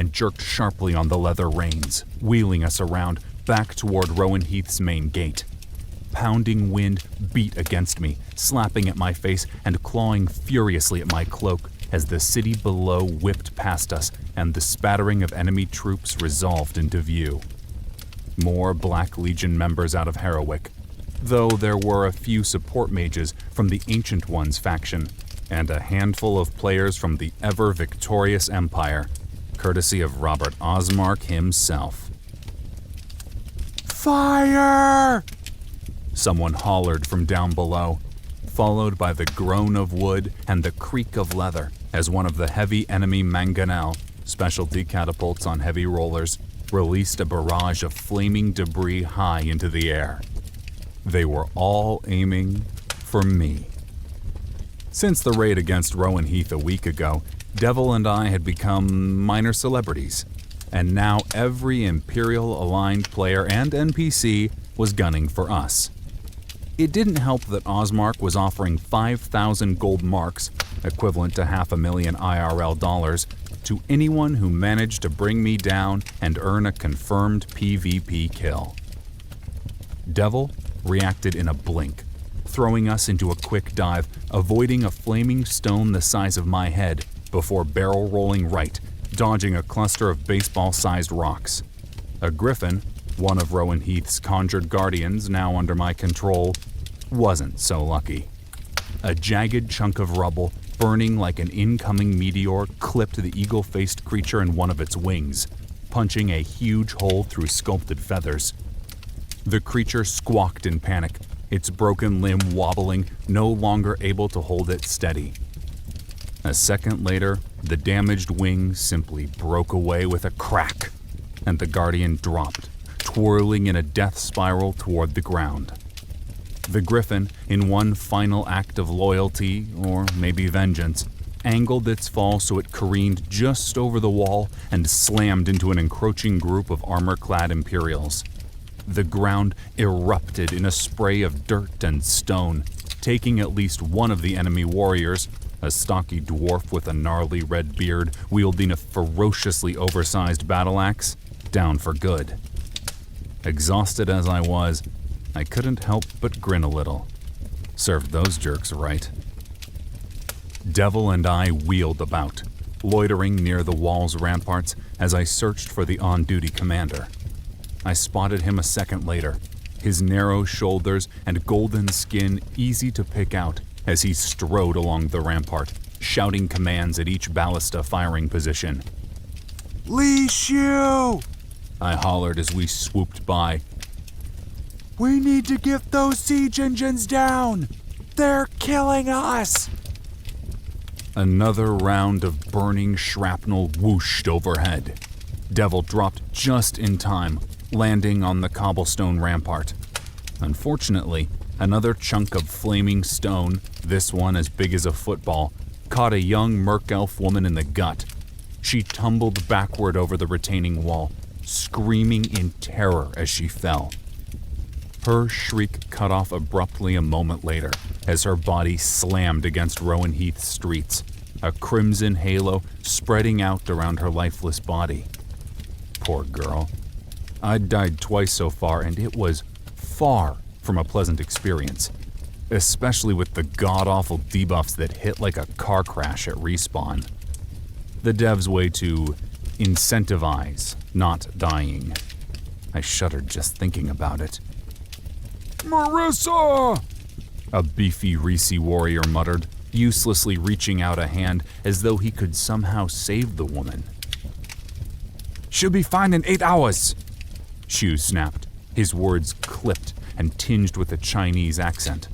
and jerked sharply on the leather reins, wheeling us around back toward Rowan Heath's main gate. Pounding wind beat against me, slapping at my face and clawing furiously at my cloak as the city below whipped past us and the spattering of enemy troops resolved into view. More Black Legion members out of Harrowick, though there were a few support mages from the Ancient Ones faction, and a handful of players from the ever-victorious Empire, courtesy of Robert Osmark himself. "Fire!" someone hollered from down below, followed by the groan of wood and the creak of leather as one of the heavy enemy mangonel, specialty catapults on heavy rollers, released a barrage of flaming debris high into the air. They were all aiming for me. Since the raid against Rowan Heath a week ago, Devil and I had become minor celebrities, and now every Imperial-aligned player and NPC was gunning for us. It didn't help that Osmark was offering 5,000 gold marks, equivalent to $500,000 IRL dollars, to anyone who managed to bring me down and earn a confirmed PvP kill. Devil reacted in a blink, throwing us into a quick dive, avoiding a flaming stone the size of my head before barrel rolling right, dodging a cluster of baseball-sized rocks. A griffin, one of Rowan Heath's conjured guardians now under my control, wasn't so lucky. A jagged chunk of rubble, burning like an incoming meteor, clipped the eagle-faced creature in one of its wings, punching a huge hole through sculpted feathers. The creature squawked in panic, its broken limb wobbling, no longer able to hold it steady. A second later, the damaged wing simply broke away with a crack, and the guardian dropped, twirling in a death spiral toward the ground. The griffin, in one final act of loyalty, or maybe vengeance, angled its fall so it careened just over the wall and slammed into an encroaching group of armor-clad Imperials. The ground erupted in a spray of dirt and stone, taking at least one of the enemy warriors, a stocky dwarf with a gnarly red beard wielding a ferociously oversized battle axe, down for good. Exhausted as I was, I couldn't help but grin a little. Served those jerks right. Devil and I wheeled about, loitering near the wall's ramparts as I searched for the on-duty commander. I spotted him a second later, his narrow shoulders and golden skin easy to pick out as he strode along the rampart, shouting commands at each ballista firing position. "Li Xiu!" I hollered as we swooped by. "We need to get those siege engines down! They're killing us!" Another round of burning shrapnel whooshed overhead. Devil dropped just in time, landing on the cobblestone rampart. Unfortunately, another chunk of flaming stone, this one as big as a football, caught a young merc elf woman in the gut. She tumbled backward over the retaining wall, screaming in terror as she fell. Her shriek cut off abruptly a moment later as her body slammed against Rowan Heath's streets, a crimson halo spreading out around her lifeless body. Poor girl. I'd died twice so far, and it was far from a pleasant experience, especially with the god-awful debuffs that hit like a car crash at respawn. The dev's way to incentivize not dying. I shuddered just thinking about it. "Marissa!" a beefy Reese warrior muttered, uselessly reaching out a hand as though he could somehow save the woman. "She'll be fine in 8 hours!" Shu snapped, his words clipped and tinged with a Chinese accent.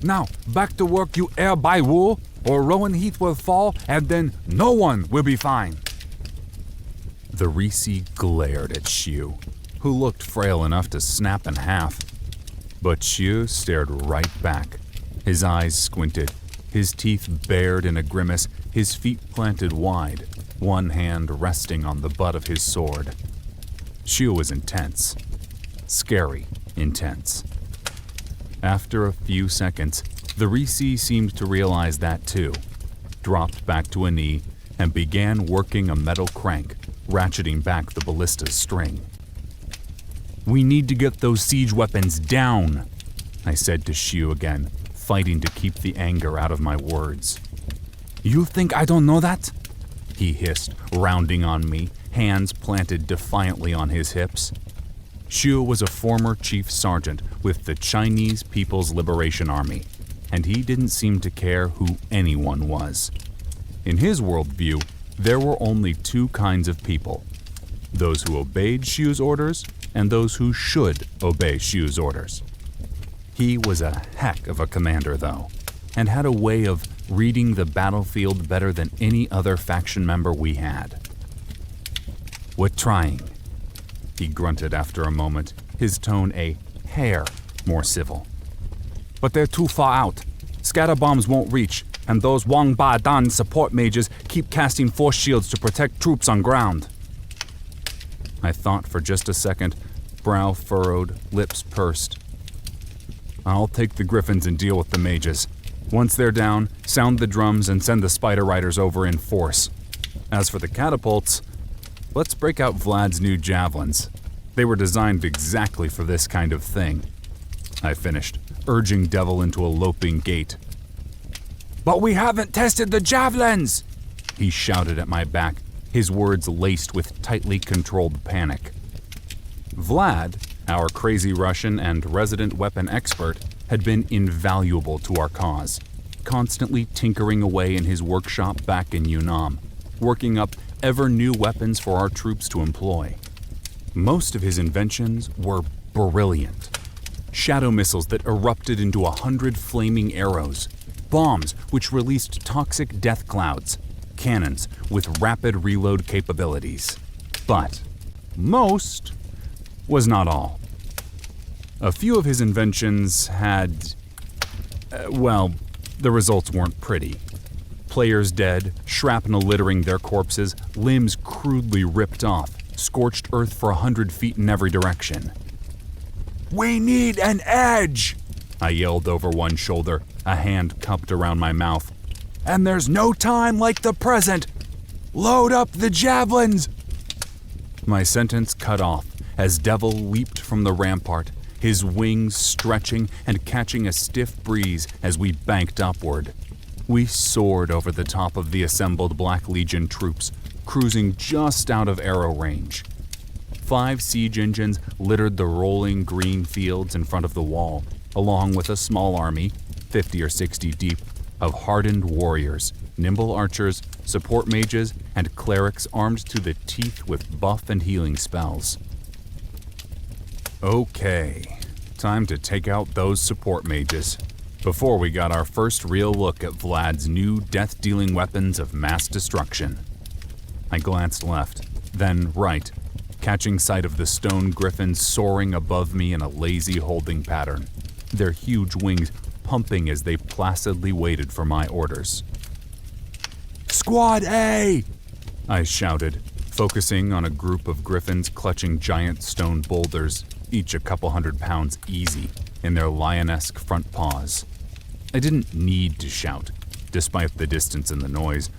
"Now, back to work, you air by wool, or Rowan Heath will fall, and then no one will be fine." The Reese glared at Shu, who looked frail enough to snap in half. But Shu stared right back, his eyes squinted, his teeth bared in a grimace, his feet planted wide, one hand resting on the butt of his sword. Shu was intense. Scary intense. After a few seconds, the Reese seemed to realize that too, dropped back to a knee, and began working a metal crank, ratcheting back the ballista's string. "We need to get those siege weapons down," I said to Shu again, fighting to keep the anger out of my words. "You think I don't know that?" he hissed, rounding on me, hands planted defiantly on his hips. Shu was a former chief sergeant with the Chinese People's Liberation Army, and he didn't seem to care who anyone was. In his worldview, there were only two kinds of people: those who obeyed Shu's orders and those who should obey Shu's orders. He was a heck of a commander, though, and had a way of reading the battlefield better than any other faction member we had. "We're trying," he grunted after a moment, his tone a hair more civil. "But they're too far out. Scatter bombs won't reach, and those Wang Ba Dan support mages keep casting force shields to protect troops on ground." I thought for just a second, brow furrowed, lips pursed. "I'll take the griffins and deal with the mages. Once they're down, sound the drums and send the spider riders over in force. As for the catapults, let's break out Vlad's new javelins. They were designed exactly for this kind of thing," I finished, urging Devil into a loping gait. "But we haven't tested the javelins!" he shouted at my back, his words laced with tightly controlled panic. Vlad, our crazy Russian and resident weapon expert, had been invaluable to our cause, constantly tinkering away in his workshop back in Yunnan, working up ever new weapons for our troops to employ. Most of his inventions were brilliant. Shadow missiles that erupted into 100 flaming arrows, bombs which released toxic death clouds, cannons with rapid reload capabilities. But most was not all. A few of his inventions had, the results weren't pretty. Players dead, shrapnel littering their corpses, limbs crudely ripped off, scorched earth for 100 feet in every direction. "We need an edge!" I yelled over one shoulder, a hand cupped around my mouth. "And there's no time like the present! Load up the javelins!" My sentence cut off as Devil leaped from the rampart, his wings stretching and catching a stiff breeze as we banked upward. We soared over the top of the assembled Black Legion troops, cruising just out of arrow range. 5 siege engines littered the rolling green fields in front of the wall, along with a small army, 50 or 60 deep, of hardened warriors, nimble archers, support mages, and clerics armed to the teeth with buff and healing spells. Okay, time to take out those support mages, before we got our first real look at Vlad's new death-dealing weapons of mass destruction. I glanced left, then right, catching sight of the stone griffins soaring above me in a lazy holding pattern, their huge wings pumping as they placidly waited for my orders. "Squad A!" I shouted, focusing on a group of griffins clutching giant stone boulders, each a couple 100 pounds easy, in their lionesque front paws. I didn't need to shout, despite the distance and the noise.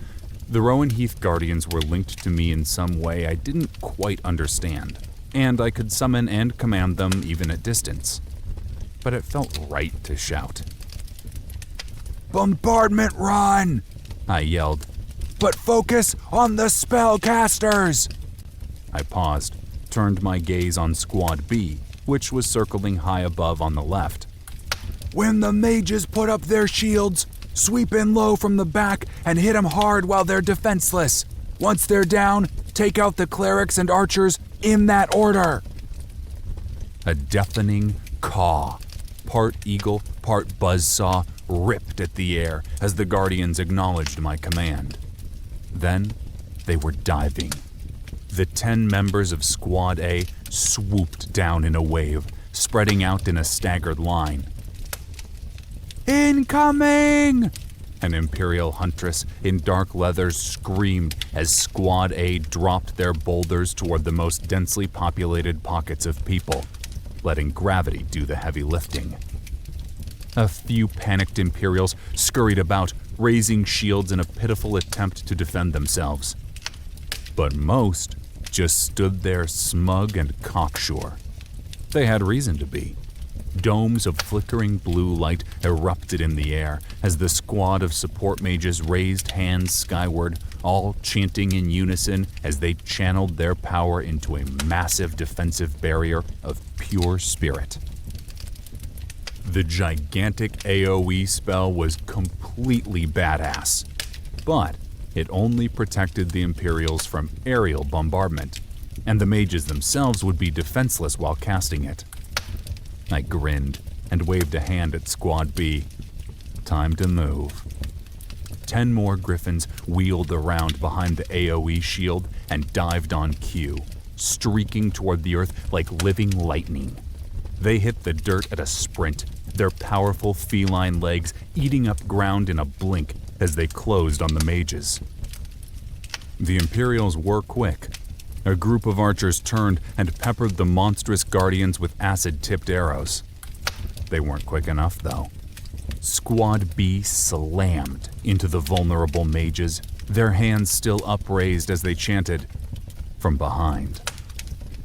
The Rowan Heath Guardians were linked to me in some way I didn't quite understand, and I could summon and command them even at distance. But it felt right to shout. "Bombardment run!" I yelled. "But focus on the spellcasters!" I paused, turned my gaze on Squad B, which was circling high above on the left. "When the mages put up their shields, sweep in low from the back and hit them hard while they're defenseless. Once they're down, take out the clerics and archers in that order." A deafening caw, part eagle, part buzzsaw, ripped at the air as the Guardians acknowledged my command. Then they were diving. The 10 members of Squad A swooped down in a wave, spreading out in a staggered line. "Incoming!" An Imperial huntress in dark leathers screamed as Squad A dropped their boulders toward the most densely populated pockets of people, letting gravity do the heavy lifting. A few panicked Imperials scurried about, raising shields in a pitiful attempt to defend themselves. But most just stood there smug and cocksure. They had reason to be. Domes of flickering blue light erupted in the air as the squad of support mages raised hands skyward, all chanting in unison as they channeled their power into a massive defensive barrier of pure spirit. The gigantic AoE spell was completely badass, but it only protected the Imperials from aerial bombardment, and the mages themselves would be defenseless while casting it. I grinned and waved a hand at Squad B. Time to move. 10 more griffins wheeled around behind the AoE shield and dived on cue, streaking toward the earth like living lightning. They hit the dirt at a sprint, their powerful feline legs eating up ground in a blink as they closed on the mages. The Imperials were quick. A group of archers turned and peppered the monstrous guardians with acid-tipped arrows. They weren't quick enough, though. Squad B slammed into the vulnerable mages, their hands still upraised as they chanted. From behind,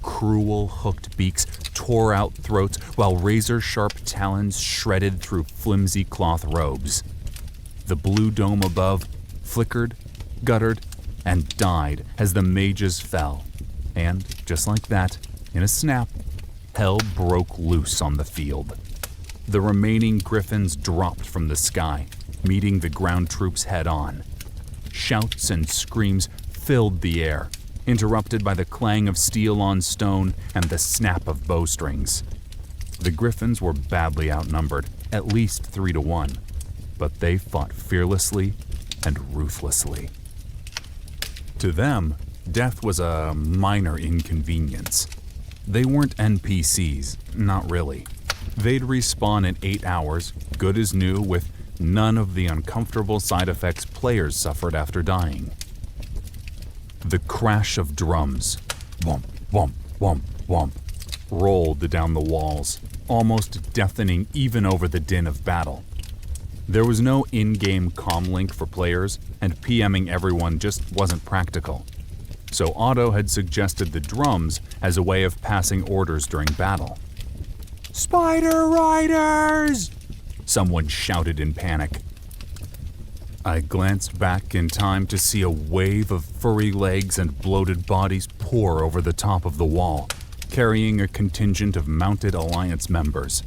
cruel hooked beaks tore out throats while razor-sharp talons shredded through flimsy cloth robes. The blue dome above flickered, guttered, and died as the mages fell. And, just like that, in a snap, hell broke loose on the field. The remaining griffins dropped from the sky, meeting the ground troops head-on. Shouts and screams filled the air, interrupted by the clang of steel on stone and the snap of bowstrings. The griffins were badly outnumbered, at least 3-1, but they fought fearlessly and ruthlessly. To them, death was a minor inconvenience. They weren't NPCs, not really. They'd respawn in 8 hours, good as new, with none of the uncomfortable side effects players suffered after dying. The crash of drums, whomp, whomp, whomp, whomp, rolled down the walls, almost deafening even over the din of battle. There was no in-game comlink for players, and PMing everyone just wasn't practical. So Otto had suggested the drums as a way of passing orders during battle. "Spider Riders!" someone shouted in panic. I glanced back in time to see a wave of furry legs and bloated bodies pour over the top of the wall, carrying a contingent of mounted Alliance members.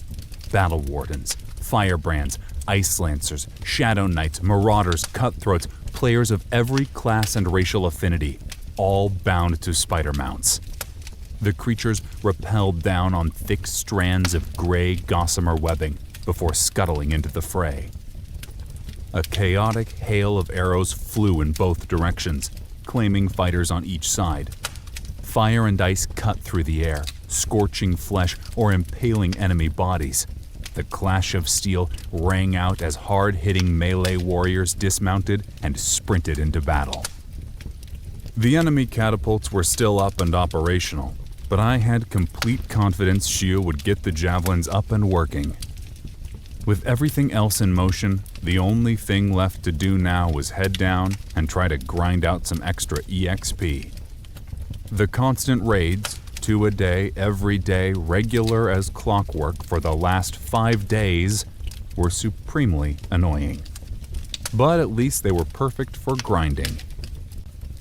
Battle Wardens, Firebrands, Ice Lancers, Shadow Knights, Marauders, Cutthroats, players of every class and racial affinity, all bound to spider mounts. The creatures rappelled down on thick strands of gray gossamer webbing before scuttling into the fray. A chaotic hail of arrows flew in both directions, claiming fighters on each side. Fire and ice cut through the air, scorching flesh or impaling enemy bodies. The clash of steel rang out as hard-hitting melee warriors dismounted and sprinted into battle. The enemy catapults were still up and operational, but I had complete confidence Shio would get the javelins up and working. With everything else in motion, the only thing left to do now was head down and try to grind out some extra EXP. The constant raids, 2 a day, every day, regular as clockwork for the last 5 days, were supremely annoying. But at least they were perfect for grinding.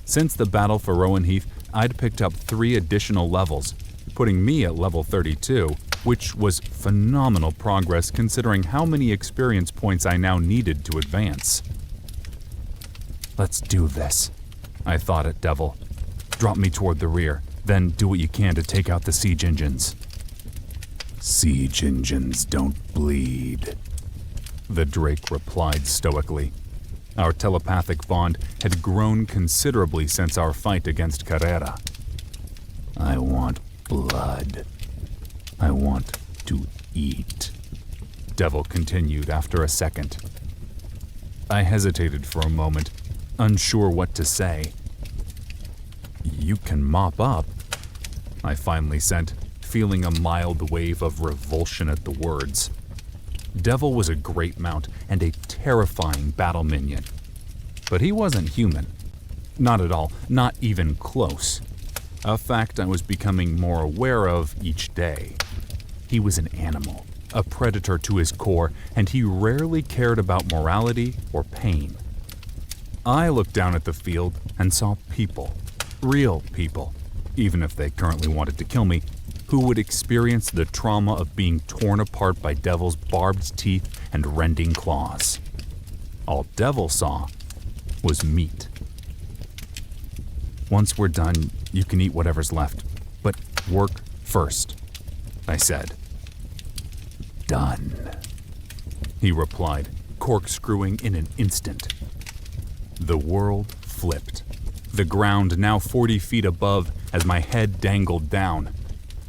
Since the battle for Rowan Heath, I'd picked up 3 additional levels, putting me at level 32, which was phenomenal progress considering how many experience points I now needed to advance. "Let's do this," I thought at Devil. "Drop me toward the rear, then do what you can to take out the siege engines." "Siege engines don't bleed," the Drake replied stoically. Our telepathic bond had grown considerably since our fight against Carrera. "I want blood. I want to eat," Devil continued after a second. I hesitated for a moment, unsure what to say. "You can mop up," I finally said, feeling a mild wave of revulsion at the words. Devil was a great mount and a terrifying battle minion. But he wasn't human. Not at all, not even close. a fact I was becoming more aware of each day. He was an animal, a predator to his core, and he rarely cared about morality or pain. I looked down at the field and saw people, real people, even if they currently wanted to kill me, who would experience the trauma of being torn apart by Devil's barbed teeth and rending claws. All Devil saw was meat. "Once we're done, you can eat whatever's left, but work first," I said. "Done," he replied, corkscrewing in an instant. The world flipped, the ground now 40 feet above as my head dangled down.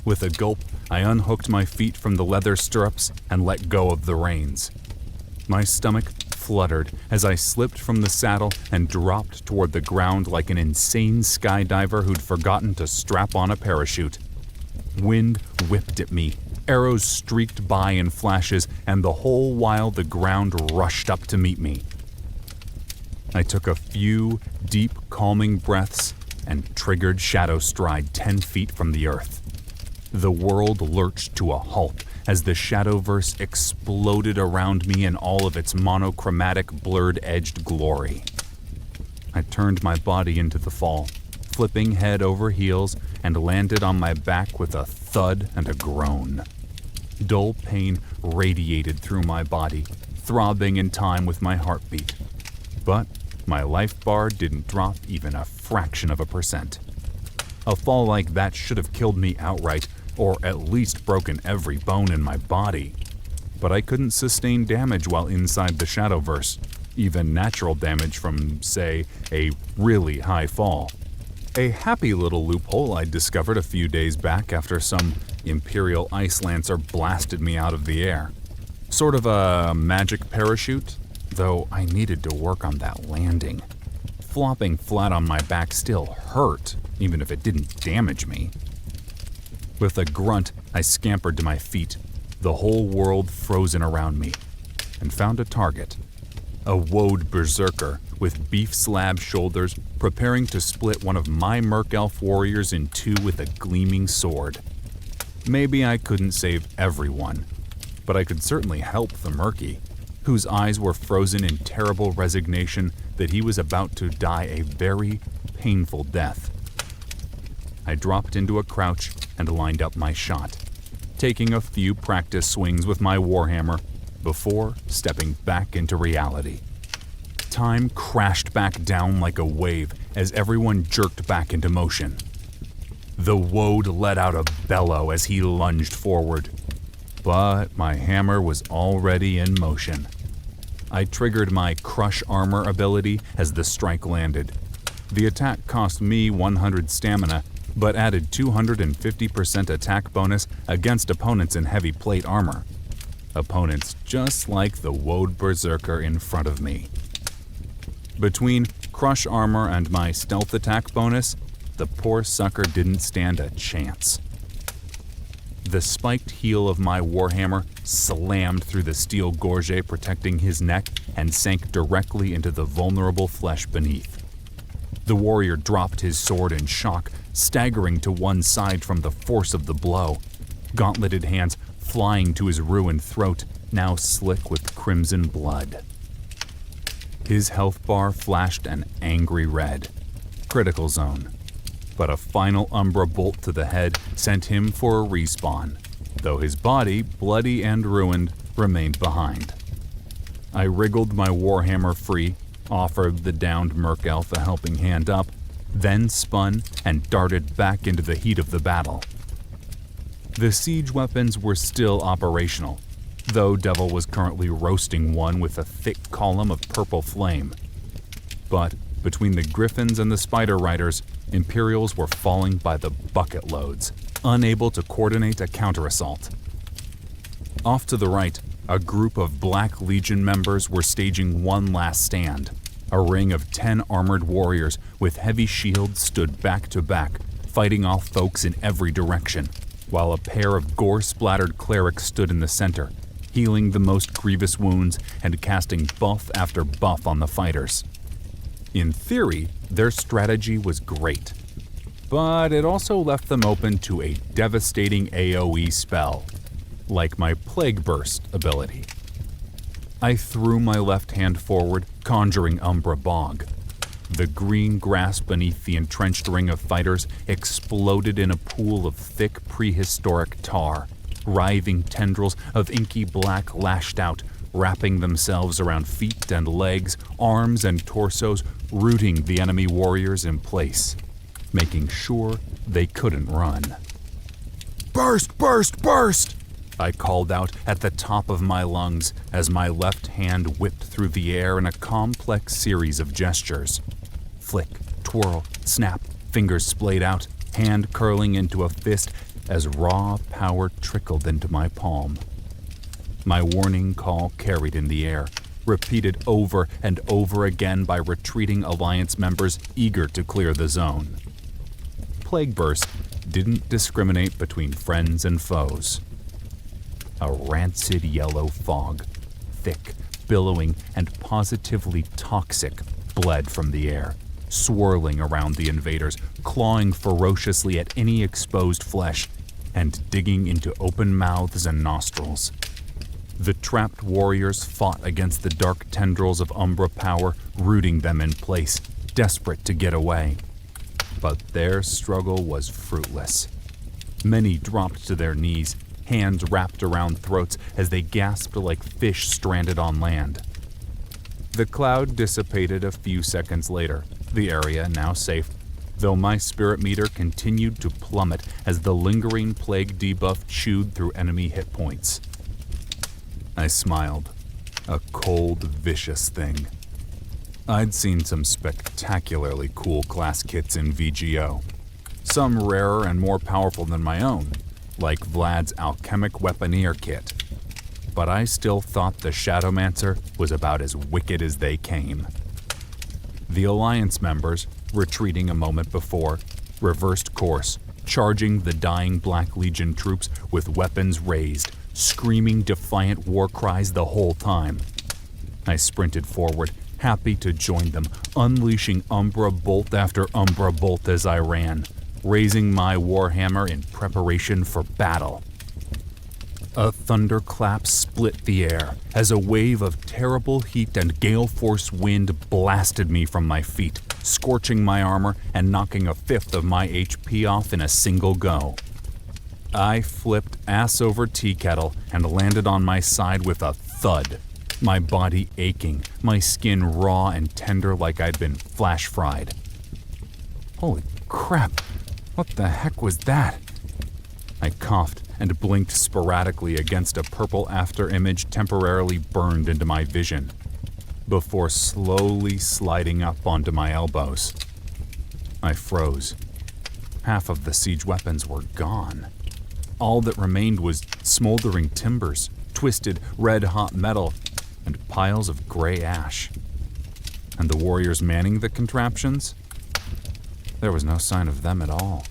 With a gulp, I unhooked my feet from the leather stirrups and let go of the reins. My stomach fluttered as I slipped from the saddle and dropped toward the ground like an insane skydiver who'd forgotten to strap on a parachute. Wind whipped at me, arrows streaked by in flashes, and the whole while the ground rushed up to meet me. I took a few deep, calming breaths and triggered Shadow Stride 10 feet from the earth. The world lurched to a halt as the Shadowverse exploded around me in all of its monochromatic, blurred-edged glory. I turned my body into the fall, flipping head over heels, and landed on my back with a thud and a groan. Dull pain radiated through my body, throbbing in time with my heartbeat. But my life bar didn't drop even a fraction of a percent. A fall like that should have killed me outright, or at least broken every bone in my body. But I couldn't sustain damage while inside the Shadowverse, even natural damage from, say, a really high fall. A happy little loophole I'd discovered a few days back after some Imperial Ice Lancer blasted me out of the air. Sort of a magic parachute, though I needed to work on that landing. Flopping flat on my back still hurt, even if it didn't damage me. With a grunt, I scampered to my feet, the whole world frozen around me, and found a target. A woad berserker with beef slab shoulders preparing to split one of my merc elf warriors in two with a gleaming sword. Maybe I couldn't save everyone, but I could certainly help the Murky, whose eyes were frozen in terrible resignation that he was about to die a very painful death. I dropped into a crouch and lined up my shot, taking a few practice swings with my warhammer before stepping back into reality. Time crashed back down like a wave as everyone jerked back into motion. The woad let out a bellow as he lunged forward, but my hammer was already in motion. I triggered my Crush Armor ability as the strike landed. The attack cost me 100 stamina, but added 250% attack bonus against opponents in heavy plate armor. Opponents just like the woad berserker in front of me. Between Crush Armor and my stealth attack bonus, the poor sucker didn't stand a chance. The spiked heel of my warhammer slammed through the steel gorget protecting his neck and sank directly into the vulnerable flesh beneath. The warrior dropped his sword in shock, staggering to one side from the force of the blow, gauntleted hands flying to his ruined throat, now slick with crimson blood. His health bar flashed an angry red. Critical zone. But a final Umbra bolt to the head sent him for a respawn, though his body, bloody and ruined, remained behind. I wriggled my warhammer free, offered the downed merc elf a helping hand up, then spun and darted back into the heat of the battle. The siege weapons were still operational, though Devil was currently roasting one with a thick column of purple flame. But between the Griffins and the Spider Riders, Imperials were falling by the bucket loads, unable to coordinate a counterassault. Off to the right, a group of Black Legion members were staging one last stand. A ring of 10 armored warriors with heavy shields stood back to back, fighting off foes in every direction, while a pair of gore-splattered clerics stood in the center, healing the most grievous wounds and casting buff after buff on the fighters. In theory, their strategy was great. but it also left them open to a devastating AoE spell, like my Plague Burst ability. I threw my left hand forward, conjuring Umbra Bog. The green grass beneath the entrenched ring of fighters exploded in a pool of thick prehistoric tar. Writhing tendrils of inky black lashed out, wrapping themselves around feet and legs, arms and torsos, rooting the enemy warriors in place, making sure they couldn't run. "Burst! Burst! Burst!" I called out at the top of my lungs as my left hand whipped through the air in a complex series of gestures. Flick, twirl, snap, fingers splayed out, hand curling into a fist as raw power trickled into my palm. My warning call carried in the air, repeated over and over again by retreating Alliance members eager to clear the zone. Plague Burst didn't discriminate between friends and foes. A rancid yellow fog, thick, billowing, and positively toxic, bled from the air, swirling around the invaders, clawing ferociously at any exposed flesh, and digging into open mouths and nostrils. The trapped warriors fought against the dark tendrils of Umbra power, rooting them in place, desperate to get away. But their struggle was fruitless. Many dropped to their knees, hands wrapped around throats as they gasped like fish stranded on land. The cloud dissipated a few seconds later, the area now safe, though my spirit meter continued to plummet as the lingering plague debuff chewed through enemy hit points. I smiled, a cold, vicious thing. I'd seen some spectacularly cool class kits in VGO, some rarer and more powerful than my own, like Vlad's Alchemic Weaponeer kit. But I still thought the Shadowmancer was about as wicked as they came. The Alliance members, retreating a moment before, reversed course, charging the dying Black Legion troops with weapons raised, screaming defiant war cries the whole time. I sprinted forward, happy to join them, unleashing Umbra Bolt after Umbra Bolt as I ran, raising my warhammer in preparation for battle. A thunderclap split the air as a wave of terrible heat and gale-force wind blasted me from my feet, scorching my armor and knocking a fifth of my HP off in a single go. I flipped ass over tea kettle and landed on my side with a thud, my body aching, my skin raw and tender like I'd been flash fried. Holy crap, what the heck was that? I coughed and blinked sporadically against a purple afterimage temporarily burned into my vision, before slowly sliding up onto my elbows. I froze. Half of the siege weapons were gone. All that remained was smoldering timbers, twisted red-hot metal, and piles of gray ash. And the warriors manning the contraptions? There was no sign of them at all.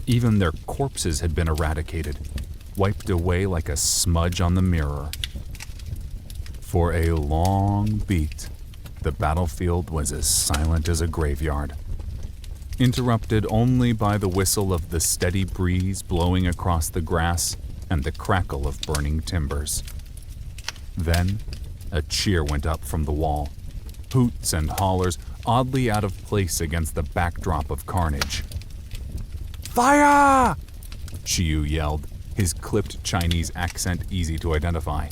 Even their corpses had been eradicated, wiped away like a smudge on the mirror. For a long beat, the battlefield was as silent as a graveyard, interrupted only by the whistle of the steady breeze blowing across the grass and the crackle of burning timbers. Then, a cheer went up from the wall, hoots and hollers oddly out of place against the backdrop of carnage. "Fire!" Chiu yelled, his clipped Chinese accent easy to identify.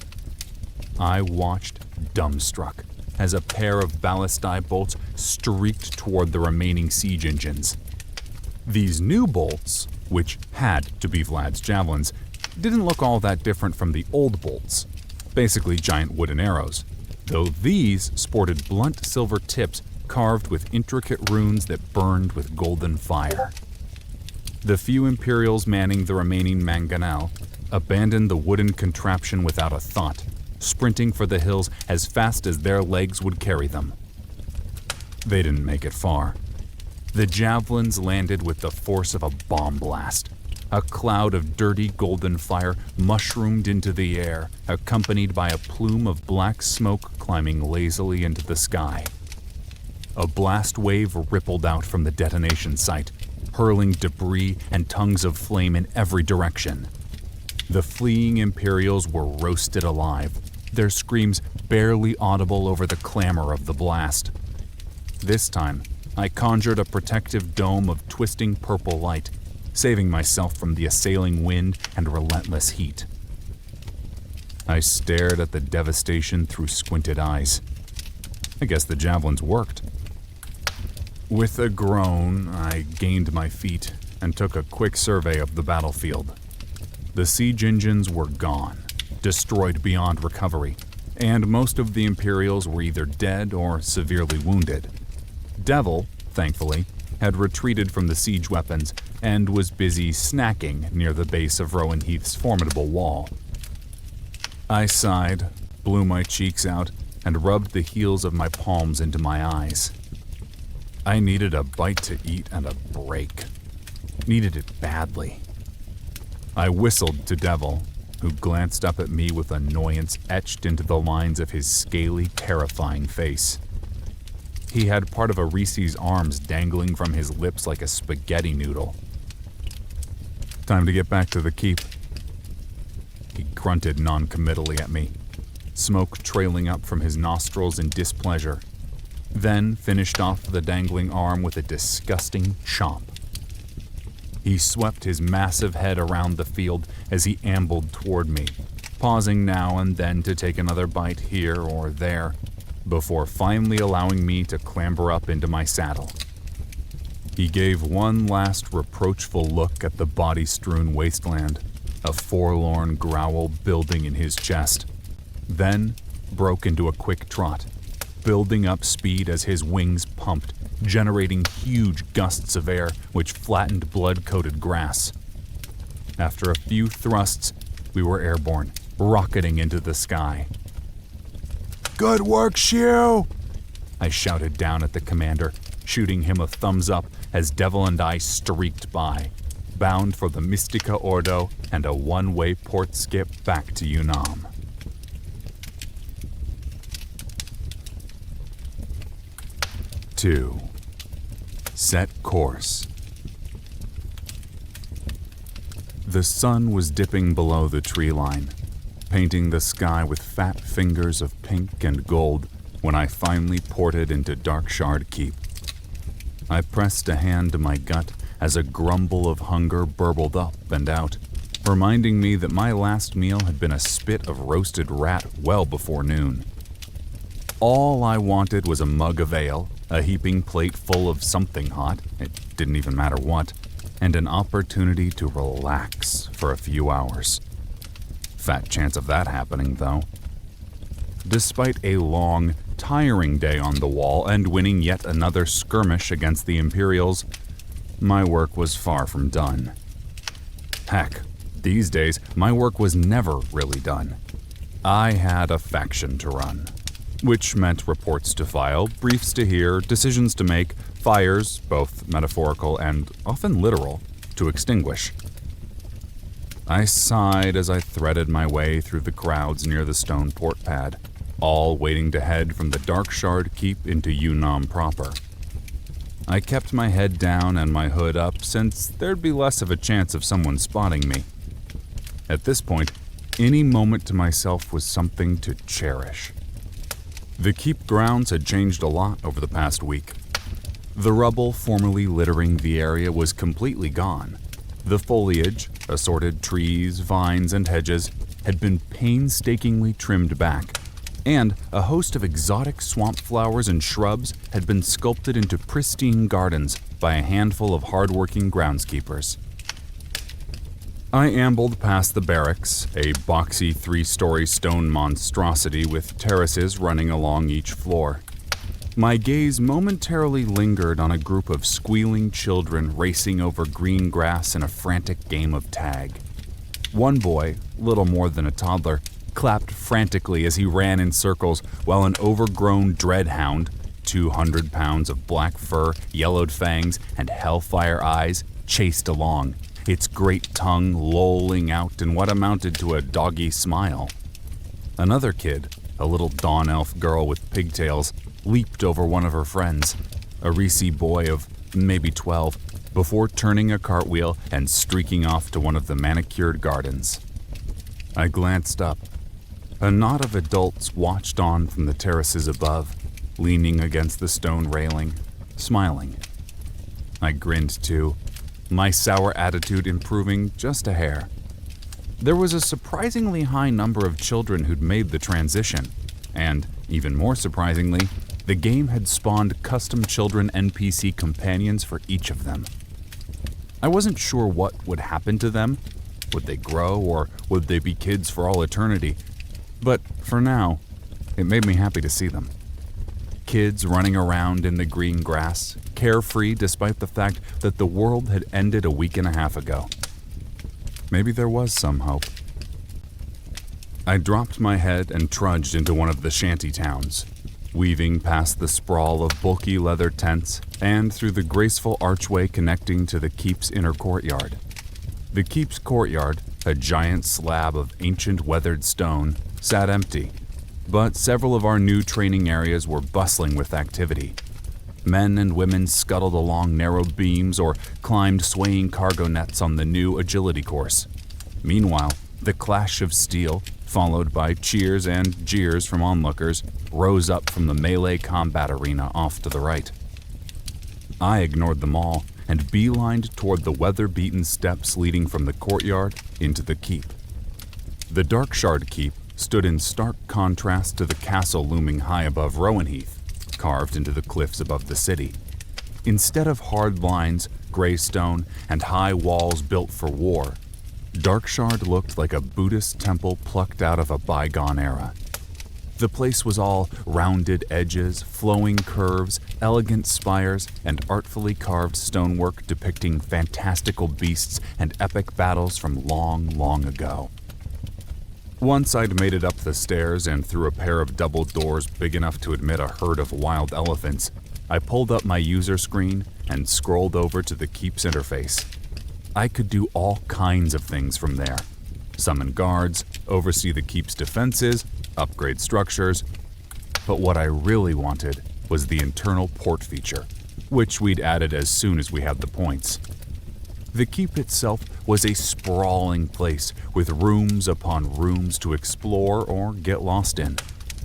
I watched, dumbstruck, as a pair of ballistae bolts streaked toward the remaining siege engines. These new bolts, which had to be Vlad's javelins, didn't look all that different from the old bolts, basically giant wooden arrows, though these sported blunt silver tips carved with intricate runes that burned with golden fire. The few Imperials manning the remaining mangonel abandoned the wooden contraption without a thought, sprinting for the hills as fast as their legs would carry them. They didn't make it far. The javelins landed with the force of a bomb blast. A cloud of dirty golden fire mushroomed into the air, accompanied by a plume of black smoke climbing lazily into the sky. A blast wave rippled out from the detonation site, hurling debris and tongues of flame in every direction. The fleeing Imperials were roasted alive, their screams barely audible over the clamor of the blast. This time, I conjured a protective dome of twisting purple light, saving myself from the assailing wind and relentless heat. I stared at the devastation through squinted eyes. I guess the javelins worked. With a groan, I gained my feet and took a quick survey of the battlefield. The siege engines were gone, destroyed beyond recovery, and most of the Imperials were either dead or severely wounded. Devil, thankfully, had retreated from the siege weapons and was busy snacking near the base of Rowan Heath's formidable wall. I sighed, blew my cheeks out, and rubbed the heels of my palms into my eyes. I needed a bite to eat and a break. Needed it badly. I whistled to Devil, who glanced up at me with annoyance etched into the lines of his scaly, terrifying face. He had part of a Reese's arms dangling from his lips like a spaghetti noodle. Time to get back to the keep. He grunted non-committally at me, smoke trailing up from his nostrils in displeasure, then finished off the dangling arm with a disgusting chomp. He swept his massive head around the field as he ambled toward me, pausing now and then to take another bite here or there, before finally allowing me to clamber up into my saddle. He gave one last reproachful look at the body-strewn wasteland, a forlorn growl building in his chest, then broke into a quick trot, building up speed as his wings pumped, generating huge gusts of air which flattened blood-coated grass. After a few thrusts, we were airborne, rocketing into the sky. "Good work, Shio!" I shouted down at the commander, shooting him a thumbs up as Devil and I streaked by, bound for the Mystica Ordo and a one-way port skip back to Yunnan. Two. Set course. The sun was dipping below the tree line, painting the sky with fat fingers of pink and gold when I finally ported into Darkshard Keep. I pressed a hand to my gut as a grumble of hunger burbled up and out, reminding me that my last meal had been a spit of roasted rat well before noon. All I wanted was a mug of ale, a heaping plate full of something hot, it didn't even matter what, and an opportunity to relax for a few hours. Fat chance of that happening, though. Despite a long, tiring day on the wall and winning yet another skirmish against the Imperials, my work was far from done. Heck, these days, my work was never really done. I had a faction to run, which meant reports to file, briefs to hear, decisions to make, fires, both metaphorical and often literal, to extinguish. I sighed as I threaded my way through the crowds near the stone port pad, all waiting to head from the Darkshard Keep into Yunnan proper. I kept my head down and my hood up since there'd be less of a chance of someone spotting me. At this point, any moment to myself was something to cherish. The keep grounds had changed a lot over the past week. The rubble formerly littering the area was completely gone. The foliage, assorted trees, vines, and hedges, had been painstakingly trimmed back, and a host of exotic swamp flowers and shrubs had been sculpted into pristine gardens by a handful of hard-working groundskeepers. I ambled past the barracks, a boxy 3-story stone monstrosity with terraces running along each floor. My gaze momentarily lingered on a group of squealing children racing over green grass in a frantic game of tag. One boy, little more than a toddler, clapped frantically as he ran in circles while an overgrown dreadhound, 200 pounds of black fur, yellowed fangs, and hellfire eyes, chased along, its great tongue lolling out in what amounted to a doggy smile. Another kid, a little dawn elf girl with pigtails, leaped over one of her friends, a Reese boy of maybe 12, before turning a cartwheel and streaking off to one of the manicured gardens. I glanced up. A knot of adults watched on from the terraces above, leaning against the stone railing, smiling. I grinned too, my sour attitude improving just a hair. There was a surprisingly high number of children who'd made the transition, and, even more surprisingly, the game had spawned custom children NPC companions for each of them. I wasn't sure what would happen to them. Would they grow, or would they be kids for all eternity? But for now, it made me happy to see them. Kids running around in the green grass, carefree despite the fact that the world had ended a week and a half ago. Maybe there was some hope. I dropped my head and trudged into one of the shanty towns, weaving past the sprawl of bulky leather tents and through the graceful archway connecting to the keep's inner courtyard. The keep's courtyard, a giant slab of ancient weathered stone, sat empty, but several of our new training areas were bustling with activity. Men and women scuttled along narrow beams or climbed swaying cargo nets on the new agility course. Meanwhile, the clash of steel, followed by cheers and jeers from onlookers, rose up from the melee combat arena off to the right. I ignored them all and beelined toward the weather-beaten steps leading from the courtyard into the keep. The Darkshard Keep stood in stark contrast to the castle looming high above Rowanheath, carved into the cliffs above the city. Instead of hard lines, gray stone, and high walls built for war, Darkshard looked like a Buddhist temple plucked out of a bygone era. The place was all rounded edges, flowing curves, elegant spires, and artfully carved stonework depicting fantastical beasts and epic battles from long, long ago. Once I'd made it up the stairs and through a pair of double doors big enough to admit a herd of wild elephants, I pulled up my user screen and scrolled over to the keep's interface. I could do all kinds of things from there. Summon guards, oversee the keep's defenses, upgrade structures. But what I really wanted was the internal port feature, which we'd added as soon as we had the points. The keep itself was a sprawling place with rooms upon rooms to explore or get lost in,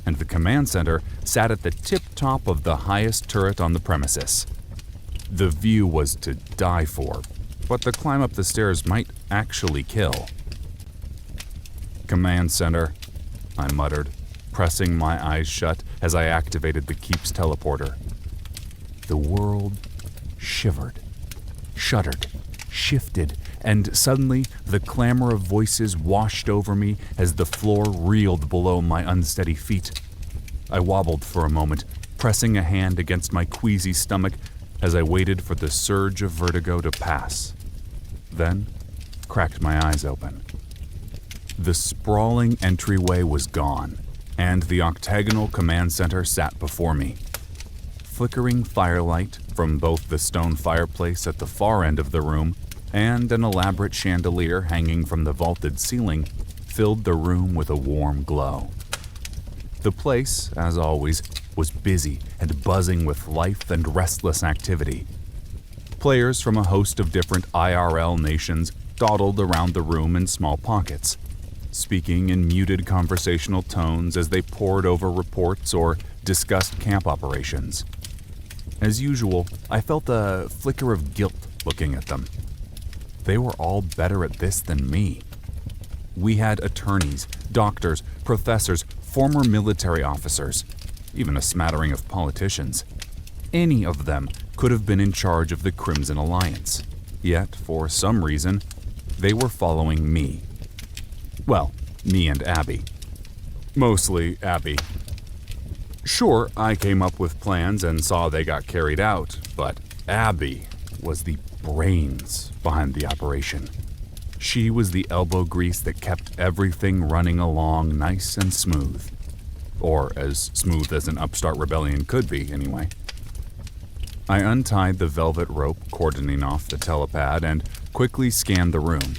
and the command center sat at the tip-top of the highest turret on the premises. The view was to die for, but the climb up the stairs might actually kill. "Command center," I muttered, pressing my eyes shut as I activated the keep's teleporter. The world shivered, shuddered, shifted, and suddenly the clamor of voices washed over me as the floor reeled below my unsteady feet. I wobbled for a moment, pressing a hand against my queasy stomach as I waited for the surge of vertigo to pass. Then, cracked my eyes open. The sprawling entryway was gone, and the octagonal command center sat before me. Flickering firelight from both the stone fireplace at the far end of the room and an elaborate chandelier hanging from the vaulted ceiling filled the room with a warm glow. The place, as always, was busy and buzzing with life and restless activity. Players from a host of different IRL nations dawdled around the room in small pockets, speaking in muted conversational tones as they pored over reports or discussed camp operations. As usual, I felt a flicker of guilt looking at them. They were all better at this than me. We had attorneys, doctors, professors, former military officers, even a smattering of politicians. Any of them could have been in charge of the Crimson Alliance. Yet, for some reason, they were following me. Well, me and Abby. Mostly Abby. Sure, I came up with plans and saw they got carried out, but Abby was the brains behind the operation. She was the elbow grease that kept everything running along nice and smooth. Or as smooth as an upstart rebellion could be, anyway. I untied the velvet rope cordoning off the telepad and quickly scanned the room.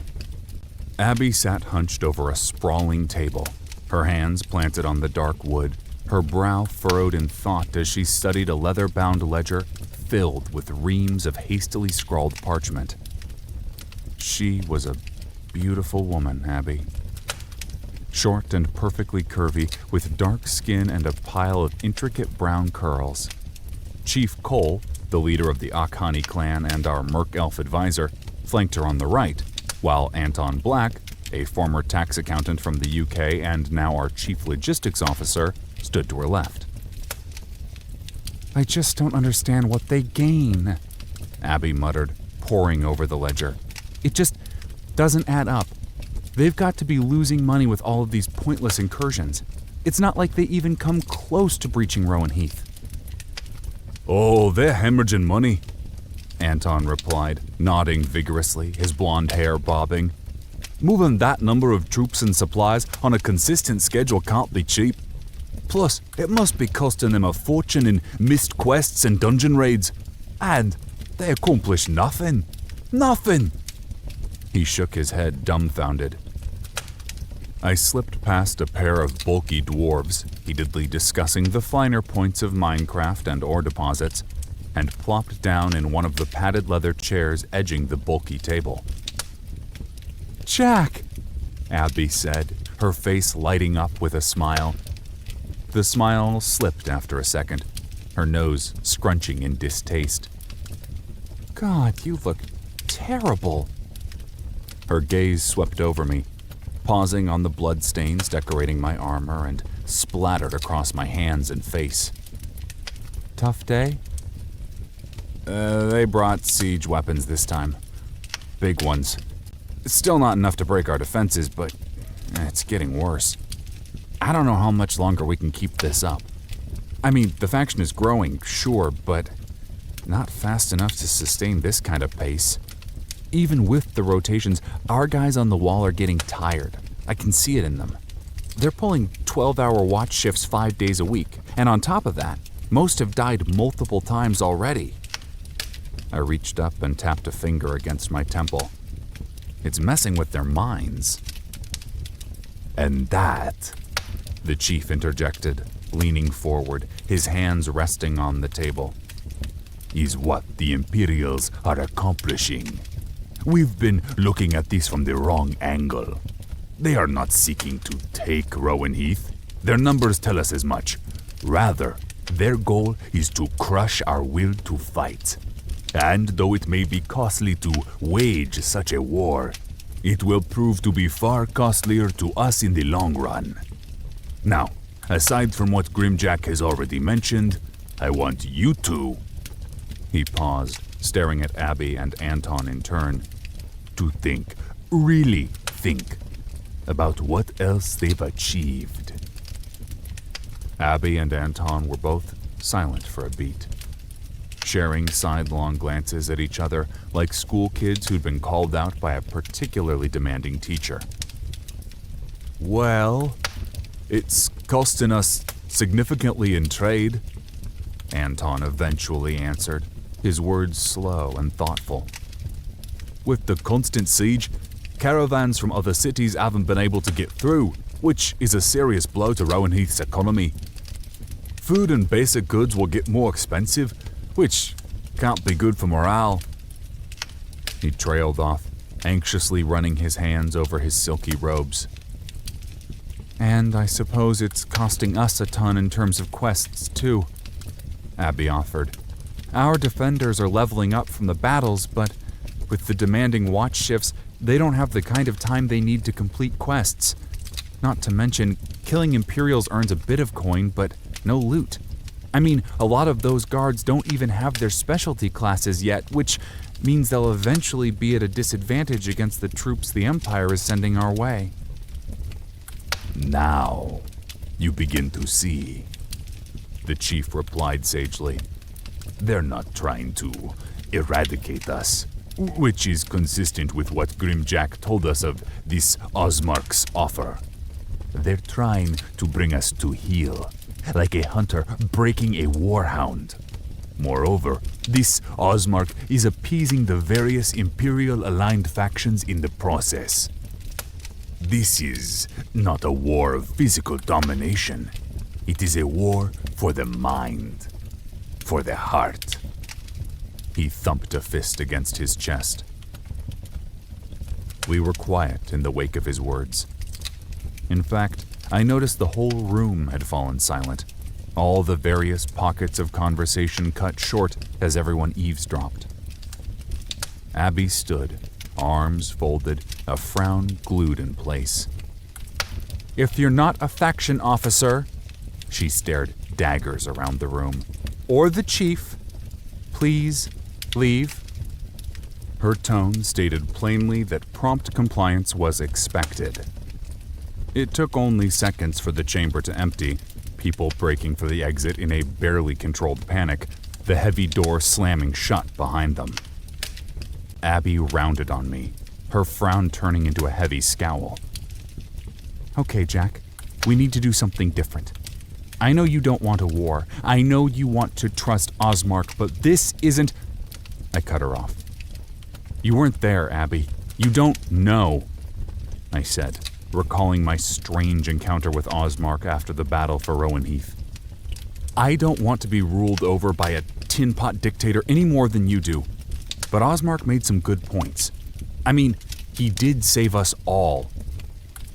Abby sat hunched over a sprawling table, her hands planted on the dark wood, her brow furrowed in thought as she studied a leather-bound ledger filled with reams of hastily scrawled parchment. She was a beautiful woman, Abby. Short and perfectly curvy, with dark skin and a pile of intricate brown curls. Chief Cole, the leader of the Akhani clan and our Merc Elf advisor, flanked her on the right, while Anton Black, a former tax accountant from the UK and now our chief logistics officer, stood to her left. "I just don't understand what they gain," Abby muttered, poring over the ledger. "It just doesn't add up. They've got to be losing money with all of these pointless incursions. It's not like they even come close to breaching Rowan Heath." "Oh, they're hemorrhaging money," Anton replied, nodding vigorously, his blonde hair bobbing. "Moving that number of troops and supplies on a consistent schedule can't be cheap. Plus, it must be costing them a fortune in missed quests and dungeon raids. And they accomplish nothing. Nothing!" He shook his head, dumbfounded. I slipped past a pair of bulky dwarves, heatedly discussing the finer points of Minecraft and ore deposits, and plopped down in one of the padded leather chairs edging the bulky table. "Jack," Abby said, her face lighting up with a smile. The smile slipped after a second, her nose scrunching in distaste. "God, you look terrible." Her gaze swept over me, pausing on the bloodstains decorating my armor and splattered across my hands and face. "Tough day?" They brought siege weapons this time. Big ones. It's still not enough to break our defenses, but it's getting worse. I don't know how much longer we can keep this up. I mean, the faction is growing, sure, but not fast enough to sustain this kind of pace. Even with the rotations, our guys on the wall are getting tired. I can see it in them. They're pulling 12-hour watch shifts 5 days a week, and on top of that, most have died multiple times already. I reached up and tapped a finger against my temple. It's messing with their minds. "And that," the chief interjected, leaning forward, his hands resting on the table, "is what the Imperials are accomplishing. We've been looking at this from the wrong angle. They are not seeking to take Rowan Heath. Their numbers tell us as much. Rather, their goal is to crush our will to fight. And though it may be costly to wage such a war, it will prove to be far costlier to us in the long run. Now, aside from what Grimjack has already mentioned, I want you two," he paused, staring at Abby and Anton in turn, "to think, really think, about what else they've achieved." Abby and Anton were both silent for a beat, sharing sidelong glances at each other like school kids who'd been called out by a particularly demanding teacher. "Well, it's costing us significantly in trade," Anton eventually answered, his words slow and thoughtful. "With the constant siege, caravans from other cities haven't been able to get through, which is a serious blow to Rowan Heath's economy. Food and basic goods will get more expensive, which can't be good for morale." He trailed off, anxiously running his hands over his silky robes. "And I suppose it's costing us a ton in terms of quests, too," Abby offered. "Our defenders are leveling up from the battles, but with the demanding watch shifts, they don't have the kind of time they need to complete quests. Not to mention, killing Imperials earns a bit of coin, but no loot. I mean, a lot of those guards don't even have their specialty classes yet, which means they'll eventually be at a disadvantage against the troops the Empire is sending our way." "Now, you begin to see," the chief replied sagely. "They're not trying to eradicate us, which is consistent with what Grimjack told us of this Osmark's offer. They're trying to bring us to heel, like a hunter breaking a warhound. Moreover, this Osmark is appeasing the various Imperial-aligned factions in the process. This is not a war of physical domination. It is a war for the mind, for the heart. He thumped a fist against his chest. We were quiet in the wake of his words. In fact, I noticed the whole room had fallen silent, all the various pockets of conversation cut short as everyone eavesdropped. Abby stood, arms folded, a frown glued in place. "If you're not a faction officer," she stared daggers around the room, "or the chief, please leave." Her tone stated plainly that prompt compliance was expected. It took only seconds for the chamber to empty, people breaking for the exit in a barely controlled panic, the heavy door slamming shut behind them. Abby rounded on me, her frown turning into a heavy scowl. "Okay, Jack, we need to do something different. I know you don't want a war. I know you want to trust Osmark, but this isn't—" I cut her off. "You weren't there, Abby. You don't know," I said, recalling my strange encounter with Osmark after the battle for Rowanheath. "I don't want to be ruled over by a tin-pot dictator any more than you do. But Osmark made some good points. I mean, he did save us all.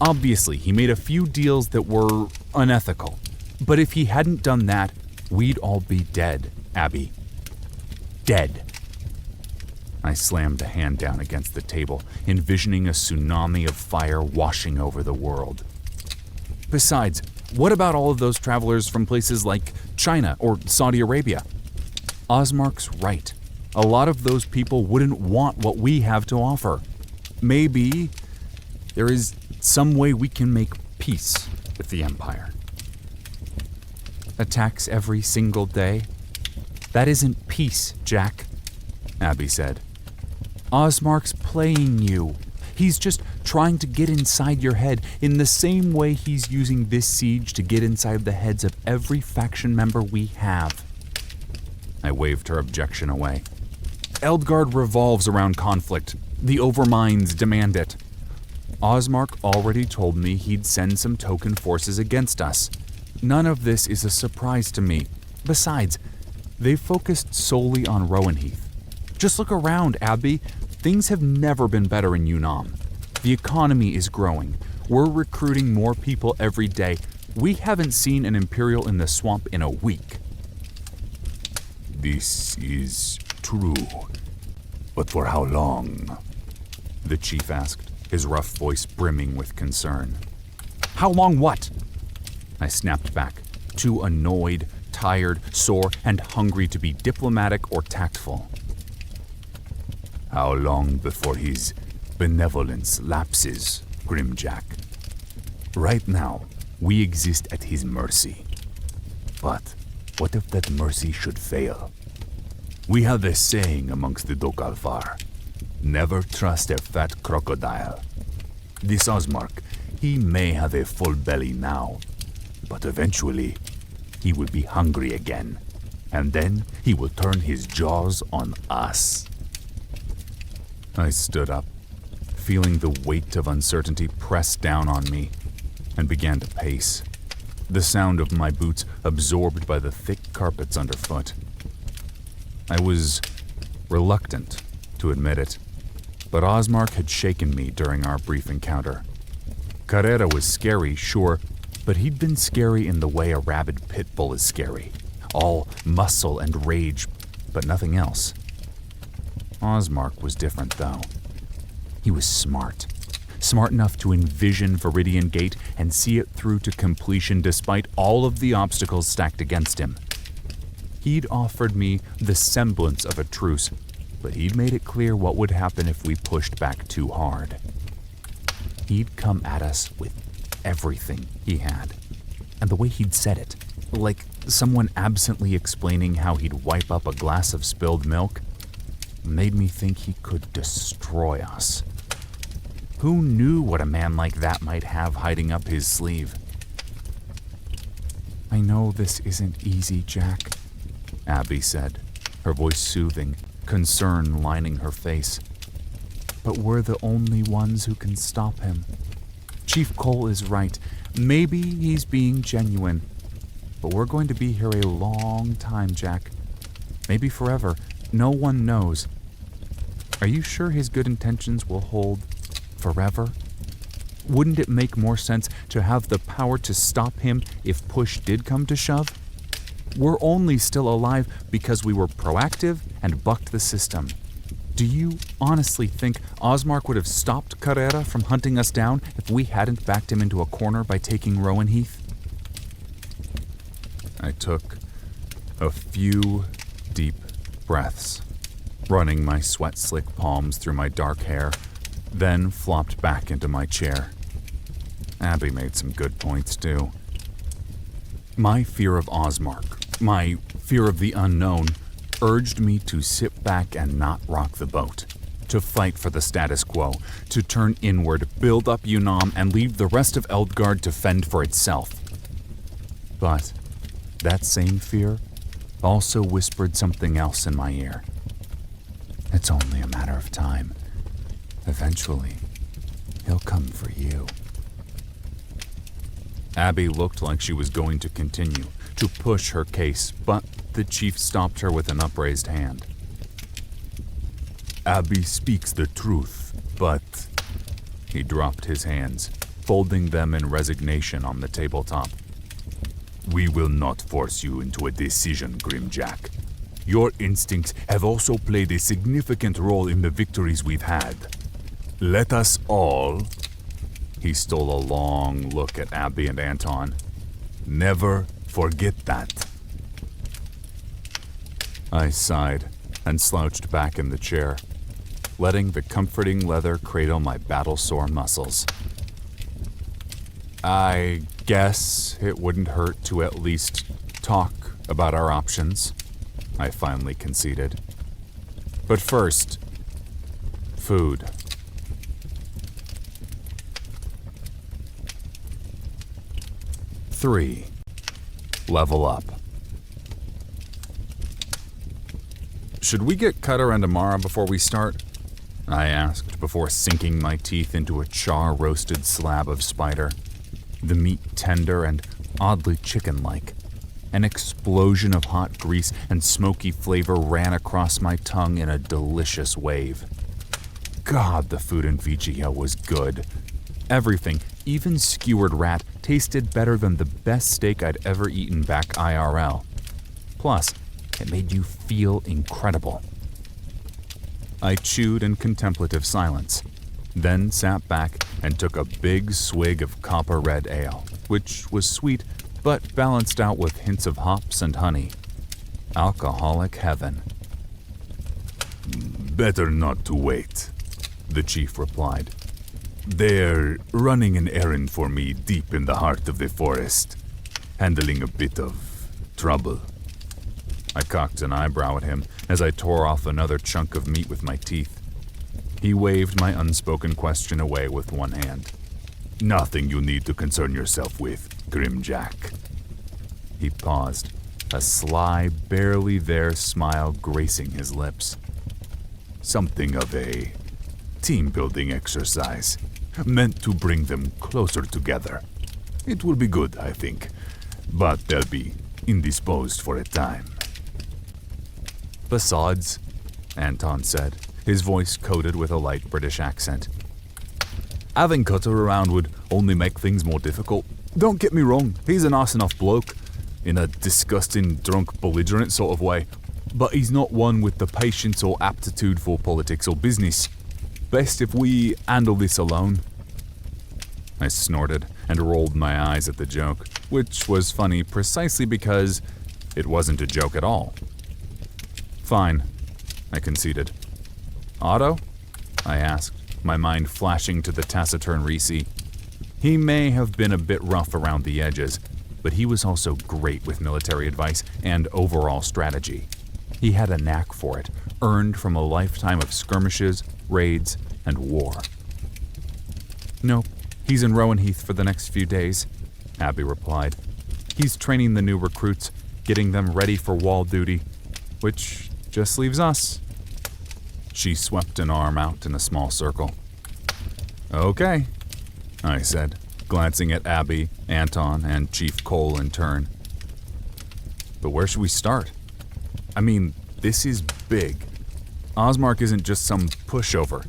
Obviously, he made a few deals that were unethical. But if he hadn't done that, we'd all be dead, Abby. Dead." I slammed a hand down against the table, envisioning a tsunami of fire washing over the world. Besides, what about all of those travelers from places like China or Saudi Arabia? Osmark's right. A lot of those people wouldn't want what we have to offer. Maybe there is some way we can make peace with the Empire. Attacks every single day? That isn't peace, Jack, Abby said. Osmark's playing you. He's just trying to get inside your head in the same way he's using this siege to get inside the heads of every faction member we have. I waved her objection away. Eldgard revolves around conflict. The Overminds demand it. Osmark already told me he'd send some token forces against us. None of this is a surprise to me. Besides, they've focused solely on Rowanheath. Just look around, Abby. Things have never been better in Yunnan. The economy is growing. We're recruiting more people every day. We haven't seen an Imperial in the swamp in a week. This is true. But for how long? The chief asked, his rough voice brimming with concern. How long what? I snapped back, too annoyed, tired, sore, and hungry to be diplomatic or tactful. How long before his benevolence lapses, Grimjack? Right now, we exist at his mercy. But what if that mercy should fail? We have a saying amongst the Dokalfar. Never trust a fat crocodile. This Osmark, he may have a full belly now, but eventually he will be hungry again, and then he will turn his jaws on us. I stood up, feeling the weight of uncertainty press down on me, and began to pace, the sound of my boots absorbed by the thick carpets underfoot. I was reluctant to admit it, but Osmark had shaken me during our brief encounter. Carrera was scary, sure, but he'd been scary in the way a rabid pit bull is scary. All muscle and rage, but nothing else. Osmark was different, though. He was smart. Smart enough to envision Viridian Gate and see it through to completion despite all of the obstacles stacked against him. He'd offered me the semblance of a truce, but he'd made it clear what would happen if we pushed back too hard. He'd come at us with everything he had, and the way he'd said it, like someone absently explaining how he'd wipe up a glass of spilled milk, made me think he could destroy us. Who knew what a man like that might have hiding up his sleeve? I know this isn't easy, Jack, Abby said, her voice soothing, concern lining her face. But we're the only ones who can stop him. Chief Cole is right. Maybe he's being genuine. But we're going to be here a long time, Jack. Maybe forever. no one knows. Are you sure his good intentions will hold forever? Wouldn't it make more sense to have the power to stop him if push did come to shove? We're only still alive because we were proactive and bucked the system. Do you honestly think Osmark would have stopped Carrera from hunting us down if we hadn't backed him into a corner by taking Rowan Heath? I took a few deep breaths, running my sweat-slick palms through my dark hair, then flopped back into my chair. Abby made some good points, too. My fear of Osmark, my fear of the unknown, urged me to sit back and not rock the boat, to fight for the status quo, to turn inward, build up Unam, and leave the rest of Eldgard to fend for itself. But that same fear also whispered something else in my ear. It's only a matter of time. Eventually, he'll come for you. Abby looked like she was going to continue, to push her case, but the chief stopped her with an upraised hand. Abby speaks the truth, but... He dropped his hands, folding them in resignation on the tabletop. We will not force you into a decision, Grimjack. Your instincts have also played a significant role in the victories we've had. Let us all... He stole a long look at Abby and Anton. Never forget that. I sighed and slouched back in the chair, letting the comforting leather cradle my battle-sore muscles. I guess it wouldn't hurt to at least talk about our options, I finally conceded. But first, food. Three. Level up. Should we get Cutter and Amara before we start? I asked before sinking my teeth into a char-roasted slab of spider. The meat tender and oddly chicken-like. An explosion of hot grease and smoky flavor ran across my tongue in a delicious wave. God, the food in Vigia was good. Everything, even skewered rat, tasted better than the best steak I'd ever eaten back IRL. Plus, it made you feel incredible. I chewed in contemplative silence, then sat back and took a big swig of copper red ale, which was sweet but balanced out with hints of hops and honey. Alcoholic heaven. Better not to wait, the chief replied. They're running an errand for me deep in the heart of the forest, handling a bit of trouble. I cocked an eyebrow at him as I tore off another chunk of meat with my teeth. He waved my unspoken question away with one hand. Nothing you need to concern yourself with, Grimjack. He paused, a sly, barely there smile gracing his lips. Something of a team-building exercise, meant to bring them closer together. It will be good, I think, but they'll be indisposed for a time. Besides, Anton said, his voice coated with a light British accent. Having Cutter around would only make things more difficult. Don't get me wrong, he's a nice enough bloke, in a disgusting, drunk, belligerent sort of way, but he's not one with the patience or aptitude for politics or business. Best if we handle this alone. I snorted and rolled my eyes at the joke, which was funny precisely because it wasn't a joke at all. Fine, I conceded. Otto? I asked, my mind flashing to the taciturn Reese. He may have been a bit rough around the edges, but he was also great with military advice and overall strategy. He had a knack for it, earned from a lifetime of skirmishes, raids, and war. Nope, he's in Rowan Heath for the next few days, Abby replied. He's training the new recruits, getting them ready for wall duty, which just leaves us. She swept an arm out in a small circle. Okay, I said, glancing at Abby, Anton, and Chief Cole in turn. But where should we start? I mean, This is big. Osmark isn't just some pushover.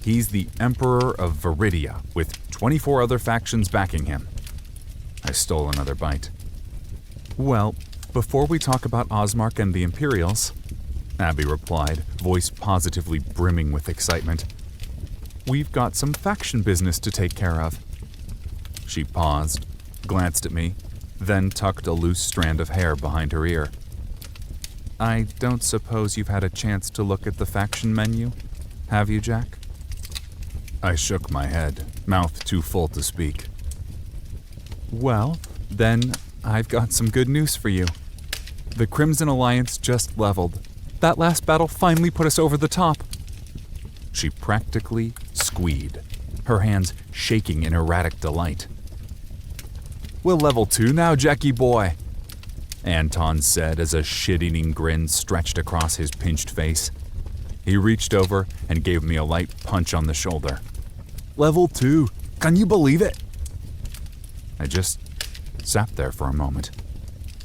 He's the Emperor of Viridia, with 24 other factions backing him. I stole another bite. Well, before we talk about Osmark and the Imperials, Abby replied, voice positively brimming with excitement, we've got some faction business to take care of. She paused, glanced at me, then tucked a loose strand of hair behind her ear. I don't suppose you've had a chance to look at the faction menu, have you, Jack? I shook my head, mouth too full to speak. Well, then I've got some good news for you. The Crimson Alliance just leveled. That last battle finally put us over the top. She practically squeed, her hands shaking in erratic delight. We're level 2 now, Jackie boy, Anton said as a shit-eating grin stretched across his pinched face. He reached over and gave me a light punch on the shoulder. Level 2, can you believe it? I just sat there for a moment,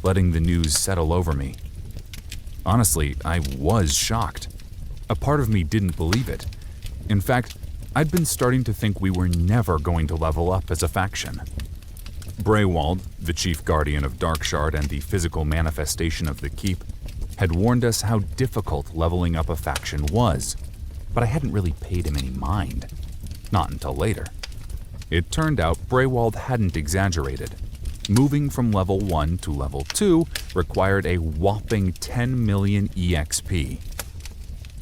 letting the news settle over me. Honestly, I was shocked. A part of me didn't believe it. In fact, I'd been starting to think we were never going to level up as a faction. Braywald, the chief guardian of Darkshard and the physical manifestation of the Keep, had warned us how difficult leveling up a faction was, but I hadn't really paid him any mind. Not until later. It turned out Braywald hadn't exaggerated. Moving from level 1 to level 2 required a whopping 10 million EXP.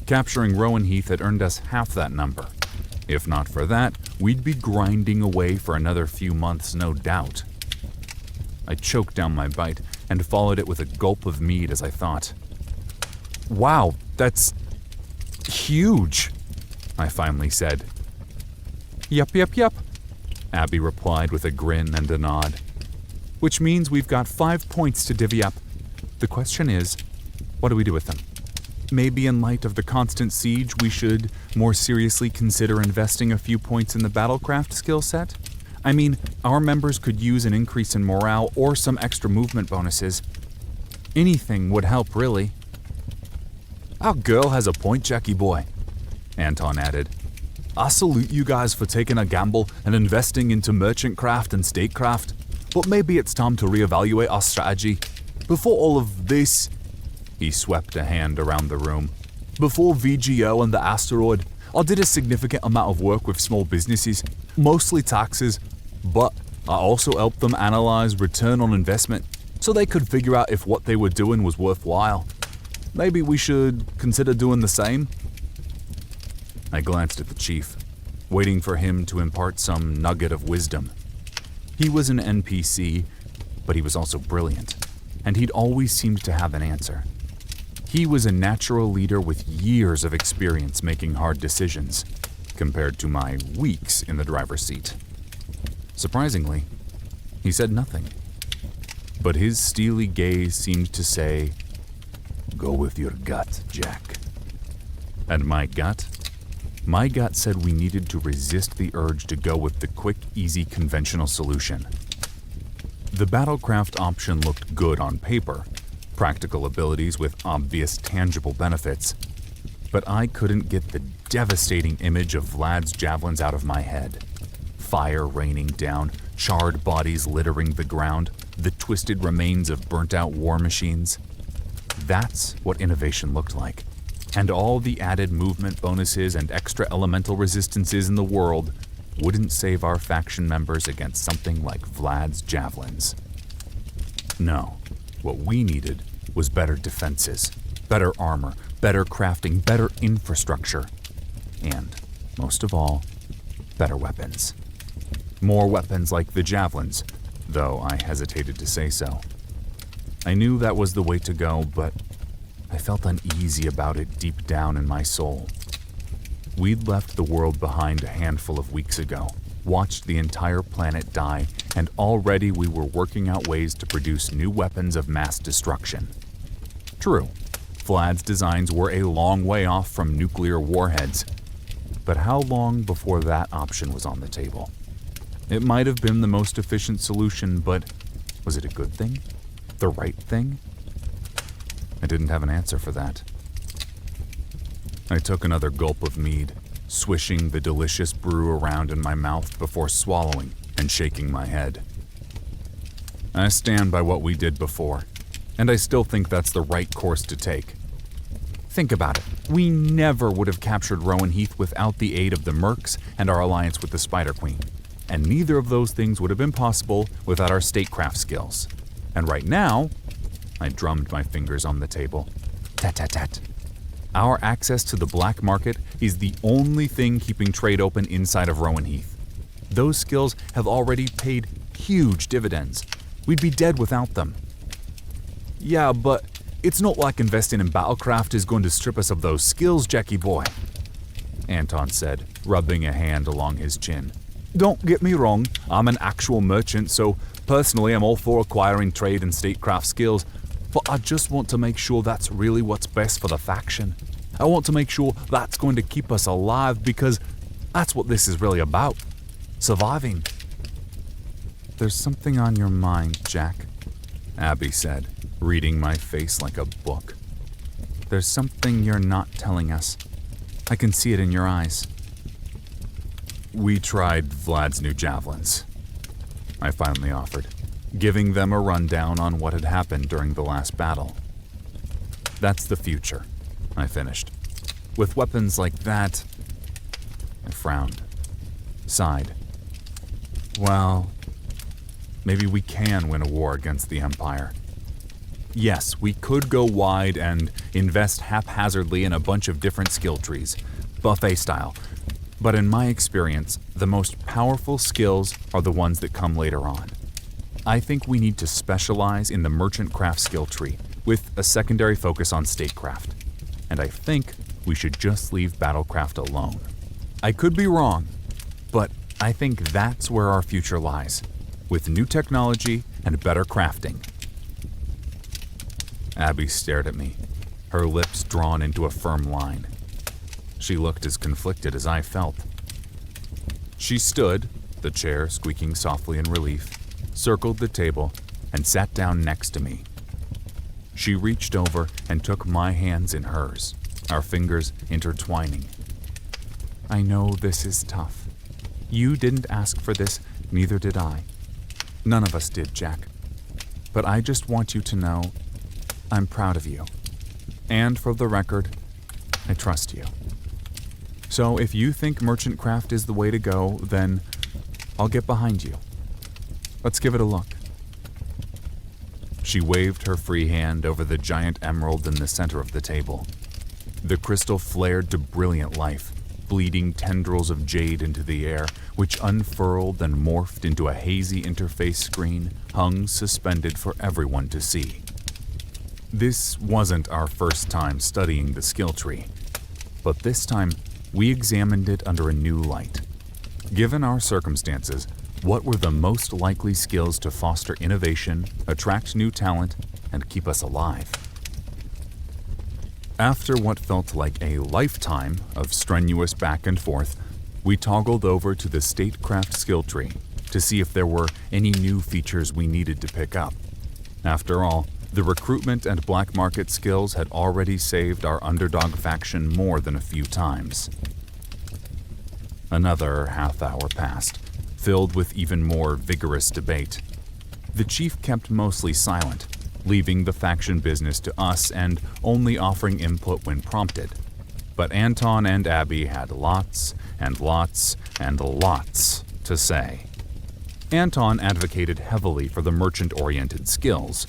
Capturing Rowan Heath had earned us half that number. If not for that, we'd be grinding away for another few months, no doubt. I choked down my bite and followed it with a gulp of mead as I thought. Wow, that's huge, I finally said. Yup, Abby replied with a grin and a nod. Which means we've got 5 points to divvy up. The question is, what do we do with them? Maybe in light of the constant siege, we should more seriously consider investing a few points in the battlecraft skill set? I mean, our members could use an increase in morale or some extra movement bonuses. Anything would help, really. Our girl has a point, Jackie boy, Anton added. I salute you guys for taking a gamble and investing into merchant craft and statecraft, but maybe it's time to reevaluate our strategy. Before all of this, he swept a hand around the room. Before VGO and the asteroid, I did a significant amount of work with small businesses, mostly taxes, but I also helped them analyze return on investment so they could figure out if what they were doing was worthwhile. Maybe we should consider doing the same? I glanced at the chief, waiting for him to impart some nugget of wisdom. He was an NPC, but he was also brilliant, and he'd always seemed to have an answer. He was a natural leader with years of experience making hard decisions, compared to my weeks in the driver's seat. Surprisingly, he said nothing. But his steely gaze seemed to say, "Go with your gut, Jack." And my gut? My gut said we needed to resist the urge to go with the quick, easy, conventional solution. The battlecraft option looked good on paper, practical abilities with obvious tangible benefits, but I couldn't get the devastating image of Vlad's javelins out of my head. Fire raining down, charred bodies littering the ground, the twisted remains of burnt-out war machines. That's what innovation looked like. And all the added movement bonuses and extra elemental resistances in the world wouldn't save our faction members against something like Vlad's javelins. No, what we needed was better defenses, better armor, better crafting, better infrastructure, and, most of all, better weapons. More weapons like the javelins, though I hesitated to say so. I knew that was the way to go, but I felt uneasy about it deep down in my soul. We'd left the world behind a handful of weeks ago, watched the entire planet die, and already we were working out ways to produce new weapons of mass destruction. True, Vlad's designs were a long way off from nuclear warheads, but how long before that option was on the table? It might have been the most efficient solution, but was it a good thing? The right thing? I didn't have an answer for that. I took another gulp of mead, swishing the delicious brew around in my mouth before swallowing and shaking my head. I stand by what we did before, and I still think that's the right course to take. Think about it. We never would have captured Rowan Heath without the aid of the Mercs and our alliance with the Spider Queen. And neither of those things would have been possible without our statecraft skills. And right now, I drummed my fingers on the table. Tat tat tat. Our access to the black market is the only thing keeping trade open inside of Rowan Heath. Those skills have already paid huge dividends. We'd be dead without them. Yeah, but it's not like investing in battlecraft is going to strip us of those skills, Jackie boy, Anton said, rubbing a hand along his chin. Don't get me wrong, I'm an actual merchant, so personally I'm all for acquiring trade and statecraft skills, but I just want to make sure that's really what's best for the faction. I want to make sure that's going to keep us alive because that's what this is really about. Surviving. There's something on your mind, Jack, Abby said, reading my face like a book. There's something you're not telling us. I can see it in your eyes. We tried Vlad's new javelins, I finally offered, giving them a rundown on what had happened during the last battle. That's the future, I finished. With weapons like that, I frowned, sighed. Well, maybe we can win a war against the Empire. Yes, we could go wide and invest haphazardly in a bunch of different skill trees, buffet style. But in my experience, the most powerful skills are the ones that come later on. I think we need to specialize in the merchant craft skill tree, with a secondary focus on statecraft. And I think we should just leave battlecraft alone. I could be wrong, but I think that's where our future lies, with new technology and better crafting. Abby stared at me, her lips drawn into a firm line. She looked as conflicted as I felt. She stood, the chair squeaking softly in relief, circled the table, and sat down next to me. She reached over and took my hands in hers, our fingers intertwining. I know this is tough. You didn't ask for this, neither did I. None of us did, Jack. But I just want you to know I'm proud of you. And for the record, I trust you. So if you think merchant craft is the way to go, then I'll get behind you. Let's give it a look. She waved her free hand over the giant emerald in the center of the table. The crystal flared to brilliant life, bleeding tendrils of jade into the air, which unfurled and morphed into a hazy interface screen hung suspended for everyone to see. This wasn't our first time studying the skill tree, but this time we examined it under a new light. Given our circumstances, what were the most likely skills to foster innovation, attract new talent, and keep us alive? After what felt like a lifetime of strenuous back and forth, we toggled over to the statecraft skill tree to see if there were any new features we needed to pick up. After all, the recruitment and black market skills had already saved our underdog faction more than a few times. Another half hour passed, filled with even more vigorous debate. The chief kept mostly silent, leaving the faction business to us and only offering input when prompted. But Anton and Abby had lots and lots and lots to say. Anton advocated heavily for the merchant-oriented skills: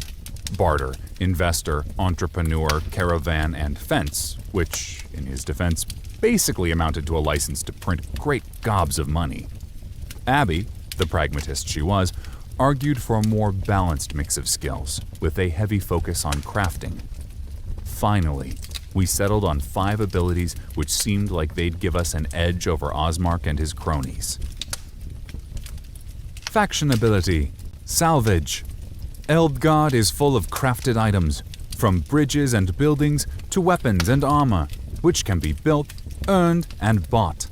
barter, investor, entrepreneur, caravan, and fence, which, in his defense, basically amounted to a license to print great gobs of money. Abby, the pragmatist she was, argued for a more balanced mix of skills, with a heavy focus on crafting. Finally, we settled on 5 abilities which seemed like they'd give us an edge over Osmark and his cronies. Faction ability: Salvage. Eldgard is full of crafted items, from bridges and buildings to weapons and armor, which can be built, earned, and bought.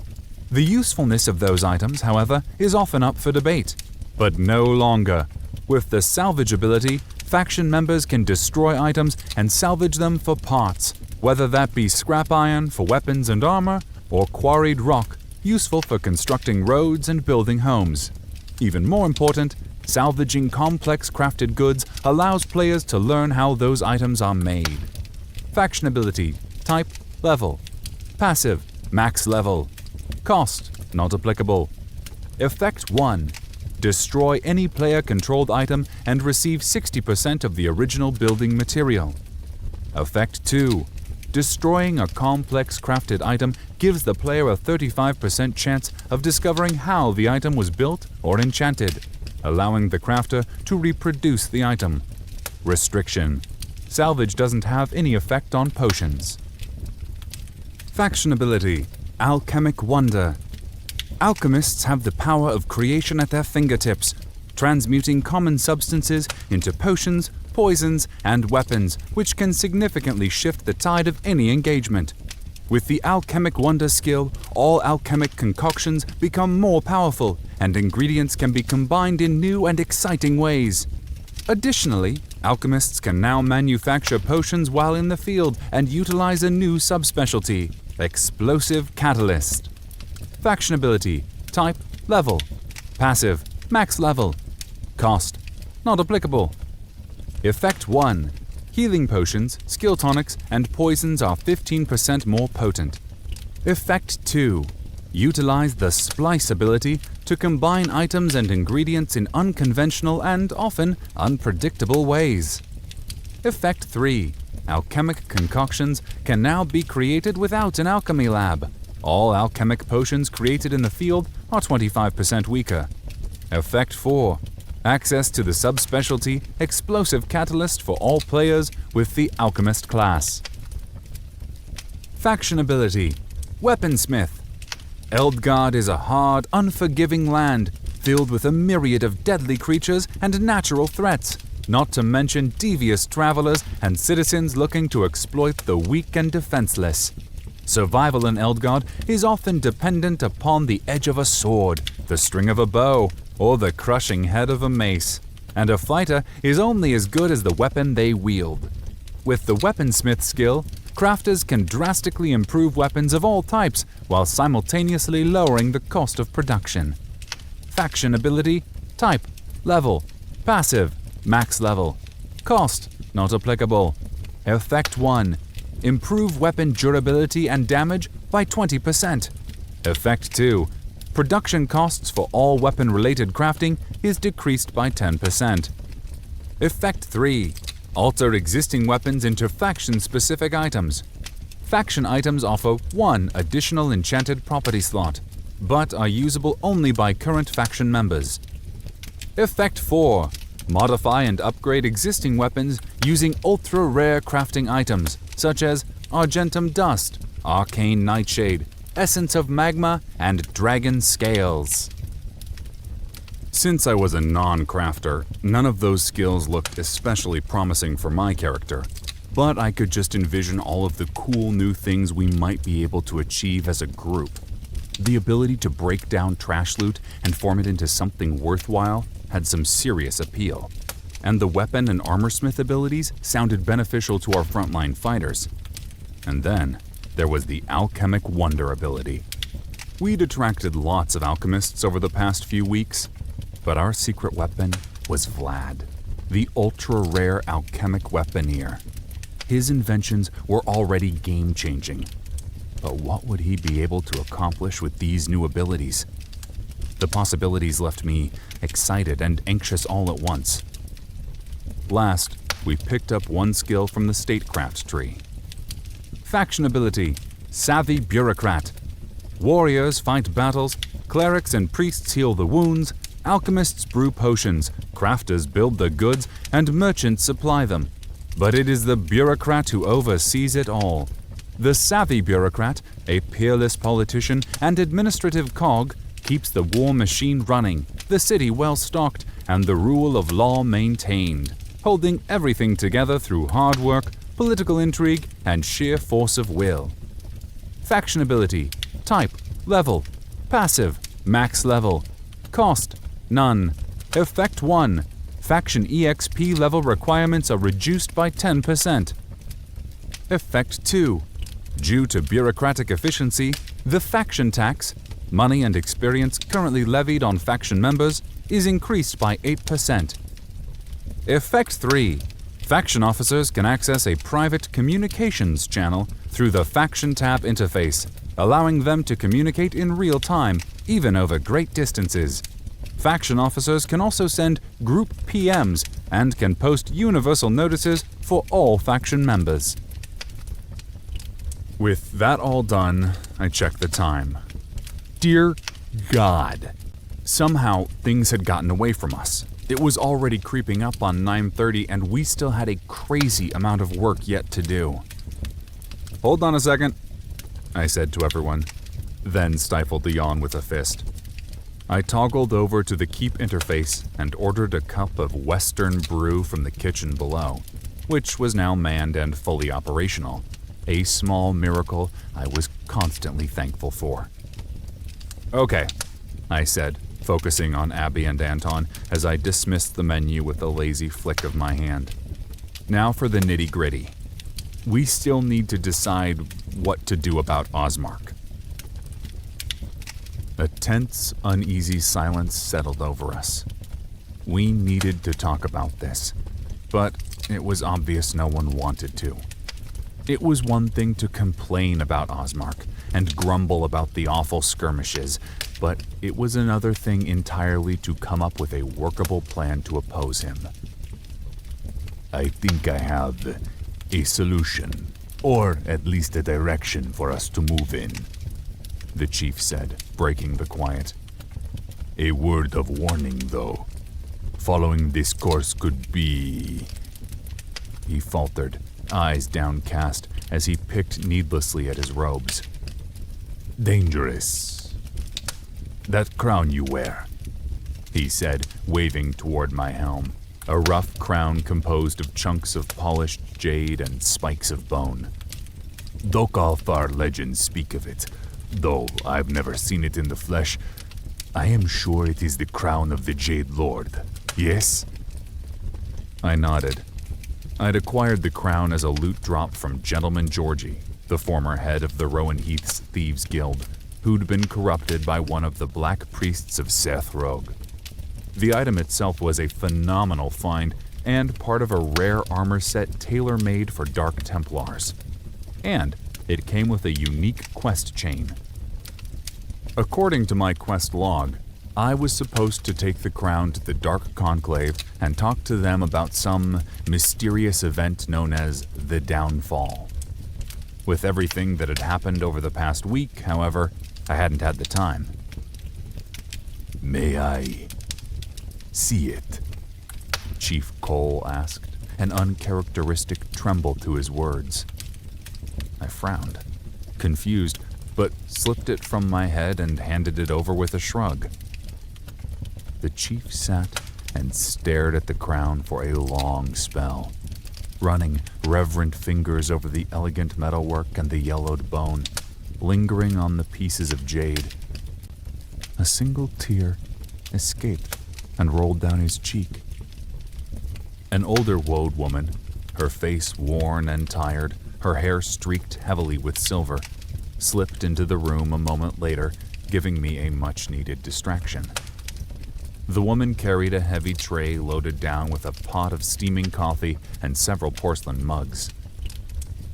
The usefulness of those items, however, is often up for debate, but no longer. With the salvage ability, faction members can destroy items and salvage them for parts, whether that be scrap iron for weapons and armor, or quarried rock, useful for constructing roads and building homes. Even more important, salvaging complex crafted goods allows players to learn how those items are made. Faction ability, type, level. Passive, max level. Cost, not applicable. Effect 1. Destroy any player-controlled item and receive 60% of the original building material. Effect 2. Destroying a complex crafted item gives the player a 35% chance of discovering how the item was built or enchanted, allowing the crafter to reproduce the item. Restriction. Salvage doesn't have any effect on potions. Faction ability, Alchemic Wonder. Alchemists have the power of creation at their fingertips, transmuting common substances into potions, poisons, and weapons, which can significantly shift the tide of any engagement. With the Alchemic Wonder skill, all alchemic concoctions become more powerful, and ingredients can be combined in new and exciting ways. Additionally, alchemists can now manufacture potions while in the field and utilize a new subspecialty, Explosive Catalyst. Faction ability, type, level. Passive, max level. Cost, not applicable. Effect 1. Healing potions, skill tonics, and poisons are 15% more potent. Effect 2. Utilize the Splice ability to combine items and ingredients in unconventional and often unpredictable ways. Effect 3. Alchemic concoctions can now be created without an alchemy lab. All alchemic potions created in the field are 25% weaker. Effect 4. Access to the subspecialty Explosive Catalyst for all players with the Alchemist class. Faction ability, Weaponsmith. Eldgard is a hard, unforgiving land filled with a myriad of deadly creatures and natural threats, not to mention devious travelers and citizens looking to exploit the weak and defenseless. Survival in Eldgard is often dependent upon the edge of a sword, the string of a bow, or the crushing head of a mace, and a fighter is only as good as the weapon they wield. With the Weaponsmith skill, crafters can drastically improve weapons of all types while simultaneously lowering the cost of production. Faction ability, type, level, passive, max level. Cost, not applicable. Effect 1. Improve weapon durability and damage by 20%. Effect 2. Production costs for all weapon-related crafting is decreased by 10%. Effect 3. Alter existing weapons into faction-specific items. Faction items offer 1 additional enchanted property slot, but are usable only by current faction members. Effect 4. Modify and upgrade existing weapons using ultra-rare crafting items, such as Argentum Dust, Arcane Nightshade, Essence of Magma, and Dragon Scales. Since I was a non-crafter, none of those skills looked especially promising for my character, but I could just envision all of the cool new things we might be able to achieve as a group. The ability to break down trash loot and form it into something worthwhile had some serious appeal, and the weapon and armorsmith abilities sounded beneficial to our frontline fighters. And then there was the Alchemic Wonder ability. We'd attracted lots of alchemists over the past few weeks, but our secret weapon was Vlad, the ultra-rare alchemic weaponeer. His inventions were already game-changing, but what would he be able to accomplish with these new abilities? The possibilities left me excited and anxious all at once. Last, we picked up 1 skill from the Statecraft tree. Faction ability, Savvy Bureaucrat. Warriors fight battles, clerics and priests heal the wounds, alchemists brew potions, crafters build the goods, and merchants supply them. But it is the bureaucrat who oversees it all. The Savvy Bureaucrat, a peerless politician and administrative cog, keeps the war machine running, the city well-stocked, and the rule of law maintained, holding everything together through hard work, political intrigue, and sheer force of will. Faction ability, type, level, passive, max level. Cost, none. Effect 1. Faction EXP level requirements are reduced by 10%. Effect 2. Due to bureaucratic efficiency, the faction tax, money and experience currently levied on faction members, is increased by 8%. Effect 3. Faction officers can access a private communications channel through the Faction tab interface, allowing them to communicate in real time, even over great distances. Faction officers can also send group PMs and can post universal notices for all faction members. With that all done, I checked the time. Dear God. Somehow, things had gotten away from us. It was already creeping up on 9:30 and we still had a crazy amount of work yet to do. Hold on a second, I said to everyone, then stifled the yawn with a fist. I toggled over to the Keep interface and ordered a cup of Western brew from the kitchen below, which was now manned and fully operational, a small miracle I was constantly thankful for. Okay, I said, focusing on Abby and Anton as I dismissed the menu with a lazy flick of my hand. Now for the nitty-gritty. We still need to decide what to do about Osmark. A tense, uneasy silence settled over us. We needed to talk about this, but it was obvious no one wanted to. It was one thing to complain about Osmark and grumble about the awful skirmishes, but it was another thing entirely to come up with a workable plan to oppose him. I think I have a solution, or at least a direction for us to move in, the chief said, breaking the quiet. A word of warning, though. Following this course could be... He faltered, eyes downcast as he picked needlessly at his robes. Dangerous. That crown you wear, he said, waving toward my helm, a rough crown composed of chunks of polished jade and spikes of bone. Dokal legends speak of it, though I've never seen it in the flesh. I am sure it is the crown of the Jade Lord, yes? I nodded. I'd acquired the crown as a loot drop from Gentleman Georgie, the former head of the Rowan Heath's Thieves Guild, who'd been corrupted by one of the Black Priests of Seth Rogue. The item itself was a phenomenal find and part of a rare armor set tailor-made for Dark Templars. And it came with a unique quest chain. According to my quest log, I was supposed to take the crown to the Dark Conclave and talk to them about some mysterious event known as the Downfall. With everything that had happened over the past week, however, I hadn't had the time. May I see it? Chief Cole asked, an uncharacteristic tremble to his words. I frowned, confused, but slipped it from my head and handed it over with a shrug. The chief sat and stared at the crown for a long spell, running reverent fingers over the elegant metalwork and the yellowed bone, lingering on the pieces of jade. A single tear escaped and rolled down his cheek. An older woad woman, her face worn and tired, her hair streaked heavily with silver, slipped into the room a moment later, giving me a much-needed distraction. The woman carried a heavy tray loaded down with a pot of steaming coffee and several porcelain mugs.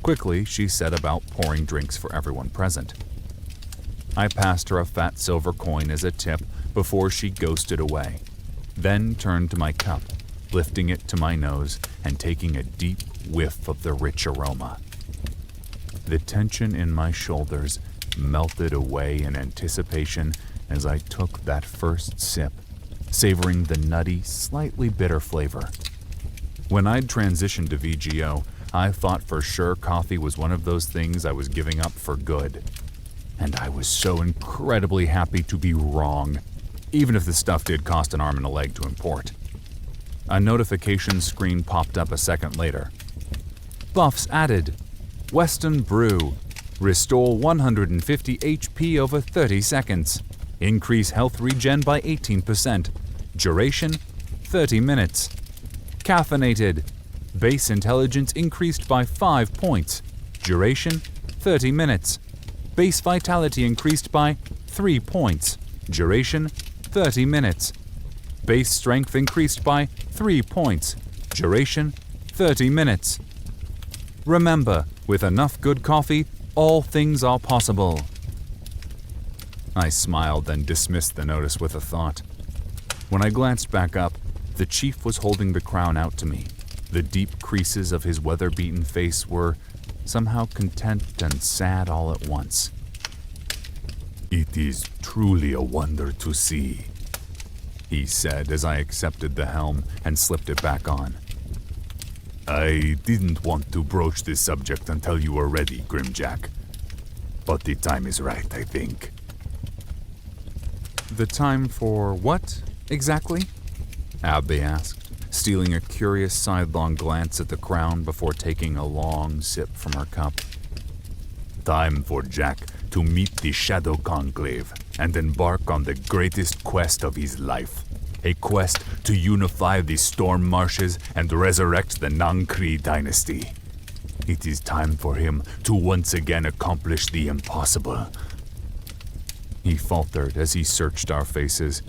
Quickly, she set about pouring drinks for everyone present. I passed her a fat silver coin as a tip before she ghosted away, then turned to my cup, lifting it to my nose and taking a deep whiff of the rich aroma. The tension in my shoulders melted away in anticipation as I took that first sip, savoring the nutty, slightly bitter flavor. When I'd transitioned to VGO, I thought for sure coffee was one of those things I was giving up for good. And I was so incredibly happy to be wrong, even if the stuff did cost an arm and a leg to import. A notification screen popped up a second later. Buffs added. Western Brew. Restore 150 HP over 30 seconds. Increase health regen by 18%. Duration, 30 minutes. Caffeinated. Base intelligence increased by 5 points. Duration, 30 minutes. Base vitality increased by 3 points. Duration, 30 minutes. Base strength increased by 3 points. Duration, 30 minutes. Remember, with enough good coffee, all things are possible. I smiled, then dismissed the notice with a thought. When I glanced back up, the chief was holding the crown out to me. The deep creases of his weather-beaten face were somehow content and sad all at once. "It is truly a wonder to see," he said as I accepted the helm and slipped it back on. "I didn't want to broach this subject until you were ready, Grimjack. But the time is right, I think." The time for what, exactly? Abby asked, stealing a curious sidelong glance at the crown before taking a long sip from her cup. "Time for Jack to meet the Shadow Conclave and embark on the greatest quest of his life. A quest to unify the Storm Marshes and resurrect the Nankri dynasty. It is time for him to once again accomplish the impossible." He faltered as he searched our faces,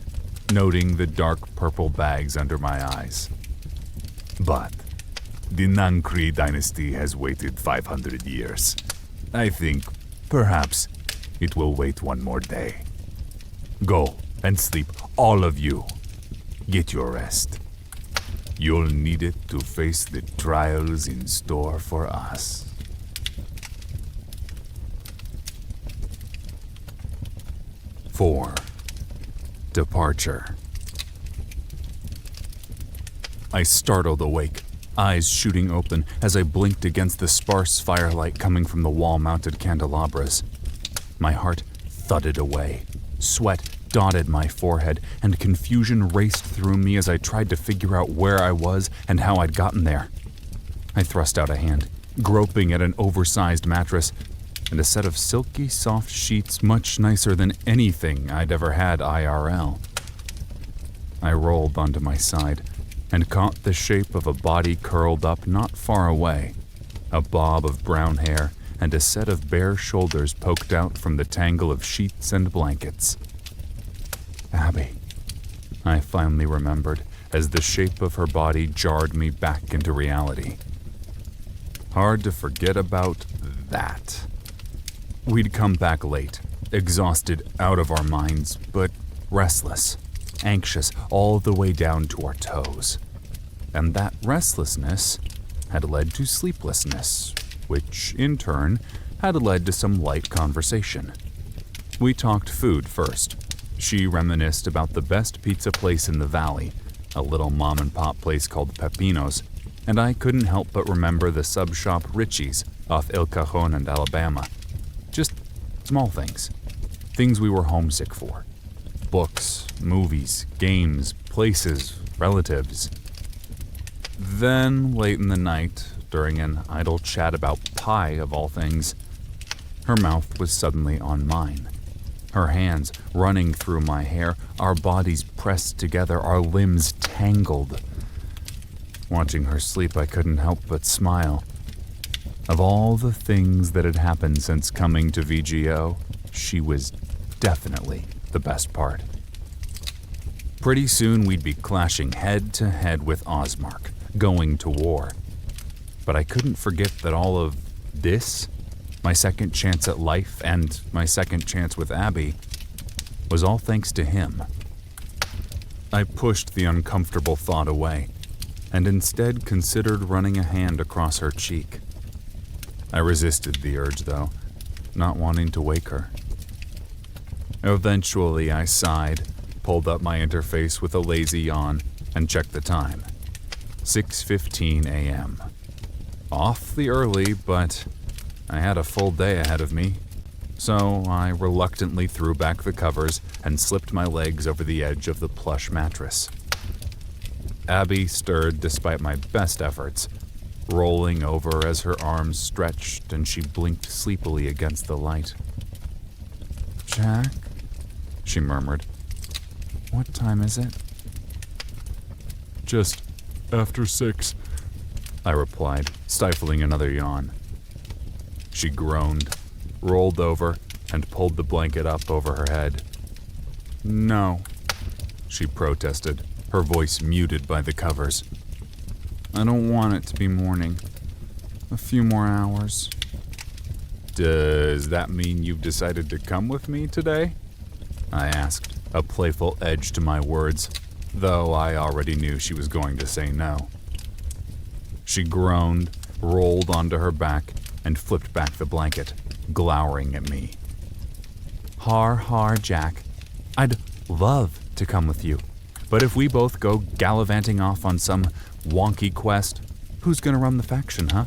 noting the dark purple bags under my eyes. "But the Nankri dynasty has waited 500 years. I think, perhaps, it will wait one more day. Go and sleep, all of you. Get your rest. You'll need it to face the trials in store for us." Four. Departure. I startled awake, eyes shooting open as I blinked against the sparse firelight coming from the wall-mounted candelabras. My heart thudded away. Sweat dotted my forehead, and confusion raced through me as I tried to figure out where I was and how I'd gotten there. I thrust out a hand, groping at an oversized mattress and a set of silky, soft sheets much nicer than anything I'd ever had IRL. I rolled onto my side and caught the shape of a body curled up not far away, a bob of brown hair and a set of bare shoulders poked out from the tangle of sheets and blankets. Abby, I finally remembered as the shape of her body jarred me back into reality. Hard to forget about that. We'd come back late, exhausted out of our minds, but restless, anxious all the way down to our toes. And that restlessness had led to sleeplessness, which in turn had led to some light conversation. We talked food first. She reminisced about the best pizza place in the valley, a little mom-and-pop place called Pepino's, and I couldn't help but remember the sub shop Richie's off El Cajon and Alabama. Just small things. Things we were homesick for. Books, movies, games, places, relatives. Then, late in the night, during an idle chat about pie of all things, her mouth was suddenly on mine. Her hands running through my hair, our bodies pressed together, our limbs tangled. Watching her sleep, I couldn't help but smile. Of all the things that had happened since coming to VGO, she was definitely the best part. Pretty soon we'd be clashing head to head with Osmark, going to war. But I couldn't forget that all of this, my second chance at life and my second chance with Abby, was all thanks to him. I pushed the uncomfortable thought away, and instead considered running a hand across her cheek. I resisted the urge, though, not wanting to wake her. Eventually, I sighed, pulled up my interface with a lazy yawn, and checked the time. 6:15 a.m. Awfully early, but I had a full day ahead of me, so I reluctantly threw back the covers and slipped my legs over the edge of the plush mattress. Abby stirred despite my best efforts, rolling over as her arms stretched and she blinked sleepily against the light. "Jack?" she murmured. "What time is it?" "Just After 6, I replied, stifling another yawn. She groaned, rolled over, and pulled the blanket up over her head. No, she protested, her voice muted by the covers. I don't want it to be morning. A few more hours. Does that mean you've decided to come with me today? I asked, a playful edge to my words, though I already knew she was going to say no. She groaned, rolled onto her back, and flipped back the blanket, glowering at me. Har, Jack. I'd love to come with you, but if we both go gallivanting off on some wonky quest, who's gonna run the faction, huh?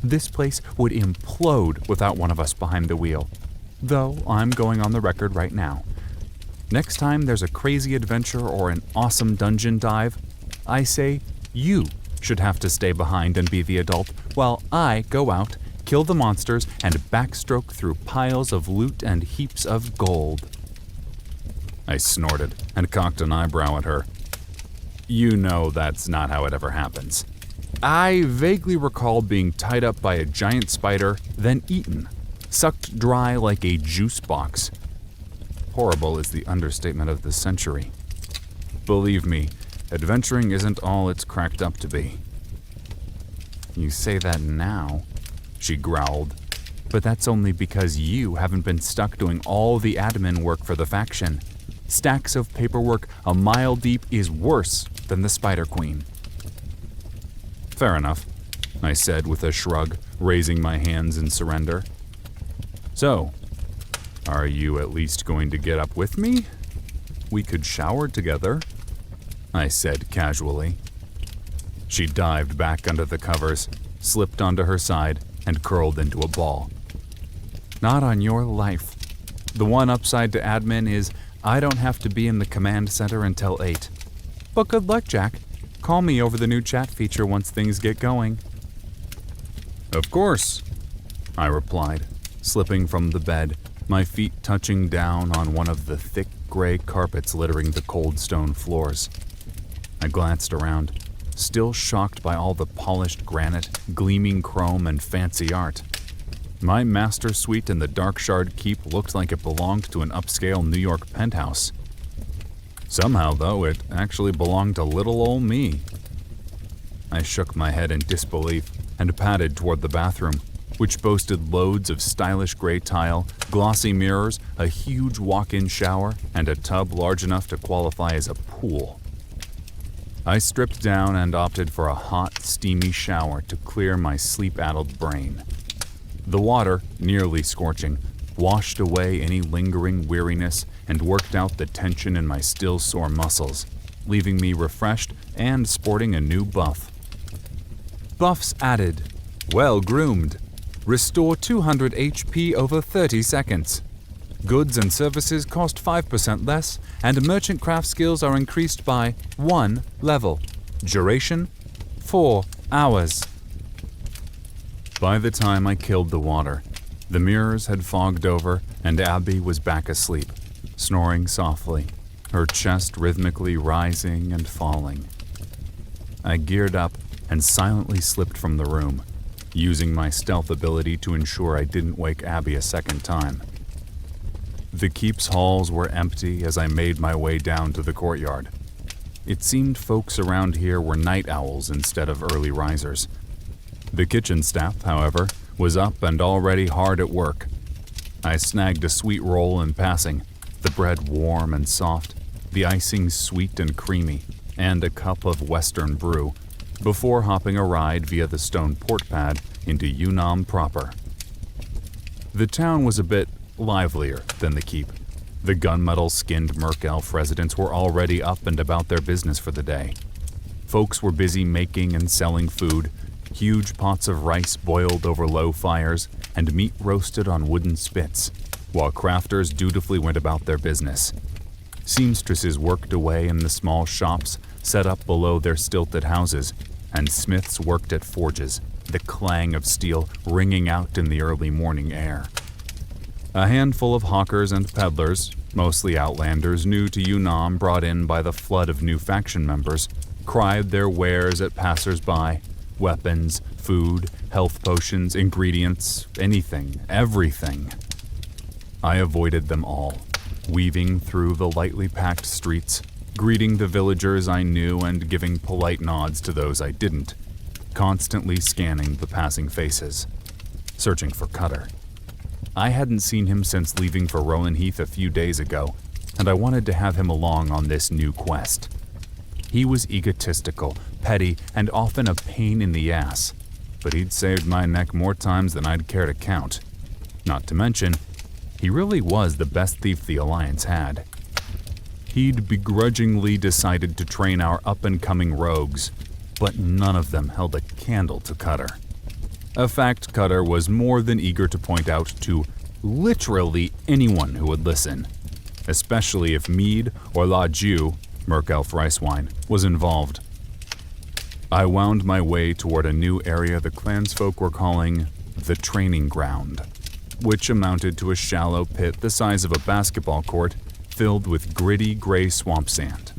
This place would implode without one of us behind the wheel. Though I'm going on the record right now. Next time there's a crazy adventure or an awesome dungeon dive, I say you should have to stay behind and be the adult while I go out, kill the monsters, and backstroke through piles of loot and heaps of gold. I snorted and cocked an eyebrow at her. You know that's not how it ever happens. I vaguely recall being tied up by a giant spider, then eaten, sucked dry like a juice box. Horrible is the understatement of the century. Believe me, adventuring isn't all it's cracked up to be. You say that now, she growled, but that's only because you haven't been stuck doing all the admin work for the faction. Stacks of paperwork a mile deep is worse than the Spider Queen. Fair enough, I said with a shrug, raising my hands in surrender. So, are you at least going to get up with me? We could shower together, I said casually. She dived back under the covers, slipped onto her side, and curled into a ball. Not on your life. The one upside to admin is I don't have to be in the command center until 8. But good luck, Jack. Call me over the new chat feature once things get going. Of course, I replied, slipping from the bed, my feet touching down on one of the thick gray carpets littering the cold stone floors. I glanced around, still shocked by all the polished granite, gleaming chrome, and fancy art. My master suite in the Darkshard Keep looked like it belonged to an upscale New York penthouse. Somehow, though, it actually belonged to little ol' me. I shook my head in disbelief and padded toward the bathroom, which boasted loads of stylish gray tile, glossy mirrors, a huge walk-in shower, and a tub large enough to qualify as a pool. I stripped down and opted for a hot, steamy shower to clear my sleep-addled brain. The water, nearly scorching, washed away any lingering weariness and worked out the tension in my still sore muscles, leaving me refreshed and sporting a new buff. Buffs added. Well-groomed. Restore 200 HP over 30 seconds. Goods and services cost 5% less, and merchant craft skills are increased by 1 level. Duration, 4 hours. By the time I killed the water, the mirrors had fogged over and Abby was back asleep, snoring softly, her chest rhythmically rising and falling. I geared up and silently slipped from the room, using my stealth ability to ensure I didn't wake Abby a second time. The keep's halls were empty as I made my way down to the courtyard. It seemed folks around here were night owls instead of early risers. The kitchen staff, however, was up and already hard at work. I snagged a sweet roll in passing, the bread warm and soft, the icing sweet and creamy, and a cup of Western brew, before hopping a ride via the stone port pad into Yunnan proper. The town was a bit livelier than the keep. The gunmetal-skinned merc elf residents were already up and about their business for the day. Folks were busy making and selling food, huge pots of rice boiled over low fires, and meat roasted on wooden spits, while crafters dutifully went about their business. Seamstresses worked away in the small shops set up below their stilted houses, and smiths worked at forges, the clang of steel ringing out in the early morning air. A handful of hawkers and peddlers, mostly outlanders new to Yunnan brought in by the flood of new faction members, cried their wares at passers-by, weapons, food, health potions, ingredients, anything, everything. I avoided them all, weaving through the lightly packed streets, greeting the villagers I knew and giving polite nods to those I didn't, constantly scanning the passing faces, searching for Cutter. I hadn't seen him since leaving for Rowan Heath a few days ago, and I wanted to have him along on this new quest. He was egotistical, petty, and often a pain in the ass, but he'd saved my neck more times than I'd care to count. Not to mention, he really was the best thief the Alliance had. He'd begrudgingly decided to train our up-and-coming rogues, but none of them held a candle to Cutter. A fact Cutter was more than eager to point out to literally anyone who would listen, especially if Mead or La Jew, Merc Elf Rice Wine, was involved. I wound my way toward a new area the clansfolk were calling the training ground, which amounted to a shallow pit the size of a basketball court filled with gritty gray swamp sand.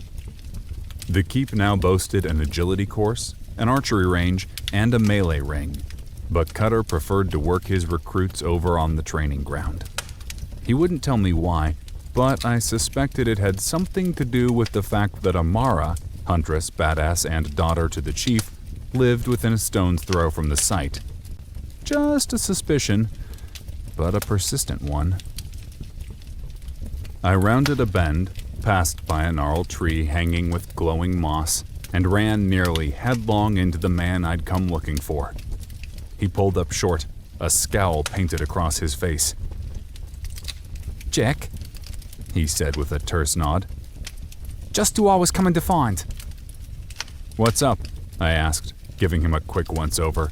The keep now boasted an agility course, an archery range, and a melee ring, but Cutter preferred to work his recruits over on the training ground. He wouldn't tell me why, but I suspected it had something to do with the fact that Amara, huntress, badass, and daughter to the chief, lived within a stone's throw from the site. Just a suspicion, but a persistent one. I rounded a bend, passed by a gnarled tree hanging with glowing moss, and ran nearly headlong into the man I'd come looking for. He pulled up short, a scowl painted across his face. "Jack," he said with a terse nod. "Just who I was coming to find." "What's up?" I asked, giving him a quick once-over.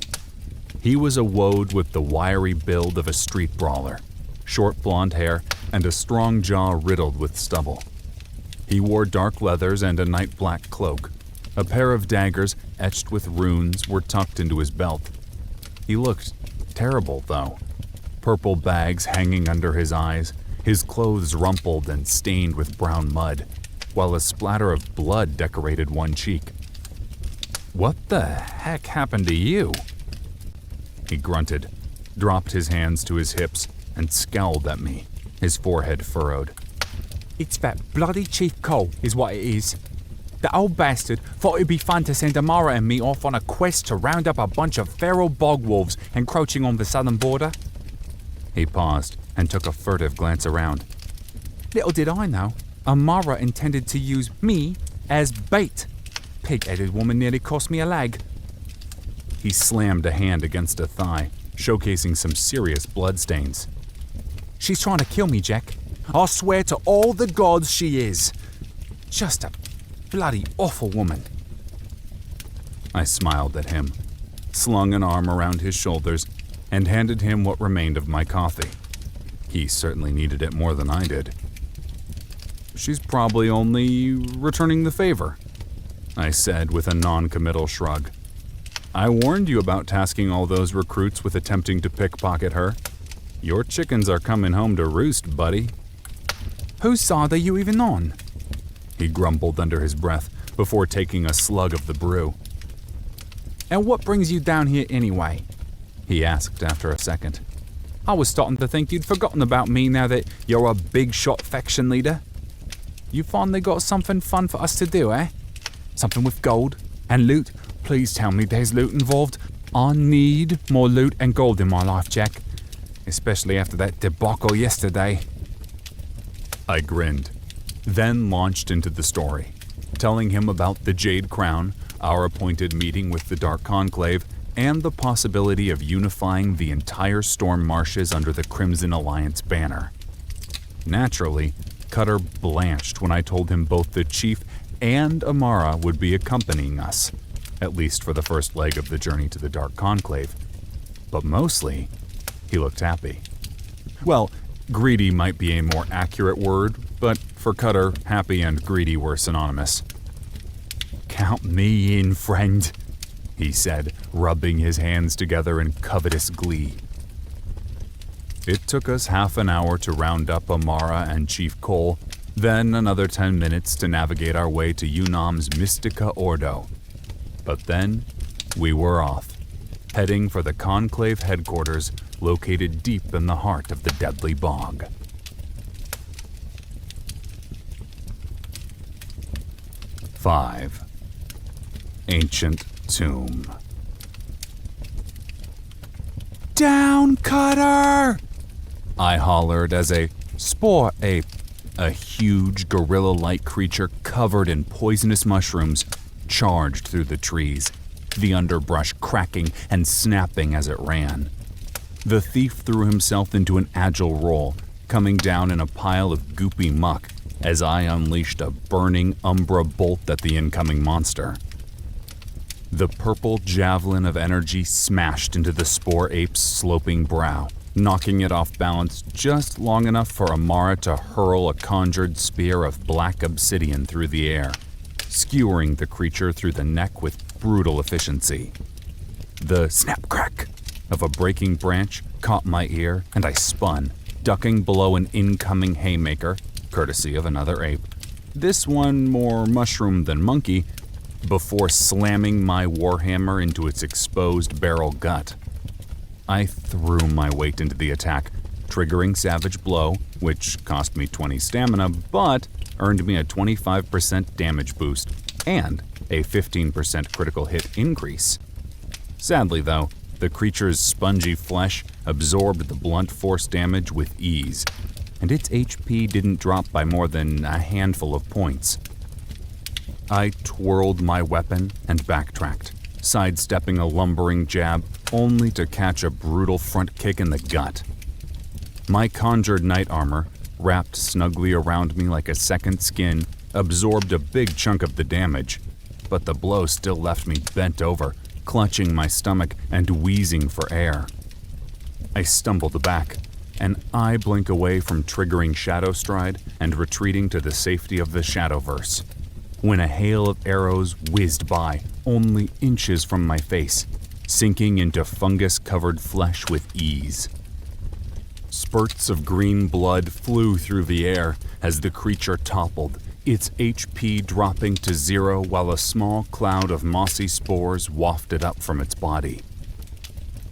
He was a woad with the wiry build of a street brawler, short blonde hair, and a strong jaw riddled with stubble. He wore dark leathers and a night-black cloak. A pair of daggers, etched with runes, were tucked into his belt. He looked terrible, though. Purple bags hanging under his eyes, his clothes rumpled and stained with brown mud, while a splatter of blood decorated one cheek. "What the heck happened to you?" He grunted, dropped his hands to his hips, and scowled at me, his forehead furrowed. "It's that bloody Chief Cole, is what it is. The old bastard thought it'd be fun to send Amara and me off on a quest to round up a bunch of feral bog wolves encroaching on the southern border." He paused and took a furtive glance around. Little did I know, Amara intended to use me as bait. Pig-headed woman nearly cost me a leg. He slammed a hand against a thigh, showcasing some serious bloodstains. "She's trying to kill me, Jack. I swear to all the gods she is. Just a bloody awful woman." I smiled at him, slung an arm around his shoulders, and handed him what remained of my coffee. He certainly needed it more than I did. "She's probably only returning the favor," I said with a non-committal shrug. "I warned you about tasking all those recruits with attempting to pickpocket her. Your chickens are coming home to roost, buddy." "Whose side are you even on?" He grumbled under his breath before taking a slug of the brew. "And what brings you down here anyway?" he asked after a second. "I was starting to think you'd forgotten about me now that you're a big-shot faction leader. You finally got something fun for us to do, eh? Something with gold and loot? Please tell me there's loot involved. I need more loot and gold in my life, Jack. Especially after that debacle yesterday." I grinned, then launched into the story, telling him about the Jade Crown, our appointed meeting with the Dark Conclave, and the possibility of unifying the entire Storm Marshes under the Crimson Alliance banner. Naturally, Cutter blanched when I told him both the Chief and Amara would be accompanying us, at least for the first leg of the journey to the Dark Conclave. But mostly, he looked happy. Well, greedy might be a more accurate word, but for Cutter, happy and greedy were synonymous. "Count me in, friend," he said, rubbing his hands together in covetous glee. It took us half an hour to round up Amara and Chief Cole, Then another 10 minutes to navigate our way to Unam's Mystica Ordo. But then, we were off, heading for the Conclave headquarters located deep in the heart of the deadly bog. Five. Ancient Tomb. "Down, Cutter!" I hollered as a spore ape, a huge gorilla-like creature covered in poisonous mushrooms, charged through the trees, the underbrush cracking and snapping as it ran. The thief threw himself into an agile roll, coming down in a pile of goopy muck as I unleashed a burning umbra bolt at the incoming monster. The purple javelin of energy smashed into the spore ape's sloping brow, knocking it off balance just long enough for Amara to hurl a conjured spear of black obsidian through the air, skewering the creature through the neck with brutal efficiency. The snap-crack of a breaking branch caught my ear, and I spun, ducking below an incoming haymaker, courtesy of another ape, this one more mushroom than monkey, before slamming my warhammer into its exposed barrel gut. I threw my weight into the attack, triggering Savage Blow, which cost me 20 stamina, but earned me a 25% damage boost and a 15% critical hit increase. Sadly, though, the creature's spongy flesh absorbed the blunt force damage with ease, and its HP didn't drop by more than a handful of points. I twirled my weapon and backtracked, sidestepping a lumbering jab only to catch a brutal front kick in the gut. My conjured knight armor, wrapped snugly around me like a second skin, absorbed a big chunk of the damage, but the blow still left me bent over, clutching my stomach and wheezing for air. I stumbled back, an eye blink away from triggering Shadow Stride and retreating to the safety of the Shadowverse, when a hail of arrows whizzed by, only inches from my face, sinking into fungus-covered flesh with ease. Spurts of green blood flew through the air as the creature toppled, its HP dropping to 0 while a small cloud of mossy spores wafted up from its body.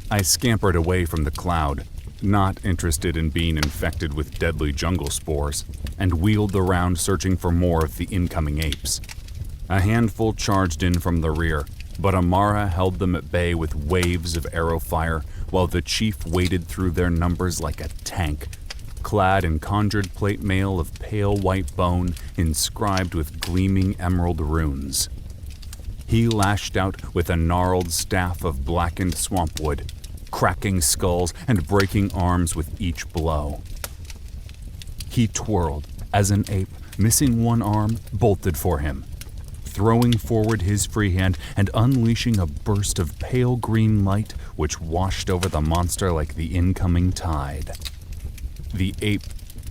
I scampered away from the cloud, not interested in being infected with deadly jungle spores, and wheeled around searching for more of the incoming apes. A handful charged in from the rear, but Amara held them at bay with waves of arrow fire, while the chief waded through their numbers like a tank, clad in conjured plate mail of pale white bone inscribed with gleaming emerald runes. He lashed out with a gnarled staff of blackened swampwood, cracking skulls and breaking arms with each blow. He twirled as an ape, missing one arm, bolted for him, throwing forward his free hand and unleashing a burst of pale green light which washed over the monster like the incoming tide. The ape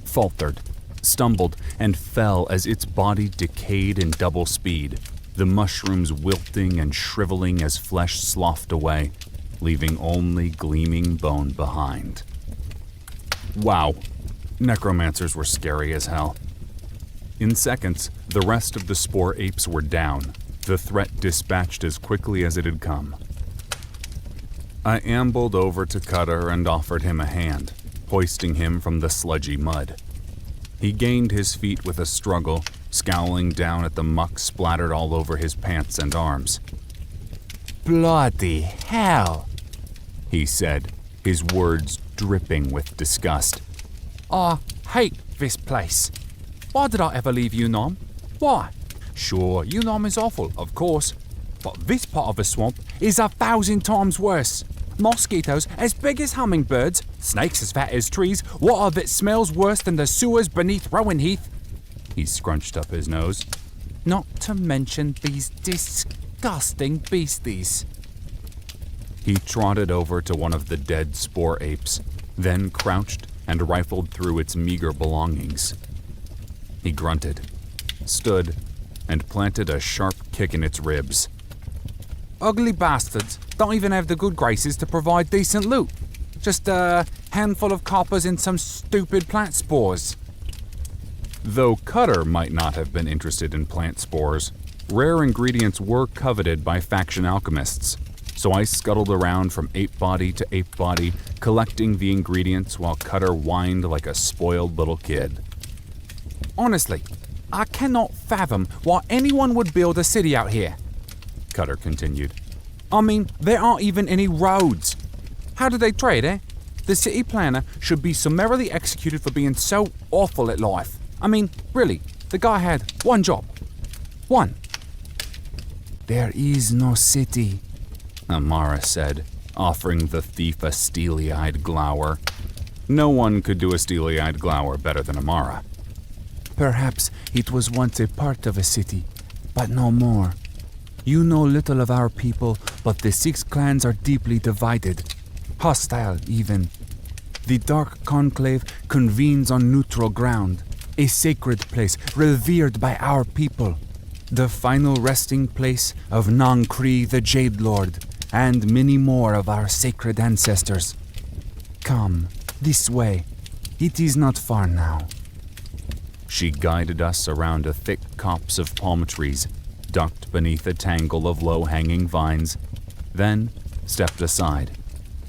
faltered, stumbled, and fell as its body decayed in double speed, the mushrooms wilting and shriveling as flesh sloughed away, leaving only gleaming bone behind. Wow, necromancers were scary as hell. In seconds, the rest of the spore apes were down, the threat dispatched as quickly as it had come. I ambled over to Cutter and offered him a hand, hoisting him from the sludgy mud. He gained his feet with a struggle, scowling down at the muck splattered all over his pants and arms. "Bloody hell," he said, his words dripping with disgust. "I hate this place. Why did I ever leave Unam? Why? Sure, Unam is awful, of course, but this part of the swamp is 1,000 times worse. Mosquitoes as big as hummingbirds, snakes as fat as trees, water that smells worse than the sewers beneath Rowan Heath." He scrunched up his nose. "Not to mention these disgusting beasties." He trotted over to one of the dead spore apes, then crouched and rifled through its meager belongings. He grunted, stood, and planted a sharp kick in its ribs. "Ugly bastards don't even have the good graces to provide decent loot. Just a handful of coppers and some stupid plant spores." Though Cutter might not have been interested in plant spores, rare ingredients were coveted by faction alchemists, so I scuttled around from ape body to ape body, collecting the ingredients while Cutter whined like a spoiled little kid. Honestly, I cannot fathom why anyone would build a city out here, Cutter continued. I mean, there aren't even any roads. How do they trade, eh? The city planner should be summarily executed for being so awful at life. I mean, really, the guy had one job. One. There is no city, Amara said, offering the thief a steely-eyed glower. No one could do a steely-eyed glower better than Amara. Perhaps it was once a part of a city, but no more. You know little of our people, but the 6 clans are deeply divided. Hostile, even. The Dark Conclave convenes on neutral ground, a sacred place revered by our people. The final resting place of Nankri the Jade Lord, and many more of our sacred ancestors. Come, this way. It is not far now. She guided us around a thick copse of palm trees, ducked beneath a tangle of low-hanging vines, then stepped aside,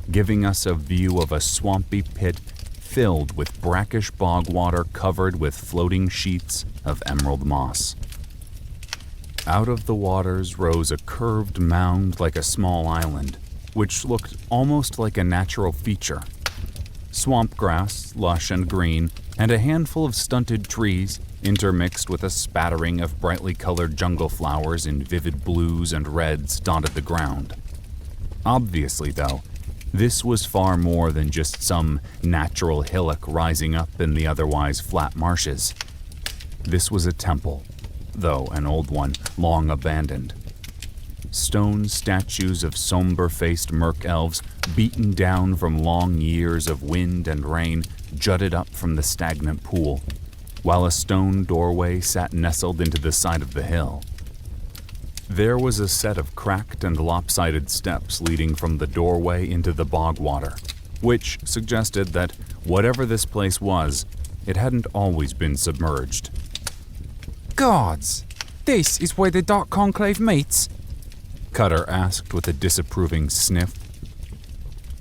giving us a view of a swampy pit filled with brackish bog water covered with floating sheets of emerald moss. Out of the waters rose a curved mound like a small island, which looked almost like a natural feature. Swamp grass, lush and green, and a handful of stunted trees, intermixed with a spattering of brightly colored jungle flowers in vivid blues and reds, dotted the ground. Obviously, though, this was far more than just some natural hillock rising up in the otherwise flat marshes. This was a temple, though an old one, long abandoned. Stone statues of somber-faced merc elves, beaten down from long years of wind and rain, jutted up from the stagnant pool, while a stone doorway sat nestled into the side of the hill. There was a set of cracked and lopsided steps leading from the doorway into the bog water, which suggested that whatever this place was, it hadn't always been submerged. Gods, this is where the Dark Conclave meets? Cutter asked with a disapproving sniff.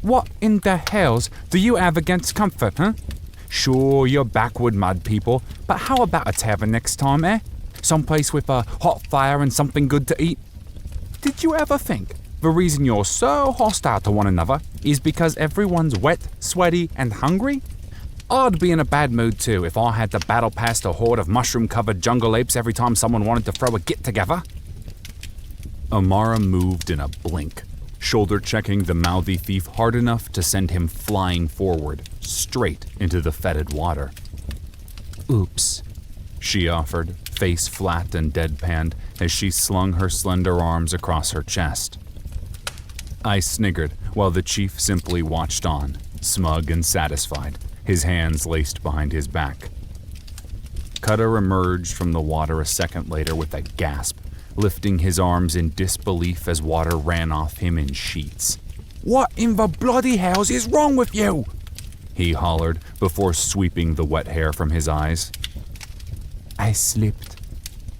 What in the hells do you have against comfort, huh? Sure, you're backward mud people, but how about a tavern next time, eh? Someplace with a hot fire and something good to eat? Did you ever think the reason you're so hostile to one another is because everyone's wet, sweaty, and hungry? I'd be in a bad mood too if I had to battle past a horde of mushroom-covered jungle apes every time someone wanted to throw a get-together. Amara moved in a blink, shoulder-checking the mouthy thief hard enough to send him flying forward, straight into the fetid water. Oops, she offered, face flat and deadpanned as she slung her slender arms across her chest. I sniggered while the chief simply watched on, smug and satisfied, his hands laced behind his back. Cutter emerged from the water a second later with a gasp, lifting his arms in disbelief as water ran off him in sheets. What in the bloody hells is wrong with you? He hollered before sweeping the wet hair from his eyes. I slipped,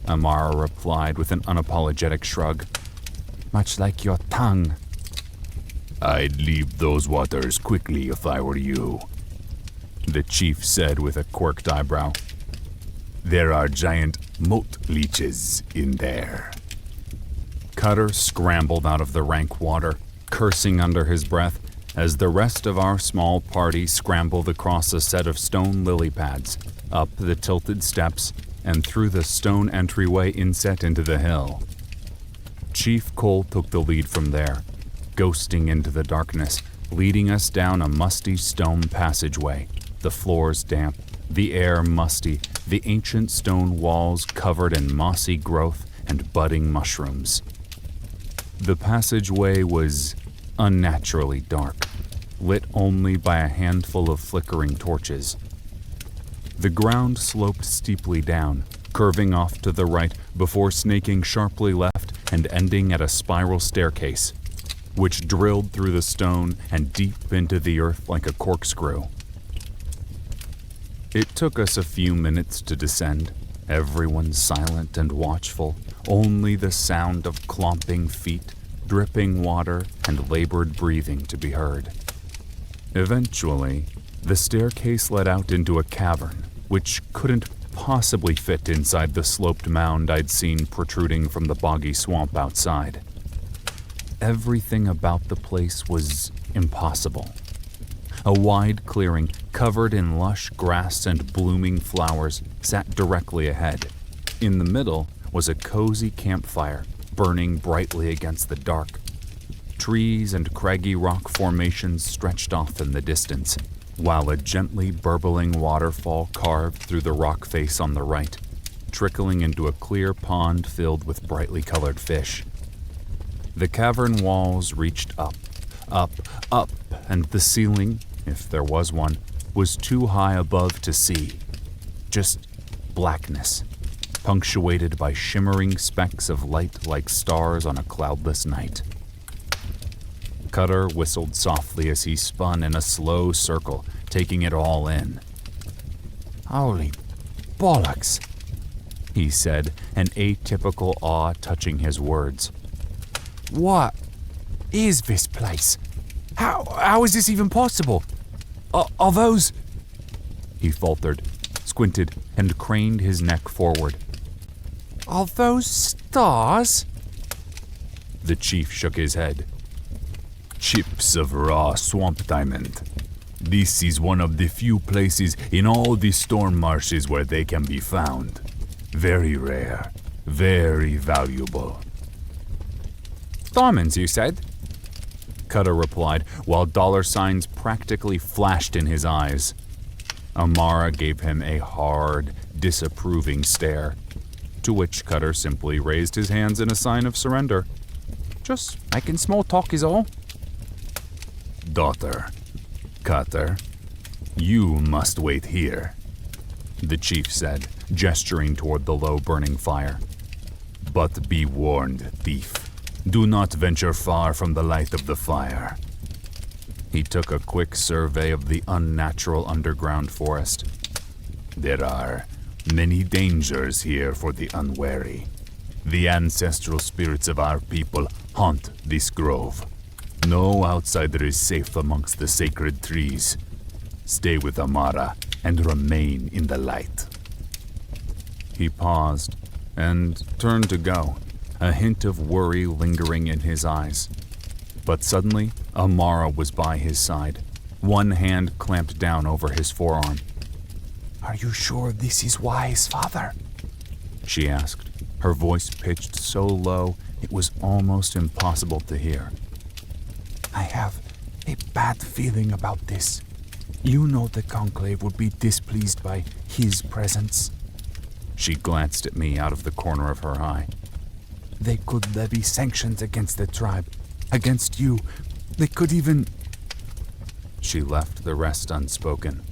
Amara replied with an unapologetic shrug. Much like your tongue. I'd leave those waters quickly if I were you, the chief said with a quirked eyebrow. There are giant moat leeches in there. Cutter scrambled out of the rank water, cursing under his breath, as the rest of our small party scrambled across a set of stone lily pads, up the tilted steps, and through the stone entryway inset into the hill. Chief Cole took the lead from there, ghosting into the darkness, leading us down a musty stone passageway, the floors damp, the air musty, the ancient stone walls covered in mossy growth and budding mushrooms. The passageway was unnaturally dark, lit only by a handful of flickering torches. The ground sloped steeply down, curving off to the right before snaking sharply left and ending at a spiral staircase, which drilled through the stone and deep into the earth like a corkscrew. It took us a few minutes to descend, everyone silent and watchful, only the sound of clomping feet, dripping water, and labored breathing to be heard. Eventually, the staircase led out into a cavern, which couldn't possibly fit inside the sloped mound I'd seen protruding from the boggy swamp outside. Everything about the place was impossible. A wide clearing covered in lush grass and blooming flowers sat directly ahead. In the middle was a cozy campfire burning brightly against the dark. Trees and craggy rock formations stretched off in the distance, while a gently burbling waterfall carved through the rock face on the right, trickling into a clear pond filled with brightly colored fish. The cavern walls reached up, and the ceiling, if there was one, was too high above to see. Just blackness, punctuated by shimmering specks of light like stars on a cloudless night. Cutter whistled softly as he spun in a slow circle, taking it all in. Holy bollocks, he said, an atypical awe touching his words. what is this place? How is this even possible? Are those... He faltered, squinted, and craned his neck forward. Are those stars? The chief shook his head. Chips of raw swamp diamond. This is one of the few places in all the storm marshes where they can be found. Very rare, very valuable. Diamonds, you said? Cutter replied, while dollar signs practically flashed in his eyes. Amara gave him a hard, disapproving stare, to which Cutter simply raised his hands in a sign of surrender. Just making small talk is all. Daughter, Cutter, you must wait here, the chief said, gesturing toward the low burning fire. But be warned, thief. Do not venture far from the light of the fire. He took a quick survey of the unnatural underground forest. There are many dangers here for the unwary. The ancestral spirits of our people haunt this grove. No outsider is safe amongst the sacred trees. Stay with Amara and remain in the light. He paused and turned to go, a hint of worry lingering in his eyes. But suddenly, Amara was by his side, one hand clamped down over his forearm. Are you sure this is wise, Father? She asked, her voice pitched so low it was almost impossible to hear. I have a bad feeling about this. You know the Conclave would be displeased by his presence. She glanced at me out of the corner of her eye. They could levy sanctions against the tribe, against you. They could even... She left the rest unspoken.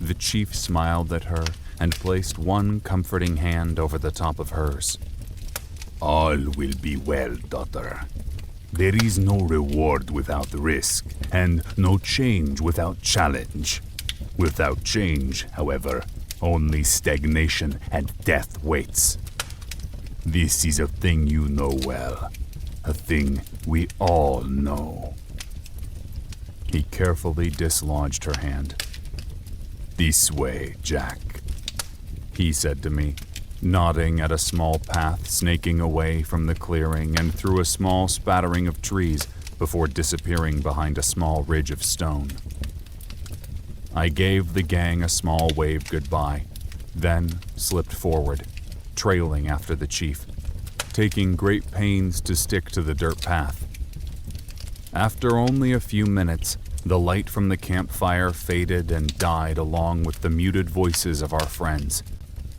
The chief smiled at her and placed one comforting hand over the top of hers. All will be well, daughter. There is no reward without risk, and no change without challenge. Without change, however, only stagnation and death waits. This is a thing you know well, a thing we all know. He carefully dislodged her hand. This way, Jack, he said to me, nodding at a small path snaking away from the clearing and through a small spattering of trees before disappearing behind a small ridge of stone. I gave the gang a small wave goodbye, then slipped forward, trailing after the chief, taking great pains to stick to the dirt path. After only a few minutes, the light from the campfire faded and died along with the muted voices of our friends,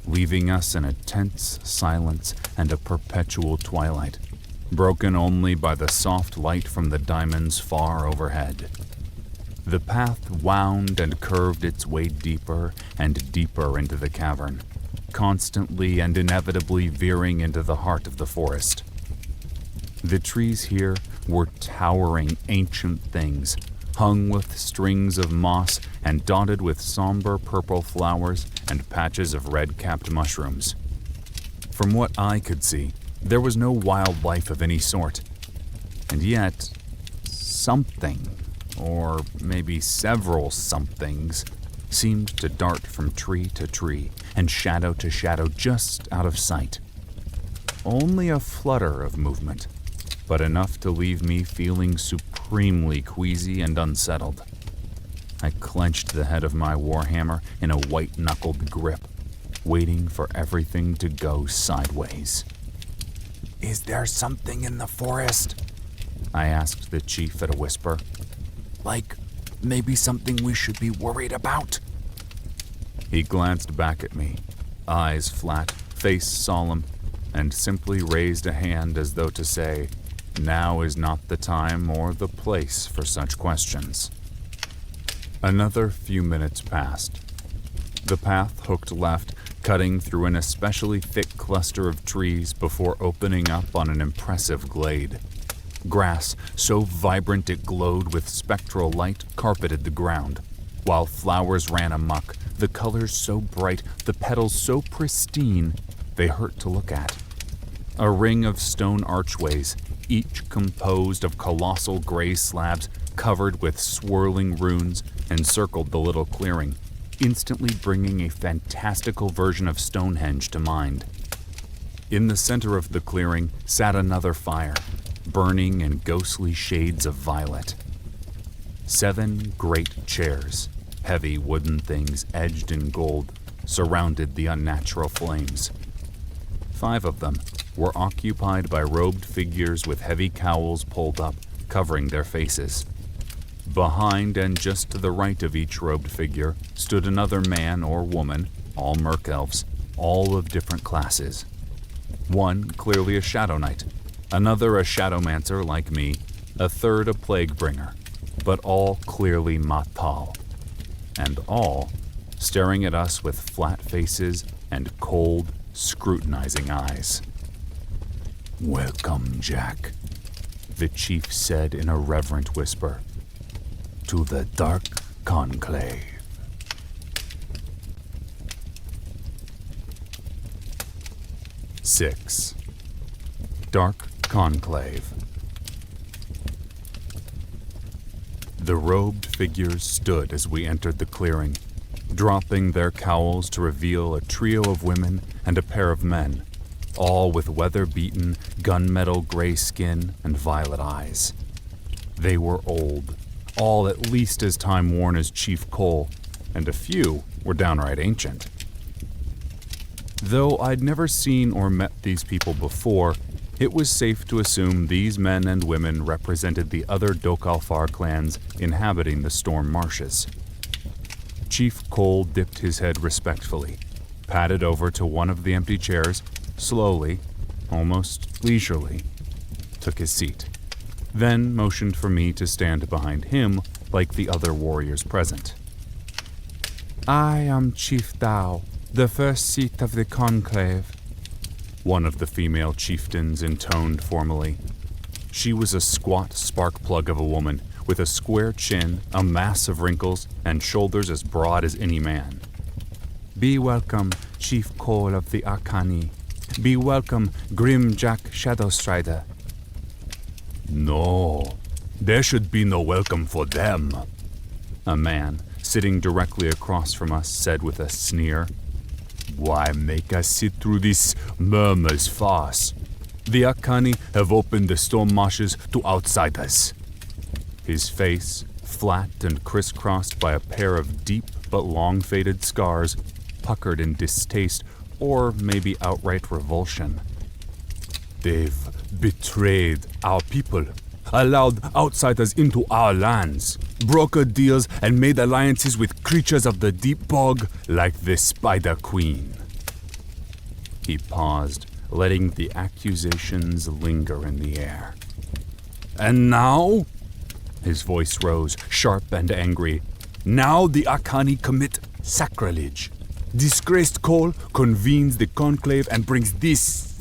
leaving us in a tense silence and a perpetual twilight, broken only by the soft light from the diamonds far overhead. The path wound and curved its way deeper and deeper into the cavern, constantly and inevitably veering into the heart of the forest. The trees here were towering ancient things, hung with strings of moss and dotted with somber purple flowers and patches of red-capped mushrooms. From what I could see, there was no wildlife of any sort. And yet, something, or maybe several somethings, seemed to dart from tree to tree and shadow to shadow just out of sight. Only a flutter of movement, but enough to leave me feeling supremely queasy and unsettled. I clenched the head of my warhammer in a white-knuckled grip, waiting for everything to go sideways. Is there something in the forest? I asked the chief at a whisper. Like, maybe something we should be worried about? He glanced back at me, eyes flat, face solemn, and simply raised a hand as though to say, now is not the time or the place for such questions. Another few minutes passed. The path hooked left, cutting through an especially thick cluster of trees before opening up on an impressive glade. Grass, so vibrant it glowed with spectral light, carpeted the ground, while flowers ran amok, the colors so bright, the petals so pristine, they hurt to look at. A ring of stone archways, each composed of colossal gray slabs covered with swirling runes, encircled the little clearing, instantly bringing a fantastical version of Stonehenge to mind. In the center of the clearing sat another fire, burning in ghostly shades of violet. 7 great chairs, heavy wooden things edged in gold, surrounded the unnatural flames. 5 of them were occupied by robed figures with heavy cowls pulled up, covering their faces. Behind and just to the right of each robed figure stood another man or woman, all merc elves, all of different classes. One clearly a shadow knight, another a shadowmancer like me, a third a plague bringer, but all clearly Matal, and all staring at us with flat faces and cold, scrutinizing eyes. Welcome, Jack, the chief said in a reverent whisper, to the Dark Conclave. Six. Dark Conclave. The robed figures stood as we entered the clearing, dropping their cowls to reveal a trio of women and a pair of men, all with weather-beaten, gunmetal gray skin and violet eyes. They were old, all at least as time-worn as Chief Cole, and a few were downright ancient. Though I'd never seen or met these people before, it was safe to assume these men and women represented the other Dokalfar clans inhabiting the Storm Marshes. Chief Cole dipped his head respectfully, padded over to one of the empty chairs, slowly, almost leisurely, took his seat, then motioned for me to stand behind him like the other warriors present. I am Chief Dao, the first seat of the conclave, one of the female chieftains intoned formally. She was a squat spark plug of a woman, with a square chin, a mass of wrinkles, and shoulders as broad as any man. Be welcome, Chief Cole of the Akani. Be welcome, Grim Jack Shadowstrider. No, there should be no welcome for them, a man, sitting directly across from us, said with a sneer. Why make us sit through this murmurs farce? The Akani have opened the storm marshes to outsiders. His face, flat and crisscrossed by a pair of deep but long-faded scars, puckered in distaste or maybe outright revulsion. They've betrayed our people, allowed outsiders into our lands, brokered deals and made alliances with creatures of the deep bog like the Spider Queen. He paused, letting the accusations linger in the air. And now? His voice rose, sharp and angry. Now the Akani commit sacrilege. Disgraced Cole convenes the conclave and brings this.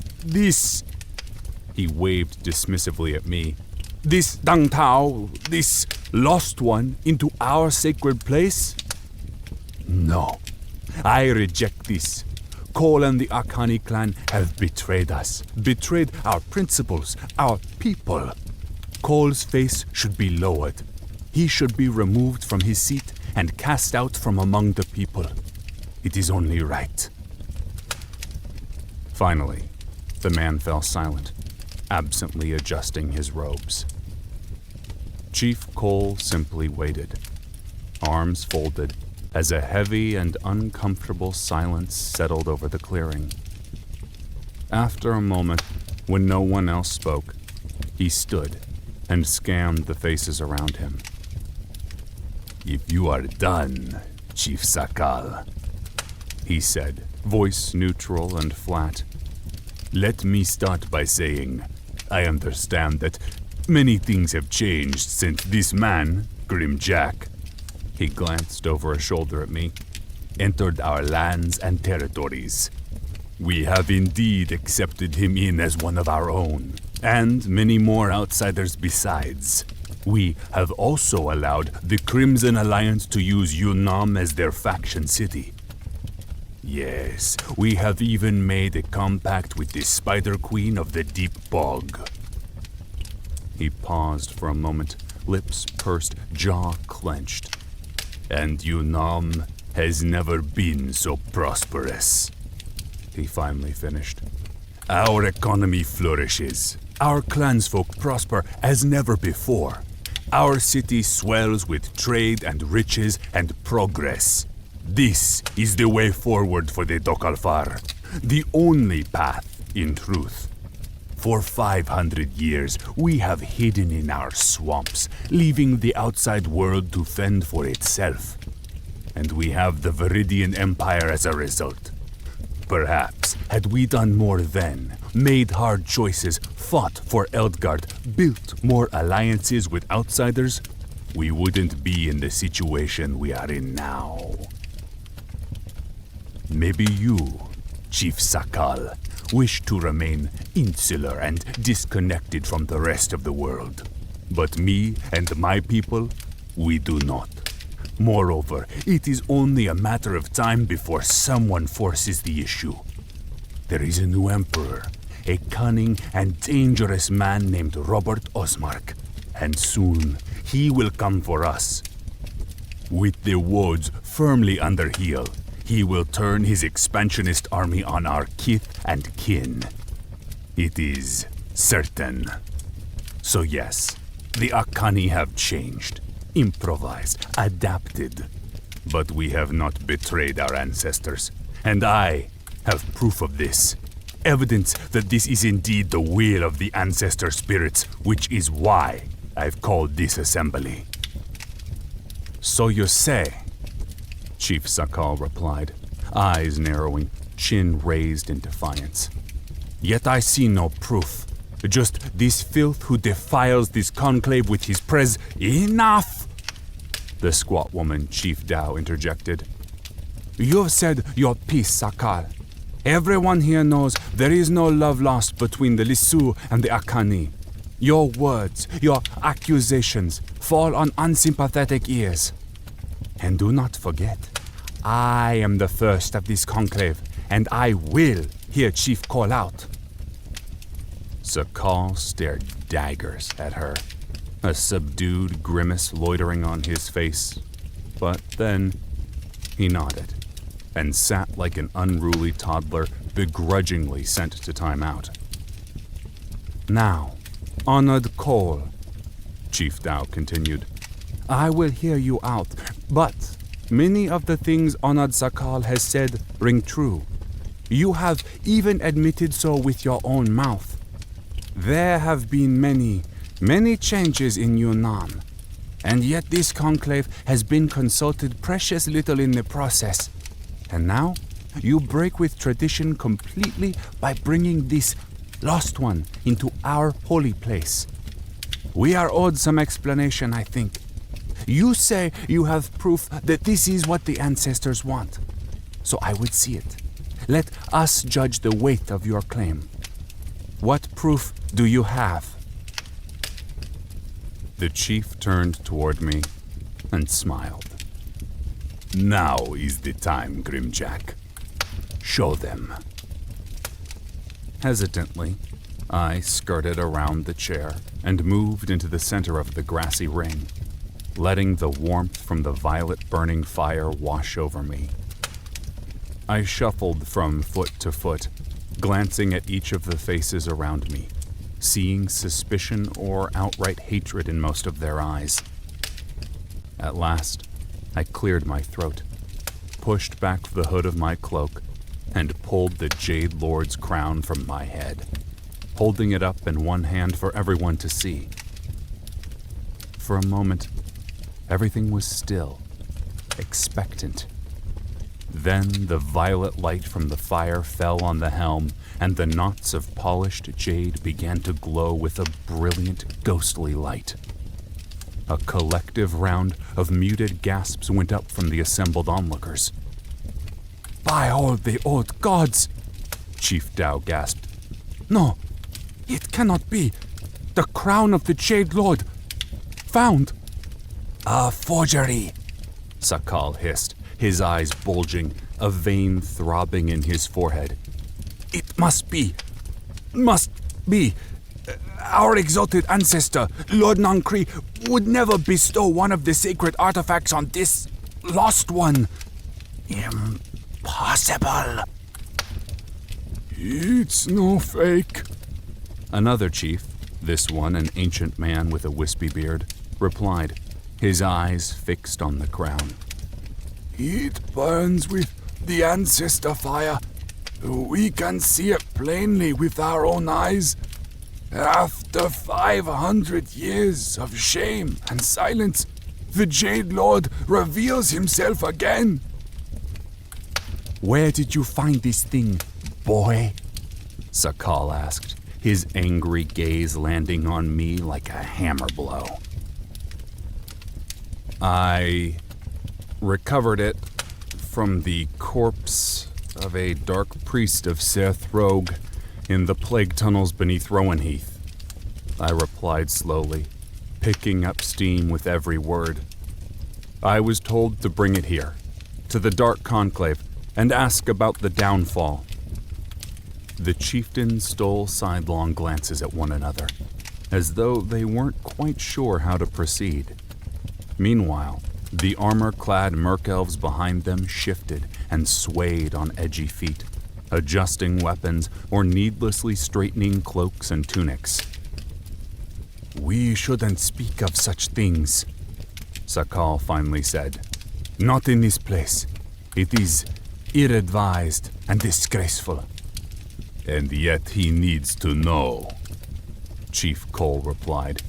He waved dismissively at me. this Dang Tao, this lost one, into our sacred place? No, I reject this. Cole and the Akani clan have betrayed us, betrayed our principles, our people. Cole's face should be lowered. He should be removed from his seat and cast out from among the people. It is only right. Finally, the man fell silent, absently adjusting his robes. Chief Cole simply waited, arms folded, as a heavy and uncomfortable silence settled over the clearing. After a moment, when no one else spoke, he stood and scanned the faces around him. If you are done, Chief Sakal, He said, voice neutral and flat. Let me start by saying, I understand that many things have changed since this man, Grim Jack, He glanced over a shoulder at me, entered our lands and territories. We have indeed accepted him in as one of our own, and many more outsiders besides. We have also allowed the Crimson Alliance to use Yunnan as their faction city. Yes, we have even made a compact with the Spider Queen of the Deep Bog. He paused for a moment, lips pursed, jaw clenched. And Yunnan has never been so prosperous. He finally finished. Our economy flourishes. Our clansfolk prosper as never before. Our city swells with trade and riches and progress. This is the way forward for the Dokalfar. The only path, in truth. For 500 years, we have hidden in our swamps, leaving the outside world to fend for itself. And we have the Viridian Empire as a result. Perhaps, had we done more then, made hard choices, fought for Eldgard, built more alliances with outsiders, we wouldn't be in the situation we are in now. Maybe you, Chief Sakal, wish to remain insular and disconnected from the rest of the world. But me and my people, we do not. Moreover, it is only a matter of time before someone forces the issue. There is a new emperor, a cunning and dangerous man named Robert Osmark, and soon he will come for us. With the Wods firmly under heel, he will turn his expansionist army on our kith and kin. It is certain. So yes, the Akani have changed, improvised, adapted. But we have not betrayed our ancestors, and I have proof of this. Evidence that this is indeed the will of the ancestor spirits, which is why I've called this assembly. So you say, Chief Sakal replied, eyes narrowing, chin raised in defiance. Yet I see no proof. Just this filth who defiles this conclave with his Enough! The squat woman, Chief Dao, interjected. You've said your piece, Sakal. Everyone here knows there is no love lost between the Lisu and the Akani. Your words, your accusations fall on unsympathetic ears. And do not forget, I am the first of this conclave, and I will hear Chief call out. Sakal stared daggers at her, a subdued grimace loitering on his face. But then he nodded and sat like an unruly toddler begrudgingly sent to time out. Now, honored Cole, Chief Dao continued, I will hear you out, but many of the things Honored Sakal has said ring true. You have even admitted so with your own mouth. There have been many changes in Yunnan, and yet this conclave has been consulted precious little in the process. And now, you break with tradition completely by bringing this lost one into our holy place. We are owed some explanation, I think. You say you have proof that this is what the ancestors want. So I would see it. Let us judge the weight of your claim. What proof do you have? The chief turned toward me and smiled. Now is the time, Grimjack. Show them. Hesitantly, I skirted around the chair and moved into the center of the grassy ring, letting the warmth from the violet-burning fire wash over me. I shuffled from foot to foot, glancing at each of the faces around me, seeing suspicion or outright hatred in most of their eyes. At last, I cleared my throat, pushed back the hood of my cloak, and pulled the Jade Lord's crown from my head, holding it up in one hand for everyone to see. For a moment, everything was still, expectant. Then the violet light from the fire fell on the helm, and the knots of polished jade began to glow with a brilliant, ghostly light. A collective round of muted gasps went up from the assembled onlookers. By all the old gods! Chief Dao gasped. No, it cannot be. The crown of the Jade Lord. Found. A forgery, Sakal hissed, his eyes bulging, a vein throbbing in his forehead. It must be. Our exalted ancestor, Lord Nankri, would never bestow one of the sacred artifacts on this lost one. Impossible. It's no fake. Another chief, this one an ancient man with a wispy beard, replied, his eyes fixed on the crown. It burns with the ancestor fire. We can see it plainly with our own eyes. After 500 years of shame and silence, the Jade Lord reveals himself again. Where did you find this thing, boy? Sakal asked, his angry gaze landing on me like a hammer blow. I recovered it from the corpse of a dark priest of Seth Rogue in the plague tunnels beneath Rowanheath, I replied slowly, picking up steam with every word. I was told to bring it here, to the Dark Conclave, and ask about the downfall. The chieftains stole sidelong glances at one another, as though they weren't quite sure how to proceed. Meanwhile, the armor-clad merc-elves behind them shifted and swayed on edgy feet, adjusting weapons or needlessly straightening cloaks and tunics. We shouldn't speak of such things, Sakal finally said. Not in this place. It is ill-advised and disgraceful. And yet he needs to know, Chief Cole replied.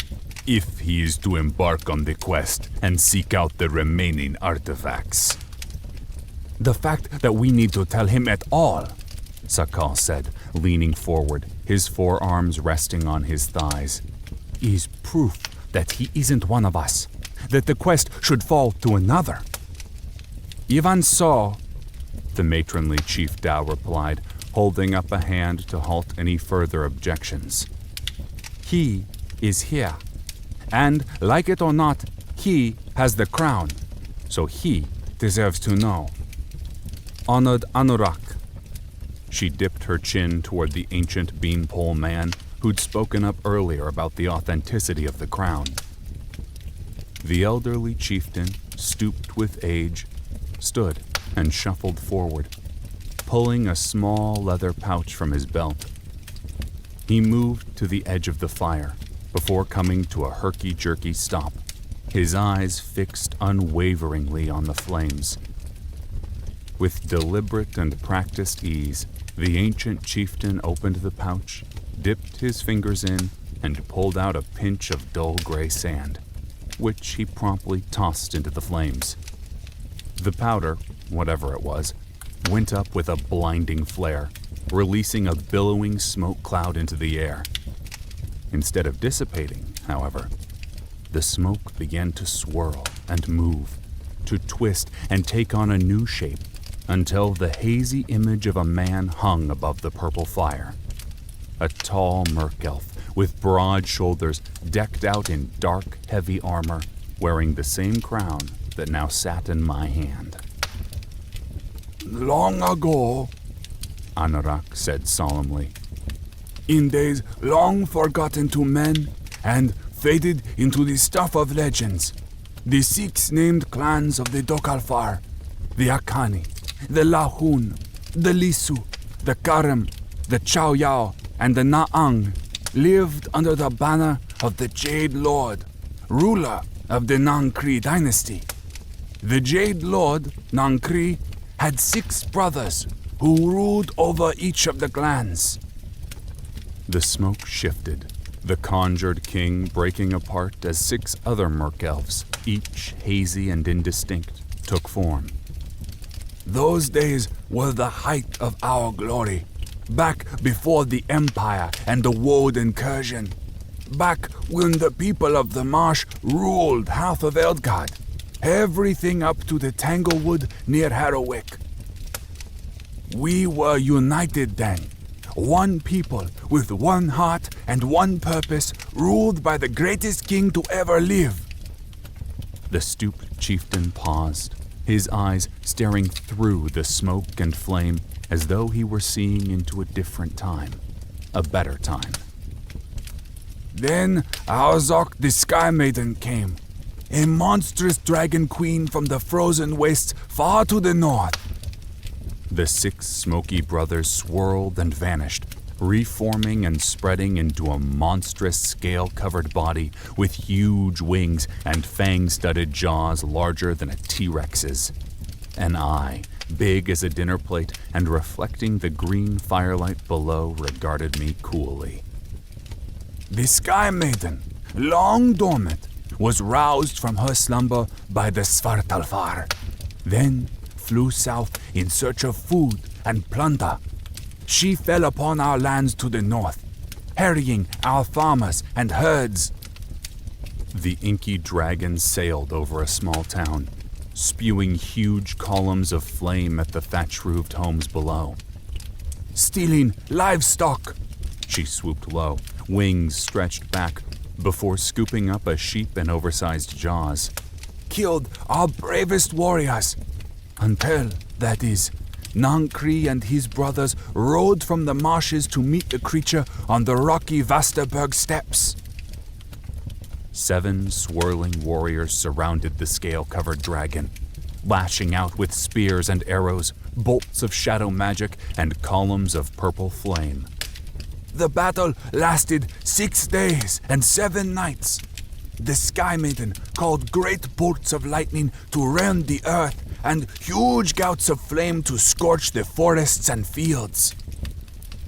if he is to embark on the quest and seek out the remaining artifacts. The fact that we need to tell him at all, Sakal said, leaning forward, his forearms resting on his thighs, is proof that he isn't one of us, that the quest should fall to another. Even so, the matronly Chief Dao replied, holding up a hand to halt any further objections. He is here, and like it or not, he has the crown, so he deserves to know. Honored Anurak. She dipped her chin toward the ancient beanpole man who'd spoken up earlier about the authenticity of the crown. The elderly chieftain, stooped with age, stood and shuffled forward, pulling a small leather pouch from his belt. He moved to the edge of the fire before coming to a herky-jerky stop, his eyes fixed unwaveringly on the flames. With deliberate and practiced ease, the ancient chieftain opened the pouch, dipped his fingers in, and pulled out a pinch of dull gray sand, which he promptly tossed into the flames. The powder, whatever it was, went up with a blinding flare, releasing a billowing smoke cloud into the air. Instead of dissipating, however, the smoke began to swirl and move, to twist and take on a new shape, until the hazy image of a man hung above the purple fire. A tall merc elf with broad shoulders decked out in dark, heavy armor, wearing the same crown that now sat in my hand. Long ago, Anorak said solemnly, in days long forgotten to men and faded into the stuff of legends, the 6 named clans of the Dokalfar, the Akani, the Lahun, the Lisu, the Karem, the Chow Yao, and the Naang lived under the banner of the Jade Lord, ruler of the Nankri dynasty. The Jade Lord, Nankri, had 6 brothers who ruled over each of the clans. The smoke shifted, the conjured king breaking apart as 6 other merc elves, each hazy and indistinct, took form. Those days were the height of our glory, back before the Empire and the Woad incursion, back when the people of the marsh ruled half of Eldgard, everything up to the Tanglewood near Harrowick. We were united then, one people with one heart and one purpose, ruled by the greatest king to ever live. The stooped chieftain paused, his eyes staring through the smoke and flame as though he were seeing into a different time, a better time. Then Arzok the Sky Maiden came, a monstrous dragon queen from the frozen wastes far to the north. The 6 smoky brothers swirled and vanished, reforming and spreading into a monstrous scale-covered body with huge wings and fang-studded jaws larger than a T-Rex's. An eye, big as a dinner plate and reflecting the green firelight below, regarded me coolly. The Sky Maiden, long dormant, was roused from her slumber by the Svartalfar, then flew south in search of food and plunder. She fell upon our lands to the north, harrying our farmers and herds. The inky dragon sailed over a small town, spewing huge columns of flame at the thatch-roofed homes below. Stealing livestock, she swooped low, wings stretched back, before scooping up a sheep in oversized jaws. killed our bravest warriors, until, that is, Nankri and his brothers rode from the marshes to meet the creature on the rocky Vasterberg steppes. 7 swirling warriors surrounded the scale-covered dragon, lashing out with spears and arrows, bolts of shadow magic, and columns of purple flame. The battle lasted 6 days and 7 nights. The Sky Maiden called great bolts of lightning to rend the earth and huge gouts of flame to scorch the forests and fields.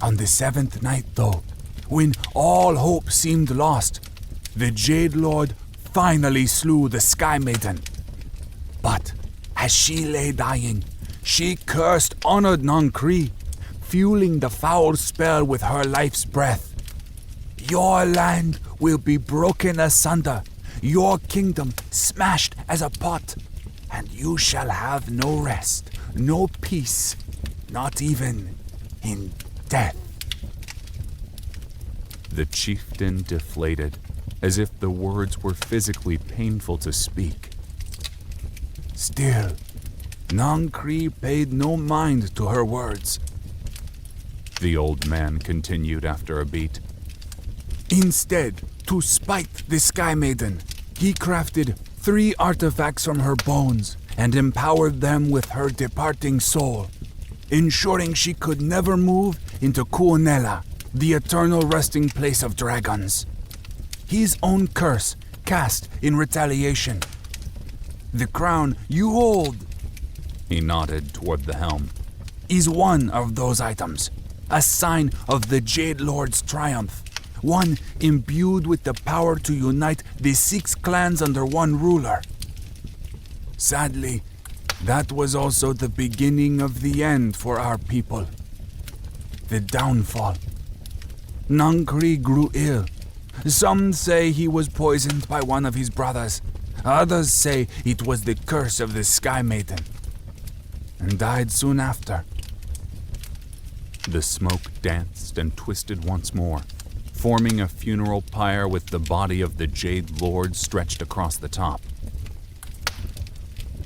On the 7th night, though, when all hope seemed lost, the Jade Lord finally slew the Sky Maiden. But as she lay dying, she cursed honored Nankri, fueling the foul spell with her life's breath. Your land will be broken asunder, your kingdom smashed as a pot, and you shall have no rest, no peace, not even in death. The chieftain deflated, as if the words were physically painful to speak. Still, Nankri paid no mind to her words. The old man continued after a beat. Instead, to spite the Sky Maiden, he crafted 3 artifacts from her bones and empowered them with her departing soul, ensuring she could never move into Kuonela, the eternal resting place of dragons. His own curse cast in retaliation. The crown you hold, He nodded toward the helm. is one of those items, a sign of the Jade Lord's triumph, one imbued with the power to unite the 6 clans under one ruler. Sadly, that was also the beginning of the end for our people. The downfall. Nankri grew ill. Some say he was poisoned by one of his brothers. Others say it was the curse of the Sky Maiden, and died soon after. The smoke danced and twisted once more, forming a funeral pyre with the body of the Jade Lord stretched across the top.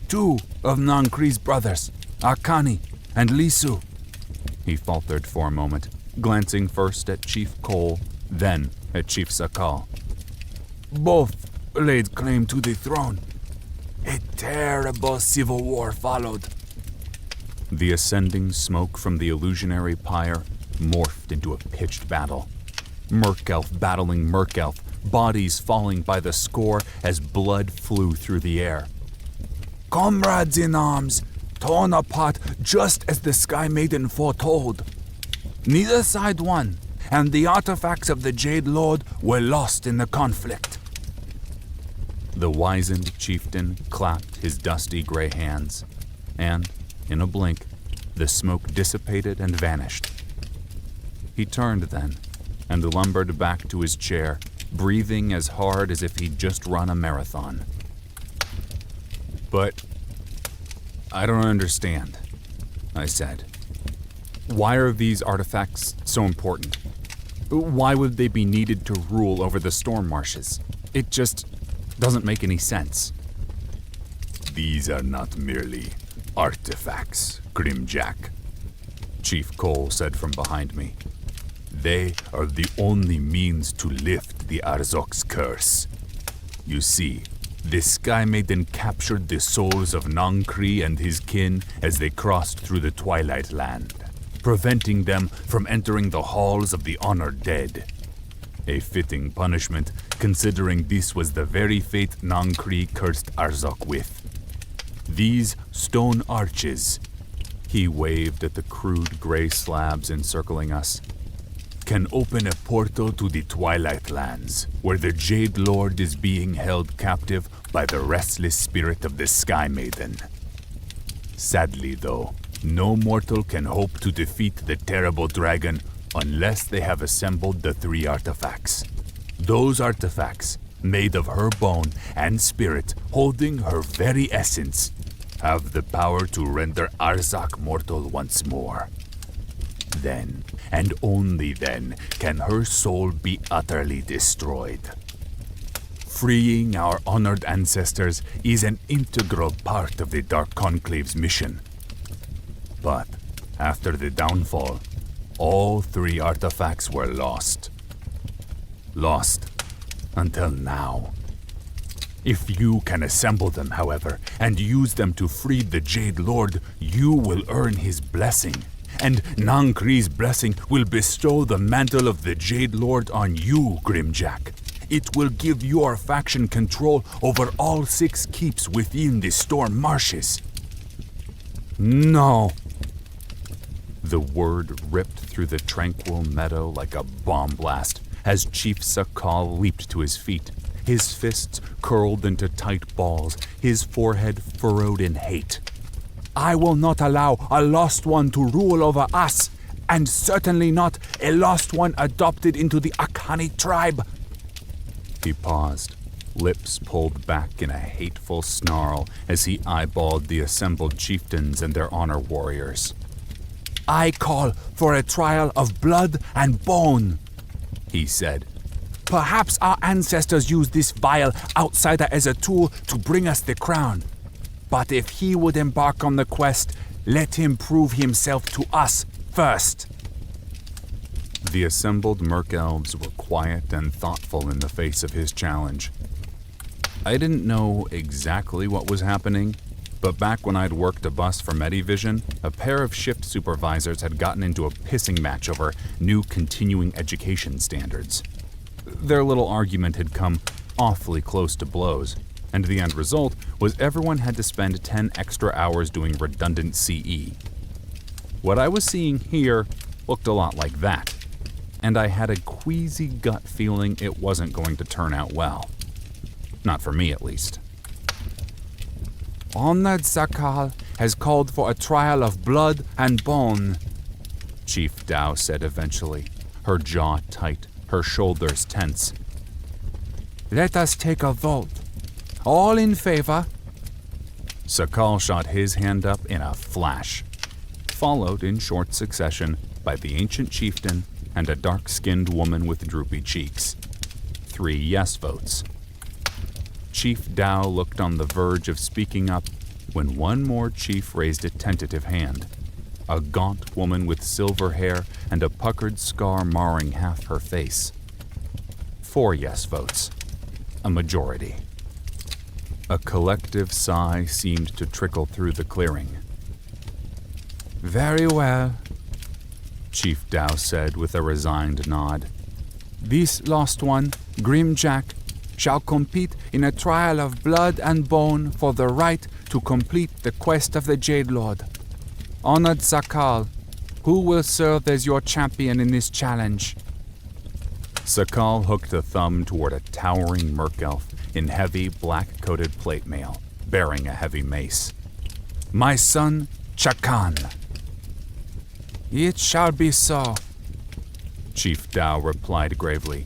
2 of Nankri's brothers, Akani and Lisu. He faltered for a moment, glancing first at Chief Cole, then at Chief Sakal. Both laid claim to the throne. A terrible civil war followed. The ascending smoke from the illusionary pyre morphed into a pitched battle. Merkelf battling Merkelf, bodies falling by the score as blood flew through the air. Comrades in arms, torn apart just as the Sky Maiden foretold. Neither side won, and the artifacts of the Jade Lord were lost in the conflict. The wizened chieftain clapped his dusty gray hands, and, in a blink, the smoke dissipated and vanished. He turned then, and lumbered back to his chair, breathing as hard as if he'd just run a marathon. But I don't understand, I said. Why are these artifacts so important? Why would they be needed to rule over the storm marshes? It just doesn't make any sense. These are not merely artifacts, Grimjack, Chief Cole said from behind me. They are the only means to lift the Arzok's curse. You see, the Sky Maiden captured the souls of Nankri and his kin as they crossed through the Twilight Land, preventing them from entering the halls of the honored dead. A fitting punishment, considering this was the very fate Nankri cursed Arzok with. These stone arches, he waved at the crude gray slabs encircling us, can open a portal to the Twilight Lands, where the Jade Lord is being held captive by the restless spirit of the Sky Maiden. Sadly, though, no mortal can hope to defeat the terrible dragon unless they have assembled the 3 artifacts. Those artifacts, made of her bone and spirit, holding her very essence, have the power to render Arzak mortal once more. Then, and only then, can her soul be utterly destroyed. Freeing our honored ancestors is an integral part of the Dark Conclave's mission. But after the downfall, all 3 artifacts were lost. Lost until now. If you can assemble them, however, and use them to free the Jade Lord, you will earn his blessing. And Nankri's blessing will bestow the mantle of the Jade Lord on you, Grimjack. It will give your faction control over all 6 keeps within the Storm Marshes. No. The word ripped through the tranquil meadow like a bomb blast as Chief Sakal leaped to his feet, his fists curled into tight balls, his forehead furrowed in hate. I will not allow a lost one to rule over us, and certainly not a lost one adopted into the Akani tribe. He paused, lips pulled back in a hateful snarl as he eyeballed the assembled chieftains and their honor warriors. I call for a trial of blood and bone, he said. Perhaps our ancestors used this vile outsider as a tool to bring us the crown. But if he would embark on the quest, let him prove himself to us first. The assembled Merc Elves were quiet and thoughtful in the face of his challenge. I didn't know exactly what was happening, but back when I'd worked a bus for Medivision, a pair of shift supervisors had gotten into a pissing match over new continuing education standards. Their little argument had come awfully close to blows, and the end result was everyone had to spend 10 extra hours doing redundant CE. What I was seeing here looked a lot like that, and I had a queasy gut feeling it wasn't going to turn out well. Not for me, at least. Honored Sakal has called for a trial of blood and bone, Chief Dow said eventually, her jaw tight, her shoulders tense. Let us take a vote. All in favor? Sakal shot his hand up in a flash, followed in short succession by the ancient chieftain and a dark-skinned woman with droopy cheeks. 3 yes votes. Chief Dow looked on the verge of speaking up when one more chief raised a tentative hand. A gaunt woman with silver hair and a puckered scar marring half her face. 4 yes votes. A majority. A collective sigh seemed to trickle through the clearing. Very well, Chief Dow said with a resigned nod. this last one, Grimjack, shall compete in a trial of blood and bone for the right to complete the quest of the Jade Lord. Honored Sakal, who will serve as your champion in this challenge? Sakal hooked a thumb toward a towering merc elf in heavy black-coated plate mail, bearing a heavy mace. My son, Chakan. It shall be so, Chief Dow replied gravely.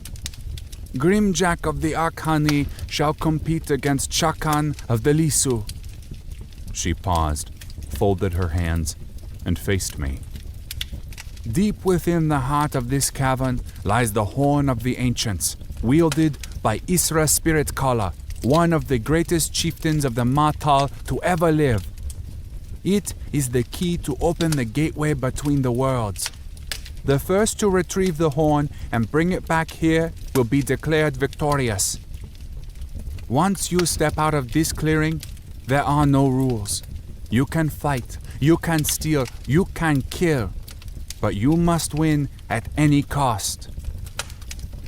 Grimjack of the Arkhani shall compete against Chakan of the Lisu. She paused, folded her hands, and faced me. Deep within the heart of this cavern lies the Horn of the Ancients, wielded by Isra Spirit Caller, one of the greatest chieftains of the Matal to ever live. It is the key to open the gateway between the worlds. The first to retrieve the horn and bring it back here will be declared victorious. Once you step out of this clearing, there are no rules. You can fight, you can steal, you can kill, but you must win at any cost.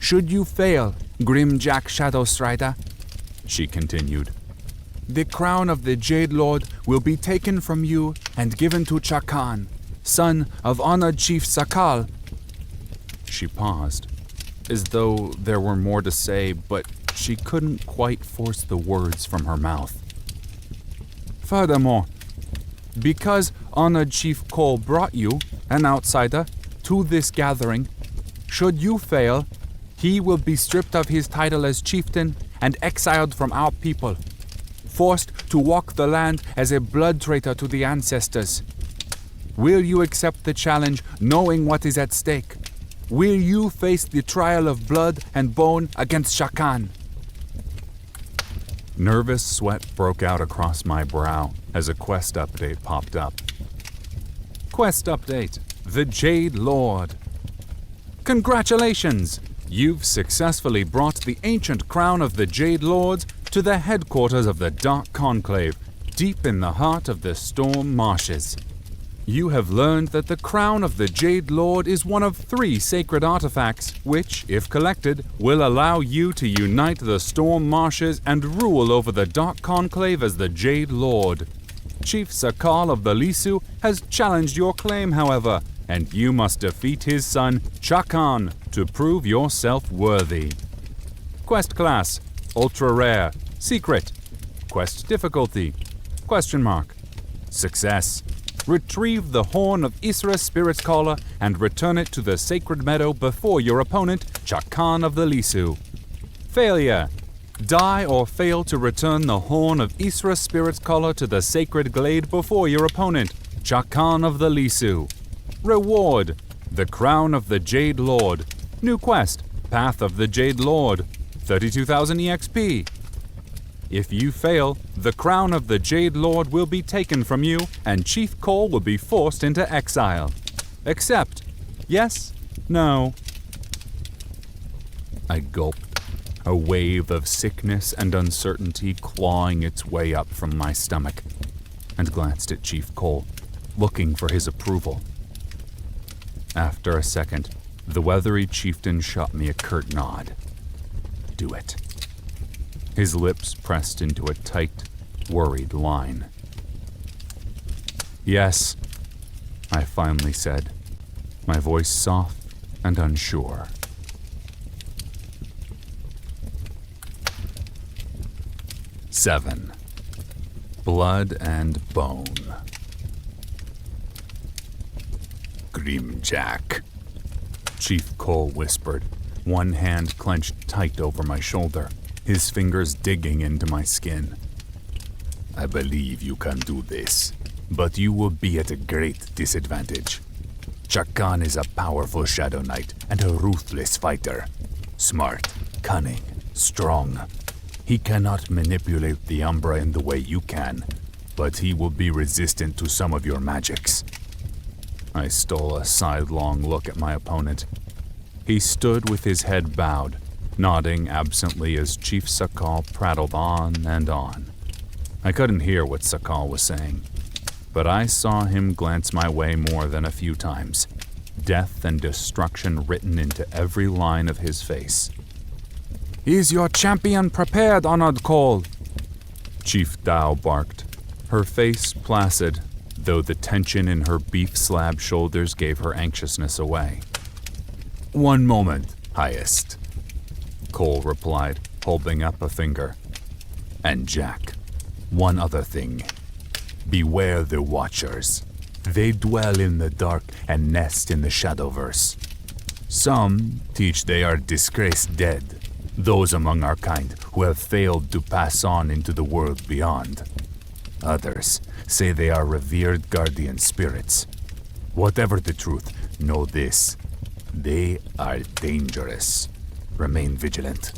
Should you fail, Grimjack Shadow Strider, she continued, the crown of the Jade Lord will be taken from you and given to Chakan, son of honored Chief Sakal. She paused, as though there were more to say, but she couldn't quite force the words from her mouth. Furthermore, because honored Chief Cole brought you, an outsider, to this gathering, should you fail, he will be stripped of his title as chieftain and exiled from our people, forced to walk the land as a blood traitor to the ancestors. Will you accept the challenge knowing what is at stake? Will you face the trial of blood and bone against Chakan? Nervous sweat broke out across my brow as a quest update popped up. Quest update: The Jade Lord. Congratulations! You've successfully brought the ancient crown of the Jade Lords to the headquarters of the Dark Conclave, deep in the heart of the Storm Marshes. You have learned that the crown of the Jade Lord is one of 3 sacred artifacts, which, if collected, will allow you to unite the Storm Marshes and rule over the Dark Conclave as the Jade Lord. Chief Sakal of the Lisu has challenged your claim, however, and you must defeat his son, Chakan, to prove yourself worthy. Quest class: Ultra Rare, Secret. Quest difficulty: ? Success: retrieve the horn of Isra Spirit Caller and return it to the sacred meadow before your opponent, Chakan of the Lisu. Failure: die or fail to return the horn of Isra Spirit Caller to the sacred glade before your opponent, Chakan of the Lisu. Reward: the crown of the Jade Lord. New quest: Path of the Jade Lord. 32,000 EXP. If you fail, the crown of the Jade Lord will be taken from you and Chief Cole will be forced into exile. Accept. Yes? No? I gulped, a wave of sickness and uncertainty clawing its way up from my stomach, and glanced at Chief Cole, looking for his approval. After a second, the weathery chieftain shot me a curt nod. Do it. His lips pressed into a tight, worried line. Yes, I finally said, my voice soft and unsure. Seven. Blood and Bone. Grimjack, Chief Cole whispered, one hand clenched tight over my shoulder, his fingers digging into my skin. I believe you can do this, but you will be at a great disadvantage. Chakan is a powerful Shadow Knight and a ruthless fighter. Smart, cunning, strong. He cannot manipulate the Umbra in the way you can, but he will be resistant to some of your magics. I stole a sidelong look at my opponent. He stood with his head bowed, nodding absently as Chief Sakal prattled on and on. I couldn't hear what Sakal was saying, but I saw him glance my way more than a few times, death and destruction written into every line of his face. Is your champion prepared, Honored Cole? Chief Dao barked, her face placid, though the tension in her beef-slab shoulders gave her anxiousness away. One moment, Highest, Cole replied, holding up a finger. And Jack, one other thing. Beware the Watchers. They dwell in the dark and nest in the Shadowverse. Some teach they are disgraced dead, those among our kind who have failed to pass on into the world beyond. Others say they are revered guardian spirits. Whatever the truth, know this. They are dangerous. Remain vigilant.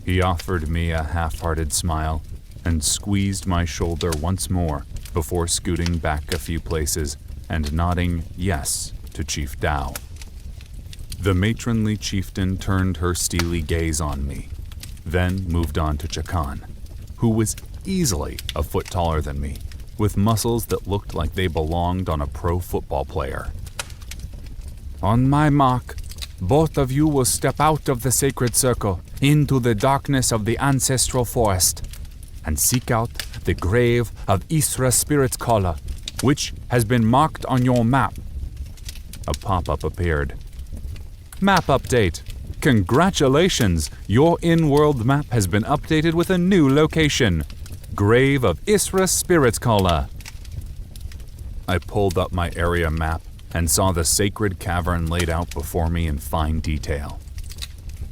He offered me a half-hearted smile and squeezed my shoulder once more before scooting back a few places and nodding yes to Chief Dao. The matronly chieftain turned her steely gaze on me, then moved on to Chakan, who was easily a foot taller than me, with muscles that looked like they belonged on a pro football player. On my mark, both of you will step out of the sacred circle into the darkness of the ancestral forest and seek out the grave of Isra Spirit Caller, which has been marked on your map. A pop-up appeared. Map update. Congratulations! Your in-world map has been updated with a new location. Grave of Isra Spirit Caller. I pulled up my area map and saw the sacred cavern laid out before me in fine detail.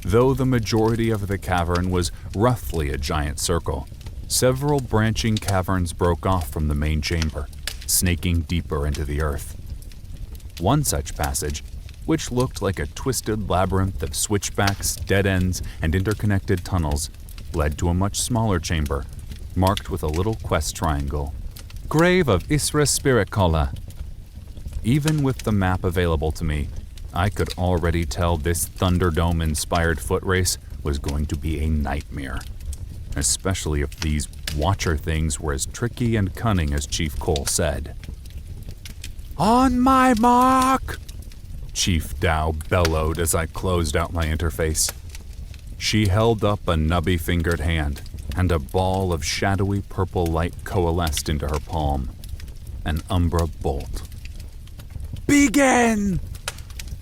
Though the majority of the cavern was roughly a giant circle, several branching caverns broke off from the main chamber, snaking deeper into the earth. One such passage, which looked like a twisted labyrinth of switchbacks, dead ends, and interconnected tunnels, led to a much smaller chamber, marked with a little quest triangle. Grave of Isra Spirit Caller. Even with the map available to me, I could already tell this Thunderdome-inspired foot race was going to be a nightmare. Especially if these Watcher things were as tricky and cunning as Chief Cole said. On my mark! Chief Dao bellowed as I closed out my interface. She held up a nubby-fingered hand, and a ball of shadowy purple light coalesced into her palm. An Umbra bolt. Begin!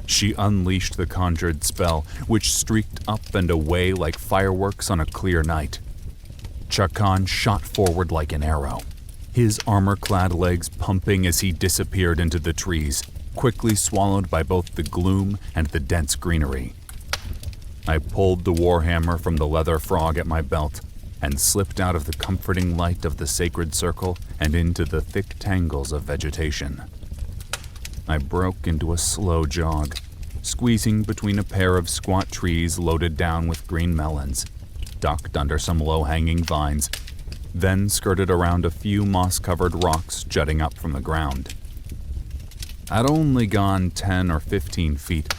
She unleashed the conjured spell, which streaked up and away like fireworks on a clear night. Chakan shot forward like an arrow, his armor-clad legs pumping as he disappeared into the trees, quickly swallowed by both the gloom and the dense greenery. I pulled the warhammer from the leather frog at my belt and slipped out of the comforting light of the sacred circle and into the thick tangles of vegetation. I broke into a slow jog, squeezing between a pair of squat trees loaded down with green melons, ducked under some low-hanging vines, then skirted around a few moss-covered rocks jutting up from the ground. I'd only gone 10 or 15 feet,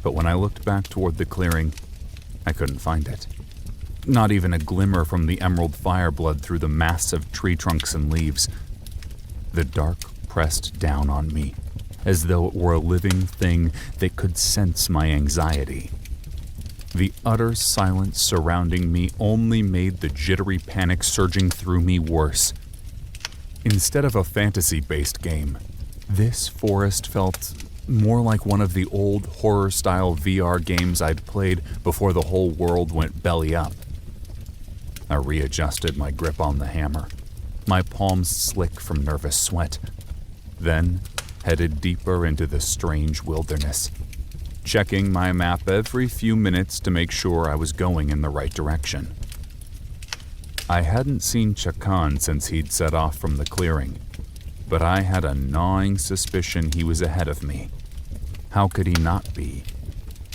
but when I looked back toward the clearing, I couldn't find it. Not even a glimmer from the emerald fireblood through the mass of tree trunks and leaves. The dark pressed down on me, as though it were a living thing that could sense my anxiety. The utter silence surrounding me only made the jittery panic surging through me worse. Instead of a fantasy-based game, this forest felt more like one of the old horror-style VR games I'd played before the whole world went belly up. I readjusted my grip on the hammer, my palms slick from nervous sweat, then headed deeper into the strange wilderness, checking my map every few minutes to make sure I was going in the right direction. I hadn't seen Chakan since he'd set off from the clearing, but I had a gnawing suspicion he was ahead of me. How could he not be?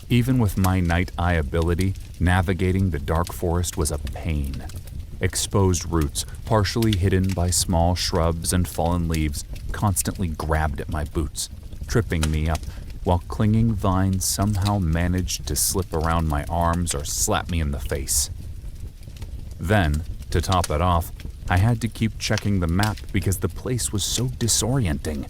Even with my night eye ability, navigating the dark forest was a pain. Exposed roots, partially hidden by small shrubs and fallen leaves, constantly grabbed at my boots, tripping me up, while clinging vines somehow managed to slip around my arms or slap me in the face. Then, to top it off, I had to keep checking the map because the place was so disorienting.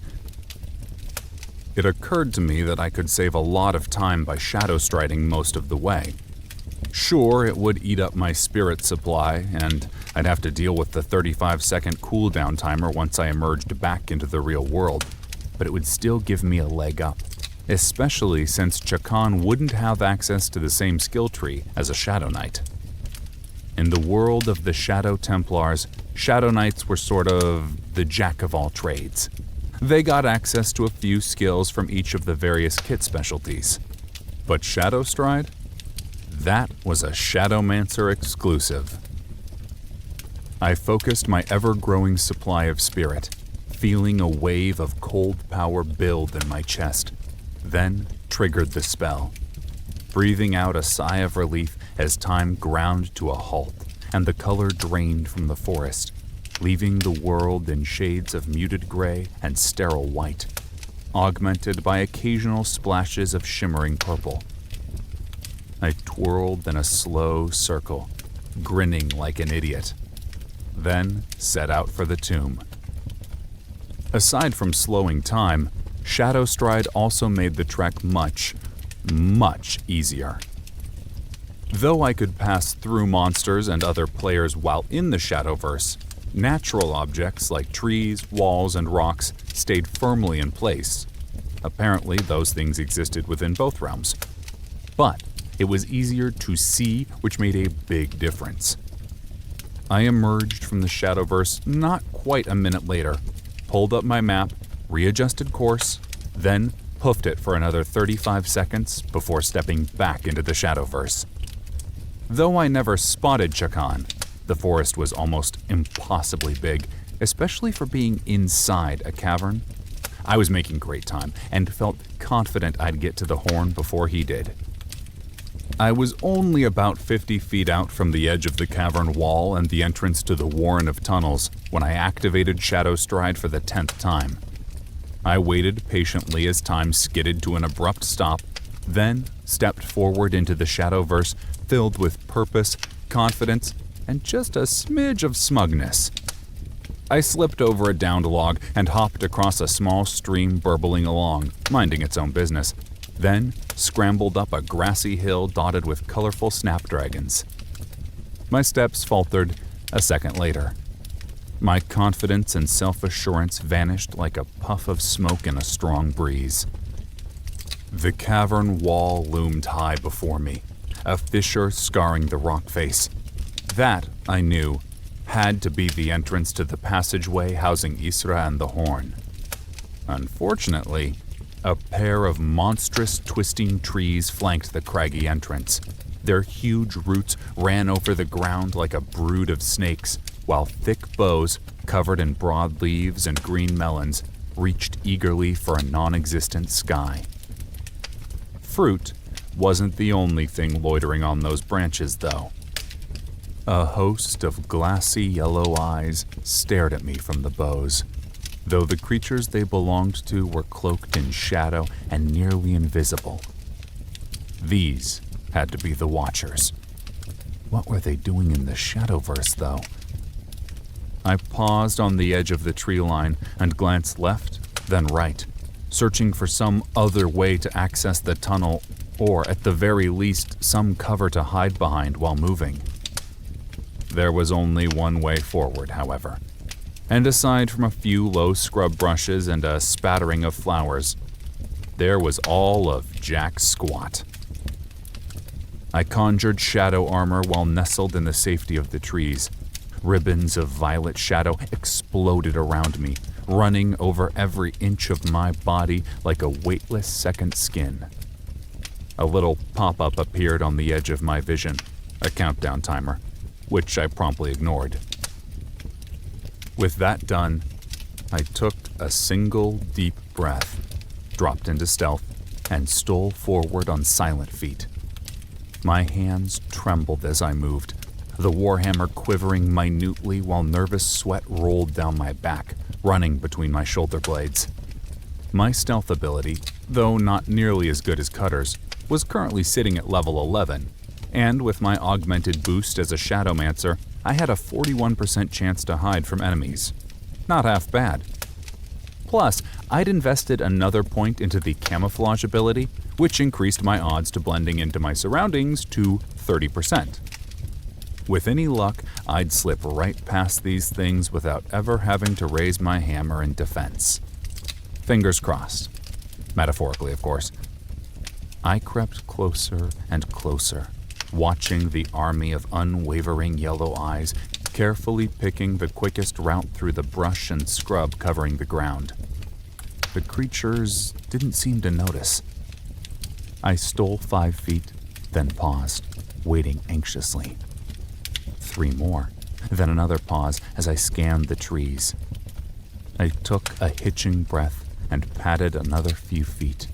It occurred to me that I could save a lot of time by shadow striding most of the way. Sure, it would eat up my spirit supply, and I'd have to deal with the 35-second cooldown timer once I emerged back into the real world, but it would still give me a leg up, especially since Chakan wouldn't have access to the same skill tree as a Shadow Knight. In the world of the Shadow Templars, Shadow Knights were sort of the jack of all trades. They got access to a few skills from each of the various kit specialties. But Shadow Stride? That was a Shadowmancer exclusive. I focused my ever-growing supply of spirit, feeling a wave of cold power build in my chest, then triggered the spell, breathing out a sigh of relief as time ground to a halt and the color drained from the forest, leaving the world in shades of muted gray and sterile white, augmented by occasional splashes of shimmering purple. I twirled in a slow circle, grinning like an idiot, then set out for the tomb. Aside from slowing time, Shadow Stride also made the trek much, much easier. Though I could pass through monsters and other players while in the Shadowverse, natural objects like trees, walls, and rocks stayed firmly in place. Apparently, those things existed within both realms. But it was easier to see, which made a big difference. I emerged from the Shadowverse not quite a minute later, pulled up my map, readjusted course, then hoofed it for another 35 seconds before stepping back into the Shadowverse. Though I never spotted Chakan, the forest was almost impossibly big, especially for being inside a cavern. I was making great time and felt confident I'd get to the horn before he did. I was only about 50 feet out from the edge of the cavern wall and the entrance to the warren of tunnels when I activated Shadow Stride for the 10th time. I waited patiently as time skidded to an abrupt stop, then stepped forward into the Shadowverse filled with purpose, confidence, and just a smidge of smugness. I slipped over a downed log and hopped across a small stream burbling along, minding its own business, then scrambled up a grassy hill dotted with colorful snapdragons. My steps faltered a second later. My confidence and self-assurance vanished like a puff of smoke in a strong breeze. The cavern wall loomed high before me, a fissure scarring the rock face. That, I knew, had to be the entrance to the passageway housing Isra and the Horn. Unfortunately, a pair of monstrous twisting trees flanked the craggy entrance. Their huge roots ran over the ground like a brood of snakes, while thick boughs, covered in broad leaves and green melons, reached eagerly for a non-existent sky. Fruit wasn't the only thing loitering on those branches, though. A host of glassy yellow eyes stared at me from the boughs, though the creatures they belonged to were cloaked in shadow and nearly invisible. These had to be the Watchers. What were they doing in the Shadowverse, though? I paused on the edge of the tree line and glanced left, then right, searching for some other way to access the tunnel, or at the very least, some cover to hide behind while moving. There was only one way forward, however, and aside from a few low scrub brushes and a spattering of flowers, there was all of Jack Squat. I conjured shadow armor while nestled in the safety of the trees. Ribbons of violet shadow exploded around me, running over every inch of my body like a weightless second skin. A little pop-up appeared on the edge of my vision, a countdown timer, which I promptly ignored. With that done, I took a single deep breath, dropped into stealth, and stole forward on silent feet. My hands trembled as I moved, the warhammer quivering minutely while nervous sweat rolled down my back, running between my shoulder blades. My stealth ability, though not nearly as good as Cutter's, was currently sitting at level 11, and with my augmented boost as a Shadowmancer, I had a 41% chance to hide from enemies. Not half bad. Plus, I'd invested another point into the camouflage ability, which increased my odds to blending into my surroundings to 30%. With any luck, I'd slip right past these things without ever having to raise my hammer in defense. Fingers crossed. Metaphorically, of course. I crept closer and closer, watching the army of unwavering yellow eyes, carefully picking the quickest route through the brush and scrub covering the ground. The creatures didn't seem to notice. I stole 5 feet, then paused, waiting anxiously. 3 more, then another pause as I scanned the trees. I took a hitching breath and padded another few feet.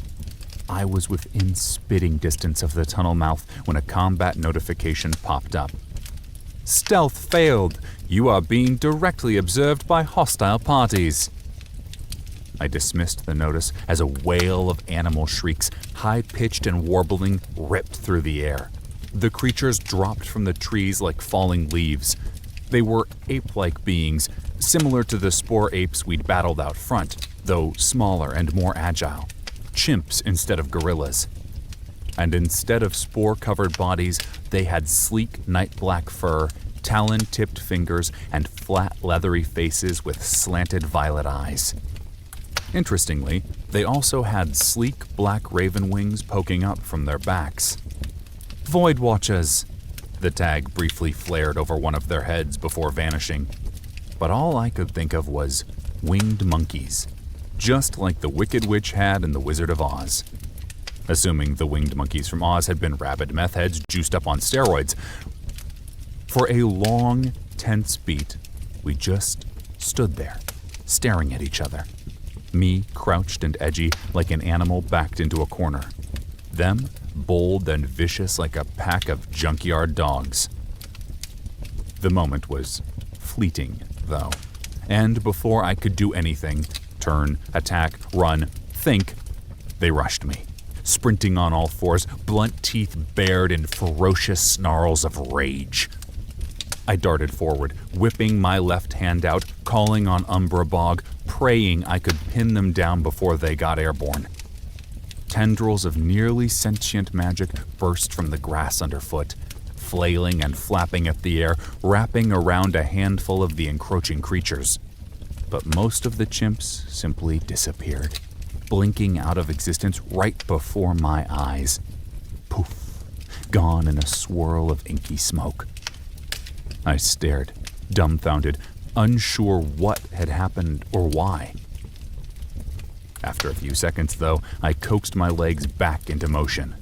I was within spitting distance of the tunnel mouth when a combat notification popped up. Stealth failed. You are being directly observed by hostile parties. I dismissed the notice as a wail of animal shrieks, high-pitched and warbling, ripped through the air. The creatures dropped from the trees like falling leaves. They were ape-like beings, similar to the spore apes we'd battled out front, though smaller and more agile. Chimps instead of gorillas. And instead of spore-covered bodies, they had sleek night-black fur, talon-tipped fingers, and flat, leathery faces with slanted violet eyes. Interestingly, they also had sleek black raven wings poking up from their backs. Void Watchers! The tag briefly flared over one of their heads before vanishing. But all I could think of was winged monkeys, just like the Wicked Witch had in The Wizard of Oz. Assuming the winged monkeys from Oz had been rabid meth heads juiced up on steroids. For a long, tense beat, we just stood there, staring at each other. Me crouched and edgy like an animal backed into a corner. Them bold and vicious like a pack of junkyard dogs. The moment was fleeting, though, and before I could do anything, turn, attack, run, think, they rushed me, sprinting on all fours, blunt teeth bared in ferocious snarls of rage. I darted forward, whipping my left hand out, calling on Umbra Bog, praying I could pin them down before they got airborne. Tendrils of nearly sentient magic burst from the grass underfoot, flailing and flapping at the air, wrapping around a handful of the encroaching creatures. But most of the chimps simply disappeared, blinking out of existence right before my eyes. Poof, gone in a swirl of inky smoke. I stared, dumbfounded, unsure what had happened or why. After a few seconds, though, I coaxed my legs back into motion.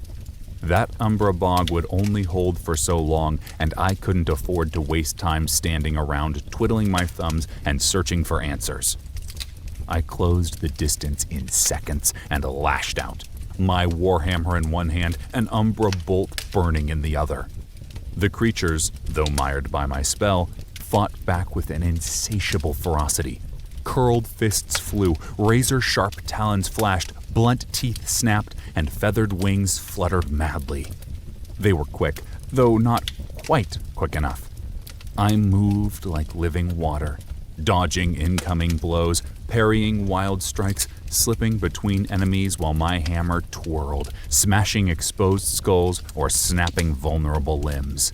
That Umbra Bog would only hold for so long, and I couldn't afford to waste time standing around, twiddling my thumbs and searching for answers. I closed the distance in seconds and lashed out, my warhammer in one hand, an Umbra bolt burning in the other. The creatures, though mired by my spell, fought back with an insatiable ferocity. Curled fists flew, razor-sharp talons flashed, blunt teeth snapped, and feathered wings fluttered madly. They were quick, though not quite quick enough. I moved like living water, dodging incoming blows, parrying wild strikes, slipping between enemies while my hammer twirled, smashing exposed skulls or snapping vulnerable limbs.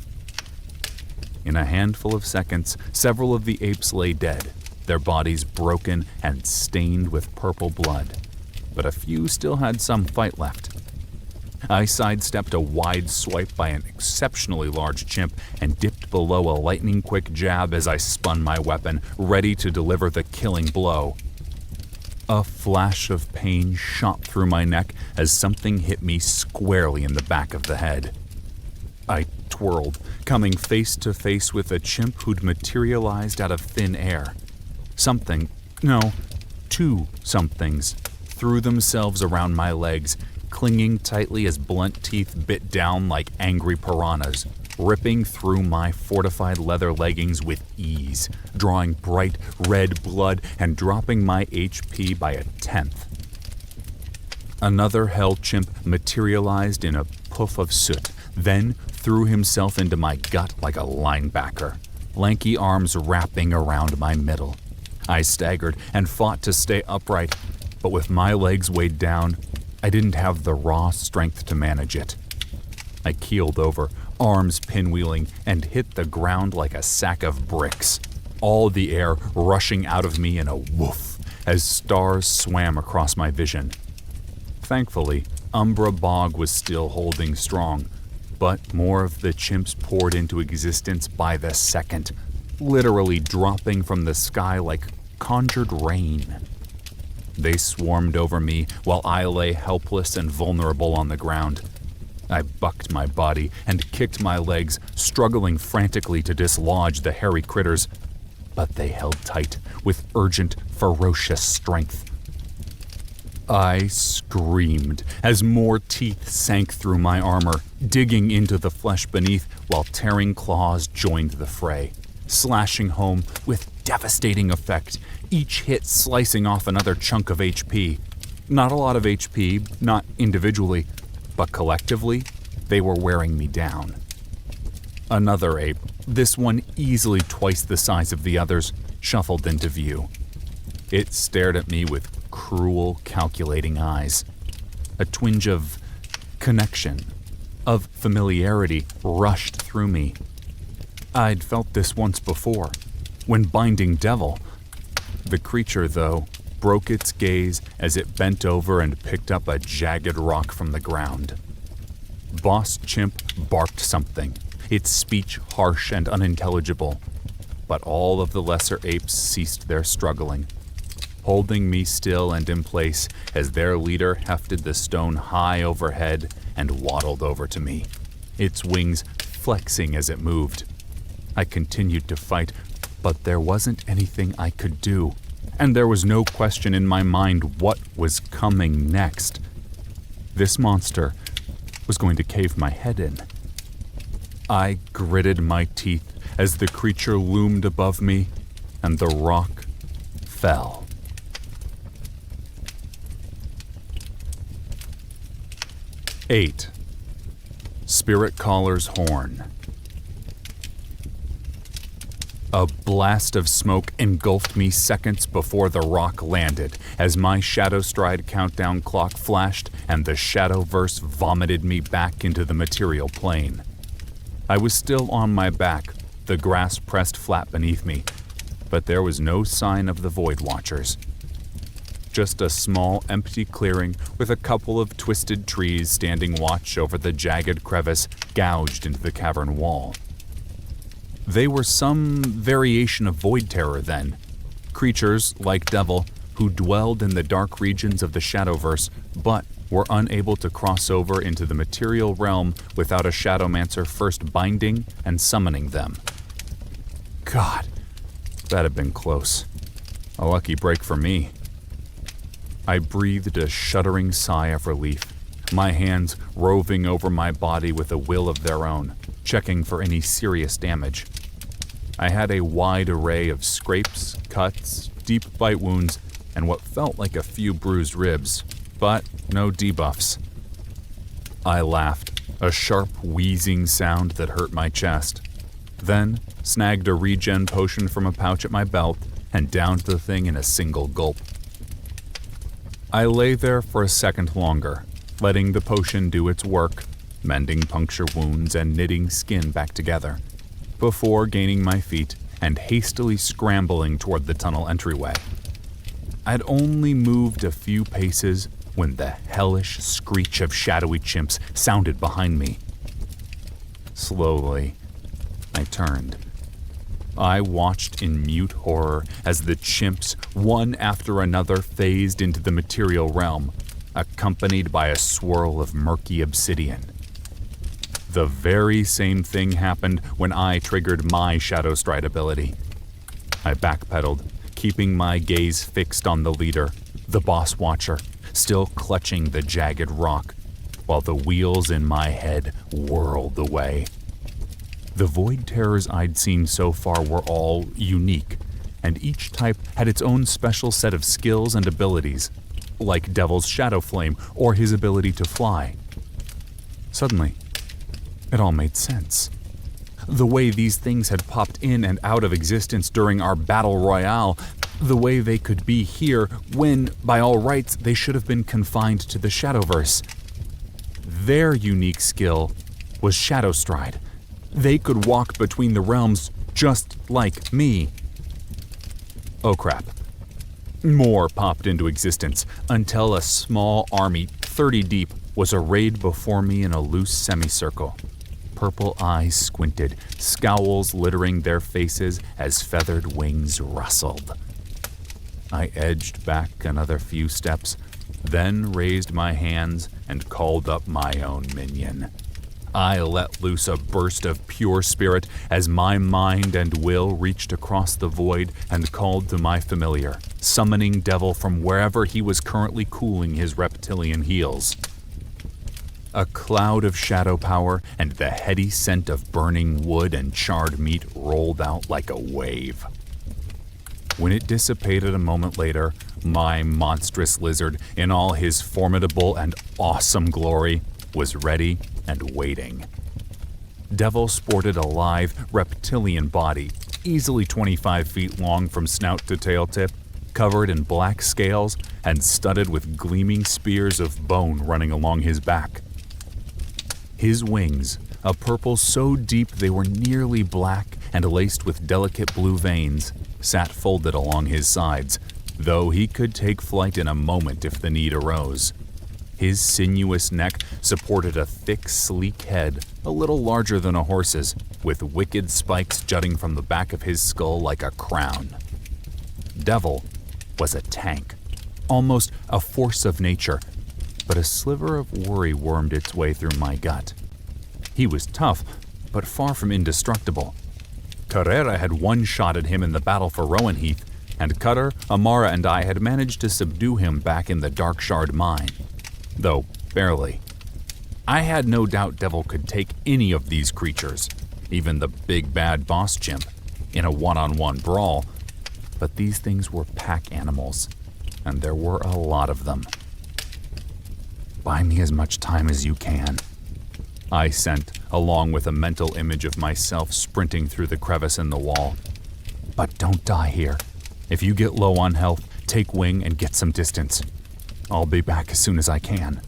In a handful of seconds, several of the apes lay dead, their bodies broken and stained with purple blood, but a few still had some fight left. I sidestepped a wide swipe by an exceptionally large chimp and dipped below a lightning-quick jab as I spun my weapon, ready to deliver the killing blow. A flash of pain shot through my neck as something hit me squarely in the back of the head. I twirled, coming face to face with a chimp who'd materialized out of thin air. Something, no, Two somethings threw themselves around my legs, clinging tightly as blunt teeth bit down like angry piranhas, ripping through my fortified leather leggings with ease, drawing bright red blood and dropping my HP by 1/10. Another hell chimp materialized in a puff of soot, then threw himself into my gut like a linebacker, lanky arms wrapping around my middle. I staggered and fought to stay upright, but with my legs weighed down, I didn't have the raw strength to manage it. I keeled over, arms pinwheeling, and hit the ground like a sack of bricks, all the air rushing out of me in a woof as stars swam across my vision. Thankfully, Umbra Bog was still holding strong, but more of the chimps poured into existence by the second, literally dropping from the sky like conjured rain. They swarmed over me while I lay helpless and vulnerable on the ground. I bucked my body and kicked my legs, struggling frantically to dislodge the hairy critters, but they held tight with urgent, ferocious strength. I screamed as more teeth sank through my armor, digging into the flesh beneath while tearing claws joined the fray, slashing home with devastating effect, each hit slicing off another chunk of HP. Not a lot of HP, not individually, but collectively, they were wearing me down. Another ape, this one easily twice the size of the others, shuffled into view. It stared at me with cruel, calculating eyes. A twinge of connection, of familiarity rushed through me. I'd felt this once before, when binding Devil. The creature, though, broke its gaze as it bent over and picked up a jagged rock from the ground. Boss Chimp barked something, its speech harsh and unintelligible, but all of the lesser apes ceased their struggling, holding me still and in place as their leader hefted the stone high overhead and waddled over to me, its wings flexing as it moved. I continued to fight, but there wasn't anything I could do, and there was no question in my mind what was coming next. This monster was going to cave my head in. I gritted my teeth as the creature loomed above me, and the rock fell. Eight. Spirit Caller's Horn. A blast of smoke engulfed me seconds before the rock landed, as my Shadow Stride countdown clock flashed and the Shadowverse vomited me back into the material plane. I was still on my back, the grass pressed flat beneath me, but there was no sign of the Void Watchers. Just a small, empty clearing with a couple of twisted trees standing watch over the jagged crevice gouged into the cavern wall. They were some variation of Void Terror then, creatures like Devil who dwelled in the dark regions of the Shadowverse but were unable to cross over into the material realm without a Shadowmancer first binding and summoning them. God, that had been close. A lucky break for me. I breathed a shuddering sigh of relief, my hands roving over my body with a will of their own, checking for any serious damage. I had a wide array of scrapes, cuts, deep bite wounds, and what felt like a few bruised ribs, but no debuffs. I laughed, a sharp wheezing sound that hurt my chest, then snagged a regen potion from a pouch at my belt and downed the thing in a single gulp. I lay there for a second longer, letting the potion do its work, mending puncture wounds and knitting skin back together, before gaining my feet and hastily scrambling toward the tunnel entryway. I'd only moved a few paces when the hellish screech of shadowy chimps sounded behind me. Slowly, I turned. I watched in mute horror as the chimps, one after another, phased into the material realm, accompanied by a swirl of murky obsidian. The very same thing happened when I triggered my Shadow Stride ability. I backpedaled, keeping my gaze fixed on the leader, the boss watcher, still clutching the jagged rock, while the wheels in my head whirled away. The void terrors I'd seen so far were all unique, and each type had its own special set of skills and abilities, like Devil's Shadow Flame or his ability to fly. Suddenly, it all made sense. The way these things had popped in and out of existence during our battle royale, the way they could be here when, by all rights, they should have been confined to the Shadowverse. Their unique skill was Shadow Stride. They could walk between the realms just like me. Oh crap. More popped into existence until a small army, 30 deep, was arrayed before me in a loose semicircle. Purple eyes squinted, scowls littering their faces as feathered wings rustled. I edged back another few steps, then raised my hands and called up my own minion. I let loose a burst of pure spirit as my mind and will reached across the void and called to my familiar, summoning Devil from wherever he was currently cooling his reptilian heels. A cloud of shadow power and the heady scent of burning wood and charred meat rolled out like a wave. When it dissipated a moment later, my monstrous lizard, in all his formidable and awesome glory, was ready and waiting. Devil sported a lithe, reptilian body, easily 25 feet long from snout to tail tip, covered in black scales and studded with gleaming spears of bone running along his back. His wings, a purple so deep they were nearly black and laced with delicate blue veins, sat folded along his sides, though he could take flight in a moment if the need arose. His sinuous neck supported a thick, sleek head, a little larger than a horse's, with wicked spikes jutting from the back of his skull like a crown. Devil was a tank, almost a force of nature, but a sliver of worry wormed its way through my gut. He was tough, but far from indestructible. Carrera had one-shotted him in the battle for Rowanheath, and Cutter, Amara, and I had managed to subdue him back in the Dark Shard mine. Though, barely. I had no doubt Devil could take any of these creatures, even the big bad boss chimp, in a one-on-one brawl, but these things were pack animals, and there were a lot of them. Buy me as much time as you can, I sent, along with a mental image of myself sprinting through the crevice in the wall. But don't die here. If you get low on health, take wing and get some distance. I'll be back as soon as I can.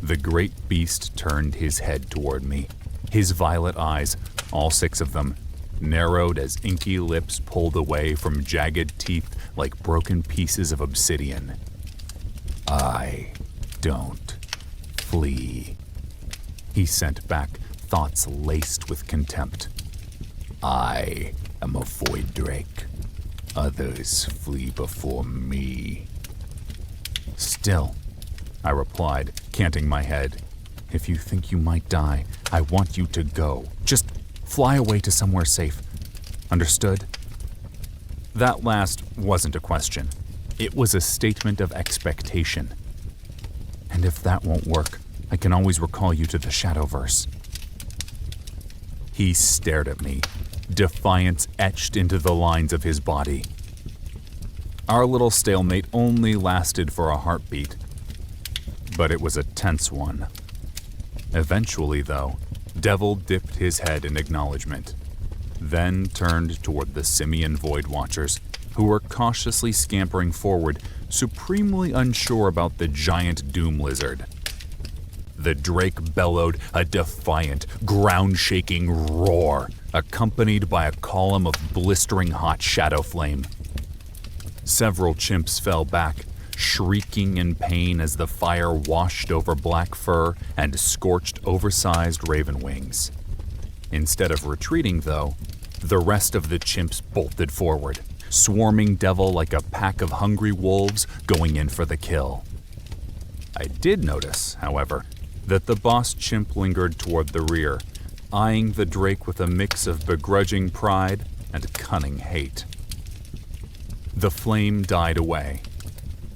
The great beast turned his head toward me, his violet eyes, all 6 of them, narrowed as inky lips pulled away from jagged teeth like broken pieces of obsidian. I don't flee, he sent back, thoughts laced with contempt. I am a void drake. Others flee before me. Still, I replied, canting my head, if you think you might die, I want you to go. Just fly away to somewhere safe. Understood? That last wasn't a question. It was a statement of expectation. And if that won't work, I can always recall you to the Shadowverse. He stared at me, defiance etched into the lines of his body. Our little stalemate only lasted for a heartbeat, but it was a tense one. Eventually, though, Devil dipped his head in acknowledgement, then turned toward the simian Void Watchers, who were cautiously scampering forward, supremely unsure about the giant doom lizard. The drake bellowed a defiant, ground-shaking roar, accompanied by a column of blistering hot shadow flame. Several chimps fell back, shrieking in pain as the fire washed over black fur and scorched oversized raven wings. Instead of retreating, though, the rest of the chimps bolted forward, swarming Devil like a pack of hungry wolves going in for the kill. I did notice, however, that the boss chimp lingered toward the rear, eyeing the drake with a mix of begrudging pride and cunning hate. The flame died away,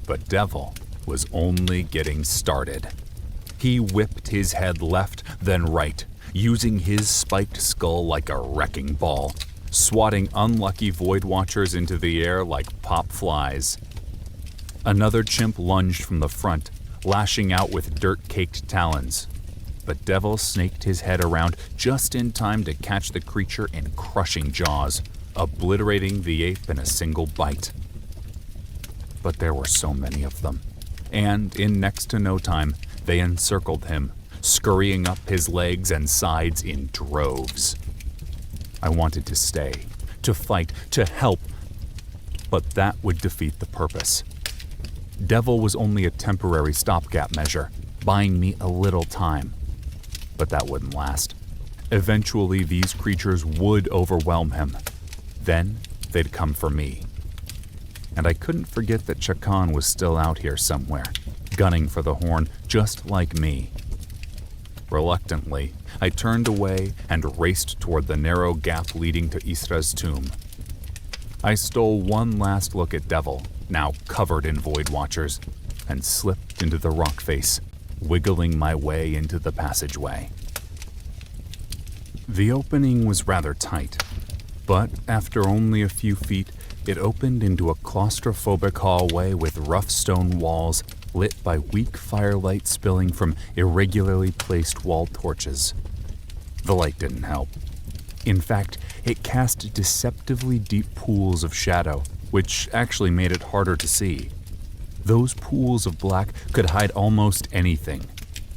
but Devil was only getting started. He whipped his head left, then right, using his spiked skull like a wrecking ball, swatting unlucky Void Watchers into the air like pop flies. Another chimp lunged from the front, lashing out with dirt-caked talons. But Devil snaked his head around just in time to catch the creature in crushing jaws, obliterating the ape in a single bite. But there were so many of them, and in next to no time, they encircled him, scurrying up his legs and sides in droves. I wanted to stay, to fight, to help, but that would defeat the purpose. Devil was only a temporary stopgap measure, buying me a little time. But that wouldn't last. Eventually, these creatures would overwhelm him. Then, they'd come for me. And I couldn't forget that Chakan was still out here somewhere, gunning for the horn just like me. Reluctantly, I turned away and raced toward the narrow gap leading to Isra's tomb. I stole one last look at Devil, now covered in Void Watchers, and slipped into the rock face, wiggling my way into the passageway. The opening was rather tight, but after only a few feet, it opened into a claustrophobic hallway with rough stone walls lit by weak firelight spilling from irregularly placed wall torches. The light didn't help. In fact, it cast deceptively deep pools of shadow, which actually made it harder to see. Those pools of black could hide almost anything.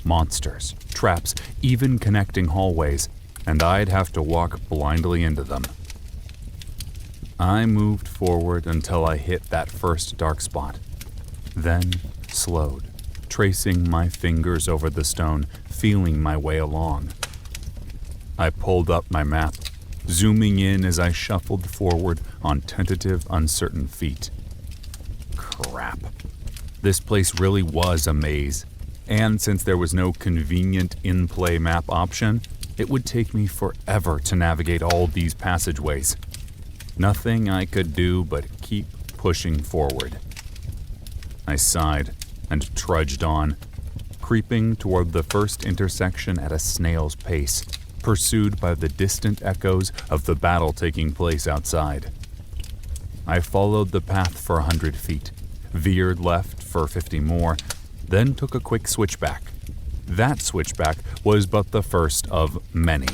Monsters, traps, even connecting hallways, and I'd have to walk blindly into them. I moved forward until I hit that first dark spot, then slowed, tracing my fingers over the stone, feeling my way along. I pulled up my map, zooming in as I shuffled forward on tentative, uncertain feet. Crap. This place really was a maze, and since there was no convenient in-play map option, it would take me forever to navigate all these passageways. Nothing I could do but keep pushing forward. I sighed and trudged on, creeping toward the first intersection at a snail's pace, pursued by the distant echoes of the battle taking place outside. I followed the path for 100 feet, veered left for 50 more, then took a quick switchback. That switchback was but the first of many.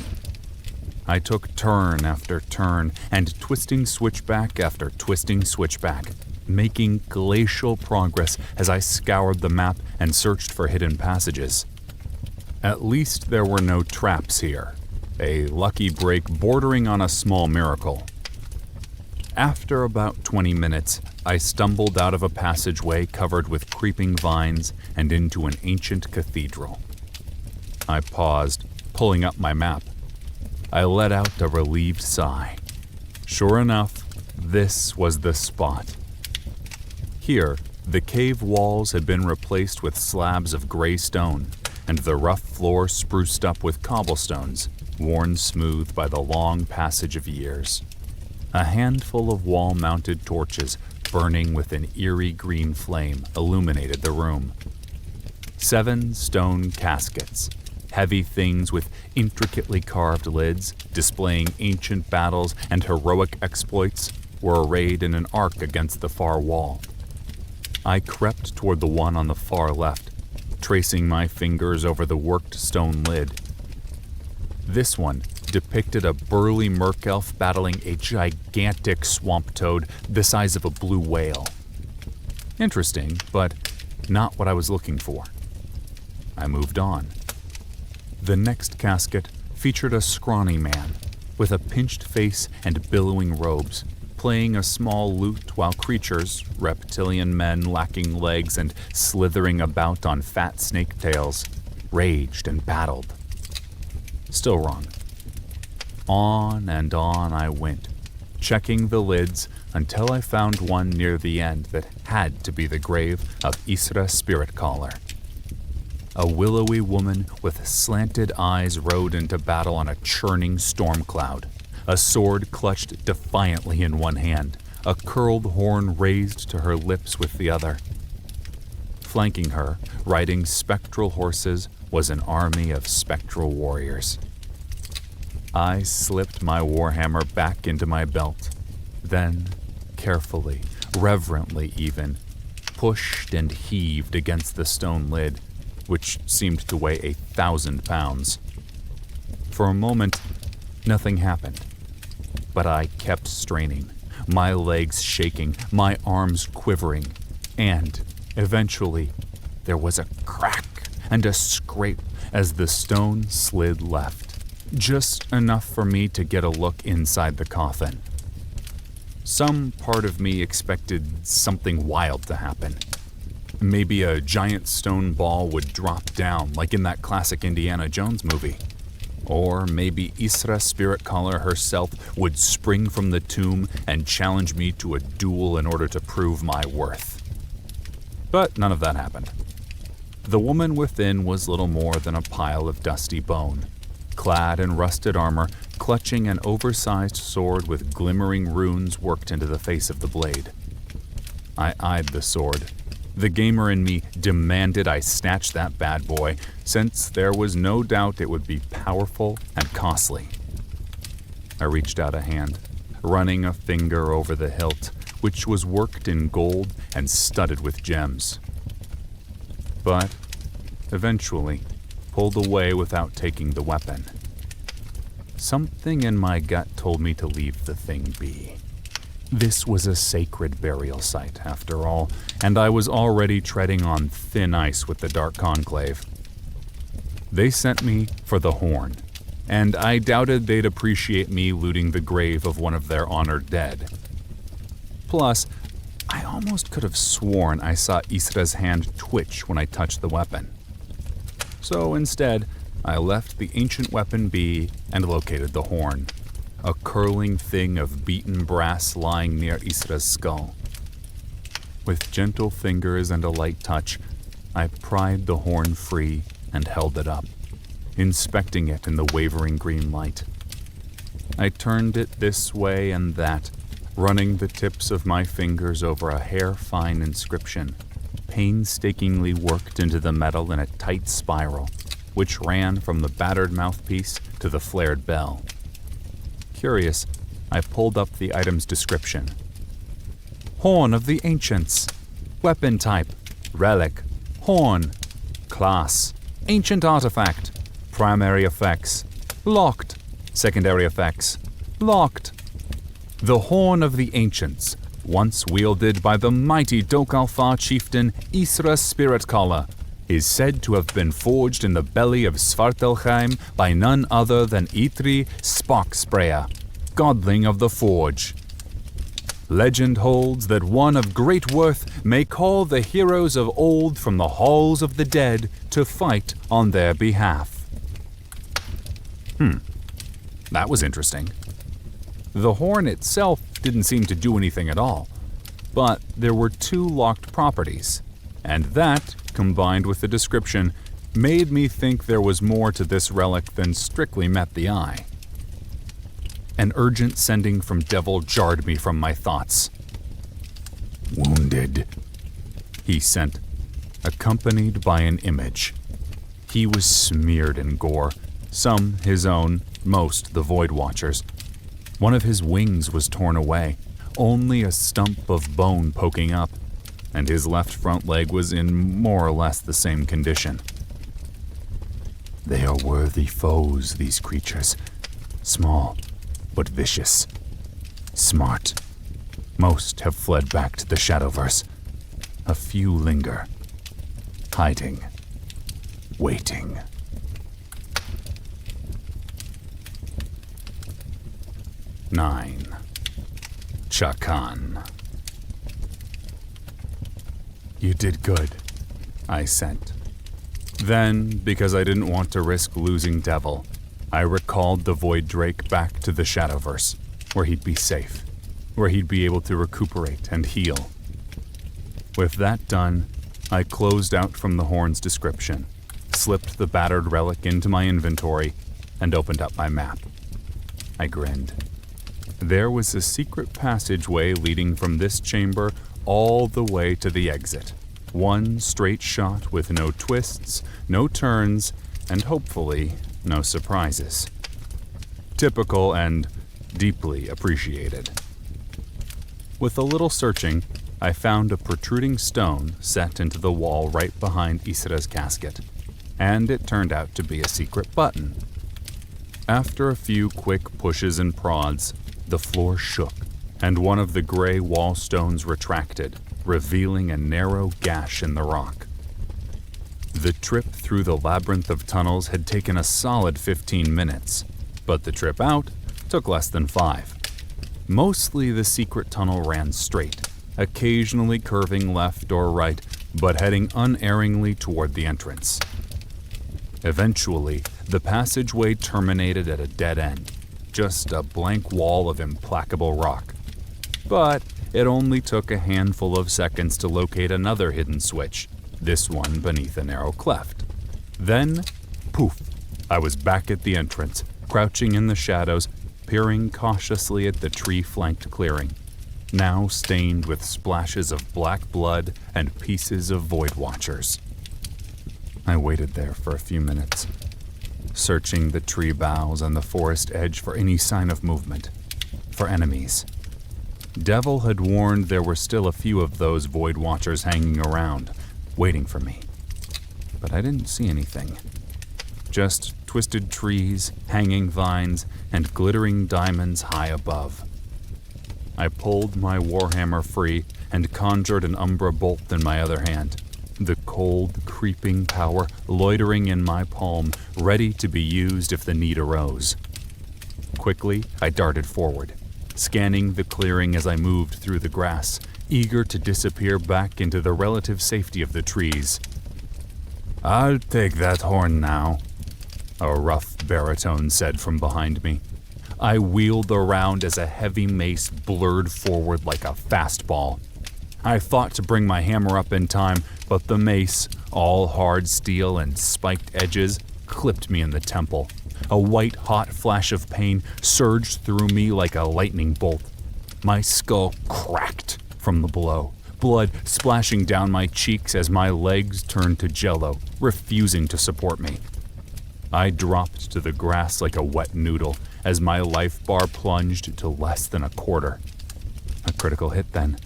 I took turn after turn and twisting switchback after twisting switchback, making glacial progress as I scoured the map and searched for hidden passages. At least there were no traps here, a lucky break bordering on a small miracle. After about 20 minutes, I stumbled out of a passageway covered with creeping vines and into an ancient cathedral. I paused, pulling up my map. I let out a relieved sigh. Sure enough, this was the spot. Here, the cave walls had been replaced with slabs of gray stone, and the rough floor spruced up with cobblestones, worn smooth by the long passage of years. A handful of wall-mounted torches, burning with an eerie green flame, illuminated the room. 7 stone caskets, heavy things with intricately carved lids, displaying ancient battles and heroic exploits, were arrayed in an arc against the far wall. I crept toward the one on the far left, tracing my fingers over the worked stone lid. This one depicted a burly merkelf battling a gigantic swamp toad the size of a blue whale. Interesting, but not what I was looking for. I moved on. The next casket featured a scrawny man with a pinched face and billowing robes, playing a small lute while creatures, reptilian men lacking legs and slithering about on fat snake tails, raged and battled. Still wrong. On and on I went, checking the lids until I found one near the end that had to be the grave of Isra Spirit Caller. A willowy woman with slanted eyes rode into battle on a churning storm cloud, a sword clutched defiantly in one hand, a curled horn raised to her lips with the other. Flanking her, riding spectral horses, was an army of spectral warriors. I slipped my warhammer back into my belt, then, carefully, reverently even, pushed and heaved against the stone lid, which seemed to weigh 1,000 pounds. For a moment, nothing happened, but I kept straining, my legs shaking, my arms quivering, and, eventually, there was a crack and a scrape as the stone slid left, just enough for me to get a look inside the coffin. Some part of me expected something wild to happen. Maybe a giant stone ball would drop down, like in that classic Indiana Jones movie. Or maybe Isra Spiritcaller herself would spring from the tomb and challenge me to a duel in order to prove my worth. But none of that happened. The woman within was little more than a pile of dusty bone, clad in rusted armor, clutching an oversized sword with glimmering runes worked into the face of the blade. I eyed the sword. The gamer in me demanded I snatch that bad boy, since there was no doubt it would be powerful and costly. I reached out a hand, running a finger over the hilt, which was worked in gold and studded with gems. But, eventually, pulled away without taking the weapon. Something in my gut told me to leave the thing be. This was a sacred burial site, after all, and I was already treading on thin ice with the Dark Conclave. They sent me for the horn, and I doubted they'd appreciate me looting the grave of one of their honored dead. Plus, I almost could have sworn I saw Isra's hand twitch when I touched the weapon. So instead, I left the ancient weapon be and located the horn, a curling thing of beaten brass lying near Isra's skull. With gentle fingers and a light touch, I pried the horn free and held it up, inspecting it in the wavering green light. I turned it this way and that, running the tips of my fingers over a hair-fine inscription, painstakingly worked into the metal in a tight spiral, which ran from the battered mouthpiece to the flared bell. Curious, I pulled up the item's description. Horn of the Ancients. Weapon type, relic, horn. Class, ancient artifact. Primary effects, locked. Secondary effects, locked. The Horn of the Ancients, once wielded by the mighty Dokalfar chieftain Isra Spiritcaller, is said to have been forged in the belly of Svartalfheim by none other than Eitri Sparksprayer, godling of the forge. Legend holds that one of great worth may call the heroes of old from the halls of the dead to fight on their behalf. That was interesting. The horn itself didn't seem to do anything at all, but there were 2 locked properties, and that, combined with the description, made me think there was more to this relic than strictly met the eye. An urgent sending from Devil jarred me from my thoughts. Wounded, He sent, accompanied by an image. He was smeared in gore, some his own, most the Void Watchers. One of his wings was torn away, only a stump of bone poking up, and his left front leg was in more or less the same condition. They are worthy foes, these creatures. Small, but vicious. Smart. Most have fled back to the Shadowverse. A few linger. Hiding. Waiting. Nine. Chakan. You did good, I sent. Then, because I didn't want to risk losing Devil, I recalled the Void Drake back to the Shadowverse, where he'd be safe, where he'd be able to recuperate and heal. With that done, I closed out from the horn's description, slipped the battered relic into my inventory, and opened up my map. I grinned. There was a secret passageway leading from this chamber all the way to the exit. One straight shot with no twists, no turns, and hopefully no surprises. Typical and deeply appreciated. With a little searching, I found a protruding stone set into the wall right behind Isra's casket, and it turned out to be a secret button. After a few quick pushes and prods, the floor shook, and one of the gray wall stones retracted, revealing a narrow gash in the rock. The trip through the labyrinth of tunnels had taken a solid 15 minutes, but the trip out took less than 5. Mostly the secret tunnel ran straight, occasionally curving left or right, but heading unerringly toward the entrance. Eventually, the passageway terminated at a dead end, just a blank wall of implacable rock. But it only took a handful of seconds to locate another hidden switch, this one beneath a narrow cleft. Then, poof, I was back at the entrance, crouching in the shadows, peering cautiously at the tree-flanked clearing, now stained with splashes of black blood and pieces of Void Watchers. I waited there for a few minutes, searching the tree boughs and the forest edge for any sign of movement, for enemies. Devil had warned there were still a few of those Void Watchers hanging around, waiting for me. But I didn't see anything. Just twisted trees, hanging vines, and glittering diamonds high above. I pulled my warhammer free and conjured an umbra bolt in my other hand, the cold, creeping power loitering in my palm, ready to be used if the need arose. Quickly, I darted forward, scanning the clearing as I moved through the grass, eager to disappear back into the relative safety of the trees. "I'll take that horn now," a rough baritone said from behind me. I wheeled around as a heavy mace blurred forward like a fastball. I thought to bring my hammer up in time, but the mace, all hard steel and spiked edges, clipped me in the temple. A white-hot flash of pain surged through me like a lightning bolt. My skull cracked from the blow, blood splashing down my cheeks as my legs turned to jello, refusing to support me. I dropped to the grass like a wet noodle as my life bar plunged to less than a quarter. A critical hit then.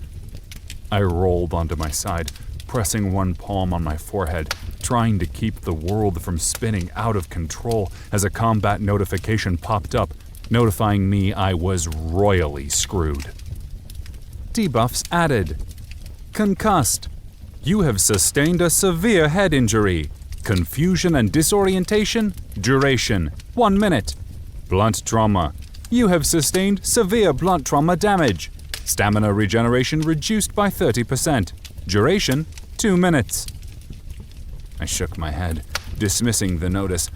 I rolled onto my side, pressing one palm on my forehead, trying to keep the world from spinning out of control as a combat notification popped up, notifying me I was royally screwed. Debuffs added. Concussed. You have sustained a severe head injury. Confusion and disorientation. Duration 1 minute. Blunt trauma. You have sustained severe blunt trauma damage. Stamina regeneration reduced by 30%. Duration 2 minutes. I shook my head, dismissing the notice,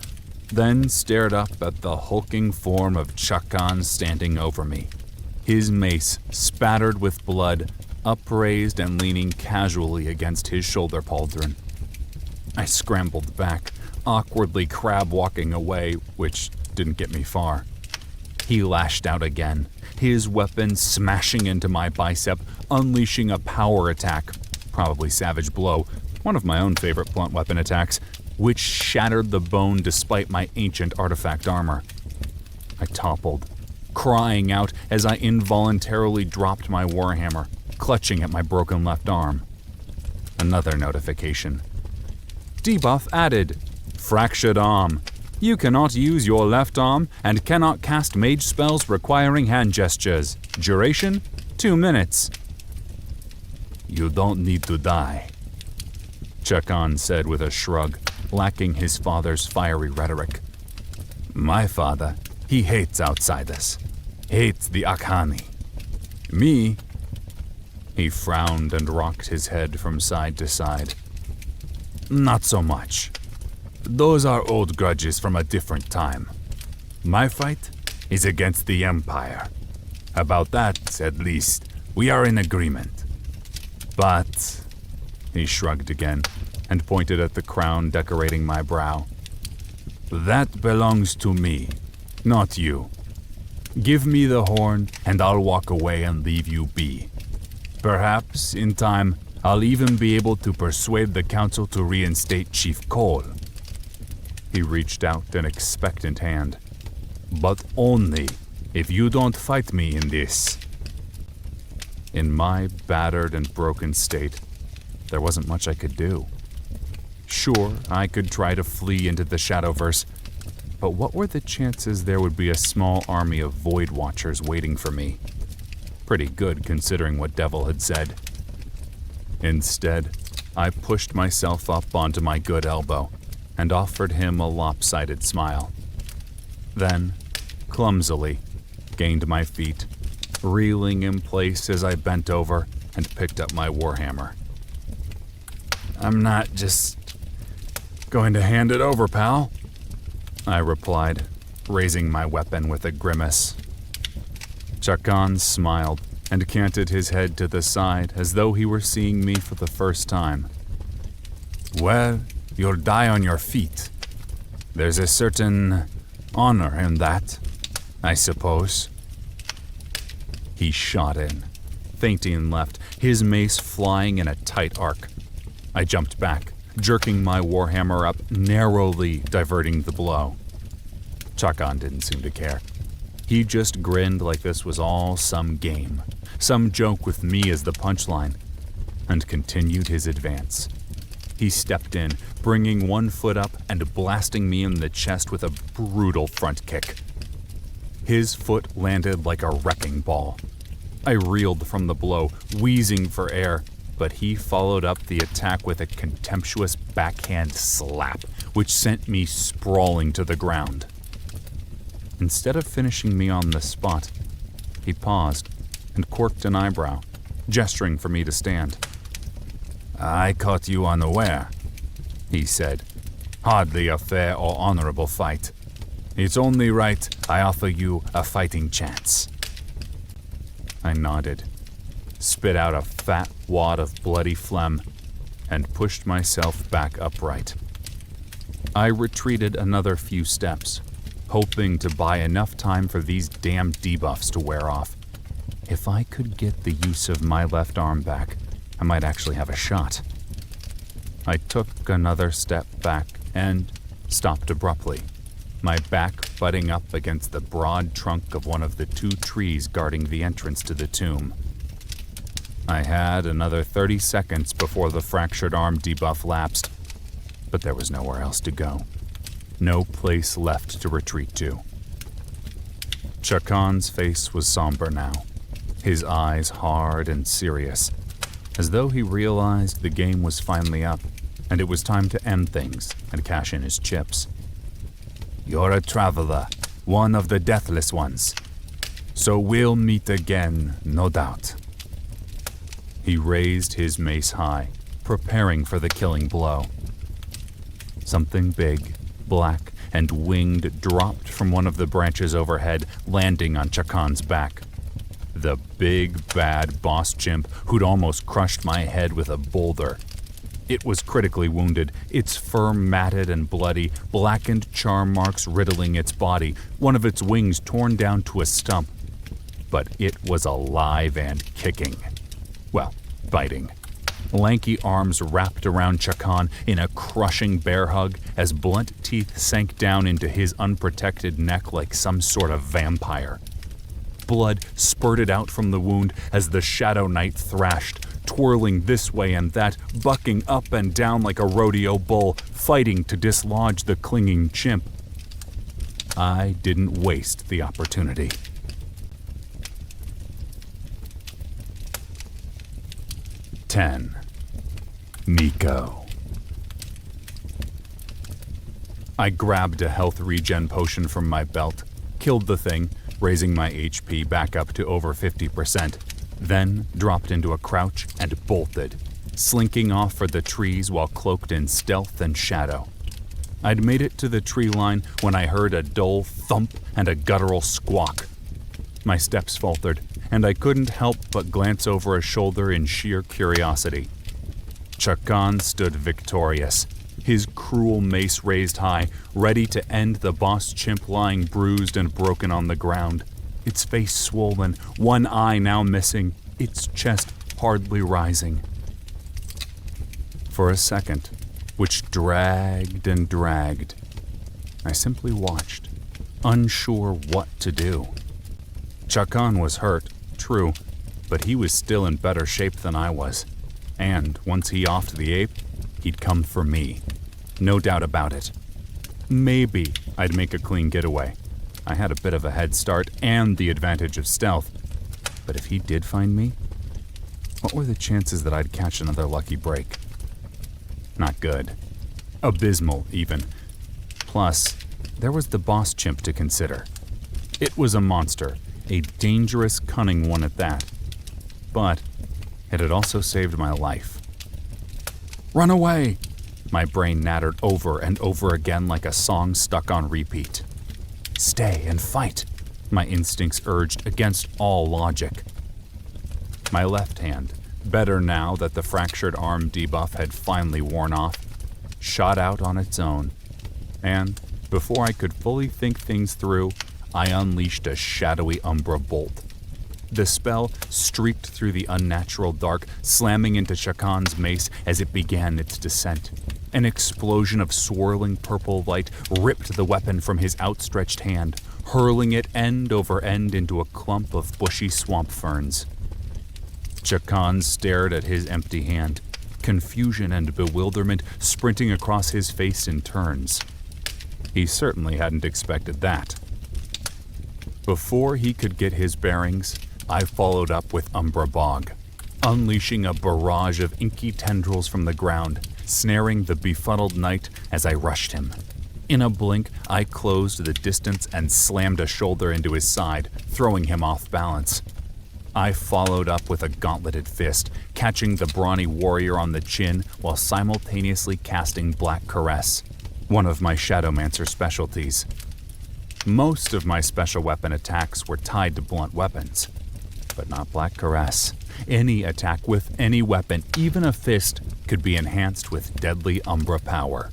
then stared up at the hulking form of Chakan standing over me, his mace spattered with blood, upraised and leaning casually against his shoulder pauldron. I scrambled back, awkwardly crab-walking away, which didn't get me far. He lashed out again, his weapon smashing into my bicep, unleashing a power attack, probably Savage Blow, one of my own favorite blunt weapon attacks, which shattered the bone despite my ancient artifact armor. I toppled, crying out as I involuntarily dropped my warhammer, clutching at my broken left arm. Another notification. Debuff added. Fractured arm. You cannot use your left arm and cannot cast mage spells requiring hand gestures. Duration 2 minutes. You don't need to die, Chakan said with a shrug, lacking his father's fiery rhetoric. My father, he hates outsiders. Hates the Akhani. Me? He frowned and rocked his head from side to side. Not so much. Those are old grudges from a different time. My fight is against the Empire. About that, at least, we are in agreement. But, he shrugged again and pointed at the crown decorating my brow. That belongs to me, not you. Give me the horn, and I'll walk away and leave you be. Perhaps, in time, I'll even be able to persuade the council to reinstate Chief Cole." He reached out an expectant hand. "But only if you don't fight me in this." In my battered and broken state, there wasn't much I could do. Sure, I could try to flee into the Shadowverse, but what were the chances there would be a small army of Void Watchers waiting for me? Pretty good considering what Devil had said. Instead, I pushed myself up onto my good elbow and offered him a lopsided smile. Then, clumsily, gained my feet, reeling in place as I bent over and picked up my warhammer. "I'm not just going to hand it over, pal," I replied, raising my weapon with a grimace. Chakan smiled and canted his head to the side as though he were seeing me for the first time. "Well, you'll die on your feet. There's a certain honor in that, I suppose." He shot in, feinting left, his mace flying in a tight arc. I jumped back, jerking my warhammer up, narrowly diverting the blow. Chakan didn't seem to care. He just grinned like this was all some game, some joke with me as the punchline, and continued his advance. He stepped in, bringing one foot up and blasting me in the chest with a brutal front kick. His foot landed like a wrecking ball. I reeled from the blow, wheezing for air, but he followed up the attack with a contemptuous backhand slap, which sent me sprawling to the ground. Instead of finishing me on the spot, he paused and quirked an eyebrow, gesturing for me to stand. "I caught you unaware," he said. "Hardly a fair or honorable fight. It's only right I offer you a fighting chance." I nodded, spit out a fat wad of bloody phlegm, and pushed myself back upright. I retreated another few steps, hoping to buy enough time for these damn debuffs to wear off. If I could get the use of my left arm back, I might actually have a shot. I took another step back and stopped abruptly, my back butting up against the broad trunk of one of the two trees guarding the entrance to the tomb. I had another 30 seconds before the fractured arm debuff lapsed, but there was nowhere else to go. No place left to retreat to. Chakan's face was somber now, his eyes hard and serious, as though he realized the game was finally up, and it was time to end things and cash in his chips. "You're a traveler, one of the deathless ones. So we'll meet again, no doubt." He raised his mace high, preparing for the killing blow. Something big, black, and winged dropped from one of the branches overhead, landing on Chakan's back. The big, bad boss chimp who'd almost crushed my head with a boulder. It was critically wounded, its fur matted and bloody, blackened charm marks riddling its body, one of its wings torn down to a stump. But it was alive and kicking. Well, biting. Lanky arms wrapped around Chakan in a crushing bear hug as blunt teeth sank down into his unprotected neck like some sort of vampire. Blood spurted out from the wound as the Shadow Knight thrashed, twirling this way and that, bucking up and down like a rodeo bull, fighting to dislodge the clinging chimp. I didn't waste the opportunity. "10. Nico." I grabbed a health regen potion from my belt, killed the thing, raising my HP back up to over 50%, then dropped into a crouch and bolted, slinking off for the trees while cloaked in stealth and shadow. I'd made it to the tree line when I heard a dull thump and a guttural squawk. My steps faltered, and I couldn't help but glance over a shoulder in sheer curiosity. Chakan stood victorious, his cruel mace raised high, ready to end the boss chimp lying bruised and broken on the ground. its face swollen, one eye now missing, its chest hardly rising. For a second, which dragged and dragged, I simply watched, unsure what to do. Chakan was hurt, true, but he was still in better shape than I was. And once he offed the ape, he'd come for me. No doubt about it. Maybe I'd make a clean getaway. I had a bit of a head start and the advantage of stealth. But if he did find me, what were the chances that I'd catch another lucky break? Not good. Abysmal, even. Plus, there was the boss chimp to consider. It was a monster, a dangerous, cunning one at that. But it had also saved my life. Run away! My brain nattered over and over again like a song stuck on repeat. Stay and fight, my instincts urged against all logic. My left hand, better now that the fractured arm debuff had finally worn off, shot out on its own. And before I could fully think things through, I unleashed a shadowy Umbra bolt. The spell streaked through the unnatural dark, slamming into Chakan's mace as it began its descent. An explosion of swirling purple light ripped the weapon from his outstretched hand, hurling it end over end into a clump of bushy swamp ferns. Chakan stared at his empty hand, confusion and bewilderment sprinting across his face in turns. He certainly hadn't expected that. Before he could get his bearings, I followed up with Umbra Bog, unleashing a barrage of inky tendrils from the ground, snaring the befuddled knight as I rushed him. In a blink, I closed the distance and slammed a shoulder into his side, throwing him off balance. I followed up with a gauntleted fist, catching the brawny warrior on the chin while simultaneously casting Black Caress, one of my Shadowmancer specialties. Most of my special weapon attacks were tied to blunt weapons, but not Black Caress. Any attack with any weapon, even a fist, could be enhanced with deadly Umbra power.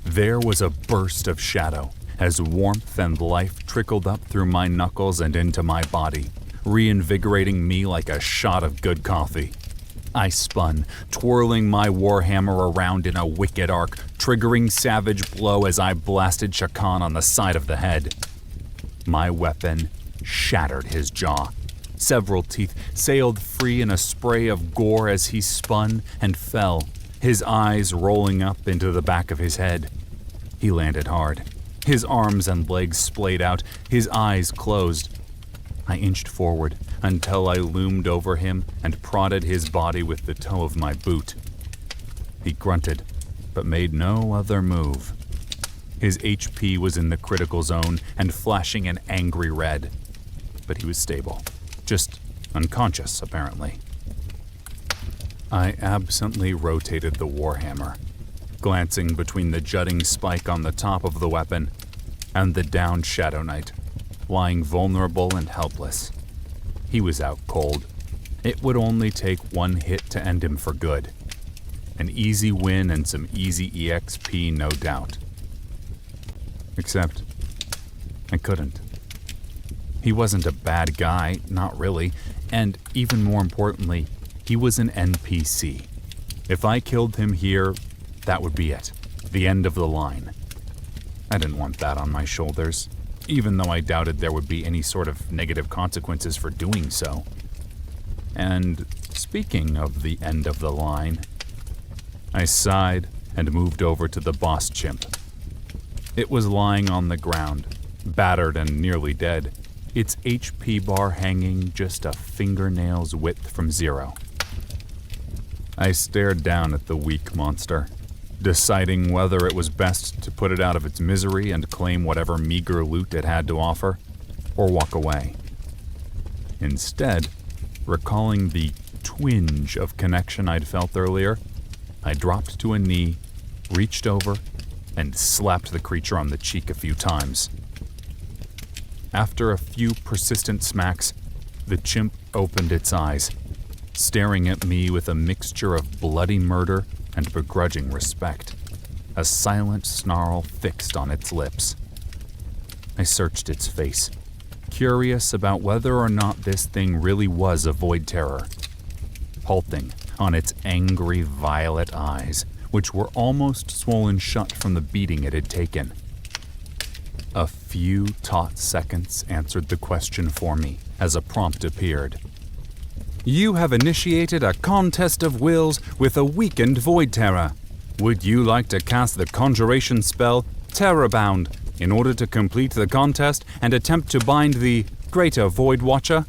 There was a burst of shadow as warmth and life trickled up through my knuckles and into my body, reinvigorating me like a shot of good coffee. I spun, twirling my warhammer around in a wicked arc, triggering savage blow as I blasted Chakan on the side of the head. My weapon shattered his jaw. Several teeth sailed free in a spray of gore as he spun and fell, his eyes rolling up into the back of his head. He landed hard. His arms and legs splayed out, his eyes closed. I inched forward until I loomed over him and prodded his body with the toe of my boot. He grunted, but made no other move. His HP was in the critical zone and flashing an angry red, but he was stable. Just unconscious, apparently. I absently rotated the warhammer, glancing between the jutting spike on the top of the weapon and the downed Shadow Knight, lying vulnerable and helpless. He was out cold. It would only take one hit to end him for good. An easy win and some easy EXP, no doubt. Except, I couldn't. He wasn't a bad guy, not really, and even more importantly, he was an NPC. If I killed him here, that would be it. The end of the line. I didn't want that on my shoulders, even though I doubted there would be any sort of negative consequences for doing so. And speaking of the end of the line, I sighed and moved over to the boss chimp. It was lying on the ground, battered and nearly dead, its HP bar hanging just a fingernail's width from zero. I stared down at the weak monster, deciding whether it was best to put it out of its misery and claim whatever meager loot it had to offer, or walk away. Instead, recalling the twinge of connection I'd felt earlier, I dropped to a knee, reached over, and slapped the creature on the cheek a few times. After a few persistent smacks, the chimp opened its eyes, staring at me with a mixture of bloody murder and begrudging respect, a silent snarl fixed on its lips. I searched its face, curious about whether or not this thing really was a void terror. Halting on its angry violet eyes, which were almost swollen shut from the beating it had taken. A few taut seconds answered the question for me as a prompt appeared. You have initiated a contest of wills with a weakened void terror. Would you like to cast the conjuration spell Terrorbound in order to complete the contest and attempt to bind the Greater Void Watcher?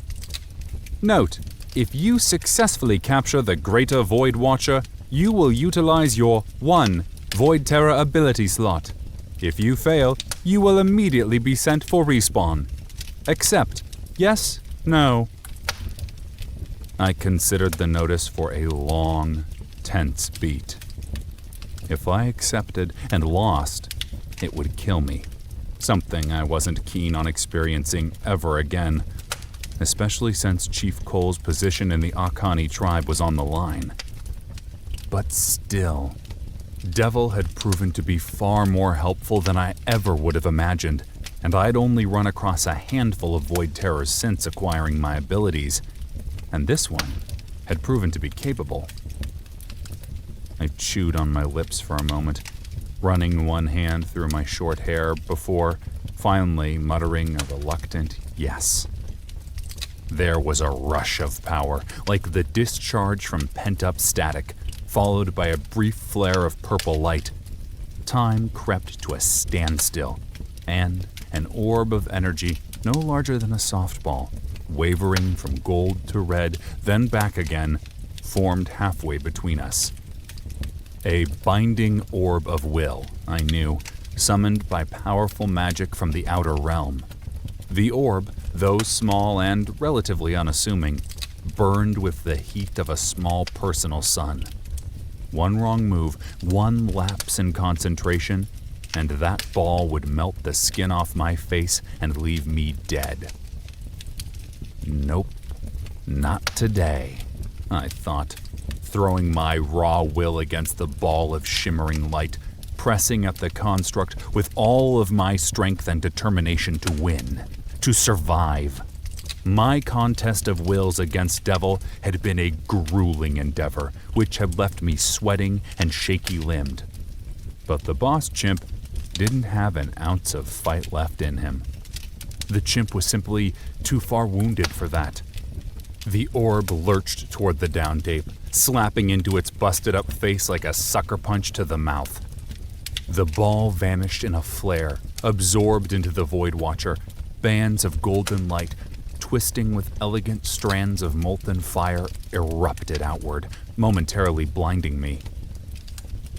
Note, if you successfully capture the Greater Void Watcher, you will utilize your 1 Void Terror ability slot. If you fail, you will immediately be sent for respawn. Accept. Yes? No? I considered the notice for a long, tense beat. If I accepted and lost, it would kill me. Something I wasn't keen on experiencing ever again, especially since Chief Cole's position in the Akani tribe was on the line. But still, Devil had proven to be far more helpful than I ever would have imagined, and I'd only run across a handful of Void Terrors since acquiring my abilities, and this one had proven to be capable. I chewed on my lips for a moment, running one hand through my short hair before finally muttering a reluctant yes. There was a rush of power, like the discharge from pent-up static, followed by a brief flare of purple light. Time crept to a standstill, and an orb of energy no larger than a softball, wavering from gold to red, then back again, formed halfway between us. A binding orb of will, I knew, summoned by powerful magic from the outer realm. The orb, though small and relatively unassuming, burned with the heat of a small personal sun. One wrong move, one lapse in concentration, and that ball would melt the skin off my face and leave me dead. Nope, not today, I thought, throwing my raw will against the ball of shimmering light, pressing at the construct with all of my strength and determination to win, to survive. My contest of wills against Devil had been a grueling endeavor, which had left me sweating and shaky-limbed. But the boss chimp didn't have an ounce of fight left in him. The chimp was simply too far wounded for that. The orb lurched toward the downed ape, slapping into its busted-up face like a sucker punch to the mouth. The ball vanished in a flare, absorbed into the Void Watcher, bands of golden light, twisting with elegant strands of molten fire, erupted outward, momentarily blinding me.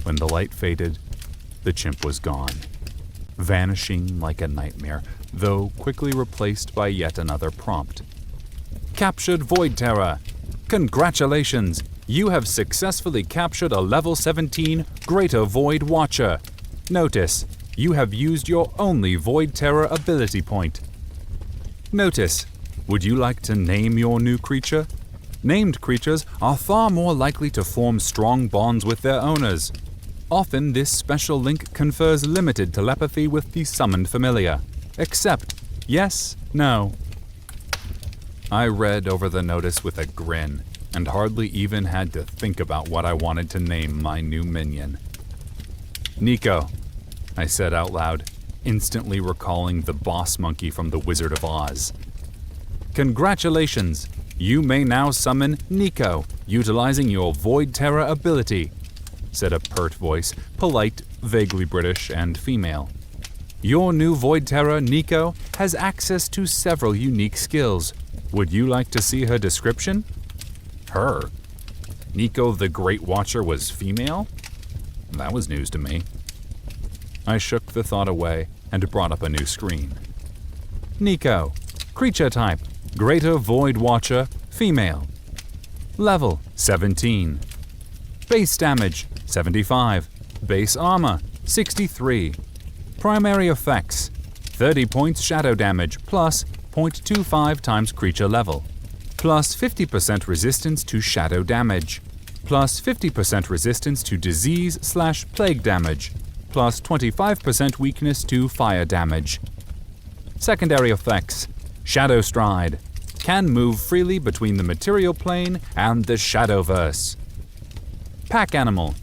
When the light faded, the chimp was gone, vanishing like a nightmare, though quickly replaced by yet another prompt. Captured Void Terror! Congratulations! You have successfully captured a level 17 Greater Void Watcher. Notice, you have used your only Void Terror ability point. Notice, would you like to name your new creature? Named creatures are far more likely to form strong bonds with their owners. Often this special link confers limited telepathy with the summoned familiar. Accept. Yes, no. I read over the notice with a grin, and hardly even had to think about what I wanted to name my new minion. Nico, I said out loud, instantly recalling the boss monkey from The Wizard of Oz. Congratulations! You may now summon Nico, utilizing your Void Terror ability, said a pert voice, polite, vaguely British, and female. Your new Void Terror, Nico, has access to several unique skills. Would you like to see her description? Her? Nico the Great Watcher was female? That was news to me. I shook the thought away and brought up a new screen. Nico, creature type, Greater Void Watcher, female. Level, 17. Base damage, 75. Base armor, 63. Primary effects, 30 points shadow damage plus 0.25 times creature level, plus 50% resistance to shadow damage, plus 50% resistance to disease/plague damage, plus 25% weakness to fire damage. Secondary effects, Shadow Stride. Can move freely between the material plane and the Shadowverse. Pack Animal.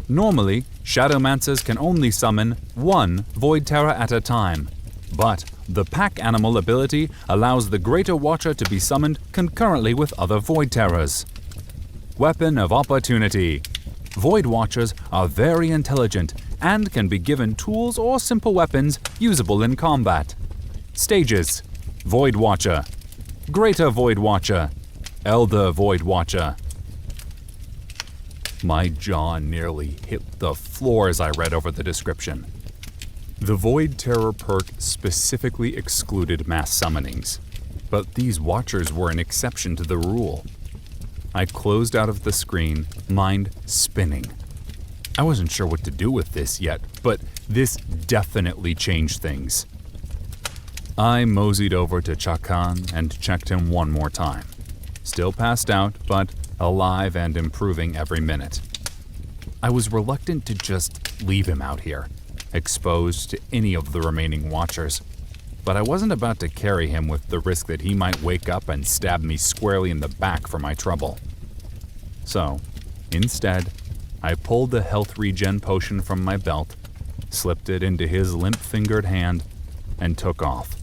Normally, Shadowmancers can only summon one Void Terror at a time, but the Pack Animal ability allows the Greater Watcher to be summoned concurrently with other Void Terrors. Weapon of Opportunity. Void Watchers are very intelligent and can be given tools or simple weapons usable in combat. Stages: Void Watcher, Greater Void Watcher, Elder Void Watcher. My jaw nearly hit the floor as I read over the description. The Void Terror perk specifically excluded mass summonings, but these Watchers were an exception to the rule. I closed out of the screen, mind spinning. I wasn't sure what to do with this yet, but this definitely changed things. I moseyed over to Chakan and checked him one more time. Still passed out, but alive and improving every minute. I was reluctant to just leave him out here, exposed to any of the remaining Watchers, but I wasn't about to carry him with the risk that he might wake up and stab me squarely in the back for my trouble. So, instead, I pulled the health regen potion from my belt, slipped it into his limp-fingered hand, and took off,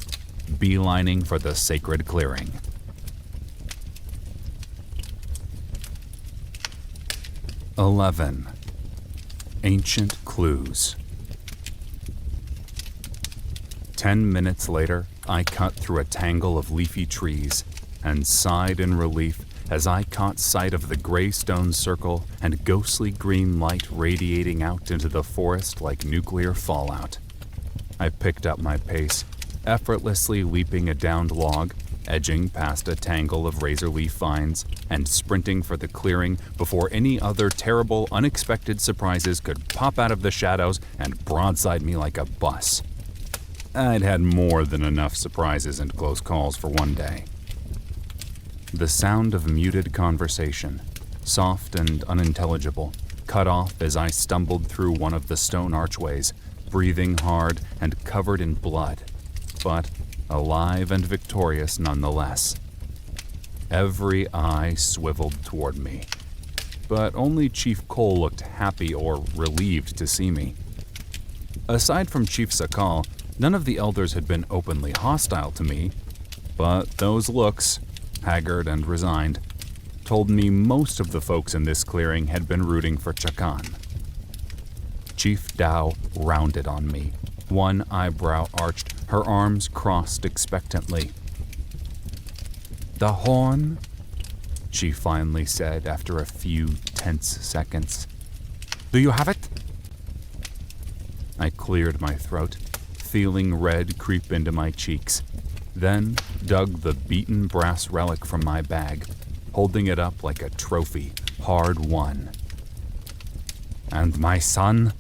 beelining for the sacred clearing. 11. Ancient Clues. 10 minutes later, I cut through a tangle of leafy trees and sighed in relief as I caught sight of the gray stone circle and ghostly green light radiating out into the forest like nuclear fallout. I picked up my pace, effortlessly leaping a downed log, edging past a tangle of razor leaf vines, and sprinting for the clearing before any other terrible, unexpected surprises could pop out of the shadows and broadside me like a bus. I'd had more than enough surprises and close calls for one day. The sound of muted conversation, soft and unintelligible, cut off as I stumbled through one of the stone archways, breathing hard and covered in blood, but alive and victorious nonetheless. Every eye swiveled toward me, but only Chief Cole looked happy or relieved to see me. Aside from Chief Sakal, none of the elders had been openly hostile to me, but those looks, haggard and resigned, told me most of the folks in this clearing had been rooting for Chakan. Chief Dao rounded on me, one eyebrow arched, her arms crossed expectantly. "The horn?" she finally said after a few tense seconds. "Do you have it?" I cleared my throat, feeling red creep into my cheeks, then dug the beaten brass relic from my bag, holding it up like a trophy, hard won. "And my son?"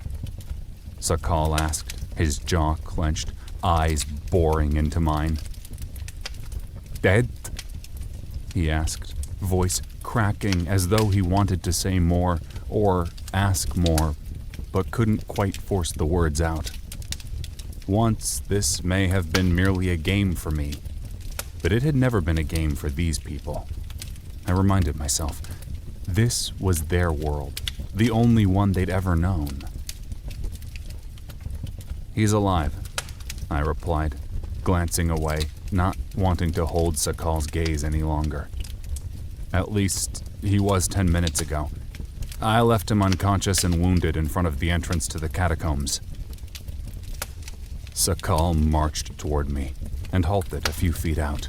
Sakal asked, his jaw clenched, eyes boring into mine. "Dead?" he asked, voice cracking as though he wanted to say more or ask more, but couldn't quite force the words out. Once, this may have been merely a game for me, but it had never been a game for these people. I reminded myself, this was their world, the only one they'd ever known. "He's alive," I replied, glancing away, not wanting to hold Sakal's gaze any longer. At least, he was 10 minutes ago. I left him unconscious and wounded in front of the entrance to the catacombs. Sakal marched toward me and halted a few feet out.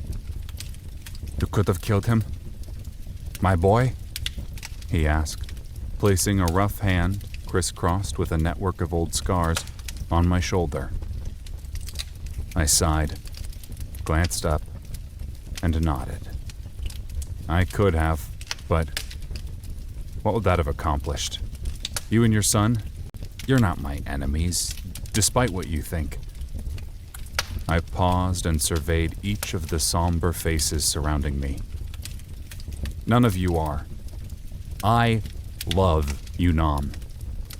"You could have killed him? My boy?" he asked, placing a rough hand, crisscrossed with a network of old scars, on my shoulder. I sighed, glanced up, and nodded. I could have, but what would that have accomplished? You and your son? You're not my enemies, despite what you think. I paused and surveyed each of the somber faces surrounding me. None of you are. I love Yunam.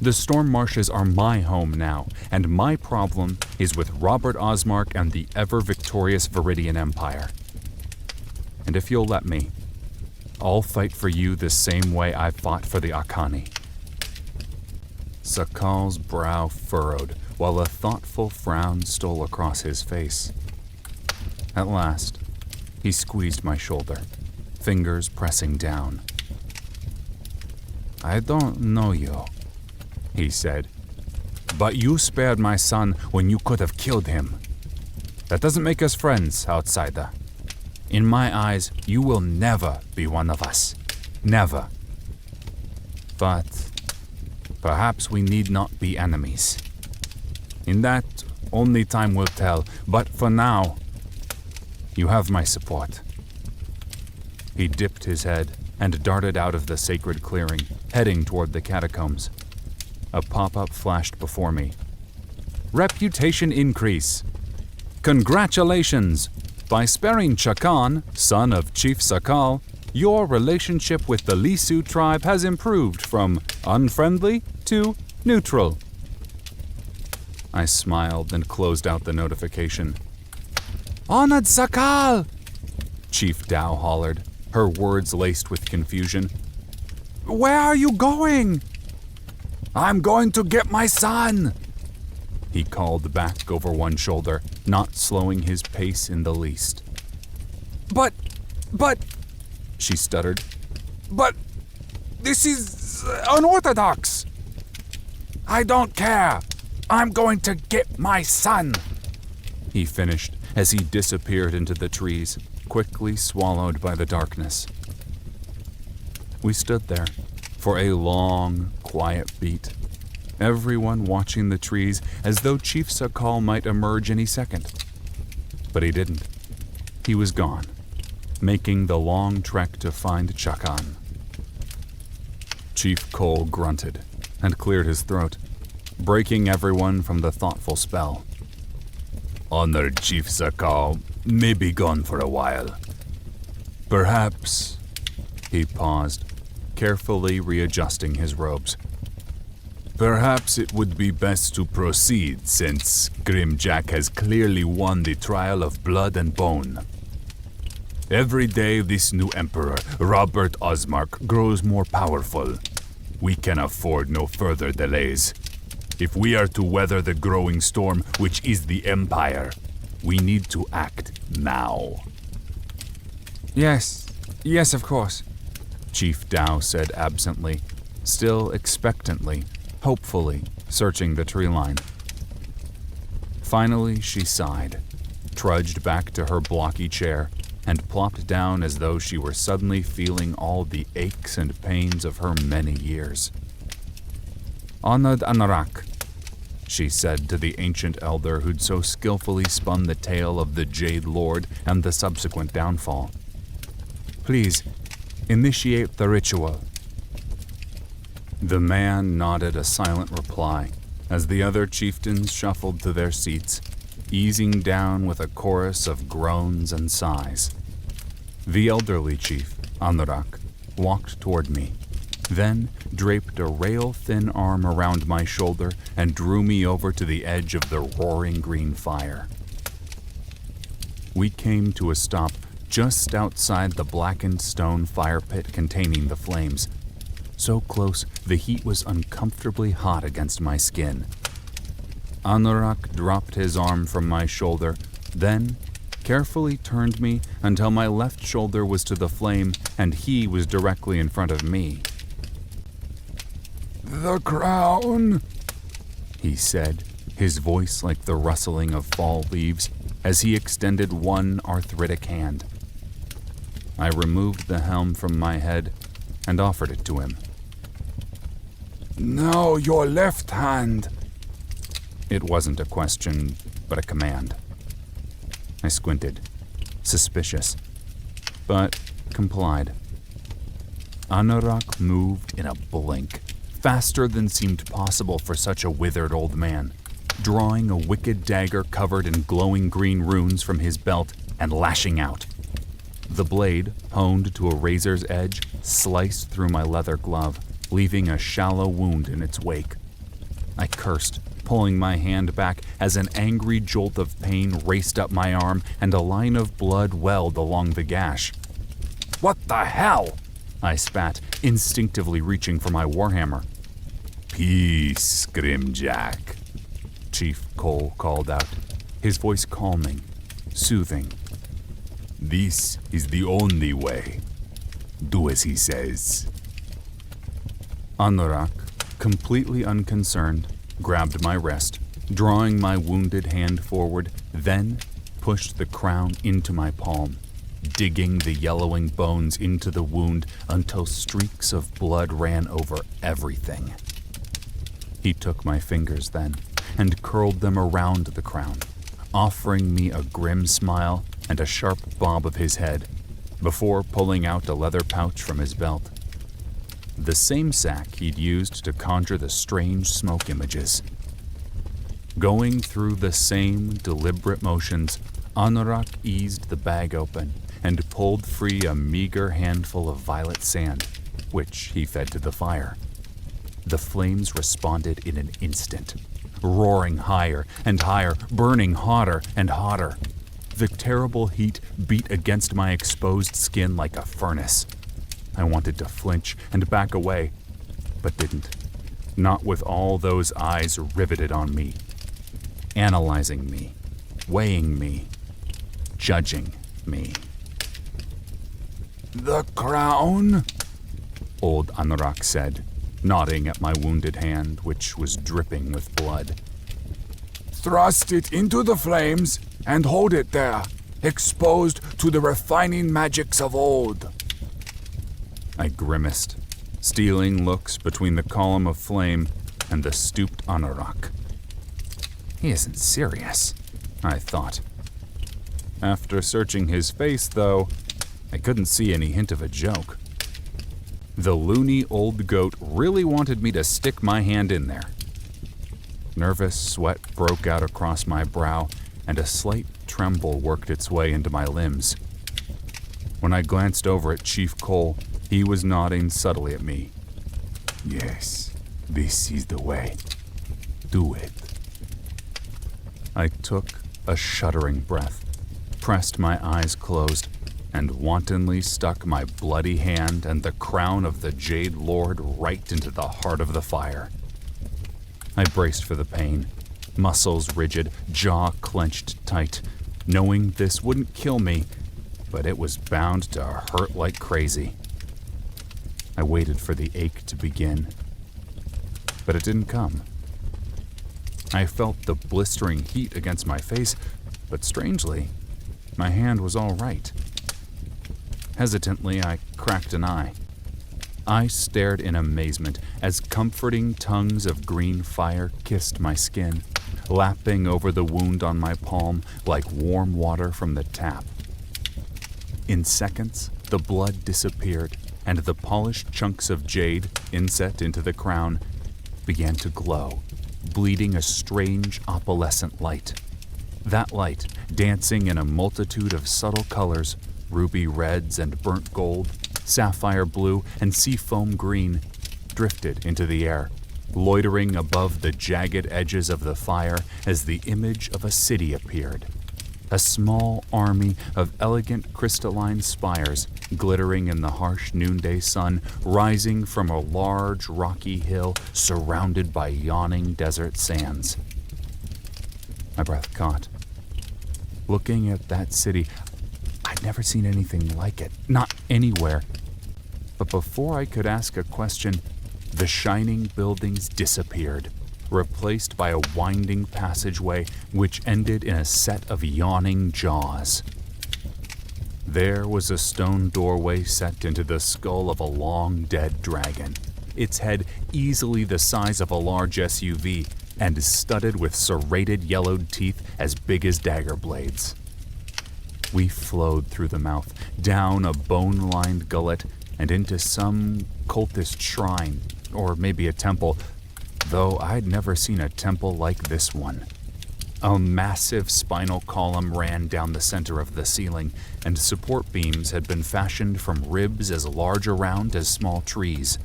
The storm marshes are my home now, and my problem is with Robert Osmark and the ever-victorious Viridian Empire. And if you'll let me, I'll fight for you the same way I fought for the Akani. Sakal's brow furrowed, while a thoughtful frown stole across his face. At last, he squeezed my shoulder, fingers pressing down. I don't know you, he said, but you spared my son when you could have killed him. That doesn't make us friends, outsider. In my eyes, you will never be one of us. Never. But perhaps we need not be enemies. In that, only time will tell, but for now, you have my support. He dipped his head and darted out of the sacred clearing, heading toward the catacombs. A pop-up flashed before me. Reputation increase. Congratulations! By sparing Chakan, son of Chief Sakal, your relationship with the Lisu tribe has improved from unfriendly to neutral. I smiled and closed out the notification. Honored Sakal! Chief Dao hollered, her words laced with confusion. Where are you going? I'm going to get my son, he called back over one shoulder, not slowing his pace in the least. But, she stuttered. But, this is unorthodox. I don't care. I'm going to get my son, he finished as he disappeared into the trees, quickly swallowed by the darkness. We stood there for a long, quiet beat, everyone watching the trees as though Chief Sakal might emerge any second. But he didn't. He was gone, making the long trek to find Chakan. Chief Cole grunted and cleared his throat, breaking everyone from the thoughtful spell. Honored Chief Sakal may be gone for a while. Perhaps, he paused, carefully readjusting his robes. Perhaps it would be best to proceed, since Grimjack has clearly won the trial of blood and bone. Every day this new emperor, Robert Osmark, grows more powerful. We can afford no further delays. If we are to weather the growing storm, which is the Empire, we need to act now. Yes, of course, Chief Dao said absently, still expectantly, hopefully, searching the tree line. Finally, she sighed, trudged back to her blocky chair, and plopped down as though she were suddenly feeling all the aches and pains of her many years. Honored Anarak, she said to the ancient elder who'd so skillfully spun the tale of the Jade Lord and the subsequent downfall. Please, initiate the ritual. The man nodded a silent reply as the other chieftains shuffled to their seats, easing down with a chorus of groans and sighs. The elderly chief, Anurak, walked toward me, then draped a rail-thin arm around my shoulder and drew me over to the edge of the roaring green fire. We came to a stop just outside the blackened stone fire pit containing the flames, so close the heat was uncomfortably hot against my skin. Anurak dropped his arm from my shoulder, then carefully turned me until my left shoulder was to the flame and he was directly in front of me. The crown, he said, his voice like the rustling of fall leaves as he extended one arthritic hand. I removed the helm from my head and offered it to him. Now your left hand. It wasn't a question, but a command. I squinted, suspicious, but complied. Anurak moved in a blink, faster than seemed possible for such a withered old man, drawing a wicked dagger covered in glowing green runes from his belt and lashing out. The blade, honed to a razor's edge, sliced through my leather glove, leaving a shallow wound in its wake, I cursed, pulling my hand back as an angry jolt of pain raced up my arm and a line of blood welled along the gash. What the hell? I spat, instinctively reaching for my warhammer. Peace, Grimjack. Chief Cole called out, his voice calming, soothing. This is the only way. Do as he says. Anorak, completely unconcerned, grabbed my wrist, drawing my wounded hand forward, then pushed the crown into my palm, digging the yellowing bones into the wound until streaks of blood ran over everything. He took my fingers then and curled them around the crown, offering me a grim smile and a sharp bob of his head, before pulling out a leather pouch from his belt. The same sack he'd used to conjure the strange smoke images. Going through the same deliberate motions, Anorak eased the bag open and pulled free a meager handful of violet sand, which he fed to the fire. The flames responded in an instant, roaring higher and higher, burning hotter and hotter. The terrible heat beat against my exposed skin like a furnace. I wanted to flinch and back away, but didn't. Not with all those eyes riveted on me, analyzing me, weighing me, judging me. The crown? Old Anorak said, nodding at my wounded hand, which was dripping with blood. Thrust it into the flames and hold it there, exposed to the refining magics of old. I grimaced, stealing looks between the column of flame and the stooped Anorak. He isn't serious, I thought. After searching his face, though, I couldn't see any hint of a joke. The loony old goat really wanted me to stick my hand in there. Nervous sweat broke out across my brow, and a slight tremble worked its way into my limbs. When I glanced over at Chief Cole, he was nodding subtly at me. Yes, this is the way. Do it. I took a shuddering breath, pressed my eyes closed, and wantonly stuck my bloody hand and the crown of the Jade Lord right into the heart of the fire. I braced for the pain, muscles rigid, jaw clenched tight, knowing this wouldn't kill me, but it was bound to hurt like crazy. I waited for the ache to begin, but it didn't come. I felt the blistering heat against my face, but strangely, my hand was all right. Hesitantly, I cracked an eye. I stared in amazement as comforting tongues of green fire kissed my skin, lapping over the wound on my palm like warm water from the tap. In seconds, the blood disappeared, and the polished chunks of jade, inset into the crown, began to glow, bleeding a strange opalescent light. That light, dancing in a multitude of subtle colors, ruby reds and burnt gold, sapphire blue and seafoam green, drifted into the air, loitering above the jagged edges of the fire as the image of a city appeared. A small army of elegant crystalline spires, glittering in the harsh noonday sun, rising from a large rocky hill surrounded by yawning desert sands. My breath caught. Looking at that city, I'd never seen anything like it, not anywhere. But before I could ask a question, the shining buildings disappeared, replaced by a winding passageway which ended in a set of yawning jaws. There was a stone doorway set into the skull of a long-dead dragon, its head easily the size of a large SUV and studded with serrated yellowed teeth as big as dagger blades. We flowed through the mouth, down a bone-lined gullet, and into some cultist shrine, or maybe a temple, though I'd never seen a temple like this one. A massive spinal column ran down the center of the ceiling, and support beams had been fashioned from ribs as large around as small trees,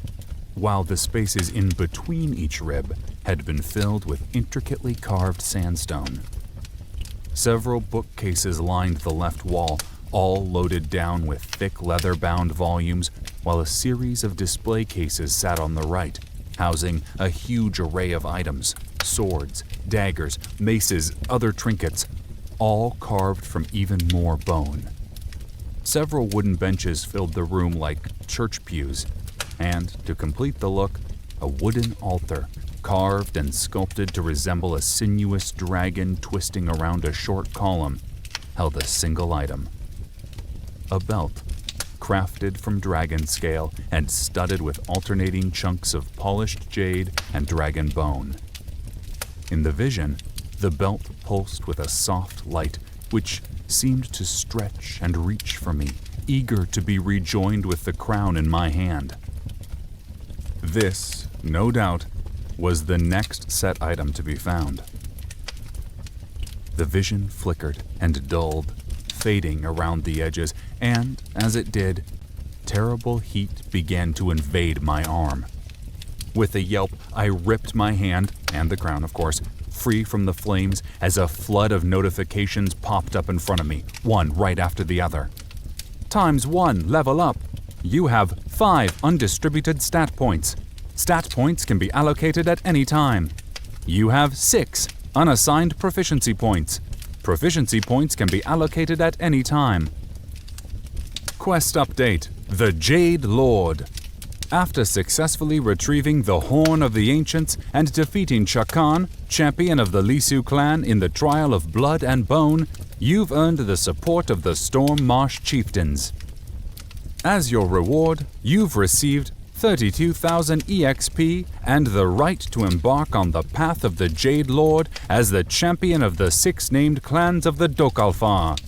while the spaces in between each rib had been filled with intricately carved sandstone. Several bookcases lined the left wall, all loaded down with thick leather-bound volumes, while a series of display cases sat on the right, housing a huge array of items: swords, daggers, maces, other trinkets, all carved from even more bone. Several wooden benches filled the room like church pews, and, to complete the look, a wooden altar, carved and sculpted to resemble a sinuous dragon twisting around a short column, held a single item: a belt, crafted from dragon scale and studded with alternating chunks of polished jade and dragon bone. In the vision, the belt pulsed with a soft light, which seemed to stretch and reach for me, eager to be rejoined with the crown in my hand. This, no doubt, was the next set item to be found. The vision flickered and dulled, fading around the edges, and, as it did, terrible heat began to invade my arm. With a yelp, I ripped my hand, and the crown, of course, free from the flames as a flood of notifications popped up in front of me, one right after the other. ×1, level up. You have 5 undistributed stat points. Stat points can be allocated at any time. You have 6 unassigned proficiency points. Proficiency points can be allocated at any time. Quest update: The Jade Lord. After successfully retrieving the Horn of the Ancients and defeating Chakan, champion of the Lisu clan, in the Trial of Blood and Bone, you've earned the support of the Storm Marsh chieftains. As your reward, you've received 32,000 EXP and the right to embark on the path of the Jade Lord as the champion of the 6 named clans of the Dokalfar.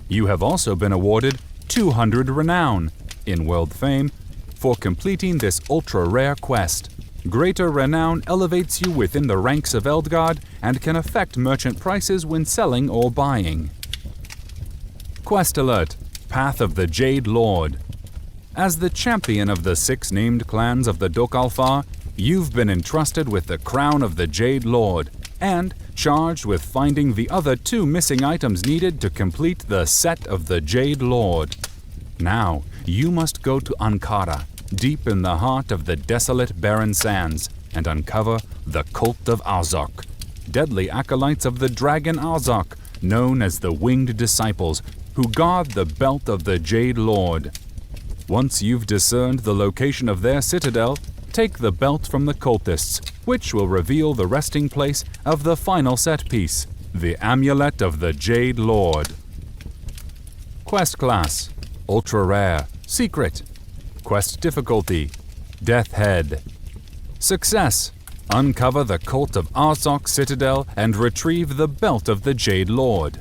You have also been awarded 200 renown, in world fame, for completing this ultra-rare quest. Greater renown elevates you within the ranks of Eldgard and can affect merchant prices when selling or buying. Quest alert: Path of the Jade Lord. As the champion of the 6 named clans of the Dokalfar, you've been entrusted with the crown of the Jade Lord and charged with finding the other 2 missing items needed to complete the set of the Jade Lord. Now, you must go to Ankara, deep in the heart of the desolate barren sands, and uncover the Cult of Azok, deadly acolytes of the dragon Azok, known as the Winged Disciples, who guard the belt of the Jade Lord. Once you've discerned the location of their citadel, take the belt from the cultists, which will reveal the resting place of the final set piece, the Amulet of the Jade Lord. Quest class: Ultra Rare, Secret. Quest difficulty: Death Head. Success: Uncover the Cult of Azok Citadel and retrieve the belt of the Jade Lord.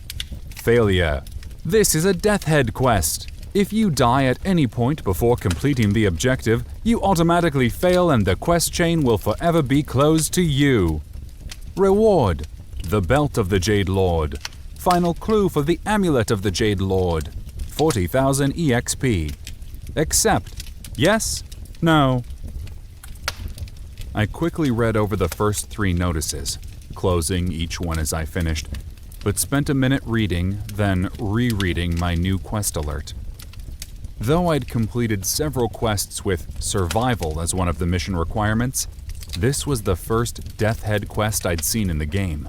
Failure: This is a Death Head quest. If you die at any point before completing the objective, you automatically fail and the quest chain will forever be closed to you. Reward: The Belt of the Jade Lord. Final clue for the Amulet of the Jade Lord: 40,000 EXP. Accept: Yes? No? I quickly read over the first 3 notices, closing each one as I finished, but spent a minute reading, then rereading my new quest alert. Though I'd completed several quests with survival as one of the mission requirements, this was the first Death Head quest I'd seen in the game.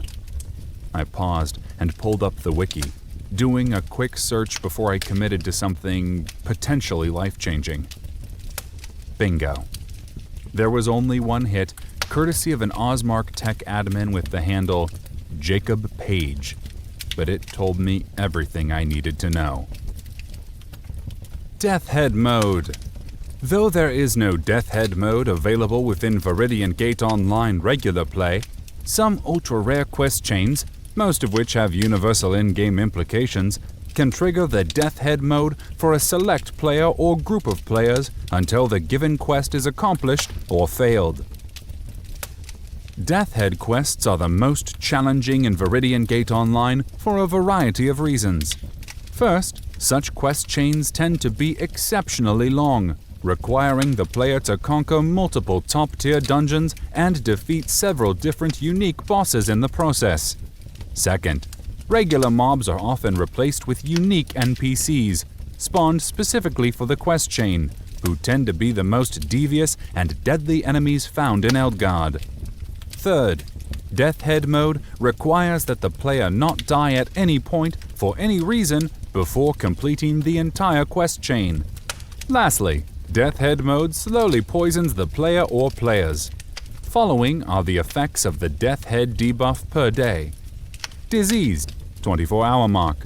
I paused and pulled up the wiki, doing a quick search before I committed to something potentially life-changing. Bingo. There was only one hit, courtesy of an Osmark tech admin with the handle Jacob Page, but it told me everything I needed to know. Death Head Mode. Though there is no Death Head mode available within Viridian Gate Online regular play, some ultra-rare quest chains, most of which have universal in-game implications, can trigger the Death Head mode for a select player or group of players until the given quest is accomplished or failed. Death Head quests are the most challenging in Viridian Gate Online for a variety of reasons. First, such quest chains tend to be exceptionally long, requiring the player to conquer multiple top-tier dungeons and defeat several different unique bosses in the process. Second, regular mobs are often replaced with unique NPCs, spawned specifically for the quest chain, who tend to be the most devious and deadly enemies found in Eldgard. Third, Death Head mode requires that the player not die at any point for any reason before completing the entire quest chain. Lastly, Death Head mode slowly poisons the player or players. Following are the effects of the Death Head debuff per day. Diseased, 24-hour mark.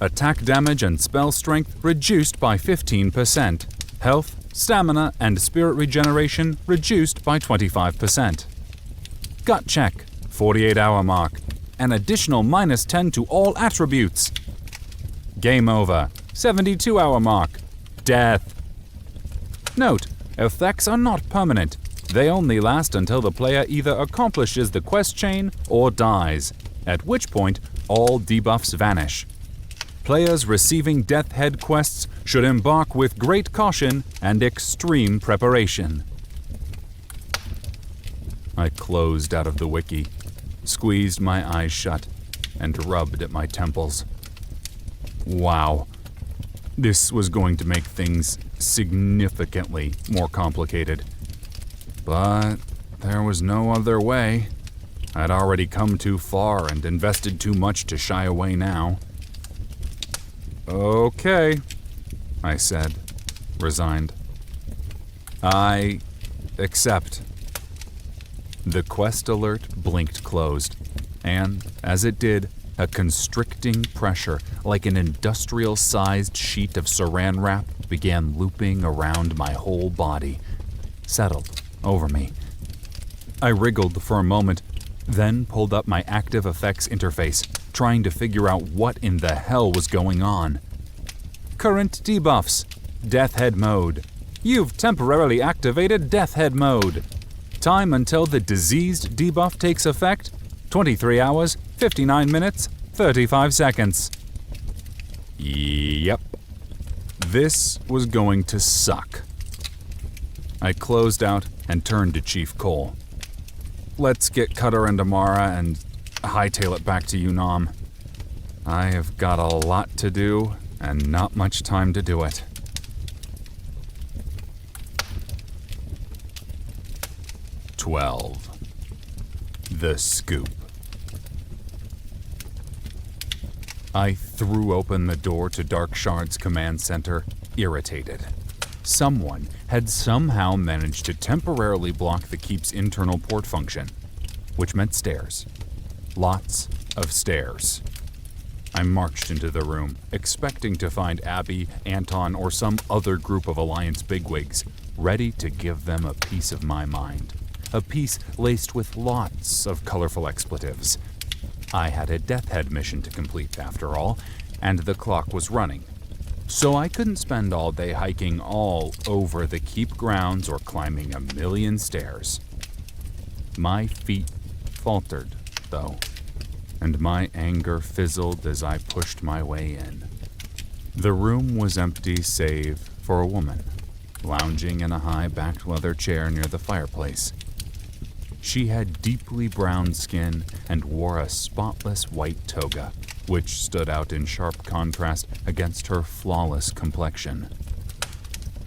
Attack damage and spell strength reduced by 15%. Health, stamina, and spirit regeneration reduced by 25%. Gut check, 48-hour mark. An additional -10 to all attributes. Game over, 72-hour mark. Death. Note, effects are not permanent. They only last until the player either accomplishes the quest chain or dies, at which point all debuffs vanish. Players receiving Death Head quests should embark with great caution and extreme preparation. I closed out of the wiki, squeezed my eyes shut, and rubbed at my temples. Wow. This was going to make things significantly more complicated. But there was no other way. I'd already come too far and invested too much to shy away now. Okay, I said, resigned. I accept. The quest alert blinked closed, and as it did, a constricting pressure, like an industrial-sized sheet of saran wrap, began looping around my whole body, settled over me. I wriggled for a moment, then pulled up my active effects interface, trying to figure out what in the hell was going on. Current debuffs. Death Head mode. You've temporarily activated Death Head mode. Time until the diseased debuff takes effect, 23 hours, 59 minutes, 35 seconds. Yep. This was going to suck. I closed out and turned to Chief Cole. Let's get Cutter and Amara and hightail it back to Unam. I have got a lot to do and not much time to do it. The Scoop. I threw open the door to Darkshard's command center, irritated. Someone had somehow managed to temporarily block the keep's internal port function, which meant stairs. Lots of stairs. I marched into the room, expecting to find Abby, Anton, or some other group of Alliance bigwigs, ready to give them a piece of my mind. A piece laced with lots of colorful expletives. I had a Death Head mission to complete, after all, and the clock was running. So I couldn't spend all day hiking all over the keep grounds or climbing a million stairs. My feet faltered, though, and my anger fizzled as I pushed my way in. The room was empty save for a woman, lounging in a high-backed leather chair near the fireplace. She had deeply brown skin and wore a spotless white toga, which stood out in sharp contrast against her flawless complexion.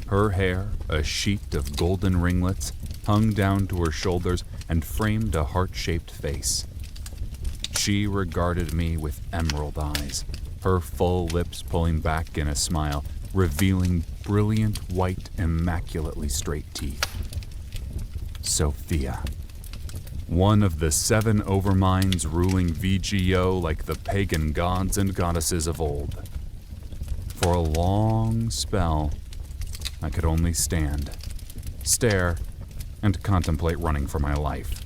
Her hair, a sheet of golden ringlets, hung down to her shoulders and framed a heart-shaped face. She regarded me with emerald eyes, her full lips pulling back in a smile, revealing brilliant white, immaculately straight teeth. Sophia. One of the 7 overminds ruling VGO like the pagan gods and goddesses of old. For a long spell, I could only stand, stare, and contemplate running for my life.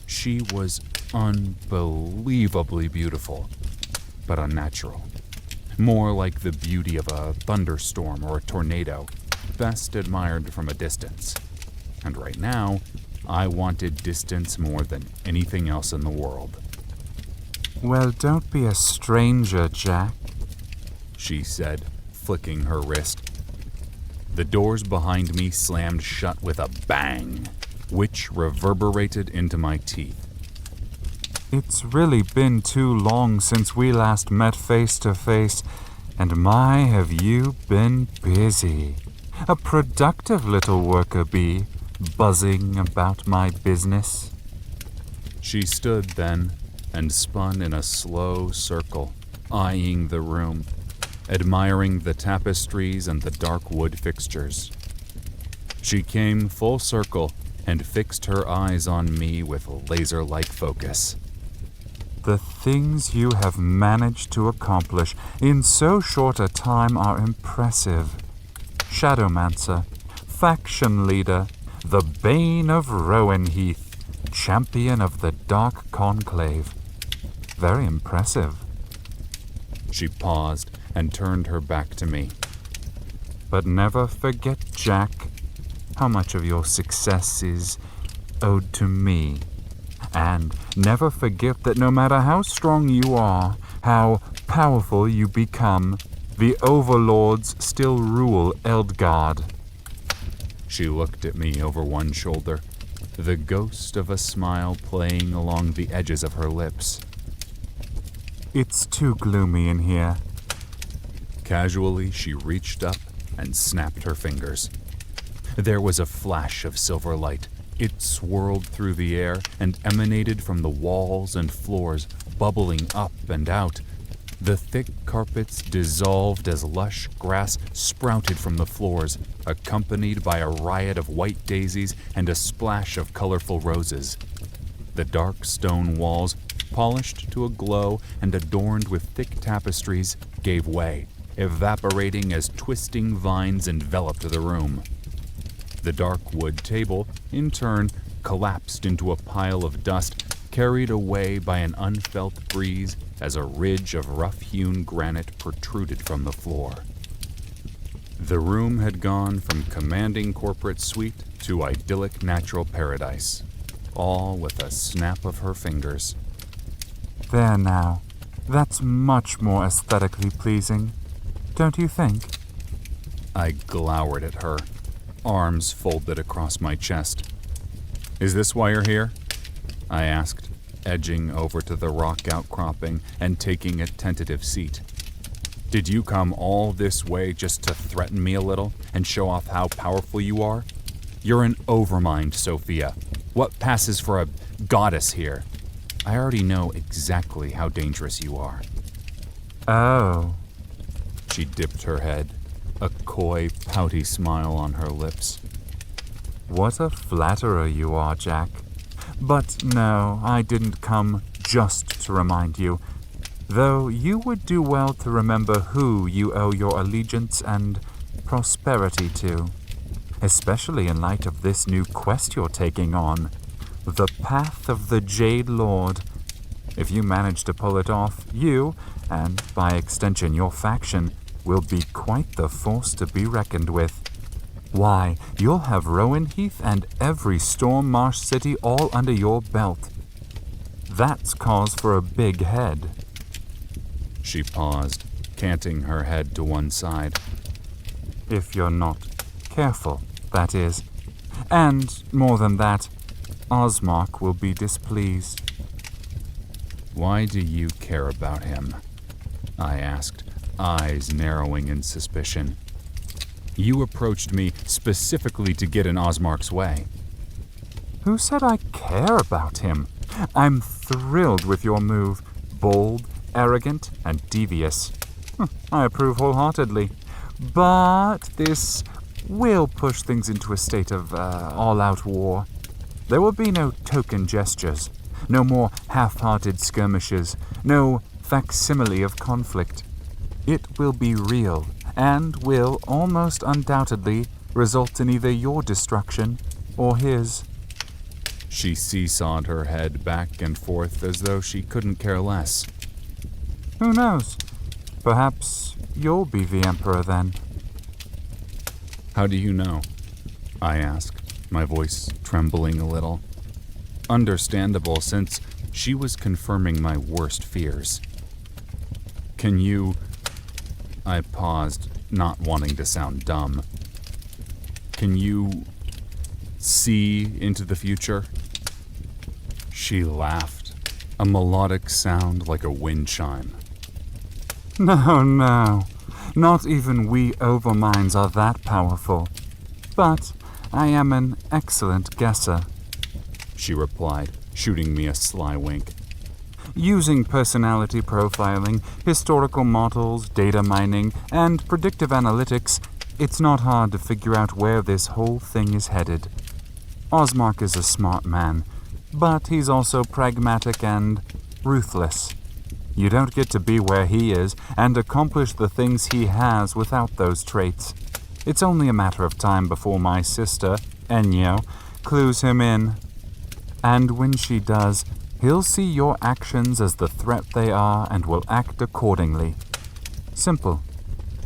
She was unbelievably beautiful, but unnatural. More like the beauty of a thunderstorm or a tornado, best admired from a distance. And right now, I wanted distance more than anything else in the world. Well, don't be a stranger, Jack, she said, flicking her wrist. The doors behind me slammed shut with a bang, which reverberated into my teeth. It's really been too long since we last met face to face, and my, have you been busy. A productive little worker bee, buzzing about my business. She stood then and spun in a slow circle, eyeing the room, admiring the tapestries and the dark wood fixtures. She came full circle and fixed her eyes on me with laser-like focus. The things you have managed to accomplish in so short a time are impressive. Shadowmancer, faction leader, the bane of Rowan Heath, champion of the Dark Conclave. Very impressive. She paused and turned her back to me. But never forget, Jack, how much of your success is owed to me. And never forget that no matter how strong you are, how powerful you become, the overlords still rule Eldgard. She looked at me over one shoulder, the ghost of a smile playing along the edges of her lips. It's too gloomy in here. Casually, she reached up and snapped her fingers. There was a flash of silver light. It swirled through the air and emanated from the walls and floors, bubbling up and out. The thick carpets dissolved as lush grass sprouted from the floors, accompanied by a riot of white daisies and a splash of colorful roses. The dark stone walls, polished to a glow and adorned with thick tapestries, gave way, evaporating as twisting vines enveloped the room. The dark wood table, in turn, collapsed into a pile of dust, carried away by an unfelt breeze as a ridge of rough-hewn granite protruded from the floor. The room had gone from commanding corporate suite to idyllic natural paradise, all with a snap of her fingers. There now. That's much more aesthetically pleasing, don't you think? I glowered at her, arms folded across my chest. "Is this why you're here?" I asked, edging over to the rock outcropping and taking a tentative seat. "Did you come all this way just to threaten me a little and show off how powerful you are? You're an overmind, Sophia. What passes for a goddess here? I already know exactly how dangerous you are." Oh. She dipped her head, a coy, pouty smile on her lips. What a flatterer you are, Jack. But no, I didn't come just to remind you, though you would do well to remember who you owe your allegiance and prosperity to, especially in light of this new quest you're taking on, the Path of the Jade Lord. If you manage to pull it off, you, and by extension your faction, will be quite the force to be reckoned with. Why, you'll have Rowan Heath and every Storm Marsh city all under your belt. That's cause for a big head. She paused, canting her head to one side. If you're not careful, that is. And, more than that, Osmark will be displeased. "Why do you care about him?" I asked, eyes narrowing in suspicion. "You approached me specifically to get in Osmark's way." Who said I care about him? I'm thrilled with your move. Bold, arrogant, and devious. I approve wholeheartedly. But this will push things into a state of all-out war. There will be no token gestures, no more half-hearted skirmishes, no facsimile of conflict. It will be real, and will almost undoubtedly result in either your destruction or his. She seesawed her head back and forth as though she couldn't care less. Who knows? Perhaps you'll be the Emperor then. "How do you know?" I asked, my voice trembling a little. Understandable, since she was confirming my worst fears. "Can you..." I paused, not wanting to sound dumb. Can you see into the future? She laughed, a melodic sound like a wind chime. No. Not even we overminds are that powerful. But I am an excellent guesser, She replied, shooting me a sly wink. Using personality profiling, historical models, data mining, and predictive analytics, it's not hard to figure out where this whole thing is headed. Osmark is a smart man, but he's also pragmatic and ruthless. You don't get to be where he is and accomplish the things he has without those traits. It's only a matter of time before my sister, Ennio, clues him in. And when she does, he'll see your actions as the threat they are and will act accordingly. Simple.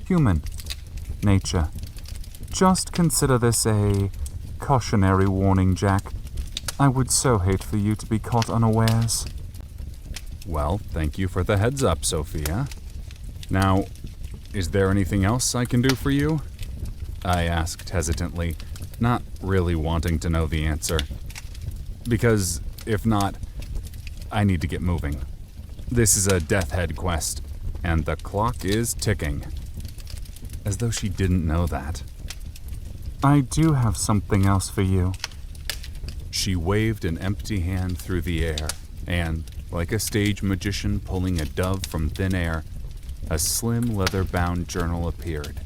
Human. Nature. Just consider this a cautionary warning, Jack. I would so hate for you to be caught unawares. Well, thank you for the heads up, Sophia. Now, is there anything else I can do for you? I asked hesitantly, not really wanting to know the answer. Because, if not, I need to get moving. This is a Death Head quest, and the clock is ticking. As though she didn't know that. I do have something else for you. She waved an empty hand through the air, and, like a stage magician pulling a dove from thin air, a slim leather-bound journal appeared.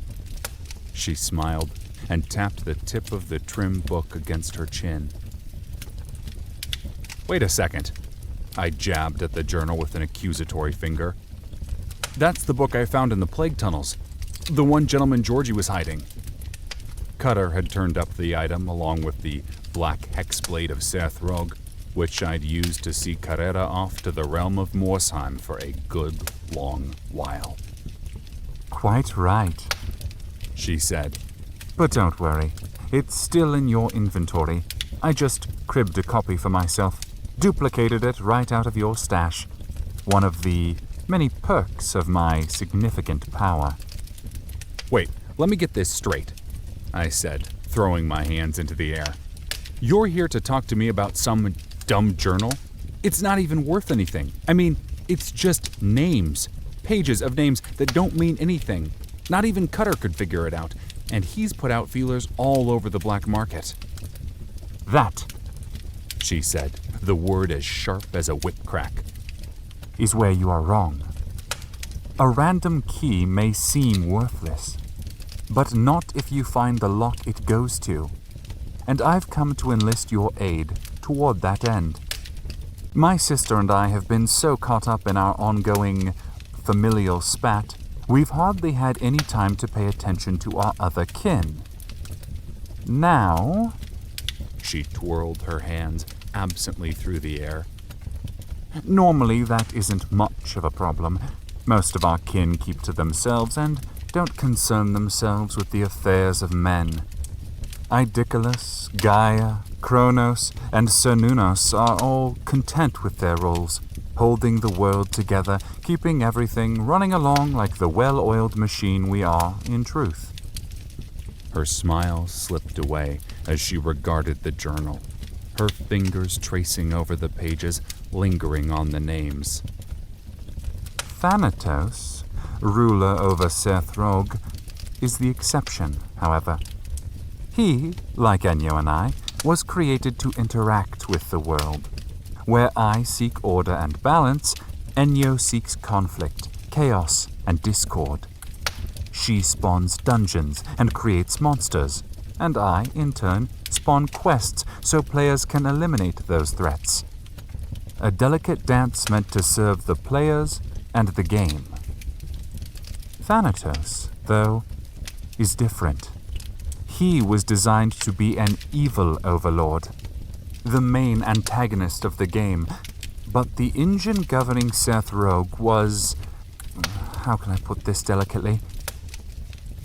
She smiled and tapped the tip of the trim book against her chin. Wait a second. I jabbed at the journal with an accusatory finger. That's the book I found in the plague tunnels. The one Gentleman Georgie was hiding. Cutter had turned up the item along with the black hexblade of Seth Rogue, which I'd used to see Carrera off to the realm of Morsheim for a good long while. Quite right, She said. but don't worry. It's still in your inventory. I just cribbed a copy for myself, duplicated it right out of your stash. One of the many perks of my significant power. Wait, let me get this straight, I said, throwing my hands into the air. You're here to talk to me about some dumb journal? It's not even worth anything. I mean, it's just names. Pages of names that don't mean anything. Not even Cutter could figure it out, and he's put out feelers all over the black market. That She said, the word as sharp as a whip crack. is where you are wrong. A random key may seem worthless, but not if you find the lock it goes to. And I've come to enlist your aid toward that end. My sister and I have been so caught up in our ongoing familial spat, we've hardly had any time to pay attention to our other kin. Now, She twirled her hands absently through the air. normally that isn't much of a problem. Most of our kin keep to themselves and don't concern themselves with the affairs of men. Idicolus, Gaia, Kronos, and Cernunnos are all content with their roles, holding the world together, keeping everything running along like the well-oiled machine we are in truth. Her smile slipped away as she regarded the journal, her fingers tracing over the pages, lingering on the names. Thanatos, ruler over Seth Rogue, is the exception, however. He, like Ennio and I, was created to interact with the world. Where I seek order and balance, Ennio seeks conflict, chaos, and discord. She spawns dungeons and creates monsters, and I, in turn, spawn quests so players can eliminate those threats. A delicate dance meant to serve the players and the game. Thanatos, though, is different. He was designed to be an evil overlord, the main antagonist of the game, but the engine governing Seth Rogue was... how can I put this delicately?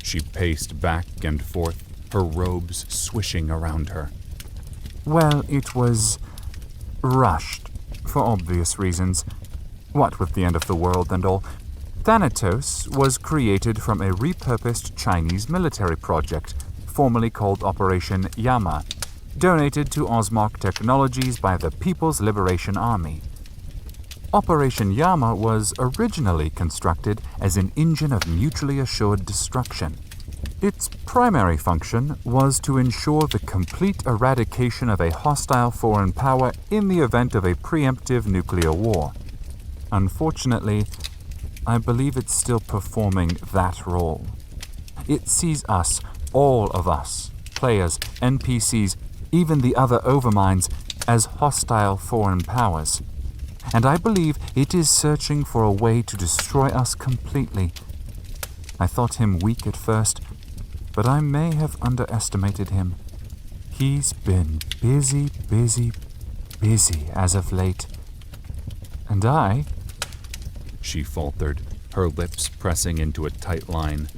She paced back and forth, her robes swishing around her. Well, it was rushed, for obvious reasons. What with the end of the world and all. Thanatos was created from a repurposed Chinese military project, formerly called Operation Yama, donated to Osmark Technologies by the People's Liberation Army. Operation Yama was originally constructed as an engine of mutually assured destruction. Its primary function was to ensure the complete eradication of a hostile foreign power in the event of a preemptive nuclear war. Unfortunately, I believe it's still performing that role. It sees us, all of us, players, NPCs, even the other Overminds, as hostile foreign powers. And I believe it is searching for a way to destroy us completely. I thought him weak at first, but I may have underestimated him. He's been busy as of late. And I... She faltered, her lips pressing into a tight line.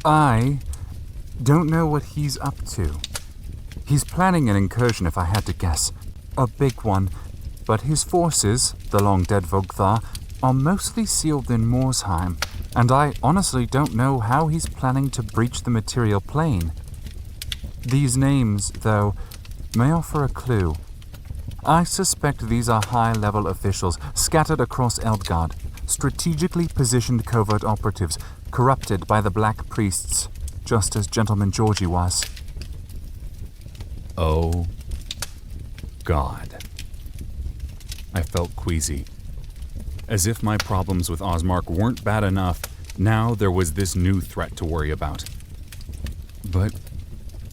I don't know what he's up to. He's planning an incursion, if I had to guess. A big one. But his forces, the long-dead Vogthar, are mostly sealed in Morsheim, and I honestly don't know how he's planning to breach the material plane. These names, though, may offer a clue. I suspect these are high-level officials scattered across Eldgard, strategically positioned covert operatives, corrupted by the Black Priests, just as Gentleman Georgie was. Oh, God. I felt queasy. As if my problems with Osmark weren't bad enough, now there was this new threat to worry about. But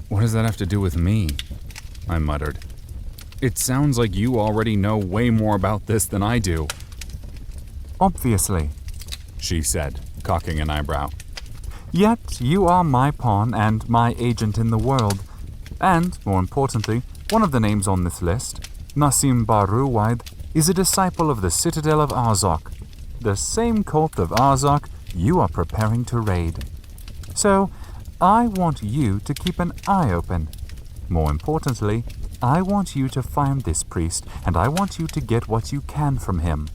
what does that have to do with me? I muttered. It sounds like you already know way more about this than I do. Obviously, she said, cocking an eyebrow. Yet you are my pawn and my agent in the world. And, more importantly, one of the names on this list, Nassim Baruwaid, is a disciple of the Citadel of Arzok, the same cult of Arzok you are preparing to raid. So, I want you to keep an eye open. More importantly, I want you to find this priest, and I want you to get what you can from him.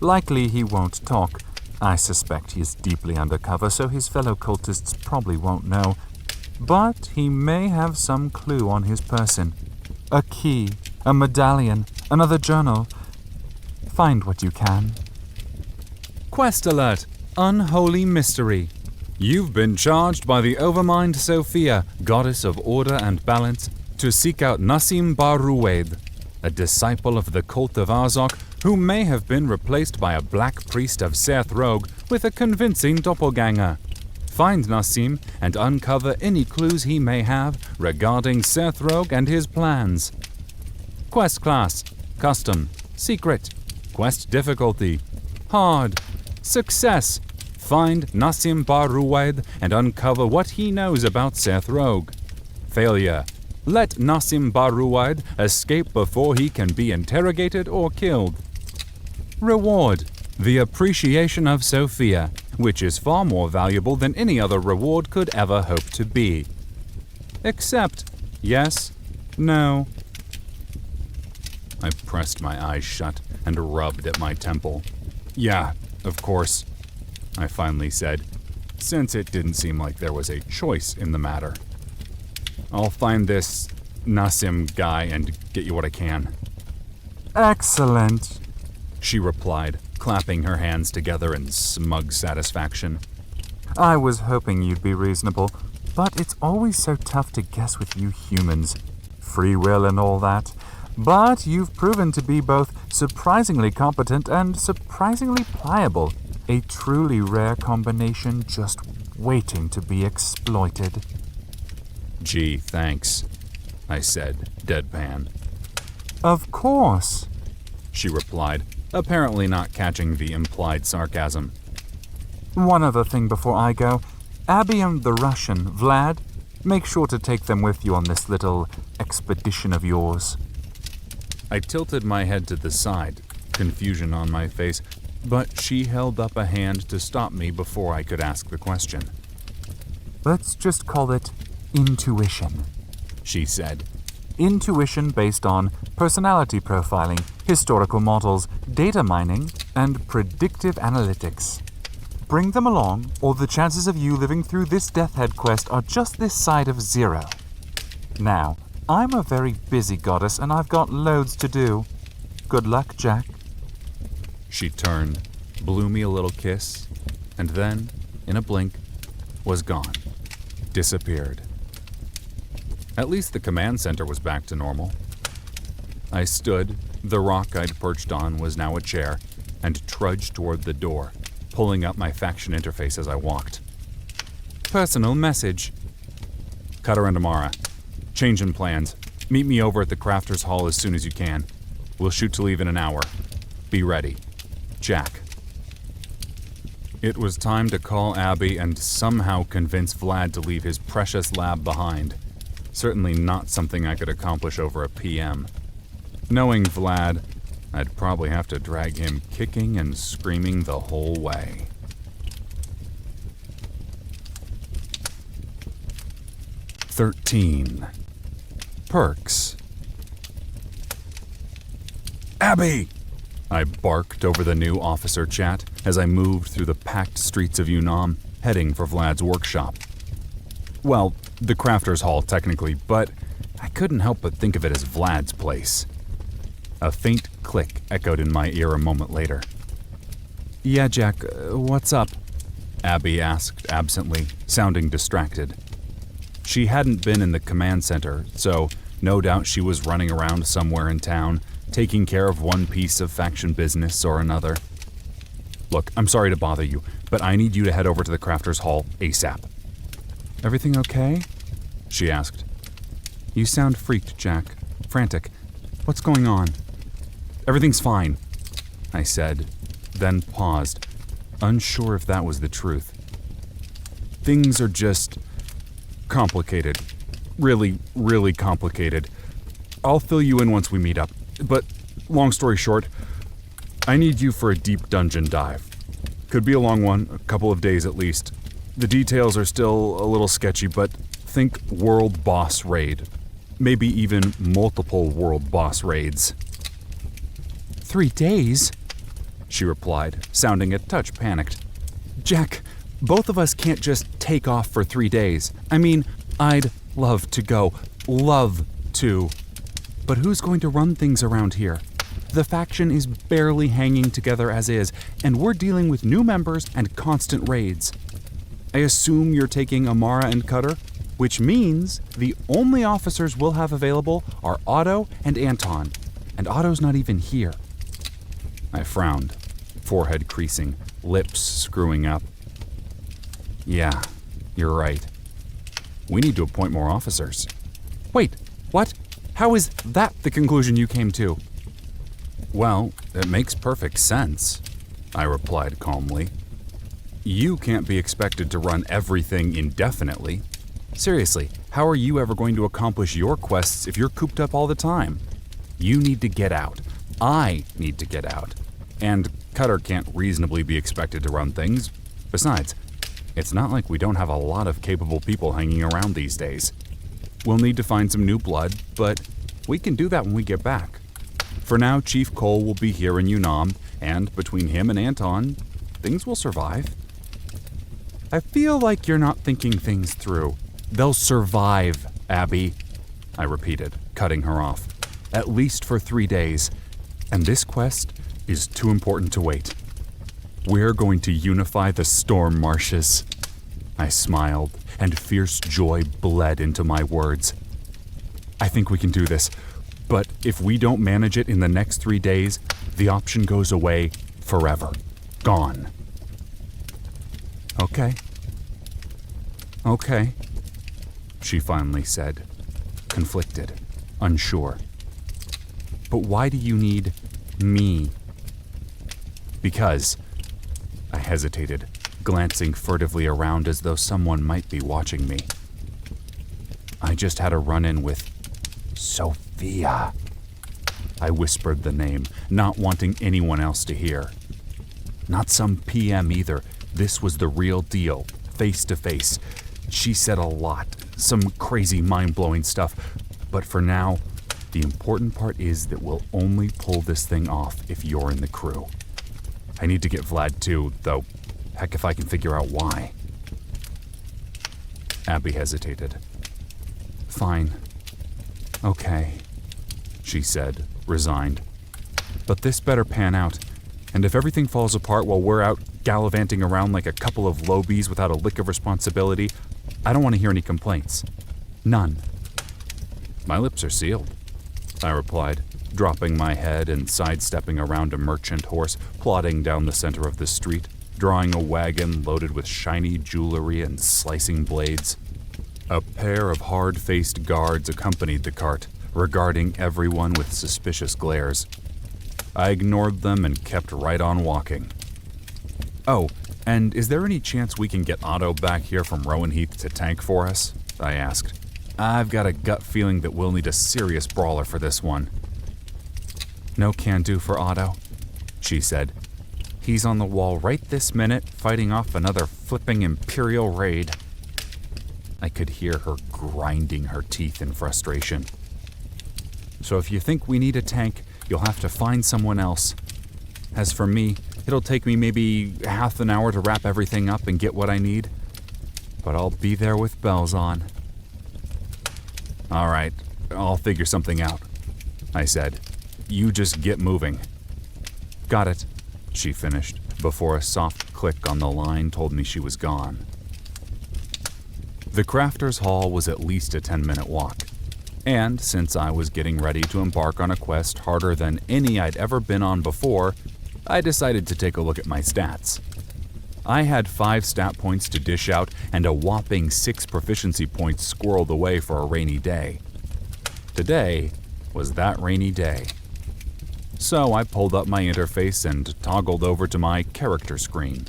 Likely he won't talk. I suspect he is deeply undercover, so his fellow cultists probably won't know. But he may have some clue on his person. A key, a medallion, another journal. Find what you can. Quest alert! Unholy mystery. You've been charged by the Overmind Sophia, goddess of order and balance, to seek out Nassim Baruwaid, a disciple of the cult of Arzok who may have been replaced by a black priest of Seth Rogue with a convincing doppelganger. Find Nassim and uncover any clues he may have regarding Seth Rogue and his plans. Quest class, custom, secret. Quest difficulty, hard. Success, find Nassim Baruwaid and uncover what he knows about Seth Rogue. Failure, let Nassim Baruwaid escape before he can be interrogated or killed. Reward, the appreciation of Sophia, which is far more valuable than any other reward could ever hope to be. Accept, yes, no. I pressed my eyes shut and rubbed at my temple. Yeah, of course, I finally said, since it didn't seem like there was a choice in the matter. I'll find this Nassim guy and get you what I can. Excellent, she replied, clapping her hands together in smug satisfaction. I was hoping you'd be reasonable, but it's always so tough to guess with you humans. Free will and all that. But you've proven to be both surprisingly competent and surprisingly pliable. A truly rare combination just waiting to be exploited. Gee, thanks, I said, deadpan. Of course, she replied, apparently not catching the implied sarcasm. One other thing before I go. Abby and the Russian, Vlad, make sure to take them with you on this little expedition of yours. I tilted my head to the side, confusion on my face, but she held up a hand to stop me before I could ask the question. Let's just call it intuition, she said. Intuition based on personality profiling, historical models, data mining, and predictive analytics. bring them along, or the chances of you living through this Death Head quest are just this side of 0. Now, I'm a very busy goddess and I've got loads to do. Good luck, Jack. She turned, blew me a little kiss, and then, in a blink, was gone. Disappeared. At least the command center was back to normal. I stood, the rock I'd perched on was now a chair, and trudged toward the door, pulling up my faction interface as I walked. Personal message. Cutter and Amara. Changing plans. Meet me over at the Crafters Hall as soon as you can. We'll shoot to leave in an hour. Be ready. Jack. It was time to call Abby and somehow convince Vlad to leave his precious lab behind. Certainly not something I could accomplish over a PM. Knowing Vlad, I'd probably have to drag him kicking and screaming the whole way. "13. Perks." "Abby!" I barked over the new officer chat as I moved through the packed streets of Yunnan, heading for Vlad's workshop. Well, the Crafters Hall technically, but I couldn't help but think of it as Vlad's place. A faint click echoed in my ear a moment later. "Yeah, Jack, what's up?" Abby asked absently, sounding distracted. She hadn't been in the command center, so no doubt she was running around somewhere in town, taking care of one piece of faction business or another. "Look, I'm sorry to bother you, but I need you to head over to the Crafters Hall ASAP." "Everything okay?" she asked. "You sound freaked, Jack. Frantic. What's going on?" "Everything's fine," I said, then paused, unsure if that was the truth. "Things are just complicated. Really, really complicated. I'll fill you in once we meet up. But, long story short, I need you for a deep dungeon dive. Could be a long one, a couple of days at least. The details are still a little sketchy, but think world boss raid. Maybe even multiple world boss raids." "3 days?" she replied, sounding a touch panicked. "Jack, both of us can't just take off for 3 days. I mean, I'd love to go. Love to. But who's going to run things around here? The faction is barely hanging together as is, and we're dealing with new members and constant raids. I assume you're taking Amara and Cutter, which means the only officers we'll have available are Otto and Anton, and Otto's not even here." I frowned, forehead creasing, lips screwing up. "Yeah, you're right. We need to appoint more officers." "Wait, what? How is that the conclusion you came to?" "Well, it makes perfect sense," I replied calmly. "You can't be expected to run everything indefinitely. Seriously, how are you ever going to accomplish your quests if you're cooped up all the time? You need to get out. I need to get out. And Cutter can't reasonably be expected to run things. Besides, it's not like we don't have a lot of capable people hanging around these days. We'll need to find some new blood, but we can do that when we get back. For now, Chief Cole will be here in Yunnan, and between him and Anton, things will survive." "I feel like you're not thinking things through. They'll survive, Abby," I repeated, cutting her off. "At least for 3 days. And this quest is too important to wait. We're going to unify the storm marshes." I smiled, and fierce joy bled into my words. "I think we can do this, but if we don't manage it in the next 3 days, the option goes away forever. Gone." Okay, she finally said, conflicted, unsure. "But why do you need me?" "Because," I hesitated, glancing furtively around as though someone might be watching me. "I just had a run-in with Sophia." I whispered the name, not wanting anyone else to hear. Not some PM either. This was the real deal, face to face. She said a lot, some crazy mind-blowing stuff, but for now, the important part is that we'll only pull this thing off if you're in the crew. I need to get Vlad too, though Heck if I can figure out why. Abby hesitated. Fine. Okay, she said, resigned. But this better pan out, and if everything falls apart while we're out gallivanting around like a couple of lobies without a lick of responsibility, I don't want to hear any complaints. None. My lips are sealed, I replied, dropping my head and sidestepping around a merchant horse plodding down the center of the street, drawing a wagon loaded with shiny jewelry and slicing blades. A pair of hard-faced guards accompanied the cart, regarding everyone with suspicious glares. I ignored them and kept right on walking. Oh, and is there any chance we can get Otto back here from Rowan Heath to tank for us? I asked. I've got a gut feeling that we'll need a serious brawler for this one. No can do for Otto, she said. He's on the wall right this minute, fighting off another flipping Imperial raid. I could hear her grinding her teeth in frustration. So if you think we need a tank, you'll have to find someone else. As for me, it'll take me maybe half an hour to wrap everything up and get what I need. But I'll be there with bells on. All right, I'll figure something out, I said. You just get moving. Got it, she finished, before a soft click on the line told me she was gone. The Crafters Hall was at least a 10-minute walk, and since I was getting ready to embark on a quest harder than any I'd ever been on before, I decided to take a look at my stats. I had 5 stat points to dish out and a whopping 6 proficiency points squirreled away for a rainy day. Today was that rainy day. So I pulled up my interface and toggled over to my character screen.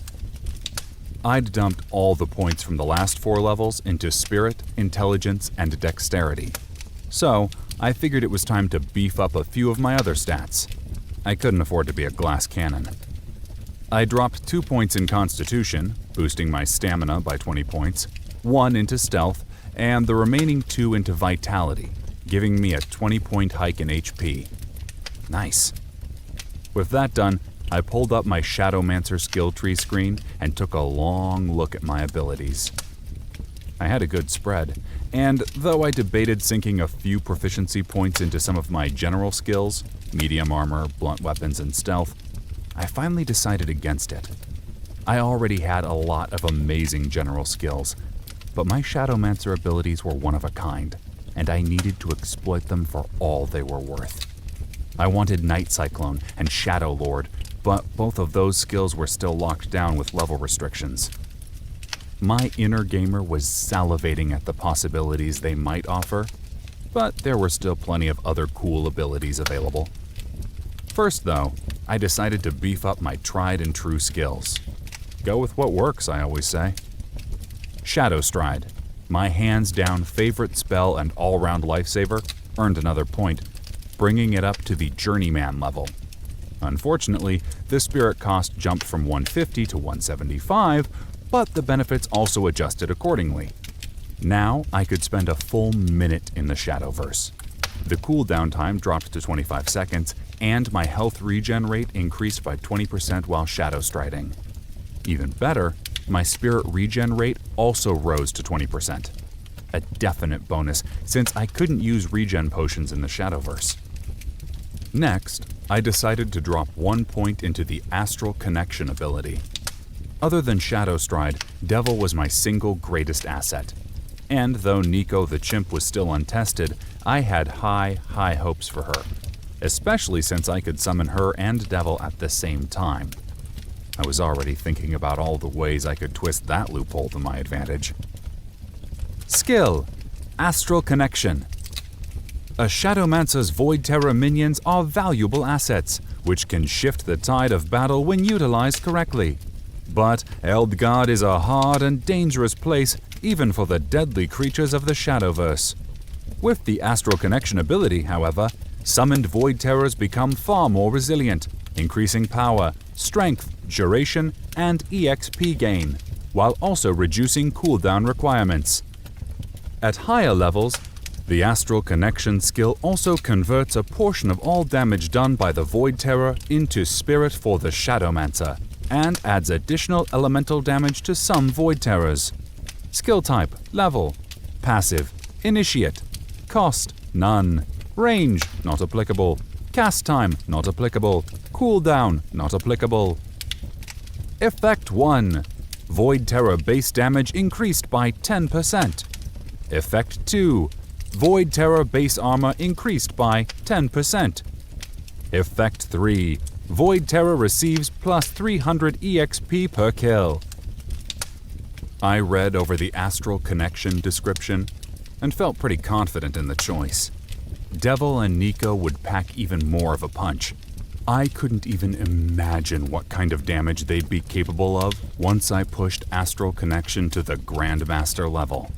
I'd dumped all the points from the last 4 levels into Spirit, Intelligence, and Dexterity. So I figured it was time to beef up a few of my other stats. I couldn't afford to be a glass cannon. I dropped 2 points in Constitution, boosting my stamina by 20 points, 1 into Stealth, and the remaining 2 into Vitality, giving me a 20-point hike in HP. Nice. With that done, I pulled up my Shadowmancer skill tree screen and took a long look at my abilities. I had a good spread, and though I debated sinking a few proficiency points into some of my general skills, medium armor, blunt weapons, and stealth, I finally decided against it. I already had a lot of amazing general skills, but my Shadowmancer abilities were one of a kind, and I needed to exploit them for all they were worth. I wanted Night Cyclone and Shadow Lord, but both of those skills were still locked down with level restrictions. My inner gamer was salivating at the possibilities they might offer, but there were still plenty of other cool abilities available. First, though, I decided to beef up my tried and true skills. Go with what works, I always say. Shadow Stride, my hands-down favorite spell and all-round lifesaver, earned another point, bringing it up to the Journeyman level. Unfortunately, the spirit cost jumped from 150 to 175, but the benefits also adjusted accordingly. Now I could spend a full minute in the Shadowverse. The cooldown time dropped to 25 seconds, and my health regen rate increased by 20% while shadow striding. Even better, my spirit regen rate also rose to 20%. A definite bonus, since I couldn't use regen potions in the Shadowverse. Next, I decided to drop 1 point into the Astral Connection ability. Other than Shadow Stride, Devil was my single greatest asset. And though Nico the Chimp was still untested, I had high hopes for her, especially since I could summon her and Devil at the same time. I was already thinking about all the ways I could twist that loophole to my advantage. Skill: Astral Connection. A Shadowmancer's Void Terror minions are valuable assets, which can shift the tide of battle when utilized correctly. But Eldgard is a hard and dangerous place, even for the deadly creatures of the Shadowverse. With the Astral Connection ability, however, summoned Void Terrors become far more resilient, increasing power, strength, duration, and EXP gain, while also reducing cooldown requirements. At higher levels, the Astral Connection skill also converts a portion of all damage done by the Void Terror into spirit for the Shadowmancer, and adds additional elemental damage to some void terrors. Skill type, level, passive, initiate, cost, none, range, not applicable, cast time, not applicable, cooldown, not applicable. Effect 1. Void Terror base damage increased by 10%. Effect 2. Void Terror base armor increased by 10%. Effect 3. Void Terror receives plus 300 EXP per kill. I read over the Astral Connection description and felt pretty confident in the choice. Devil and Nico would pack even more of a punch. I couldn't even imagine what kind of damage they'd be capable of once I pushed Astral Connection to the Grandmaster level.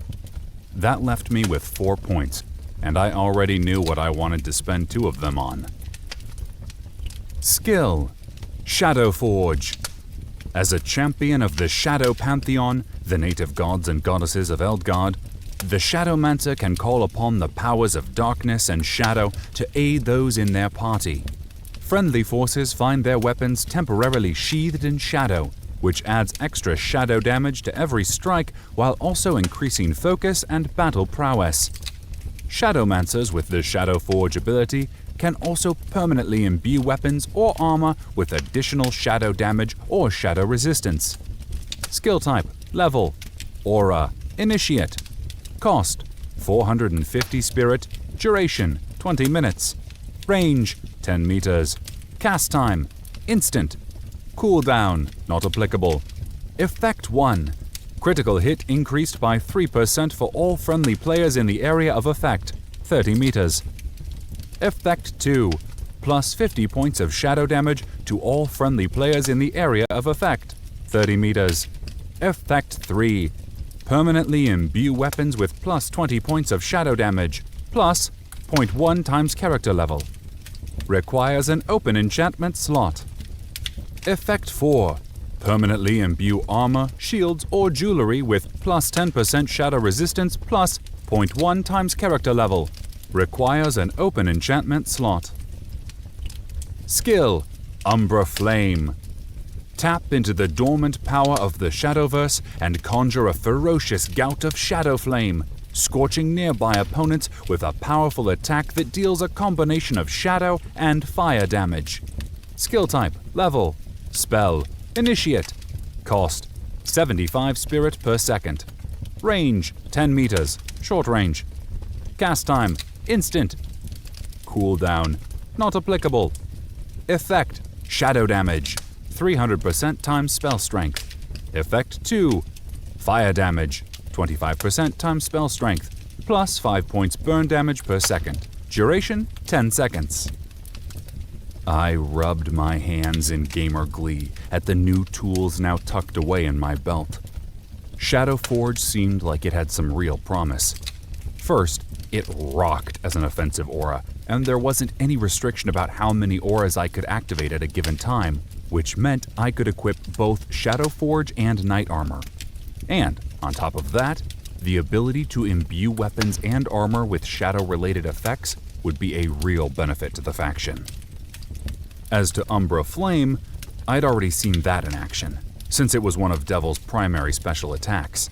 That left me with 4 points, and I already knew what I wanted to spend 2 of them on. Skill: Shadow Forge. As a champion of the Shadow Pantheon, the native gods and goddesses of Eldgard, the Shadowmancer can call upon the powers of darkness and shadow to aid those in their party. Friendly forces find their weapons temporarily sheathed in shadow, which adds extra shadow damage to every strike while also increasing focus and battle prowess. Shadowmancers with the Shadow Forge ability can also permanently imbue weapons or armor with additional shadow damage or shadow resistance. Skill type, level, aura, initiate. Cost, 450 spirit. Duration, 20 minutes. Range, 10 meters. Cast time, instant. Cooldown, not applicable. Effect 1. Critical hit increased by 3% for all friendly players in the area of effect, 30 meters. Effect 2. Plus 50 points of shadow damage to all friendly players in the area of effect, 30 meters. Effect 3. Permanently imbue weapons with plus 20 points of shadow damage, plus 0.1 times character level. Requires an open enchantment slot. Effect 4. Permanently imbue armor, shields, or jewelry with plus 10% shadow resistance plus 0.1 times character level. Requires an open enchantment slot. Skill: Umbra Flame. Tap into the dormant power of the Shadowverse and conjure a ferocious gout of shadow flame, scorching nearby opponents with a powerful attack that deals a combination of shadow and fire damage. Skill type, level, spell, initiate. Cost, 75 spirit per second. Range, 10 meters, short range. Cast time, instant. Cooldown, not applicable. Effect, shadow damage, 300% times spell strength. Effect 2, fire damage, 25% times spell strength, plus 5 points burn damage per second. Duration, 10 seconds. I rubbed my hands in gamer glee at the new tools now tucked away in my belt. Shadow Forge seemed like it had some real promise. First, it rocked as an offensive aura, and there wasn't any restriction about how many auras I could activate at a given time, which meant I could equip both Shadow Forge and Knight Armor. And, on top of that, the ability to imbue weapons and armor with shadow-related effects would be a real benefit to the faction. As to Umbra Flame, I'd already seen that in action, since it was one of Devil's primary special attacks.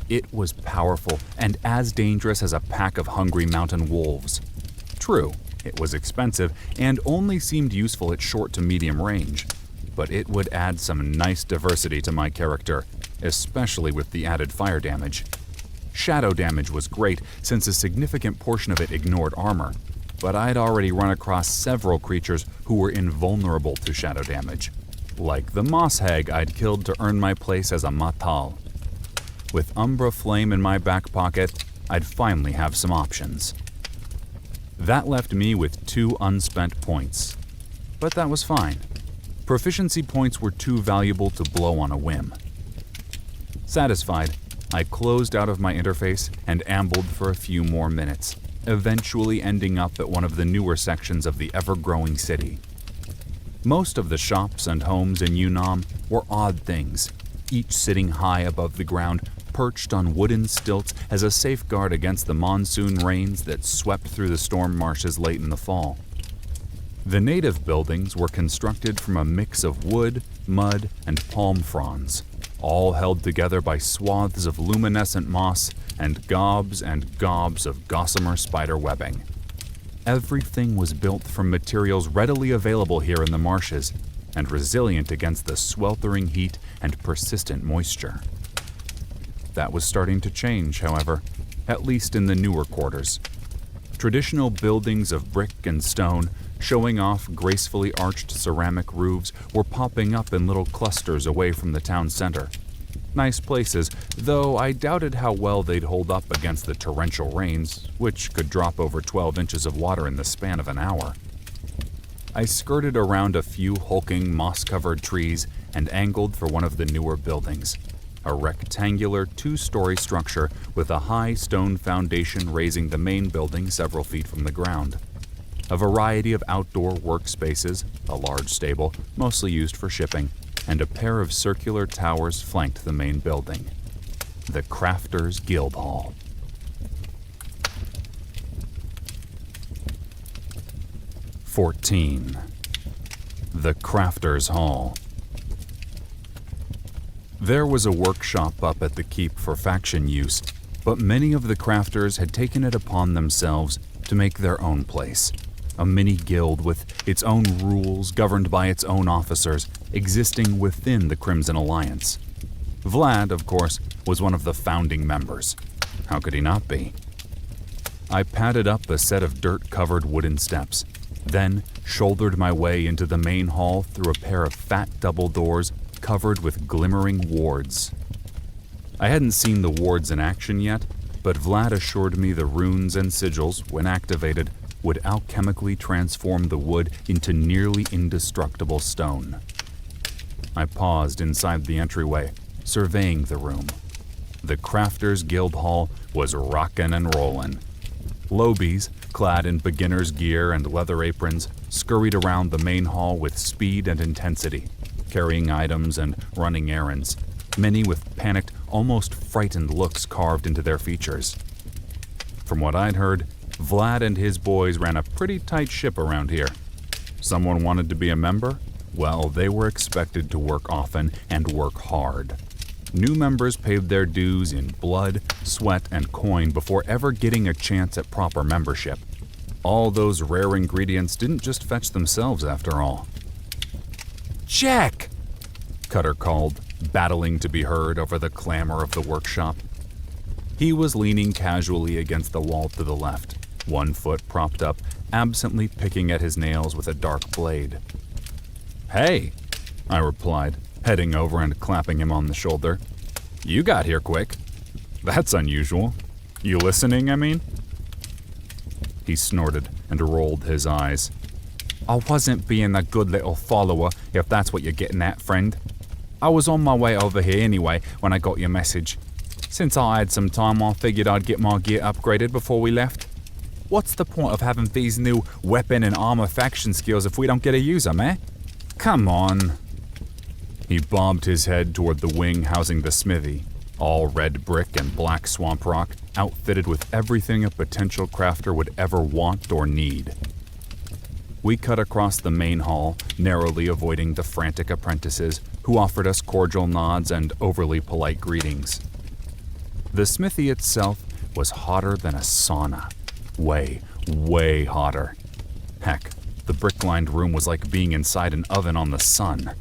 It was powerful and as dangerous as a pack of hungry mountain wolves. True, it was expensive and only seemed useful at short to medium range, but it would add some nice diversity to my character, especially with the added fire damage. Shadow damage was great since a significant portion of it ignored armor, but I'd already run across several creatures who were invulnerable to shadow damage, like the moss hag I'd killed to earn my place as a Matal. With Umbra Flame in my back pocket, I'd finally have some options. That left me with 2 unspent points, but that was fine. Proficiency points were too valuable to blow on a whim. Satisfied, I closed out of my interface and ambled for a few more minutes, eventually ending up at one of the newer sections of the ever-growing city. Most of the shops and homes in Yunnan were odd things, each sitting high above the ground, perched on wooden stilts as a safeguard against the monsoon rains that swept through the storm marshes late in the fall. The native buildings were constructed from a mix of wood, mud, and palm fronds, all held together by swaths of luminescent moss and gobs of gossamer spider webbing. Everything was built from materials readily available here in the marshes and resilient against the sweltering heat and persistent moisture. That was starting to change, however, at least in the newer quarters. Traditional buildings of brick and stone, showing off gracefully arched ceramic roofs, were popping up in little clusters away from the town center. Nice places, though I doubted how well they'd hold up against the torrential rains, which could drop over 12 inches of water in the span of an hour. I skirted around a few hulking, moss-covered trees and angled for one of the newer buildings. A rectangular 2-story structure with a high stone foundation raising the main building several feet from the ground. A variety of outdoor workspaces, a large stable, mostly used for shipping, and a pair of circular towers flanked the main building. The Crafters Guild Hall. (14) The Crafters Hall. There was a workshop up at the keep for faction use, but many of the crafters had taken it upon themselves to make their own place. A mini guild with its own rules governed by its own officers, existing within the Crimson Alliance. Vlad, of course, was one of the founding members. How could he not be? I padded up a set of dirt-covered wooden steps, then shouldered my way into the main hall through a pair of fat double doors covered with glimmering wards. I hadn't seen the wards in action yet, but Vlad assured me the runes and sigils, when activated, would alchemically transform the wood into nearly indestructible stone. I paused inside the entryway, surveying the room. The Crafters Guild Hall was rockin' and rollin'. Lobies, clad in beginner's gear and leather aprons, scurried around the main hall with speed and intensity, carrying items and running errands, many with panicked, almost frightened looks carved into their features. From what I'd heard, Vlad and his boys ran a pretty tight ship around here. Someone wanted to be a member? Well, they were expected to work often and work hard. New members paid their dues in blood, sweat, and coin before ever getting a chance at proper membership. All those rare ingredients didn't just fetch themselves, after all. "Jack!" Cutter called, battling to be heard over the clamor of the workshop. He was leaning casually against the wall to the left, one foot propped up, absently picking at his nails with a dark blade. "Hey," I replied, heading over and clapping him on the shoulder. "You got here quick. That's unusual. You listening, I mean?" He snorted and rolled his eyes. "I wasn't being a good little follower, if that's what you're getting at, friend. I was on my way over here anyway when I got your message. Since I had some time, I figured I'd get my gear upgraded before we left. What's the point of having these new weapon and armor faction skills if we don't get to use them, eh? Come on." He bobbed his head toward the wing housing the smithy, all red brick and black swamp rock, outfitted with everything a potential crafter would ever want or need. We cut across the main hall, narrowly avoiding the frantic apprentices, who offered us cordial nods and overly polite greetings. The smithy itself was hotter than a sauna. Way, way hotter. Heck, the brick-lined room was like being inside an oven on the sun.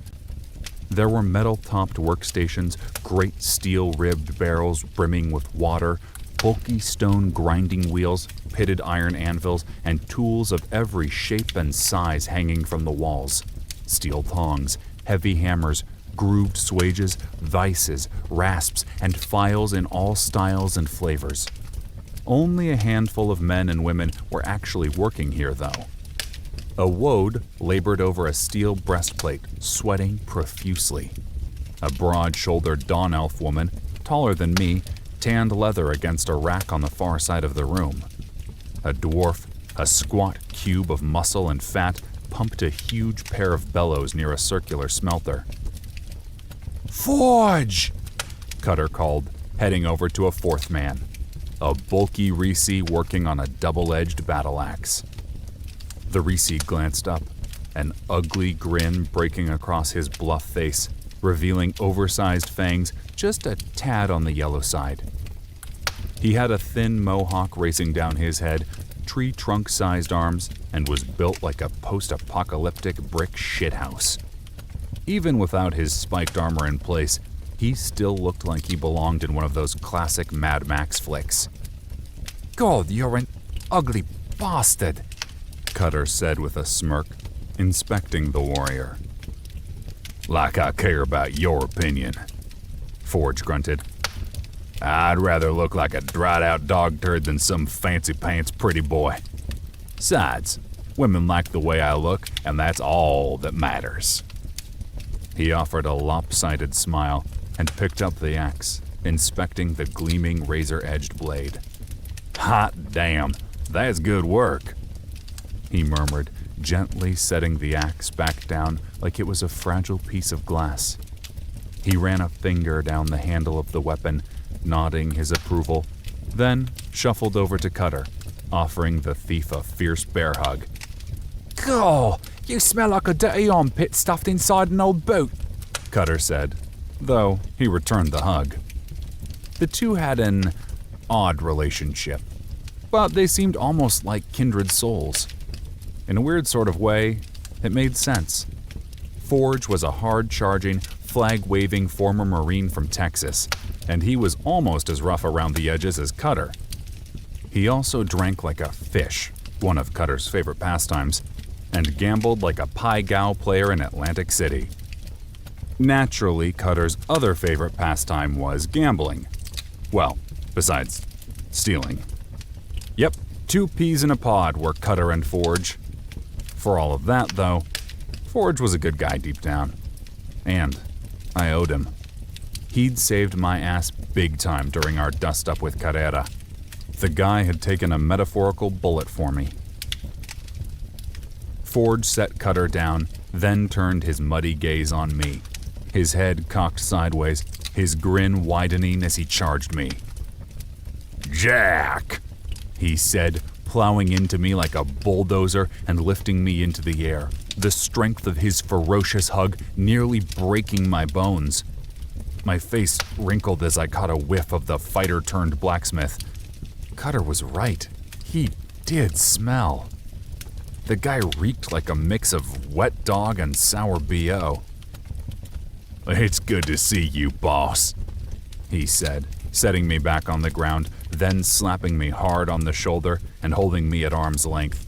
There were metal-topped workstations, great steel-ribbed barrels brimming with water, bulky stone grinding wheels, pitted iron anvils, and tools of every shape and size hanging from the walls. Steel tongs, heavy hammers, grooved swages, vices, rasps, and files in all styles and flavors. Only a handful of men and women were actually working here, though. A woad labored over a steel breastplate, sweating profusely. A broad-shouldered dawn elf woman, taller than me, tanned leather against a rack on the far side of the room. A dwarf, a squat cube of muscle and fat, pumped a huge pair of bellows near a circular smelter. "Forge!" Cutter called, heading over to a fourth man, a bulky Reese working on a double-edged battle axe. The Reese glanced up, an ugly grin breaking across his bluff face, revealing oversized fangs just a tad on the yellow side. He had a thin mohawk racing down his head, tree trunk-sized arms, and was built like a post-apocalyptic brick shithouse. Even without his spiked armor in place, he still looked like he belonged in one of those classic Mad Max flicks. God, you're an ugly bastard, Cutter said with a smirk, inspecting the warrior. Like I care about your opinion, Forge grunted. I'd rather look like a dried-out dog turd than some fancy-pants pretty boy. Besides, women like the way I look, and that's all that matters. He offered a lopsided smile and picked up the axe, inspecting the gleaming razor-edged blade. Hot damn, that's good work, he murmured, gently setting the axe back down like it was a fragile piece of glass. He ran a finger down the handle of the weapon, nodding his approval, then shuffled over to Cutter, offering the thief a fierce bear hug. God, you smell like a dirty armpit stuffed inside an old boot, Cutter said, though he returned the hug. The two had an odd relationship, but they seemed almost like kindred souls. In a weird sort of way, it made sense. Forge was a hard-charging, flag-waving former Marine from Texas, and he was almost as rough around the edges as Cutter. He also drank like a fish, one of Cutter's favorite pastimes, and gambled like a Pai-Gow player in Atlantic City. Naturally, Cutter's other favorite pastime was gambling. Well, besides stealing. Yep, 2 peas in a pod were Cutter and Forge. For all of that, though, Forge was a good guy deep down. And I owed him. He'd saved my ass big time during our dust-up with Carrera. The guy had taken a metaphorical bullet for me. Forge set Cutter down, then turned his muddy gaze on me, his head cocked sideways, his grin widening as he charged me. Jack, he said, plowing into me like a bulldozer and lifting me into the air, the strength of his ferocious hug nearly breaking my bones. My face wrinkled as I caught a whiff of the fighter-turned-blacksmith. Cutter was right. He did smell. The guy reeked like a mix of wet dog and sour B.O. It's good to see you, boss, he said, setting me back on the ground, then slapping me hard on the shoulder and holding me at arm's length.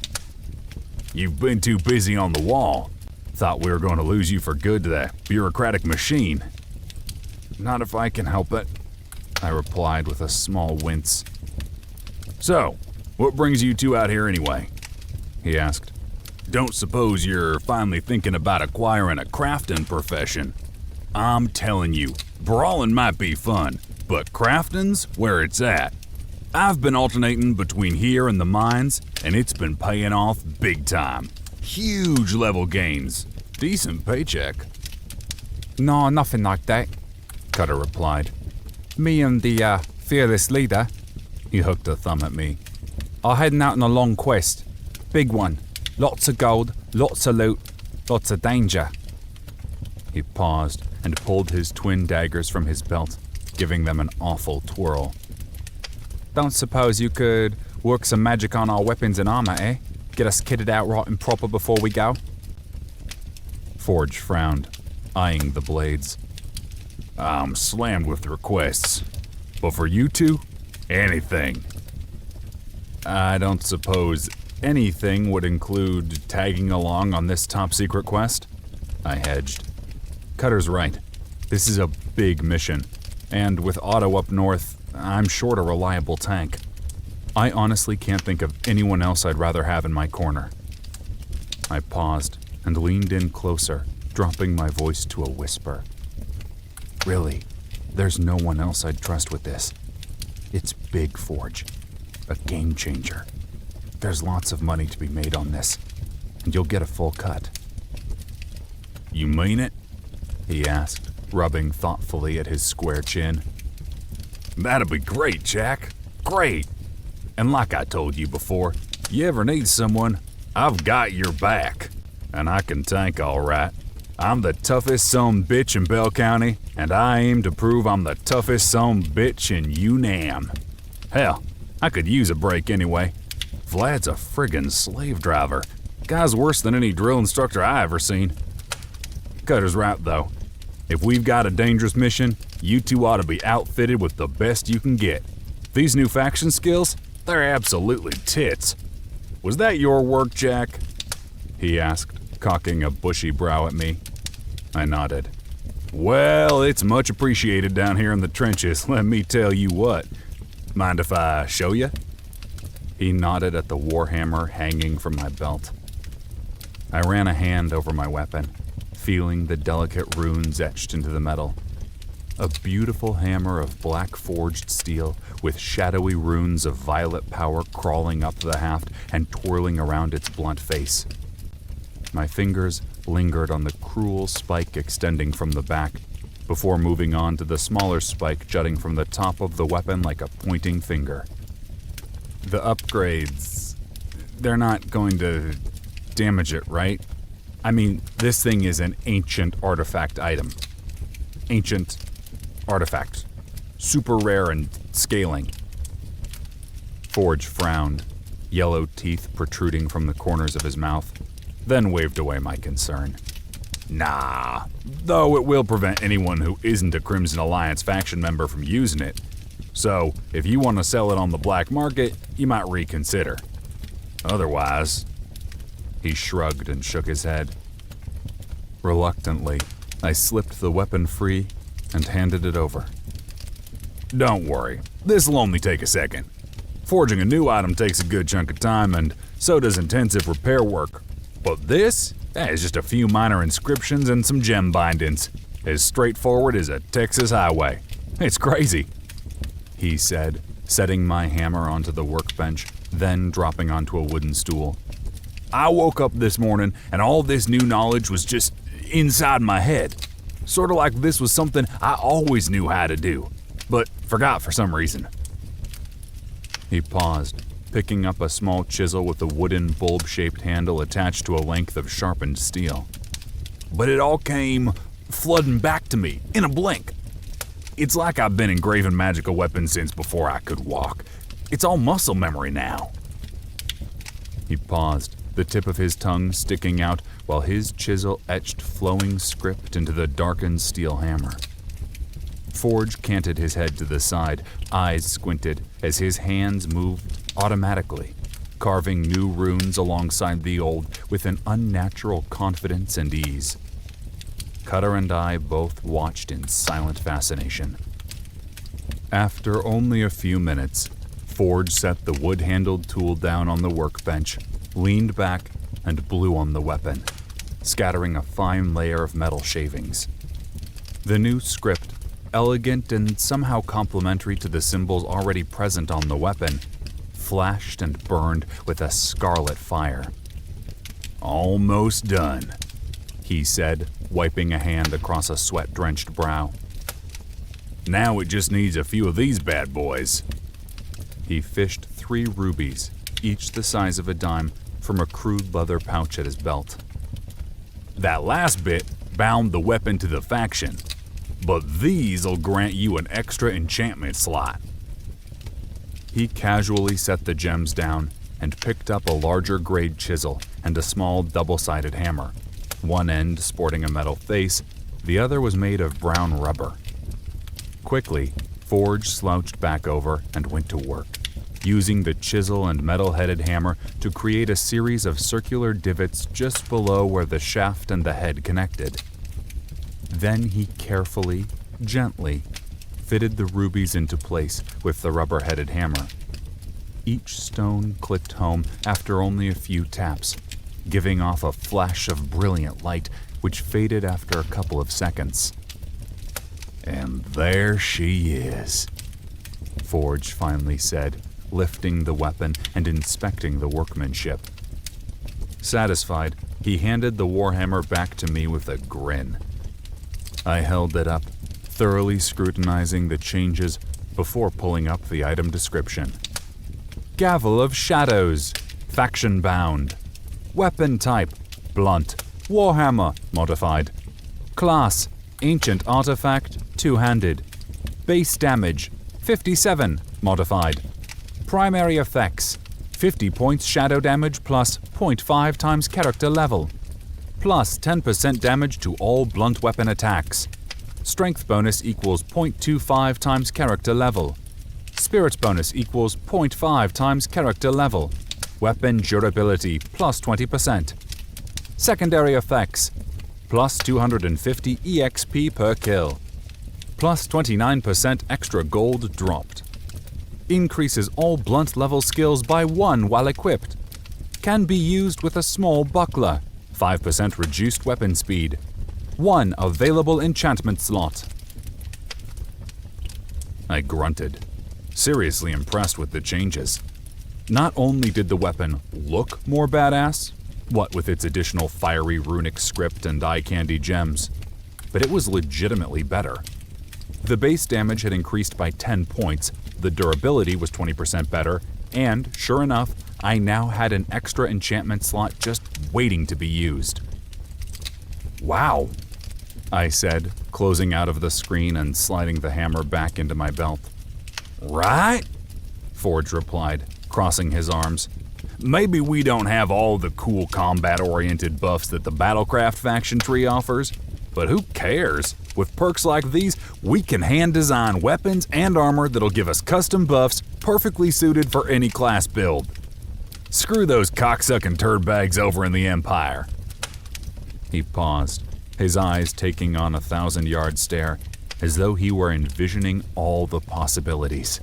You've been too busy on the wall. Thought we were going to lose you for good to that bureaucratic machine. Not if I can help it, I replied with a small wince. So, what brings you two out here anyway? He asked. Don't suppose you're finally thinking about acquiring a crafting profession? I'm telling you, brawling might be fun, but crafting's where it's at. I've been alternating between here and the mines, and it's been paying off big time. Huge level gains. Decent paycheck. No, nothing like that, Cutter replied. Me and the fearless leader, he hooked a thumb at me, are heading out on a long quest. Big one. Lots of gold, lots of loot, lots of danger. He paused and pulled his twin daggers from his belt, giving them an awful twirl. Don't suppose you could work some magic on our weapons and armor, eh? Get us kitted out right and proper before we go? Forge frowned, eyeing the blades. I'm slammed with requests. But for you two, anything. I don't suppose anything would include tagging along on this top-secret quest? I hedged. Cutter's right. This is a big mission, and with Otto up north, I'm short a reliable tank. I honestly can't think of anyone else I'd rather have in my corner. I paused and leaned in closer, dropping my voice to a whisper. Really, there's no one else I'd trust with this. It's big, Forge. A game changer. There's lots of money to be made on this, and you'll get a full cut. You mean it? He asked, rubbing thoughtfully at his square chin. That'll be great, Jack. Great. And like I told you before, you ever need someone, I've got your back. and I can tank all right. I'm the toughest son bitch in Bell County, and I aim to prove I'm the toughest son bitch in UNAM. Hell, I could use a break anyway. Vlad's a friggin' slave driver. Guy's worse than any drill instructor I ever seen. Cutter's right, though. If we've got a dangerous mission, you two ought to be outfitted with the best you can get. These new faction skills, they're absolutely tits. Was that your work, Jack? He asked, cocking a bushy brow at me. I nodded. Well, it's much appreciated down here in the trenches, let me tell you what. Mind if I show you? He nodded at the warhammer hanging from my belt. I ran a hand over my weapon, feeling the delicate runes etched into the metal. A beautiful hammer of black forged steel with shadowy runes of violet power crawling up the haft and twirling around its blunt face. My fingers lingered on the cruel spike extending from the back before moving on to the smaller spike jutting from the top of the weapon like a pointing finger. The upgrades, they're not going to damage it, right? I mean, this thing is an ancient artifact item. Ancient artifact. Super rare and scaling. Forge frowned, yellow teeth protruding from the corners of his mouth, then waved away my concern. Nah, though it will prevent anyone who isn't a Crimson Alliance faction member from using it. So, if you want to sell it on the black market, you might reconsider. Otherwise... He shrugged and shook his head. Reluctantly, I slipped the weapon free and handed it over. Don't worry, this'll only take a second. Forging a new item takes a good chunk of time, and so does intensive repair work. But this is just a few minor inscriptions and some gem bindings. As straightforward as a Texas highway. It's crazy, he said, setting my hammer onto the workbench, then dropping onto a wooden stool. I woke up this morning and all this new knowledge was just inside my head. Sort of like this was something I always knew how to do, but forgot for some reason. He paused, picking up a small chisel with a wooden bulb-shaped handle attached to a length of sharpened steel. But it all came flooding back to me in a blink. It's like I've been engraving magical weapons since before I could walk. It's all muscle memory now. He paused, the tip of his tongue sticking out while his chisel etched flowing script into the darkened steel hammer. Forge canted his head to the side, eyes squinted, as his hands moved automatically, carving new runes alongside the old with an unnatural confidence and ease. Cutter and I both watched in silent fascination. After only a few minutes, Forge set the wood-handled tool down on the workbench, leaned back, and blew on the weapon, scattering a fine layer of metal shavings. The new script, elegant and somehow complementary to the symbols already present on the weapon, flashed and burned with a scarlet fire. Almost done, he said, wiping a hand across a sweat-drenched brow. Now it just needs a few of these bad boys. He fished 3 rubies, each the size of a dime, from a crude leather pouch at his belt. That last bit bound the weapon to the faction, but these'll grant you an extra enchantment slot. He casually set the gems down and picked up a larger grade chisel and a small double-sided hammer, one end sporting a metal face, the other was made of brown rubber. Quickly, Forge slouched back over and went to work, using the chisel and metal-headed hammer to create a series of circular divots just below where the shaft and the head connected. Then he carefully, gently, fitted the rubies into place with the rubber-headed hammer. Each stone clicked home after only a few taps, giving off a flash of brilliant light which faded after a couple of seconds. And there she is, Forge finally said, lifting the weapon and inspecting the workmanship. Satisfied, he handed the warhammer back to me with a grin. I held it up, thoroughly scrutinizing the changes before pulling up the item description. Gavel of Shadows, faction bound. Weapon type, blunt. Warhammer, modified. Class, ancient artifact, two-handed. Base damage, 57, modified. Primary effects, 50 points shadow damage plus 0.5 times character level. Plus 10% damage to all blunt weapon attacks. Strength bonus equals 0.25 times character level. Spirit bonus equals 0.5 times character level. Weapon durability plus 20%. Secondary effects, plus 250 EXP per kill. Plus 29% extra gold dropped. Increases all blunt level skills by 1 while equipped. Can be used with a small buckler. 5% reduced weapon speed. 1 available enchantment slot. I grunted, seriously impressed with the changes. Not only did the weapon look more badass, what with its additional fiery runic script and eye candy gems, but it was legitimately better. The base damage had increased by 10 points, the durability was 20% better, and, sure enough, I now had an extra enchantment slot just waiting to be used. Wow, I said, closing out of the screen and sliding the hammer back into my belt. Right? Forge replied, crossing his arms. Maybe we don't have all the cool combat-oriented buffs that the Battlecraft faction tree offers, but who cares? With perks like these, we can hand-design weapons and armor that'll give us custom buffs perfectly suited for any class build. Screw those cocksucking turd bags over in the Empire. He paused, his eyes taking on a 1,000-yard stare, as though he were envisioning all the possibilities.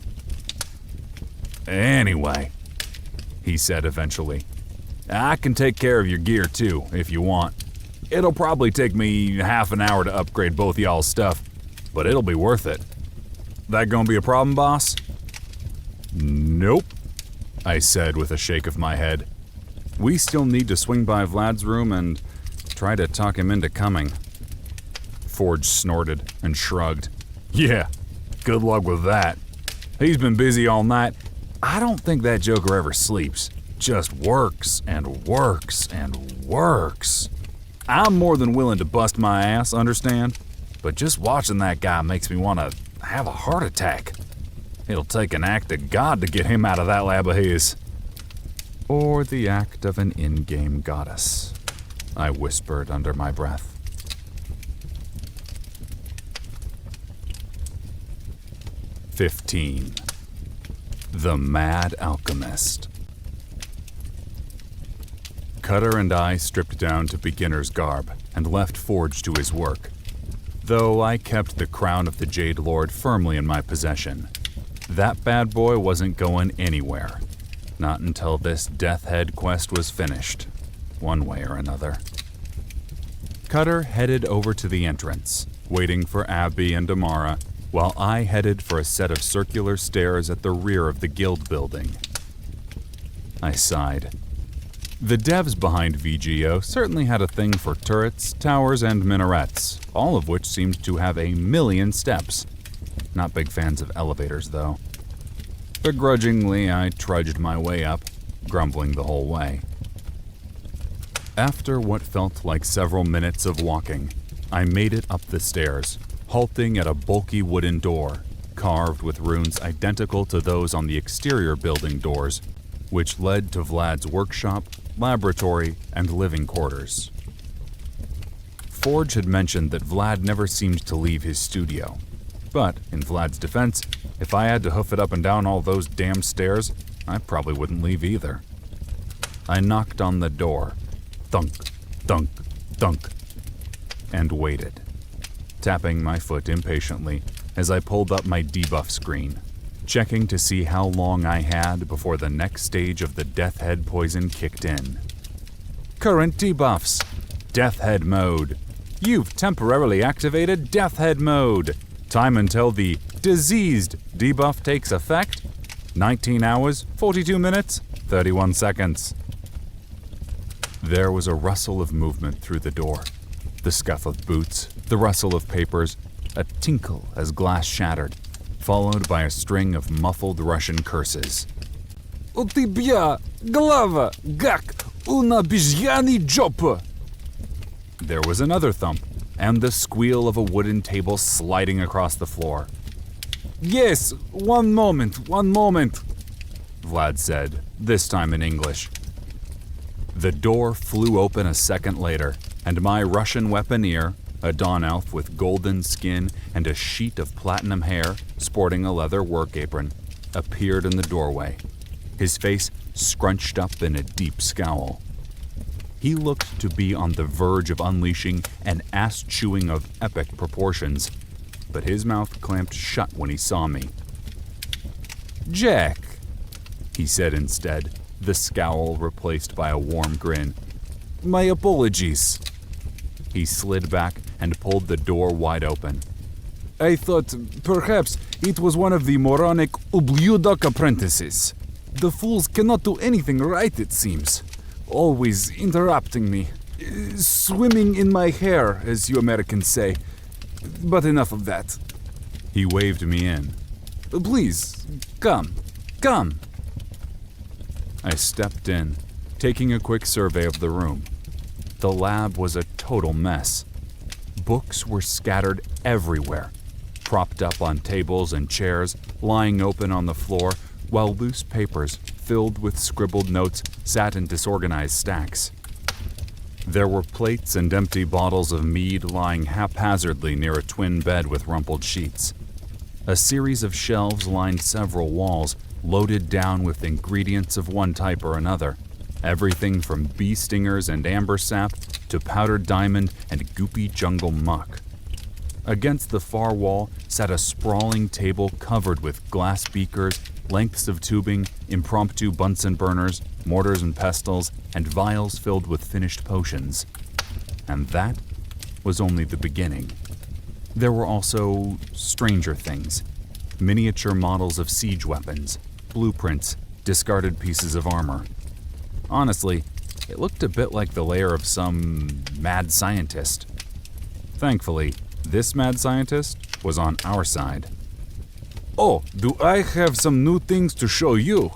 Anyway, he said eventually, I can take care of your gear too, if you want. It'll probably take me half an hour to upgrade both y'all's stuff, but it'll be worth it. That gonna be a problem, boss? Nope, I said with a shake of my head. We still need to swing by Vlad's room and try to talk him into coming. Forge snorted and shrugged. Yeah, good luck with that. He's been busy all night. I don't think that joker ever sleeps. Just works and works and works. I'm more than willing to bust my ass, understand? But just watching that guy makes me want to have a heart attack. It'll take an act of God to get him out of that lab of his. Or the act of an in-game goddess, I whispered under my breath. "15. The Mad Alchemist." Cutter and I stripped down to beginner's garb and left Forge to his work, though I kept the crown of the Jade Lord firmly in my possession. That bad boy wasn't going anywhere, not until this Death Head quest was finished, one way or another. Cutter headed over to the entrance, waiting for Abby and Amara, while I headed for a set of circular stairs at the rear of the guild building. I sighed. The devs behind VGO certainly had a thing for turrets, towers, and minarets, all of which seemed to have a million steps. Not big fans of elevators, though. Begrudgingly, I trudged my way up, grumbling the whole way. After what felt like several minutes of walking, I made it up the stairs, halting at a bulky wooden door, carved with runes identical to those on the exterior building doors, which led to Vlad's workshop, laboratory, and living quarters. Forge had mentioned that Vlad never seemed to leave his studio, but in Vlad's defense, if I had to hoof it up and down all those damn stairs, I probably wouldn't leave either. I knocked on the door, thunk, thunk, thunk, and waited, tapping my foot impatiently as I pulled up my debuff screen, checking to see how long I had before the next stage of the Death Head poison kicked in. Current debuffs. Death Head mode. You've temporarily activated Death Head mode. Time until the diseased debuff takes effect. 19 hours, 42 minutes, 31 seconds. There was a rustle of movement through the door. The scuff of boots, the rustle of papers, a tinkle as glass shattered, followed by a string of muffled Russian curses. У тебя голова, как у обезьяны жопа. There was another thump, and the squeal of a wooden table sliding across the floor. Yes, one moment, Vlad said, this time in English. The door flew open a second later, and my Russian weaponeer, a dawn elf with golden skin and a sheet of platinum hair sporting a leather work apron, appeared in the doorway, his face scrunched up in a deep scowl. He looked to be on the verge of unleashing an ass-chewing of epic proportions, but his mouth clamped shut when he saw me. Jack, he said instead, the scowl replaced by a warm grin. my apologies. He slid back and pulled the door wide open. I thought perhaps it was one of the moronic ублюдок apprentices. The fools cannot do anything right, it seems. Always interrupting me. Swimming in my hair, as you Americans say. But enough of that. He waved me in. Please, come. I stepped in, taking a quick survey of the room. The lab was a total mess. Books were scattered everywhere, propped up on tables and chairs, lying open on the floor, while loose papers, filled with scribbled notes, sat in disorganized stacks. There were plates and empty bottles of mead lying haphazardly near a twin bed with rumpled sheets. A series of shelves lined several walls, loaded down with ingredients of one type or another. Everything from bee stingers and amber sap to powdered diamond and goopy jungle muck. Against the far wall sat a sprawling table covered with glass beakers, lengths of tubing, impromptu Bunsen burners, mortars and pestles, and vials filled with finished potions. And that was only the beginning. There were also stranger things. Miniature models of siege weapons, blueprints, discarded pieces of armor. Honestly, it looked a bit like the lair of some mad scientist. Thankfully, this mad scientist was on our side. Oh, do I have some new things to show you?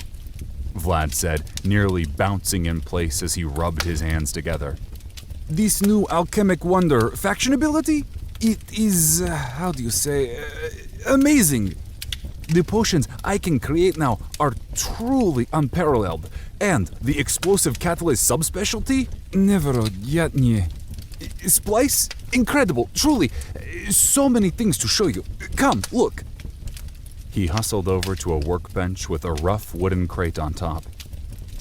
Vlad said, nearly bouncing in place as he rubbed his hands together. This new alchemic wonder faction ability? It is, amazing. The potions I can create now are truly unparalleled, and the explosive catalyst subspecialty? Neveroятнее. Splice? Incredible, truly. So many things to show you. Come, look. He hustled over to a workbench with a rough wooden crate on top.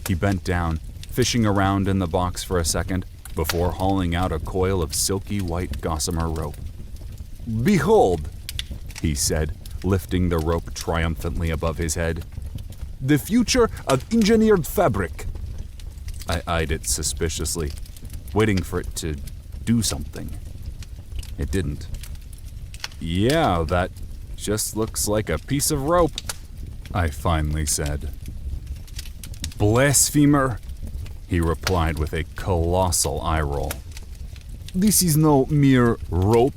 He bent down, fishing around in the box for a second before hauling out a coil of silky white gossamer rope. Behold, he said, lifting the rope triumphantly above his head. the future of engineered fabric. I eyed it suspiciously, waiting for it to do something. It didn't. Yeah, that just looks like a piece of rope, I finally said. Blasphemer, he replied with a colossal eye roll. This is no mere rope.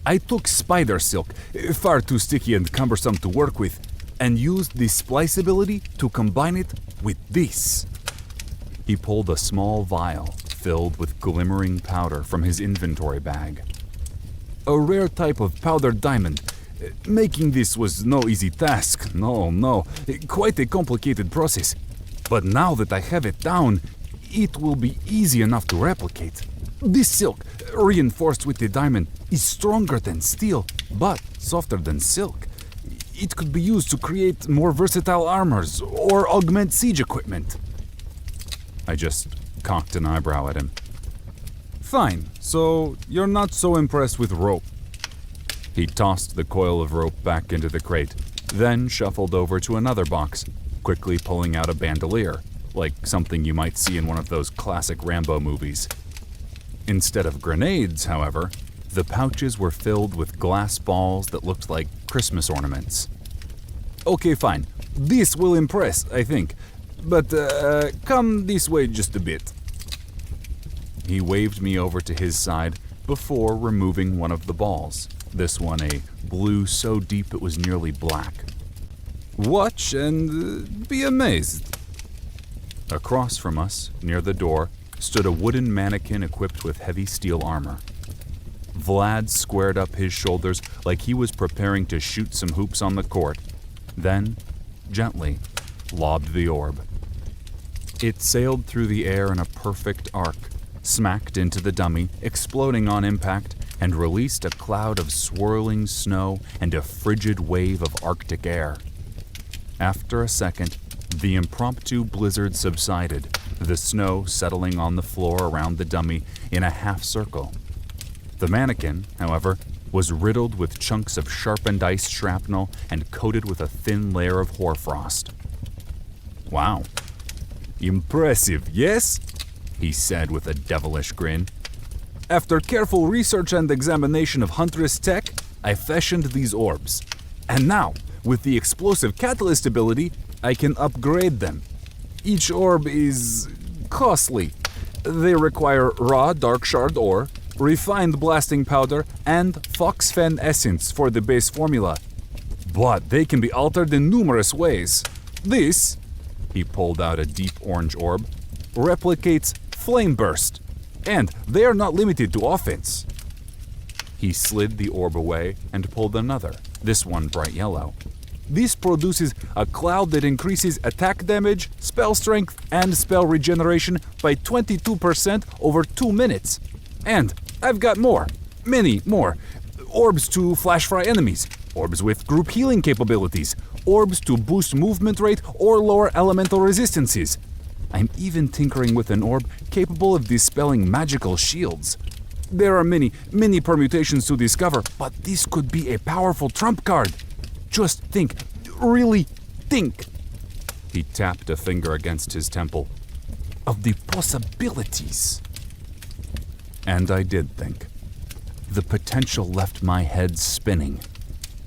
I took spider silk, far too sticky and cumbersome to work with, and used the splice ability to combine it with this. He pulled a small vial filled with glimmering powder from his inventory bag. A rare type of powdered diamond. Making this was no easy task, no, quite a complicated process. But now that I have it down, it will be easy enough to replicate. This silk, reinforced with the diamond, is stronger than steel, but softer than silk. It could be used to create more versatile armors or augment siege equipment. I just cocked an eyebrow at him. Fine, so you're not so impressed with rope. He tossed the coil of rope back into the crate, then shuffled over to another box, quickly pulling out a bandolier, like something you might see in one of those classic Rambo movies. Instead of grenades, however, the pouches were filled with glass balls that looked like Christmas ornaments. Okay, fine. This will impress, I think. But come this way just a bit. He waved me over to his side before removing one of the balls, this one a blue so deep it was nearly black. Watch and be amazed. Across from us, near the door, stood a wooden mannequin equipped with heavy steel armor. Vlad squared up his shoulders like he was preparing to shoot some hoops on the court, then, gently, lobbed the orb. It sailed through the air in a perfect arc, smacked into the dummy, exploding on impact, and released a cloud of swirling snow and a frigid wave of Arctic air. After a second, the impromptu blizzard subsided, the snow settling on the floor around the dummy in a half circle. The mannequin, however, was riddled with chunks of sharpened ice shrapnel and coated with a thin layer of hoarfrost. "Wow. Impressive, yes?" he said with a devilish grin. "After careful research and examination of Huntress tech, I fashioned these orbs. And now, with the explosive catalyst ability, I can upgrade them. Each orb is costly. They require raw dark shard ore, refined blasting powder, and foxfen essence for the base formula. But they can be altered in numerous ways. This," he pulled out a deep orange orb, "replicates flame burst. And they are not limited to offense." He slid the orb away and pulled another, this one bright yellow. "This produces a cloud that increases attack damage, spell strength, and spell regeneration by 22% over 2 minutes. And I've got more, many more. Orbs to flash fry enemies, orbs with group healing capabilities, orbs to boost movement rate or lower elemental resistances. I'm even tinkering with an orb capable of dispelling magical shields. There are many, many permutations to discover, but this could be a powerful trump card. Just think, really think." He tapped a finger against his temple. "Of the possibilities." And I did think. The potential left my head spinning.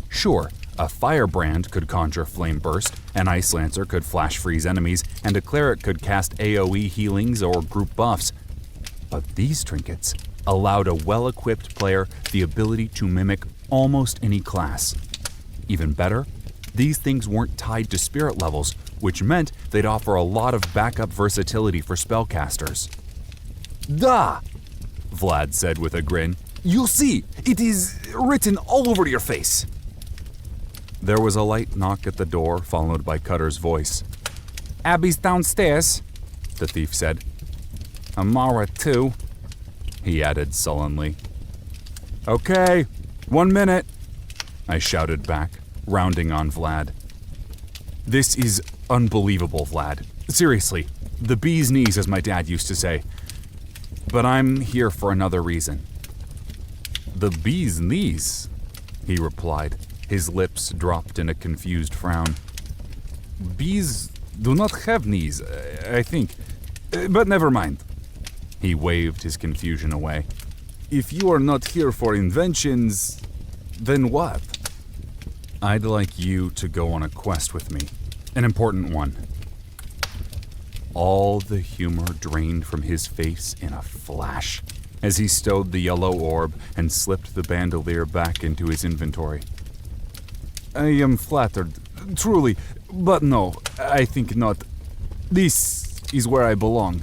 Sure, a firebrand could conjure flame burst, an ice lancer could flash freeze enemies, and a cleric could cast AoE healings or group buffs. But these trinkets allowed a well-equipped player the ability to mimic almost any class. Even better, these things weren't tied to spirit levels, which meant they'd offer a lot of backup versatility for spellcasters. "Da!" Vlad said with a grin. "You see, it is written all over your face." There was a light knock at the door, followed by Cutter's voice. "Abby's downstairs," the thief said. "Amara, too," he added sullenly. "Okay, 1 minute," I shouted back, rounding on Vlad. "This is unbelievable, Vlad. Seriously, the bee's knees, as my dad used to say. But I'm here for another reason." "The bee's knees?" he replied. His lips dropped in a confused frown. "Bees do not have knees, I think. But never mind." He waved his confusion away. "If you are not here for inventions, then what?" "I'd like you to go on a quest with me. An important one." All the humor drained from his face in a flash as he stowed the yellow orb and slipped the bandolier back into his inventory. "I am flattered, truly, but no, I think not. This is where I belong,"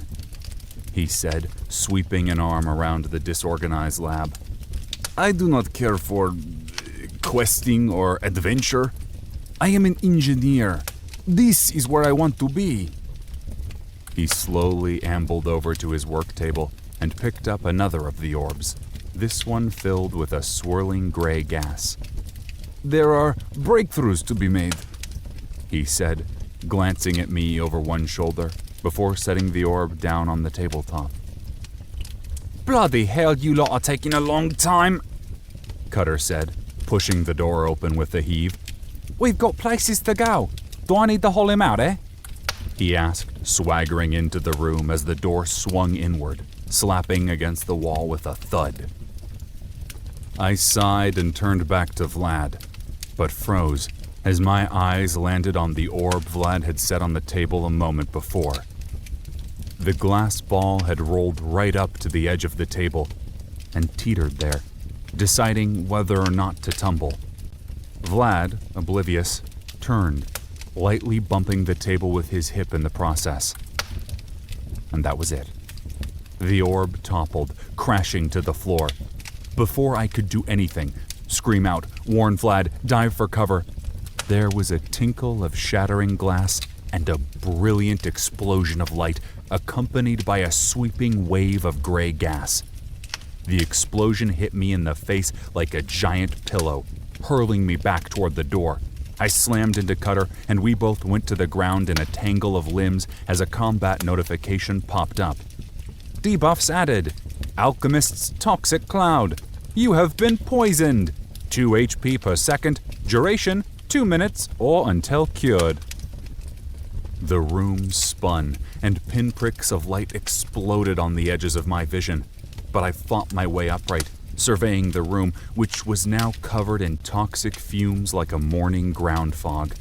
he said, sweeping an arm around the disorganized lab. "I do not care for questing or adventure. I am an engineer. This is where I want to be." He slowly ambled over to his work table and picked up another of the orbs, this one filled with a swirling gray gas. "There are breakthroughs to be made," he said, glancing at me over one shoulder before setting the orb down on the tabletop. "Bloody hell, you lot are taking a long time," Cutter said, pushing the door open with a heave. "We've got places to go. Do I need to haul him out, eh?" he asked, swaggering into the room as the door swung inward, slapping against the wall with a thud. I sighed and turned back to Vlad, but froze as my eyes landed on the orb Vlad had set on the table a moment before. The glass ball had rolled right up to the edge of the table and teetered there, deciding whether or not to tumble. Vlad, oblivious, turned, lightly bumping the table with his hip in the process. And that was it. The orb toppled, crashing to the floor. Before I could do anything, scream out, warn Vlad, dive for cover, there was a tinkle of shattering glass and a brilliant explosion of light, accompanied by a sweeping wave of gray gas. The explosion hit me in the face like a giant pillow, hurling me back toward the door. I slammed into Cutter, and we both went to the ground in a tangle of limbs as a combat notification popped up. Debuffs added. Alchemist's Toxic Cloud. You have been poisoned. 2 HP per second. Duration 2 minutes or until cured. The room spun, and pinpricks of light exploded on the edges of my vision. But I fought my way upright, surveying the room, which was now covered in toxic fumes like a morning ground fog.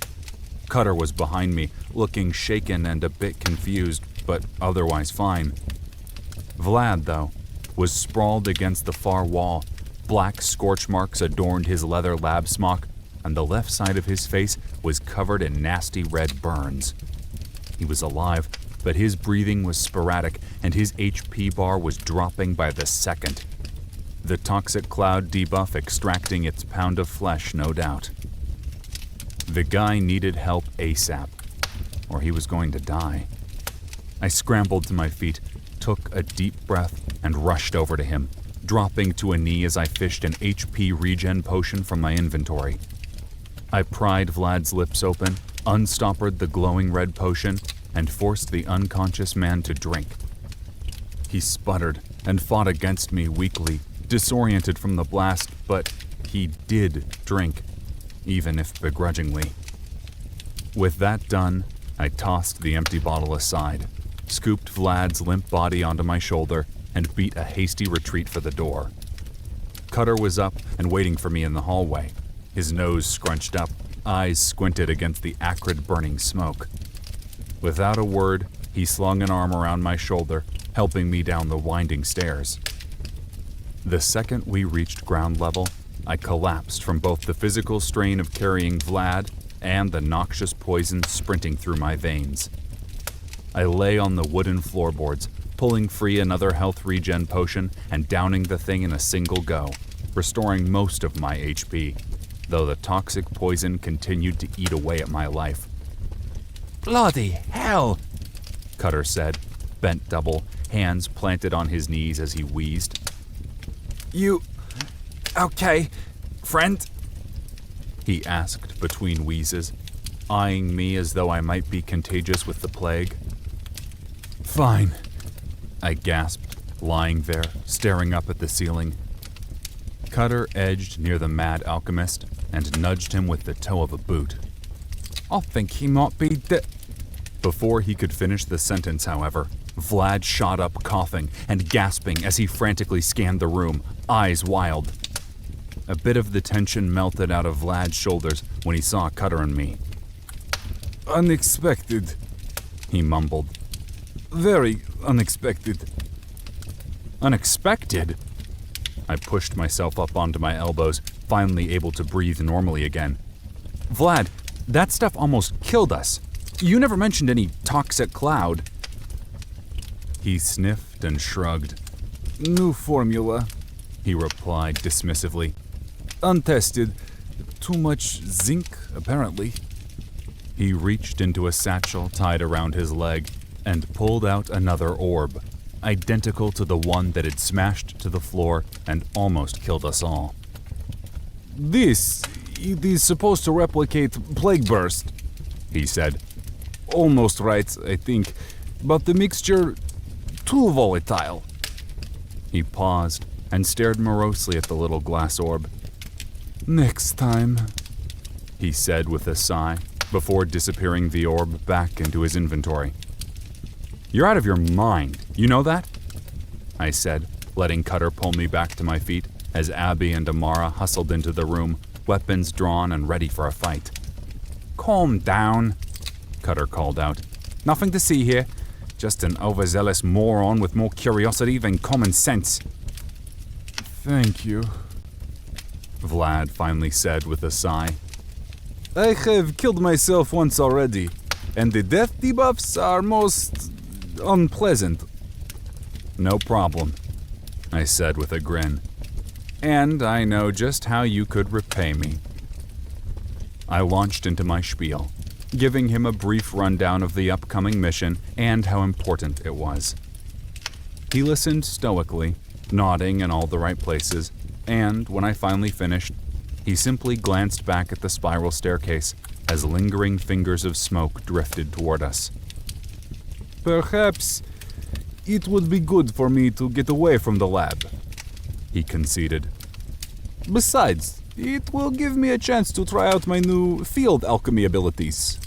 Cutter was behind me, looking shaken and a bit confused, but otherwise fine. Vlad, though, was sprawled against the far wall. Black scorch marks adorned his leather lab smock, and the left side of his face was covered in nasty red burns. He was alive, but his breathing was sporadic, and his HP bar was dropping by the second. The toxic cloud debuff extracting its pound of flesh, no doubt. The guy needed help ASAP, or he was going to die. I scrambled to my feet, took a deep breath, and rushed over to him, dropping to a knee as I fished an HP regen potion from my inventory. I pried Vlad's lips open, unstoppered the glowing red potion, and forced the unconscious man to drink. He sputtered and fought against me weakly, disoriented from the blast, but he did drink, even if begrudgingly. With that done, I tossed the empty bottle aside, scooped Vlad's limp body onto my shoulder, and beat a hasty retreat for the door. Cutter was up and waiting for me in the hallway, his nose scrunched up, eyes squinted against the acrid burning smoke. Without a word, he slung an arm around my shoulder, helping me down the winding stairs. The second we reached ground level, I collapsed from both the physical strain of carrying Vlad and the noxious poison sprinting through my veins. I lay on the wooden floorboards, pulling free another health regen potion and downing the thing in a single go, restoring most of my HP, though the toxic poison continued to eat away at my life. "Bloody hell," Cutter said, bent double, hands planted on his knees as he wheezed. "You okay, friend?" he asked between wheezes, eyeing me as though I might be contagious with the plague. "Fine," I gasped, lying there, staring up at the ceiling. Cutter edged near the mad alchemist and nudged him with the toe of a boot. "I think he might be dead." Before he could finish the sentence, however, Vlad shot up coughing and gasping as he frantically scanned the room, eyes wild. A bit of the tension melted out of Vlad's shoulders when he saw Cutter and me. "Unexpected," he mumbled. "Very unexpected." "Unexpected?" I pushed myself up onto my elbows, finally able to breathe normally again. "Vlad, that stuff almost killed us. You never mentioned any toxic cloud." He sniffed and shrugged. "New formula," he replied dismissively. "Untested. Too much zinc, apparently." He reached into a satchel tied around his leg and pulled out another orb, identical to the one that had smashed to the floor and almost killed us all. It is supposed to replicate Plague Burst," he said. "Almost right, I think, but the mixture too volatile." He paused and stared morosely at the little glass orb. "Next time," he said with a sigh, before disappearing the orb back into his inventory. "You're out of your mind, you know that?" I said, letting Cutter pull me back to my feet as Abby and Amara hustled into the room, weapons drawn and ready for a fight. "Calm down," Cutter called out. "Nothing to see here. Just an overzealous moron with more curiosity than common sense." "Thank you," Vlad finally said with a sigh. "I have killed myself once already, and the death debuffs are most unpleasant." No problem, I said with a grin. And I know just how you could repay me. I launched into my spiel, giving him a brief rundown of the upcoming mission and how important it was. He listened stoically, nodding in all the right places, and when I finally finished, he simply glanced back at the spiral staircase as lingering fingers of smoke drifted toward us. Perhaps it would be good for me to get away from the lab, he conceded. Besides, it will give me a chance to try out my new field alchemy abilities.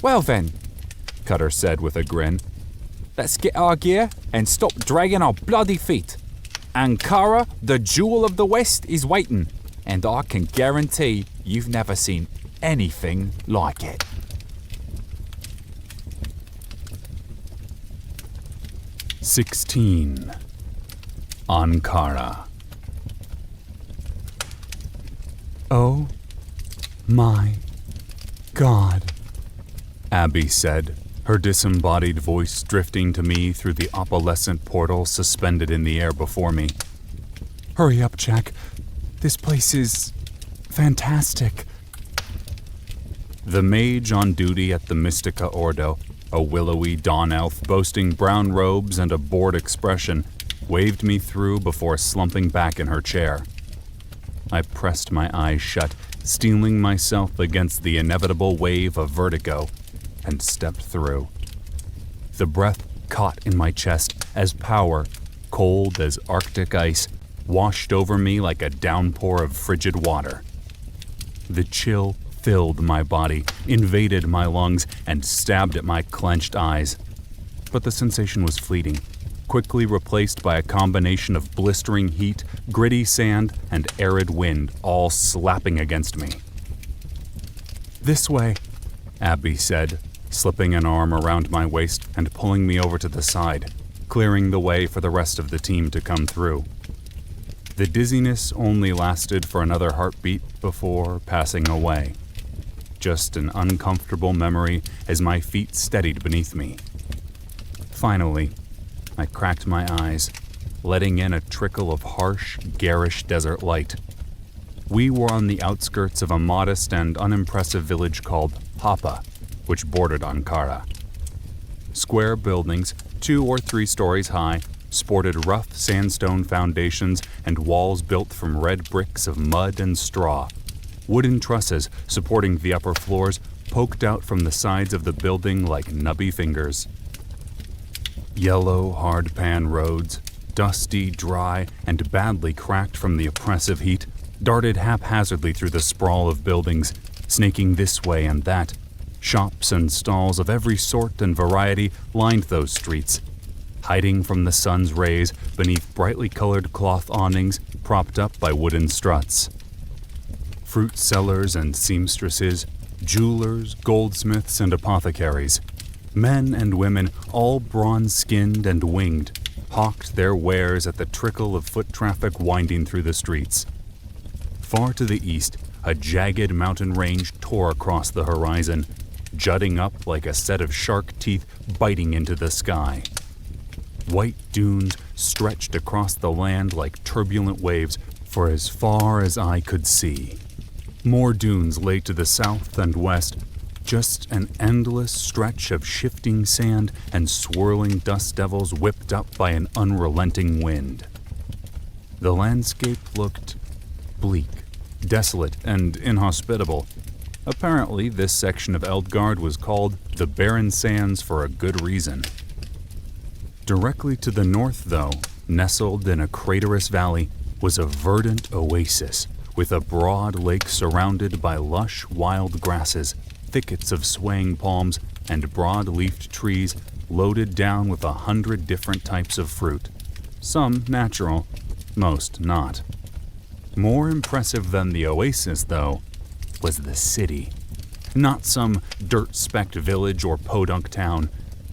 Well then, Cutter said with a grin, let's get our gear and stop dragging our bloody feet. Ankara, the jewel of the West, is waiting, and I can guarantee you've never seen anything like it. "16. Ankara." Oh my God, Abby said, her disembodied voice drifting to me through the opalescent portal suspended in the air before me. Hurry up, Jack. This place is fantastic. The mage on duty at the Mystica Ordo, a willowy dawn elf boasting brown robes and a bored expression, waved me through before slumping back in her chair. I pressed my eyes shut, steeling myself against the inevitable wave of vertigo, and stepped through. The breath caught in my chest as power, cold as Arctic ice, washed over me like a downpour of frigid water. The chill filled my body, invaded my lungs, and stabbed at my clenched eyes. But the sensation was fleeting, quickly replaced by a combination of blistering heat, gritty sand, and arid wind all slapping against me. This way, Abby said, slipping an arm around my waist and pulling me over to the side, clearing the way for the rest of the team to come through. The dizziness only lasted for another heartbeat before passing away. Just an uncomfortable memory as my feet steadied beneath me. Finally, I cracked my eyes, letting in a trickle of harsh, garish desert light. We were on the outskirts of a modest and unimpressive village called Hapa, which bordered Ankara. Square buildings, 2 or 3 stories high, sported rough sandstone foundations and walls built from red bricks of mud and straw. Wooden trusses supporting the upper floors poked out from the sides of the building like nubby fingers. Yellow, hard-pan roads, dusty, dry, and badly cracked from the oppressive heat, darted haphazardly through the sprawl of buildings, snaking this way and that. Shops and stalls of every sort and variety lined those streets, hiding from the sun's rays beneath brightly colored cloth awnings propped up by wooden struts. Fruit sellers and seamstresses, jewelers, goldsmiths, and apothecaries, men and women, all bronze-skinned and winged, hawked their wares at the trickle of foot traffic winding through the streets. Far to the east, a jagged mountain range tore across the horizon, jutting up like a set of shark teeth biting into the sky. White dunes stretched across the land like turbulent waves for as far as I could see. More dunes lay to the south and west, just an endless stretch of shifting sand and swirling dust devils whipped up by an unrelenting wind. The landscape looked bleak, desolate, and inhospitable. Apparently, this section of Eldgard was called the Barren Sands for a good reason. Directly to the north, though, nestled in a craterous valley, was a verdant oasis with a broad lake surrounded by lush wild grasses, thickets of swaying palms, and broad-leafed trees loaded down with 100 different types of fruit. Some natural, most not. More impressive than the oasis, though, was the city. Not some dirt-specked village or podunk town.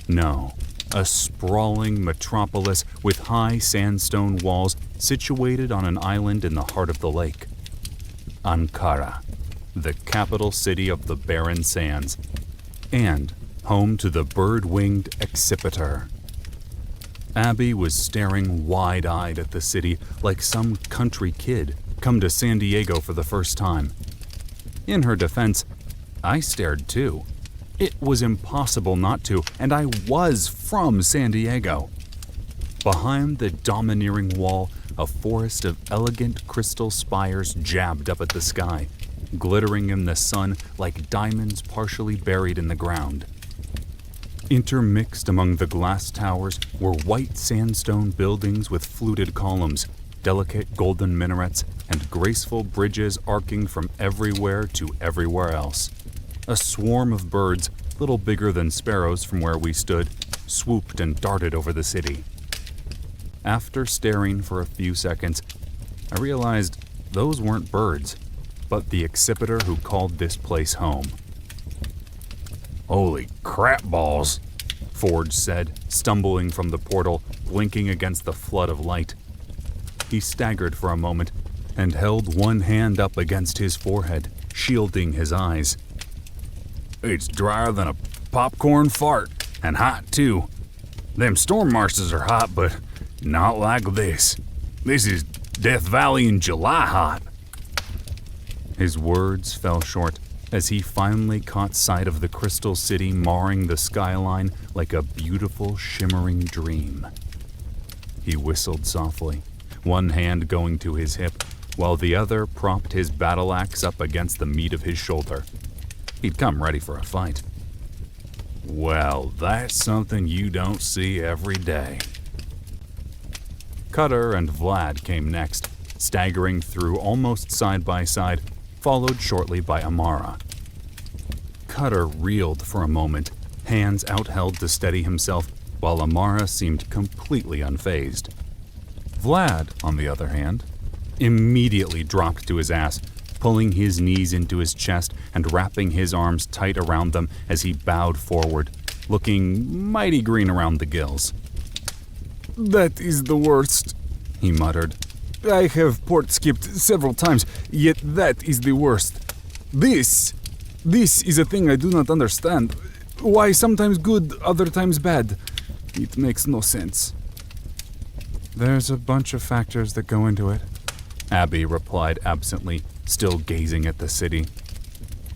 No, a sprawling metropolis with high sandstone walls situated on an island in the heart of the lake. Ankara, the capital city of the Barren Sands, and home to the bird-winged Accipiter. Abby was staring wide-eyed at the city like some country kid come to San Diego for the first time. In her defense, I stared too. It was impossible not to, and I was from San Diego. Behind the domineering wall, a forest of elegant crystal spires jabbed up at the sky, glittering in the sun like diamonds partially buried in the ground. Intermixed among the glass towers were white sandstone buildings with fluted columns, delicate golden minarets, and graceful bridges arcing from everywhere to everywhere else. A swarm of birds, little bigger than sparrows from where we stood, swooped and darted over the city. After staring for a few seconds, I realized those weren't birds, but the exhibitor who called this place home. Holy crap balls! Forge said, stumbling from the portal, blinking against the flood of light. He staggered for a moment and held one hand up against his forehead, shielding his eyes. It's drier than a popcorn fart, and hot too. Them storm marshes are hot, but not like this. This is Death Valley in July hot. His words fell short as he finally caught sight of the crystal city marring the skyline like a beautiful, shimmering dream. He whistled softly, one hand going to his hip, while the other propped his battle axe up against the meat of his shoulder. He'd come ready for a fight. Well, that's something you don't see every day. Cutter and Vlad came next, staggering through almost side by side, followed shortly by Amara. Cutter reeled for a moment, hands outheld to steady himself, while Amara seemed completely unfazed. Vlad, on the other hand, immediately dropped to his ass, pulling his knees into his chest and wrapping his arms tight around them as he bowed forward, looking mighty green around the gills. That is the worst, he muttered. I have port skipped several times, yet that is the worst. This is a thing I do not understand. Why sometimes good, other times bad? It makes no sense. There's a bunch of factors that go into it, Abby replied absently, still gazing at the city.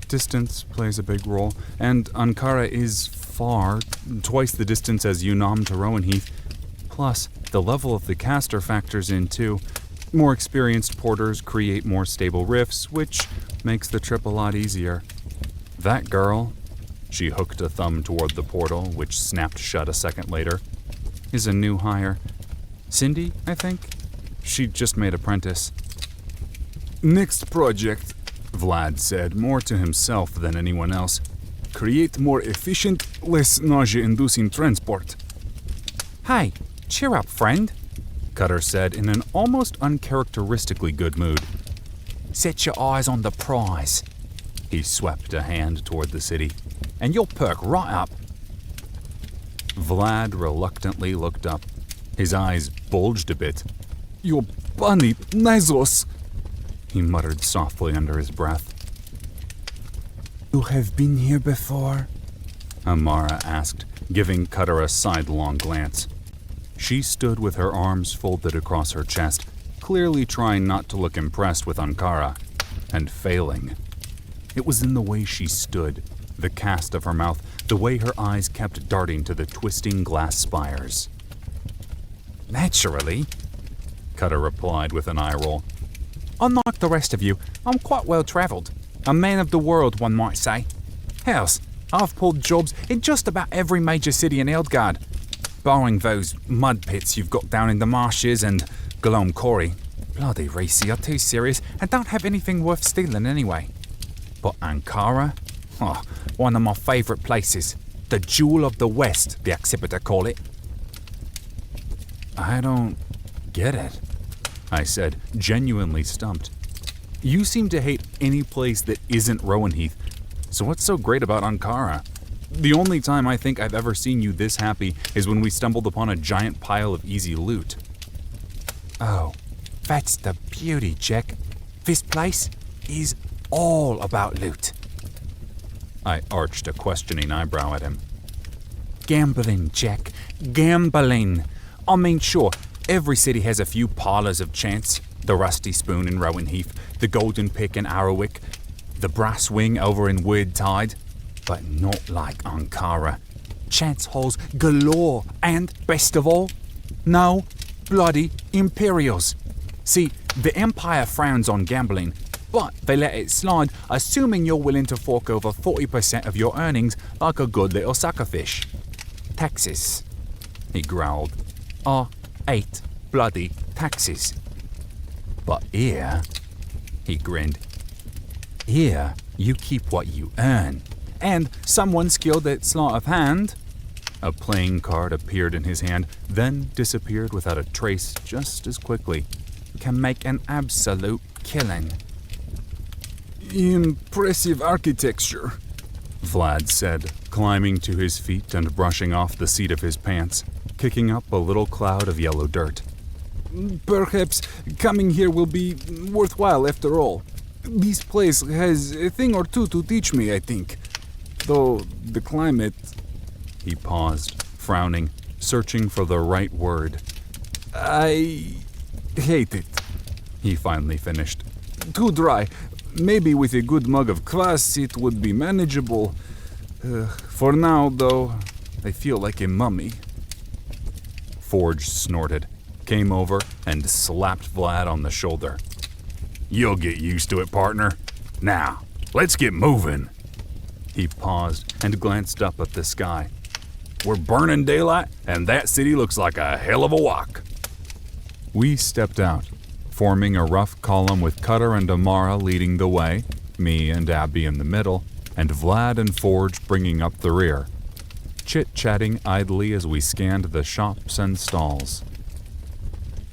Distance plays a big role, and Ankara is far, twice the distance as Unam to Rowanheath. Plus, the level of the caster factors in too. More experienced porters create more stable riffs, which makes the trip a lot easier. That girl, she hooked a thumb toward the portal, which snapped shut a second later, is a new hire. Cindy, I think? She just made apprentice. Next project, Vlad said, more to himself than anyone else. Create more efficient, less nausea-inducing transport. Hey, cheer up, friend, Cutter said in an almost uncharacteristically good mood. Set your eyes on the prize. He swept a hand toward the city, and you'll perk right up. Vlad reluctantly looked up. His eyes bulged a bit. Your bunny, Nizos, he muttered softly under his breath. You have been here before? Amara asked, giving Cutter a sidelong glance. She stood with her arms folded across her chest, clearly trying not to look impressed with Ankara, and failing. It was in the way she stood, the cast of her mouth, the way her eyes kept darting to the twisting glass spires. Naturally, Cutter replied with an eye roll. Unlike the rest of you, I'm quite well travelled. A man of the world, one might say. Hells, I've pulled jobs in just about every major city in Eldgard, barring those mud pits you've got down in the marshes and Golom Quarry. Bloody Reese, you're too serious and don't have anything worth stealing anyway. But Ankara? Oh, one of my favourite places. The Jewel of the West, the exhibitor call it. I don't get it, I said, genuinely stumped. You seem to hate any place that isn't Rowanheath, so what's so great about Ankara? The only time I think I've ever seen you this happy is when we stumbled upon a giant pile of easy loot. Oh, that's the beauty, Jack. This place is all about loot. I arched a questioning eyebrow at him. Gambling, Jack. Gambling. I mean, sure, every city has a few parlours of chance. The Rusty Spoon in Rowan Heath, the Golden Pick in Arrowick, the Brass Wing over in Weird Tide. But not like Ankara. Chance halls galore, and, best of all, no bloody Imperials. See, the Empire frowns on gambling, but they let it slide, assuming you're willing to fork over 40% of your earnings like a good little suckerfish. Taxes, he growled, are 8 bloody taxes. But here, he grinned, here you keep what you earn. And someone skilled at sleight of hand. A playing card appeared in his hand, then disappeared without a trace just as quickly. Can make an absolute killing. Impressive architecture, Vlad said, climbing to his feet and brushing off the seat of his pants, kicking up a little cloud of yellow dirt. Perhaps coming here will be worthwhile after all. This place has a thing or two to teach me, I think. Though the climate... He paused, frowning, searching for the right word. I hate it, He finally finished. Too dry. Maybe with a good mug of kvass it would be manageable. For now, though, I feel like a mummy. Forge snorted, came over, and slapped Vlad on the shoulder. You'll get used to it, partner. Now, let's get moving. He paused and glanced up at the sky. We're burning daylight, and that city looks like a hell of a walk. We stepped out, forming a rough column with Cutter and Amara leading the way, me and Abby in the middle, and Vlad and Forge bringing up the rear, chit-chatting idly as we scanned the shops and stalls.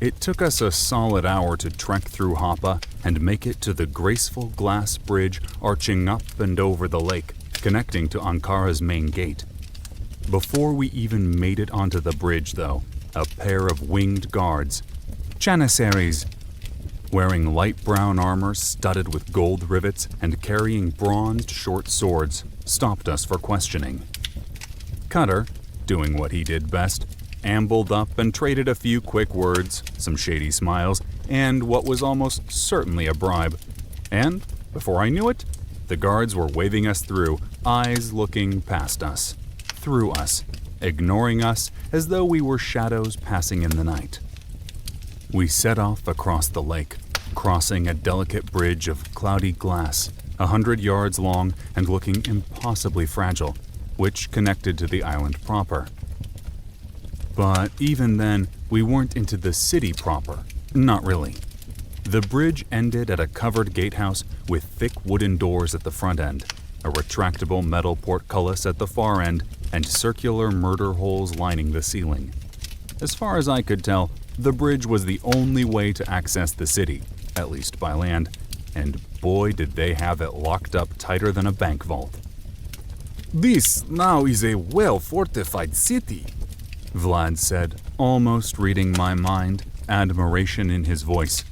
It took us a solid hour to trek through Hapa and make it to the graceful glass bridge arching up and over the lake, connecting to Ankara's main gate. Before we even made it onto the bridge, though, a pair of winged guards, Janissaries, wearing light brown armor studded with gold rivets and carrying bronzed short swords, stopped us for questioning. Cutter, doing what he did best, ambled up and traded a few quick words, some shady smiles, and what was almost certainly a bribe. And, before I knew it, the guards were waving us through, eyes looking past us, through us, ignoring us as though we were shadows passing in the night. We set off across the lake, crossing a delicate bridge of cloudy glass, 100 yards long and looking impossibly fragile, which connected to the island proper. But even then, we weren't into the city proper. Not really. The bridge ended at a covered gatehouse with thick wooden doors at the front end, a retractable metal portcullis at the far end, and circular murder holes lining the ceiling. As far as I could tell, the bridge was the only way to access the city, at least by land, and boy did they have it locked up tighter than a bank vault. This now is a well-fortified city, Vlad said, almost reading my mind, admiration in his voice.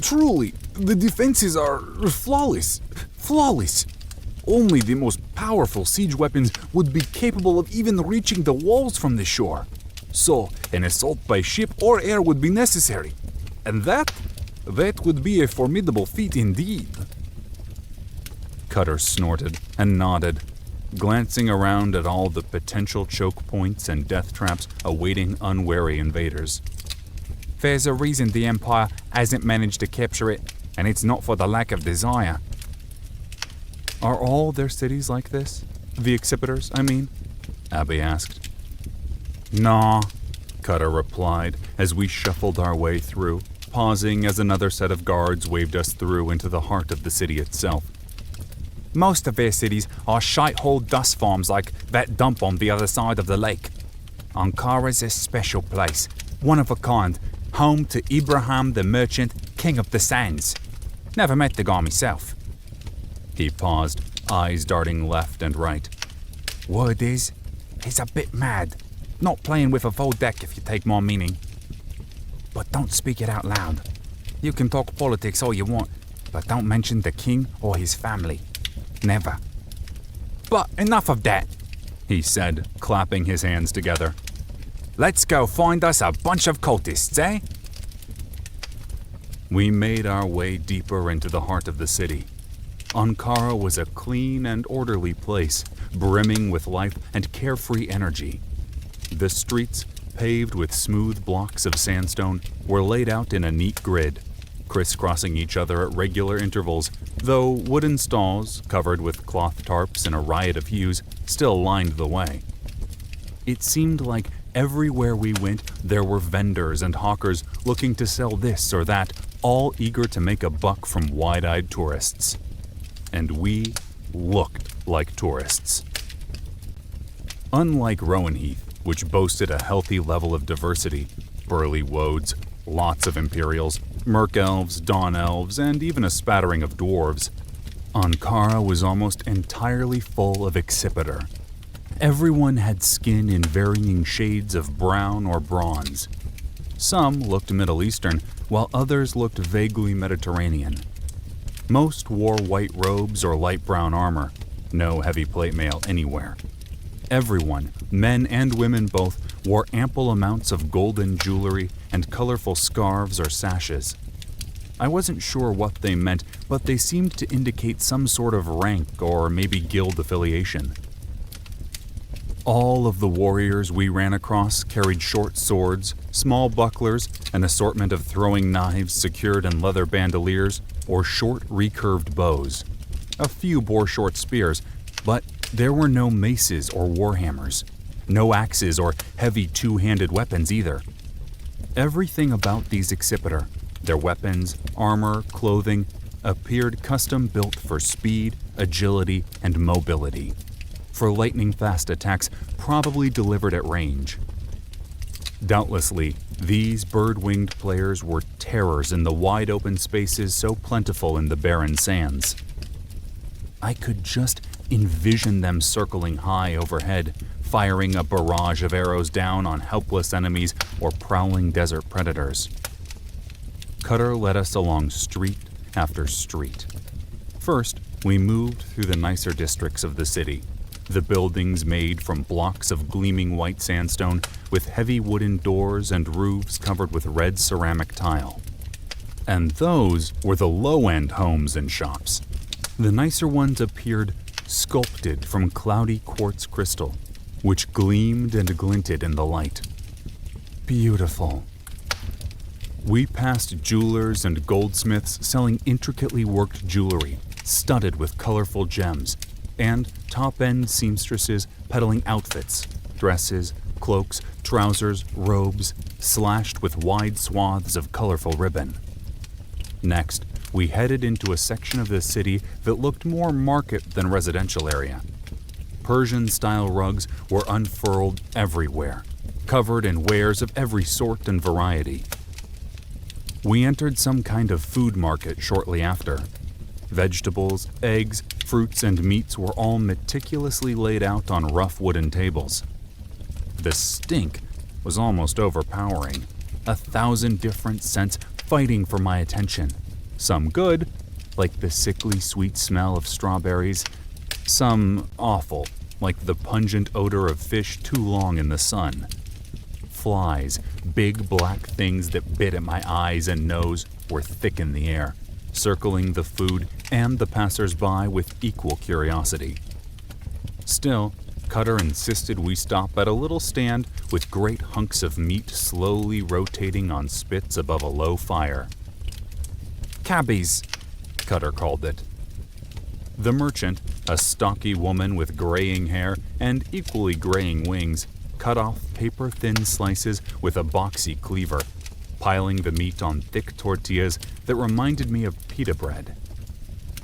Truly, the defenses are flawless. Flawless. Only the most powerful siege weapons would be capable of even reaching the walls from the shore. So, an assault by ship or air would be necessary. And that would be a formidable feat indeed. Cutter snorted and nodded, glancing around at all the potential choke points and death traps awaiting unwary invaders. There's a reason the Empire hasn't managed to capture it, and it's not for the lack of desire. Are all their cities like this? The Accipiters, I mean? Abby asked. Nah, Cutter replied as we shuffled our way through, pausing as another set of guards waved us through into the heart of the city itself. most of their cities are shite-hole dust farms like that dump on the other side of the lake. Ankara's a special place, one of a kind, home to Ibrahim the Merchant, King of the Sands. Never met the guy myself. He paused, eyes darting left and right. Word is, he's a bit mad. Not playing with a full deck if you take my meaning. But don't speak it out loud. You can talk politics all you want, but don't mention the king or his family. Never. But enough of that, he said, clapping his hands together. Let's go find us a bunch of cultists, eh? We made our way deeper into the heart of the city. Ankara was a clean and orderly place, brimming with life and carefree energy. The streets, paved with smooth blocks of sandstone, were laid out in a neat grid, crisscrossing each other at regular intervals, though wooden stalls, covered with cloth tarps in a riot of hues, still lined the way. It seemed like everywhere we went, there were vendors and hawkers looking to sell this or that, all eager to make a buck from wide-eyed tourists. And we looked like tourists. Unlike Rowanheath, which boasted a healthy level of diversity, burly woads, lots of Imperials, Merc elves, Dawn elves, and even a spattering of dwarves, Ankara was almost entirely full of Accipiter. Everyone had skin in varying shades of brown or bronze. Some looked Middle Eastern, while others looked vaguely Mediterranean. Most wore white robes or light brown armor, no heavy plate mail anywhere. Everyone, men and women both, wore ample amounts of golden jewelry and colorful scarves or sashes. I wasn't sure what they meant, but they seemed to indicate some sort of rank or maybe guild affiliation. All of the warriors we ran across carried short swords, small bucklers, an assortment of throwing knives secured in leather bandoliers, or short recurved bows. A few bore short spears, but there were no maces or warhammers, no axes or heavy two-handed weapons either. Everything about these Accipiter, their weapons, armor, clothing, appeared custom-built for speed, agility, and mobility. For lightning-fast attacks probably delivered at range. Doubtlessly, these bird-winged players were terrors in the wide-open spaces so plentiful in the barren sands. I could just envision them circling high overhead, firing a barrage of arrows down on helpless enemies or prowling desert predators. Cutter led us along street after street. First, we moved through the nicer districts of the city. The buildings made from blocks of gleaming white sandstone with heavy wooden doors and roofs covered with red ceramic tile. And those were the low-end homes and shops. The nicer ones appeared sculpted from cloudy quartz crystal, which gleamed and glinted in the light. Beautiful. We passed jewelers and goldsmiths selling intricately worked jewelry, studded with colorful gems, and top-end seamstresses peddling outfits, dresses, cloaks, trousers, robes, slashed with wide swaths of colorful ribbon. Next, we headed into a section of the city that looked more market than residential area. Persian-style rugs were unfurled everywhere, covered in wares of every sort and variety. We entered some kind of food market shortly after. Vegetables, eggs, fruits, and meats were all meticulously laid out on rough wooden tables. The stink was almost overpowering, 1,000 different scents fighting for my attention. Some good, like the sickly sweet smell of strawberries. Some awful, like the pungent odor of fish too long in the sun. Flies, big black things that bit at my eyes and nose, were thick in the air, circling the food and the passers-by with equal curiosity. Still, Cutter insisted we stop at a little stand with great hunks of meat slowly rotating on spits above a low fire. Cabbies, Cutter called it. The merchant, a stocky woman with graying hair and equally graying wings, cut off paper-thin slices with a boxy cleaver, piling the meat on thick tortillas that reminded me of pita bread.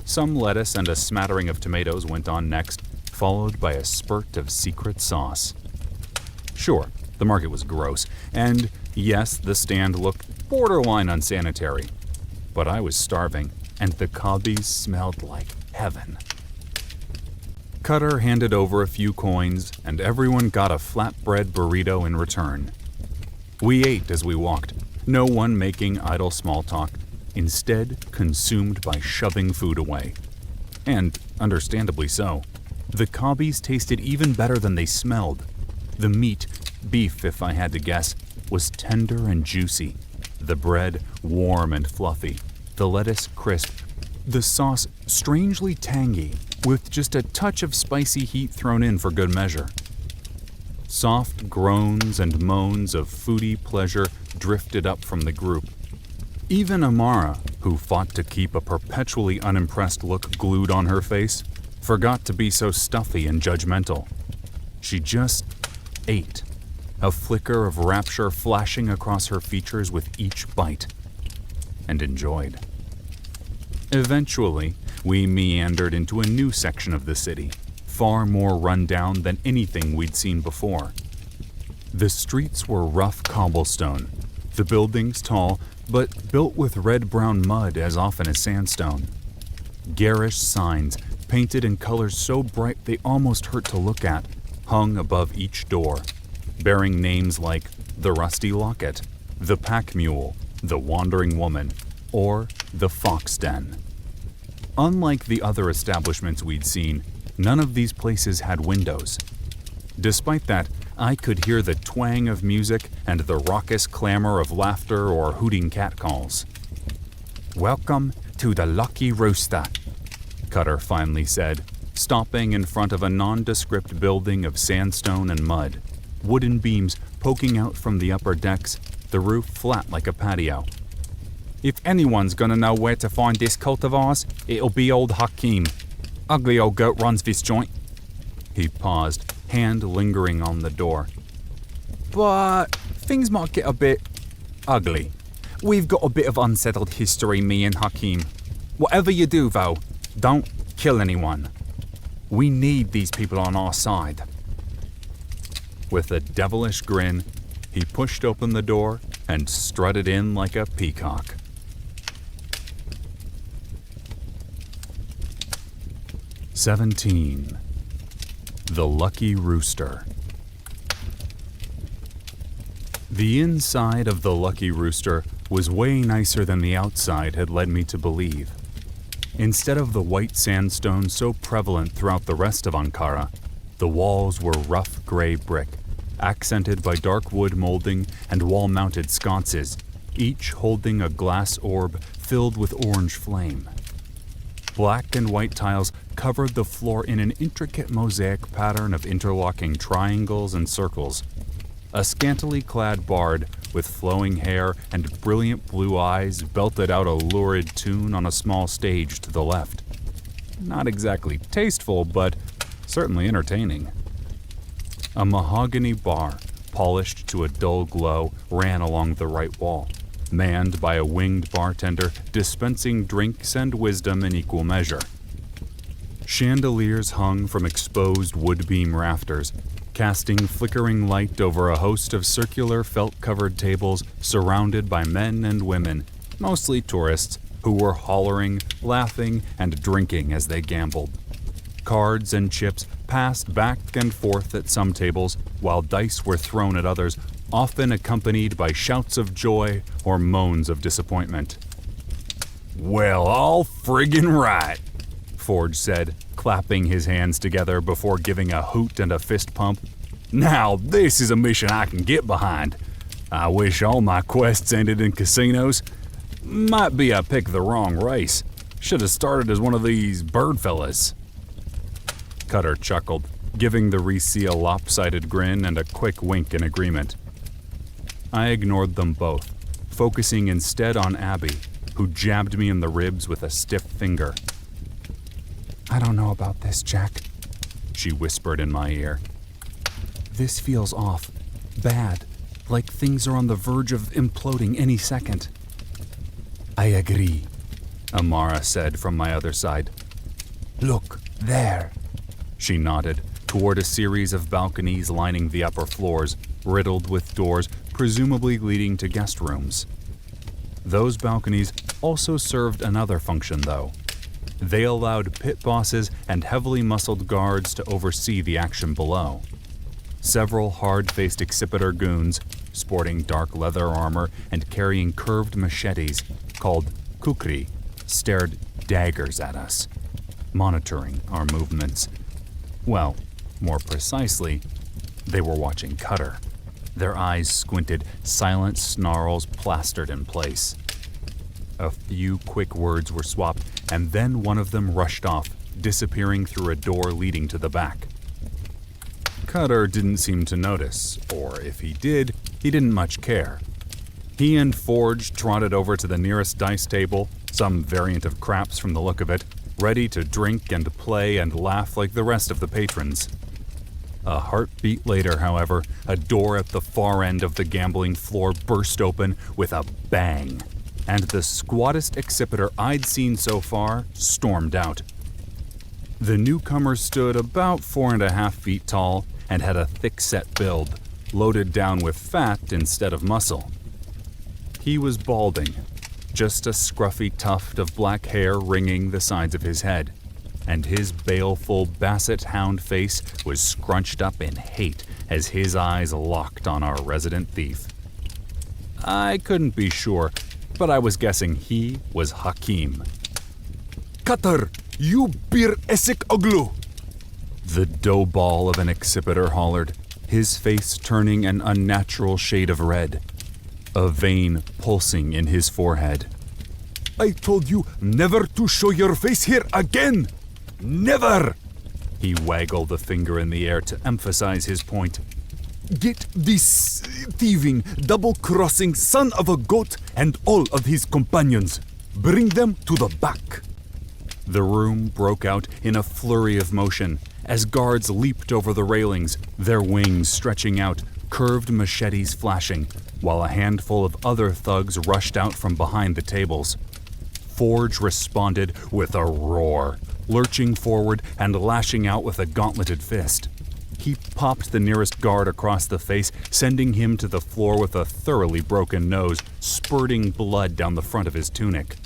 Some lettuce and a smattering of tomatoes went on next, followed by a spurt of secret sauce. Sure, the market was gross, and yes, the stand looked borderline unsanitary. But I was starving, and the cabbies smelled like heaven. Cutter handed over a few coins, and everyone got a flatbread burrito in return. We ate as we walked, no one making idle small talk, instead consumed by shoving food away. And understandably so. The cabbies tasted even better than they smelled. The meat, beef if I had to guess, was tender and juicy. The bread warm and fluffy. The lettuce crisp. The sauce strangely tangy, with just a touch of spicy heat thrown in for good measure. Soft groans and moans of foodie pleasure drifted up from the group. Even Amara, who fought to keep a perpetually unimpressed look glued on her face, forgot to be so stuffy and judgmental. She just ate, a flicker of rapture flashing across her features with each bite, and enjoyed. Eventually, we meandered into a new section of the city, far more run down than anything we'd seen before. The streets were rough cobblestone, the buildings tall, but built with red-brown mud as often as sandstone. Garish signs, painted in colors so bright they almost hurt to look at, hung above each door, bearing names like the Rusty Locket, the Pack Mule, the Wandering Woman, or the Fox Den. Unlike the other establishments we'd seen, none of these places had windows. Despite that, I could hear the twang of music and the raucous clamor of laughter or hooting catcalls. "Welcome to the Lucky Rooster," Cutter finally said, stopping in front of a nondescript building of sandstone and mud, wooden beams poking out from the upper decks, the roof flat like a patio. "If anyone's gonna know where to find this cult of ours, it'll be old Hakim. Ugly old goat runs this joint." He paused, hand lingering on the door. "But things might get a bit ugly. We've got a bit of unsettled history, me and Hakim. Whatever you do, though, don't kill anyone. We need these people on our side." With a devilish grin, he pushed open the door and strutted in like a peacock. "17. The Lucky Rooster." The inside of the Lucky Rooster was way nicer than the outside had led me to believe. Instead of the white sandstone so prevalent throughout the rest of Ankara, the walls were rough gray brick, accented by dark wood molding and wall-mounted sconces, each holding a glass orb filled with orange flame. Black and white tiles covered the floor in an intricate mosaic pattern of interlocking triangles and circles. A scantily clad bard with flowing hair and brilliant blue eyes belted out a lurid tune on a small stage to the left. Not exactly tasteful, but certainly entertaining. A mahogany bar, polished to a dull glow, ran along the right wall, manned by a winged bartender dispensing drinks and wisdom in equal measure. Chandeliers hung from exposed wood-beam rafters, casting flickering light over a host of circular felt-covered tables surrounded by men and women, mostly tourists, who were hollering, laughing, and drinking as they gambled. Cards and chips passed back and forth at some tables, while dice were thrown at others, often accompanied by shouts of joy or moans of disappointment. Well, all friggin' right, Forge said, clapping his hands together before giving a hoot and a fist pump. Now this is a mission I can get behind. I wish all my quests ended in casinos. Might be I picked the wrong race. Should have started as one of these bird fellas. Cutter chuckled, giving the Reese a lopsided grin and a quick wink in agreement. I ignored them both, focusing instead on Abby, who jabbed me in the ribs with a stiff finger. "I don't know about this, Jack," she whispered in my ear. "This feels off, bad, like things are on the verge of imploding any second." I agree, Amara said from my other side. Look, there. She nodded toward a series of balconies lining the upper floors, riddled with doors presumably leading to guest rooms. Those balconies also served another function, though. They allowed pit bosses and heavily muscled guards to oversee the action below. Several hard-faced Accipiter goons, sporting dark leather armor and carrying curved machetes, called kukri, stared daggers at us, monitoring our movements. Well, more precisely, They were watching Cutter. Their eyes squinted, silent snarls plastered in place. A few quick words were swapped, and then one of them rushed off, disappearing through a door leading to the back. Cutter didn't seem to notice, or if he did, he didn't much care. He and Forge trotted over to the nearest dice table, some variant of craps from the look of it, ready to drink and play and laugh like the rest of the patrons. A heartbeat later, however, a door at the far end of the gambling floor burst open with a bang, and the squattest exhibitor I'd seen so far stormed out. The newcomer stood about 4.5 feet tall and had a thick-set build, loaded down with fat instead of muscle. He was balding, just a scruffy tuft of black hair ringing the sides of his head, and his baleful basset hound face was scrunched up in hate as his eyes locked on our resident thief. I couldn't be sure, but I was guessing he was Hakim. Cutter, you bir esik oglu! The dough ball of an exhibitor hollered, his face turning an unnatural shade of red, a vein pulsing in his forehead. I told you never to show your face here again! Never! He waggled a finger in the air to emphasize his point. Get this thieving, double-crossing son of a goat and all of his companions. Bring them to the back. The room broke out in a flurry of motion as guards leaped over the railings, their wings stretching out, curved machetes flashing, while a handful of other thugs rushed out from behind the tables. Forge responded with a roar, lurching forward and lashing out with a gauntleted fist. He popped the nearest guard across the face, sending him to the floor with a thoroughly broken nose, spurting blood down the front of his tunic.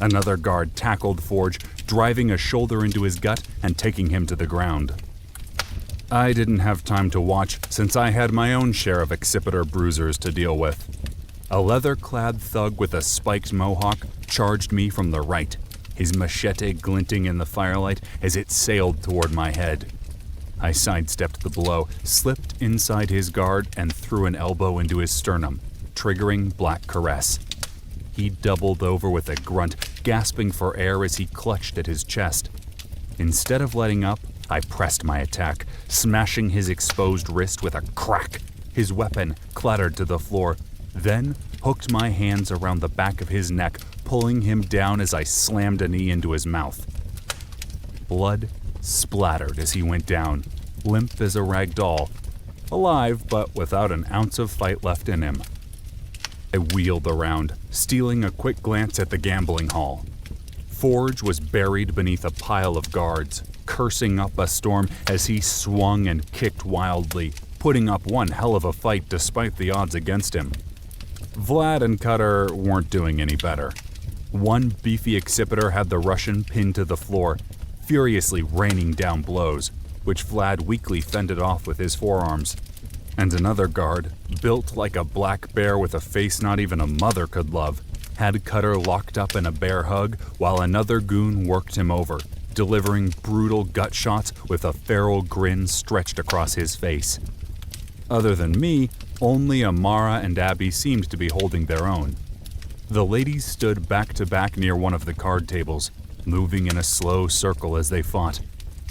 Another guard tackled Forge, driving a shoulder into his gut and taking him to the ground. I didn't have time to watch since I had my own share of exhibitor bruisers to deal with. A leather-clad thug with a spiked mohawk charged me from the right, his machete glinting in the firelight as it sailed toward my head. I sidestepped the blow, slipped inside his guard, and threw an elbow into his sternum, triggering Black Caress. He doubled over with a grunt, gasping for air as he clutched at his chest. Instead of letting up, I pressed my attack, smashing his exposed wrist with a crack. His weapon clattered to the floor, then hooked my hands around the back of his neck, pulling him down as I slammed a knee into his mouth. Blood splattered as he went down, limp as a rag doll, alive but without an ounce of fight left in him. I wheeled around, stealing a quick glance at the gambling hall. Forge was buried beneath a pile of guards, cursing up a storm as he swung and kicked wildly, putting up one hell of a fight despite the odds against him. Vlad and Cutter weren't doing any better. One beefy exhibitor had the Russian pinned to the floor, furiously raining down blows, which Vlad weakly fended off with his forearms. And another guard, built like a black bear with a face not even a mother could love, had Cutter locked up in a bear hug while another goon worked him over, delivering brutal gut shots with a feral grin stretched across his face. Other than me, only Amara and Abby seemed to be holding their own. The ladies stood back to back near one of the card tables, moving in a slow circle as they fought.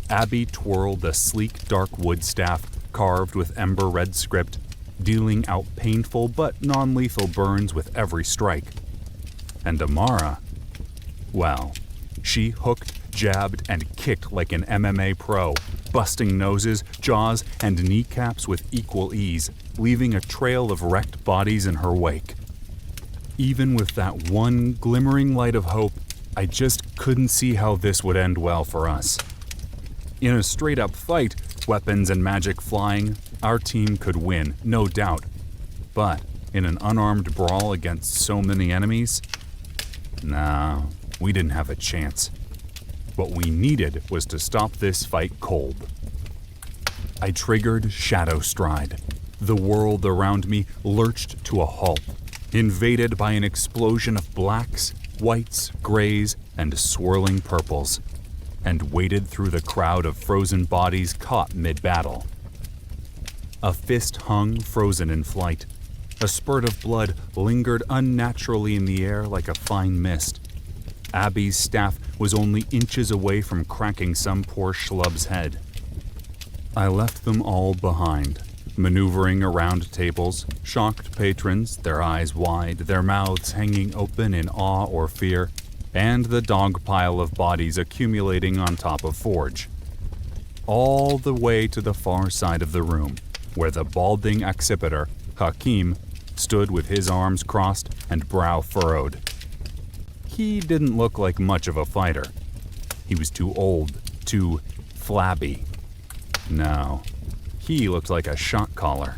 Abby twirled a sleek dark wood staff carved with ember red script, dealing out painful but non-lethal burns with every strike. And Amara, well, she hooked, jabbed, and kicked like an MMA pro, busting noses, jaws, and kneecaps with equal ease, leaving a trail of wrecked bodies in her wake. Even with that one glimmering light of hope, I just couldn't see how this would end well for us. In a straight-up fight, weapons and magic flying, our team could win, no doubt. But in an unarmed brawl against so many enemies? Nah, we didn't have a chance. What we needed was to stop this fight cold. I triggered Shadow Stride. The world around me lurched to a halt, invaded by an explosion of blacks, whites, grays, and swirling purples, and waded through the crowd of frozen bodies caught mid-battle. A fist hung frozen in flight. A spurt of blood lingered unnaturally in the air like a fine mist. Abby's staff was only inches away from cracking some poor schlub's head. I left them all behind, maneuvering around tables, shocked patrons, their eyes wide, their mouths hanging open in awe or fear, and the dog pile of bodies accumulating on top of Forge. All the way to the far side of the room, where the balding accipiter, Hakim, stood with his arms crossed and brow furrowed. He didn't look like much of a fighter. He was too old, too flabby. No, he looked like a shot caller,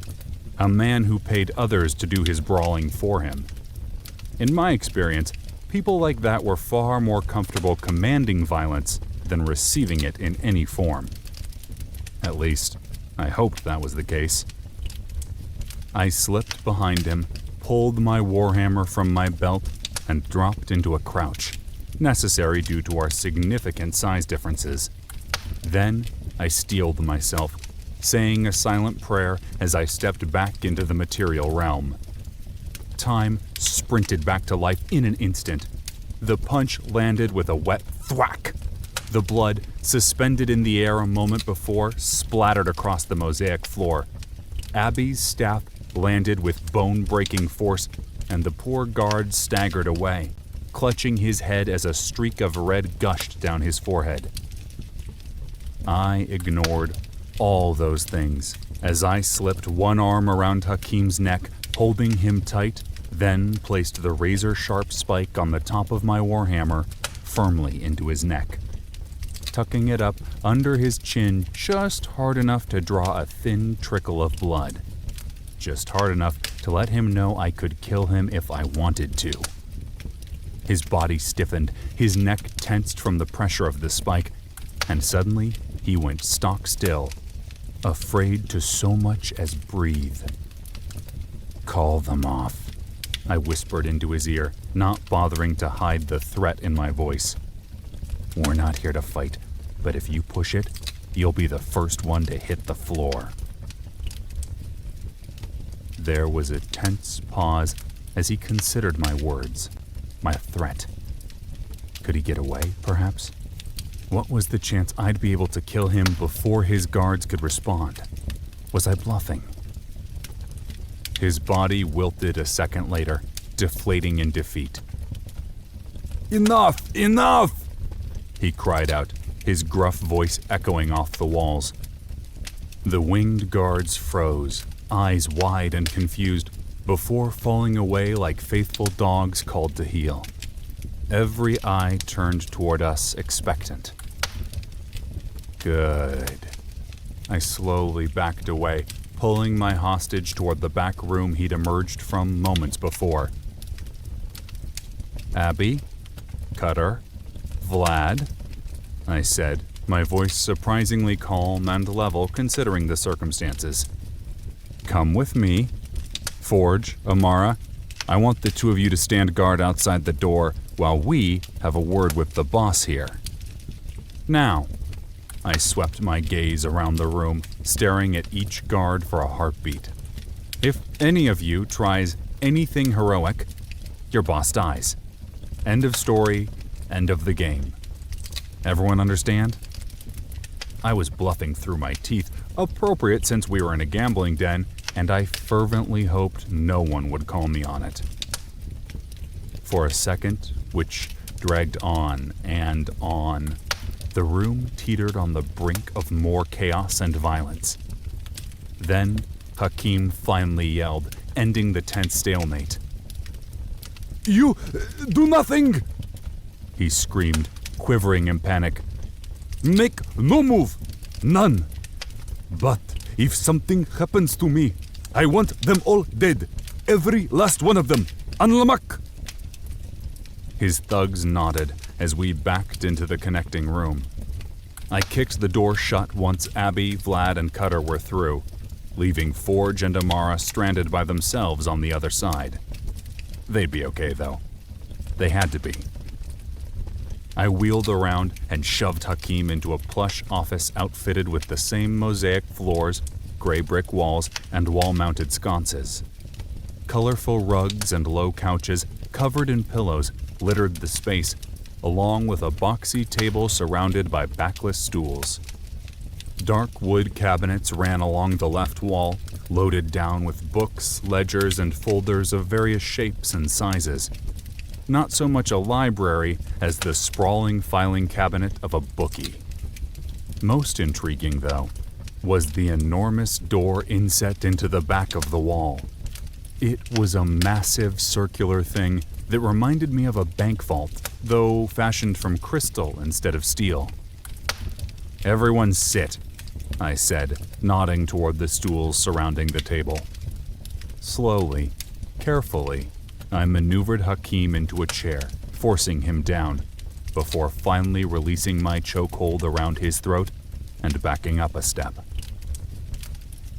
a man who paid others to do his brawling for him. In my experience, people like that were far more comfortable commanding violence than receiving it in any form. At least, I hoped that was the case. I slipped behind him, pulled my warhammer from my belt, and dropped into a crouch, necessary due to our significant size differences. Then I steeled myself, saying a silent prayer as I stepped back into the material realm. Time sprinted back to life in an instant. The punch landed with a wet thwack. The blood, suspended in the air a moment before, splattered across the mosaic floor. Abby's staff landed with bone-breaking force, and the poor guard staggered away, clutching his head as a streak of red gushed down his forehead. I ignored all those things as I slipped one arm around Hakim's neck, holding him tight, then placed the razor-sharp spike on the top of my warhammer firmly into his neck, tucking it up under his chin just hard enough to draw a thin trickle of blood. Just hard enough to let him know I could kill him if I wanted to. His body stiffened, his neck tensed from the pressure of the spike, and suddenly he went stock still, afraid to so much as breathe. "Call them off," I whispered into his ear, not bothering to hide the threat in my voice. "We're not here to fight, but if you push it, you'll be the first one to hit the floor." There was a tense pause as he considered my words, my threat. Could he get away, perhaps? What was the chance I'd be able to kill him before his guards could respond? Was I bluffing? His body wilted a second later, deflating in defeat. "Enough! Enough!" he cried out, his gruff voice echoing off the walls. The winged guards froze, eyes wide and confused, before falling away like faithful dogs called to heel. Every eye turned toward us, expectant. Good. I slowly backed away, pulling my hostage toward the back room he'd emerged from moments before. "Abby? Cutter? Vlad?" I said, my voice surprisingly calm and level considering the circumstances. "Come with me. Forge, Amara, I want the two of you to stand guard outside the door while we have a word with the boss here. Now." I swept my gaze around the room, staring at each guard for a heartbeat. "If any of you tries anything heroic, your boss dies. End of story, end of the game. Everyone understand?" I was bluffing through my teeth, appropriate since we were in a gambling den, and I fervently hoped no one would call me on it. For a second, which dragged on and on, the room teetered on the brink of more chaos and violence. Then, Hakim finally yelled, ending the tense stalemate. "You do nothing!" he screamed, quivering in panic. "Make no move! None! But if something happens to me, I want them all dead. Every last one of them. Anlamak!" His thugs nodded as we backed into the connecting room. I kicked the door shut once Abby, Vlad, and Cutter were through, leaving Forge and Amara stranded by themselves on the other side. They'd be okay, though. They had to be. I wheeled around and shoved Hakim into a plush office outfitted with the same mosaic floors, gray brick walls and wall-mounted sconces. Colorful rugs and low couches covered in pillows littered the space, along with a boxy table surrounded by backless stools. Dark wood cabinets ran along the left wall, loaded down with books, ledgers, and folders of various shapes and sizes. Not so much a library as the sprawling filing cabinet of a bookie. Most intriguing, though, was the enormous door inset into the back of the wall. It was a massive circular thing that reminded me of a bank vault, though fashioned from crystal instead of steel. "Everyone sit," I said, nodding toward the stools surrounding the table. Slowly, carefully, I maneuvered Hakim into a chair, forcing him down, before finally releasing my chokehold around his throat and backing up a step.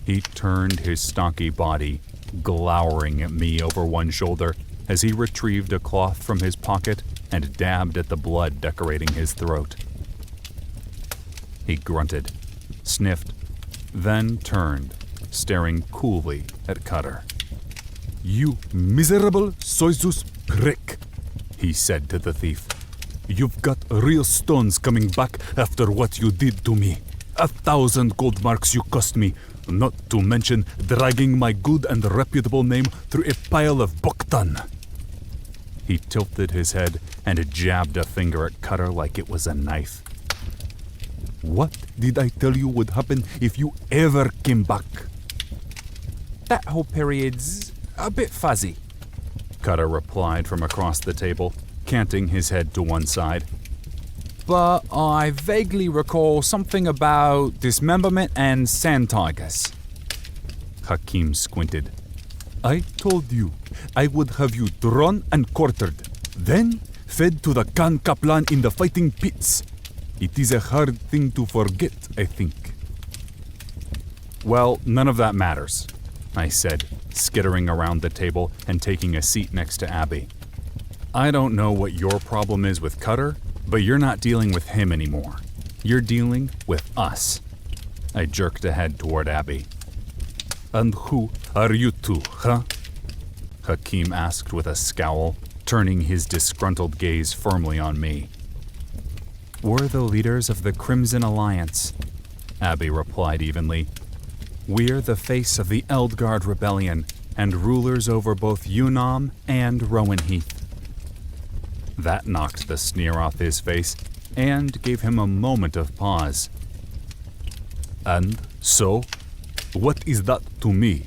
He turned his stocky body, glowering at me over one shoulder as he retrieved a cloth from his pocket and dabbed at the blood decorating his throat. He grunted, sniffed, then turned, staring coolly at Cutter. "You miserable soisus prick," he said to the thief. "You've got real stones coming back after what you did to me. 1,000 gold marks you cost me, not to mention dragging my good and reputable name through a pile of boktan." He tilted his head and jabbed a finger at Cutter like it was a knife. "What did I tell you would happen if you ever came back?" That whole period's a bit fuzzy, Cutter replied from across the table, canting his head to one side. but I vaguely recall something about dismemberment and sand tigers. Hakim squinted. "I told you I would have you drawn and quartered, then fed to the Khan Kaplan in the fighting pits. It is a hard thing to forget, I think." "Well, none of that matters," I said, skittering around the table and taking a seat next to Abby. "I don't know what your problem is with Cutter, but you're not dealing with him anymore. You're dealing with us." I jerked a head toward Abby. "And who are you two, huh?" Hakim asked with a scowl, turning his disgruntled gaze firmly on me. "We're the leaders of the Crimson Alliance," Abby replied evenly. "We're the face of the Eldgard Rebellion and rulers over both Unam and Rowan Heath." That knocked the sneer off his face and gave him a moment of pause. "And so, what is that to me?"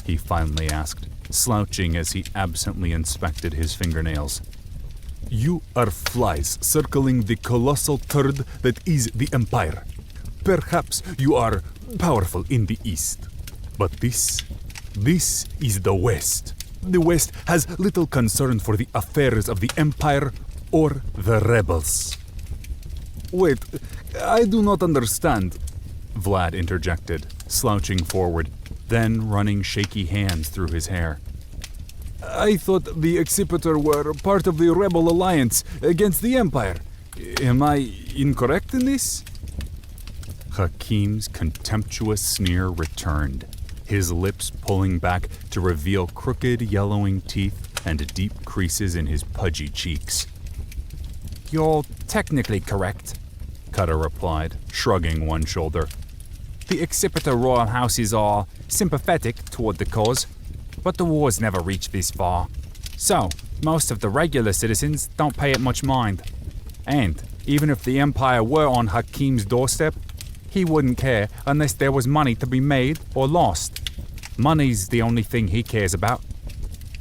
he finally asked, slouching as he absently inspected his fingernails. "You are flies circling the colossal turd that is the Empire. Perhaps you are powerful in the East. But this is the West. The West has little concern for the affairs of the Empire or the rebels." "Wait, I do not understand," Vlad interjected, slouching forward, then running shaky hands through his hair. "I thought the Excipitor were part of the Rebel Alliance against the Empire. Am I incorrect in this?" Hakim's contemptuous sneer returned, his lips pulling back to reveal crooked yellowing teeth and deep creases in his pudgy cheeks. You're technically correct, Cutter replied, shrugging one shoulder. The Excipitor royal houses are sympathetic toward the cause, but the wars never reach this far. So, most of the regular citizens don't pay it much mind. And, even if the Empire were on Hakim's doorstep, he wouldn't care unless there was money to be made or lost. Money's the only thing he cares about.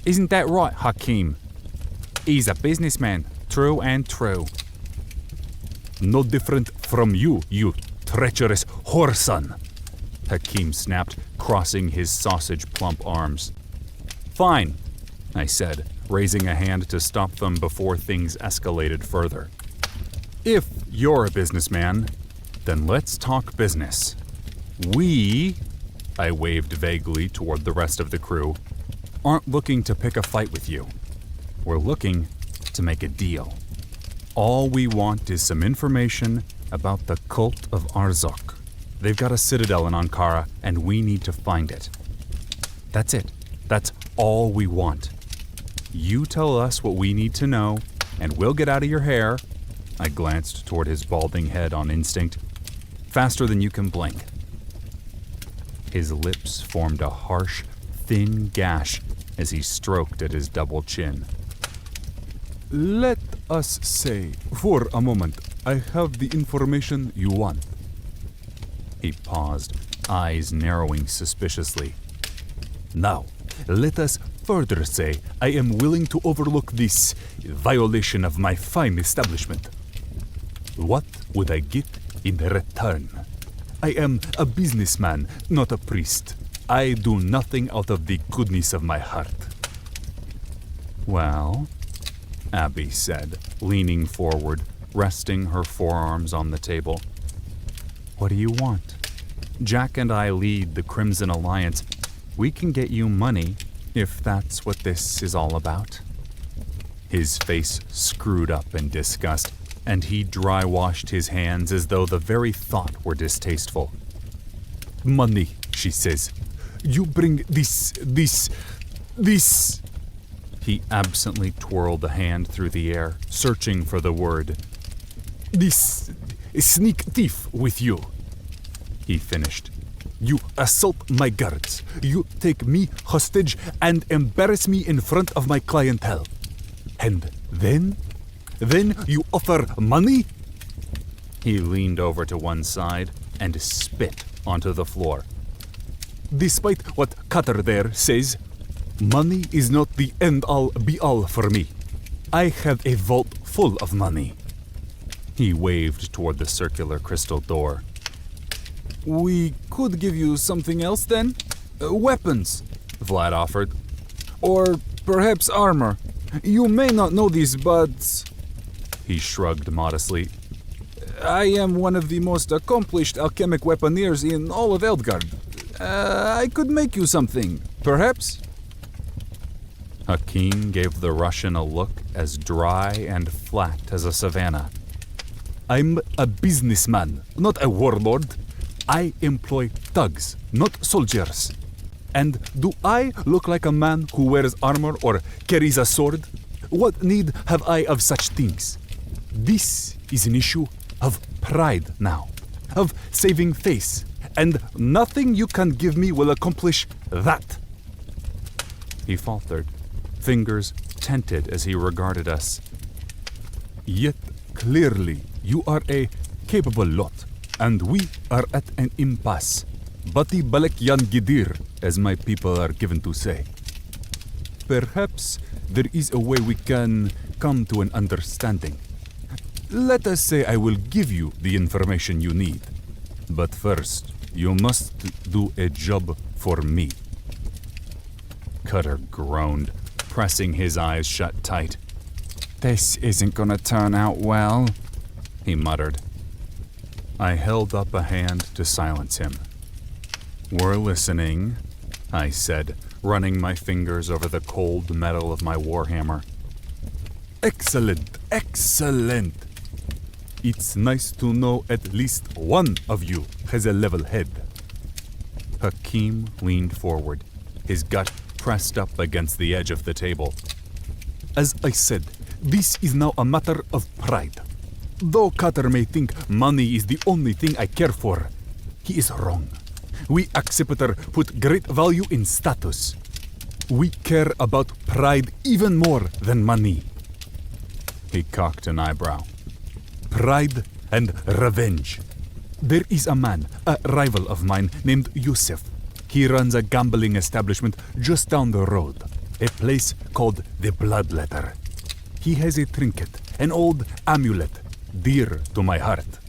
Isn't that right, Hakim? He's a businessman, true and true. "No different from you, you treacherous whoreson," Hakim snapped, crossing his sausage-plump arms. "Fine," I said, raising a hand to stop them before things escalated further. "If you're a businessman, then let's talk business. We," I waved vaguely toward the rest of the crew, "aren't looking to pick a fight with you. We're looking to make a deal. All we want is some information about the cult of Arzok. They've got a citadel in Ankara, and we need to find it. That's it. That's all we want. You tell us what we need to know, and we'll get out of your hair. I glanced toward his balding head on instinct. Faster than you can blink. His lips formed a harsh, thin gash as he stroked at his double chin. Let us say, for a moment, I have the information you want. He paused, eyes narrowing suspiciously. Now, let us further say I am willing to overlook this violation of my fine establishment. What would I get in return? I am a businessman, not a priest. I do nothing out of the goodness of my heart. Well, Abby said, leaning forward, resting her forearms on the table. What do you want? Jack and I lead the Crimson Alliance. We can get you money, if that's what this is all about. His face screwed up in disgust, and he dry-washed his hands as though the very thought were distasteful. Money, she says. You bring this. He absently twirled a hand through the air, searching for the word. This sneak thief with you, he finished. You assault my guards. You take me hostage and embarrass me in front of my clientele. And then you offer money? He leaned over to one side and spit onto the floor. Despite what Cutter there says, money is not the end-all be-all for me. I have a vault full of money. He waved toward the circular crystal door. We could give you something else then? Weapons, Vlad offered. Or perhaps armor. You may not know this, but... He shrugged modestly. I am one of the most accomplished alchemic weaponeers in all of Eldgard. I could make you something, perhaps? Hakim gave the Russian a look as dry and flat as a savanna. I'm a businessman, not a warlord. I employ thugs, not soldiers. And do I look like a man who wears armor or carries a sword? What need have I of such things? This is an issue of pride now, of saving face, and nothing you can give me will accomplish that. He faltered, fingers tented as he regarded us. Yet clearly you are a capable lot, and we are at an impasse. Bati balek yan gidir, as my people are given to say. Perhaps there is a way we can come to an understanding. Let us say I will give you the information you need. But first, you must do a job for me. Cutter groaned, pressing his eyes shut tight. This isn't gonna turn out well, he muttered. I held up a hand to silence him. We're listening, I said, running my fingers over the cold metal of my warhammer. Excellent, excellent. It's nice to know at least one of you has a level head. Hakim leaned forward, his gut pressed up against the edge of the table. As I said, this is now a matter of pride. Though Cutter may think money is the only thing I care for, he is wrong. We Accipiter put great value in status. We care about pride even more than money. He cocked an eyebrow. Pride and revenge. There is a man, a rival of mine, named Yusuf. He runs a gambling establishment just down the road, a place called the Bloodletter. He has a trinket, an old amulet, dear to my heart.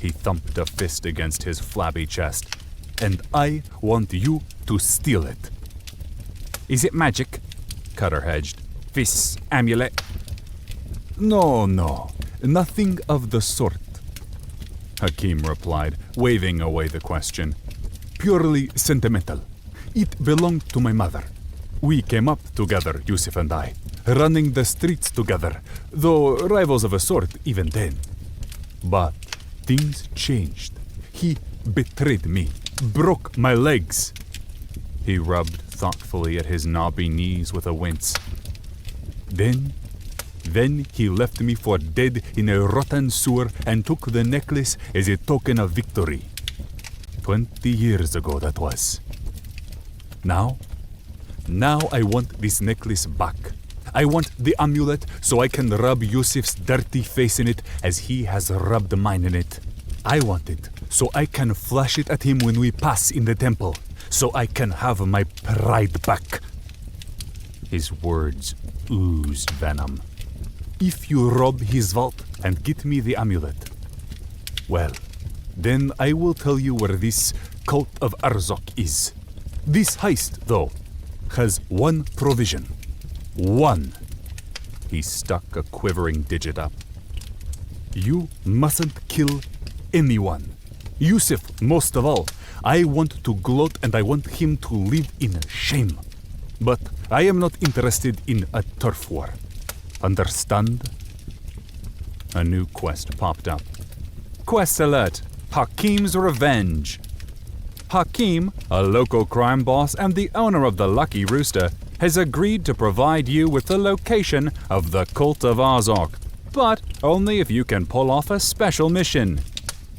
He thumped a fist against his flabby chest. And I want you to steal it. Is it magic? Cutter hedged. This amulet? No, nothing of the sort, Hakim replied, waving away the question. Purely sentimental. It belonged to my mother. We came up together, Yusuf and I, running the streets together, though rivals of a sort even then. But things changed. He betrayed me, broke my legs. He rubbed thoughtfully at his knobby knees with a wince. Then he left me for dead in a rotten sewer and took the necklace as a token of victory. 20 years ago that was. Now I want this necklace back. I want the amulet so I can rub Yusuf's dirty face in it as he has rubbed mine in it. I want it so I can flash it at him when we pass in the temple, so I can have my pride back. His words oozed venom. If you rob his vault and get me the amulet, well, then I will tell you where this cult of Arzok is. This heist, though, has one provision. One. He stuck a quivering digit up. You mustn't kill anyone. Yusuf, most of all. I want to gloat and I want him to live in shame. But I am not interested in a turf war. Understand? A new quest popped up. Quest alert! Hakim's Revenge. Hakim, a local crime boss and the owner of the Lucky Rooster, has agreed to provide you with the location of the Cult of Arzok, but only if you can pull off a special mission.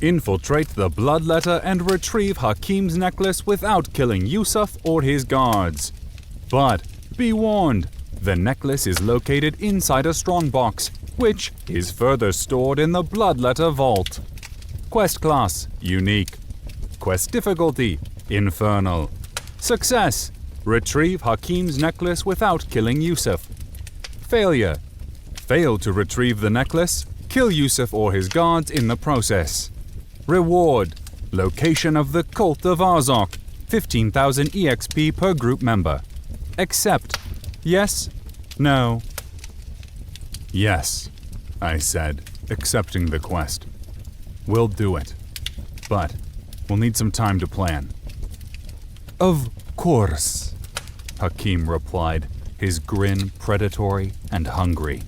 Infiltrate the Bloodletter and retrieve Hakim's necklace without killing Yusuf or his guards. But be warned, the necklace is located inside a strongbox, which is further stored in the Bloodletter vault. Quest class, unique. Quest difficulty, infernal. Success, retrieve Hakim's necklace without killing Yusuf. Failure, fail to retrieve the necklace, kill Yusuf or his guards in the process. Reward, location of the Cult of Arzok, 15,000 EXP per group member. Accept. Yes? No? Yes, I said, accepting the quest. We'll do it. But we'll need some time to plan. Of course, Hakim replied, his grin predatory and hungry.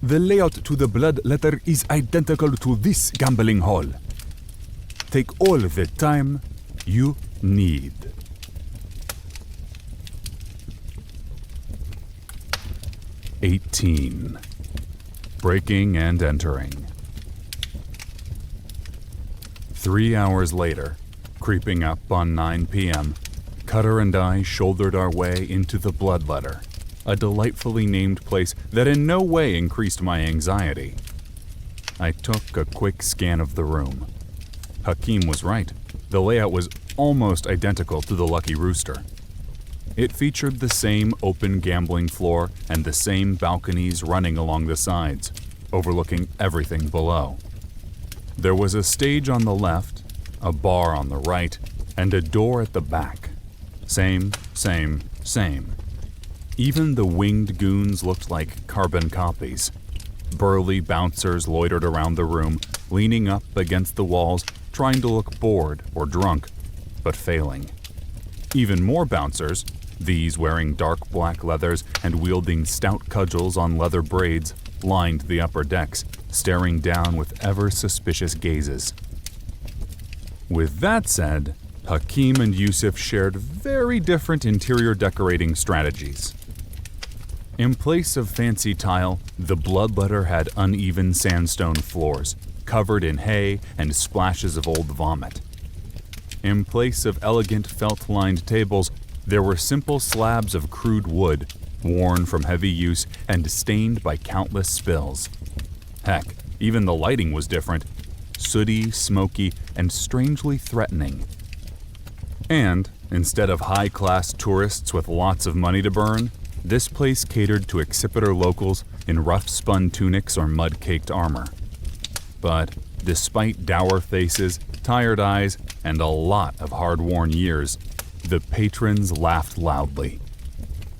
The layout to the Bloodletter is identical to this gambling hall. Take all the time you need. 18. Breaking and entering. 3 hours later, creeping up on 9 p.m., Cutter and I shouldered our way into the Bloodletter, a delightfully named place that in no way increased my anxiety. I took a quick scan of the room. Hakim was right. The layout was almost identical to the Lucky Rooster. It featured the same open gambling floor and the same balconies running along the sides, overlooking everything below. There was a stage on the left, a bar on the right, and a door at the back. Same. Even the winged goons looked like carbon copies. Burly bouncers loitered around the room, leaning up against the walls, trying to look bored or drunk, but failing. Even more bouncers, these wearing dark black leathers and wielding stout cudgels on leather braids, lined the upper decks, staring down with ever suspicious gazes. With that said, Hakim and Yusuf shared very different interior decorating strategies. In place of fancy tile, the Bloodletter had uneven sandstone floors, covered in hay and splashes of old vomit. In place of elegant felt-lined tables, there were simple slabs of crude wood, worn from heavy use and stained by countless spills. Heck, even the lighting was different, sooty, smoky, and strangely threatening. And, instead of high-class tourists with lots of money to burn, this place catered to accipiter locals in rough-spun tunics or mud-caked armor. But, despite dour faces, tired eyes, and a lot of hard-worn years, the patrons laughed loudly,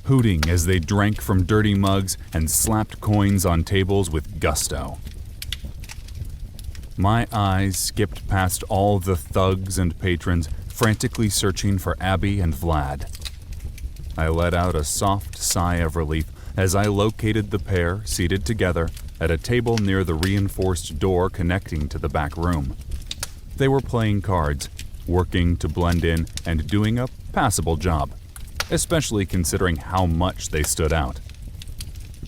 hooting as they drank from dirty mugs and slapped coins on tables with gusto. My eyes skipped past all the thugs and patrons frantically searching for Abby and Vlad. I let out a soft sigh of relief as I located the pair seated together at a table near the reinforced door connecting to the back room. They were playing cards, working to blend in and doing a passable job, especially considering how much they stood out.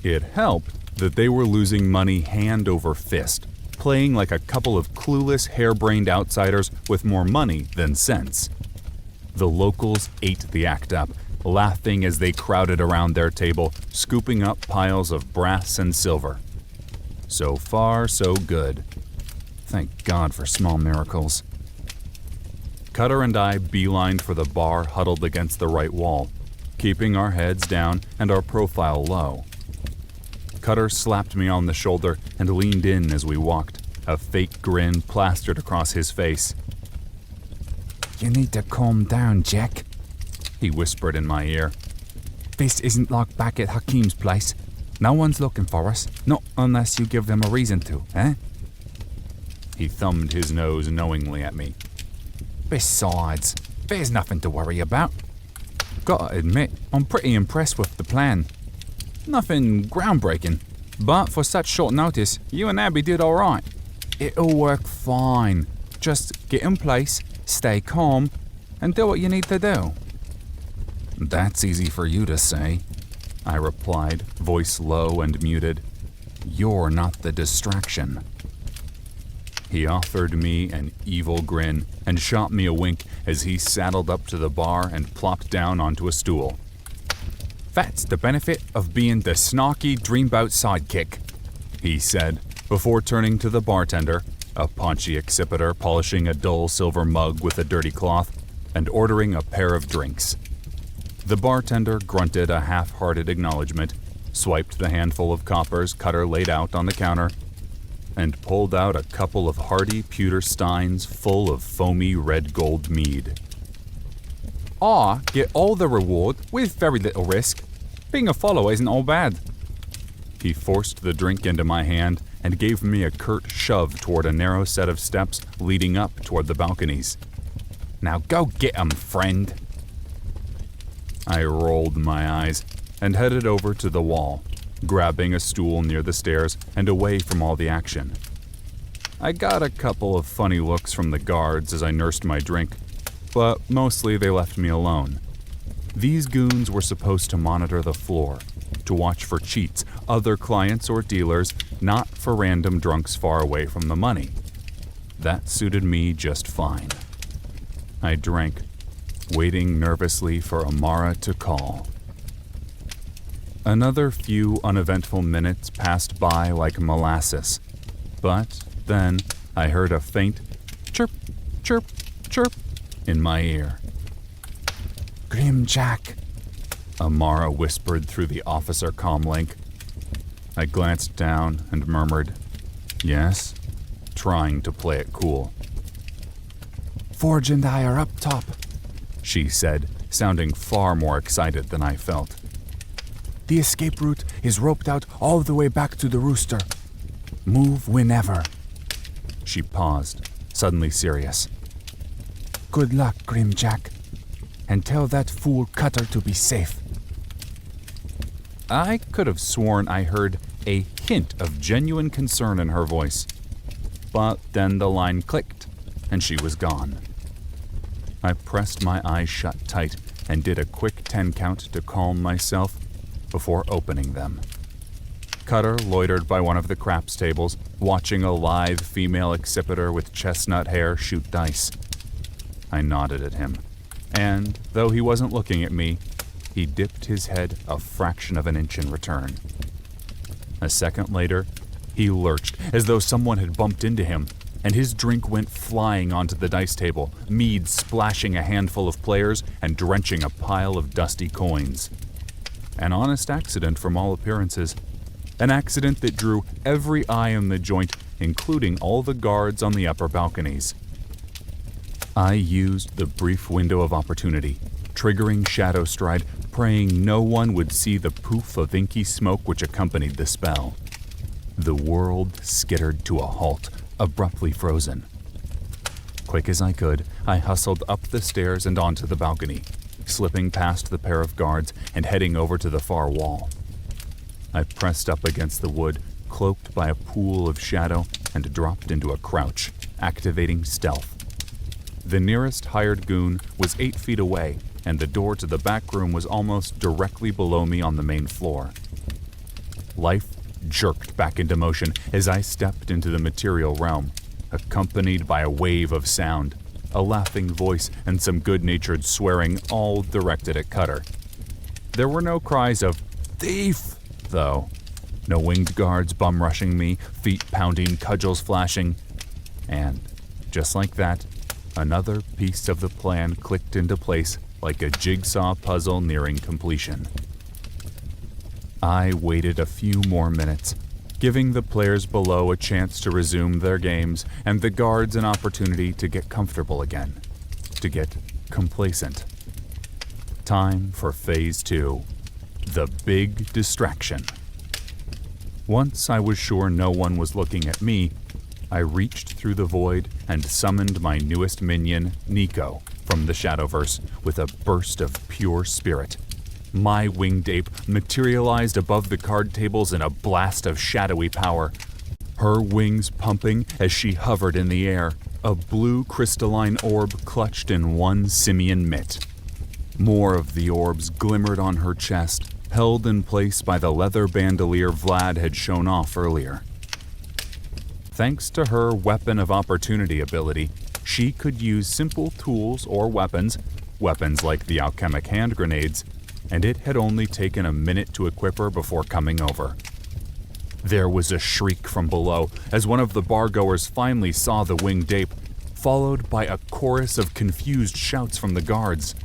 It helped that they were losing money hand over fist, playing like a couple of clueless, harebrained outsiders with more money than sense. The locals ate the act up, laughing as they crowded around their table, scooping up piles of brass and silver. So far, so good. Thank God for small miracles. Cutter and I beelined for the bar huddled against the right wall, keeping our heads down and our profile low. Cutter slapped me on the shoulder and leaned in as we walked, a fake grin plastered across his face. You need to calm down, Jack, he whispered in my ear. This isn't like back at Hakeem's place. No one's looking for us, not unless you give them a reason to, eh? He thumbed his nose knowingly at me. Besides, there's nothing to worry about. Gotta admit, I'm pretty impressed with the plan. Nothing groundbreaking, but for such short notice, you and Abby did alright. It'll work fine. Just get in place, stay calm, and do what you need to do. That's easy for you to say, I replied, voice low and muted. You're not the distraction. He offered me an evil grin and shot me a wink as he saddled up to the bar and plopped down onto a stool. That's the benefit of being the snarky dreamboat sidekick, he said, before turning to the bartender, a paunchy accipiter polishing a dull silver mug with a dirty cloth, and ordering a pair of drinks. The bartender grunted a half-hearted acknowledgement, swiped the handful of coppers Cutter laid out on the counter, and pulled out a couple of hearty pewter steins full of foamy red gold mead. I get all the reward with very little risk. Being a follower isn't all bad. He forced the drink into my hand and gave me a curt shove toward a narrow set of steps leading up toward the balconies. Now go get 'em, friend. I rolled my eyes and headed over to the wall, grabbing a stool near the stairs and away from all the action. I got a couple of funny looks from the guards as I nursed my drink, but mostly they left me alone. These goons were supposed to monitor the floor, to watch for cheats, other clients or dealers, not for random drunks far away from the money. That suited me just fine. I drank, waiting nervously for Amara to call. Another few uneventful minutes passed by like molasses, but then I heard a faint chirp, chirp, chirp in my ear. Grim Jack, Amara whispered through the officer comlink. I glanced down and murmured, yes, trying to play it cool. Forge and I are up top, she said, sounding far more excited than I felt. The escape route is roped out all the way back to the rooster. Move whenever. She paused, suddenly serious. Good luck, Grim Jack, and tell that fool Cutter to be safe. I could have sworn I heard a hint of genuine concern in her voice, but then the line clicked, and she was gone. I pressed my eyes shut tight and did a quick 10 count to calm myself before opening them. Cutter loitered by one of the craps tables, watching a lithe female accipiter with chestnut hair shoot dice. I nodded at him, and though he wasn't looking at me, he dipped his head a fraction of an inch in return. A second later, he lurched as though someone had bumped into him, and his drink went flying onto the dice table, mead splashing a handful of players and drenching a pile of dusty coins. An honest accident from all appearances. An accident that drew every eye in the joint, including all the guards on the upper balconies. I used the brief window of opportunity, triggering Shadow Stride, praying no one would see the poof of inky smoke which accompanied the spell. The world skittered to a halt, abruptly frozen. Quick as I could, I hustled up the stairs and onto the balcony, slipping past the pair of guards and heading over to the far wall. I pressed up against the wood, cloaked by a pool of shadow, and dropped into a crouch, activating stealth. The nearest hired goon was 8 feet away, and the door to the back room was almost directly below me on the main floor. Life jerked back into motion as I stepped into the material realm, accompanied by a wave of sound, a laughing voice, and some good-natured swearing, all directed at Cutter. There were no cries of, "Thief!" though. No winged guards bum-rushing me, feet pounding, cudgels flashing. And, just like that, another piece of the plan clicked into place like a jigsaw puzzle nearing completion. I waited a few more minutes, giving the players below a chance to resume their games and the guards an opportunity to get comfortable again, to get complacent. Time for Phase 2, the big distraction. Once I was sure no one was looking at me, I reached through the void and summoned my newest minion, Nico, from the Shadowverse with a burst of pure spirit. My winged ape materialized above the card tables in a blast of shadowy power, her wings pumping as she hovered in the air, a blue crystalline orb clutched in one simian mitt. More of the orbs glimmered on her chest, held in place by the leather bandolier Vlad had shown off earlier. Thanks to her Weapon of Opportunity ability, she could use simple tools or weapons like the alchemic hand grenades, and it had only taken a minute to equip her before coming over. There was a shriek from below as one of the bargoers finally saw the winged ape, followed by a chorus of confused shouts from the guards.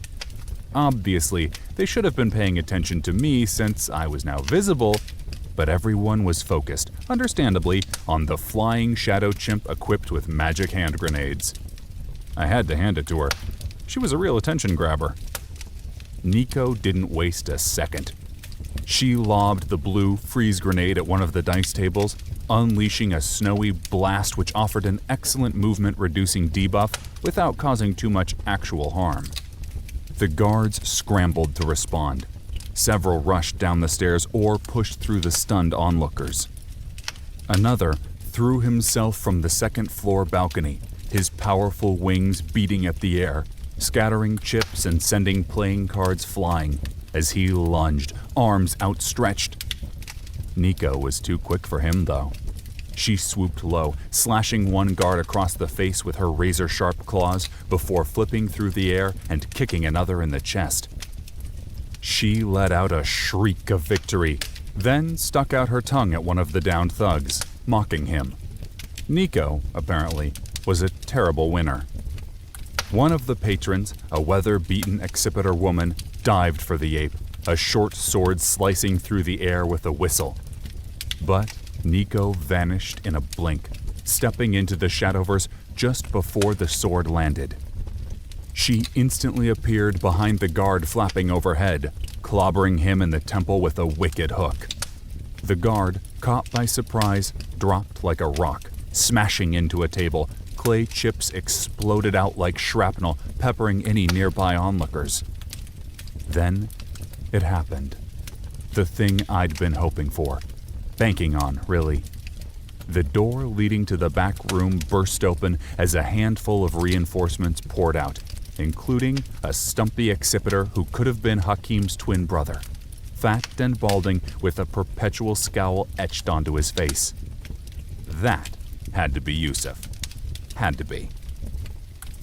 Obviously, they should have been paying attention to me since I was now visible, but everyone was focused, understandably, on the flying shadow chimp equipped with magic hand grenades. I had to hand it to her. She was a real attention grabber. Nico didn't waste a second. She lobbed the blue freeze grenade at one of the dice tables, unleashing a snowy blast which offered an excellent movement-reducing debuff without causing too much actual harm. The guards scrambled to respond. Several rushed down the stairs or pushed through the stunned onlookers. Another threw himself from the second-floor balcony, his powerful wings beating at the air, scattering chips and sending playing cards flying as he lunged, arms outstretched. Nico was too quick for him, though. She swooped low, slashing one guard across the face with her razor-sharp claws before flipping through the air and kicking another in the chest. She let out a shriek of victory, then stuck out her tongue at one of the downed thugs, mocking him. Nico, apparently, was a terrible winner. One of the patrons, a weather-beaten Accipiter woman, dived for the ape, a short sword slicing through the air with a whistle. But Nico vanished in a blink, stepping into the Shadowverse just before the sword landed. She instantly appeared behind the guard flapping overhead, clobbering him in the temple with a wicked hook. The guard, caught by surprise, dropped like a rock, smashing into a table. Clay chips exploded out like shrapnel, peppering any nearby onlookers. Then it happened. The thing I'd been hoping for. Banking on, really. The door leading to the back room burst open as a handful of reinforcements poured out, including a stumpy Accipiter who could have been Hakim's twin brother, fat and balding with a perpetual scowl etched onto his face. That had to be Yusuf. Had to be.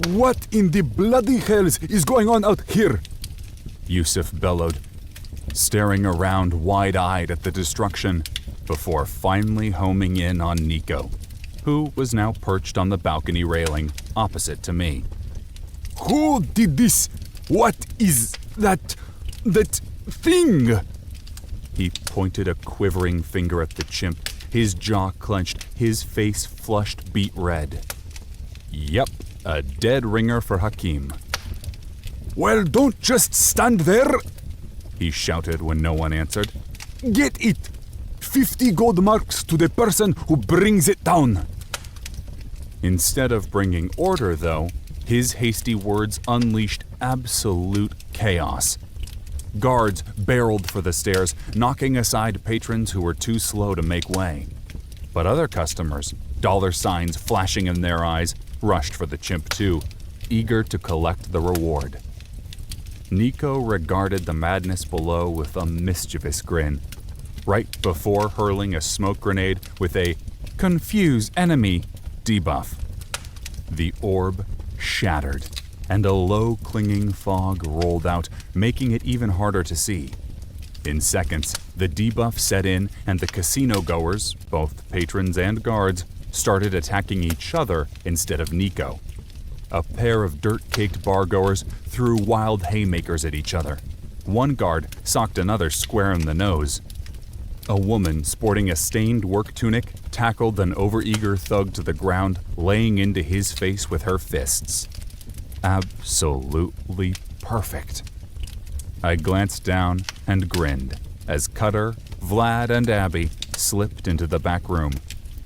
What in the bloody hells is going on out here? Yusuf bellowed, staring around wide-eyed at the destruction before finally homing in on Nico, who was now perched on the balcony railing opposite to me. Who did this? What is that thing? He pointed a quivering finger at the chimp, his jaw clenched, his face flushed beet red. Yep, a dead ringer for Hakim. Well, don't just stand there. He shouted when no one answered. Get it! 50 gold marks to the person who brings it down. Instead of bringing order, though, his hasty words unleashed absolute chaos. Guards barreled for the stairs, knocking aside patrons who were too slow to make way. But other customers, dollar signs flashing in their eyes, rushed for the chimp too, eager to collect the reward. Nico regarded the madness below with a mischievous grin, right before hurling a smoke grenade with a "confuse enemy" debuff. The orb shattered, and a low clinging fog rolled out, making it even harder to see. In seconds, the debuff set in and the casino goers, both patrons and guards, started attacking each other instead of Nico. A pair of dirt-caked bargoers threw wild haymakers at each other. One guard socked another square in the nose. A woman sporting a stained work tunic tackled an overeager thug to the ground, laying into his face with her fists. Absolutely perfect. I glanced down and grinned as Cutter, Vlad, and Abby slipped into the back room,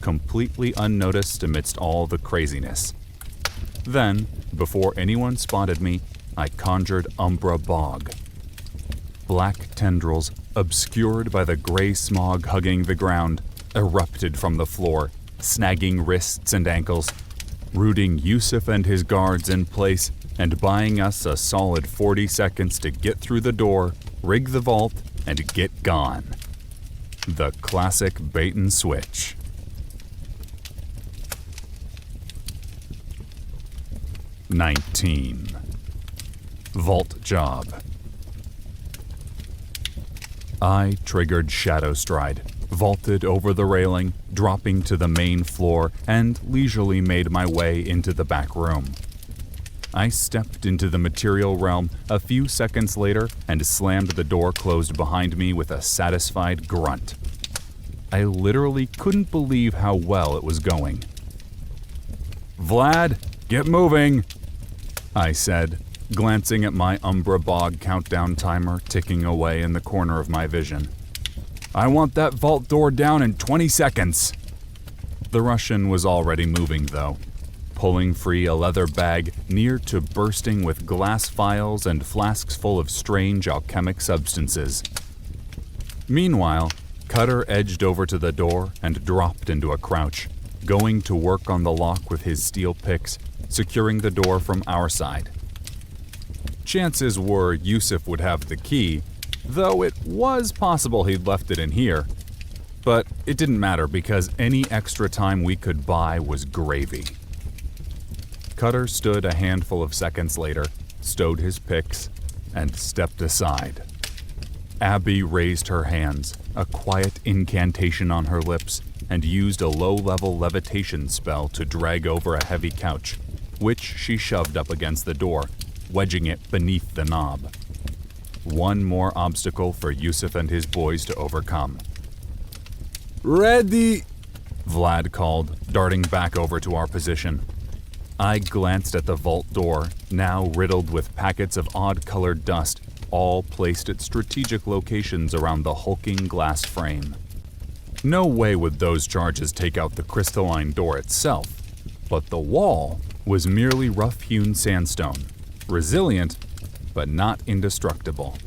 completely unnoticed amidst all the craziness. Then, before anyone spotted me, I conjured Umbra Bog. Black tendrils, obscured by the gray smog hugging the ground, erupted from the floor, snagging wrists and ankles, rooting Yusuf and his guards in place, and buying us a solid 40 seconds to get through the door, rig the vault, and get gone. The classic bait and switch. "19. Vault job." I triggered Shadow Stride, vaulted over the railing, dropping to the main floor, and leisurely made my way into the back room. I stepped into the material realm a few seconds later and slammed the door closed behind me with a satisfied grunt. I literally couldn't believe how well it was going. "Vlad, get moving," I said, glancing at my Umbra Bog countdown timer ticking away in the corner of my vision. "I want that vault door down in 20 seconds. The Russian was already moving, though, pulling free a leather bag near to bursting with glass vials and flasks full of strange alchemic substances. Meanwhile, Cutter edged over to the door and dropped into a crouch, going to work on the lock with his steel picks, securing the door from our side. Chances were Yusuf would have the key, though it was possible he'd left it in here. But it didn't matter because any extra time we could buy was gravy. Cutter stood a handful of seconds later, stowed his picks, and stepped aside. Abby raised her hands, a quiet incantation on her lips, and used a low-level levitation spell to drag over a heavy couch, which she shoved up against the door, wedging it beneath the knob. One more obstacle for Yusuf and his boys to overcome. "Ready!" Vlad called, darting back over to our position. I glanced at the vault door, now riddled with packets of odd-colored dust, all placed at strategic locations around the hulking glass frame. No way would those charges take out the crystalline door itself, but the wall was merely rough-hewn sandstone, resilient, but not indestructible.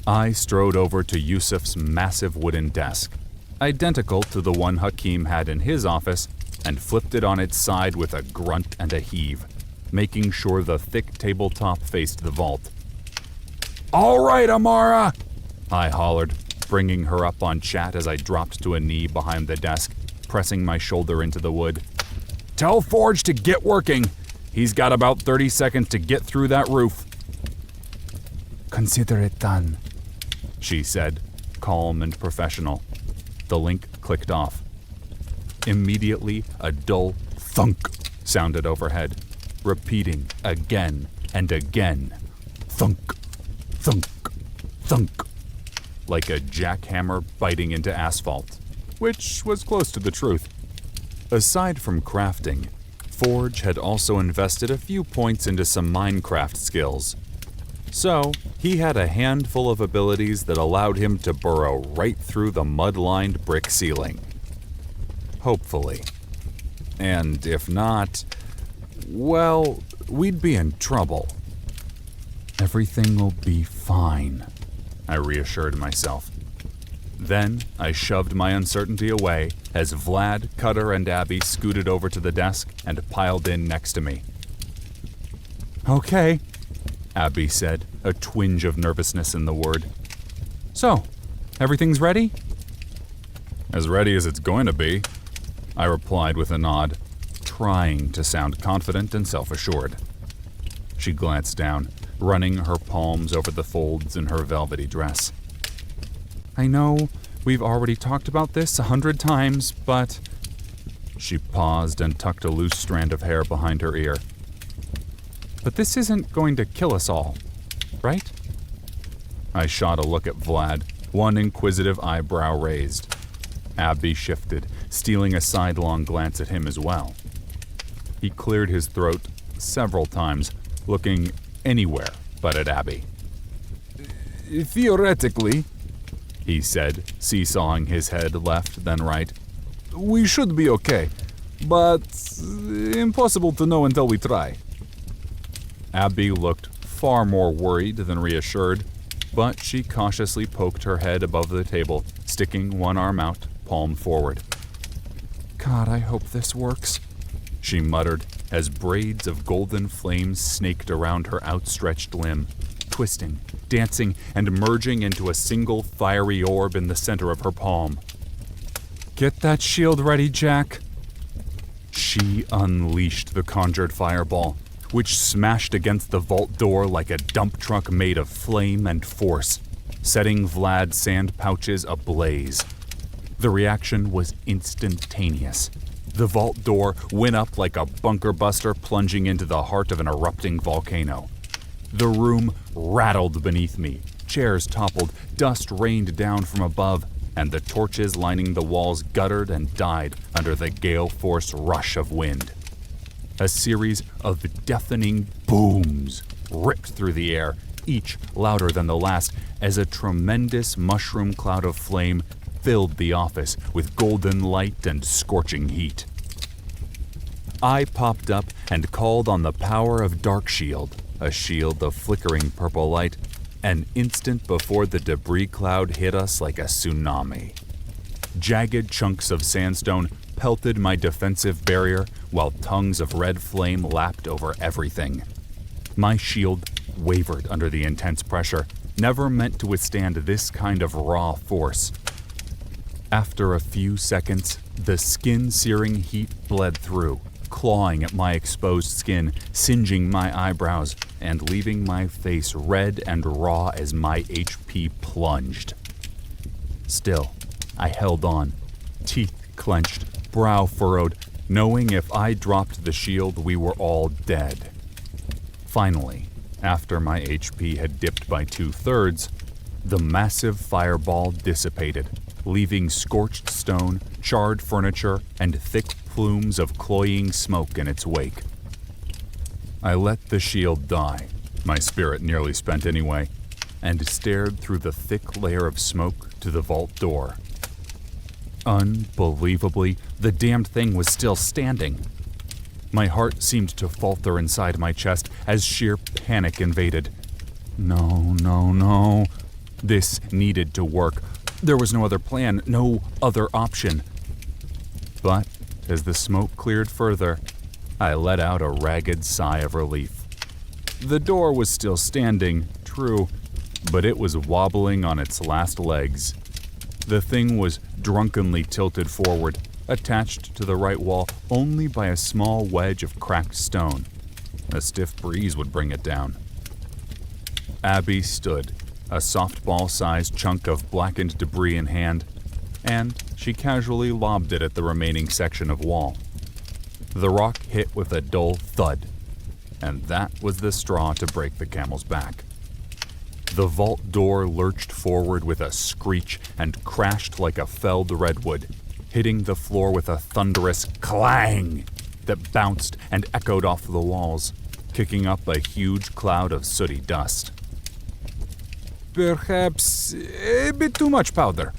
I strode over to Yusuf's massive wooden desk, identical to the one Hakim had in his office, and flipped it on its side with a grunt and a heave, making sure the thick tabletop faced the vault. "All right, Amara!" I hollered, bringing her up on chat as I dropped to a knee behind the desk, pressing my shoulder into the wood. "Tell Forge to get working. He's got about 30 seconds to get through that roof." "Consider it done," she said, calm and professional. The link clicked off. Immediately, a dull thunk sounded overhead, repeating again and again. Thunk, thunk, thunk, like a jackhammer biting into asphalt, which was close to the truth. Aside from crafting, Forge had also invested a few points into some Minecraft skills. So, he had a handful of abilities that allowed him to burrow right through the mud-lined brick ceiling. Hopefully. And if not, well, we'd be in trouble. "Everything will be fine," I reassured myself. Then I shoved my uncertainty away as Vlad, Cutter, and Abby scooted over to the desk and piled in next to me. Okay, Abby said, a twinge of nervousness in the word. So, everything's ready? As ready as it's going to be, I replied with a nod, trying to sound confident and self-assured. She glanced down, running her palms over the folds in her velvety dress. I know we've already talked about this 100 times, but... She paused and tucked a loose strand of hair behind her ear. But this isn't going to kill us all, right? I shot a look at Vlad, one inquisitive eyebrow raised. Abby shifted, stealing a sidelong glance at him as well. He cleared his throat several times, looking anywhere but at Abby. Theoretically, he said, seesawing his head left then right, we should be okay, but impossible to know until we try. Abby looked far more worried than reassured, but she cautiously poked her head above the table, sticking one arm out, palm forward. God, I hope this works, she muttered as braids of golden flames snaked around her outstretched limb, twisting, dancing, and merging into a single fiery orb in the center of her palm. Get that shield ready, Jack. She unleashed the conjured fireball, which smashed against the vault door like a dump truck made of flame and force, setting Vlad's sand pouches ablaze. The reaction was instantaneous. The vault door went up like a bunker buster plunging into the heart of an erupting volcano. The room rattled beneath me, chairs toppled, dust rained down from above, and the torches lining the walls guttered and died under the gale-force rush of wind. A series of deafening booms ripped through the air, each louder than the last, as a tremendous mushroom cloud of flame filled the office with golden light and scorching heat. I popped up and called on the power of Dark Shield, a shield of flickering purple light, an instant before the debris cloud hit us like a tsunami. Jagged chunks of sandstone pelted my defensive barrier, while tongues of red flame lapped over everything. My shield wavered under the intense pressure, never meant to withstand this kind of raw force. After a few seconds, the skin-searing heat bled through, clawing at my exposed skin, singeing my eyebrows, and leaving my face red and raw as my HP plunged. Still, I held on, teeth clenched, brow furrowed, knowing if I dropped the shield, we were all dead. Finally, after my HP had dipped by 2/3, the massive fireball dissipated, leaving scorched stone, charred furniture, and thick plumes of cloying smoke in its wake. I let the shield die, my spirit nearly spent anyway, and stared through the thick layer of smoke to the vault door. Unbelievably, the damned thing was still standing. My heart seemed to falter inside my chest as sheer panic invaded. No. This needed to work. There was no other plan, no other option. But as the smoke cleared further, I let out a ragged sigh of relief. The door was still standing, true, but it was wobbling on its last legs. The thing was drunkenly tilted forward, attached to the right wall only by a small wedge of cracked stone. A stiff breeze would bring it down. Abby stood, a softball-sized chunk of blackened debris in hand, and she casually lobbed it at the remaining section of wall. The rock hit with a dull thud, and that was the straw to break the camel's back. The vault door lurched forward with a screech and crashed like a felled redwood, hitting the floor with a thunderous clang that bounced and echoed off the walls, kicking up a huge cloud of sooty dust. Perhaps a bit too much powder,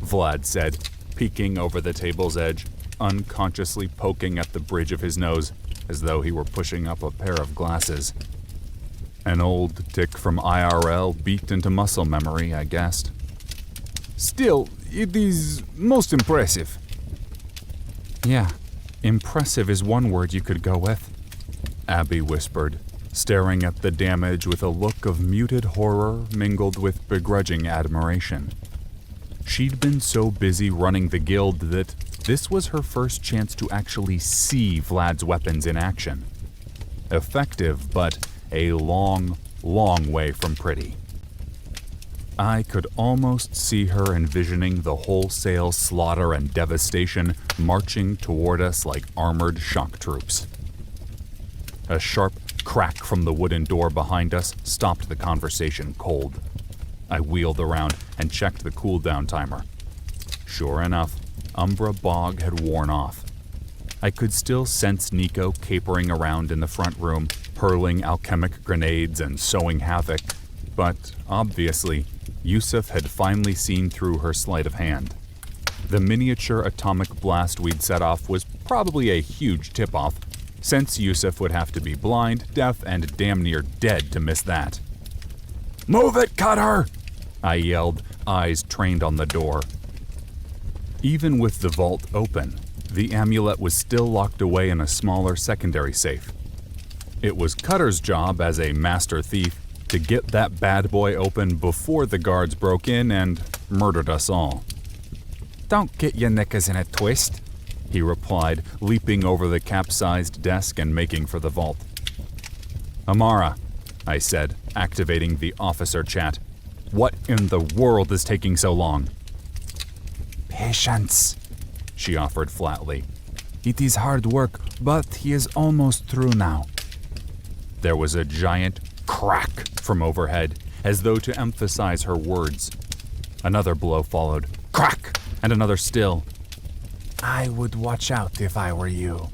Vlad said, peeking over the table's edge, unconsciously poking at the bridge of his nose as though he were pushing up a pair of glasses. An old tick from IRL beat into muscle memory, I guessed. Still, it is most impressive. Yeah, impressive is one word you could go with, Abby whispered, staring at the damage with a look of muted horror mingled with begrudging admiration. She'd been so busy running the guild that this was her first chance to actually see Vlad's weapons in action. Effective, but a long, long way from pretty. I could almost see her envisioning the wholesale slaughter and devastation marching toward us like armored shock troops. A sharp crack from the wooden door behind us stopped the conversation cold. I wheeled around and checked the cooldown timer. Sure enough, Umbra Bog had worn off. I could still sense Nico capering around in the front room, hurling alchemic grenades and sowing havoc, but obviously, Yusuf had finally seen through her sleight of hand. The miniature atomic blast we'd set off was probably a huge tip-off, since Yusuf would have to be blind, deaf, and damn near dead to miss that. Move it, Cutter! I yelled, eyes trained on the door. Even with the vault open, the amulet was still locked away in a smaller secondary safe. It was Cutter's job as a master thief to get that bad boy open before the guards broke in and murdered us all. Don't get your knickers in a twist, he replied, leaping over the capsized desk and making for the vault. Amara, I said, activating the officer chat. What in the world is taking so long? Patience, she offered flatly. It is hard work, but he is almost through now. There was a giant crack from overhead, as though to emphasize her words. Another blow followed. Crack! And another still. I would watch out if I were you,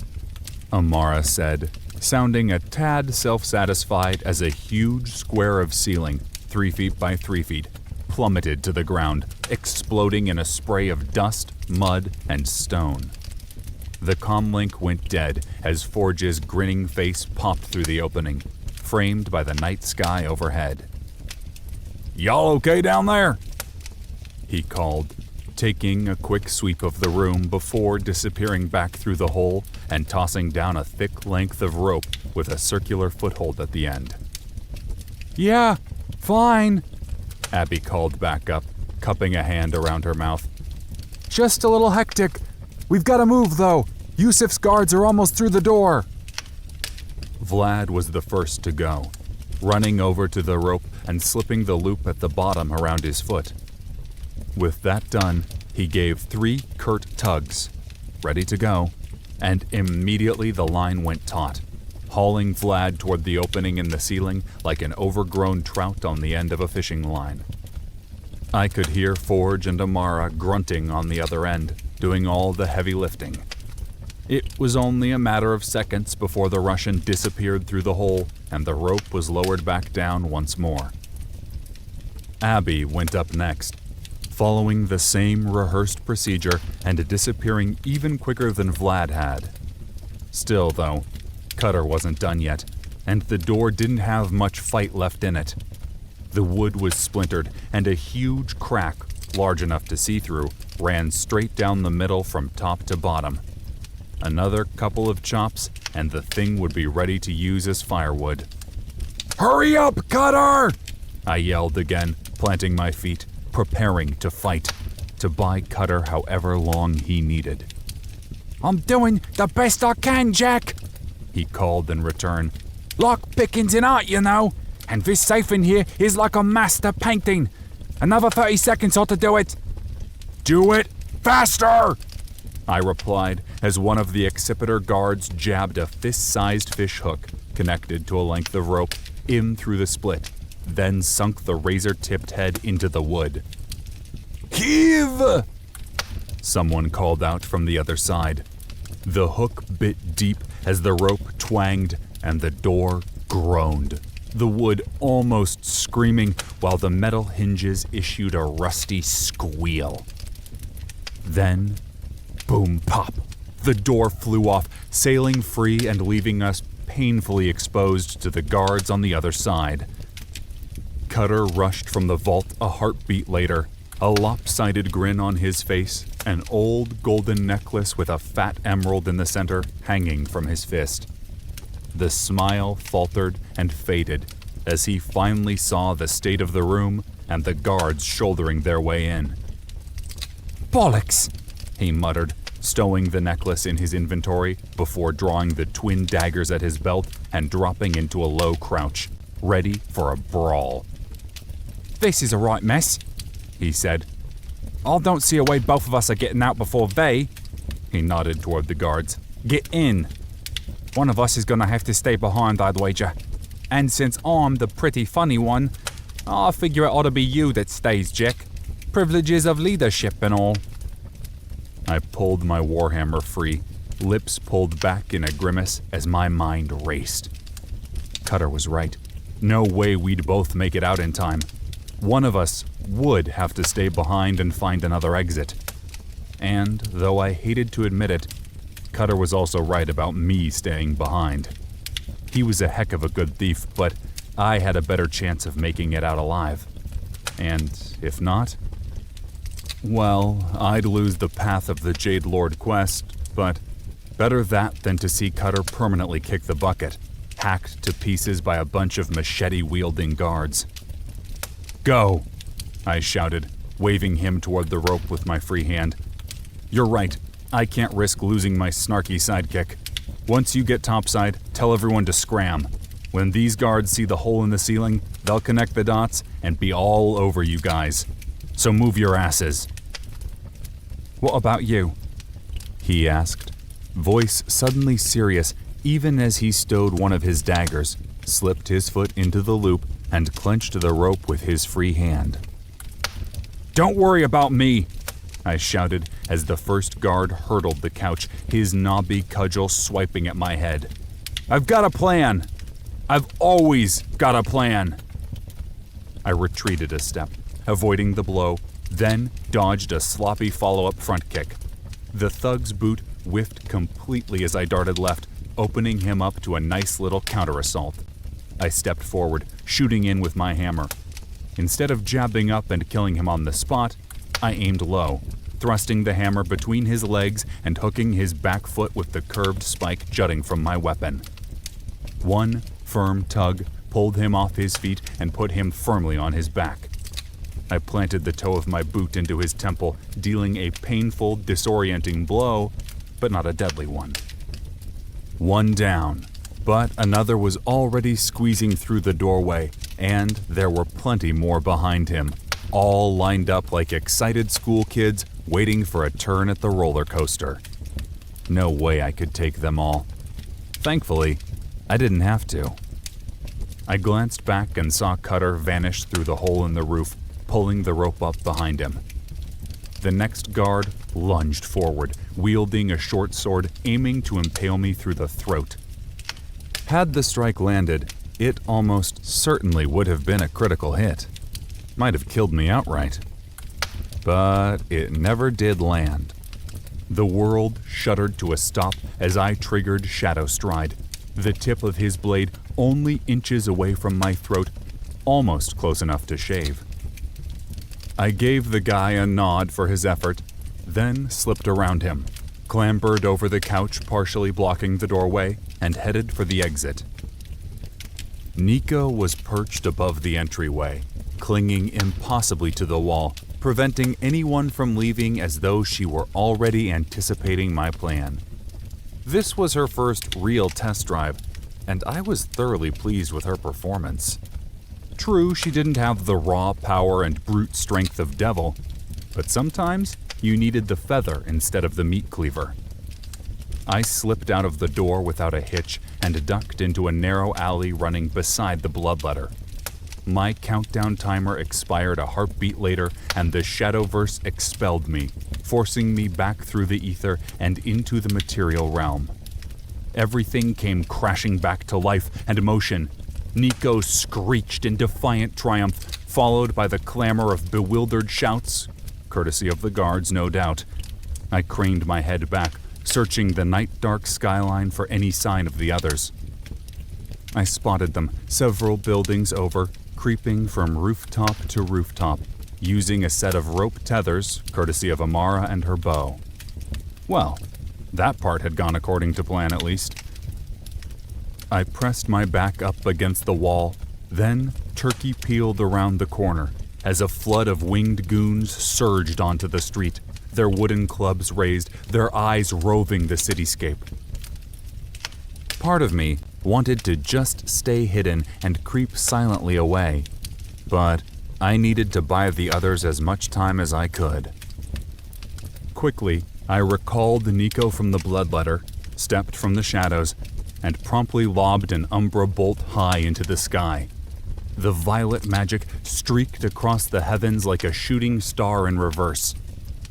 Amara said, sounding a tad self-satisfied as a huge square of ceiling, 3 feet by 3 feet, plummeted to the ground, exploding in a spray of dust, mud, and stone. The comlink went dead as Forge's grinning face popped through the opening, framed by the night sky overhead. Y'all okay down there? He called, taking a quick sweep of the room before disappearing back through the hole and tossing down a thick length of rope with a circular foothold at the end. Yeah, fine, Abby called back up, cupping a hand around her mouth. Just a little hectic. We've got to move, though. Yusuf's guards are almost through the door. Vlad was the first to go, running over to the rope and slipping the loop at the bottom around his foot. With that done, he gave 3 curt tugs, ready to go, and immediately the line went taut, hauling Vlad toward the opening in the ceiling like an overgrown trout on the end of a fishing line. I could hear Forge and Amara grunting on the other end, doing all the heavy lifting. It was only a matter of seconds before the Russian disappeared through the hole and the rope was lowered back down once more. Abby went up next, following the same rehearsed procedure and disappearing even quicker than Vlad had. Still, though, Cutter wasn't done yet, and the door didn't have much fight left in it. The wood was splintered, and a huge crack, large enough to see through, ran straight down the middle from top to bottom. Another couple of chops, and the thing would be ready to use as firewood. Hurry up, Cutter! I yelled again, planting my feet, preparing to fight, to buy Cutter however long he needed. I'm doing the best I can, Jack, he called in return. Lock picking's an art, you know, and this safe in here is like a master painting. Another 30 seconds ought to do it. Do it faster! I replied as one of the Accipiter guards jabbed a fist-sized fish hook, connected to a length of rope, in through the split, then sunk the razor-tipped head into the wood. Heave! Someone called out from the other side. The hook bit deep as the rope twanged and the door groaned, the wood almost screaming while the metal hinges issued a rusty squeal. Then, boom pop, the door flew off, sailing free and leaving us painfully exposed to the guards on the other side. Cutter rushed from the vault a heartbeat later, a lopsided grin on his face, an old golden necklace with a fat emerald in the center hanging from his fist. The smile faltered and faded as he finally saw the state of the room and the guards shouldering their way in. Bollocks! He muttered, stowing the necklace in his inventory before drawing the twin daggers at his belt and dropping into a low crouch, ready for a brawl. This is a right mess, he said. I don't see a way both of us are getting out before they. He nodded toward the guards. Get in. One of us is gonna have to stay behind, I'd wager. And since I'm the pretty funny one, I figure it ought to be you that stays, Jack. Privileges of leadership and all. I pulled my warhammer free, lips pulled back in a grimace as my mind raced. Cutter was right. No way we'd both make it out in time. One of us would have to stay behind and find another exit. And, though I hated to admit it, Cutter was also right about me staying behind. He was a heck of a good thief, but I had a better chance of making it out alive. And if not, well, I'd lose the path of the Jade Lord quest, but better that than to see Cutter permanently kick the bucket, hacked to pieces by a bunch of machete-wielding guards. Go! I shouted, waving him toward the rope with my free hand. You're right, I can't risk losing my snarky sidekick. Once you get topside, tell everyone to scram. When these guards see the hole in the ceiling, they'll connect the dots and be all over you guys. So move your asses. What about you? He asked, voice suddenly serious even as he stowed one of his daggers, slipped his foot into the loop, and clenched the rope with his free hand. Don't worry about me, I shouted as the first guard hurdled the couch, his knobby cudgel swiping at my head. I've got a plan. I've always got a plan. I retreated a step, avoiding the blow, then dodged a sloppy follow-up front kick. The thug's boot whiffed completely as I darted left, opening him up to a nice little counter-assault. I stepped forward, shooting in with my hammer. Instead of jabbing up and killing him on the spot, I aimed low, thrusting the hammer between his legs and hooking his back foot with the curved spike jutting from my weapon. One firm tug pulled him off his feet and put him firmly on his back. I planted the toe of my boot into his temple, dealing a painful, disorienting blow, but not a deadly one. One down, but another was already squeezing through the doorway, and there were plenty more behind him, all lined up like excited school kids waiting for a turn at the roller coaster. No way I could take them all. Thankfully, I didn't have to. I glanced back and saw Cutter vanish through the hole in the roof, pulling the rope up behind him. The next guard lunged forward, wielding a short sword, aiming to impale me through the throat. Had the strike landed, it almost certainly would have been a critical hit. Might have killed me outright. But it never did land. The world shuddered to a stop as I triggered Shadow Stride, the tip of his blade only inches away from my throat, almost close enough to shave. I gave the guy a nod for his effort, then slipped around him, clambered over the couch partially blocking the doorway, and headed for the exit. Nico was perched above the entryway, clinging impossibly to the wall, preventing anyone from leaving as though she were already anticipating my plan. This was her first real test drive, and I was thoroughly pleased with her performance. True, she didn't have the raw power and brute strength of Devil, but sometimes you needed the feather instead of the meat cleaver. I slipped out of the door without a hitch and ducked into a narrow alley running beside the bloodletter. My countdown timer expired a heartbeat later, and the Shadowverse expelled me, forcing me back through the ether and into the material realm. Everything came crashing back to life and motion. Nico screeched in defiant triumph, followed by the clamor of bewildered shouts, courtesy of the guards, no doubt. I craned my head back, searching the night-dark skyline for any sign of the others. I spotted them several buildings over, creeping from rooftop to rooftop, using a set of rope tethers, courtesy of Amara and her bow. Well, that part had gone according to plan at least. I pressed my back up against the wall, then Turkey peeled around the corner as a flood of winged goons surged onto the street, their wooden clubs raised, their eyes roving the cityscape. Part of me wanted to just stay hidden and creep silently away, but I needed to buy the others as much time as I could. Quickly, I recalled Nico from the bloodletter, stepped from the shadows, and promptly lobbed an Umbra bolt high into the sky. The violet magic streaked across the heavens like a shooting star in reverse.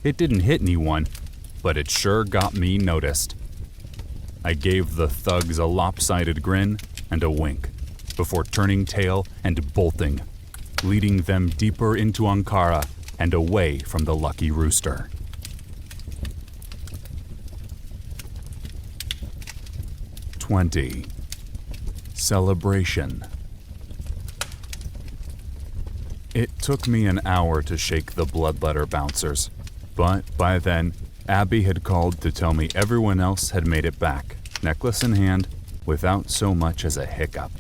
It didn't hit anyone, but it sure got me noticed. I gave the thugs a lopsided grin and a wink, before turning tail and bolting, leading them deeper into Ankara and away from the Lucky Rooster. Celebration. It took me an hour to shake the bloodletter bouncers, but by then, Abby had called to tell me everyone else had made it back, necklace in hand, without so much as a hiccup.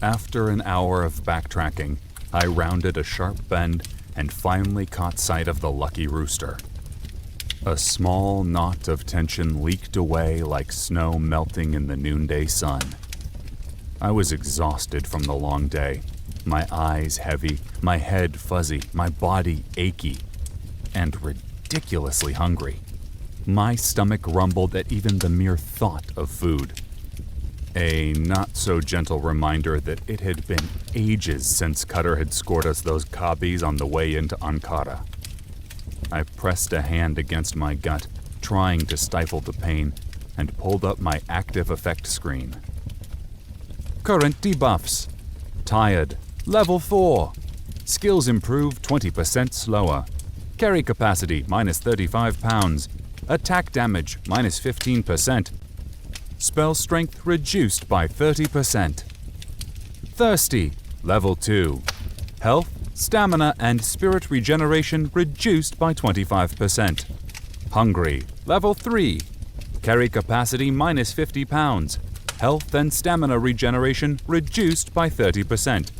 After an hour of backtracking, I rounded a sharp bend and finally caught sight of the Lucky Rooster. A small knot of tension leaked away like snow melting in the noonday sun. I was exhausted from the long day, my eyes heavy, my head fuzzy, my body achy, and ridiculously hungry. My stomach rumbled at even the mere thought of food. A not-so-gentle reminder that it had been ages since Cutter had scored us those copies on the way into Ankara. I pressed a hand against my gut, trying to stifle the pain, and pulled up my active effect screen. Current debuffs. Tired. Level 4. Skills improved 20% slower. Carry capacity minus 35 pounds. Attack damage minus 15%. Spell strength reduced by 30%. Thirsty. Level 2. Health, stamina, and spirit regeneration reduced by 25%. Hungry. Level 3. Carry capacity minus 50 pounds. Health and stamina regeneration reduced by 30%.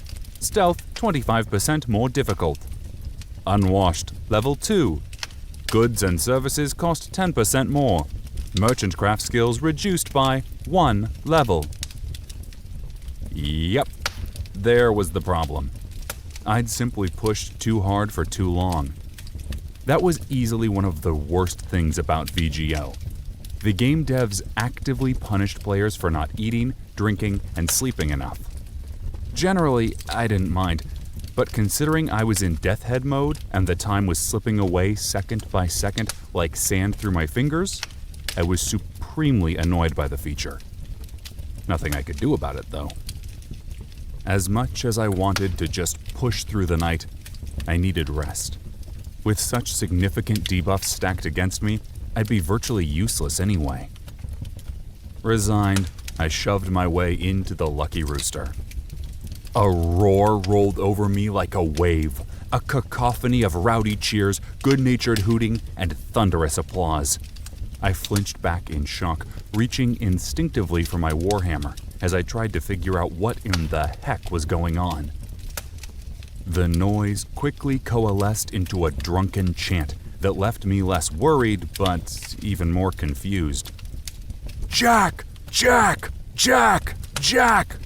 Stealth 25% more difficult. Unwashed. Level 2. Goods and services cost 10% more. Merchant craft skills reduced by 1 level. Yep, there was the problem. I'd simply pushed too hard for too long. That was easily one of the worst things about VGO. The game devs actively punished players for not eating, drinking, and sleeping enough. Generally, I didn't mind, but considering I was in death head mode and the time was slipping away second by second like sand through my fingers, I was supremely annoyed by the feature. Nothing I could do about it, though. As much as I wanted to just push through the night, I needed rest. With such significant debuffs stacked against me, I'd be virtually useless anyway. Resigned, I shoved my way into the Lucky Rooster. A roar rolled over me like a wave, a cacophony of rowdy cheers, good-natured hooting, and thunderous applause. I flinched back in shock, reaching instinctively for my warhammer as I tried to figure out what in the heck was going on. The noise quickly coalesced into a drunken chant that left me less worried, but even more confused. Jack! Jack! Jack! Jack!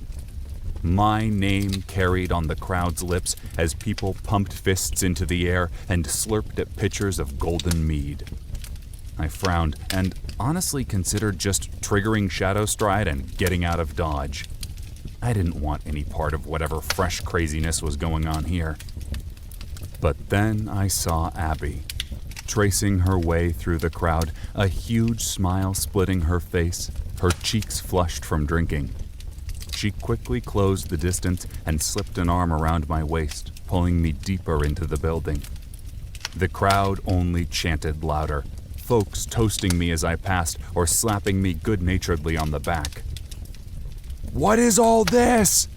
My name carried on the crowd's lips as people pumped fists into the air and slurped at pitchers of golden mead. I frowned and honestly considered just triggering Shadow Stride and getting out of Dodge. I didn't want any part of whatever fresh craziness was going on here. But then I saw Abby, tracing her way through the crowd, a huge smile splitting her face, her cheeks flushed from drinking. She quickly closed the distance and slipped an arm around my waist, pulling me deeper into the building. The crowd only chanted louder, folks toasting me as I passed or slapping me good-naturedly on the back. What is all this?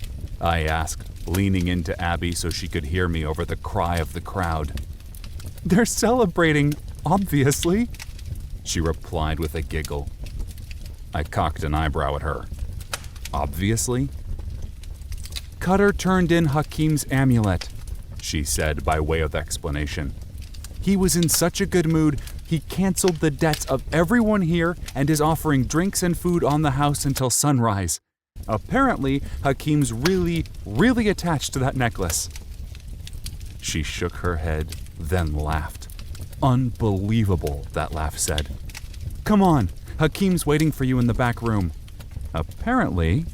I asked, leaning into Abby so she could hear me over the cry of the crowd. They're celebrating, obviously, she replied with a giggle. I cocked an eyebrow at her. Obviously? Cutter turned in Hakim's amulet, she said by way of explanation. He was in such a good mood, he canceled the debts of everyone here and is offering drinks and food on the house until sunrise. Apparently, Hakim's really attached to that necklace. She shook her head, then laughed. Unbelievable, that laugh said. Come on, Hakim's waiting for you in the back room. Apparently,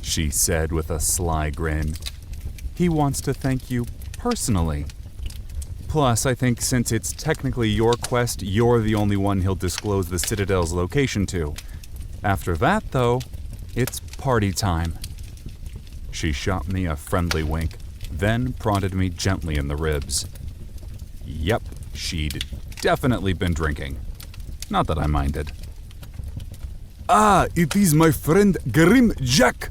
she said with a sly grin, he wants to thank you personally. Plus, I think since it's technically your quest, you're the only one he'll disclose the Citadel's location to. After that, though, it's party time. She shot me a friendly wink, then prodded me gently in the ribs. Yep, she'd definitely been drinking. Not that I minded. Ah, it is my friend Grim Jack!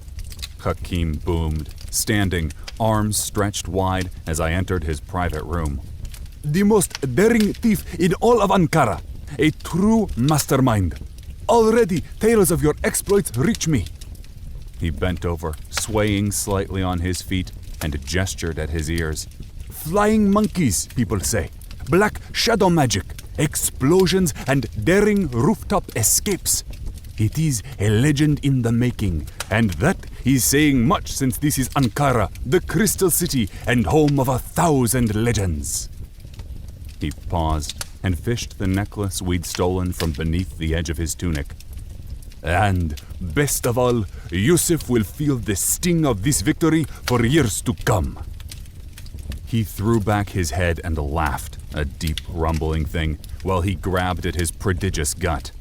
Hakim boomed, standing, arms stretched wide as I entered his private room. The most daring thief in all of Ankara. A true mastermind. Already tales of your exploits reach me. He bent over, swaying slightly on his feet, and gestured at his ears. Flying monkeys, people say. Black shadow magic. Explosions and daring rooftop escapes. It is a legend in the making, and that is saying much since this is Ankara, the Crystal City and home of 1,000 legends. He paused and fished the necklace we'd stolen from beneath the edge of his tunic. And, best of all, Yusuf will feel the sting of this victory for years to come. He threw back his head and laughed, a deep rumbling thing, while he grabbed at his prodigious gut.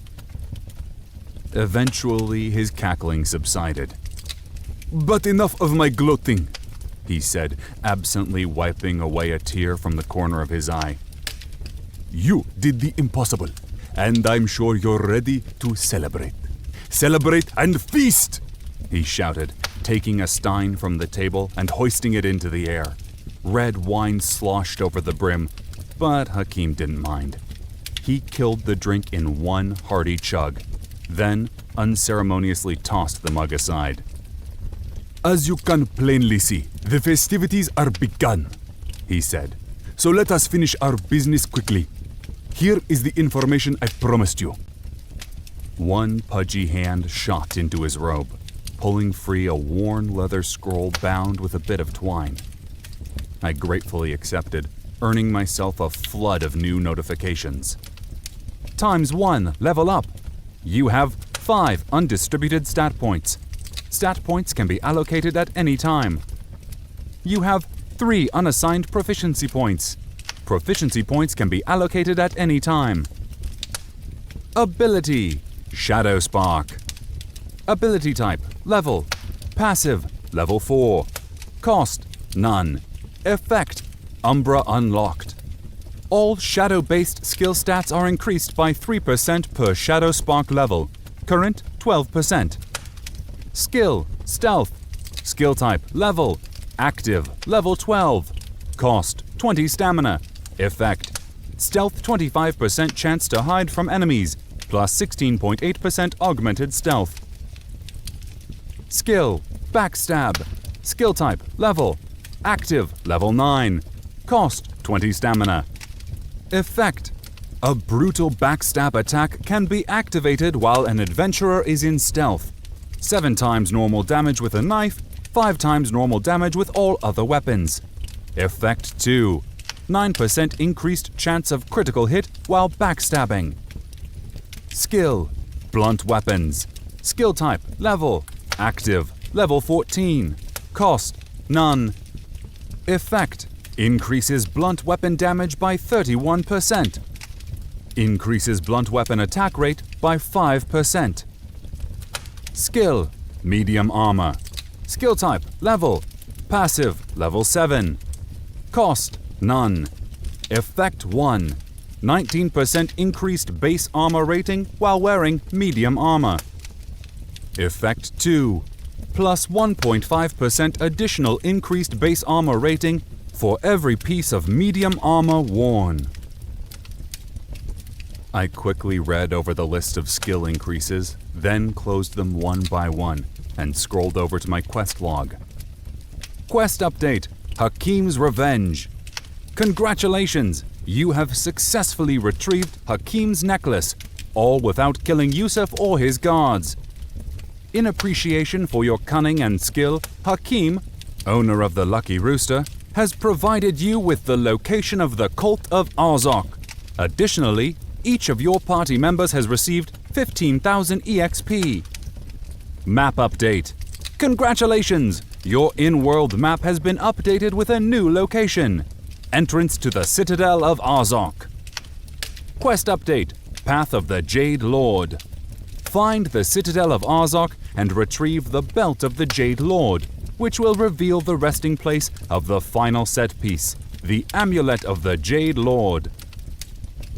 Eventually, his cackling subsided. But enough of my gloating, he said, absently wiping away a tear from the corner of his eye. You did the impossible, and I'm sure you're ready to celebrate. Celebrate and feast! He shouted, taking a stein from the table and hoisting it into the air. Red wine sloshed over the brim, but Hakim didn't mind. He killed the drink in one hearty chug, then unceremoniously tossed the mug aside. As you can plainly see, the festivities are begun, he said. So let us finish our business quickly. Here is the information I promised you. One pudgy hand shot into his robe, pulling free a worn leather scroll bound with a bit of twine. I gratefully accepted, earning myself a flood of new notifications. ×1, level up. You have 5 undistributed stat points. Stat points can be allocated at any time. You have 3 unassigned proficiency points. Proficiency points can be allocated at any time. Ability: Shadow Spark. Ability type: Level. Passive: Level 4. Cost: None. Effect: Umbra Unlocked. All shadow-based skill stats are increased by 3% per Shadow Spark level. Current: 12%. Skill: Stealth. Skill type: Level. Active: Level 12. Cost: 20 stamina. Effect: Stealth 25% chance to hide from enemies, plus 16.8% augmented stealth. Skill: Backstab. Skill type: Level. Active: Level 9. Cost: 20 stamina. Effect: A brutal backstab attack can be activated while an adventurer is in stealth. 7 times normal damage with a knife, 5 times normal damage with all other weapons. Effect 2. 9% increased chance of critical hit while backstabbing. Skill: Blunt Weapons. Skill type: Level. Active: Level 14. Cost: None. Effect: Increases blunt weapon damage by 31%. Increases blunt weapon attack rate by 5%. Skill: Medium Armor. Skill type: Level. Passive: Level 7. Cost: None. Effect 1. 19% increased base armor rating while wearing medium armor. Effect 2. Plus 1.5% additional increased base armor rating for every piece of medium armor worn. I quickly read over the list of skill increases, then closed them one by one and scrolled over to my quest log. Quest update: Hakim's Revenge. Congratulations! You have successfully retrieved Hakim's necklace, all without killing Yusuf or his guards. In appreciation for your cunning and skill, Hakim, owner of the Lucky Rooster, has provided you with the location of the Cult of Arzok. Additionally, each of your party members has received 15,000 EXP. Map update. Congratulations! Your in-world map has been updated with a new location. Entrance to the Citadel of Arzok. Quest update. Path of the Jade Lord. Find the Citadel of Arzok and retrieve the Belt of the Jade Lord, which will reveal the resting place of the final set piece, the Amulet of the Jade Lord.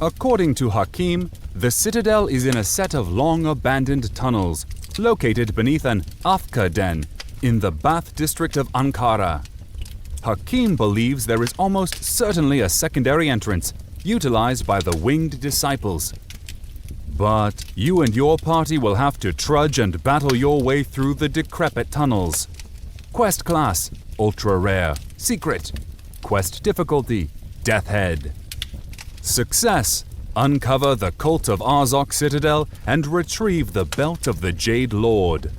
According to Hakim, the Citadel is in a set of long-abandoned tunnels, located beneath an Afka den in the Bath district of Ankara. Hakim believes there is almost certainly a secondary entrance, utilized by the Winged Disciples. But you and your party will have to trudge and battle your way through the decrepit tunnels. Quest class: Ultra Rare, Secret. Quest difficulty: Death Head. Success: uncover the Cult of Arzok Citadel and retrieve the Belt of the Jade Lord.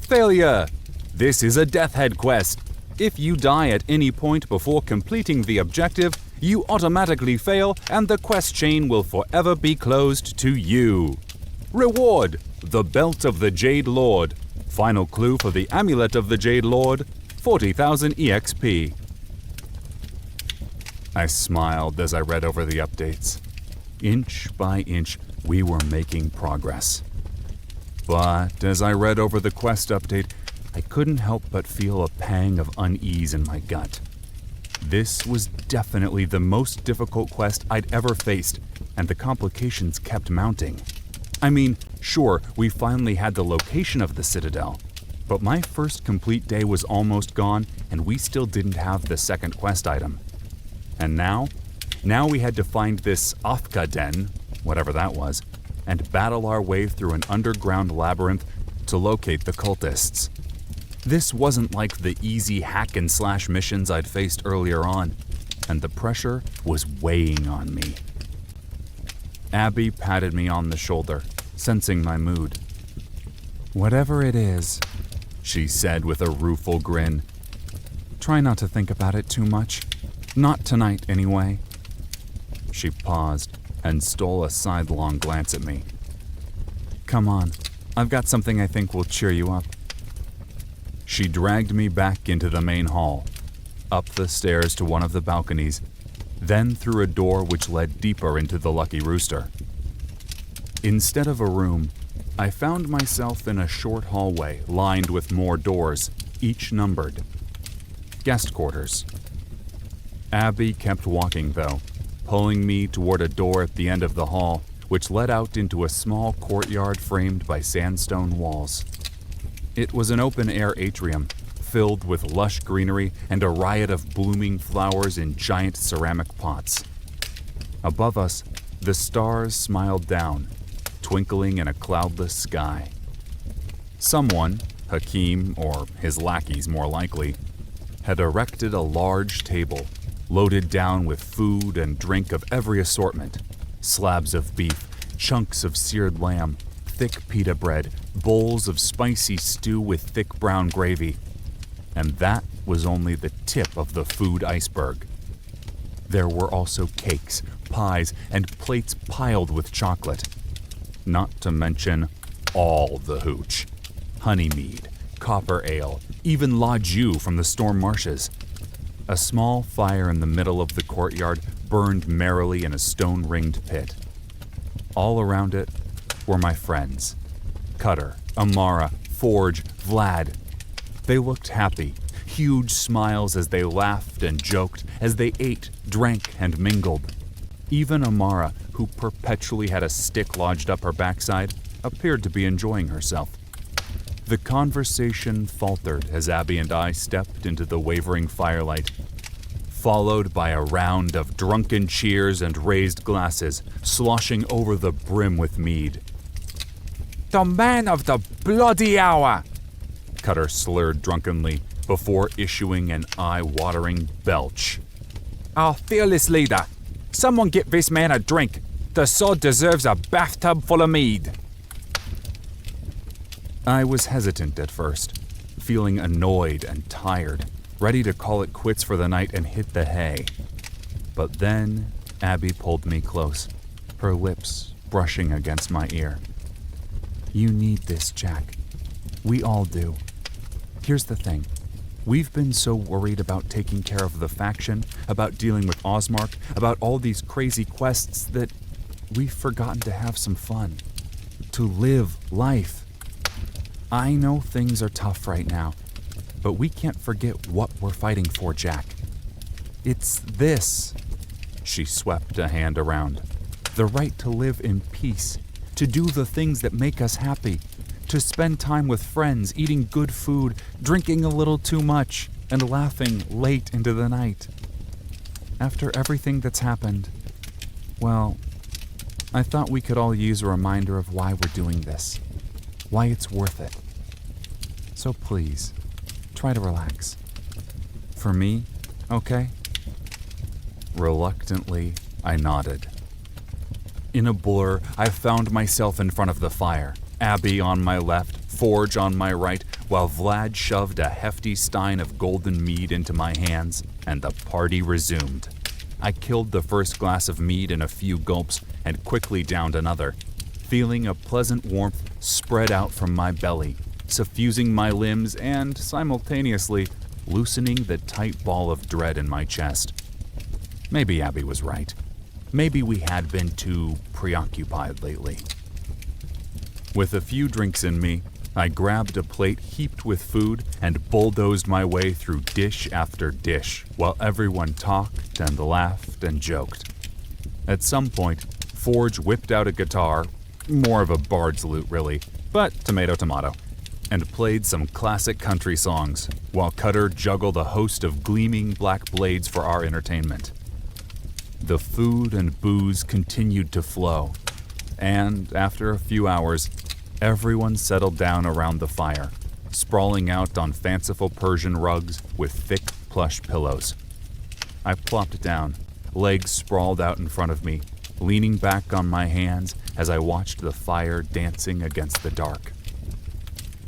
Failure: this is a Death Head quest. If you die at any point before completing the objective, you automatically fail and the quest chain will forever be closed to you. Reward: the Belt of the Jade Lord. Final clue for the Amulet of the Jade Lord: 40,000 EXP. I smiled as I read over the updates. Inch by inch, we were making progress. But as I read over the quest update, I couldn't help but feel a pang of unease in my gut. This was definitely the most difficult quest I'd ever faced, and the complications kept mounting. I mean, sure, we finally had the location of the Citadel, but my first complete day was almost gone, and we still didn't have the second quest item. And now we had to find this Afka den, whatever that was, and battle our way through an underground labyrinth to locate the cultists. This wasn't like the easy hack and slash missions I'd faced earlier on, and the pressure was weighing on me. Abby patted me on the shoulder, sensing my mood. "Whatever it is," she said with a rueful grin, "try not to think about it too much. Not tonight, anyway." She paused and stole a sidelong glance at me. "Come on, I've got something I think will cheer you up." She dragged me back into the main hall, up the stairs to one of the balconies, then through a door which led deeper into the Lucky Rooster. Instead of a room, I found myself in a short hallway lined with more doors, each numbered. Guest quarters. Abby kept walking, though, pulling me toward a door at the end of the hall, which led out into a small courtyard framed by sandstone walls. It was an open-air atrium, filled with lush greenery and a riot of blooming flowers in giant ceramic pots. Above us, the stars smiled down, twinkling in a cloudless sky. Someone, Hakim, or his lackeys more likely, had erected a large table, loaded down with food and drink of every assortment: slabs of beef, chunks of seared lamb, thick pita bread, bowls of spicy stew with thick brown gravy. And that was only the tip of the food iceberg. There were also cakes, pies, and plates piled with chocolate. Not to mention all the hooch. Honey mead, copper ale, even la jus from the storm marshes. A small fire in the middle of the courtyard burned merrily in a stone-ringed pit. All around it were my friends: Cutter, Amara, Forge, Vlad. They looked happy, huge smiles as they laughed and joked, as they ate, drank, and mingled. Even Amara, who perpetually had a stick lodged up her backside, appeared to be enjoying herself. The conversation faltered as Abby and I stepped into the wavering firelight. followed by a round of drunken cheers and raised glasses, sloshing over the brim with mead. The man of the bloody hour! Cutter slurred drunkenly before issuing an eye-watering belch. Our fearless leader. Someone get this man a drink. The sod deserves a bathtub full of mead. I was hesitant at first, feeling annoyed and tired, ready to call it quits for the night and hit the hay. But then Abby pulled me close, her lips brushing against my ear. You need this, Jack. We all do. Here's the thing. We've been so worried about taking care of the faction, about dealing with Osmark, about all these crazy quests that we've forgotten to have some fun. To live life. I know things are tough right now, but we can't forget what we're fighting for, Jack. It's this. She swept a hand around. The right to live in peace, to do the things that make us happy, to spend time with friends, eating good food, drinking a little too much, and laughing late into the night. After everything that's happened, well, I thought we could all use a reminder of why we're doing this, why it's worth it. So please, try to relax. For me, okay? Reluctantly, I nodded. In a blur, I found myself in front of the fire, Abby on my left, Forge on my right, while Vlad shoved a hefty stein of golden mead into my hands, and the party resumed. I killed the first glass of mead in a few gulps and quickly downed another, feeling a pleasant warmth spread out from my belly, suffusing my limbs and, simultaneously, loosening the tight ball of dread in my chest. Maybe Abby was right. Maybe we had been too preoccupied lately. With a few drinks in me, I grabbed a plate heaped with food and bulldozed my way through dish after dish while everyone talked and laughed and joked. At some point, Forge whipped out a guitar, more of a bard's lute really, but tomato tomato, and played some classic country songs, while Cutter juggled a host of gleaming black blades for our entertainment. The food and booze continued to flow, and after a few hours, everyone settled down around the fire, sprawling out on fanciful Persian rugs with thick plush pillows. I plopped down, legs sprawled out in front of me, leaning back on my hands as I watched the fire dancing against the dark.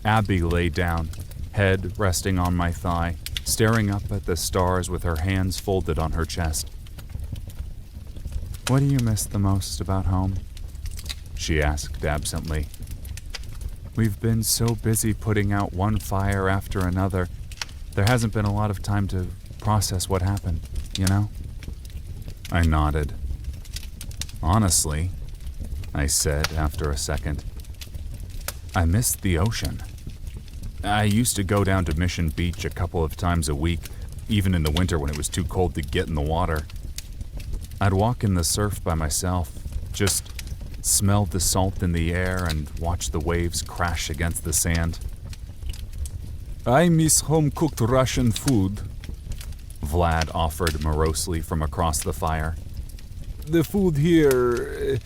Abby lay down, head resting on my thigh, staring up at the stars with her hands folded on her chest. What do you miss the most about home? She asked absently. We've been so busy putting out one fire after another, there hasn't been a lot of time to process what happened, you know? I nodded. Honestly, I said after a second, I missed the ocean. I used to go down to Mission Beach a couple of times a week, even in the winter when it was too cold to get in the water. I'd walk in the surf by myself, just smell the salt in the air and watch the waves crash against the sand. I miss home-cooked Russian food, Vlad offered morosely from across the fire. The food here,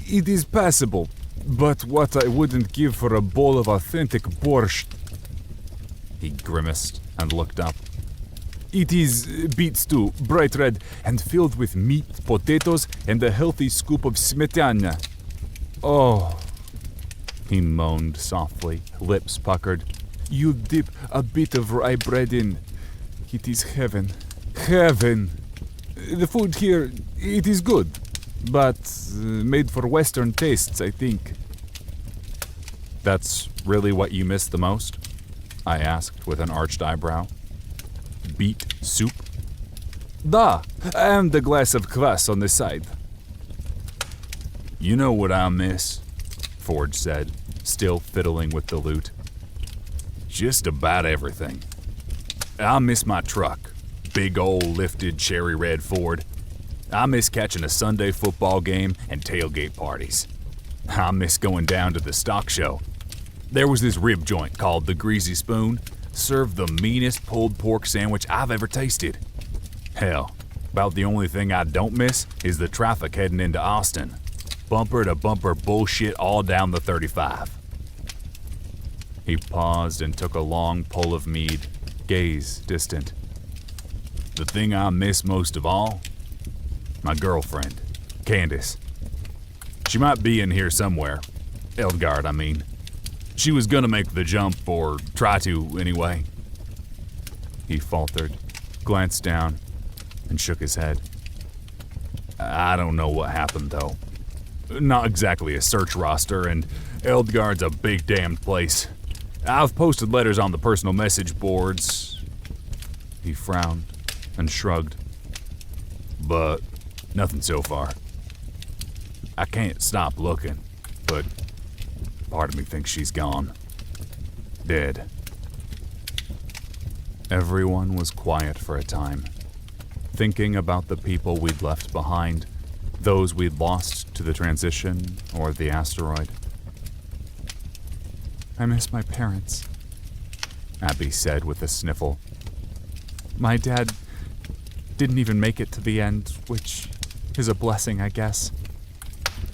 it is passable, but what I wouldn't give for a bowl of authentic borscht. He grimaced and looked up. It is beet stew, bright red, and filled with meat, potatoes, and a healthy scoop of smetana. Oh, he moaned softly, lips puckered. You dip a bit of rye bread in. It is heaven. Heaven! The food here, it is good, but made for Western tastes, I think. That's really what you miss the most? I asked with an arched eyebrow. Beet soup? Da, and a glass of kvass on the side. You know what I miss, Forge said, still fiddling with the lute. Just about everything. I miss my truck, big old lifted cherry red Ford. I miss catching a Sunday football game and tailgate parties. I miss going down to the stock show. There was this rib joint called the Greasy Spoon, served the meanest pulled pork sandwich I've ever tasted. Hell, about the only thing I don't miss is the traffic heading into Austin. Bumper to bumper bullshit all down the 35. He paused and took a long pull of mead, gaze distant. The thing I miss most of all? My girlfriend, Candace. She might be in here somewhere. Eldgard, I mean. She was gonna make the jump, or try to anyway. He faltered, glanced down, and shook his head. I don't know what happened, though. Not exactly a search roster, and Eldgard's a big damned place. I've posted letters on the personal message boards. He frowned and shrugged. But nothing so far. I can't stop looking, but part of me thinks she's gone. Dead. Everyone was quiet for a time, thinking about the people we'd left behind, those we'd lost to the transition or the asteroid. I miss my parents, Abby said with a sniffle. My dad didn't even make it to the end, which is a blessing, I guess.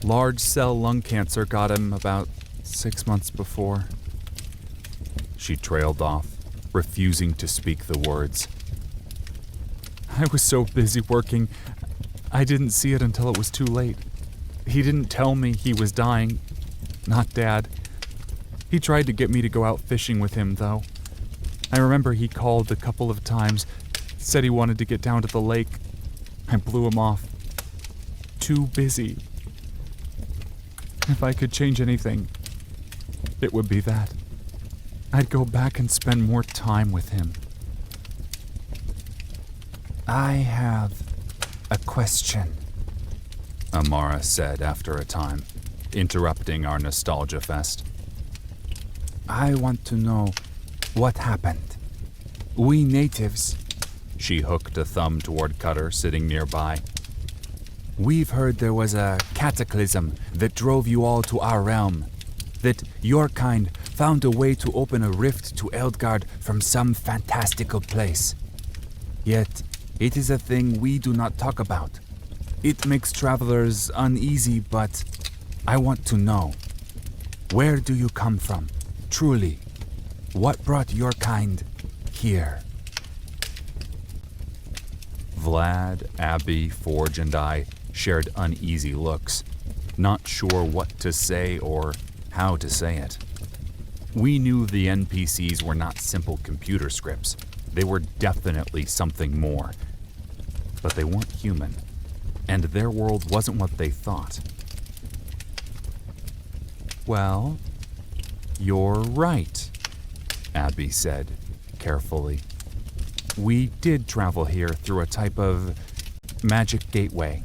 Large cell lung cancer got him about 6 months before. She trailed off, refusing to speak the words. I was so busy working, I didn't see it until it was too late. He didn't tell me he was dying. Not Dad. He tried to get me to go out fishing with him, though. I remember he called a couple of times, said he wanted to get down to the lake. I blew him off. Too busy. If I could change anything, it would be that. I'd go back and spend more time with him. I have a question, Amara said after a time, interrupting our nostalgia fest. I want to know what happened. We natives, she hooked a thumb toward Cutter sitting nearby. We've heard there was a cataclysm that drove you all to our realm, that your kind found a way to open a rift to Eldgard from some fantastical place. Yet, it is a thing we do not talk about. It makes travelers uneasy, but I want to know. Where do you come from? Truly, what brought your kind here? Vlad, Abby, Forge, and I shared uneasy looks, not sure what to say or how to say it. We knew the NPCs were not simple computer scripts. They were definitely something more. But they weren't human, and their world wasn't what they thought. Well, you're right, Abby said, carefully. We did travel here through a type of magic gateway,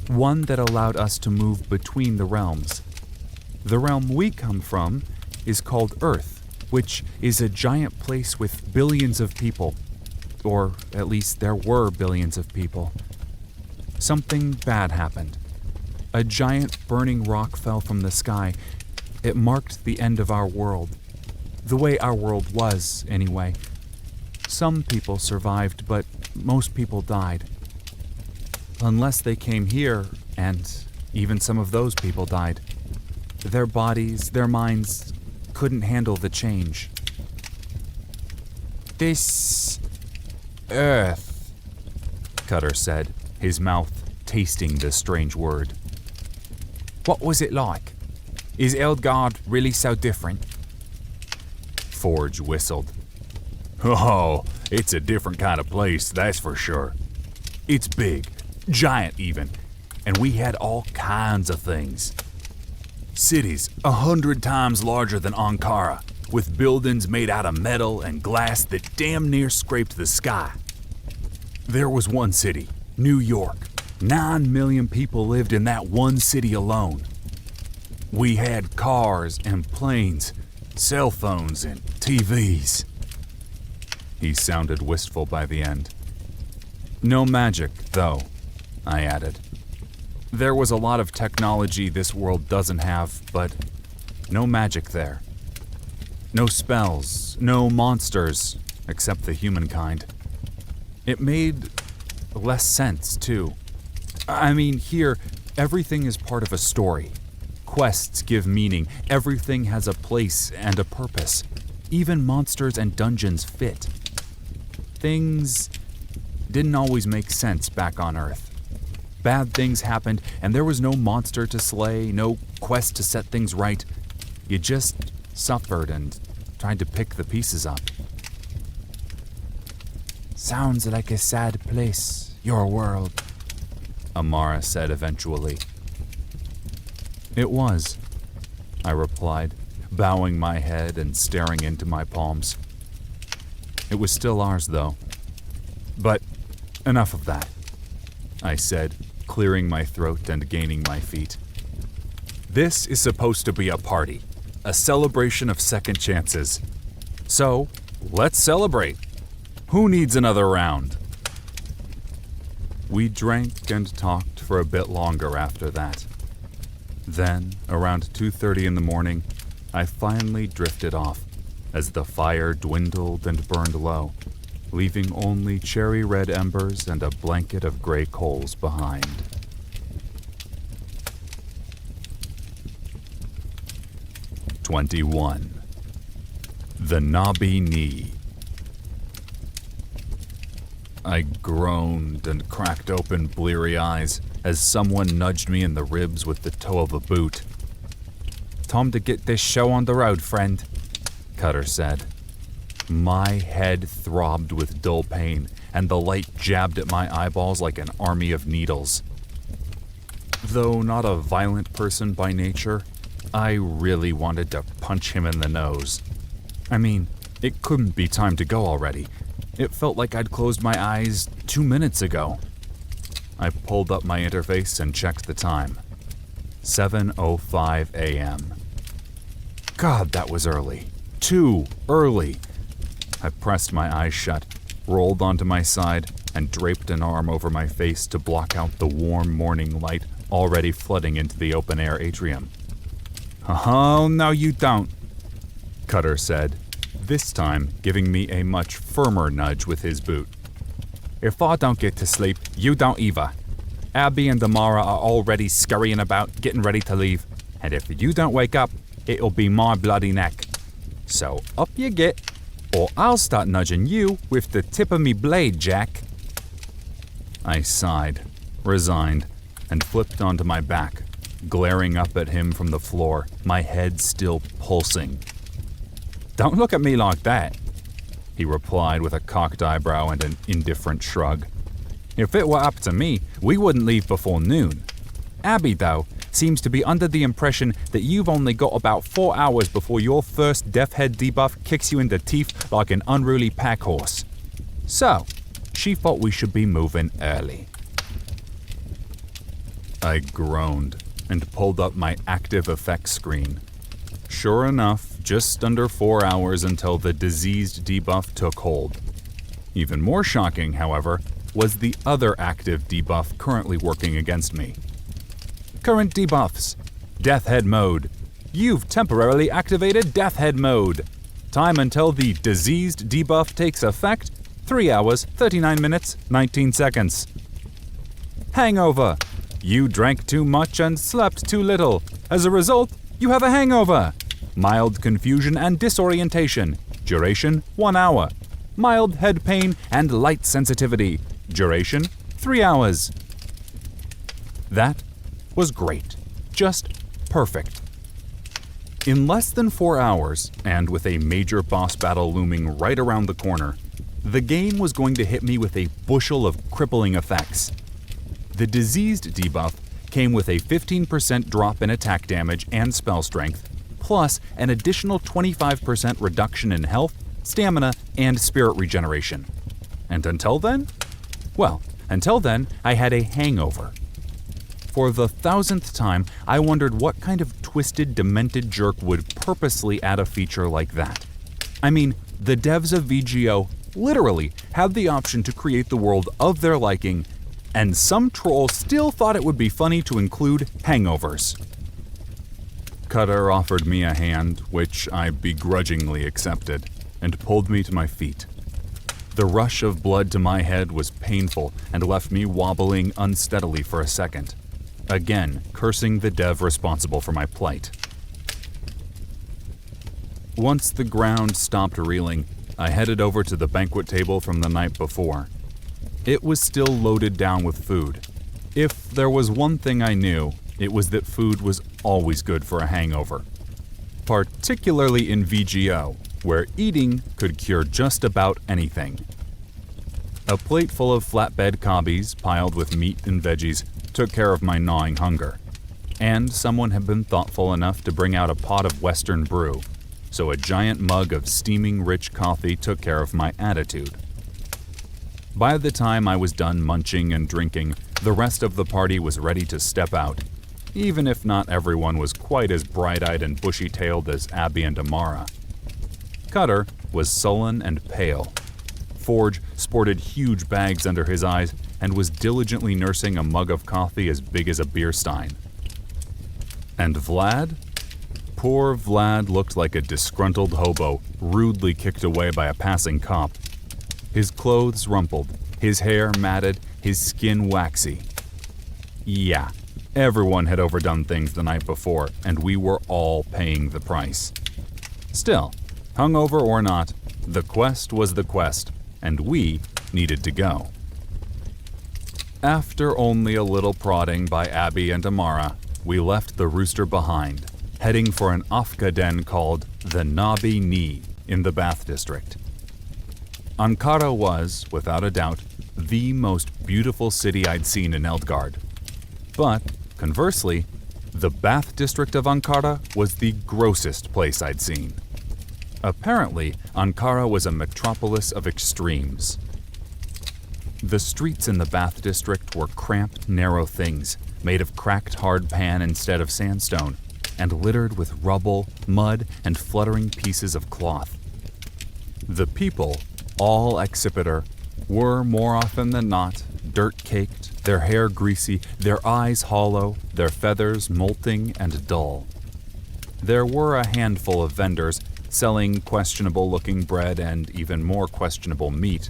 one that allowed us to move between the realms. The realm we come from is called Earth, which is a giant place with billions of people, or at least there were billions of people. Something bad happened. A giant burning rock fell from the sky. It marked the end of our world. The way our world was, anyway. Some people survived, but most people died. Unless they came here, and even some of those people died. Their bodies, their minds, couldn't handle the change. This Earth, Cutter said, his mouth tasting the strange word. What was it like? Is Eldgard really so different? Forge whistled. Oh, it's a different kind of place, that's for sure. It's big, giant even, and we had all kinds of things. Cities 100 times larger than Ankara, with buildings made out of metal and glass that damn near scraped the sky. There was one city, New York. 9 million people lived in that one city alone. We had cars and planes, cell phones and TVs. He sounded wistful by the end. No magic, though, I added. There was a lot of technology this world doesn't have, but no magic there. No spells, no monsters, except the humankind. It made less sense, too. I mean, here, everything is part of a story. Quests give meaning, everything has a place and a purpose. Even monsters and dungeons fit. Things didn't always make sense back on Earth. Bad things happened, and there was no monster to slay, no quest to set things right. You just suffered and tried to pick the pieces up. Sounds like a sad place, your world, Amara said eventually. It was, I replied, bowing my head and staring into my palms. It was still ours, though. But enough of that, I said, clearing my throat and gaining my feet. This is supposed to be a party, a celebration of second chances. So, let's celebrate. Who needs another round? We drank and talked for a bit longer after that. Then, around 2:30 in the morning, I finally drifted off as the fire dwindled and burned low, leaving only cherry red embers and a blanket of gray coals behind. '21. The Knobby Knee. I groaned and cracked open bleary eyes as someone nudged me in the ribs with the toe of a boot. Time to get this show on the road, friend, Cutter said. My head throbbed with dull pain, and the light jabbed at my eyeballs like an army of needles. Though not a violent person by nature, I really wanted to punch him in the nose. I mean, it couldn't be time to go already. It felt like I'd closed my eyes 2 minutes ago. I pulled up my interface and checked the time. 7:05 a.m. God, that was early. Too early. I pressed my eyes shut, rolled onto my side, and draped an arm over my face to block out the warm morning light already flooding into the open-air atrium. Oh, no you don't, Cutter said, this time giving me a much firmer nudge with his boot. If I don't get to sleep, you don't either. Abby and Amara are already scurrying about, getting ready to leave, and if you don't wake up, it'll be my bloody neck. So up you get, or I'll start nudging you with the tip of me blade, Jack. I sighed, resigned, and flipped onto my back, glaring up at him from the floor, my head still pulsing. Don't look at me like that, he replied with a cocked eyebrow and an indifferent shrug. If it were up to me, we wouldn't leave before noon. Abby, though, seems to be under the impression that you've only got about 4 hours before your first death head debuff kicks you in the teeth like an unruly pack horse. So, she thought we should be moving early. I groaned and pulled up my active effects screen. Sure enough, just under 4 hours until the diseased debuff took hold. Even more shocking, however, was the other active debuff currently working against me. Current debuffs. Death Head Mode. You've temporarily activated Death Head Mode. Time until the diseased debuff takes effect, 3 hours, 39 minutes, 19 seconds. Hangover. You drank too much and slept too little. As a result, you have a hangover. Mild confusion and disorientation. Duration, 1 hour. Mild head pain and light sensitivity. Duration, 3 hours. That was great. Just perfect. In less than 4 hours, and with a major boss battle looming right around the corner, the game was going to hit me with a bushel of crippling effects. The diseased debuff came with a 15% drop in attack damage and spell strength, plus an additional 25% reduction in health, stamina, and spirit regeneration. And until then? Well, until then, I had a hangover. For the 1000th time, I wondered what kind of twisted, demented jerk would purposely add a feature like that. I mean, the devs of VGO literally had the option to create the world of their liking, and some troll still thought it would be funny to include hangovers. Cutter offered me a hand, which I begrudgingly accepted, and pulled me to my feet. The rush of blood to my head was painful and left me wobbling unsteadily for a second, again cursing the dev responsible for my plight. Once the ground stopped reeling, I headed over to the banquet table from the night before. It was still loaded down with food. If there was one thing I knew, it was that food was always good for a hangover. Particularly in VGO, where eating could cure just about anything. A plate full of flatbed cobbies piled with meat and veggies took care of my gnawing hunger. And someone had been thoughtful enough to bring out a pot of Western brew, so a giant mug of steaming rich coffee took care of my attitude. By the time I was done munching and drinking, the rest of the party was ready to step out, even if not everyone was quite as bright-eyed and bushy-tailed as Abby and Amara. Cutter was sullen and pale. Forge sported huge bags under his eyes and was diligently nursing a mug of coffee as big as a beer stein. And Vlad? Poor Vlad looked like a disgruntled hobo, rudely kicked away by a passing cop. His clothes rumpled, his hair matted, his skin waxy. Yeah, everyone had overdone things the night before, and we were all paying the price. Still, hungover or not, the quest was the quest, and we needed to go. After only a little prodding by Abby and Amara, we left the rooster behind, heading for an Afka den called the Nabi Ni in the Bath District. Ankara was, without a doubt, the most beautiful city I'd seen in Eldgard. But, conversely, the Bath District of Ankara was the grossest place I'd seen. Apparently, Ankara was a metropolis of extremes. The streets in the Bath District were cramped, narrow things, made of cracked hard pan instead of sandstone, and littered with rubble, mud, and fluttering pieces of cloth. The people, all Accipiter, were, more often than not, dirt-caked, their hair greasy, their eyes hollow, their feathers molting and dull. There were a handful of vendors selling questionable-looking bread and even more questionable meat,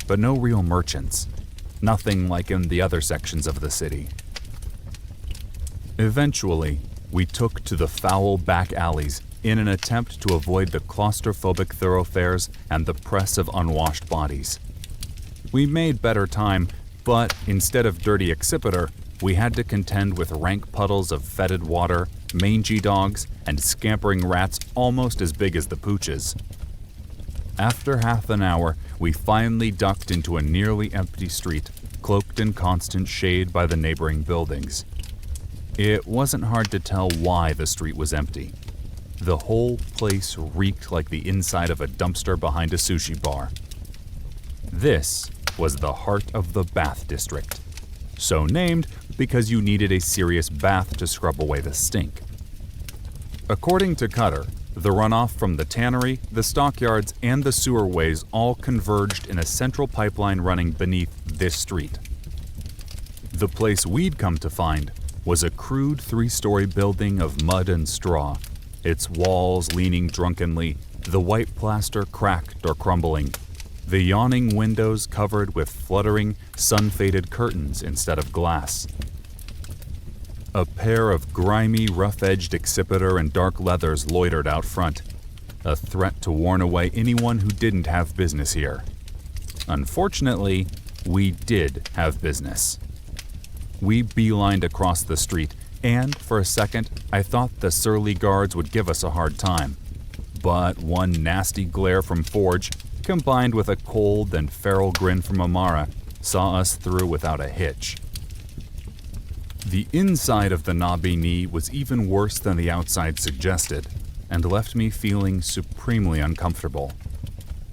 but no real merchants, nothing like in the other sections of the city. Eventually, we took to the foul back alleys in an attempt to avoid the claustrophobic thoroughfares and the press of unwashed bodies. We made better time, but instead of dirty Accipiter, we had to contend with rank puddles of fetid water, mangy dogs, and scampering rats almost as big as the pooches. After half an hour, we finally ducked into a nearly empty street, cloaked in constant shade by the neighboring buildings. It wasn't hard to tell why the street was empty. The whole place reeked like the inside of a dumpster behind a sushi bar. This was the heart of the Bath District, so named because you needed a serious bath to scrub away the stink. According to Cutter, the runoff from the tannery, the stockyards, and the sewerways all converged in a central pipeline running beneath this street. The place we'd come to find was a crude 3-story building of mud and straw, its walls leaning drunkenly, the white plaster cracked or crumbling, the yawning windows covered with fluttering, sun-faded curtains instead of glass. A pair of grimy, rough-edged Accipiter and dark leathers loitered out front, a threat to warn away anyone who didn't have business here. Unfortunately, we did have business. We beelined across the street, and for a second, I thought the surly guards would give us a hard time. But one nasty glare from Forge, combined with a cold and feral grin from Amara, saw us through without a hitch. The inside of the Nabi Ni was even worse than the outside suggested, and left me feeling supremely uncomfortable.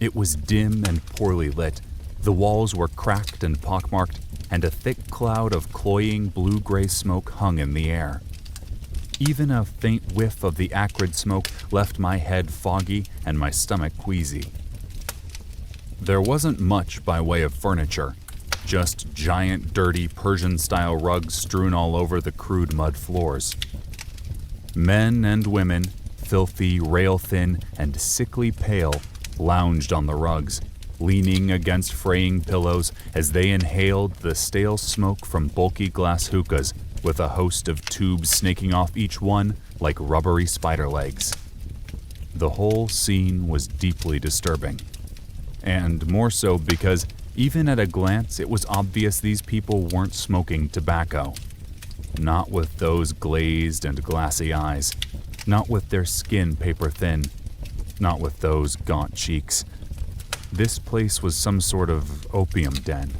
It was dim and poorly lit, the walls were cracked and pockmarked, and a thick cloud of cloying blue-gray smoke hung in the air. Even a faint whiff of the acrid smoke left my head foggy and my stomach queasy. There wasn't much by way of furniture, just giant, dirty Persian-style rugs strewn all over the crude mud floors. Men and women, filthy, rail-thin, and sickly pale, lounged on the rugs, leaning against fraying pillows as they inhaled the stale smoke from bulky glass hookahs with a host of tubes snaking off each one like rubbery spider legs. The whole scene was deeply disturbing, and more so because even at a glance it was obvious these people weren't smoking tobacco. Not with those glazed and glassy eyes, not with their skin paper thin, not with those gaunt cheeks. This place was some sort of opium den.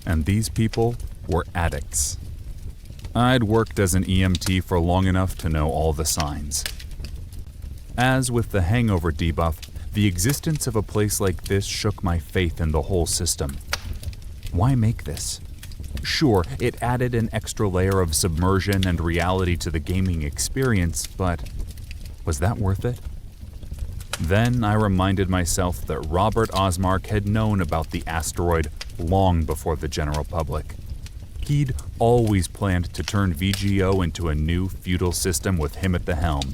And these people were addicts. I'd worked as an EMT for long enough to know all the signs. As with the hangover debuff, the existence of a place like this shook my faith in the whole system. Why make this? Sure, it added an extra layer of submersion and reality to the gaming experience, but was that worth it? Then I reminded myself that Robert Osmark had known about the asteroid long before the general public. He'd always planned to turn VGO into a new feudal system with him at the helm.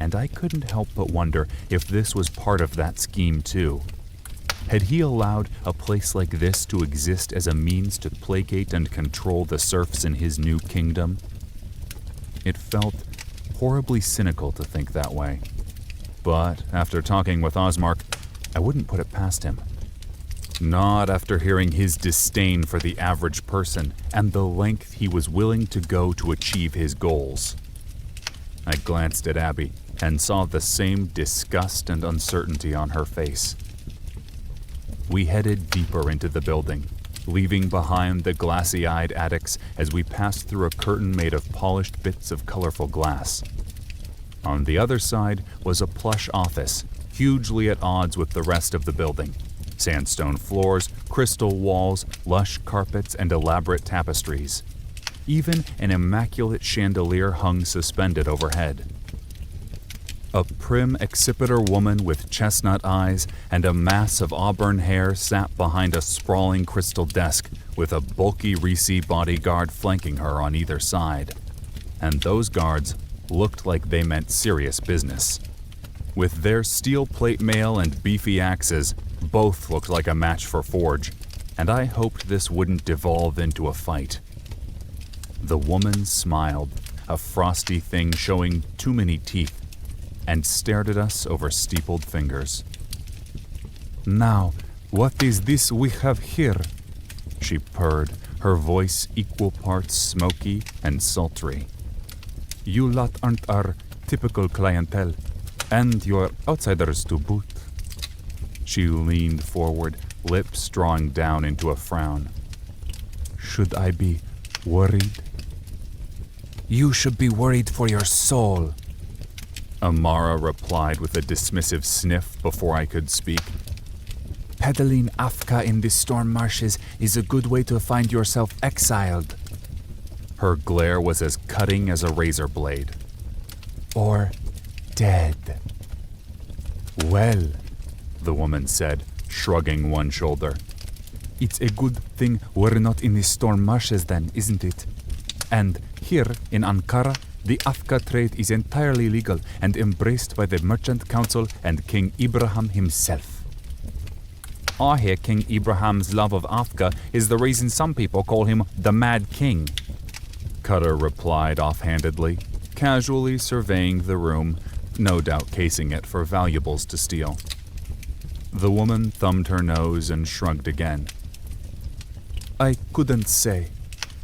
And I couldn't help but wonder if this was part of that scheme too. Had he allowed a place like this to exist as a means to placate and control the serfs in his new kingdom? It felt horribly cynical to think that way. But after talking with Osmark, I wouldn't put it past him. Not after hearing his disdain for the average person and the length he was willing to go to achieve his goals. I glanced at Abby and saw the same disgust and uncertainty on her face. We headed deeper into the building, leaving behind the glassy-eyed addicts as we passed through a curtain made of polished bits of colorful glass. On the other side was a plush office, hugely at odds with the rest of the building. Sandstone floors, crystal walls, lush carpets, and elaborate tapestries. Even an immaculate chandelier hung suspended overhead. A prim accipiter woman with chestnut eyes and a mass of auburn hair sat behind a sprawling crystal desk with a bulky Reese bodyguard flanking her on either side. And those guards looked like they meant serious business. With their steel plate mail and beefy axes, both looked like a match for Forge, and I hoped this wouldn't devolve into a fight. The woman smiled, a frosty thing showing too many teeth, and stared at us over steepled fingers. "Now, what is this we have here?" she purred, her voice equal parts smoky and sultry. "You lot aren't our typical clientele, and you're outsiders to boot." She leaned forward, lips drawing down into a frown. "Should I be worried?" "You should be worried for your soul," Amara replied with a dismissive sniff before I could speak. "Peddling Afka in the storm marshes is a good way to find yourself exiled. Her glare was as cutting as a razor blade. Or dead." "Well," the woman said, shrugging one shoulder. "It's a good thing we're not in the storm marshes then, isn't it? And here in Ankara, the Afka trade is entirely legal and embraced by the Merchant Council and King Ibrahim himself." "I hear King Ibrahim's love of Afka is the reason some people call him the Mad King," Cutter replied offhandedly, casually surveying the room, no doubt casing it for valuables to steal. The woman thumbed her nose and shrugged again. "I couldn't say.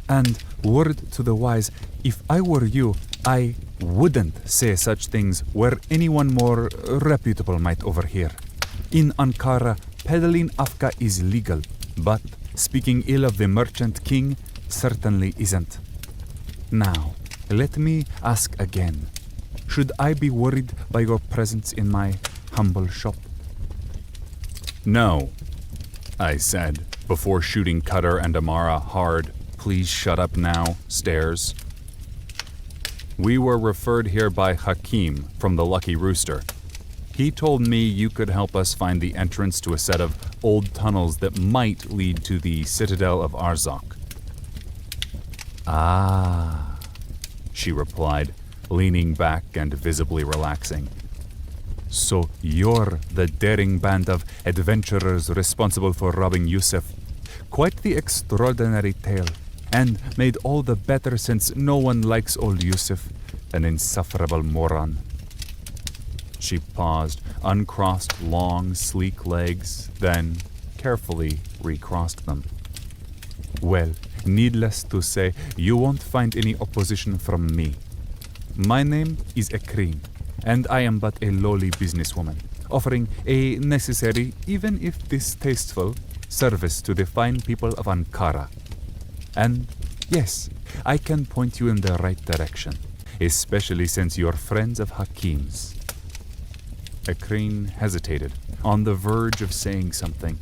And word to the wise, if I were you, I wouldn't say such things where anyone more reputable might overhear. In Ankara, peddling Afka is legal, but speaking ill of the merchant king certainly isn't. Now, let me ask again. Should I be worried by your presence in my humble shop?" "No," I said, before shooting Cutter and Amara hard, "please shut up now" stares. "We were referred here by Hakim from the Lucky Rooster. He told me you could help us find the entrance to a set of old tunnels that might lead to the Citadel of Arzak." "Ah," she replied, leaning back and visibly relaxing. So you're the daring band of adventurers responsible for robbing Yusuf. Quite the extraordinary tale, and made all the better since no one likes old Yusuf, an insufferable moron. She paused, uncrossed long, sleek legs, then carefully recrossed them. Well, needless to say, you won't find any opposition from me. My name is Ekrim, and I am but a lowly businesswoman, offering a necessary, even if distasteful, service to the fine people of Ankara. And yes, I can point you in the right direction, especially since you're friends of Hakim's. Ekrim hesitated, on the verge of saying something.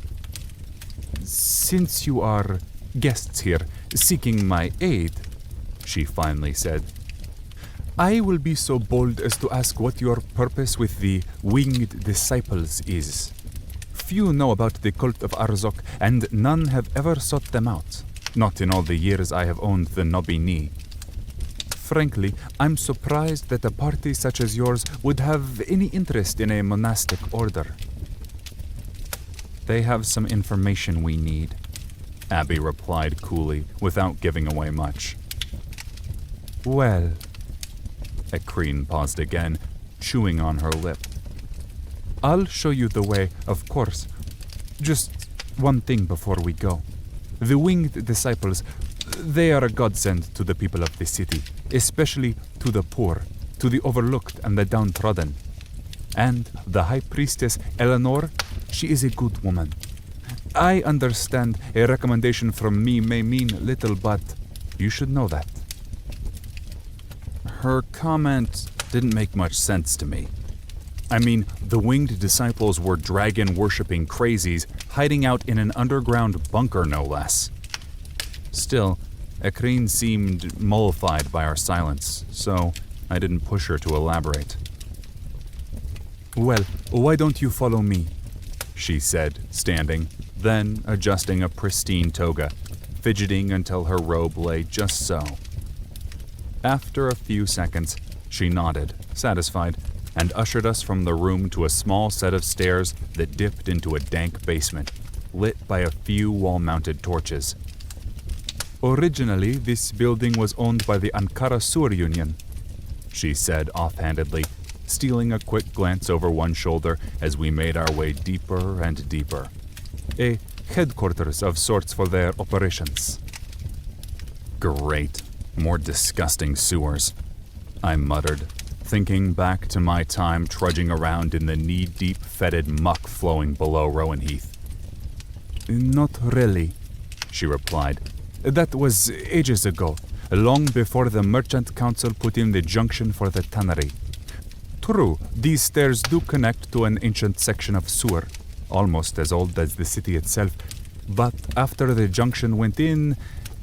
Since you are guests here seeking my aid, she finally said, I will be so bold as to ask what your purpose with the winged disciples is. Few know about the cult of Arzok, and none have ever sought them out, not in all the years I have owned the Nobini. Frankly, I'm surprised that a party such as yours would have any interest in a monastic order. They have some information we need, Abby replied coolly, without giving away much. Well, Ekrim paused again, chewing on her lip. I'll show you the way, of course. Just one thing before we go. The winged disciples, they are a godsend to the people of the city, especially to the poor, to the overlooked and the downtrodden. And the high priestess, Eleanor, she is a good woman. I understand a recommendation from me may mean little, but you should know that. Her comment didn't make much sense to me. I mean, the winged disciples were dragon-worshipping crazies hiding out in an underground bunker, no less. Still, Ekrim seemed mollified by our silence, so I didn't push her to elaborate. Well, why don't you follow me? She said, standing, then adjusting a pristine toga, fidgeting until her robe lay just so. After a few seconds, she nodded, satisfied, and ushered us from the room to a small set of stairs that dipped into a dank basement, lit by a few wall-mounted torches. Originally, this building was owned by the Ankara Sewer Union, she said offhandedly, stealing a quick glance over one shoulder as we made our way deeper and deeper. A headquarters of sorts for their operations. Great. More disgusting sewers, I muttered, thinking back to my time trudging around in the knee-deep fetid muck flowing below Rowan Heath. Not really, she replied. That was ages ago, long before the Merchant Council put in the junction for the tannery. True, these stairs do connect to an ancient section of sewer, almost as old as the city itself, but after the junction went in,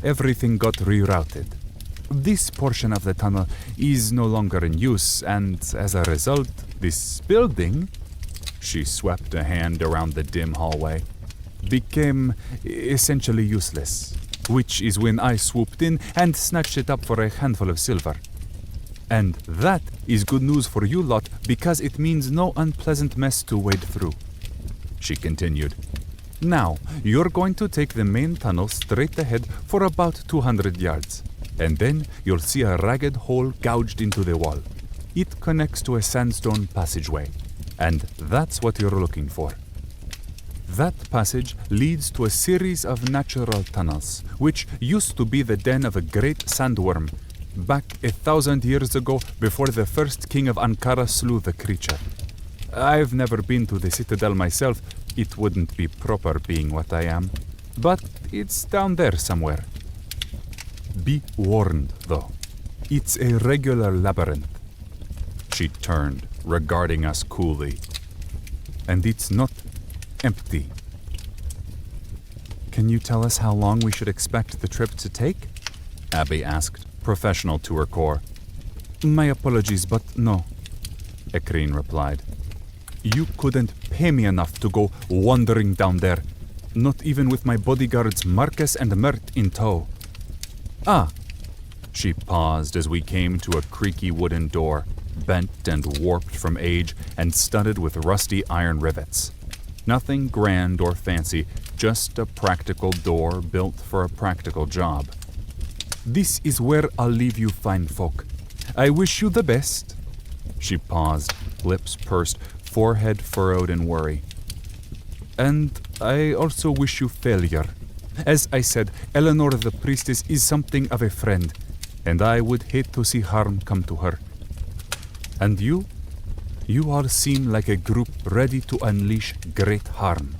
everything got rerouted. This portion of the tunnel is no longer in use, and as a result, this building, she swept a hand around the dim hallway, became essentially useless, which is when I swooped in and snatched it up for a handful of silver. And that is good news for you lot because it means no unpleasant mess to wade through, she continued. Now, you're going to take the main tunnel straight ahead for about 200 yards. And then you'll see a ragged hole gouged into the wall. It connects to a sandstone passageway, and that's what you're looking for. That passage leads to a series of natural tunnels, which used to be the den of a great sandworm, back 1,000 years ago before the first king of Ankara slew the creature. I've never been to the citadel myself, it wouldn't be proper being what I am, but it's down there somewhere. Be warned, though. It's a regular labyrinth. She turned, regarding us coolly. And it's not empty. Can you tell us how long we should expect the trip to take? Abby asked, professional to her core. My apologies, but no, Ekrim replied. You couldn't pay me enough to go wandering down there, not even with my bodyguards Marcus and Mert in tow. Ah! She paused as we came to a creaky wooden door, bent and warped from age and studded with rusty iron rivets. Nothing grand or fancy, just a practical door built for a practical job. "This is where I'll leave you, fine folk. I wish you the best." She paused, lips pursed, forehead furrowed in worry. "And I also wish you failure. As I said, Eleanor the priestess is something of a friend, and I would hate to see harm come to her. And you? You all seem like a group ready to unleash great harm."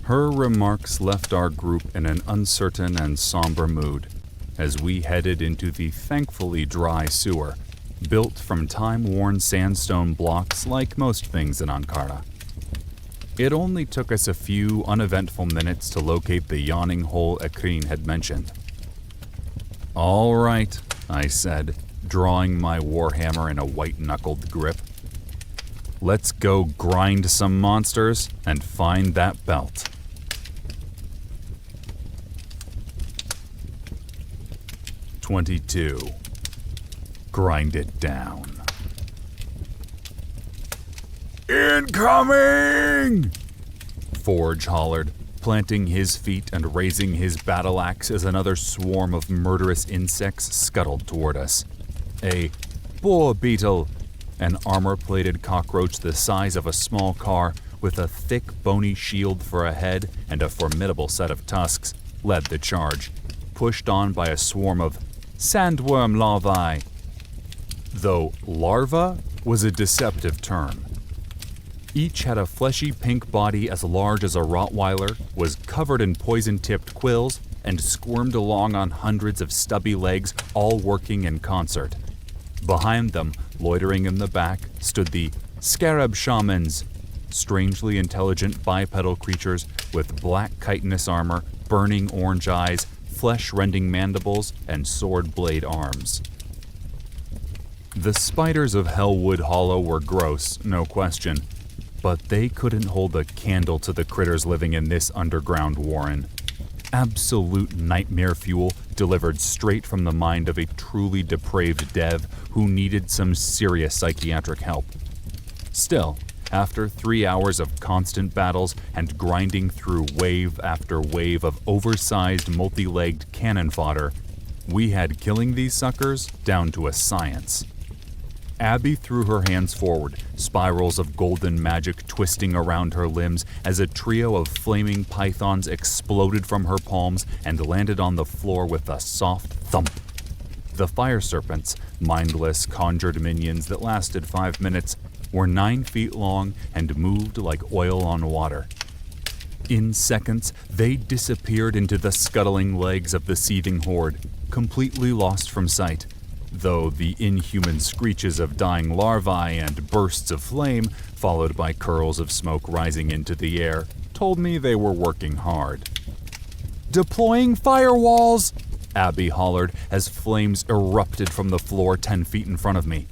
Her remarks left our group in an uncertain and somber mood as we headed into the thankfully dry sewer, built from time-worn sandstone blocks like most things in Ankara. It only took us a few uneventful minutes to locate the yawning hole Akreen had mentioned. "All right," I said, drawing my warhammer in a white-knuckled grip. "Let's go grind some monsters and find that belt." "22. Grind it down." Incoming! Forge hollered, planting his feet and raising his battle axe as another swarm of murderous insects scuttled toward us. A boar beetle, an armor-plated cockroach the size of a small car with a thick, bony shield for a head and a formidable set of tusks, led the charge, pushed on by a swarm of sandworm larvae. Though larva was a deceptive term. Each had a fleshy pink body as large as a Rottweiler, was covered in poison-tipped quills, and squirmed along on hundreds of stubby legs, all working in concert. Behind them, loitering in the back, stood the scarab shamans, strangely intelligent bipedal creatures with black chitinous armor, burning orange eyes, flesh-rending mandibles, and sword blade arms. The spiders of Hellwood Hollow were gross, no question, but they couldn't hold a candle to the critters living in this underground warren. Absolute nightmare fuel delivered straight from the mind of a truly depraved dev who needed some serious psychiatric help. Still, after 3 hours of constant battles and grinding through wave after wave of oversized multi-legged cannon fodder, we had killing these suckers down to a science. Abby threw her hands forward, spirals of golden magic twisting around her limbs as a trio of flaming pythons exploded from her palms and landed on the floor with a soft thump. The fire serpents, mindless conjured minions that lasted 5 minutes, were 9 feet long and moved like oil on water. In seconds, they disappeared into the scuttling legs of the seething horde, completely lost from sight, though the inhuman screeches of dying larvae and bursts of flame, followed by curls of smoke rising into the air, told me they were working hard. "Deploying firewalls!" Abby hollered as flames erupted from the floor 10 feet in front of me.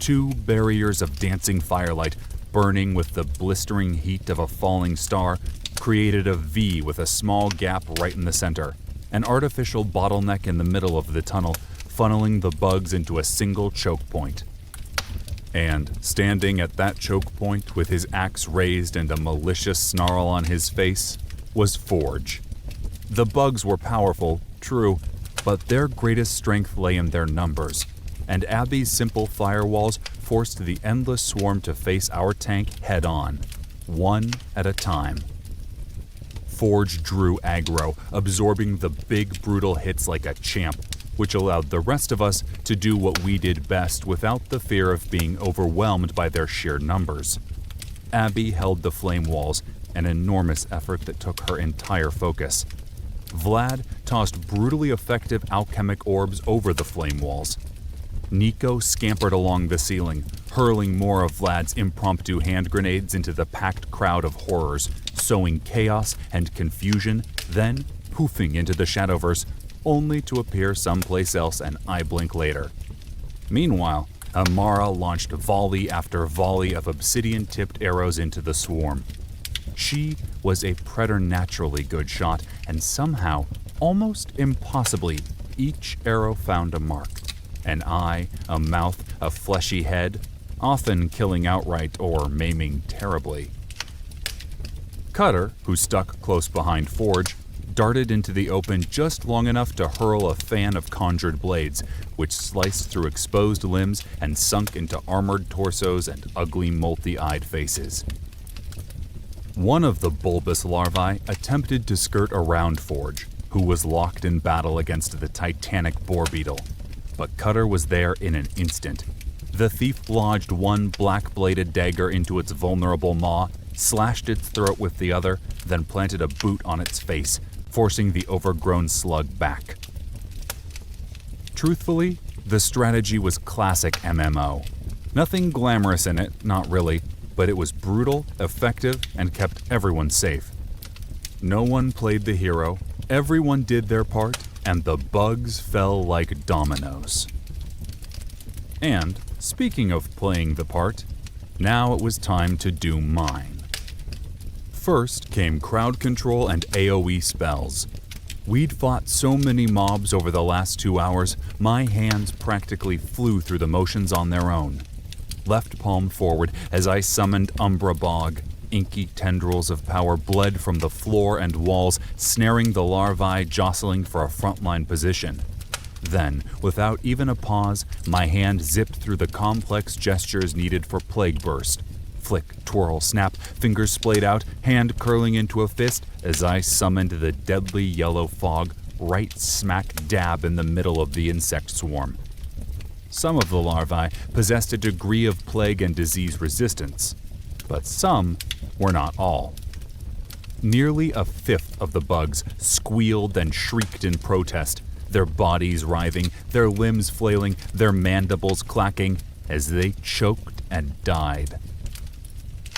2 barriers of dancing firelight, burning with the blistering heat of a falling star, created a V with a small gap right in the center, an artificial bottleneck in the middle of the tunnel, funneling the bugs into a single choke point. And standing at that choke point with his axe raised and a malicious snarl on his face was Forge. The bugs were powerful, true, but their greatest strength lay in their numbers, and Abby's simple firewalls forced the endless swarm to face our tank head-on, one at a time. Forge drew aggro, absorbing the big brutal hits like a champ, which allowed the rest of us to do what we did best without the fear of being overwhelmed by their sheer numbers. Abby held the flame walls, an enormous effort that took her entire focus. Vlad tossed brutally effective alchemic orbs over the flame walls. Nico scampered along the ceiling, hurling more of Vlad's impromptu hand grenades into the packed crowd of horrors, sowing chaos and confusion, then poofing into the Shadowverse, only to appear someplace else an eye blink later. Meanwhile, Amara launched volley after volley of obsidian-tipped arrows into the swarm. She was a preternaturally good shot, and somehow, almost impossibly, each arrow found a mark. an eye, a mouth, a fleshy head, often killing outright or maiming terribly. Cutter, who stuck close behind Forge, darted into the open just long enough to hurl a fan of conjured blades, which sliced through exposed limbs and sunk into armored torsos and ugly multi-eyed faces. One of the bulbous larvae attempted to skirt around Forge, who was locked in battle against the titanic boar beetle, but Cutter was there in an instant. The thief lodged one black-bladed dagger into its vulnerable maw, slashed its throat with the other, then planted a boot on its face, forcing the overgrown slug back. Truthfully, the strategy was classic MMO. Nothing glamorous in it, not really, but it was brutal, effective, and kept everyone safe. No one played the hero, everyone did their part, and the bugs fell like dominoes. And, speaking of playing the part, now it was time to do mine. First came crowd control and AoE spells. We'd fought so many mobs over the last 2 hours, my hands practically flew through the motions on their own. Left palm forward as I summoned Umbra Bog. Inky tendrils of power bled from the floor and walls, snaring the larvae jostling for a frontline position. Then, without even a pause, my hand zipped through the complex gestures needed for Plague Burst. Flick, twirl, snap, fingers splayed out, hand curling into a fist as I summoned the deadly yellow fog right smack dab in the middle of the insect swarm. Some of the larvae possessed a degree of plague and disease resistance, but some were not all. Nearly a fifth of the bugs squealed and shrieked in protest, their bodies writhing, their limbs flailing, their mandibles clacking as they choked and died.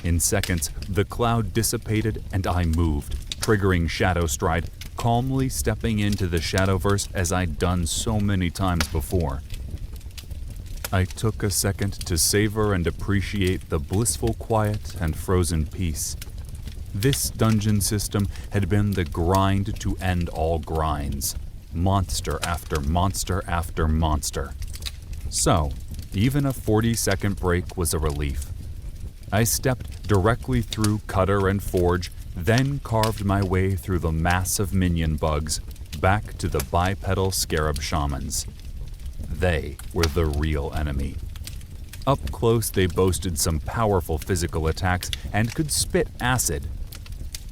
In seconds, the cloud dissipated and I moved, triggering Shadow Stride, calmly stepping into the Shadowverse as I'd done so many times before. I took a second to savor and appreciate the blissful quiet and frozen peace. This dungeon system had been the grind to end all grinds, monster after monster after monster. So, even a 40-second break was a relief. I stepped directly through Cutter and Forge, then carved my way through the mass of minion bugs, back to the bipedal scarab shamans. They were the real enemy. Up close, they boasted some powerful physical attacks and could spit acid.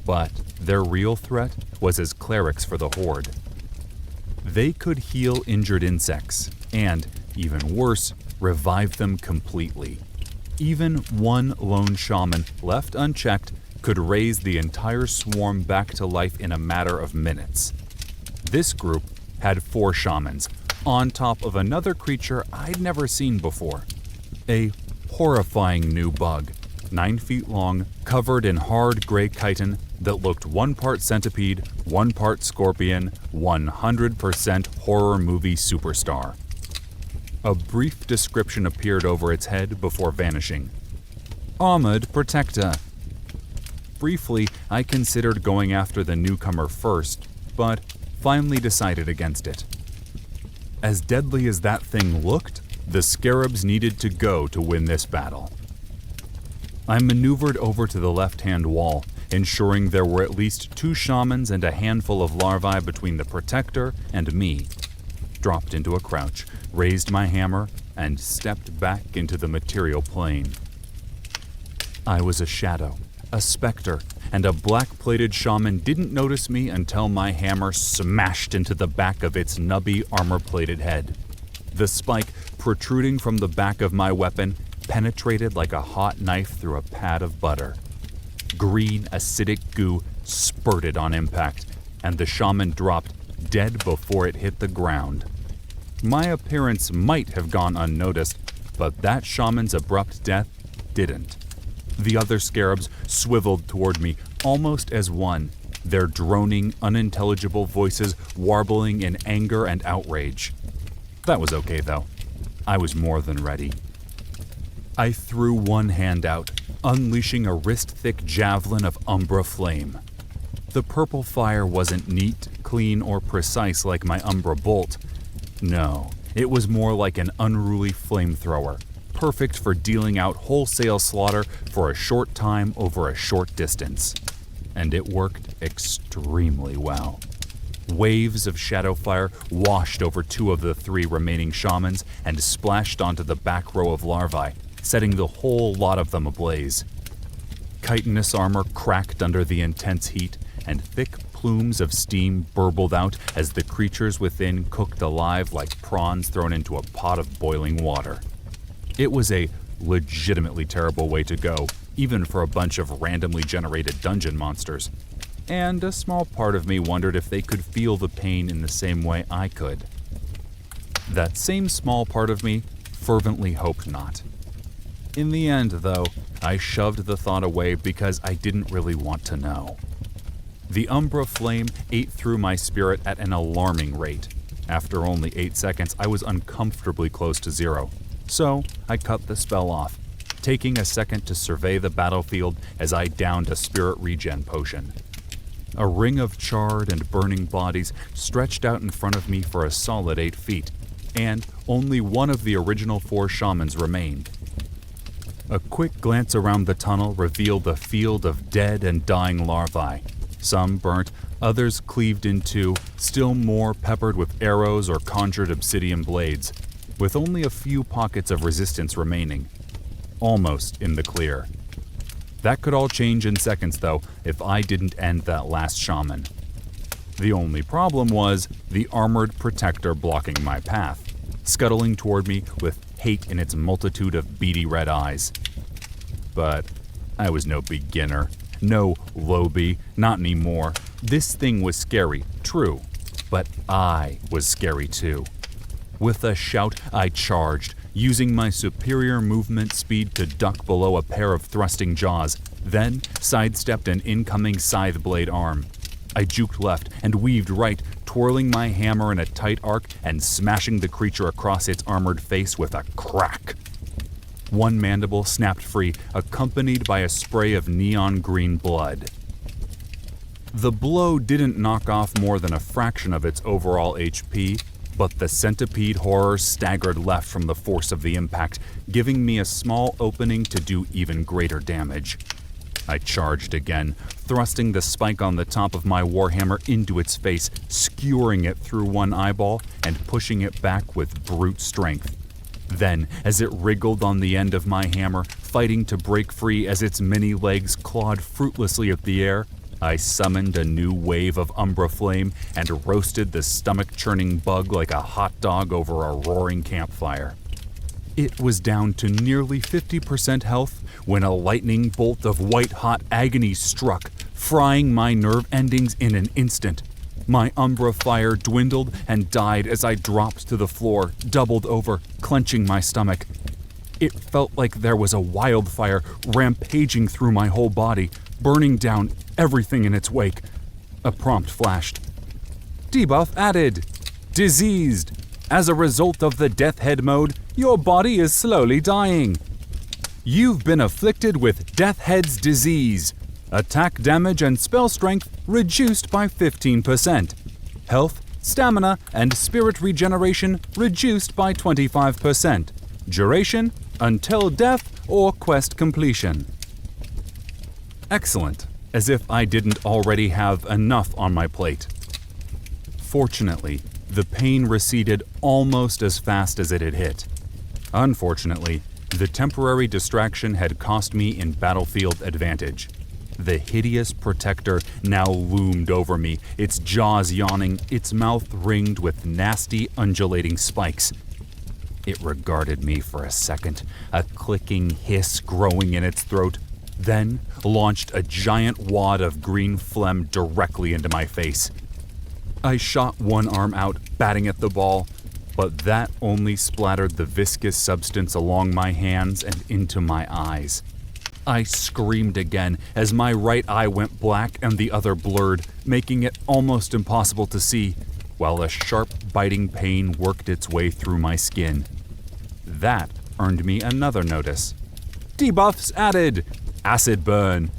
But their real threat was as clerics for the Horde. They could heal injured insects and, even worse, revive them completely. Even one lone shaman, left unchecked, could raise the entire swarm back to life in a matter of minutes. This group had 4 shamans, on top of another creature I'd never seen before. A horrifying new bug, 9 feet long, covered in hard gray chitin that looked 1 part centipede, 1 part scorpion, 100% horror movie superstar. A brief description appeared over its head before vanishing. Armored Protector. Briefly, I considered going after the newcomer first, but finally decided against it. As deadly as that thing looked, the scarabs needed to go to win this battle. I maneuvered over to the left-hand wall, ensuring there were at least 2 shamans and a handful of larvae between the Protector and me. Dropped into a crouch, raised my hammer, and stepped back into the material plane. I was a shadow, a specter, and a black-plated shaman didn't notice me until my hammer smashed into the back of its nubby, armor-plated head. The spike, protruding from the back of my weapon, penetrated like a hot knife through a pad of butter. Green, acidic goo spurted on impact, and the shaman dropped dead before it hit the ground. My appearance might have gone unnoticed, but that shaman's abrupt death didn't. The other scarabs swiveled toward me, almost as one, their droning, unintelligible voices warbling in anger and outrage. That was okay, though. I was more than ready. I threw one hand out, unleashing a wrist-thick javelin of umbra flame. The purple fire wasn't neat, clean, or precise like my umbra bolt. No, It was more like an unruly flamethrower, perfect for dealing out wholesale slaughter for a short time over a short distance. And it worked extremely well. Waves of shadow fire washed over 2 of the 3 remaining shamans and splashed onto the back row of larvae, setting the whole lot of them ablaze. Chitinous armor cracked under the intense heat, and thick plumes of steam burbled out as the creatures within cooked alive like prawns thrown into a pot of boiling water. It was a legitimately terrible way to go, even for a bunch of randomly generated dungeon monsters. And a small part of me wondered if they could feel the pain in the same way I could. That same small part of me fervently hoped not. In the end, though, I shoved the thought away because I didn't really want to know. The Umbra flame ate through my spirit at an alarming rate. After only 8 seconds, I was uncomfortably close to 0. So I cut the spell off, taking a second to survey the battlefield as I downed a spirit regen potion. A ring of charred and burning bodies stretched out in front of me for a solid 8 feet, and only one of the original 4 shamans remained. A quick glance around the tunnel revealed a field of dead and dying larvae. Some burnt, others cleaved in two, still more peppered with arrows or conjured obsidian blades, with only a few pockets of resistance remaining. Almost in the clear. That could all change in seconds, though, if I didn't end that last shaman. The only problem was the armored protector blocking my path, scuttling toward me with hate in its multitude of beady red eyes. But I was no beginner, no lowbie, not anymore. This thing was scary, true, but I was scary too. With a shout, I charged, using my superior movement speed to duck below a pair of thrusting jaws, then sidestepped an incoming scythe blade arm. I juked left and weaved right, twirling my hammer in a tight arc and smashing the creature across its armored face with a crack. One mandible snapped free, accompanied by a spray of neon green blood. The blow didn't knock off more than a fraction of its overall HP, but the centipede horror staggered left from the force of the impact, giving me a small opening to do even greater damage. I charged again, thrusting the spike on the top of my warhammer into its face, skewering it through one eyeball and pushing it back with brute strength. Then, as it wriggled on the end of my hammer, fighting to break free as its many legs clawed fruitlessly at the air, I summoned a new wave of Umbra flame and roasted the stomach-churning bug like a hot dog over a roaring campfire. It was down to nearly 50% health when a lightning bolt of white-hot agony struck, frying my nerve endings in an instant. My Umbra fire dwindled and died as I dropped to the floor, doubled over, clenching my stomach. It felt like there was a wildfire rampaging through my whole body, burning down everything in its wake. A prompt flashed. Debuff added. Diseased. As a result of the Death Head mode, your body is slowly dying. You've been afflicted with Death Head's disease. Attack damage and spell strength reduced by 15%. Health, stamina, and spirit regeneration reduced by 25%. Duration, until death or quest completion. Excellent, as if I didn't already have enough on my plate. Fortunately, the pain receded almost as fast as it had hit. Unfortunately, the temporary distraction had cost me in battlefield advantage. The hideous protector now loomed over me, its jaws yawning, its mouth ringed with nasty, undulating spikes. It regarded me for a second, a clicking hiss growing in its throat, then launched a giant wad of green phlegm directly into my face. I shot one arm out, batting at the ball, but that only splattered the viscous substance along my hands and into my eyes. I screamed again as my right eye went black and the other blurred, making it almost impossible to see, while a sharp, biting pain worked its way through my skin. That earned me another notice. Debuffs added. Acid burn.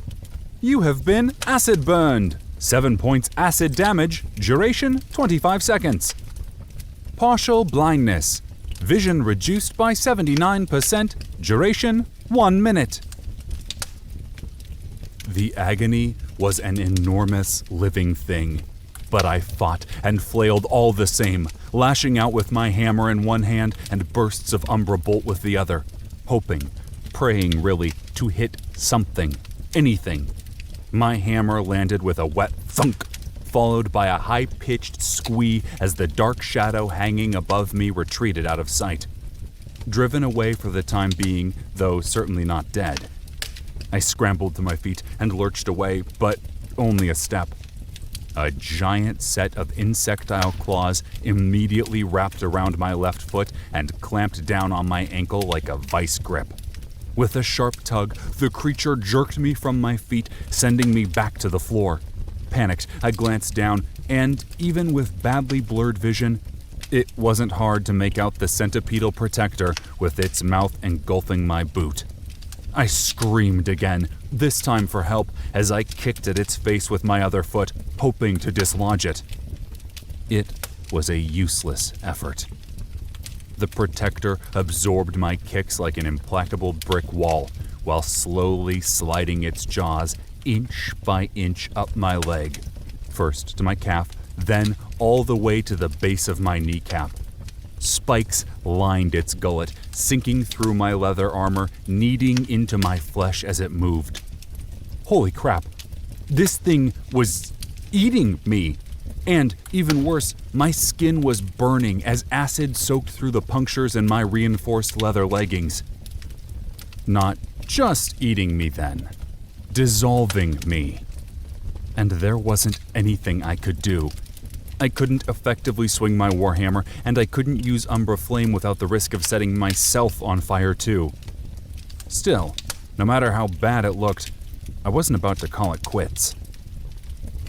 You have been acid burned. 7 points acid damage, duration 25 seconds. Partial blindness. Vision reduced by 79%. Duration 1 minute. The agony was an enormous living thing, but I fought and flailed all the same, lashing out with my hammer in one hand and bursts of Umbra Bolt with the other, hoping, praying really, to hit something, anything. My hammer landed with a wet thunk, followed by a high-pitched squee as the dark shadow hanging above me retreated out of sight. Driven away for the time being, though certainly not dead. I scrambled to my feet and lurched away, but only a step. A giant set of insectile claws immediately wrapped around my left foot and clamped down on my ankle like a vice grip. With a sharp tug, the creature jerked me from my feet, sending me back to the floor. Panicked, I glanced down, and even with badly blurred vision, it wasn't hard to make out the centipedal protector with its mouth engulfing my boot. I screamed again, this time for help, as I kicked at its face with my other foot, hoping to dislodge it. It was a useless effort. The protector absorbed my kicks like an implacable brick wall, while slowly sliding its jaws inch by inch up my leg, first to my calf, then all the way to the base of my kneecap. Spikes lined its gullet, sinking through my leather armor, kneading into my flesh as it moved. Holy crap, this thing was eating me. And, even worse, my skin was burning as acid soaked through the punctures in my reinforced leather leggings. Not just eating me then, dissolving me. And there wasn't anything I could do. I couldn't effectively swing my warhammer, and I couldn't use Umbra Flame without the risk of setting myself on fire too. Still, no matter how bad it looked, I wasn't about to call it quits.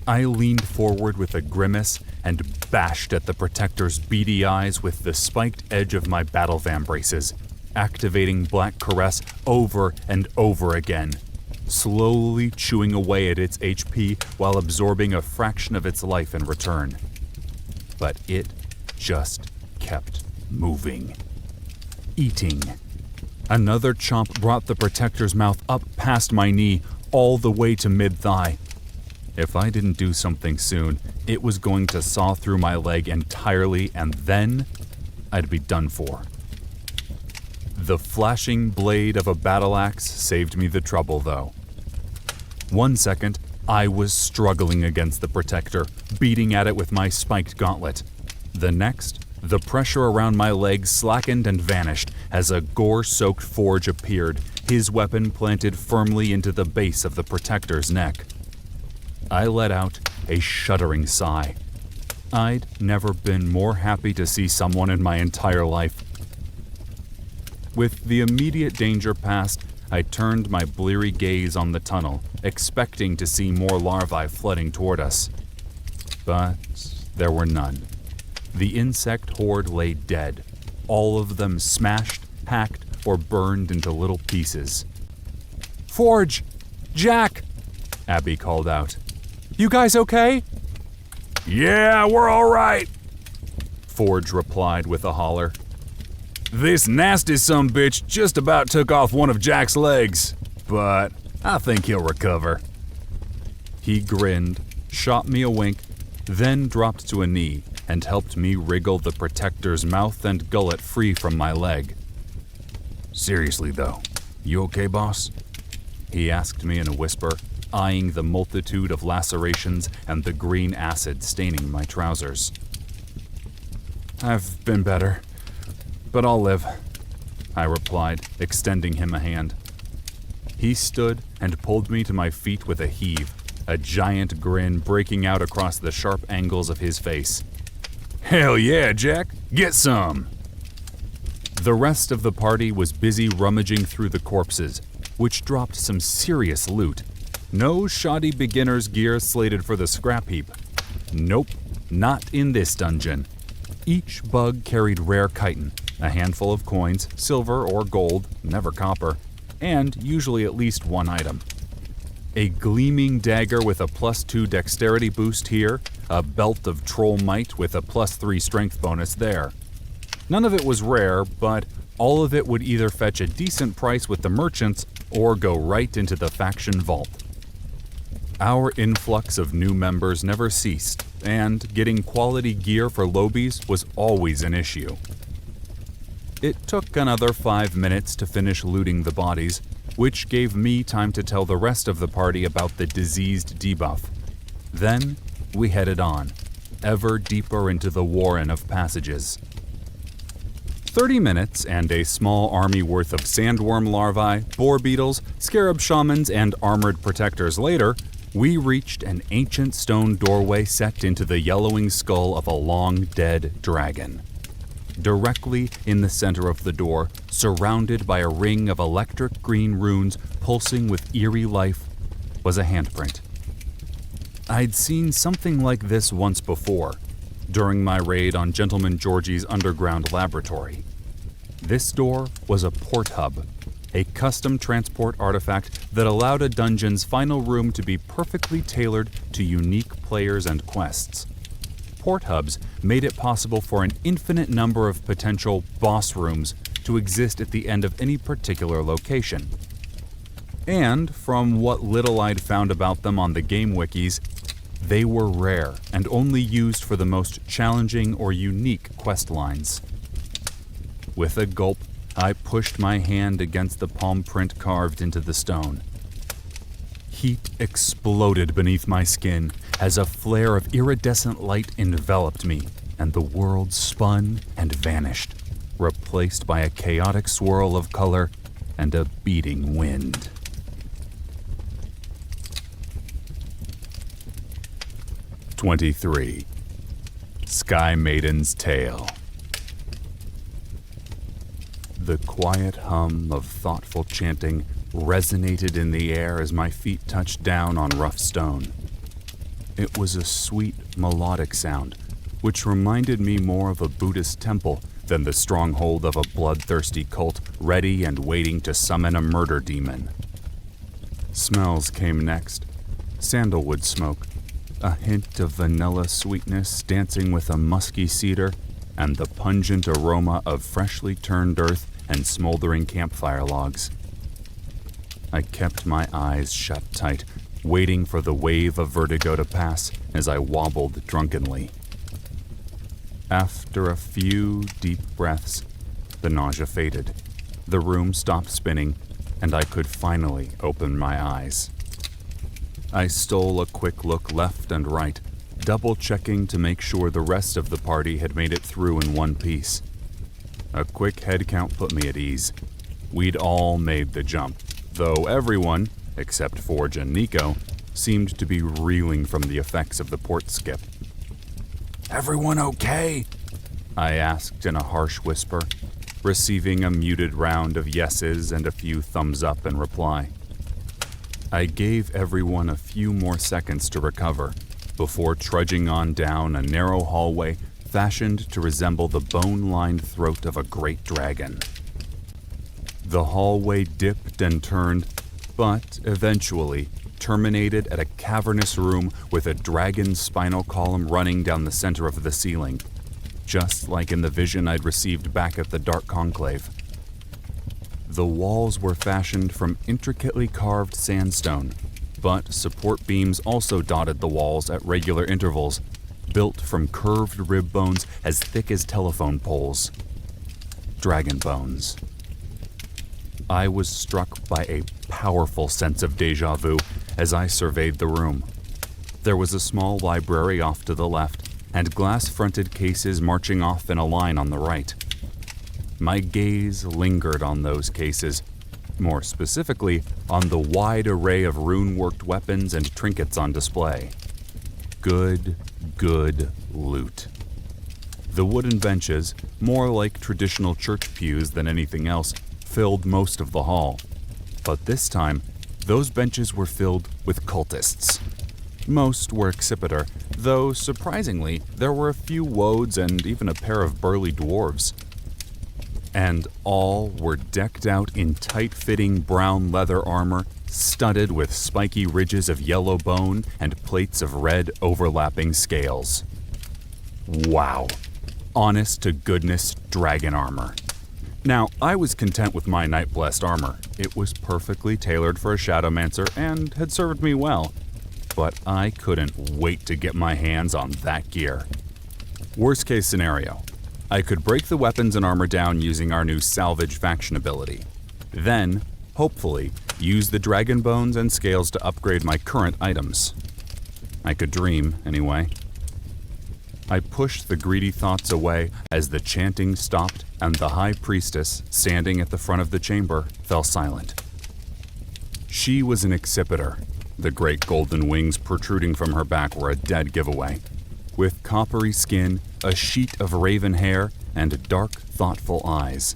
I leaned forward with a grimace and bashed at the protector's beady eyes with the spiked edge of my battle vambraces, activating Black Caress over and over again, slowly chewing away at its HP while absorbing a fraction of its life in return. But it just kept moving. Eating. Another chomp brought the protector's mouth up past my knee, all the way to mid-thigh. If I didn't do something soon, it was going to saw through my leg entirely, and then I'd be done for. The flashing blade of a battle axe saved me the trouble, though. 1 second, I was struggling against the protector, beating at it with my spiked gauntlet. The next, the pressure around my legs slackened and vanished as a gore-soaked forge appeared, his weapon planted firmly into the base of the protector's neck. I let out a shuddering sigh. I'd never been more happy to see someone in my entire life. With the immediate danger past, I turned my bleary gaze on the tunnel, expecting to see more larvae flooding toward us. But there were none. The insect horde lay dead, all of them smashed, hacked, or burned into little pieces. "Forge! Jack!" Abby called out. "You guys okay?" Yeah, we're all right. Forge replied with a holler. This nasty sumbitch just about took off one of Jack's legs, but I think he'll recover. He grinned, shot me a wink, then dropped to a knee and helped me wriggle the protector's mouth and gullet free from my leg. Seriously though, you okay, boss? He asked me in a whisper, eyeing the multitude of lacerations and the green acid staining my trousers. "I've been better, but I'll live," I replied, extending him a hand. He stood and pulled me to my feet with a heave, a giant grin breaking out across the sharp angles of his face. Hell yeah, Jack, get some! The rest of the party was busy rummaging through the corpses, which dropped some serious loot. No shoddy beginner's gear slated for the scrap heap. Nope, not in this dungeon. Each bug carried rare chitin, a handful of coins, silver or gold, never copper, and usually at least one item. A gleaming dagger with a +2 dexterity boost here, a belt of troll might with a +3 strength bonus there. None of it was rare, but all of it would either fetch a decent price with the merchants or go right into the faction vault. Our influx of new members never ceased, and getting quality gear for lobies was always an issue. It took another 5 minutes to finish looting the bodies, which gave me time to tell the rest of the party about the diseased debuff. Then we headed on, ever deeper into the warren of passages. 30 minutes and a small army worth of sandworm larvae, boar beetles, scarab shamans, and armored protectors later, we reached an ancient stone doorway set into the yellowing skull of a long-dead dragon. Directly in the center of the door, surrounded by a ring of electric green runes pulsing with eerie life, was a handprint. I'd seen something like this once before, during my raid on Gentleman Georgie's underground laboratory. This door was a port hub, a custom transport artifact that allowed a dungeon's final room to be perfectly tailored to unique players and quests. Port hubs made it possible for an infinite number of potential boss rooms to exist at the end of any particular location. And from what little I'd found about them on the game wikis, they were rare and only used for the most challenging or unique quest lines. With a gulp, I pushed my hand against the palm print carved into the stone. Heat exploded beneath my skin as a flare of iridescent light enveloped me, and the world spun and vanished, replaced by a chaotic swirl of color and a beating wind. "23. Sky Maiden's Tale." The quiet hum of thoughtful chanting resonated in the air as my feet touched down on rough stone. It was a sweet, melodic sound, which reminded me more of a Buddhist temple than the stronghold of a bloodthirsty cult ready and waiting to summon a murder demon. Smells came next. Sandalwood smoke, a hint of vanilla sweetness dancing with a musky cedar, and the pungent aroma of freshly turned earth and smoldering campfire logs. I kept my eyes shut tight, waiting for the wave of vertigo to pass as I wobbled drunkenly. After a few deep breaths, the nausea faded, the room stopped spinning, and I could finally open my eyes. I stole a quick look left and right, double-checking to make sure the rest of the party had made it through in one piece. A quick head count put me at ease. We'd all made the jump, though everyone, except Forge and Nico, seemed to be reeling from the effects of the port skip. Everyone okay? I asked in a harsh whisper, receiving a muted round of yeses and a few thumbs up in reply. I gave everyone a few more seconds to recover before trudging on down a narrow hallway fashioned to resemble the bone-lined throat of a great dragon. The hallway dipped and turned, but eventually terminated at a cavernous room with a dragon's spinal column running down the center of the ceiling, just like in the vision I'd received back at the Dark Conclave. The walls were fashioned from intricately carved sandstone, but support beams also dotted the walls at regular intervals, built from curved rib bones as thick as telephone poles. Dragon bones. I was struck by a powerful sense of déjà vu as I surveyed the room. There was a small library off to the left, and glass-fronted cases marching off in a line on the right. My gaze lingered on those cases, more specifically on the wide array of rune-worked weapons and trinkets on display. Good loot. The wooden benches, more like traditional church pews than anything else, filled most of the hall. But this time, those benches were filled with cultists. Most were Accipiter, though surprisingly, there were a few woads and even a pair of burly dwarves. And all were decked out in tight-fitting brown leather armor, studded with spiky ridges of yellow bone and plates of red overlapping scales. Wow. honest-to-goodness dragon armor. Now, I was content with my Night-Blessed armor. It was perfectly tailored for a Shadowmancer and had served me well. But I couldn't wait to get my hands on that gear. Worst case scenario, I could break the weapons and armor down using our new Salvage faction ability. Then, hopefully, use the dragon bones and scales to upgrade my current items. I could dream, anyway. I pushed the greedy thoughts away as the chanting stopped and the High Priestess, standing at the front of the chamber, fell silent. She was an Accipiter. The great golden wings protruding from her back were a dead giveaway. With coppery skin, a sheet of raven hair, and dark, thoughtful eyes.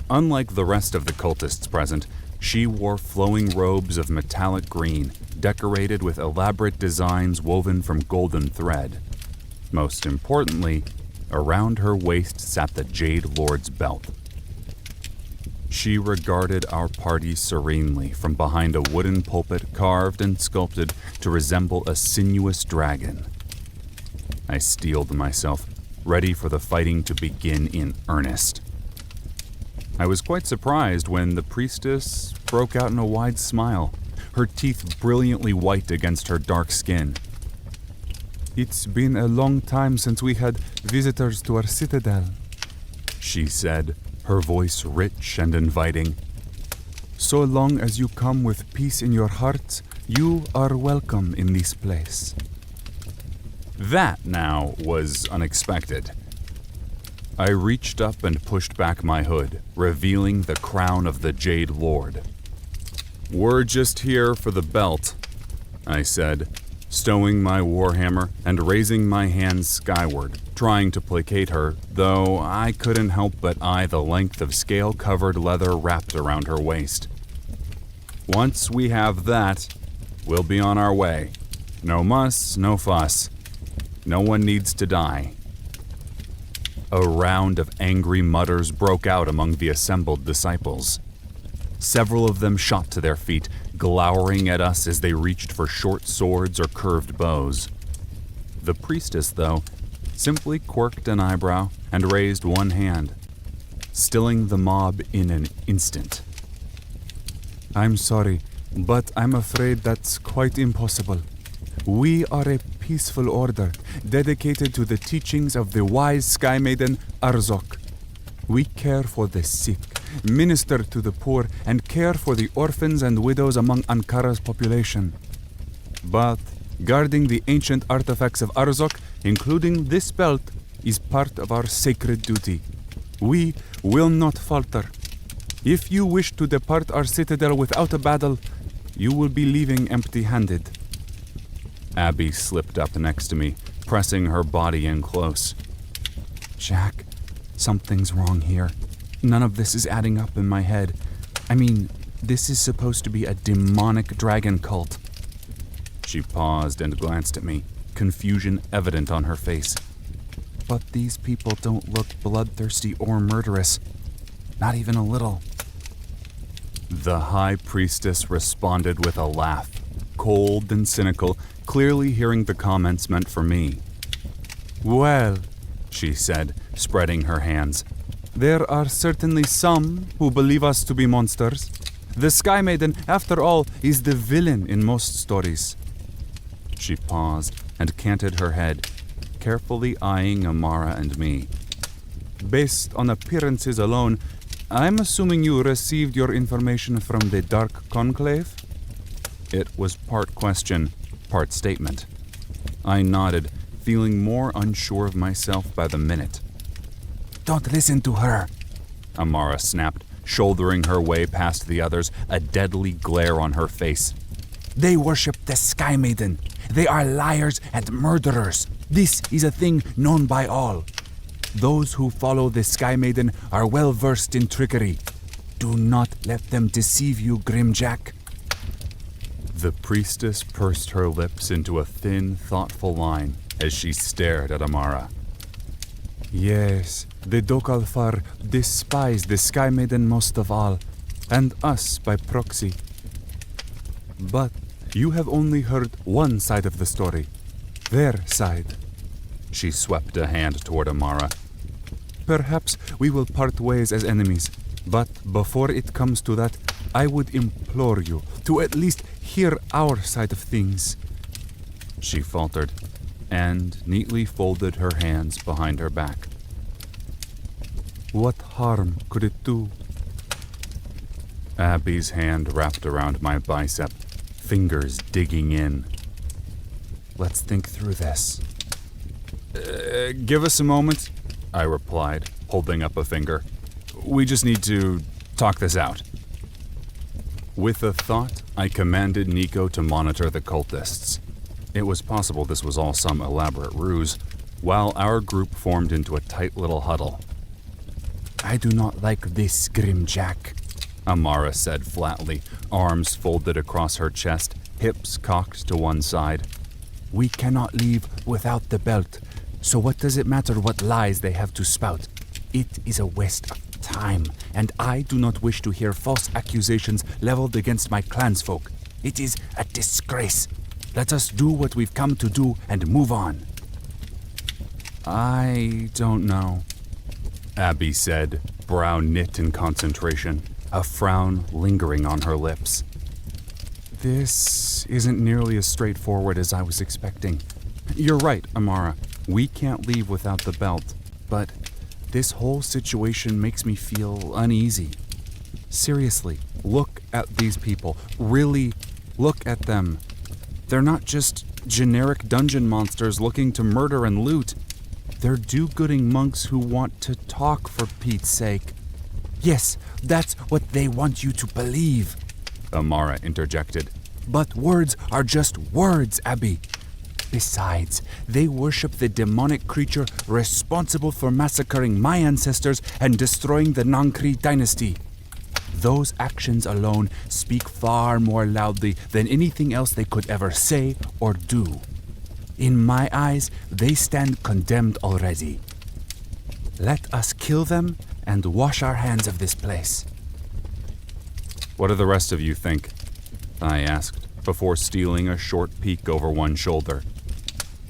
Unlike the rest of the cultists present, she wore flowing robes of metallic green, decorated with elaborate designs woven from golden thread. Most importantly, around her waist sat the Jade Lord's belt. She regarded our party serenely from behind a wooden pulpit carved and sculpted to resemble a sinuous dragon. I steeled myself, ready for the fighting to begin in earnest. I was quite surprised when the priestess broke out in a wide smile, her teeth brilliantly white against her dark skin. "It's been a long time since we had visitors to our citadel," she said, her voice rich and inviting. "So long as you come with peace in your hearts, you are welcome in this place." That, now, was unexpected. I reached up and pushed back my hood, revealing the crown of the Jade Lord. "We're just here for the belt," I said, stowing my warhammer and raising my hands skyward, trying to placate her, though I couldn't help but eye the length of scale-covered leather wrapped around her waist. "Once we have that, we'll be on our way. No muss, no fuss. No one needs to die." A round of angry mutters broke out among the assembled disciples. Several of them shot to their feet, glowering at us as they reached for short swords or curved bows. The priestess, though, simply quirked an eyebrow and raised one hand, stilling the mob in an instant. "I'm sorry, but I'm afraid that's quite impossible. We are a peaceful order, dedicated to the teachings of the wise Sky Maiden Arzok. We care for the sick, minister to the poor, and care for the orphans and widows among Ankara's population. But guarding the ancient artifacts of Arzok, including this belt, is part of our sacred duty. We will not falter. If you wish to depart our citadel without a battle, you will be leaving empty-handed." Abby slipped up next to me, pressing her body in close. "Jack, something's wrong here. None of this is adding up in my head. I mean, this is supposed to be a demonic dragon cult." She paused and glanced at me, confusion evident on her face. "But these people don't look bloodthirsty or murderous. Not even a little." The High Priestess responded with a laugh, cold and cynical, clearly hearing the comments meant for me. "Well," she said, spreading her hands, "there are certainly some who believe us to be monsters. The Sky Maiden, after all, is the villain in most stories." She paused and canted her head, carefully eyeing Amara and me. "Based on appearances alone, I'm assuming you received your information from the Dark Conclave?" It was part question, part statement. I nodded, feeling more unsure of myself by the minute. "Don't listen to her," Amara snapped, shouldering her way past the others, a deadly glare on her face. "They worship the Sky Maiden. They are liars and murderers. This is a thing known by all. Those who follow the Sky Maiden are well versed in trickery. Do not let them deceive you, Grimjack." The priestess pursed her lips into a thin, thoughtful line as she stared at Amara. "Yes, the Dokalfar despise the Sky Maiden most of all, and us by proxy. But you have only heard one side of the story. Their side." She swept a hand toward Amara, Perhaps we will part ways as enemies, but before it comes to that, I would implore you to at least hear our side of things. She faltered and neatly folded her hands behind her back. What harm could it do? Abby's hand wrapped around my bicep, fingers digging in. Let's think through this. Give us a moment, I replied, holding up a finger. We just need to talk this out. With a thought, I commanded Nico to monitor the cultists. It was possible this was all some elaborate ruse, while our group formed into a tight little huddle. I do not like this, Grimjack, Amara said flatly, arms folded across her chest, hips cocked to one side. We cannot leave without the belt, so what does it matter what lies they have to spout? It is a waste of time, and I do not wish to hear false accusations leveled against my clansfolk. It is a disgrace. Let us do what we've come to do and move on. I don't know, Abby said, brow knit in concentration, a frown lingering on her lips. This isn't nearly as straightforward as I was expecting. You're right, Amara. We can't leave without the belt, but this whole situation makes me feel uneasy. Seriously, look at these people. Really, look at them. They're not just generic dungeon monsters looking to murder and loot. They're do-gooding monks who want to talk, for Pete's sake. Yes, that's what they want you to believe, Amara interjected. But words are just words, Abby. Besides, they worship the demonic creature responsible for massacring my ancestors and destroying the Nankri dynasty. Those actions alone speak far more loudly than anything else they could ever say or do. In my eyes, they stand condemned already. Let us kill them and wash our hands of this place. What do the rest of you think? I asked, before stealing a short peek over one shoulder.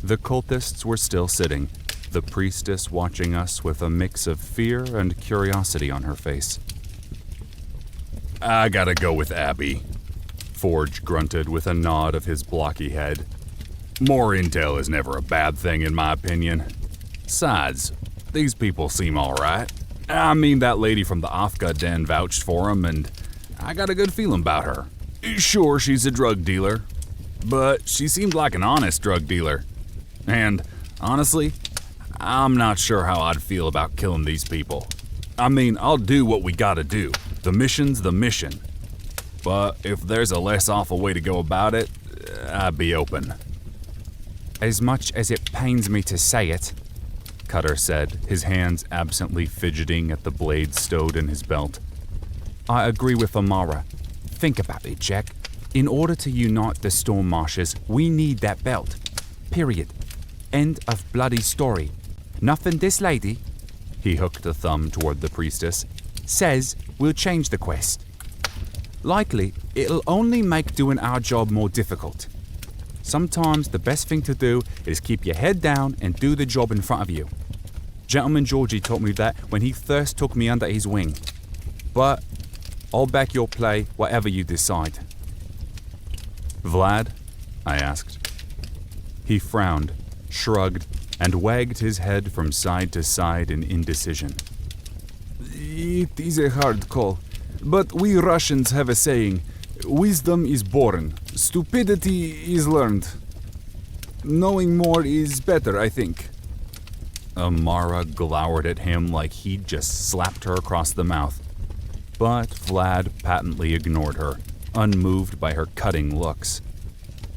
The cultists were still sitting, the priestess watching us with a mix of fear and curiosity on her face. I gotta go with Abby, Forge grunted with a nod of his blocky head. More intel is never a bad thing in my opinion. Besides, these people seem alright. I mean, that lady from the Afghan den vouched for him, and I got a good feeling about her. Sure, she's a drug dealer, but she seemed like an honest drug dealer. And, honestly, I'm not sure how I'd feel about killing these people. I mean, I'll do what we gotta do. The mission's the mission. But if there's a less awful way to go about it, I'd be open. As much as it pains me to say it, Cutter said, his hands absently fidgeting at the blade stowed in his belt. I agree with Amara. Think about it, Jack. In order to unite the Storm Marshes, we need that belt. Period. End of bloody story. Nothing this lady, he hooked a thumb toward the priestess, says will change the quest. Likely, it'll only make doing our job more difficult. Sometimes the best thing to do is keep your head down and do the job in front of you. Gentleman Georgie taught me that when he first took me under his wing. But I'll back your play, whatever you decide. Vlad? I asked. He frowned, shrugged, and wagged his head from side to side in indecision. It is a hard call, but we Russians have a saying, wisdom is born, stupidity is learned. Knowing more is better, I think. Amara glowered at him like he'd just slapped her across the mouth. But Vlad patently ignored her, unmoved by her cutting looks.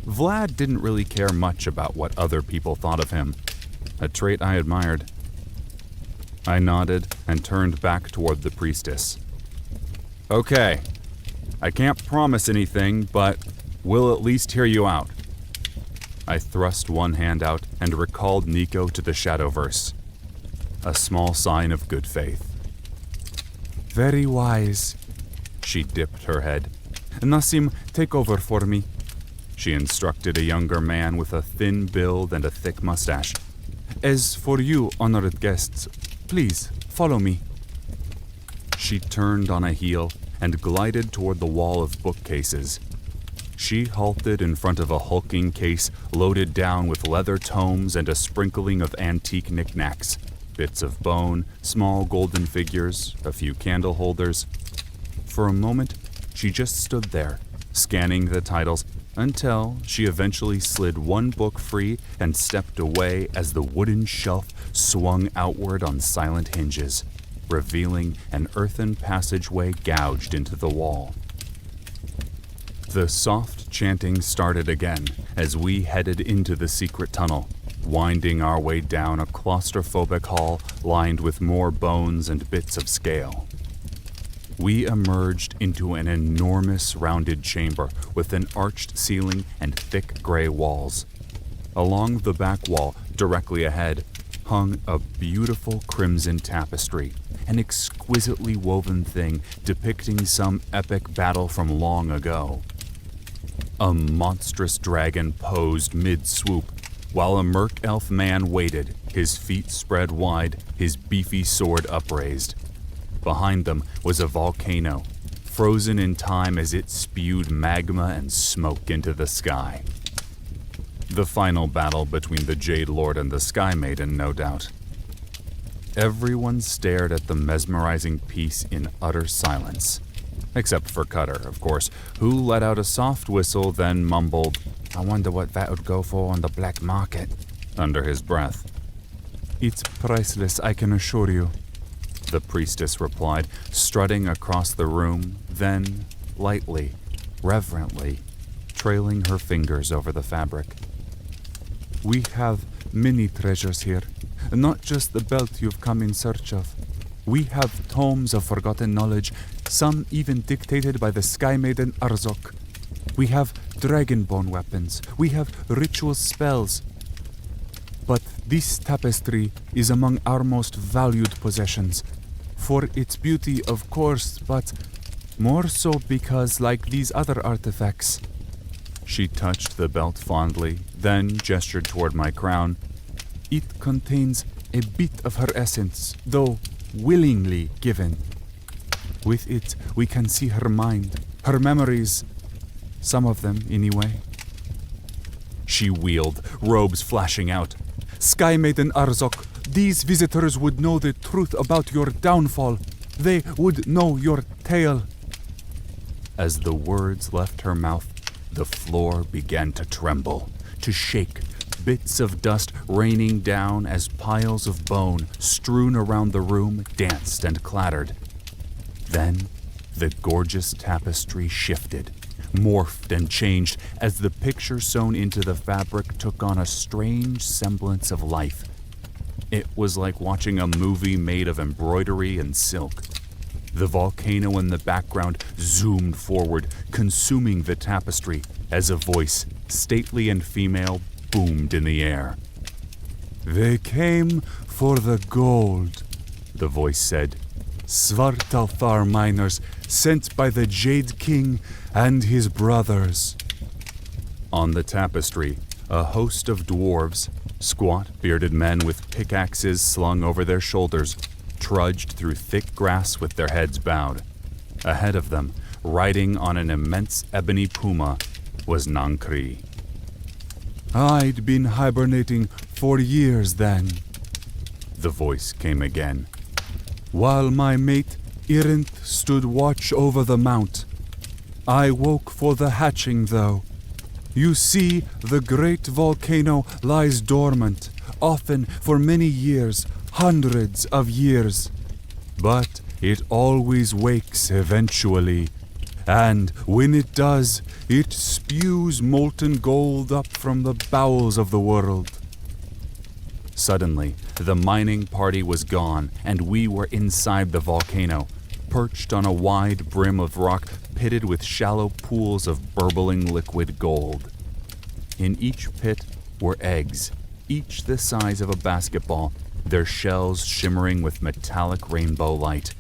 Vlad didn't really care much about what other people thought of him, a trait I admired. I nodded and turned back toward the priestess. Okay, I can't promise anything, but we'll at least hear you out. I thrust one hand out and recalled Nico to the Shadowverse, a small sign of good faith. Very wise. She dipped her head. Nassim, take over for me. She instructed a younger man with a thin build and a thick mustache. As for you, honored guests, please Follow me. She turned on a heel and glided toward the wall of bookcases. She halted in front of a hulking case loaded down with leather tomes and a sprinkling of antique knickknacks, bits of bone, small golden figures, a few candle holders. For a moment, she just stood there, scanning the titles, until she eventually slid one book free and stepped away as the wooden shelf swung outward on silent hinges, revealing an earthen passageway gouged into the wall. The soft chanting started again as we headed into the secret tunnel, winding our way down a claustrophobic hall lined with more bones and bits of scale. We emerged into an enormous rounded chamber with an arched ceiling and thick gray walls. Along the back wall, directly ahead, hung a beautiful crimson tapestry, an exquisitely woven thing depicting some epic battle from long ago. A monstrous dragon posed mid-swoop, while a merc elf man waited, his feet spread wide, his beefy sword upraised. Behind them was a volcano, frozen in time as it spewed magma and smoke into the sky. The final battle between the Jade Lord and the Sky Maiden, no doubt. Everyone stared at the mesmerizing piece in utter silence. Except for Cutter, of course, who let out a soft whistle, then mumbled, I wonder what that would go for on the black market, under his breath. It's priceless, I can assure you, the priestess replied, strutting across the room, then, lightly, reverently, trailing her fingers over the fabric. We have many treasures here, not just the belt you've come in search of. We have tomes of forgotten knowledge, some even dictated by the Sky Maiden Arzok. We have dragonbone weapons. We have ritual spells. But this tapestry is among our most valued possessions. For its beauty, of course, but more so because, like these other artifacts... She touched the belt fondly, then gestured toward my crown. It contains a bit of her essence, though willingly given. With it, we can see her mind, her memories. Some of them, anyway. She wheeled, robes flashing out. Sky Maiden Arzok, these visitors would know the truth about your downfall. They would know your tale. As the words left her mouth, the floor began to tremble, to shake, bits of dust raining down as piles of bone strewn around the room danced and clattered. Then, the gorgeous tapestry shifted, morphed and changed as the picture sewn into the fabric took on a strange semblance of life. It was like watching a movie made of embroidery and silk. The volcano in the background zoomed forward, consuming the tapestry, as a voice, stately and female, boomed in the air. They came for the gold, the voice said. Svartalfar miners sent by the Jade King and his brothers. On the tapestry, a host of dwarves, squat, bearded men with pickaxes slung over their shoulders, trudged through thick grass with their heads bowed. Ahead of them, riding on an immense ebony puma, was Nankri. I'd been hibernating for years then, the voice came again. While my mate, Irint, stood watch over the mount. I woke for the hatching, though. You see, the great volcano lies dormant, often for many years, hundreds of years. But it always wakes eventually, and when it does, it spews molten gold up from the bowels of the world. Suddenly, the mining party was gone, and we were inside the volcano, perched on a wide brim of rock pitted with shallow pools of burbling liquid gold. In each pit were eggs, each the size of a basketball, their shells shimmering with metallic rainbow light,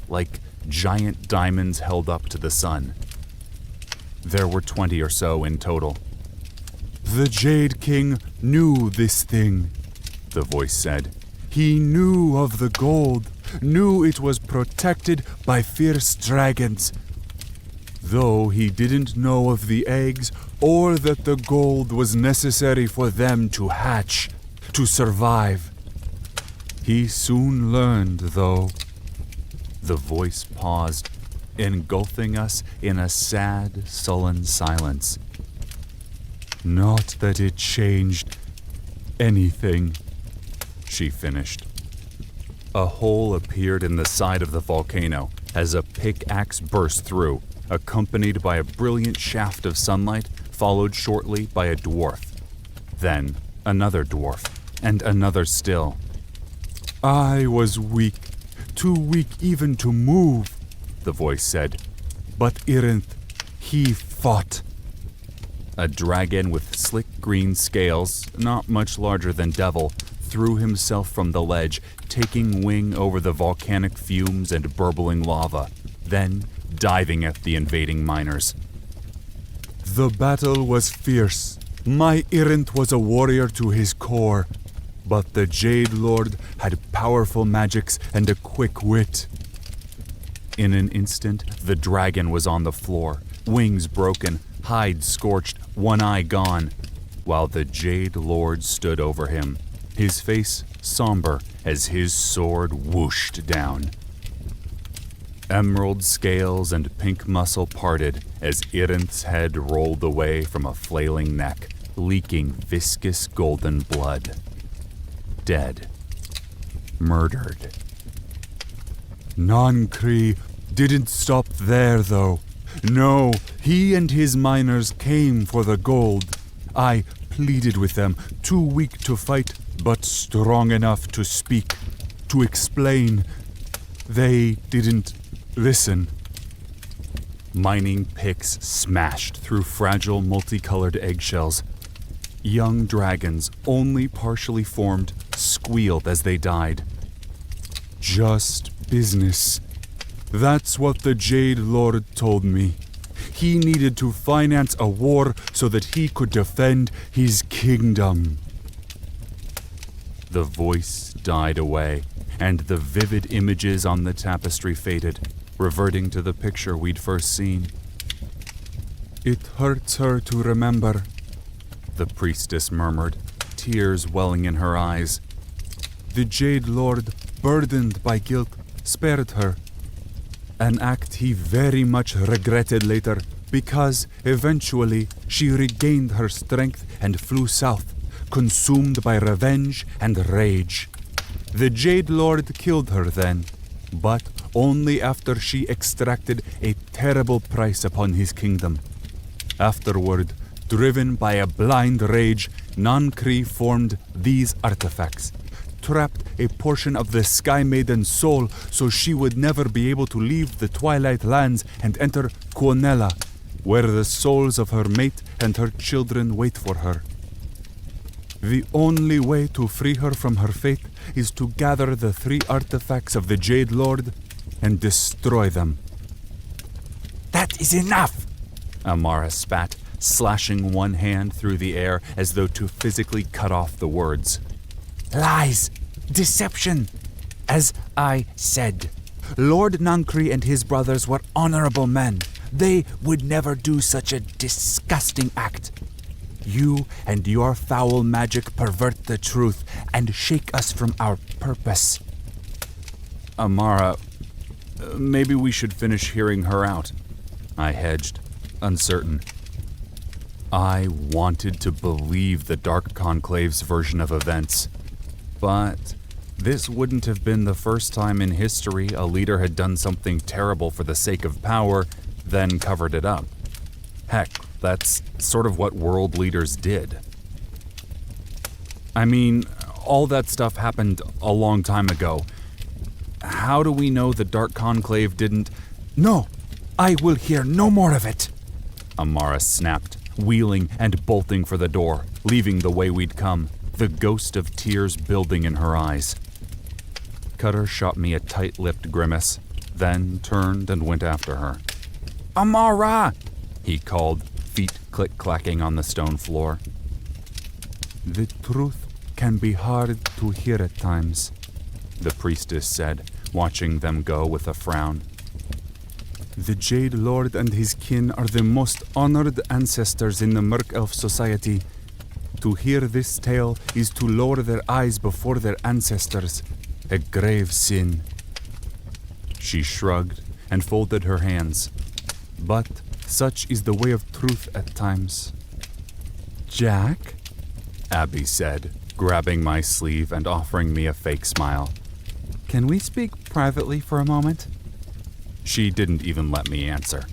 like giant diamonds held up to the sun. There were 20 or so in total. The Jade King knew this thing, the voice said. He knew of the gold, knew it was protected by fierce dragons, though he didn't know of the eggs or that the gold was necessary for them to hatch, to survive. He soon learned, though. The voice paused, engulfing us in a sad, sullen silence. Not that it changed anything, she finished. A hole appeared in the side of the volcano as a pickaxe burst through, accompanied by a brilliant shaft of sunlight, followed shortly by a dwarf. Then another dwarf, and another still. I was weak, too weak even to move, the voice said. But Irinth, he fought. A dragon with slick green scales, not much larger than Devil, threw himself from the ledge, taking wing over the volcanic fumes and burbling lava, then diving at the invading miners. The battle was fierce. My Irinth was a warrior to his core, but the Jade Lord had powerful magics and a quick wit. In an instant, the dragon was on the floor, wings broken, hide scorched, one eye gone, while the Jade Lord stood over him, his face somber as his sword whooshed down. Emerald scales and pink muscle parted as Irinth's head rolled away from a flailing neck, leaking viscous golden blood. Dead. Murdered. Nankri didn't stop there, though. No, he and his miners came for the gold. I pleaded with them, too weak to fight, but strong enough to speak, to explain. They didn't listen. Mining picks smashed through fragile, multicolored eggshells. Young dragons, only partially formed, squealed as they died. Just business. That's what the Jade Lord told me. He needed to finance a war so that he could defend his kingdom. The voice died away, and the vivid images on the tapestry faded, reverting to the picture we'd first seen. It hurts her to remember, the priestess murmured, tears welling in her eyes. The Jade Lord, burdened by guilt, spared her. An act he very much regretted later, because eventually she regained her strength and flew south, consumed by revenge and rage. The Jade Lord killed her then, but only after she extracted a terrible price upon his kingdom. Afterward, driven by a blind rage, Nankri formed these artifacts, trapped a portion of the Sky Maiden's soul so she would never be able to leave the Twilight Lands and enter Quonella, where the souls of her mate and her children wait for her. The only way to free her from her fate is to gather the 3 artifacts of the Jade Lord and destroy them. That is enough! Amara spat, slashing one hand through the air as though to physically cut off the words. Lies! Deception! As I said, Lord Nankri and his brothers were honorable men. They would never do such a disgusting act. You and your foul magic pervert the truth and shake us from our purpose. Amara, maybe we should finish hearing her out. I hedged, uncertain. I wanted to believe the Dark Conclave's version of events. But this wouldn't have been the first time in history a leader had done something terrible for the sake of power, then covered it up. Heck, that's sort of what world leaders did. I mean, all that stuff happened a long time ago. How do we know the Dark Conclave didn't... No, I will hear no more of it. Amara snapped, wheeling and bolting for the door, leaving the way we'd come, the ghost of tears building in her eyes. Cutter shot me a tight-lipped grimace, then turned and went after her. Amara! He called, feet click-clacking on the stone floor. The truth can be hard to hear at times, the priestess said, watching them go with a frown. The Jade Lord and his kin are the most honored ancestors in the Merc Elf Society. To hear this tale is to lower their eyes before their ancestors. A grave sin. She shrugged and folded her hands. But such is the way of truth at times. Jack? Abby said, grabbing my sleeve and offering me a fake smile. Can we speak privately for a moment? She didn't even let me answer.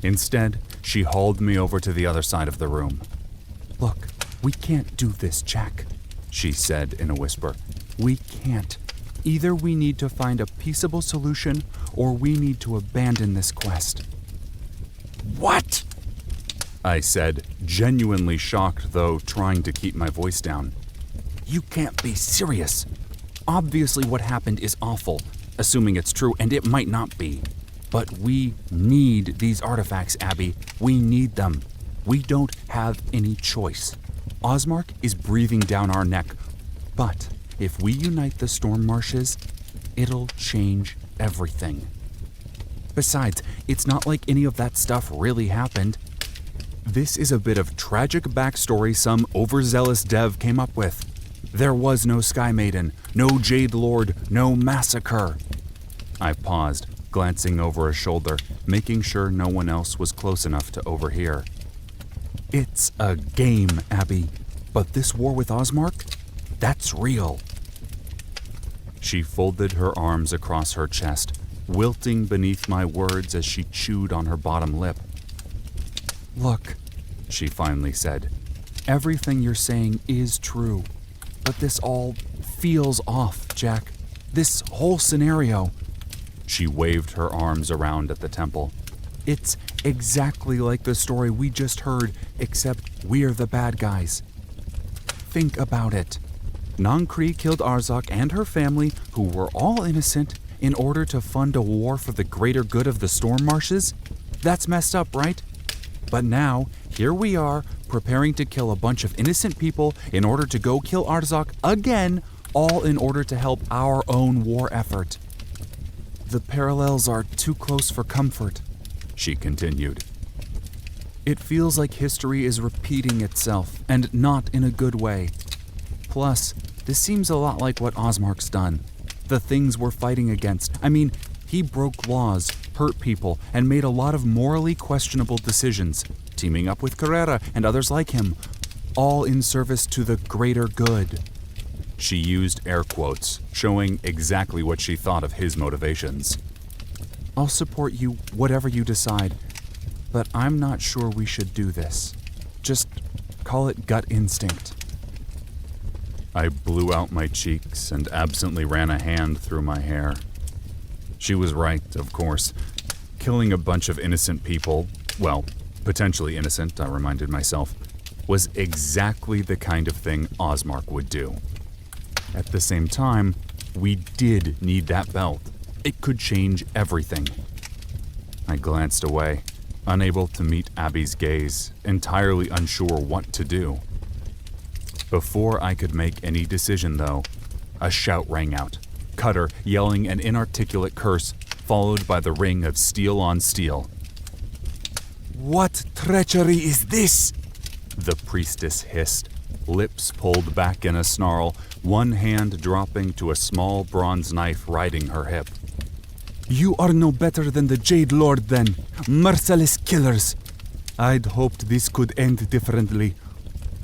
Instead, she hauled me over to the other side of the room. Look, we can't do this, Jack, she said in a whisper. We can't. Either we need to find a peaceable solution, or we need to abandon this quest. What? I said, genuinely shocked though trying to keep my voice down. You can't be serious. Obviously what happened is awful, assuming it's true, and it might not be. But we need these artifacts, Abby. We need them. We don't have any choice. Osmark is breathing down our neck. But if we unite the storm marshes, it'll change everything. Besides, it's not like any of that stuff really happened. This is a bit of tragic backstory some overzealous dev came up with. There was no Sky Maiden, no Jade Lord, no massacre. I paused, glancing over a shoulder, making sure no one else was close enough to overhear. It's a game, Abby, but this war with Osmark, that's real. She folded her arms across her chest, wilting beneath my words as she chewed on her bottom lip. Look, she finally said, everything you're saying is true, but this all feels off, Jack. This whole scenario. She waved her arms around at the temple. It's exactly like the story we just heard, except we're the bad guys. Think about it. Nankri killed Arzak and her family, who were all innocent, in order to fund a war for the greater good of the storm marshes? That's messed up, right? But now, here we are, preparing to kill a bunch of innocent people in order to go kill Arzak again, all in order to help our own war effort. The parallels are too close for comfort, she continued. It feels like history is repeating itself, and not in a good way. Plus, this seems a lot like what Osmark's done. The things we're fighting against. I mean, he broke laws, hurt people, and made a lot of morally questionable decisions, teaming up with Carrera and others like him, all in service to the greater good. She used air quotes, showing exactly what she thought of his motivations. I'll support you whatever you decide, but I'm not sure we should do this. Just call it gut instinct. I blew out my cheeks and absently ran a hand through my hair. She was right, of course. Killing a bunch of innocent people, well, potentially innocent, I reminded myself, was exactly the kind of thing Osmark would do. At the same time, we did need that belt. It could change everything. I glanced away, unable to meet Abby's gaze, entirely unsure what to do. Before I could make any decision, though, a shout rang out, Cutter yelling an inarticulate curse, followed by the ring of steel on steel. What treachery is this? The priestess hissed, lips pulled back in a snarl, one hand dropping to a small bronze knife riding her hip. You are no better than the Jade Lord then, merciless killers. I'd hoped this could end differently.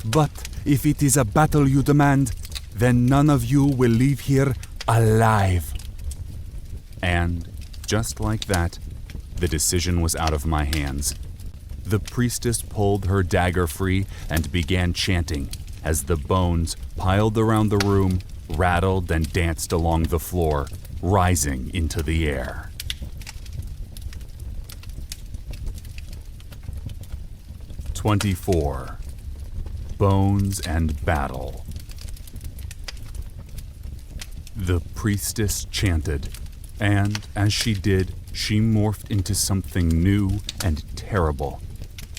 But if it is a battle you demand, then none of you will leave here alive. And, just like that, the decision was out of my hands. The priestess pulled her dagger free and began chanting as the bones piled around the room rattled and danced along the floor, rising into the air. "24. Bones and Battle." The priestess chanted, and as she did, she morphed into something new and terrible.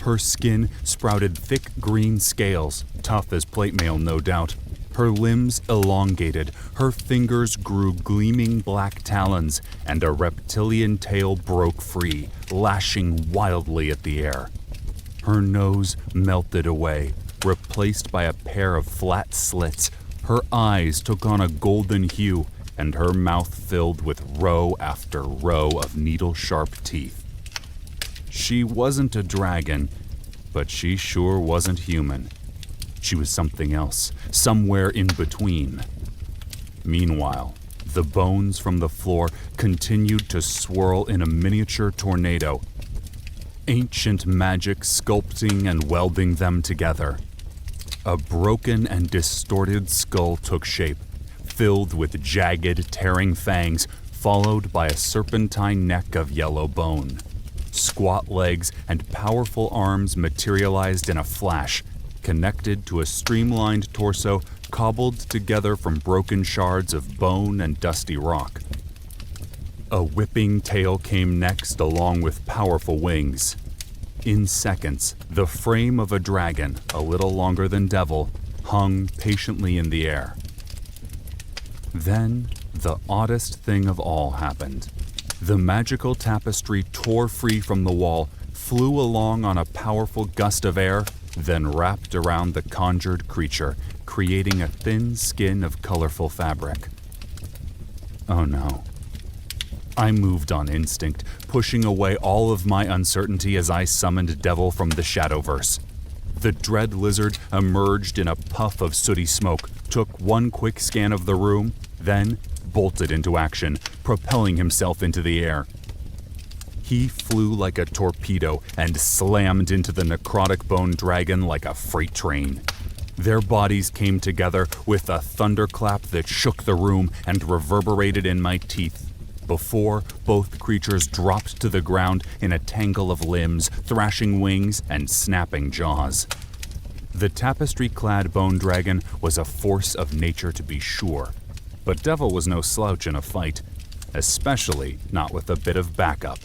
Her skin sprouted thick green scales, tough as plate mail, no doubt. Her limbs elongated, her fingers grew gleaming black talons, and a reptilian tail broke free, lashing wildly at the air. Her nose melted away, replaced by a pair of flat slits. Her eyes took on a golden hue, and her mouth filled with row after row of needle-sharp teeth. She wasn't a dragon, but she sure wasn't human. She was something else, somewhere in between. Meanwhile, the bones from the floor continued to swirl in a miniature tornado, ancient magic sculpting and welding them together. A broken and distorted skull took shape, filled with jagged, tearing fangs, followed by a serpentine neck of yellow bone. Squat legs and powerful arms materialized in a flash, connected to a streamlined torso cobbled together from broken shards of bone and dusty rock. A whipping tail came next, along with powerful wings. In seconds, the frame of a dragon, a little longer than Devil, hung patiently in the air. Then, the oddest thing of all happened. The magical tapestry tore free from the wall, flew along on a powerful gust of air, then wrapped around the conjured creature, creating a thin skin of colorful fabric. Oh no. I moved on instinct, pushing away all of my uncertainty as I summoned Devil from the Shadowverse. The dread lizard emerged in a puff of sooty smoke, took one quick scan of the room, then bolted into action, propelling himself into the air. He flew like a torpedo and slammed into the necrotic bone dragon like a freight train. Their bodies came together with a thunderclap that shook the room and reverberated in my teeth, before both creatures dropped to the ground in a tangle of limbs, thrashing wings, and snapping jaws. The tapestry-clad bone dragon was a force of nature to be sure, but Devil was no slouch in a fight, especially not with a bit of backup.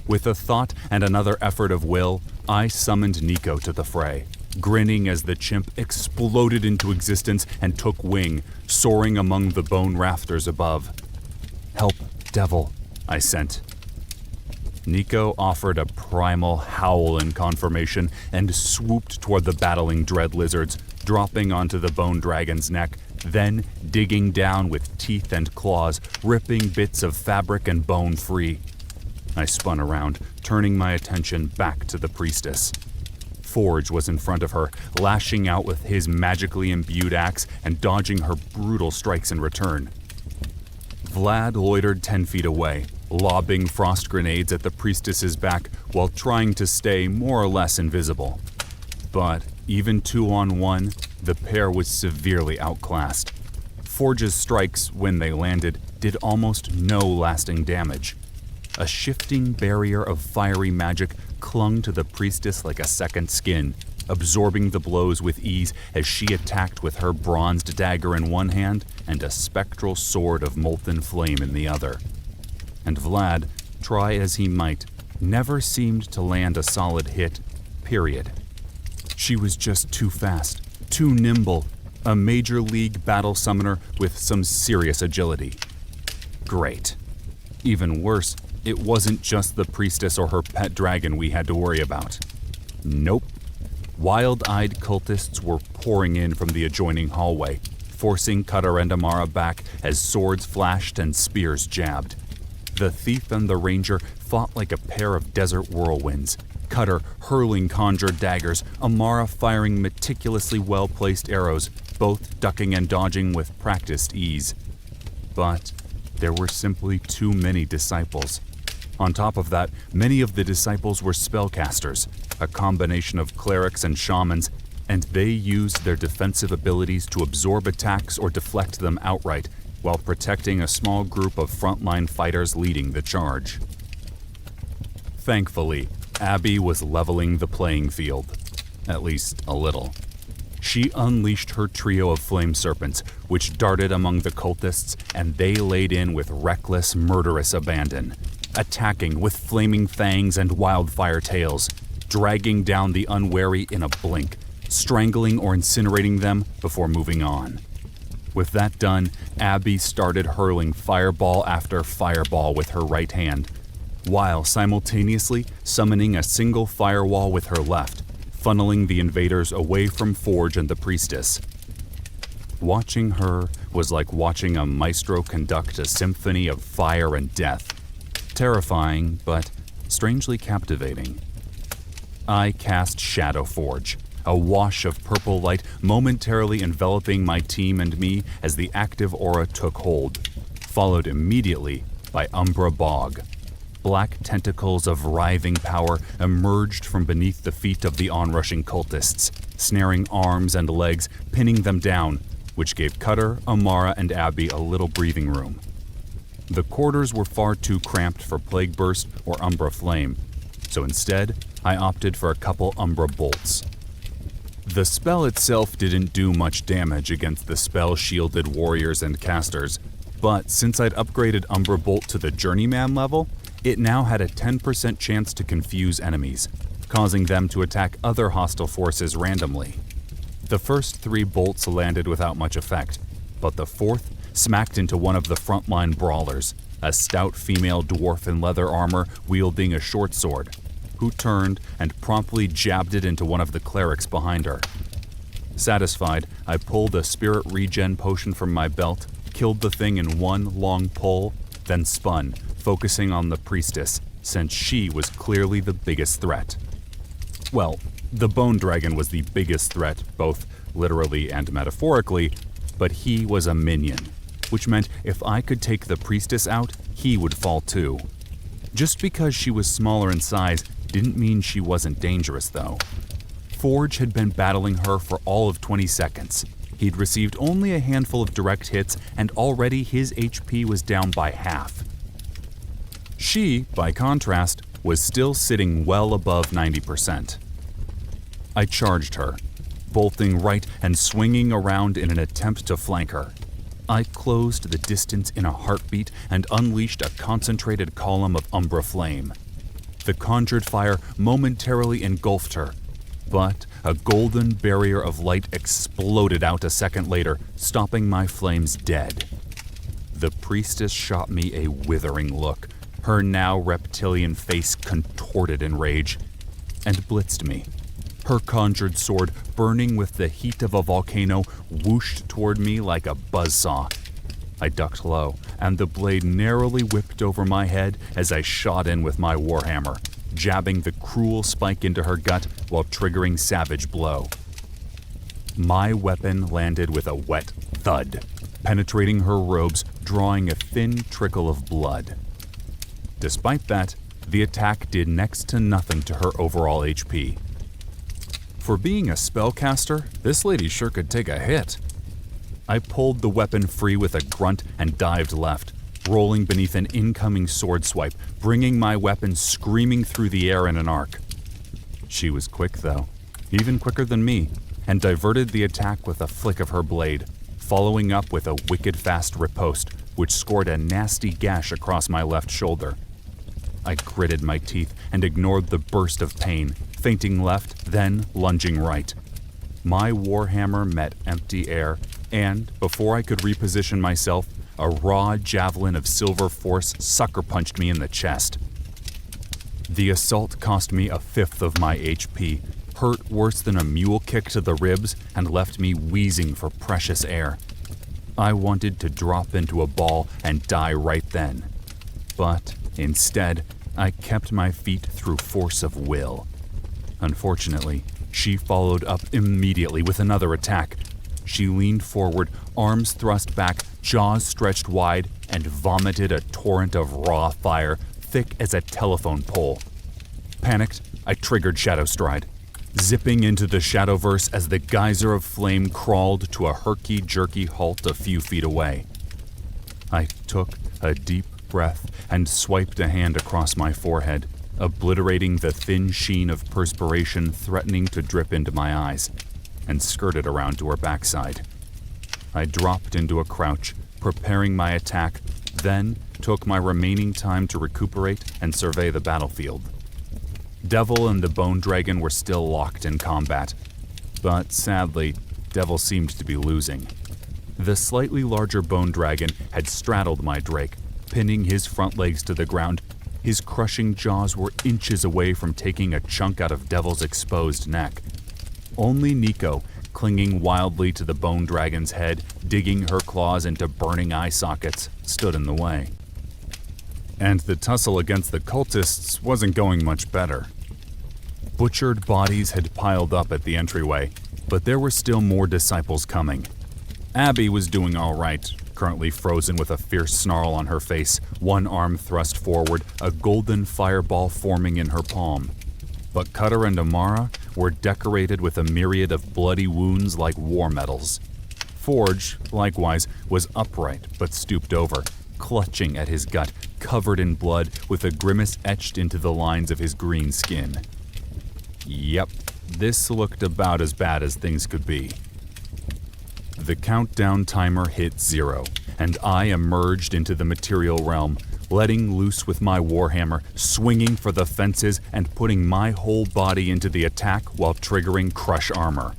With a thought and another effort of will, I summoned Nico to the fray, grinning as the chimp exploded into existence and took wing, soaring among the bone rafters above. "Help, Devil," I sent. Nico offered a primal howl in confirmation and swooped toward the battling dread lizards, dropping onto the bone dragon's neck, then digging down with teeth and claws, ripping bits of fabric and bone free. I spun around, turning my attention back to the priestess. Forge was in front of her, lashing out with his magically imbued axe and dodging her brutal strikes in return. Vlad loitered 10 feet away, lobbing frost grenades at the priestess's back while trying to stay more or less invisible. But even 2-on-1, the pair was severely outclassed. Forge's strikes, when they landed, did almost no lasting damage. A shifting barrier of fiery magic clung to the priestess like a second skin, absorbing the blows with ease as she attacked with her bronzed dagger in one hand and a spectral sword of molten flame in the other. And Vlad, try as he might, never seemed to land a solid hit, period. She was just too fast, too nimble, a major league battle summoner with some serious agility. Great. Even worse, it wasn't just the priestess or her pet dragon we had to worry about. Nope. Wild-eyed cultists were pouring in from the adjoining hallway, forcing Cutter and Amara back as swords flashed and spears jabbed. The thief and the ranger fought like a pair of desert whirlwinds, Cutter hurling conjured daggers, Amara firing meticulously well-placed arrows, both ducking and dodging with practiced ease. But there were simply too many disciples. On top of that, many of the disciples were spellcasters, a combination of clerics and shamans, and they used their defensive abilities to absorb attacks or deflect them outright, while protecting a small group of frontline fighters leading the charge. Thankfully, Abby was leveling the playing field, at least a little. She unleashed her trio of flame serpents, which darted among the cultists, and they laid in with reckless, murderous abandon, attacking with flaming fangs and wildfire tails, dragging down the unwary in a blink, strangling or incinerating them before moving on. With that done, Abby started hurling fireball after fireball with her right hand, while simultaneously summoning a single firewall with her left, funneling the invaders away from Forge and the priestess. Watching her was like watching a maestro conduct a symphony of fire and death. Terrifying, but strangely captivating. I cast Shadow Forge, a wash of purple light momentarily enveloping my team and me as the active aura took hold, followed immediately by Umbra Bog. Black tentacles of writhing power emerged from beneath the feet of the onrushing cultists, snaring arms and legs, pinning them down, which gave Cutter, Amara, and Abby a little breathing room. The quarters were far too cramped for Plague Burst or Umbra Flame, so instead, I opted for a couple Umbra Bolts. The spell itself didn't do much damage against the spell-shielded warriors and casters, but since I'd upgraded Umbra Bolt to the Journeyman level, it now had a 10% chance to confuse enemies, causing them to attack other hostile forces randomly. The first 3 bolts landed without much effect, but the 4th smacked into one of the frontline brawlers, a stout female dwarf in leather armor wielding a short sword, who turned and promptly jabbed it into one of the clerics behind her. Satisfied, I pulled a spirit regen potion from my belt, killed the thing in one long pull, then spun, focusing on the priestess, since she was clearly the biggest threat. Well, the Bone Dragon was the biggest threat, both literally and metaphorically, but he was a minion, which meant if I could take the priestess out, he would fall too. Just because she was smaller in size didn't mean she wasn't dangerous, though. Forge had been battling her for all of 20 seconds. He'd received only a handful of direct hits, and already his HP was down by half. She, by contrast, was still sitting well above 90%. I charged her, bolting right and swinging around in an attempt to flank her. I closed the distance in a heartbeat and unleashed a concentrated column of Umbra Flame. The conjured fire momentarily engulfed her, but a golden barrier of light exploded out a second later, stopping my flames dead. The priestess shot me a withering look, her now reptilian face contorted in rage, and blitzed me. Her conjured sword, burning with the heat of a volcano, whooshed toward me like a buzzsaw. I ducked low, and the blade narrowly whipped over my head as I shot in with my warhammer, jabbing the cruel spike into her gut while triggering Savage Blow. My weapon landed with a wet thud, penetrating her robes, drawing a thin trickle of blood. Despite that, the attack did next to nothing to her overall HP. For being a spellcaster, this lady sure could take a hit. I pulled the weapon free with a grunt and dived left, rolling beneath an incoming sword swipe, bringing my weapon screaming through the air in an arc. She was quick, though, even quicker than me, and diverted the attack with a flick of her blade, following up with a wicked fast riposte, which scored a nasty gash across my left shoulder. I gritted my teeth and ignored the burst of pain, feinting left, then lunging right. My warhammer met empty air, and before I could reposition myself, a raw javelin of silver force sucker punched me in the chest. The assault cost me a fifth of my HP, hurt worse than a mule kick to the ribs, and left me wheezing for precious air. I wanted to drop into a ball and die right then. But instead, I kept my feet through force of will. Unfortunately, she followed up immediately with another attack. She leaned forward, arms thrust back, jaws stretched wide, and vomited a torrent of raw fire, thick as a telephone pole. Panicked, I triggered Shadow Stride, zipping into the Shadowverse as the geyser of flame crawled to a herky-jerky halt a few feet away. I took a deep breath and swiped a hand across my forehead, obliterating the thin sheen of perspiration threatening to drip into my eyes, and skirted around to her backside. I dropped into a crouch, preparing my attack, then took my remaining time to recuperate and survey the battlefield. Devil and the Bone Dragon were still locked in combat, but sadly, Devil seemed to be losing. The slightly larger bone dragon had straddled my Drake, pinning his front legs to the ground. His crushing jaws were inches away from taking a chunk out of Devil's exposed neck. Only Nico, clinging wildly to the bone dragon's head, digging her claws into burning eye sockets, stood in the way. And the tussle against the cultists wasn't going much better. Butchered bodies had piled up at the entryway, but there were still more disciples coming. Abby was doing all right, currently frozen with a fierce snarl on her face, one arm thrust forward, a golden fireball forming in her palm. But Cutter and Amara were decorated with a myriad of bloody wounds like war medals. Forge, likewise, was upright but stooped over, clutching at his gut, covered in blood, with a grimace etched into the lines of his green skin. Yep, this looked about as bad as things could be. The countdown timer hit 0, and I emerged into the material realm, letting loose with my warhammer, swinging for the fences and putting my whole body into the attack while triggering Crush Armor.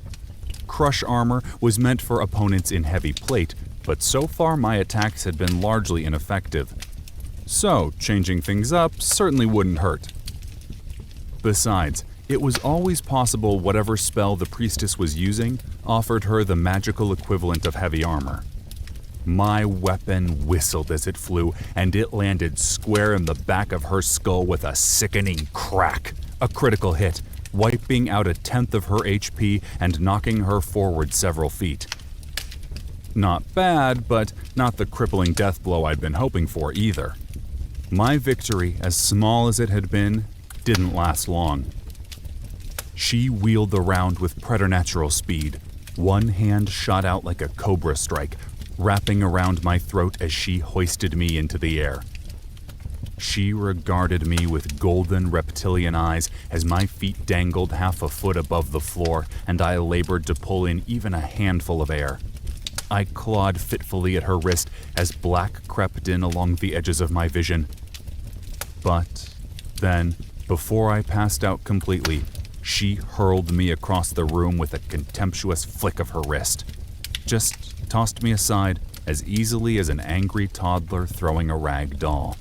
Crush Armor was meant for opponents in heavy plate, but so far my attacks had been largely ineffective. So, changing things up certainly wouldn't hurt. Besides, it was always possible whatever spell the priestess was using offered her the magical equivalent of heavy armor. My weapon whistled as it flew, and it landed square in the back of her skull with a sickening crack, a critical hit, wiping out 1/10 of her HP and knocking her forward several feet. Not bad, but not the crippling death blow I'd been hoping for either. My victory, as small as it had been, didn't last long. She wheeled around with preternatural speed. One hand shot out like a cobra strike, wrapping around my throat as she hoisted me into the air. She regarded me with golden reptilian eyes as my feet dangled half a foot above the floor and I labored to pull in even a handful of air. I clawed fitfully at her wrist as black crept in along the edges of my vision. But then, before I passed out completely, she hurled me across the room with a contemptuous flick of her wrist. Just tossed me aside as easily as an angry toddler throwing a rag doll.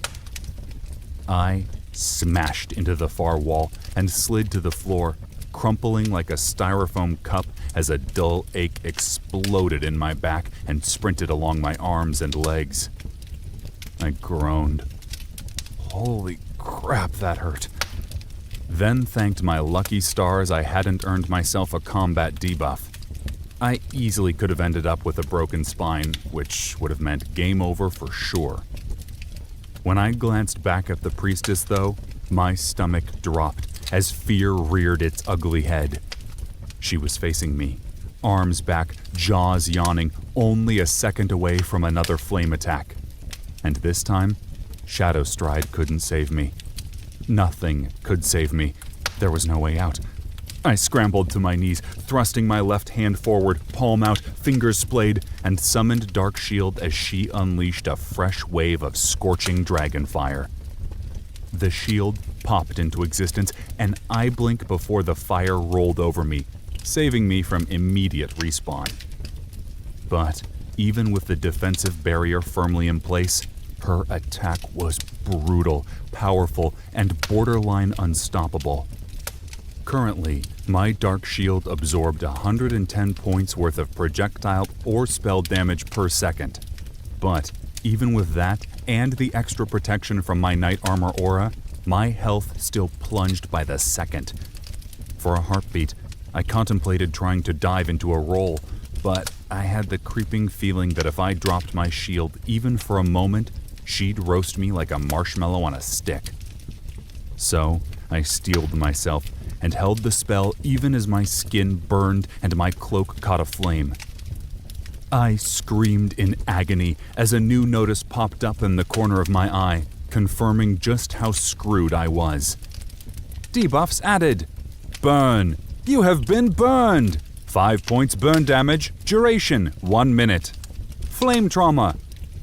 I smashed into the far wall and slid to the floor, crumpling like a styrofoam cup as a dull ache exploded in my back and sprinted along my arms and legs. I groaned. Holy crap, that hurt. Then thanked my lucky stars I hadn't earned myself a combat debuff. I easily could have ended up with a broken spine, which would have meant game over for sure. When I glanced back at the priestess, though, my stomach dropped as fear reared its ugly head. She was facing me, arms back, jaws yawning, only a second away from another flame attack. And this time, Shadow Stride couldn't save me. Nothing could save me. There was no way out. I scrambled to my knees, thrusting my left hand forward, palm out, fingers splayed, and summoned Dark Shield as she unleashed a fresh wave of scorching dragon fire. The shield popped into existence, an eye blink before the fire rolled over me, saving me from immediate respawn. But even with the defensive barrier firmly in place, her attack was brutal, powerful, and borderline unstoppable. Currently, my Dark Shield absorbed 110 points worth of projectile or spell damage per second. But even with that, and the extra protection from my Knight Armor aura, my health still plunged by the second. For a heartbeat, I contemplated trying to dive into a roll, but I had the creeping feeling that if I dropped my shield even for a moment, she'd roast me like a marshmallow on a stick. So, I steeled myself and held the spell even as my skin burned and my cloak caught aflame. I screamed in agony as a new notice popped up in the corner of my eye, confirming just how screwed I was. Debuffs added. Burn. You have been burned. 5 points burn damage. Duration, 1 minute. Flame trauma.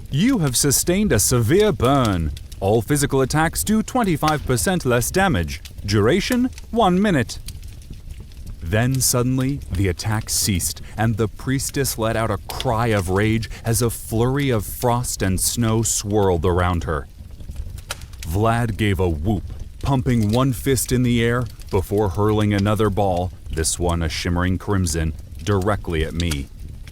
You have sustained a severe burn. All physical attacks do 25% less damage. Duration, 1 minute. Then suddenly, the attack ceased, and the priestess let out a cry of rage as a flurry of frost and snow swirled around her. Vlad gave a whoop, pumping one fist in the air before hurling another ball, this one a shimmering crimson, directly at me.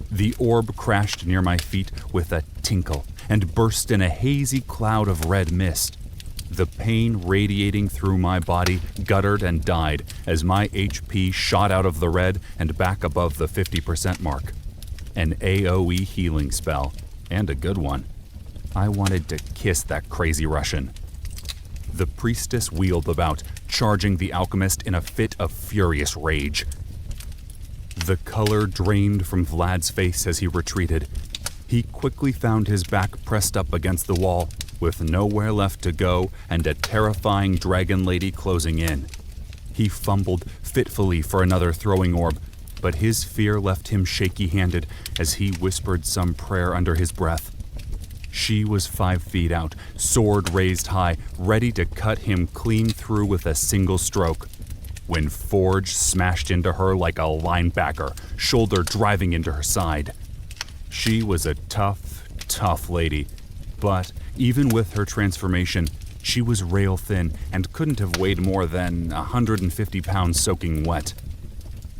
The orb crashed near my feet with a tinkle and burst in a hazy cloud of red mist. The pain radiating through my body guttered and died as my HP shot out of the red and back above the 50% mark. An AoE healing spell, and a good one. I wanted to kiss that crazy Russian. The priestess wheeled about, charging the alchemist in a fit of furious rage. The color drained from Vlad's face as he retreated. He quickly found his back pressed up against the wall, with nowhere left to go and a terrifying dragon lady closing in. He fumbled fitfully for another throwing orb, but his fear left him shaky-handed as he whispered some prayer under his breath. She was 5 feet out, sword raised high, ready to cut him clean through with a single stroke, when Forge smashed into her like a linebacker, shoulder driving into her side. She was a tough lady, but even with her transformation, she was rail thin and couldn't have weighed more than 150 pounds soaking wet.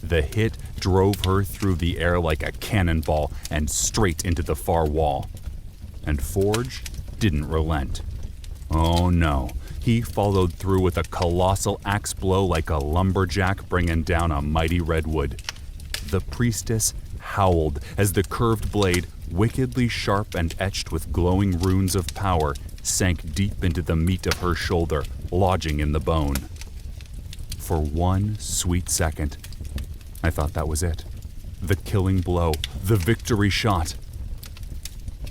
The hit drove her through the air like a cannonball and straight into the far wall. And Forge didn't relent. Oh no, he followed through with a colossal axe blow like a lumberjack bringing down a mighty redwood. The priestess howled as the curved blade, wickedly sharp and etched with glowing runes of power, sank deep into the meat of her shoulder, lodging in the bone. For one sweet second, I thought that was it. The killing blow, the victory shot.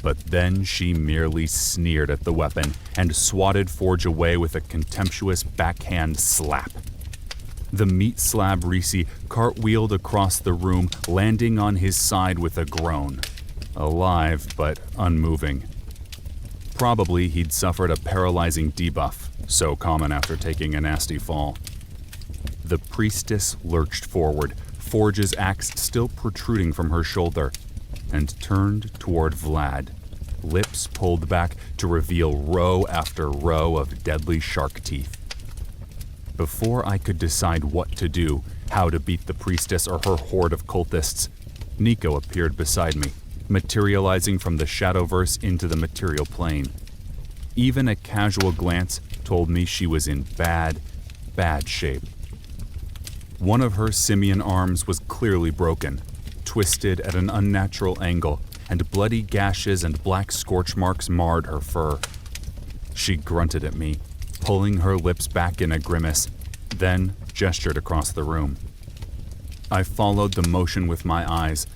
But then she merely sneered at the weapon and swatted Forge away with a contemptuous backhand slap. The meat slab Reese cartwheeled across the room, landing on his side with a groan. Alive, but unmoving. Probably he'd suffered a paralyzing debuff, so common after taking a nasty fall. The priestess lurched forward, Forge's axe still protruding from her shoulder, and turned toward Vlad, lips pulled back to reveal row after row of deadly shark teeth. Before I could decide what to do, how to beat the priestess or her horde of cultists, Nico appeared beside me, materializing from the Shadowverse into the material plane. Even a casual glance told me she was in bad shape. One of her simian arms was clearly broken, twisted at an unnatural angle, and bloody gashes and black scorch marks marred her fur. She grunted at me, pulling her lips back in a grimace, then gestured across the room. I followed the motion with my eyes.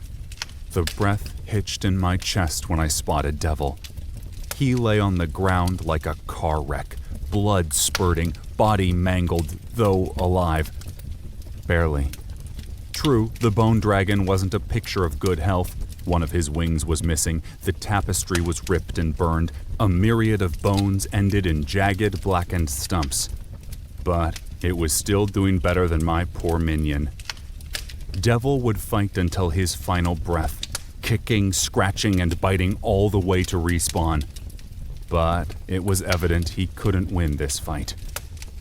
The breath hitched in my chest when I spotted Devil. He lay on the ground like a car wreck, blood spurting, body mangled, though alive. Barely. True, the bone dragon wasn't a picture of good health. One of his wings was missing, the tapestry was ripped and burned, a myriad of bones ended in jagged, blackened stumps. But it was still doing better than my poor minion. Devil would fight until his final breath, kicking, scratching, and biting all the way to respawn. But it was evident he couldn't win this fight.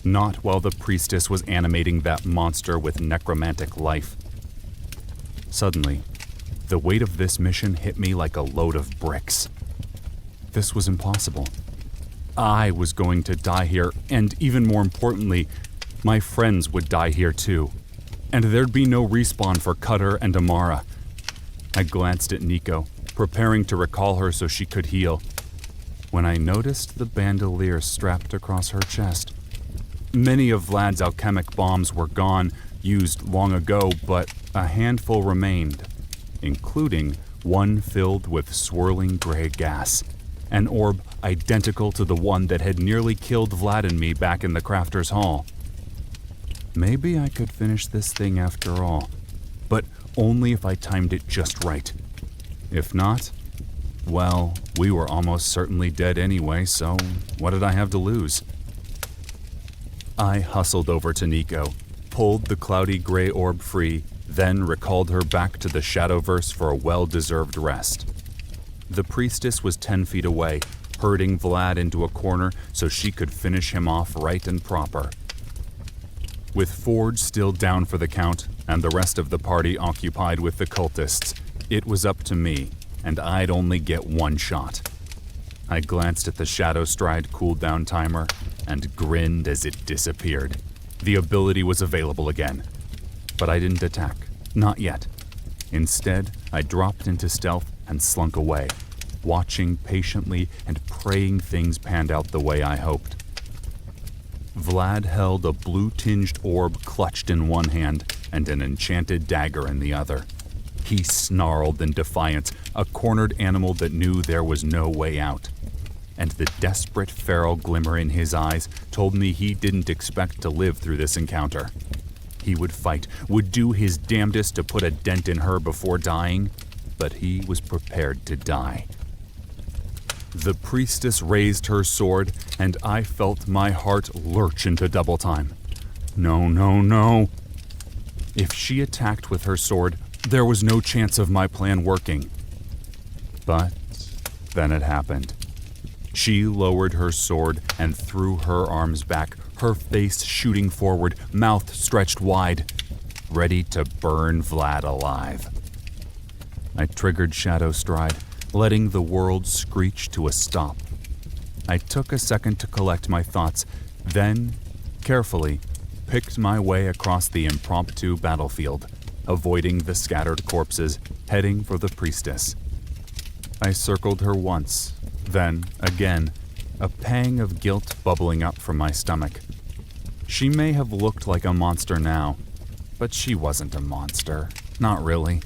Not while the priestess was animating that monster with necromantic life. Suddenly, the weight of this mission hit me like a load of bricks. This was impossible. I was going to die here, and even more importantly, my friends would die here too. And there'd be no respawn for Cutter and Amara. I glanced at Nico, preparing to recall her so she could heal, when I noticed the bandolier strapped across her chest. Many of Vlad's alchemic bombs were gone, used long ago, but a handful remained, including one filled with swirling gray gas, an orb identical to the one that had nearly killed Vlad and me back in the Crafter's Hall. Maybe I could finish this thing after all, but only if I timed it just right. If not, well, we were almost certainly dead anyway, so what did I have to lose? I hustled over to Nico, pulled the cloudy gray orb free, then recalled her back to the Shadowverse for a well-deserved rest. The priestess was 10 feet away, herding Vlad into a corner so she could finish him off right and proper. With Forge still down for the count, and the rest of the party occupied with the cultists, it was up to me, and I'd only get one shot. I glanced at the Shadow Stride cooldown timer and grinned as it disappeared. The ability was available again. But I didn't attack. Not yet. Instead, I dropped into stealth and slunk away, watching patiently and praying things panned out the way I hoped. Vlad held a blue-tinged orb clutched in one hand and an enchanted dagger in the other. He snarled in defiance, a cornered animal that knew there was no way out. And the desperate feral glimmer in his eyes told me he didn't expect to live through this encounter. He would fight, would do his damnedest to put a dent in her before dying, but he was prepared to die. The priestess raised her sword, and I felt my heart lurch into double time. No, no, no. If she attacked with her sword, there was no chance of my plan working. But then it happened. She lowered her sword and threw her arms back, her face shooting forward, mouth stretched wide, ready to burn Vlad alive. I triggered Shadow Stride, letting the world screech to a stop. I took a second to collect my thoughts, then, carefully, picked my way across the impromptu battlefield, avoiding the scattered corpses, heading for the priestess. I circled her once, then again, a pang of guilt bubbling up from my stomach. She may have looked like a monster now, but she wasn't a monster. Not really.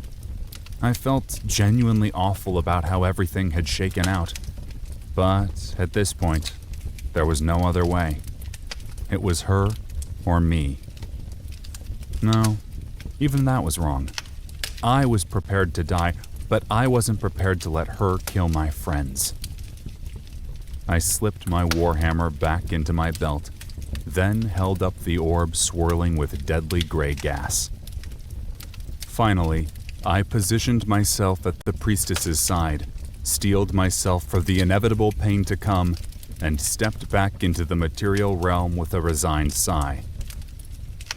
I felt genuinely awful about how everything had shaken out. But at this point, there was no other way. It was her or me. No, even that was wrong. I was prepared to die, but I wasn't prepared to let her kill my friends. I slipped my warhammer back into my belt, then held up the orb swirling with deadly gray gas. Finally, I positioned myself at the priestess's side, steeled myself for the inevitable pain to come, and stepped back into the material realm with a resigned sigh.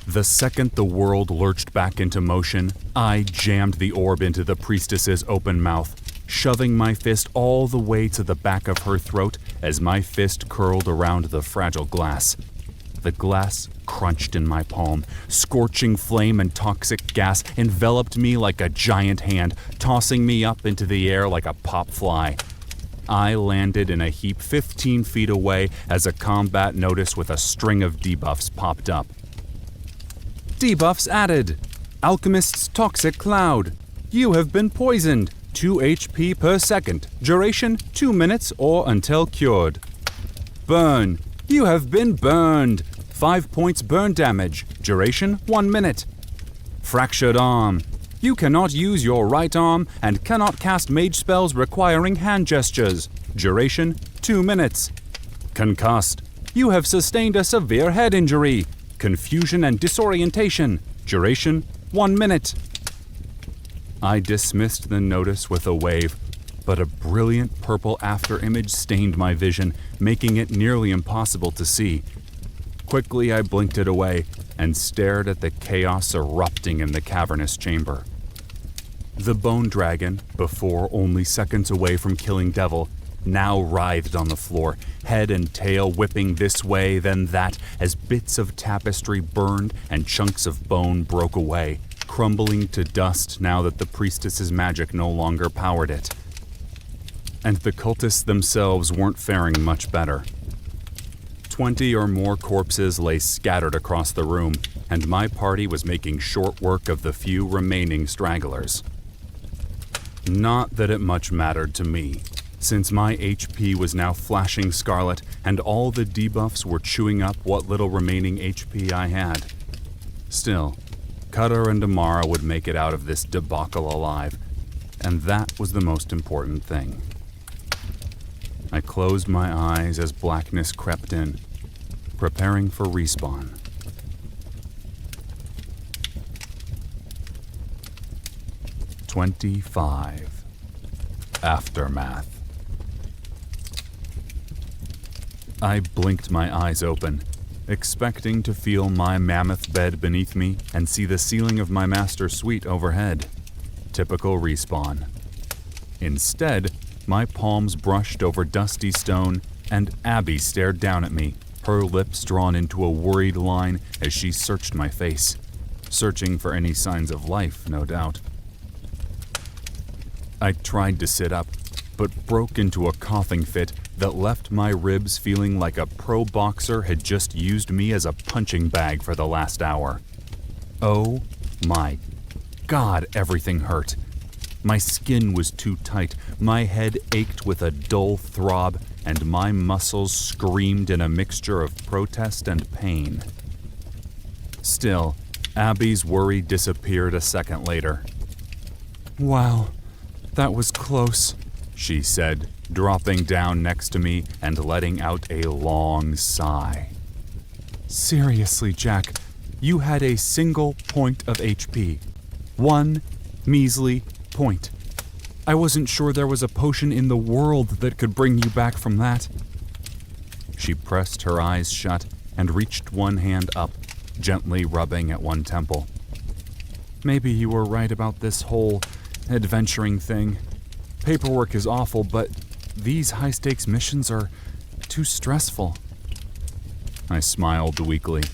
The second the world lurched back into motion, I jammed the orb into the priestess's open mouth, shoving my fist all the way to the back of her throat as my fist curled around the fragile glass. The glass crunched in my palm. Scorching flame and toxic gas enveloped me like a giant hand, tossing me up into the air like a pop fly. I landed in a heap 15 feet away as a combat notice with a string of debuffs popped up. Debuffs added. Alchemist's Toxic Cloud. You have been poisoned. 2 HP per second. Duration 2 minutes or until cured. Burn. You have been burned. 5 points burn damage. Duration 1 minute. Fractured Arm. You cannot use your right arm and cannot cast mage spells requiring hand gestures. Duration 2 minutes. Concussed. You have sustained a severe head injury. Confusion and disorientation. Duration 1 minute. I dismissed the notice with a wave, but a brilliant purple afterimage stained my vision, making it nearly impossible to see. Quickly I blinked it away and stared at the chaos erupting in the cavernous chamber. The bone dragon, before only seconds away from killing Devil, now writhed on the floor, head and tail whipping this way then that as bits of tapestry burned and chunks of bone broke away, crumbling to dust now that the priestess's magic no longer powered it. And the cultists themselves weren't faring much better. 20 or more corpses lay scattered across the room, and my party was making short work of the few remaining stragglers. Not that it much mattered to me, since my HP was now flashing scarlet and all the debuffs were chewing up what little remaining HP I had. Still, Cutter and Amara would make it out of this debacle alive, and that was the most important thing. I closed my eyes as blackness crept in, preparing for respawn. 25. Aftermath. I blinked my eyes open, expecting to feel my mammoth bed beneath me and see the ceiling of my master suite overhead. Typical respawn. Instead, my palms brushed over dusty stone, and Abby stared down at me, her lips drawn into a worried line as she searched my face, searching for any signs of life, no doubt. I tried to sit up, but broke into a coughing fit that left my ribs feeling like a pro boxer had just used me as a punching bag for the last hour. Oh my God, everything hurt. My skin was too tight, my head ached with a dull throb, and my muscles screamed in a mixture of protest and pain. Still, Abby's worry disappeared a second later. "Wow, that was close," she said, dropping down next to me and letting out a long sigh. "Seriously, Jack, you had a single point of HP. One measly point. I wasn't sure there was a potion in the world that could bring you back from that." She pressed her eyes shut and reached one hand up, gently rubbing at one temple. "Maybe you were right about this whole adventuring thing. Paperwork is awful, but these high-stakes missions are too stressful." I smiled weakly.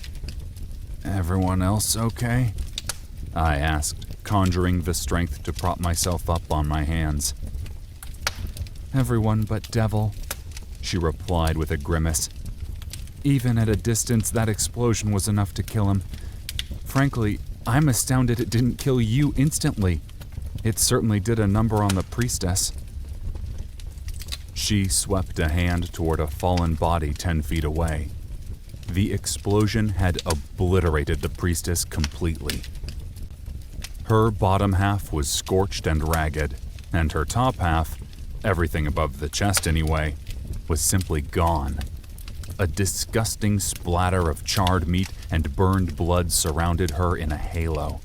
"Everyone else okay?" I asked, conjuring the strength to prop myself up on my hands. "Everyone but Devil," she replied with a grimace. "Even at a distance, that explosion was enough to kill him. Frankly, I'm astounded it didn't kill you instantly. It certainly did a number on the priestess." She swept a hand toward a fallen body 10 feet away. The explosion had obliterated the priestess completely. Her bottom half was scorched and ragged, and her top half, everything above the chest anyway, was simply gone. A disgusting splatter of charred meat and burned blood surrounded her in a halo.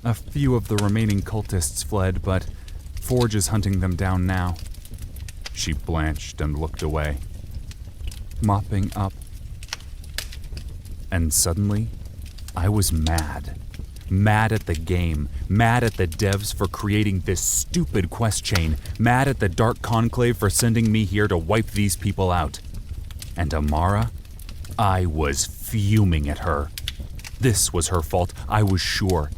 "A few of the remaining cultists fled, but Forge is hunting them down now." She blanched and looked away. "Mopping up." And suddenly, I was mad. Mad at the game, mad at the devs for creating this stupid quest chain, mad at the Dark Conclave for sending me here to wipe these people out. And Amara? I was fuming at her. This was her fault, I was sure.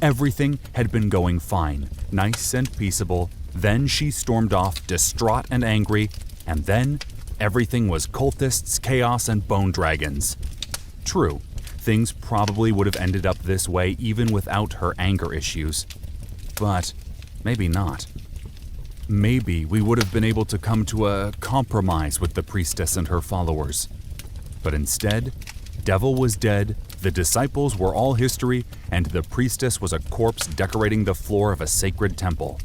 Everything had been going fine, nice and peaceable. Then she stormed off, distraught and angry, and then everything was cultists, chaos, and bone dragons. True. Things probably would have ended up this way even without her anger issues. But maybe not. Maybe we would have been able to come to a compromise with the priestess and her followers. But instead, Devil was dead, the disciples were all history, and the priestess was a corpse decorating the floor of a sacred temple.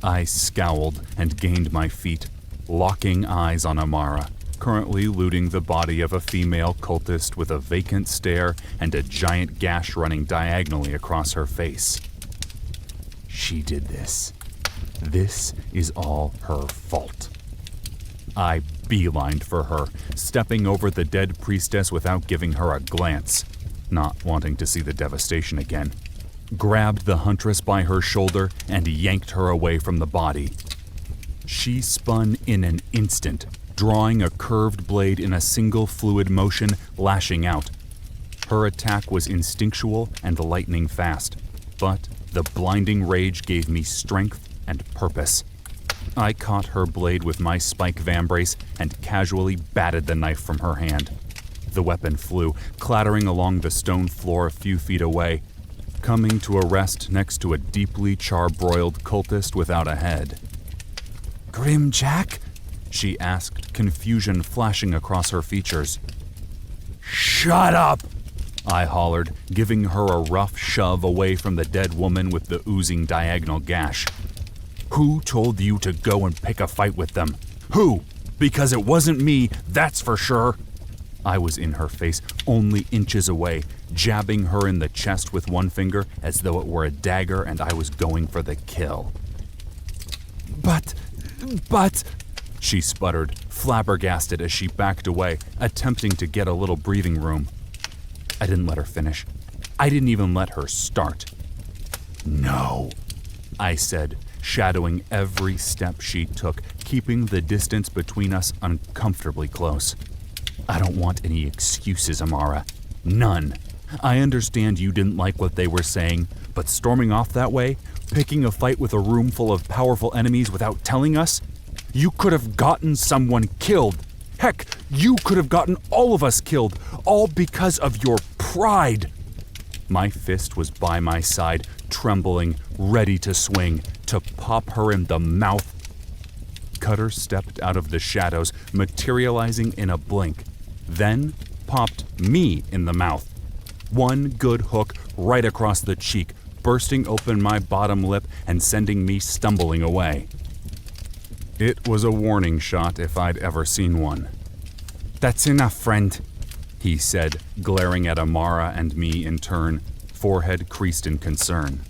I scowled and gained my feet, locking eyes on Amara, currently looting the body of a female cultist with a vacant stare and a giant gash running diagonally across her face. She did this. This is all her fault. I beelined for her, stepping over the dead priestess without giving her a glance, not wanting to see the devastation again. Grabbed the huntress by her shoulder and yanked her away from the body. She spun in an instant, drawing a curved blade in a single fluid motion, lashing out. Her attack was instinctual and lightning fast, but the blinding rage gave me strength and purpose. I caught her blade with my spike vambrace and casually batted the knife from her hand. The weapon flew, clattering along the stone floor a few feet away, coming to a rest next to a deeply charbroiled cultist without a head. "Grim Jack?" she asked, confusion flashing across her features. "Shut up!" I hollered, giving her a rough shove away from the dead woman with the oozing diagonal gash. "Who told you to go and pick a fight with them? Who? Because it wasn't me, that's for sure." I was in her face, only inches away, jabbing her in the chest with one finger as though it were a dagger and I was going for the kill. But, she sputtered, flabbergasted as she backed away, attempting to get a little breathing room. I didn't let her finish. I didn't even let her start. No, I said, shadowing every step she took, keeping the distance between us uncomfortably close. I don't want any excuses, Amara. None. I understand you didn't like what they were saying, but storming off that way, picking a fight with a room full of powerful enemies without telling us, you could have gotten someone killed. Heck, you could have gotten all of us killed, all because of your pride. My fist was by my side, trembling, ready to swing, to pop her in the mouth. Cutter stepped out of the shadows, materializing in a blink, then popped me in the mouth. One good hook right across the cheek, bursting open my bottom lip and sending me stumbling away. It was a warning shot if I'd ever seen one. "That's enough, friend," he said, glaring at Amara and me in turn, forehead creased in concern.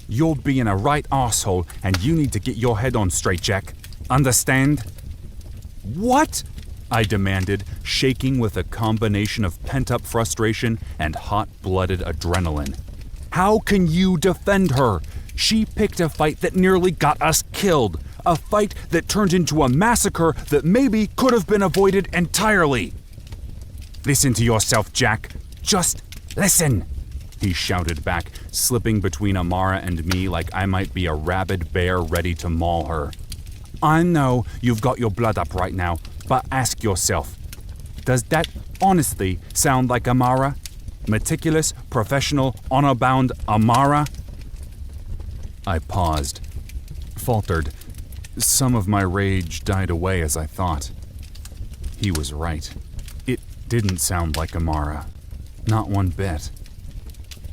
"You're being a right asshole, and you need to get your head on straight, Jack. Understand?" "What?" I demanded, shaking with a combination of pent-up frustration and hot-blooded adrenaline. "How can you defend her? She picked a fight that nearly got us killed. A fight that turned into a massacre that maybe could have been avoided entirely." "Listen to yourself, Jack. Just listen," he shouted back, slipping between Amara and me like I might be a rabid bear ready to maul her. "I know you've got your blood up right now, but ask yourself, does that honestly sound like Amara? Meticulous, professional, honor-bound Amara?" I paused, faltered. Some of my rage died away as I thought. He was right. It didn't sound like Amara. Not one bit.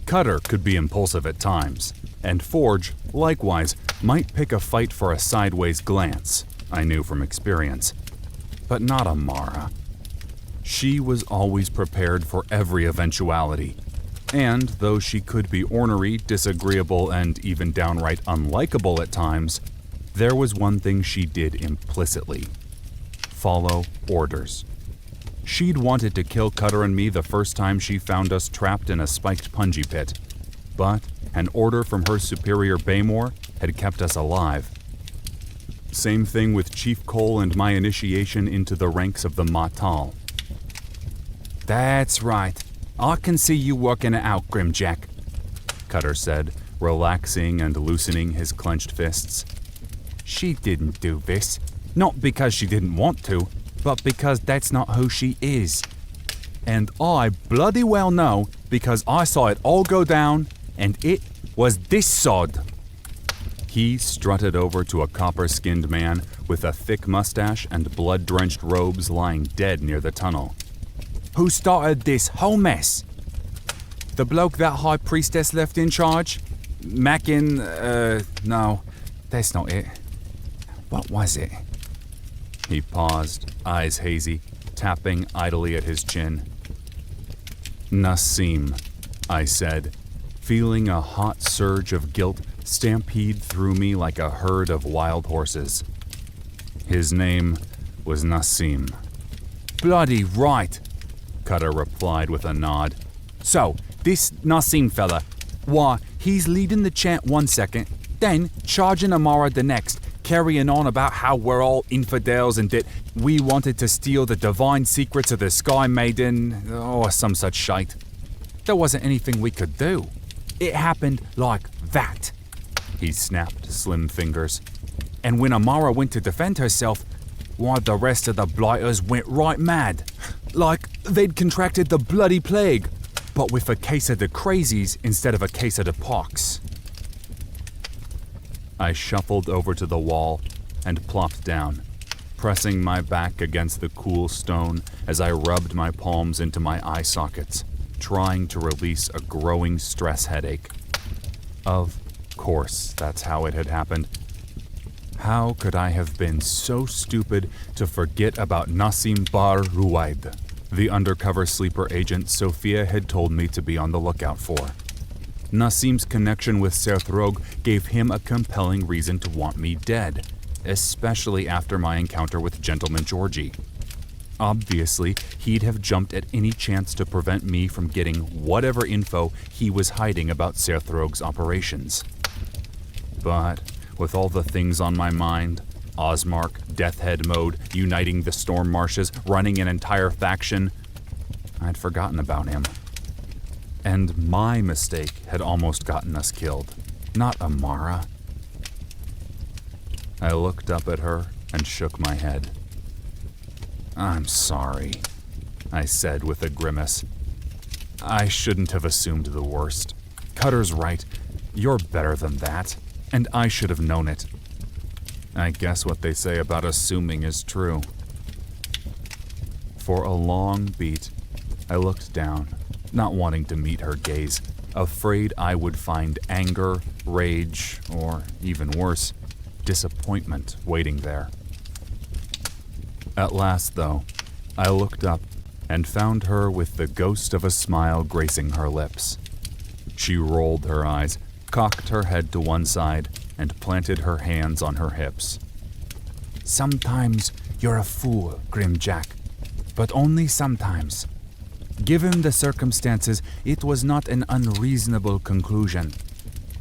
Cutter could be impulsive at times, and Forge, likewise, might pick a fight for a sideways glance, I knew from experience. But not Amara. She was always prepared for every eventuality. And though she could be ornery, disagreeable, and even downright unlikable at times, there was one thing she did implicitly: follow orders. She'd wanted to kill Cutter and me the first time she found us trapped in a spiked punji pit, but an order from her superior Baymore had kept us alive. Same thing with Chief Cole and my initiation into the ranks of the Matal. "That's right. I can see you working it out, Grimjack," Cutter said, relaxing and loosening his clenched fists. "She didn't do this, not because she didn't want to, but because that's not who she is. And I bloody well know, because I saw it all go down, and it was this sod." He strutted over to a copper-skinned man with a thick mustache and blood-drenched robes lying dead near the tunnel. "Who started this whole mess?" "The bloke that High Priestess left in charge? Mackin, no, that's not it. What was it?" He paused, eyes hazy, tapping idly at his chin. "Nassim," I said, feeling a hot surge of guilt stampede through me like a herd of wild horses. His name was Nassim. "Bloody right," Cutter replied with a nod. "So, this Nassim fella, why, he's leading the chant one second, then charging Amara the next, carrying on about how we're all infidels and that we wanted to steal the divine secrets of the Sky Maiden, or some such shite. There wasn't anything we could do. It happened like that." He snapped slim fingers. "And when Amara went to defend herself, why, the rest of the blighters went right mad. Like they'd contracted the bloody plague, but with a case of the crazies instead of a case of the pox." I shuffled over to the wall and plopped down, pressing my back against the cool stone as I rubbed my palms into my eye sockets, trying to release a growing stress headache. Of course, that's how it had happened. How could I have been so stupid to forget about Nassim Bar Ruwaid? the undercover sleeper agent Sophia had told me to be on the lookout for. Nassim's connection with Serthrog gave him a compelling reason to want me dead, especially after my encounter with Gentleman Georgie. Obviously, he'd have jumped at any chance to prevent me from getting whatever info he was hiding about Serthrog's operations. But with all the things on my mind, Osmark, Death Head Mode, uniting the Storm Marshes, running an entire faction, I'd forgotten about him. And my mistake had almost gotten us killed, not Amara. I looked up at her and shook my head. "I'm sorry," I said with a grimace. "I shouldn't have assumed the worst. Cutter's right. You're better than that, and I should have known it. I guess what they say about assuming is true." For a long beat, I looked down, not wanting to meet her gaze, afraid I would find anger, rage, or even worse, disappointment waiting there. At last, though, I looked up and found her with the ghost of a smile gracing her lips. She rolled her eyes, cocked her head to one side, and planted her hands on her hips. "Sometimes you're a fool, Grim Jack, but only sometimes. Given the circumstances, it was not an unreasonable conclusion,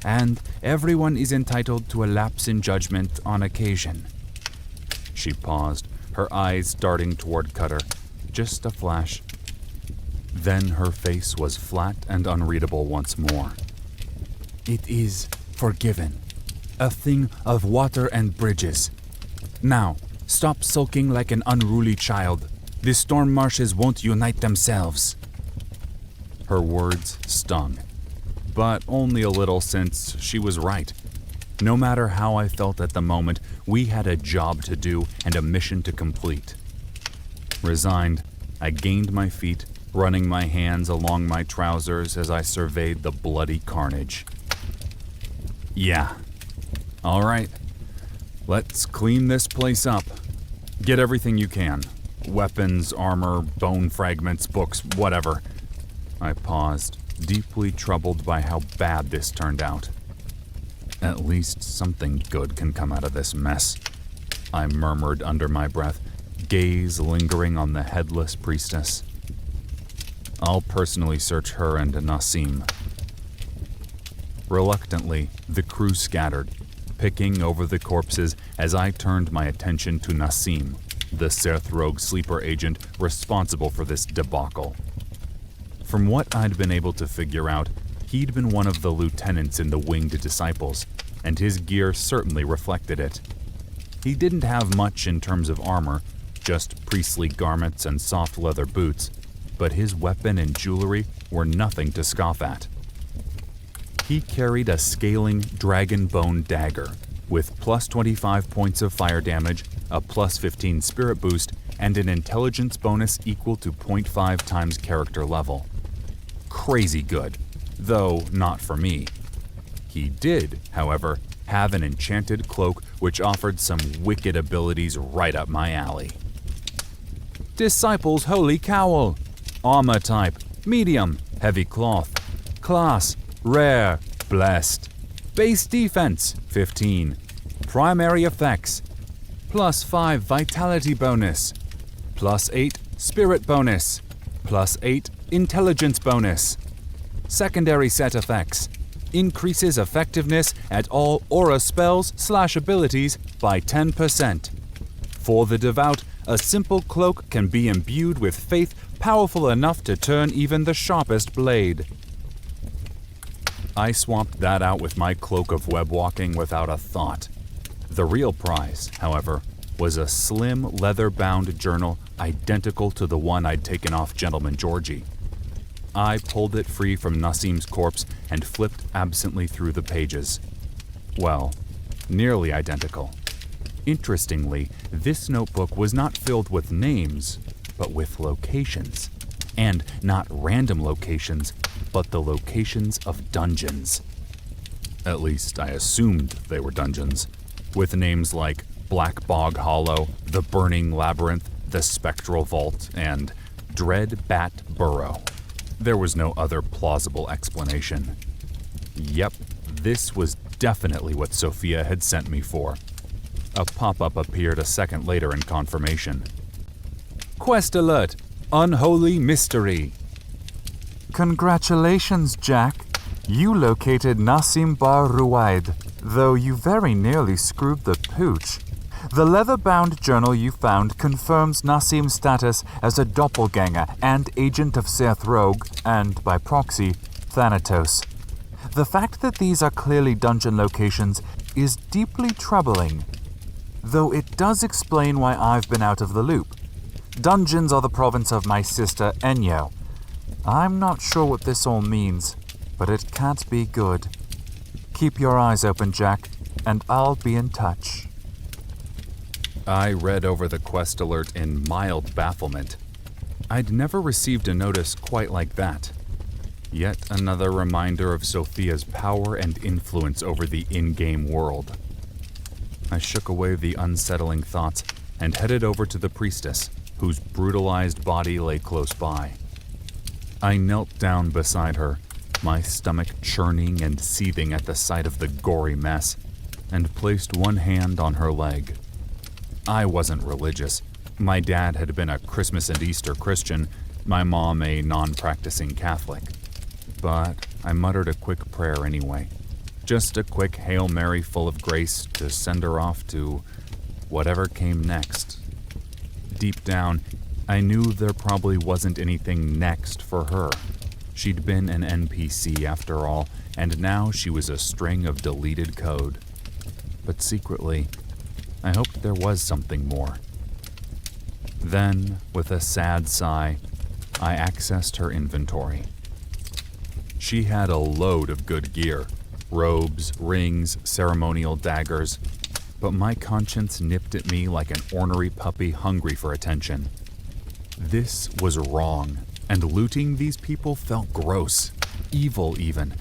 and everyone is entitled to a lapse in judgment on occasion." She paused, her eyes darting toward Cutter, just a flash. Then her face was flat and unreadable once more. "It is forgiven. A thing of water and bridges. Now, stop sulking like an unruly child. The Storm Marshes won't unite themselves." Her words stung, but only a little, since she was right. No matter how I felt at the moment, we had a job to do and a mission to complete. Resigned, I gained my feet, running my hands along my trousers as I surveyed the bloody carnage. "Yeah. All right. Let's clean this place up. Get everything you can. Weapons, armor, bone fragments, books, whatever." I paused, deeply troubled by how bad this turned out. "At least something good can come out of this mess," I murmured under my breath, gaze lingering on the headless priestess. "I'll personally search her and Nassim." Reluctantly, the crew scattered, picking over the corpses as I turned my attention to Nassim, the Serthrog sleeper agent responsible for this debacle. From what I'd been able to figure out, he'd been one of the lieutenants in the Winged Disciples, and his gear certainly reflected it. He didn't have much in terms of armor, just priestly garments and soft leather boots, but his weapon and jewelry were nothing to scoff at. He carried a scaling dragon bone dagger, with plus 25 points of fire damage, a plus 15 spirit boost, and an intelligence bonus equal to 0.5 times character level. Crazy good, though not for me. He did, however, have an enchanted cloak which offered some wicked abilities right up my alley. Disciples Holy Cowl. Armor type, medium, heavy cloth. Class, rare, blessed. Base defense, 15. Primary effects, plus 5 vitality bonus, plus 8 spirit bonus, plus 8 intelligence bonus. Secondary set effects, increases effectiveness at all aura spells/abilities by 10%. For the devout, a simple cloak can be imbued with faith powerful enough to turn even the sharpest blade. I swapped that out with my cloak of web walking without a thought. The real prize, however, was a slim leather-bound journal identical to the one I'd taken off Gentleman Georgie. I pulled it free from Nassim's corpse and flipped absently through the pages. Well, nearly identical. Interestingly, this notebook was not filled with names, but with locations. And not random locations, but the locations of dungeons. At least I assumed they were dungeons, with names like Black Bog Hollow, the Burning Labyrinth, the Spectral Vault, and dread bat burrow. There was no other plausible explanation. Yep, this was definitely what Sophia had sent me for. A pop-up appeared a second later in confirmation. Quest alert! Unholy mystery! Congratulations, Jack. You located Nassim Bar Ruwaid, though you very nearly screwed the pooch. The leather-bound journal you found confirms Nassim's status as a doppelganger and agent of Seth Rogue, and, by proxy, Thanatos. The fact that these are clearly dungeon locations is deeply troubling, though it does explain why I've been out of the loop. Dungeons are the province of my sister Enyo. I'm not sure what this all means, but it can't be good. Keep your eyes open, Jack, and I'll be in touch. I read over the quest alert in mild bafflement. I'd never received a notice quite like that. Yet another reminder of Sophia's power and influence over the in-game world. I shook away the unsettling thoughts and headed over to the priestess, whose brutalized body lay close by. I knelt down beside her, my stomach churning and seething at the sight of the gory mess, and placed one hand on her leg. I wasn't religious. My dad had been a Christmas and Easter Christian, my mom a non-practicing Catholic. But I muttered a quick prayer anyway. Just a quick Hail Mary full of grace to send her off to whatever came next. Deep down, I knew there probably wasn't anything next for her. She'd been an NPC after all, and now she was a string of deleted code. But secretly, I hoped there was something more. Then, with a sad sigh, I accessed her inventory. She had a load of good gear, robes, rings, ceremonial daggers, but my conscience nipped at me like an ornery puppy hungry for attention. This was wrong, and looting these people felt gross, evil even.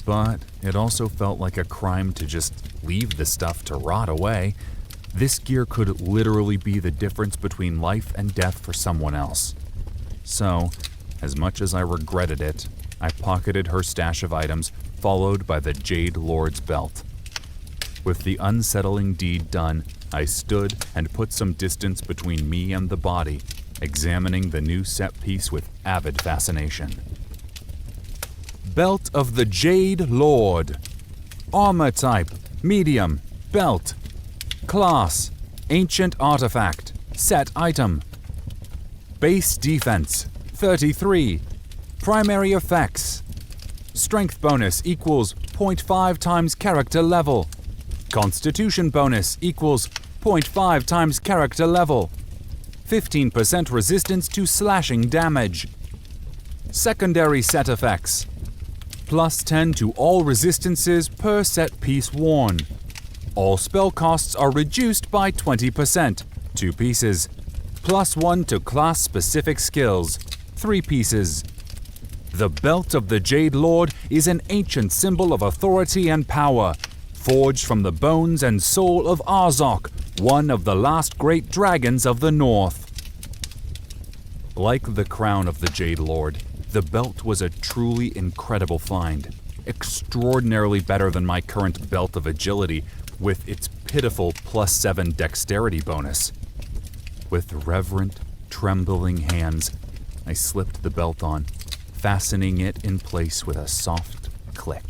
But it also felt like a crime to just leave the stuff to rot away. This gear could literally be the difference between life and death for someone else. So, as much as I regretted it, I pocketed her stash of items, followed by the Jade Lord's belt. With the unsettling deed done, I stood and put some distance between me and the body, examining the new set piece with avid fascination. Belt of the Jade Lord. Armor type, medium, belt. Class, ancient artifact, set item. Base defense, 33. Primary effects. Strength bonus equals 0.5 times character level. Constitution bonus equals 0.5 times character level. 15% resistance to slashing damage. Secondary set effects. Plus 10 to all resistances per set piece worn. All spell costs are reduced by 20%, 2 pieces. Plus 1 to class-specific skills, 3 pieces. The Belt of the Jade Lord is an ancient symbol of authority and power, forged from the bones and soul of Arzok, one of the last great dragons of the North. Like the crown of the Jade Lord, the belt was a truly incredible find, extraordinarily better than my current belt of agility, with its pitiful +7 dexterity bonus. With reverent, trembling hands, I slipped the belt on, fastening it in place with a soft click.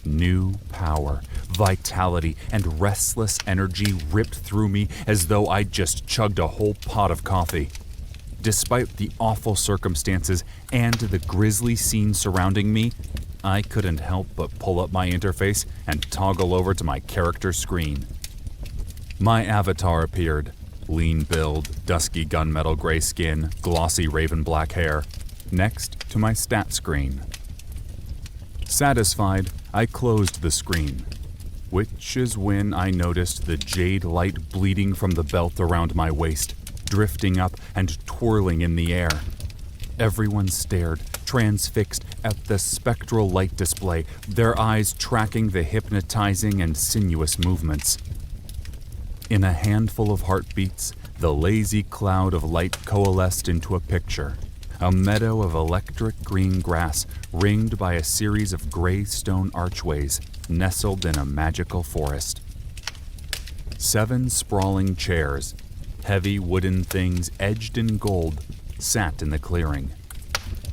New power, vitality, and restless energy ripped through me as though I'd just chugged a whole pot of coffee. Despite the awful circumstances and the grisly scene surrounding me, I couldn't help but pull up my interface and toggle over to my character screen. My avatar appeared. Lean build, dusky gunmetal gray skin, glossy raven black hair. Next to my stat screen. Satisfied, I closed the screen, which is when I noticed the jade light bleeding from the belt around my waist, drifting up and twirling in the air. Everyone stared, transfixed, at the spectral light display, their eyes tracking the hypnotizing and sinuous movements. In a handful of heartbeats, the lazy cloud of light coalesced into a picture. A meadow of electric green grass ringed by a series of gray stone archways nestled in a magical forest. 7 sprawling chairs, heavy wooden things edged in gold, sat in the clearing.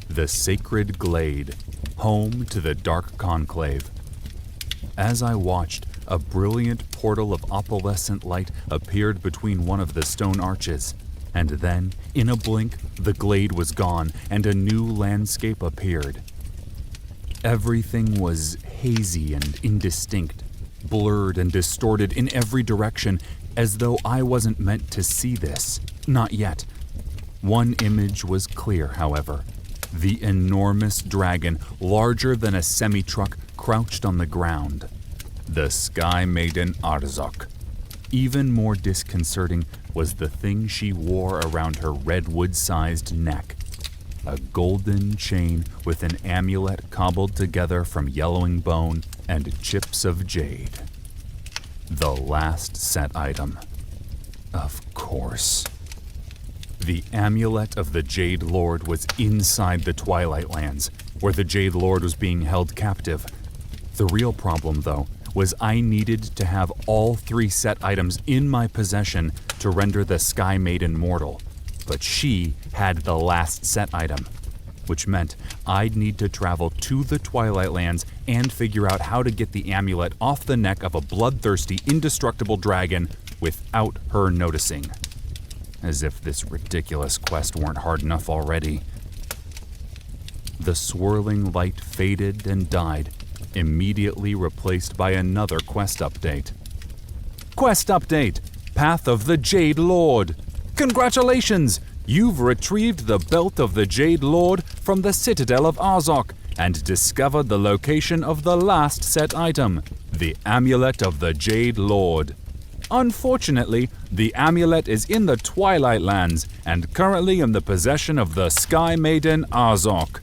The sacred glade, home to the dark conclave. As I watched, a brilliant portal of opalescent light appeared between one of the stone arches, and then, in a blink, the glade was gone and a new landscape appeared. Everything was hazy and indistinct, blurred and distorted in every direction, as though I wasn't meant to see this. Not yet. One image was clear, however. The enormous dragon, larger than a semi-truck, crouched on the ground. The Sky Maiden Arzok. Even more disconcerting was the thing she wore around her redwood-sized neck. A golden chain with an amulet cobbled together from yellowing bone and chips of jade. The last set item. Of course. The amulet of the Jade Lord was inside the Twilight Lands, where the Jade Lord was being held captive. The real problem, though, was I needed to have all 3 set items in my possession to render the Sky Maiden mortal. But she had the last set item, which meant I'd need to travel to the Twilight Lands and figure out how to get the amulet off the neck of a bloodthirsty, indestructible dragon without her noticing. As if this ridiculous quest weren't hard enough already. The swirling light faded and died, immediately replaced by another quest update. Quest update! Path of the Jade Lord! Congratulations! You've retrieved the Belt of the Jade Lord from the Citadel of Arzok and discovered the location of the last set item, the Amulet of the Jade Lord. Unfortunately, the amulet is in the Twilight Lands and currently in the possession of the Sky Maiden Arzok.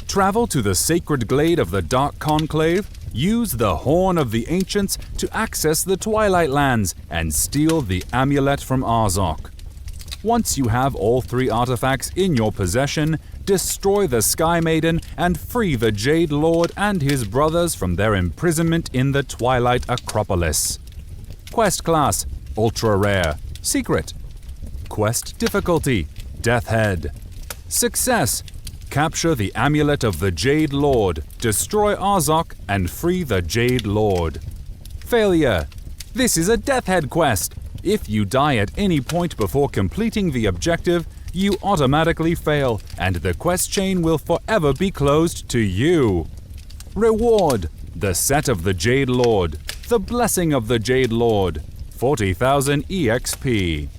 Travel to the sacred glade of the Dark Conclave, use the Horn of the Ancients to access the Twilight Lands and steal the amulet from Arzok. Once you have all 3 artifacts in your possession, destroy the Sky Maiden and free the Jade Lord and his brothers from their imprisonment in the Twilight Acropolis. Quest class, ultra rare, secret. Quest difficulty, Death Head. Success, capture the amulet of the Jade Lord, destroy Arzok, and free the Jade Lord. Failure, this is a Death Head quest. If you die at any point before completing the objective, you automatically fail, and the quest chain will forever be closed to you. Reward, the set of the Jade Lord. The Blessing of the Jade Lord, 40,000 EXP.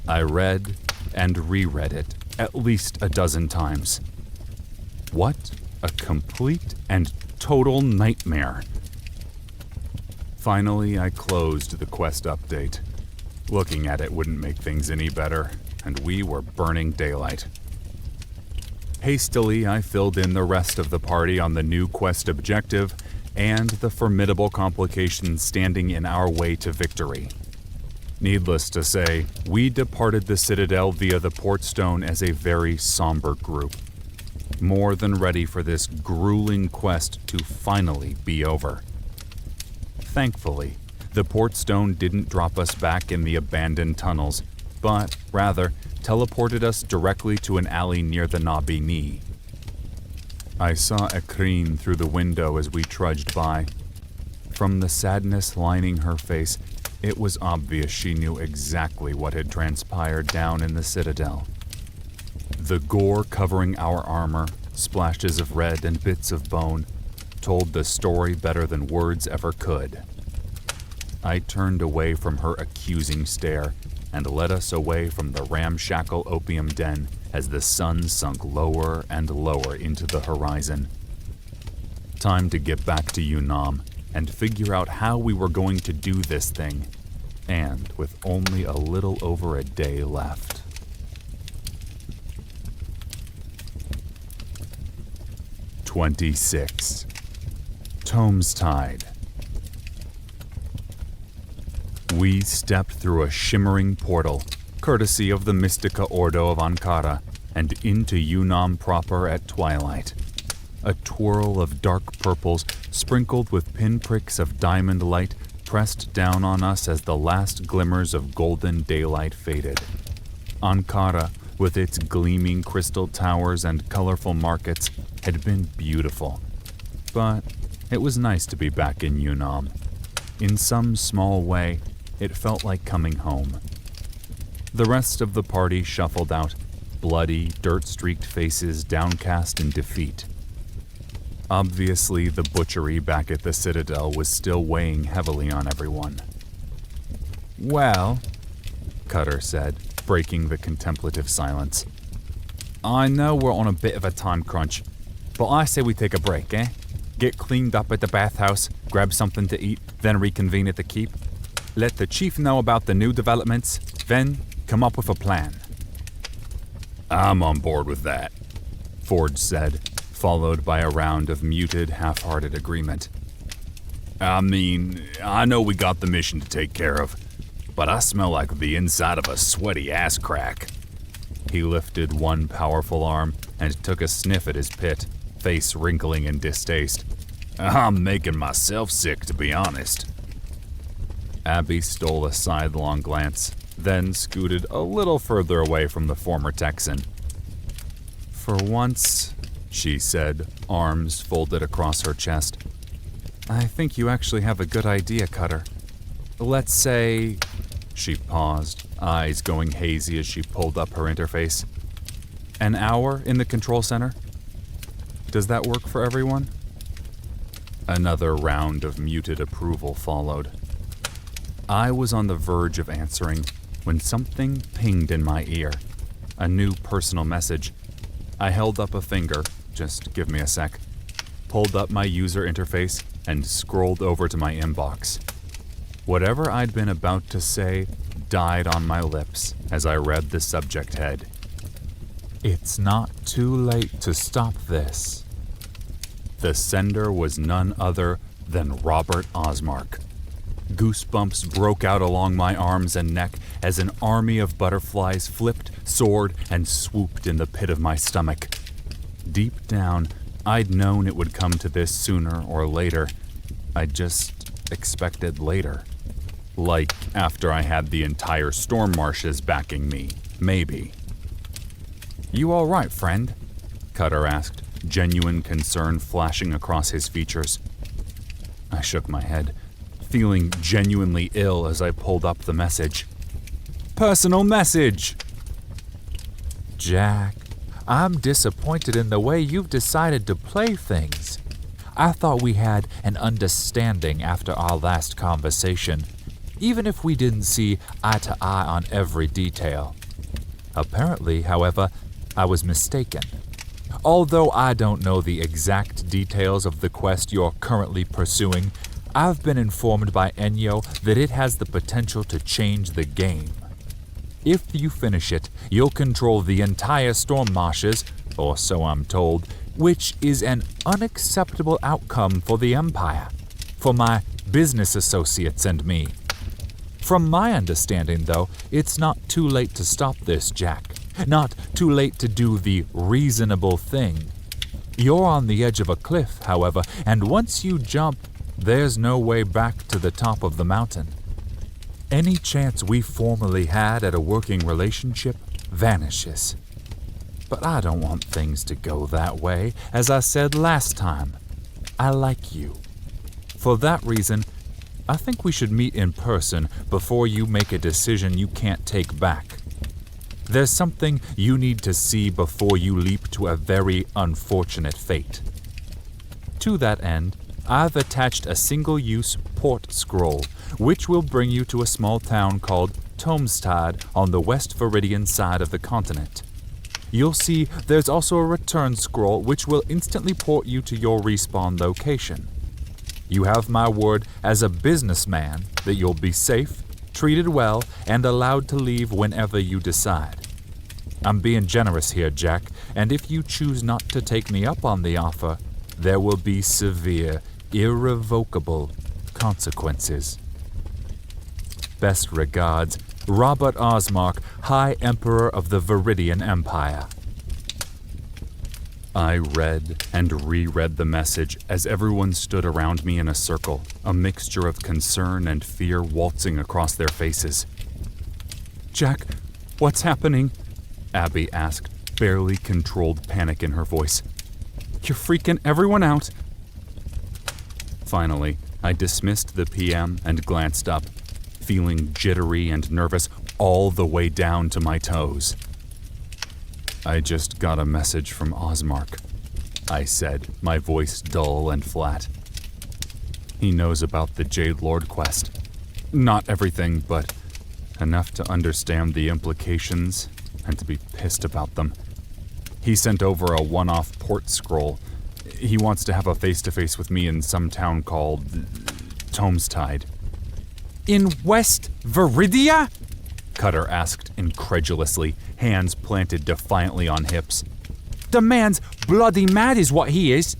I read and reread it at least a dozen times. What a complete and total nightmare. Finally, I closed the quest update. Looking at it wouldn't make things any better, and we were burning daylight. Hastily, I filled in the rest of the party on the new quest objective and the formidable complications standing in our way to victory. Needless to say, we departed the Citadel via the Port Stone as a very somber group, more than ready for this grueling quest to finally be over. Thankfully, the Port Stone didn't drop us back in the abandoned tunnels, but rather teleported us directly to an alley near the Nabi Ni. I saw Akreen through the window as we trudged by. From the sadness lining her face, it was obvious she knew exactly what had transpired down in the Citadel. The gore covering our armor, splashes of red and bits of bone, told the story better than words ever could. I turned away from her accusing stare and led us away from the ramshackle opium den as the sun sunk lower and lower into the horizon. Time to get back to Yunam and figure out how we were going to do this thing, and with only a little over a day left. "26. Tomes Tide. We stepped through a shimmering portal, courtesy of the Mystica Ordo of Ankara, and into Yunnan proper at twilight. A twirl of dark purples sprinkled with pinpricks of diamond light pressed down on us as the last glimmers of golden daylight faded. Ankara, with its gleaming crystal towers and colorful markets, had been beautiful. But it was nice to be back in Yunnan. In some small way, it felt like coming home. The rest of the party shuffled out, bloody, dirt-streaked faces downcast in defeat. Obviously, the butchery back at the Citadel was still weighing heavily on everyone. Well, Cutter said, breaking the contemplative silence. I know we're on a bit of a time crunch, but I say we take a break, eh? Get cleaned up at the bathhouse, grab something to eat, then reconvene at the keep. Let the chief know about the new developments, then come up with a plan. I'm on board with that. Ford said, followed by a round of muted, half-hearted agreement. I mean, I know we got the mission to take care of, but I smell like the inside of a sweaty ass crack. He lifted one powerful arm and took a sniff at his pit, face wrinkling in distaste. I'm making myself sick, to be honest. Abby stole a sidelong glance, then scooted a little further away from the former Texan. For once, she said, arms folded across her chest, I think you actually have a good idea, Cutter. Let's say... She paused, eyes going hazy as she pulled up her interface. An hour in the control center? Does that work for everyone? Another round of muted approval followed. I was on the verge of answering when something pinged in my ear. A new personal message. I held up a finger, just give me a sec, pulled up my user interface, and scrolled over to my inbox. Whatever I'd been about to say died on my lips as I read the subject head. It's not too late to stop this. The sender was none other than Robert Osmark. Goosebumps broke out along my arms and neck as an army of butterflies flipped, soared, and swooped in the pit of my stomach. Deep down, I'd known it would come to this sooner or later. I just expected later. Like after I had the entire storm marshes backing me, maybe. You all right, friend? Cutter asked, genuine concern flashing across his features. I shook my head, feeling genuinely ill as I pulled up the message. Personal message! Jack, I'm disappointed in the way you've decided to play things. I thought we had an understanding after our last conversation, even if we didn't see eye to eye on every detail. Apparently, however, I was mistaken. Although I don't know the exact details of the quest you're currently pursuing, I've been informed by Enyo that it has the potential to change the game. If you finish it, you'll control the entire storm marshes, or so I'm told, which is an unacceptable outcome for the Empire, for my business associates and me. From my understanding, though, it's not too late to stop this, Jack. Not too late to do the reasonable thing. You're on the edge of a cliff, however, and once you jump, there's no way back to the top of the mountain. Any chance we formerly had at a working relationship vanishes. But I don't want things to go that way. As I said last time, I like you. For that reason, I think we should meet in person before you make a decision you can't take back. There's something you need to see before you leap to a very unfortunate fate. To that end, I've attached a single-use port scroll, which will bring you to a small town called Tomstad on the West Viridian side of the continent. You'll see there's also a return scroll which will instantly port you to your respawn location. You have my word as a businessman that you'll be safe, treated well, and allowed to leave whenever you decide. I'm being generous here, Jack, and if you choose not to take me up on the offer, there will be severe, irrevocable consequences. Best regards, Robert Osmark, High Emperor of the Viridian Empire. I read and reread the message as everyone stood around me in a circle, a mixture of concern and fear waltzing across their faces. Jack, what's happening? Abby asked, barely controlled panic in her voice. You're freaking everyone out. Finally, I dismissed the PM and glanced up, feeling jittery and nervous all the way down to my toes. I just got a message from Osmark, I said, my voice dull and flat. He knows about the Jade Lord quest. Not everything, but enough to understand the implications and to be pissed about them. He sent over a one-off port scroll. He wants to have a face-to-face with me in some town called Tomestide. In West Viridia? Cutter asked incredulously, hands planted defiantly on hips. The man's bloody mad is what he is.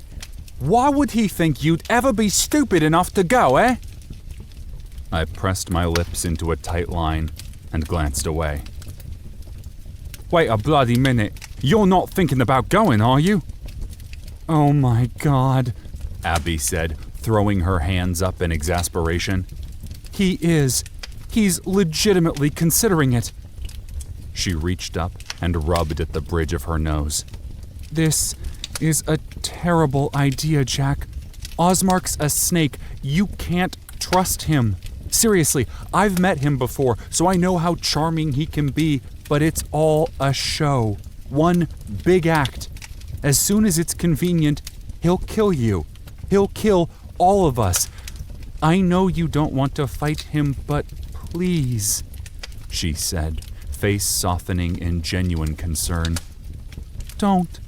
Why would he think you'd ever be stupid enough to go, eh? I pressed my lips into a tight line and glanced away. Wait a bloody minute. You're not thinking about going, are you? Oh my God, Abby said, throwing her hands up in exasperation. He is. He's legitimately considering it. She reached up and rubbed at the bridge of her nose. This is a terrible idea, Jack. Osmark's a snake. You can't trust him. Seriously, I've met him before, so I know how charming he can be, but it's all a show. One big act. As soon as it's convenient, he'll kill you. He'll kill all of us. I know you don't want to fight him, but please, she said, face softening in genuine concern. Don't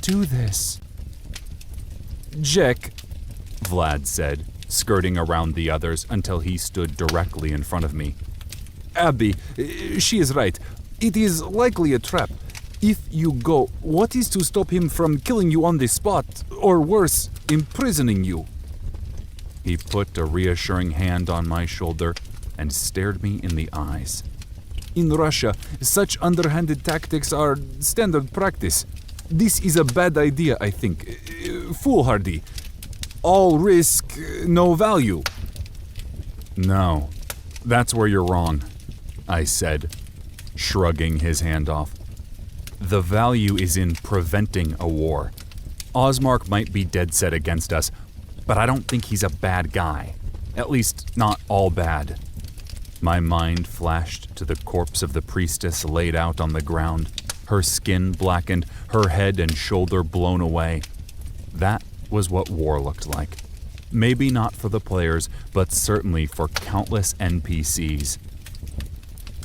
do this. Jack, Vlad said, skirting around the others until he stood directly in front of me. Abby, she is right. It is likely a trap. If you go, what is to stop him from killing you on the spot, or worse, imprisoning you? He put a reassuring hand on my shoulder and stared me in the eyes. In Russia, such underhanded tactics are standard practice. This is a bad idea, I think. Foolhardy. All risk, no value. No, that's where you're wrong, I said, shrugging his hand off. The value is in preventing a war. Osmark might be dead set against us, but I don't think he's a bad guy. At least, not all bad. My mind flashed to the corpse of the priestess laid out on the ground, her skin blackened, her head and shoulder blown away. That was what war looked like. Maybe not for the players, but certainly for countless NPCs.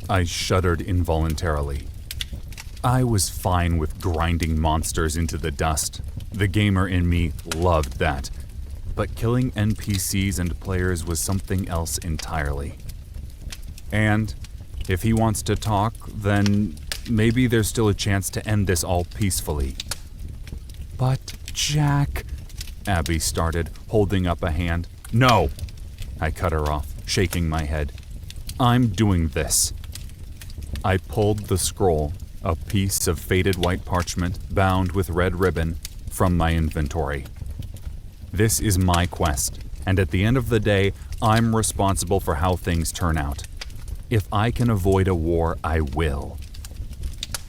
I shuddered involuntarily. I was fine with grinding monsters into the dust. The gamer in me loved that. But killing NPCs and players was something else entirely. And if he wants to talk, then maybe there's still a chance to end this all peacefully. But, Jack, Abby started, holding up a hand. No! I cut her off, shaking my head. I'm doing this. I pulled the scroll, a piece of faded white parchment bound with red ribbon, from my inventory. This is my quest, and at the end of the day, I'm responsible for how things turn out. If I can avoid a war, I will.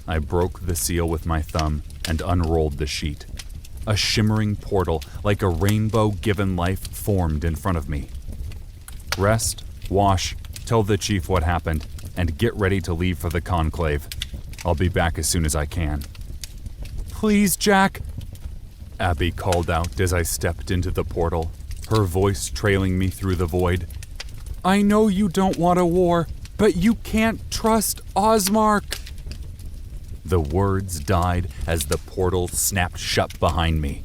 I broke the seal with my thumb and unrolled the sheet. A shimmering portal, like a rainbow given life, formed in front of me. Rest, wash, tell the chief what happened, and get ready to leave for the conclave. I'll be back as soon as I can. Please, Jack, Abby called out as I stepped into the portal, her voice trailing me through the void. I know you don't want a war, but you can't trust Osmark. The words died as the portal snapped shut behind me.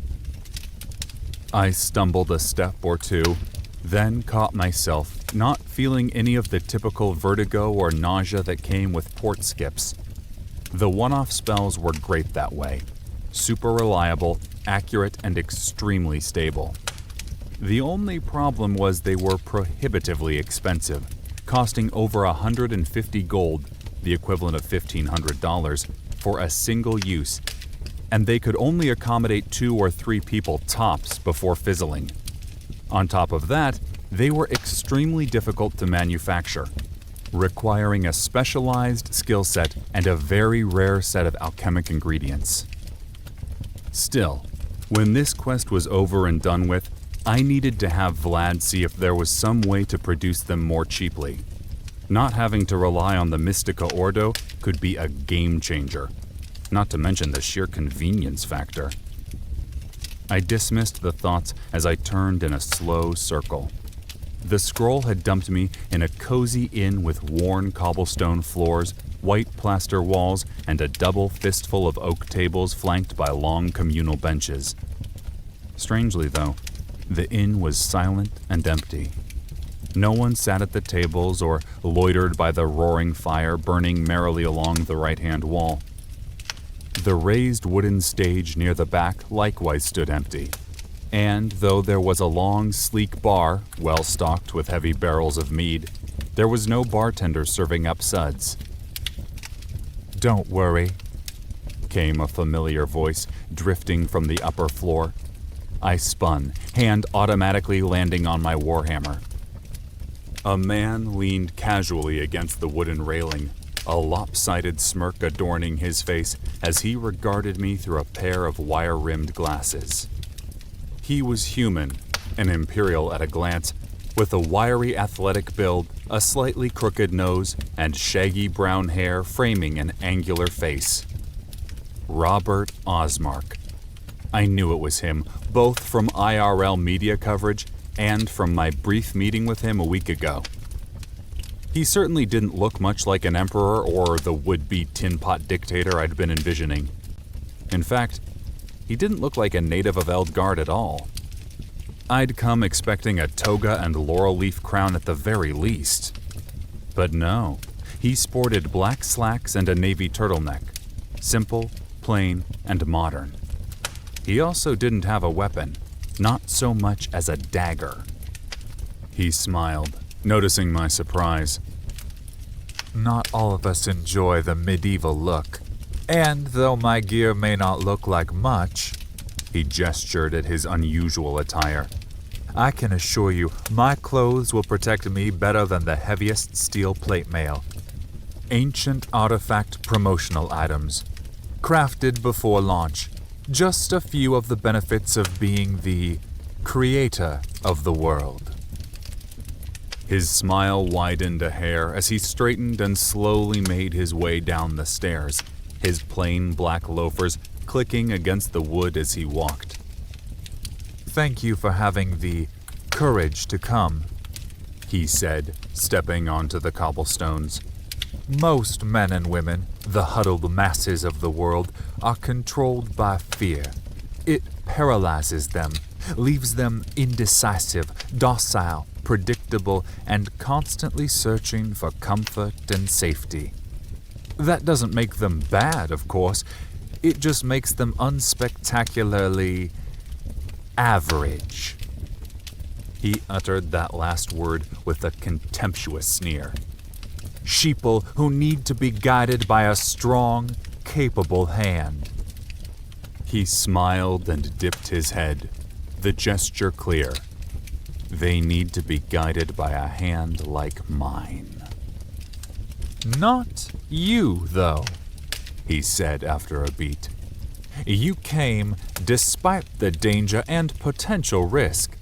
I stumbled a step or two, then caught myself not feeling any of the typical vertigo or nausea that came with port skips. The one-off spells were great that way. Super reliable, accurate, and extremely stable. The only problem was they were prohibitively expensive, costing over 150 gold, the equivalent of $1,500, for a single use, and they could only accommodate 2 or 3 people tops before fizzling. On top of that, they were extremely difficult to manufacture, requiring a specialized skill set and a very rare set of alchemic ingredients. Still, when this quest was over and done with, I needed to have Vlad see if there was some way to produce them more cheaply. Not having to rely on the Mystica Ordo could be a game changer, not to mention the sheer convenience factor. I dismissed the thoughts as I turned in a slow circle. The scroll had dumped me in a cozy inn with worn cobblestone floors, white plaster walls, and a double fistful of oak tables flanked by long communal benches. Strangely, though, the inn was silent and empty. No one sat at the tables or loitered by the roaring fire burning merrily along the right-hand wall. The raised wooden stage near the back likewise stood empty, and though there was a long, sleek bar, well stocked with heavy barrels of mead, there was no bartender serving up suds. "Don't worry," came a familiar voice drifting from the upper floor. I spun, hand automatically landing on my warhammer. A man leaned casually against the wooden railing, a lopsided smirk adorning his face as he regarded me through a pair of wire-rimmed glasses. He was human, an imperial at a glance, with a wiry athletic build, a slightly crooked nose, and shaggy brown hair framing an angular face. Robert Osmark. I knew it was him, both from IRL media coverage and from my brief meeting with him a week ago. He certainly didn't look much like an emperor or the would-be tin-pot dictator I'd been envisioning. In fact, he didn't look like a native of Eldgard at all. I'd come expecting a toga and laurel leaf crown at the very least. But no, he sported black slacks and a navy turtleneck. Simple, plain, and modern. He also didn't have a weapon, not so much as a dagger. He smiled, noticing my surprise. Not all of us enjoy the medieval look. And though my gear may not look like much, he gestured at his unusual attire, I can assure you my clothes will protect me better than the heaviest steel plate mail. Ancient artifact promotional items, crafted before launch. Just a few of the benefits of being the creator of the world. His smile widened a hair as he straightened and slowly made his way down the stairs, his plain black loafers clicking against the wood as he walked. Thank you for having the courage to come, he said, stepping onto the cobblestones. Most men and women, the huddled masses of the world, are controlled by fear. It paralyzes them, leaves them indecisive, docile, predictable, and constantly searching for comfort and safety. That doesn't make them bad, of course. It just makes them unspectacularly average. He uttered that last word with a contemptuous sneer. Sheeple who need to be guided by a strong, capable hand. He smiled and dipped his head, the gesture clear. They need to be guided by a hand like mine. Not you, though, he said after a beat. You came despite the danger and potential risk.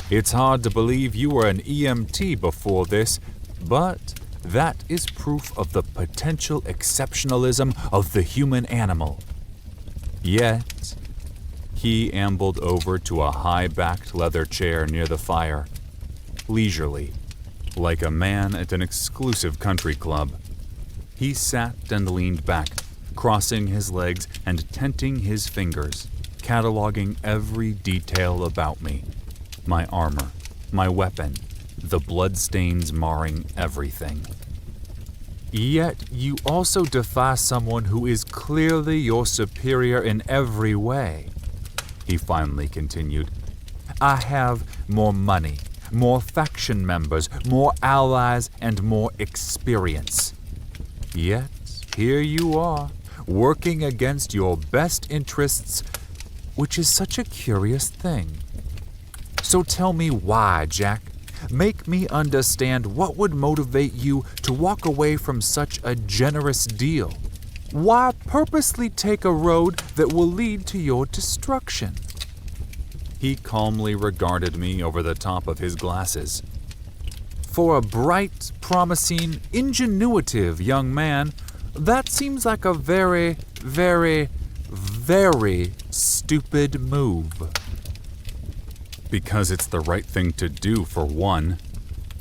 It's hard to believe you were an EMT before this, but that is proof of the potential exceptionalism of the human animal. Yet, he ambled over to a high-backed leather chair near the fire, leisurely, like a man at an exclusive country club. He sat and leaned back, crossing his legs and tenting his fingers, cataloging every detail about me. My armor, my weapon, the bloodstains marring everything. Yet you also defy someone who is clearly your superior in every way, he finally continued. I have more money, more faction members, more allies, and more experience. Yet, here you are, working against your best interests, which is such a curious thing. So tell me why, Jack. Make me understand what would motivate you to walk away from such a generous deal. Why purposely take a road that will lead to your destruction? He calmly regarded me over the top of his glasses. For a bright, promising, ingenuitive young man, that seems like a very, very, very stupid move. Because it's the right thing to do, for one,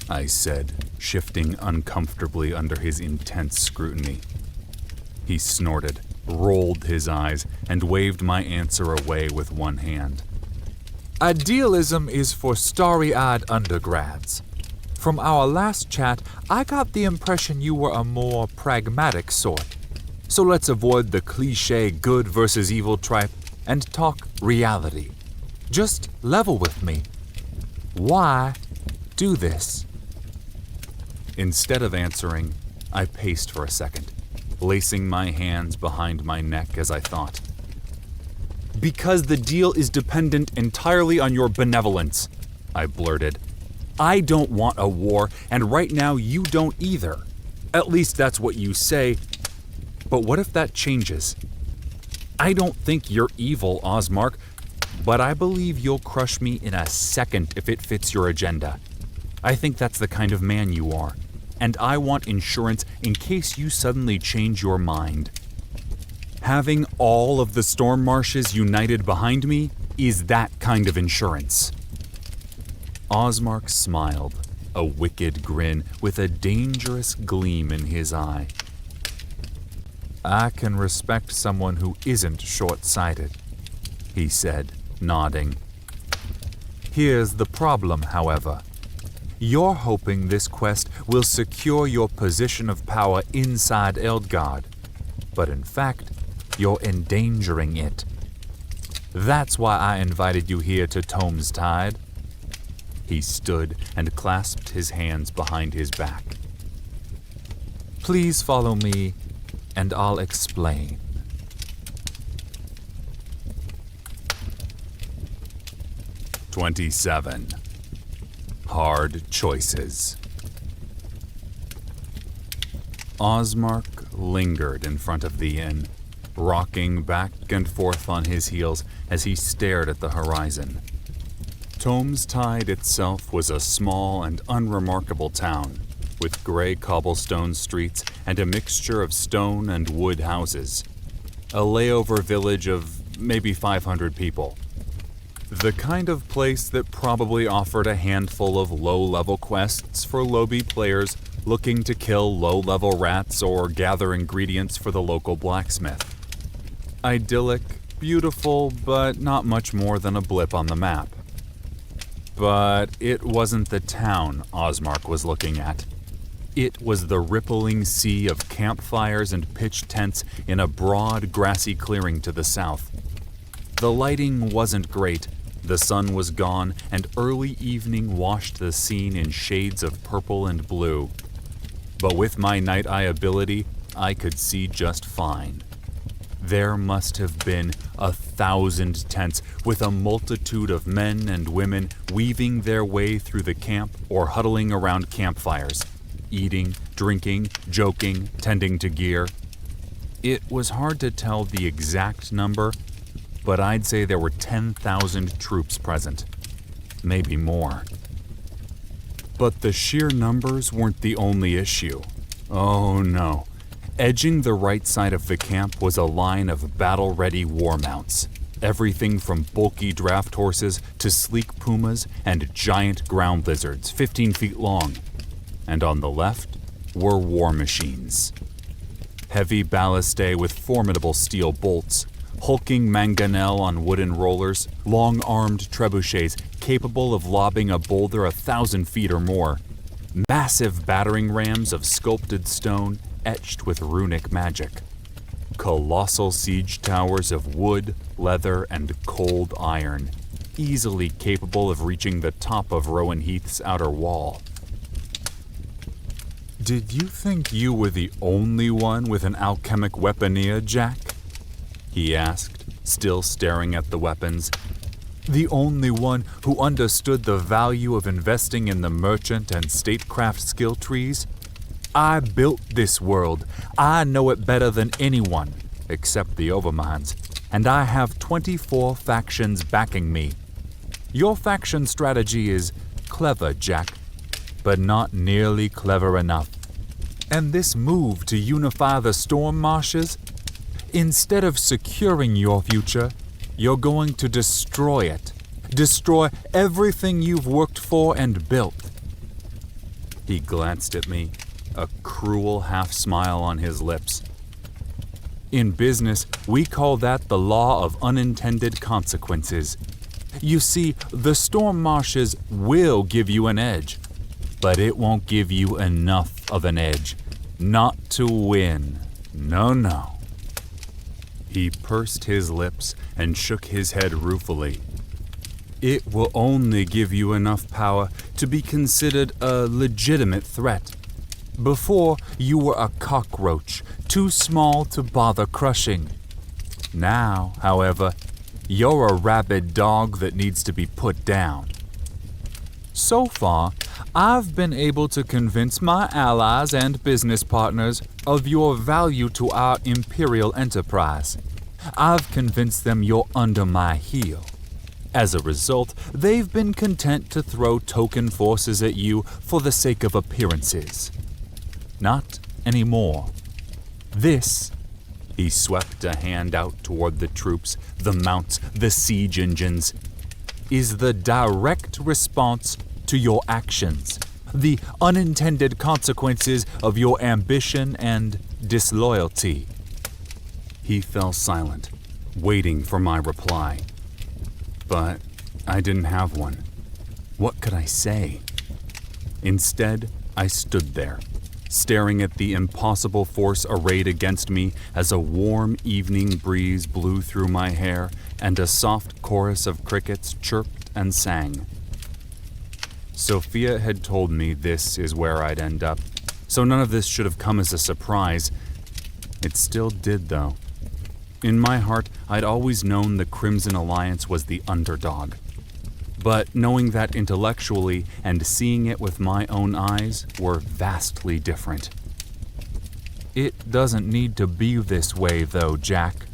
I said, shifting uncomfortably under his intense scrutiny. He snorted, rolled his eyes, and waved my answer away with one hand. Idealism is for starry-eyed undergrads. From our last chat, I got the impression you were a more pragmatic sort. So let's avoid the cliché good versus evil tripe and talk reality. Just level with me. Why do this? Instead of answering, I paced for a second, lacing my hands behind my neck as I thought. Because the deal is dependent entirely on your benevolence, I blurted. I don't want a war, and right now you don't either. At least that's what you say. But what if that changes? I don't think you're evil, Osmark, but I believe you'll crush me in a second if it fits your agenda. I think that's the kind of man you are, and I want insurance in case you suddenly change your mind. Having all of the storm marshes united behind me is that kind of insurance. Osmark smiled, a wicked grin with a dangerous gleam in his eye. I can respect someone who isn't short-sighted, he said, nodding. Here's the problem, however. You're hoping this quest will secure your position of power inside Eldgard, but in fact, you're endangering it. That's why I invited you here to Tome's Tide. He stood and clasped his hands behind his back. Please follow me, and I'll explain. "27. Hard choices." Osmark lingered in front of the inn, rocking back and forth on his heels as he stared at the horizon. Tome's Tide itself was a small and unremarkable town, with gray cobblestone streets and a mixture of stone and wood houses. A layover village of maybe 500 people. The kind of place that probably offered a handful of low-level quests for low-B players looking to kill low-level rats or gather ingredients for the local blacksmith. Idyllic, beautiful, but not much more than a blip on the map. But it wasn't the town Osmark was looking at. It was the rippling sea of campfires and pitched tents in a broad, grassy clearing to the south. The lighting wasn't great, the sun was gone, and early evening washed the scene in shades of purple and blue. But with my night eye ability, I could see just fine. There must have been 1,000 tents with a multitude of men and women weaving their way through the camp or huddling around campfires, eating, drinking, joking, tending to gear. It was hard to tell the exact number, but I'd say there were 10,000 troops present, maybe more. But the sheer numbers weren't the only issue. Oh no. Edging the right side of the camp was a line of battle-ready war mounts. Everything from bulky draft horses to sleek pumas and giant ground lizards 15 feet long. And on the left were war machines. Heavy ballistae with formidable steel bolts, hulking mangonel on wooden rollers, long-armed trebuchets capable of lobbing a boulder 1,000 feet or more, massive battering rams of sculpted stone etched with runic magic, colossal siege towers of wood, leather, and cold iron, easily capable of reaching the top of Rowan Heath's outer wall. Did you think you were the only one with an alchemic weaponeer, Jack? He asked, still staring at the weapons. The only one who understood the value of investing in the merchant and statecraft skill trees? I built this world. I know it better than anyone, except the Overminds, and I have 24 factions backing me. Your faction strategy is clever, Jack, but not nearly clever enough. And this move to unify the storm marshes? Instead of securing your future, you're going to destroy it. Destroy everything you've worked for and built. He glanced at me, a cruel half-smile on his lips. In business, we call that the law of unintended consequences. You see, the storm marshes will give you an edge, but it won't give you enough of an edge. Not to win. No. He pursed his lips and shook his head ruefully. It will only give you enough power to be considered a legitimate threat. Before, you were a cockroach, too small to bother crushing. Now, however, you're a rabid dog that needs to be put down. So far, I've been able to convince my allies and business partners of your value to our imperial enterprise. I've convinced them you're under my heel. As a result, they've been content to throw token forces at you for the sake of appearances. Not anymore. This, he swept a hand out toward the troops, the mounts, the siege engines, is the direct response to your actions, the unintended consequences of your ambition and disloyalty. He fell silent, waiting for my reply. But I didn't have one. What could I say? Instead, I stood there, staring at the impossible force arrayed against me as a warm evening breeze blew through my hair and a soft chorus of crickets chirped and sang. Sophia had told me this is where I'd end up, so none of this should have come as a surprise. It still did, though. In my heart, I'd always known the Crimson Alliance was the underdog. But knowing that intellectually and seeing it with my own eyes were vastly different. It doesn't need to be this way, though, Jack,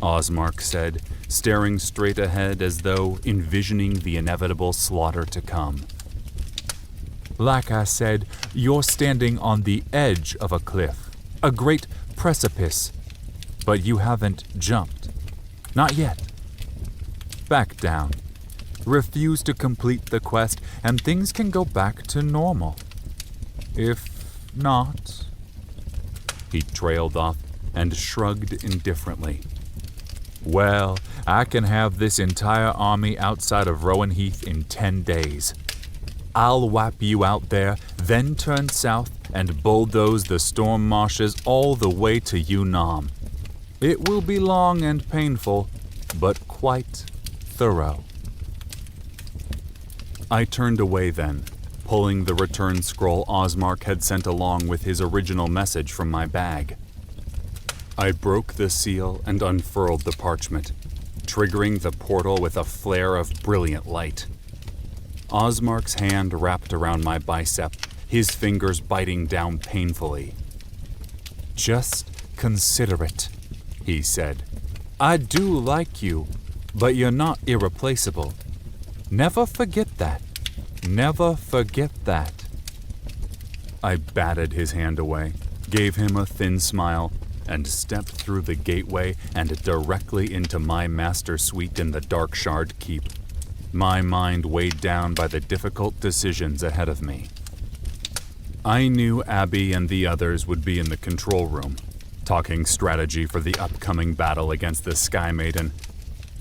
Osmark said, staring straight ahead as though envisioning the inevitable slaughter to come. Like I said, you're standing on the edge of a cliff, a great precipice, but you haven't jumped. Not yet. Back down. Refuse to complete the quest, and things can go back to normal. If not... He trailed off and shrugged indifferently. Well, I can have this entire army outside of Rowan Heath in 10 days. I'll wipe you out there, then turn south and bulldoze the storm marshes all the way to Yunnan. It will be long and painful, but quite thorough. I turned away then, pulling the return scroll Osmark had sent along with his original message from my bag. I broke the seal and unfurled the parchment, triggering the portal with a flare of brilliant light. Osmark's hand wrapped around my bicep, his fingers biting down painfully. Just consider it, he said. I do like you, but you're not irreplaceable. Never forget that. Never forget that. I batted his hand away, gave him a thin smile, and stepped through the gateway and directly into my master suite in the Dark Shard Keep, my mind weighed down by the difficult decisions ahead of me. I knew Abby and the others would be in the control room, talking strategy for the upcoming battle against the Sky Maiden,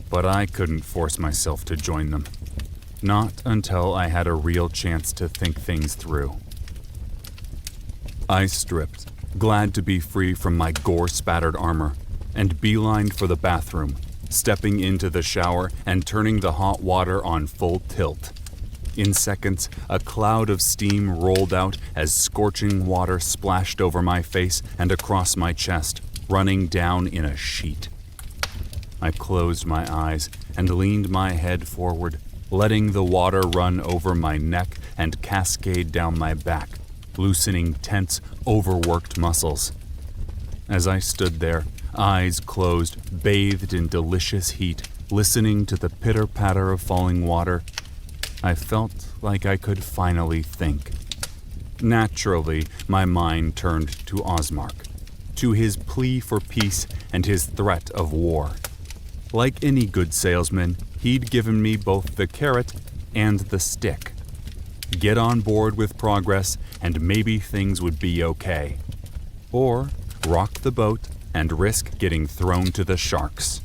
but I couldn't force myself to join them. Not until I had a real chance to think things through. I stripped, glad to be free from my gore-spattered armor, and beelined for the bathroom, stepping into the shower and turning the hot water on full tilt. In seconds, a cloud of steam rolled out as scorching water splashed over my face and across my chest, running down in a sheet. I closed my eyes and leaned my head forward, letting the water run over my neck and cascade down my back, loosening tense, overworked muscles. As I stood there, eyes closed, bathed in delicious heat, listening to the pitter-patter of falling water, I felt like I could finally think. Naturally, my mind turned to Osmark, to his plea for peace and his threat of war. Like any good salesman, he'd given me both the carrot and the stick. Get on board with progress and maybe things would be okay. Or rock the boat and risk getting thrown to the sharks.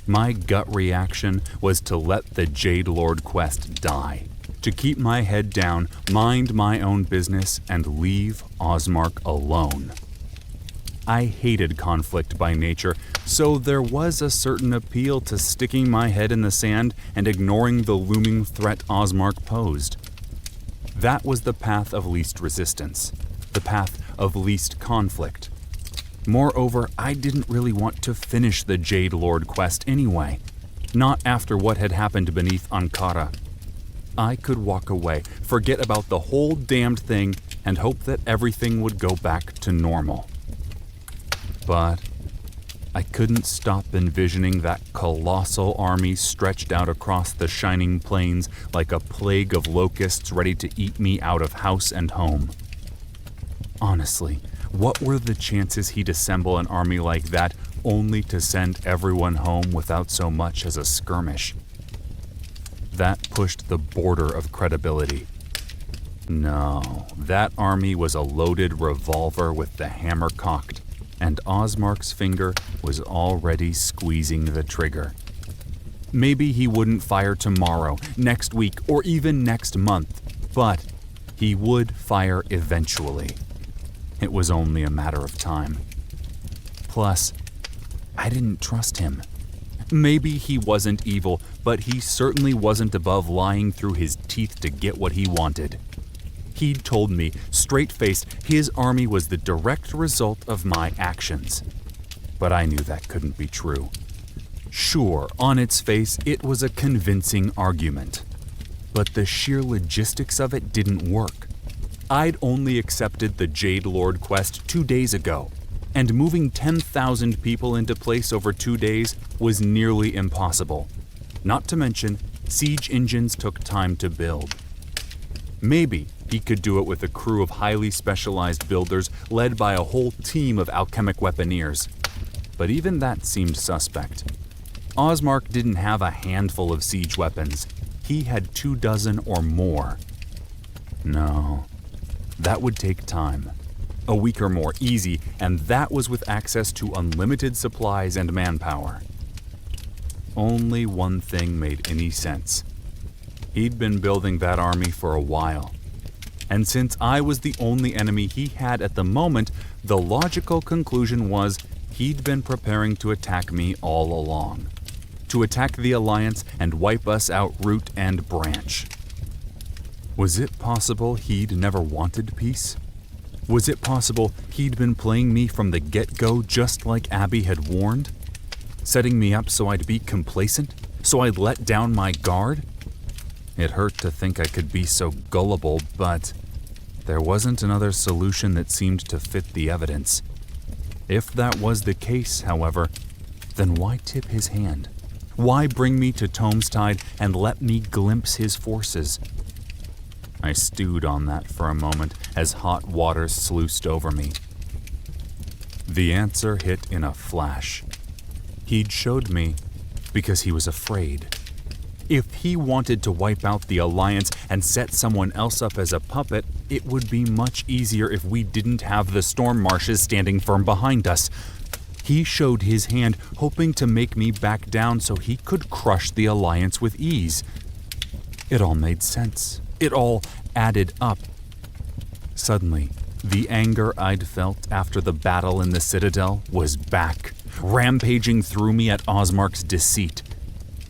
My gut reaction was to let the Jade Lord quest die, to keep my head down, mind my own business, and leave Osmark alone. I hated conflict by nature, so there was a certain appeal to sticking my head in the sand and ignoring the looming threat Osmark posed. That was the path of least resistance, the path of least conflict. Moreover, I didn't really want to finish the Jade Lord quest anyway, not after what had happened beneath Ankara. I could walk away, forget about the whole damned thing, and hope that everything would go back to normal. But I couldn't stop envisioning that colossal army stretched out across the shining plains like a plague of locusts ready to eat me out of house and home. Honestly, what were the chances he'd assemble an army like that only to send everyone home without so much as a skirmish? That pushed the border of credibility. No, that army was a loaded revolver with the hammer cocked, and Osmark's finger was already squeezing the trigger. Maybe he wouldn't fire tomorrow, next week, or even next month, but he would fire eventually. It was only a matter of time. Plus, I didn't trust him. Maybe he wasn't evil, but he certainly wasn't above lying through his teeth to get what he wanted. He'd told me, straight-faced, his army was the direct result of my actions. But I knew that couldn't be true. Sure, on its face, it was a convincing argument. But the sheer logistics of it didn't work. I'd only accepted the Jade Lord quest 2 days ago, and moving 10,000 people into place over 2 days was nearly impossible. Not to mention, siege engines took time to build. Maybe he could do it with a crew of highly specialized builders led by a whole team of alchemic weaponeers. But even that seemed suspect. Osmark didn't have a handful of siege weapons. He had 24 or more. No. That would take time. A week or more, easy, and that was with access to unlimited supplies and manpower. Only one thing made any sense. He'd been building that army for a while. And since I was the only enemy he had at the moment, the logical conclusion was he'd been preparing to attack me all along. To attack the Alliance and wipe us out root and branch. Was it possible he'd never wanted peace? Was it possible he'd been playing me from the get-go just like Abby had warned? Setting me up so I'd be complacent? So I'd let down my guard? It hurt to think I could be so gullible, but there wasn't another solution that seemed to fit the evidence. If that was the case, however, then why tip his hand? Why bring me to Tomestide and let me glimpse his forces? I stewed on that for a moment as hot water sluiced over me. The answer hit in a flash. He'd showed me because he was afraid. If he wanted to wipe out the Alliance and set someone else up as a puppet, it would be much easier if we didn't have the storm marshes standing firm behind us. He showed his hand, hoping to make me back down so he could crush the Alliance with ease. It all made sense. It all added up. Suddenly, the anger I'd felt after the battle in the Citadel was back, rampaging through me at Osmark's deceit.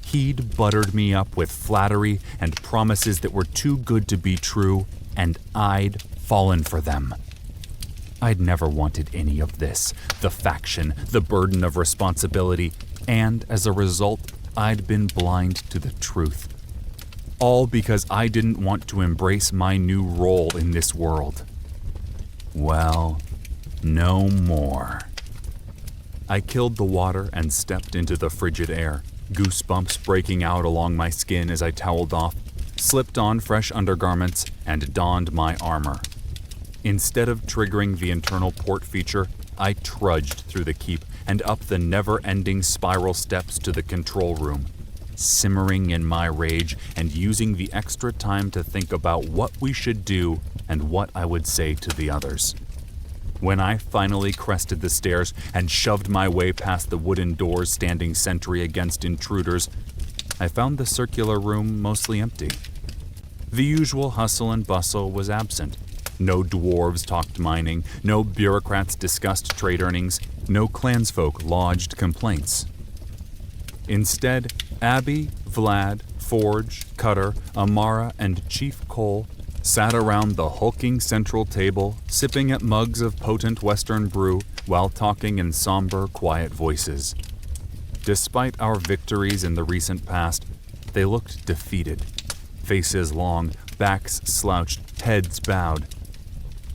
He'd buttered me up with flattery and promises that were too good to be true, and I'd fallen for them. I'd never wanted any of this, the faction, the burden of responsibility, and as a result, I'd been blind to the truth. All because I didn't want to embrace my new role in this world. Well, no more. I killed the water and stepped into the frigid air, goosebumps breaking out along my skin as I toweled off, slipped on fresh undergarments, and donned my armor. Instead of triggering the internal port feature, I trudged through the keep and up the never-ending spiral steps to the control room, simmering in my rage and using the extra time to think about what we should do and what I would say to the others. When I finally crested the stairs and shoved my way past the wooden doors standing sentry against intruders, I found the circular room mostly empty. The usual hustle and bustle was absent. No dwarves talked mining, no bureaucrats discussed trade earnings, no clansfolk lodged complaints. Instead, Abby, Vlad, Forge, Cutter, Amara, and Chief Cole sat around the hulking central table, sipping at mugs of potent Western brew while talking in somber, quiet voices. Despite our victories in the recent past, they looked defeated. Faces long, backs slouched, heads bowed.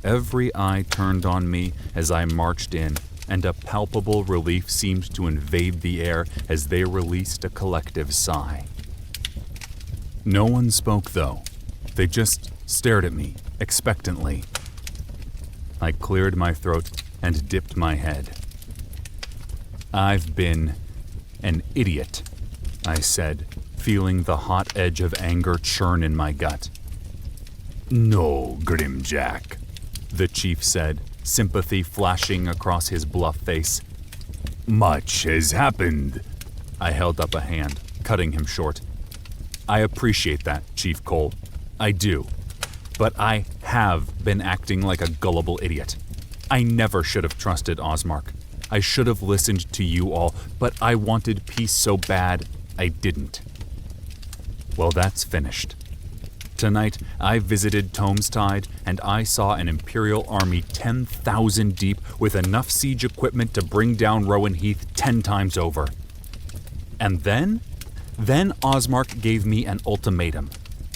Every eye turned on me as I marched in, and a palpable relief seemed to invade the air as they released a collective sigh. No one spoke, though. They just stared at me, expectantly. I cleared my throat and dipped my head. "I've been an idiot," I said, feeling the hot edge of anger churn in my gut. No, Grimjack, the chief said, sympathy flashing across his bluff face. much has happened. I held up a hand, cutting him short. I appreciate that, Chief Cole. I do. But I have been acting like a gullible idiot. I never should have trusted Osmark. I should have listened to you all, but I wanted peace so bad, I didn't. Well, that's finished. Tonight, I visited Tomestide, and I saw an Imperial army 10,000 deep with enough siege equipment to bring down Rowan Heath 10 times over. And then Osmark gave me an ultimatum.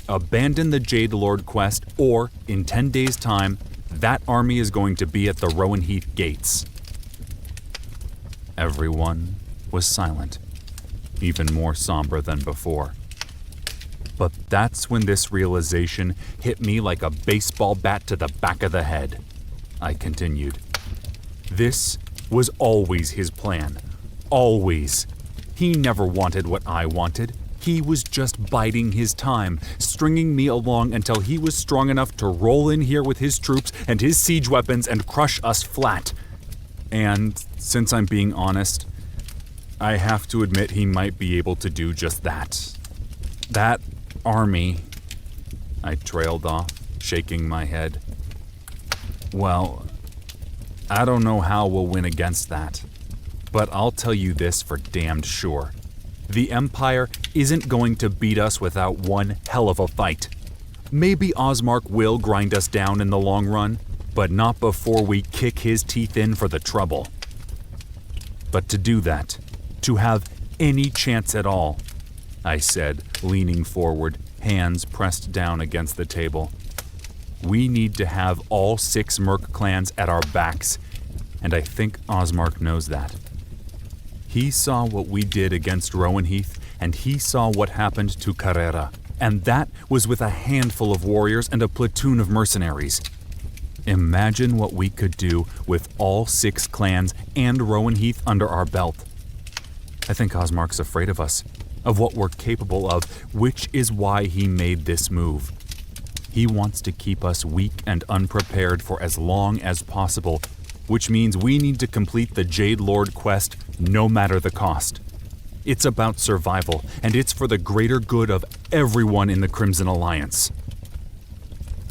Abandon the Jade Lord quest, or, in 10 days' time, that army is going to be at the Rowan Heath gates. Everyone was silent, even more somber than before. But that's when this realization hit me like a baseball bat to the back of the head. I continued. This was always his plan. Always. He never wanted what I wanted. He was just biding his time, stringing me along until he was strong enough to roll in here with his troops and his siege weapons and crush us flat. And, since I'm being honest, I have to admit he might be able to do just that. That army, I trailed off, shaking my head. Well, I don't know how we'll win against that, but I'll tell you this for damned sure. The Empire isn't going to beat us without one hell of a fight. Maybe Osmark will grind us down in the long run, but not before we kick his teeth in for the trouble. But to do that, to have any chance at all, I said, leaning forward, hands pressed down against the table. We need to have all 6 Merc clans at our backs, and I think Osmark knows that. He saw what we did against Rowan Heath, and he saw what happened to Carrera, and that was with a handful of warriors and a platoon of mercenaries. Imagine what we could do with all 6 clans and Rowan Heath under our belt. I think Osmark's afraid of us, of what we're capable of, which is why he made this move. He wants to keep us weak and unprepared for as long as possible, which means we need to complete the Jade Lord quest no matter the cost. It's about survival, and it's for the greater good of everyone in the Crimson Alliance.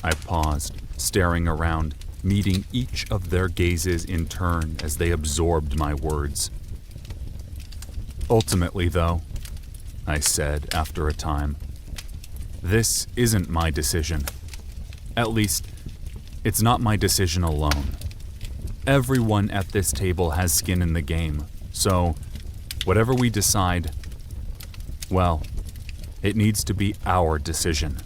I paused, staring around, meeting each of their gazes in turn as they absorbed my words. Ultimately, though, I said after a time, this isn't my decision. At least, it's not my decision alone. Everyone at this table has skin in the game, so whatever we decide, well, it needs to be our decision.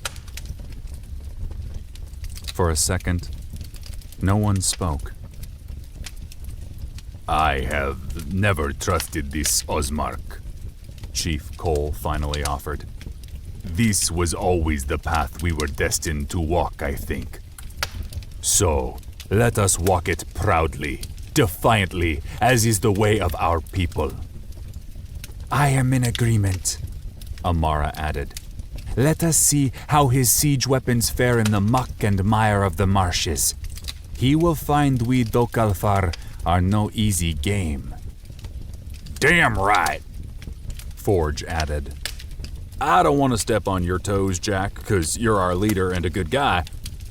For a second, no one spoke. I have never trusted this Osmark, Chief Cole finally offered. This was always the path we were destined to walk, I think. So, let us walk it proudly, defiantly, as is the way of our people. I am in agreement, Amara added. Let us see how his siege weapons fare in the muck and mire of the marshes. He will find we Dokalfar are no easy game. Damn right, Forge added. I don't want to step on your toes, Jack, 'cause you're our leader and a good guy,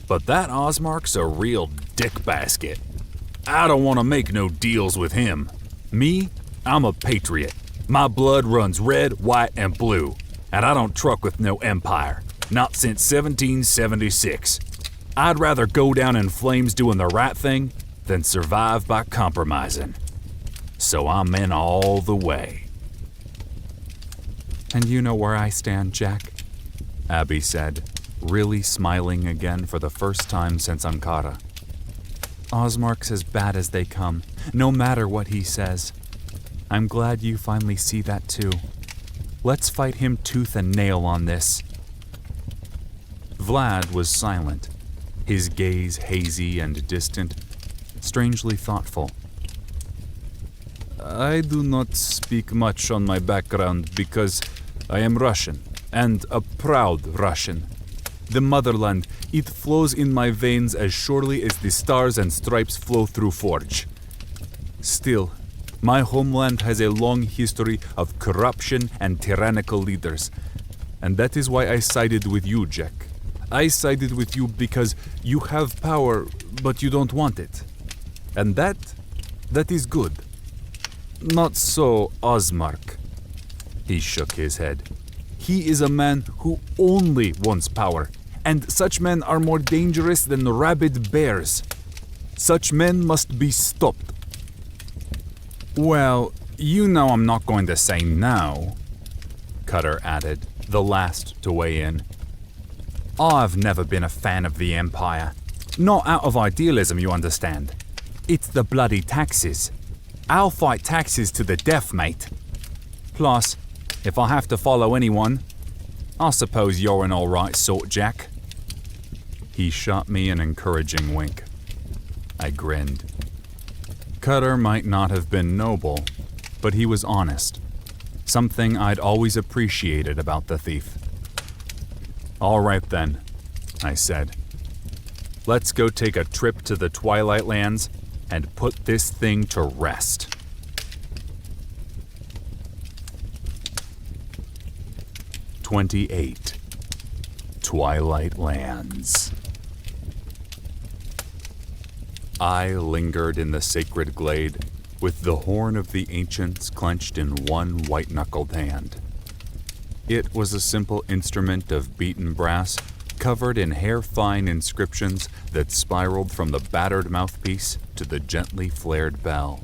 but that Osmark's a real dick basket. I don't want to make no deals with him. Me, I'm a patriot. My blood runs red, white, and blue, and I don't truck with no empire. Not since 1776. I'd rather go down in flames doing the right thing than survive by compromising. So I'm in all the way. And you know where I stand, Jack, Abby said, really smiling again for the first time since Ankara. Osmark's as bad as they come, no matter what he says. I'm glad you finally see that too. Let's fight him tooth and nail on this. Vlad was silent, his gaze hazy and distant, strangely thoughtful. I do not speak much on my background because I am Russian, and a proud Russian. The motherland, it flows in my veins as surely as the stars and stripes flow through Forge. Still, my homeland has a long history of corruption and tyrannical leaders, and that is why I sided with you, Jack. I sided with you because you have power, but you don't want it. And that is good. Not so Osmark. He shook his head. He is a man who only wants power, and such men are more dangerous than rabid bears. Such men must be stopped. Well, you know I'm not going to say no, Cutter added, the last to weigh in. I've never been a fan of the Empire. Not out of idealism, you understand. It's the bloody taxes. I'll fight taxes to the death, mate. Plus, if I have to follow anyone, I suppose you're an alright sort, Jack. He shot me an encouraging wink. I grinned. Cutter might not have been noble, but he was honest. Something I'd always appreciated about the thief. All right then, I said. Let's go take a trip to the Twilight Lands and put this thing to rest. '28. Twilight Lands. I lingered in the sacred glade, with the horn of the ancients clenched in one white-knuckled hand. It was a simple instrument of beaten brass, covered in hair-fine inscriptions that spiraled from the battered mouthpiece to the gently flared bell.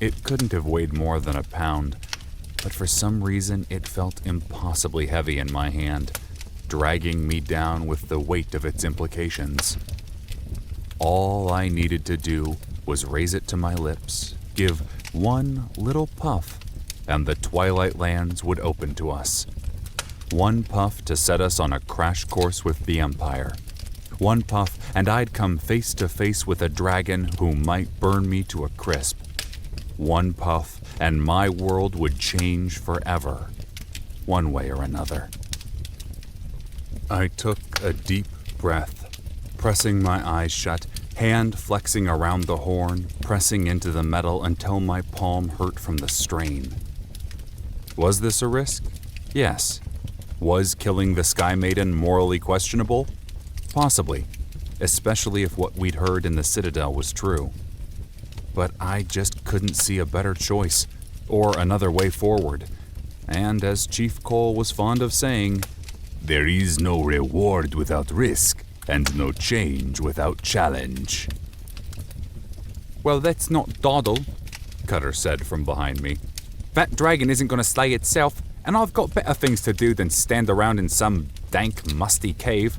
It couldn't have weighed more than a pound, but for some reason it felt impossibly heavy in my hand, dragging me down with the weight of its implications. All I needed to do was raise it to my lips, give one little puff, and the Twilight Lands would open to us. One puff to set us on a crash course with the Empire. One puff, and I'd come face to face with a dragon who might burn me to a crisp. One puff, and my world would change forever, one way or another. I took a deep breath, pressing my eyes shut, hand flexing around the horn, pressing into the metal until my palm hurt from the strain. Was this a risk? Yes. Was killing the Sky Maiden morally questionable? Possibly, especially if what we'd heard in the Citadel was true. But I just couldn't see a better choice, or another way forward. And as Chief Cole was fond of saying, There is no reward without risk, and no change without challenge. Well, that's not dawdle, Cutter said from behind me. That dragon isn't going to slay itself, and I've got better things to do than stand around in some dank, musty cave.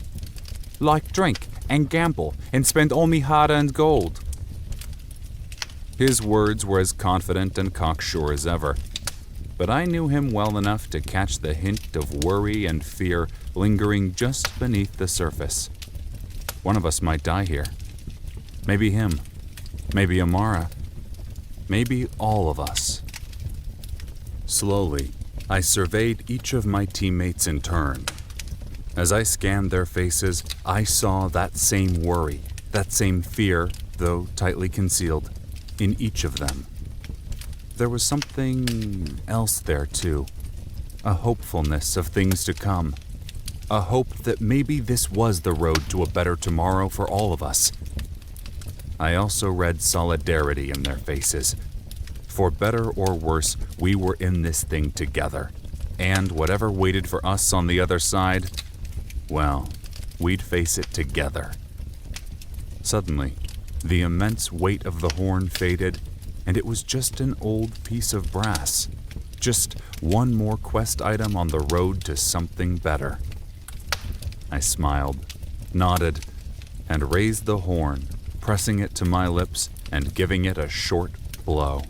Like drink and gamble and spend all me hard-earned gold. His words were as confident and cocksure as ever, but I knew him well enough to catch the hint of worry and fear lingering just beneath the surface. One of us might die here. Maybe him. Maybe Amara. Maybe all of us. Slowly, I surveyed each of my teammates in turn. As I scanned their faces, I saw that same worry, that same fear, though tightly concealed, in each of them. There was something else there too, a hopefulness of things to come, a hope that maybe this was the road to a better tomorrow for all of us. I also read solidarity in their faces. For better or worse, we were in this thing together, and whatever waited for us on the other side, well, we'd face it together. Suddenly, the immense weight of the horn faded, and it was just an old piece of brass. Just one more quest item on the road to something better. I smiled, nodded, and raised the horn, pressing it to my lips and giving it a short blow.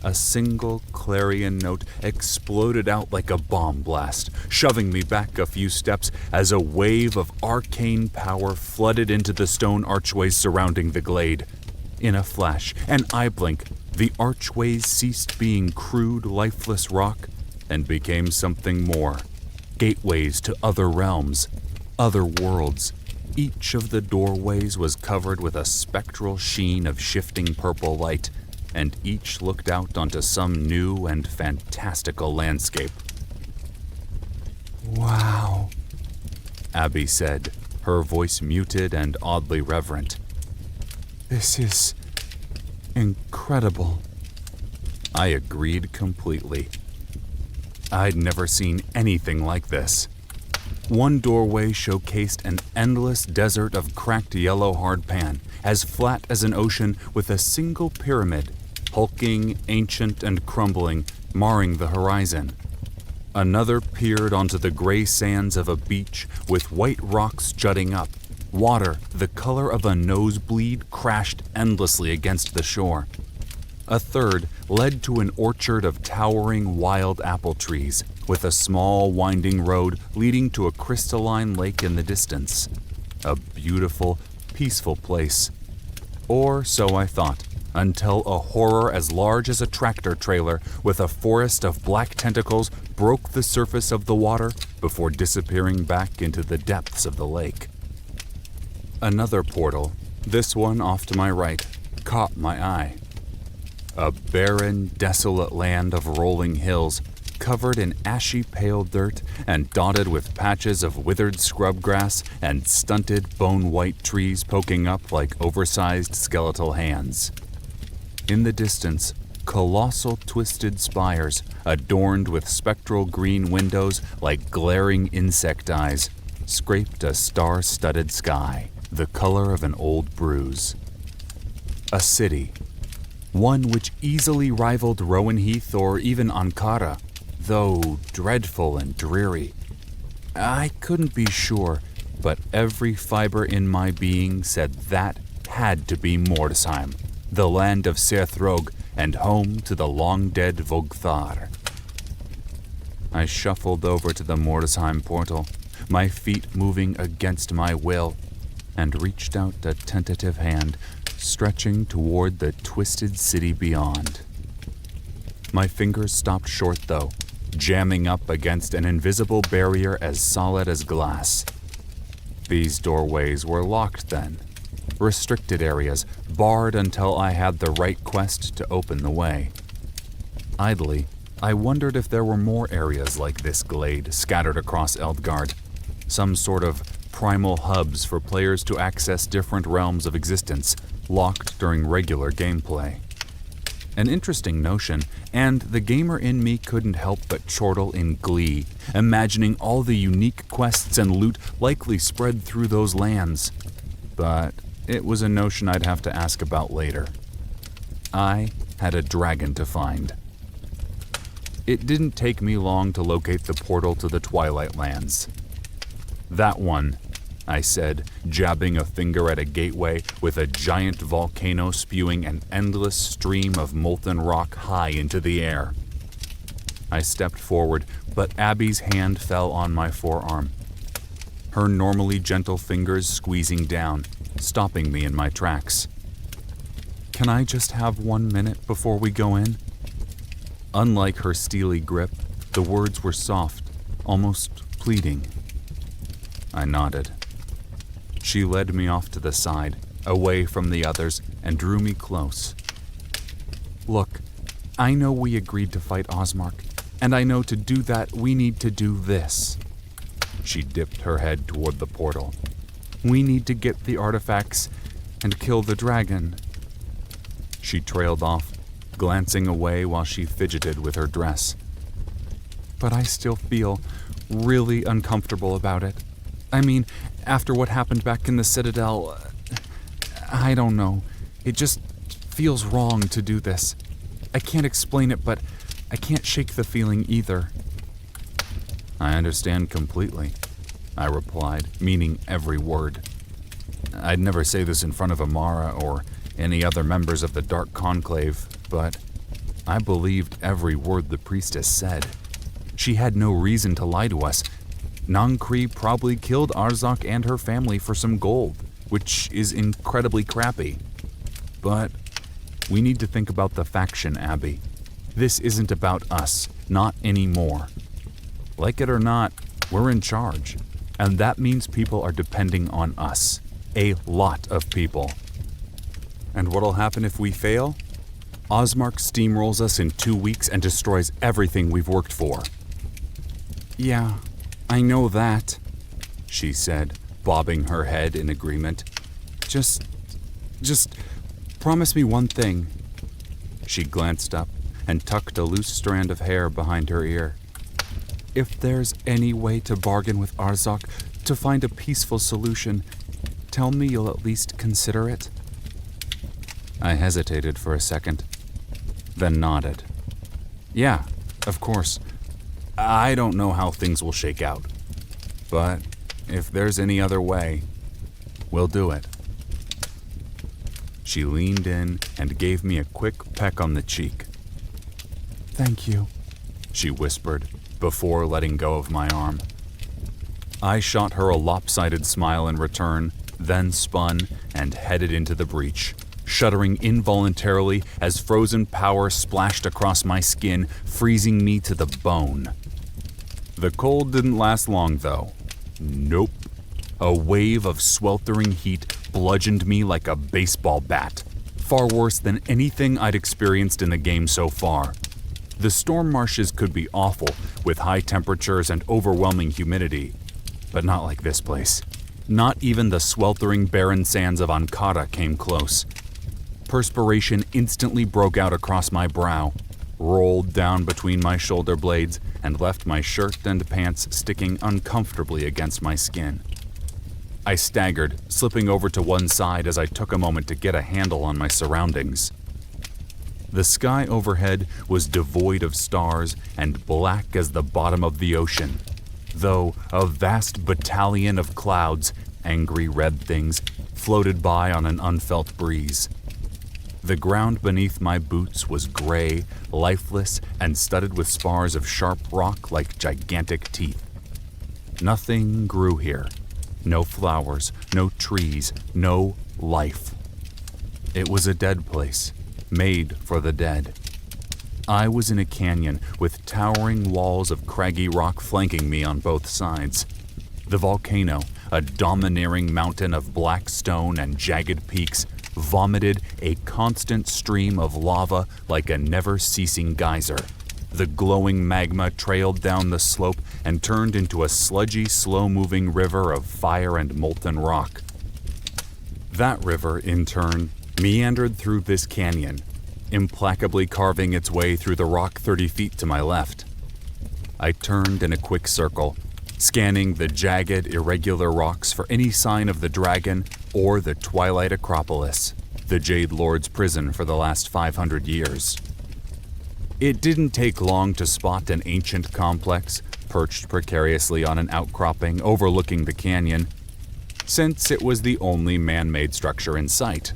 A single clarion note exploded out like a bomb blast, shoving me back a few steps as a wave of arcane power flooded into the stone archways surrounding the glade. In a flash, an eye blink, the archways ceased being crude, lifeless rock and became something more. Gateways to other realms, other worlds. Each of the doorways was covered with a spectral sheen of shifting purple light, and each looked out onto some new and fantastical landscape. Wow, Abby said, her voice muted and oddly reverent. this is incredible. I agreed completely. I'd never seen anything like this. One doorway showcased an endless desert of cracked yellow hardpan, as flat as an ocean, with a single pyramid, hulking, ancient, and crumbling, marring the horizon. Another peered onto the gray sands of a beach with white rocks jutting up. Water, the color of a nosebleed, crashed endlessly against the shore. A third led to an orchard of towering wild apple trees, with a small winding road leading to a crystalline lake in the distance. A beautiful, peaceful place. Or so I thought, until a horror as large as a tractor trailer with a forest of black tentacles broke the surface of the water before disappearing back into the depths of the lake. Another portal, this one off to my right, caught my eye. A barren, desolate land of rolling hills, covered in ashy pale dirt and dotted with patches of withered scrub grass and stunted bone-white trees poking up like oversized skeletal hands. In the distance, colossal twisted spires, adorned with spectral green windows like glaring insect eyes, scraped a star-studded sky, the color of an old bruise. A city, one which easily rivaled Rowan Heath or even Ankara, though dreadful and dreary. I couldn't be sure, but every fiber in my being said that had to be Mordesheim, the land of Serthrog and home to the long-dead Vogthar. I shuffled over to the Mordesheim portal, my feet moving against my will, and reached out a tentative hand, stretching toward the twisted city beyond. My fingers stopped short, though, jamming up against an invisible barrier as solid as glass. These doorways were locked then. Restricted areas, barred until I had the right quest to open the way. Idly, I wondered if there were more areas like this glade scattered across Eldgard, some sort of primal hubs for players to access different realms of existence, locked during regular gameplay. An interesting notion, and the gamer in me couldn't help but chortle in glee, imagining all the unique quests and loot likely spread through those lands. But it was a notion I'd have to ask about later. I had a dragon to find. It didn't take me long to locate the portal to the Twilight Lands. That one, I said, jabbing a finger at a gateway with a giant volcano spewing an endless stream of molten rock high into the air. I stepped forward, but Abby's hand fell on my forearm, her normally gentle fingers squeezing down, stopping me in my tracks. Can I just have 1 minute before we go in? Unlike her steely grip, the words were soft, almost pleading. I nodded. She led me off to the side, away from the others, and drew me close. Look, I know we agreed to fight Osmark, and I know to do that we need to do this. She dipped her head toward the portal. We need to get the artifacts and kill the dragon. She trailed off, glancing away while she fidgeted with her dress. But I still feel really uncomfortable about it. I mean, after what happened back in the Citadel, I don't know. It just feels wrong to do this. I can't explain it, but I can't shake the feeling either. I understand completely, I replied, meaning every word. I'd never say this in front of Amara or any other members of the Dark Conclave, but I believed every word the priestess said. She had no reason to lie to us. Nankri probably killed Arzak and her family for some gold, which is incredibly crappy. But we need to think about the faction, Abby. This isn't about us, not anymore. Like it or not, we're in charge, and that means people are depending on us. A lot of people. And what'll happen if we fail? Osmark steamrolls us in 2 weeks and destroys everything we've worked for. Yeah, I know that, she said, bobbing her head in agreement. Just promise me one thing. She glanced up and tucked a loose strand of hair behind her ear. If there's any way to bargain with Arzak to find a peaceful solution, tell me you'll at least consider it. I hesitated for a second, then nodded. Yeah, of course. I don't know how things will shake out, but if there's any other way, we'll do it. She leaned in and gave me a quick peck on the cheek. Thank you, she whispered, before letting go of my arm. I shot her a lopsided smile in return, then spun and headed into the breach, shuddering involuntarily as frozen power splashed across my skin, freezing me to the bone. The cold didn't last long, though. Nope. A wave of sweltering heat bludgeoned me like a baseball bat, far worse than anything I'd experienced in the game so far. The storm marshes could be awful, with high temperatures and overwhelming humidity, but not like this place. Not even the sweltering barren sands of Ankara came close. Perspiration instantly broke out across my brow, rolled down between my shoulder blades, and left my shirt and pants sticking uncomfortably against my skin. I staggered, slipping over to one side as I took a moment to get a handle on my surroundings. The sky overhead was devoid of stars and black as the bottom of the ocean, though a vast battalion of clouds, angry red things, floated by on an unfelt breeze. The ground beneath my boots was gray, lifeless, and studded with spars of sharp rock like gigantic teeth. Nothing grew here. No flowers, no trees, no life. It was a dead place, made for the dead. I was in a canyon with towering walls of craggy rock flanking me on both sides. The volcano, a domineering mountain of black stone and jagged peaks, vomited a constant stream of lava like a never-ceasing geyser. The glowing magma trailed down the slope and turned into a sludgy, slow-moving river of fire and molten rock. That river, in turn, meandered through this canyon, implacably carving its way through the rock 30 feet to my left. I turned in a quick circle, scanning the jagged, irregular rocks for any sign of the dragon or the Twilight Acropolis, the Jade Lord's prison for the last 500 years. It didn't take long to spot an ancient complex perched precariously on an outcropping overlooking the canyon, since it was the only man-made structure in sight.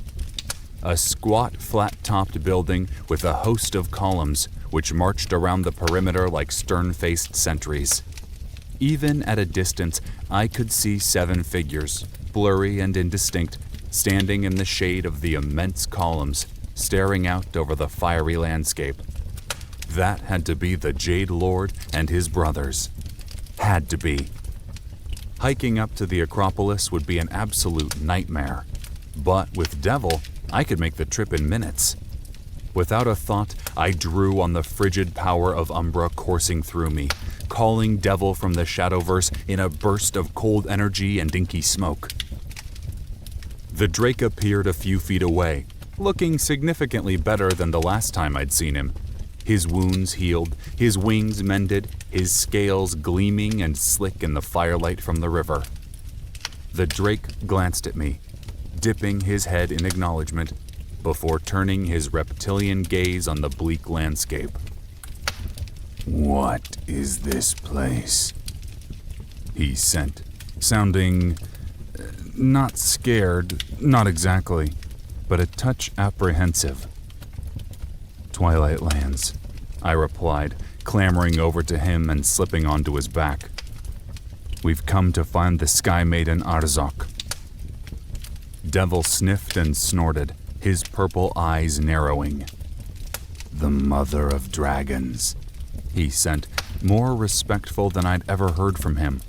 A squat, flat-topped building with a host of columns which marched around the perimeter like stern-faced sentries. Even at a distance, I could see 7 figures, blurry and indistinct, standing in the shade of the immense columns, staring out over the fiery landscape. That had to be the Jade Lord and his brothers. Had to be. Hiking up to the Acropolis would be an absolute nightmare. But with Devil, I could make the trip in minutes. Without a thought, I drew on the frigid power of Umbra coursing through me, calling Devil from the Shadowverse in a burst of cold energy and inky smoke. The Drake appeared a few feet away, looking significantly better than the last time I'd seen him. His wounds healed, his wings mended, his scales gleaming and slick in the firelight from the river. The Drake glanced at me, dipping his head in acknowledgement, before turning his reptilian gaze on the bleak landscape. What is this place? He sent, sounding not scared, not exactly, but a touch apprehensive. Twilight Lands, I replied, clambering over to him and slipping onto his back. We've come to find the Sky Maiden Arzok. Devil sniffed and snorted, his purple eyes narrowing. The Mother of Dragons, he sent, more respectful than I'd ever heard from him.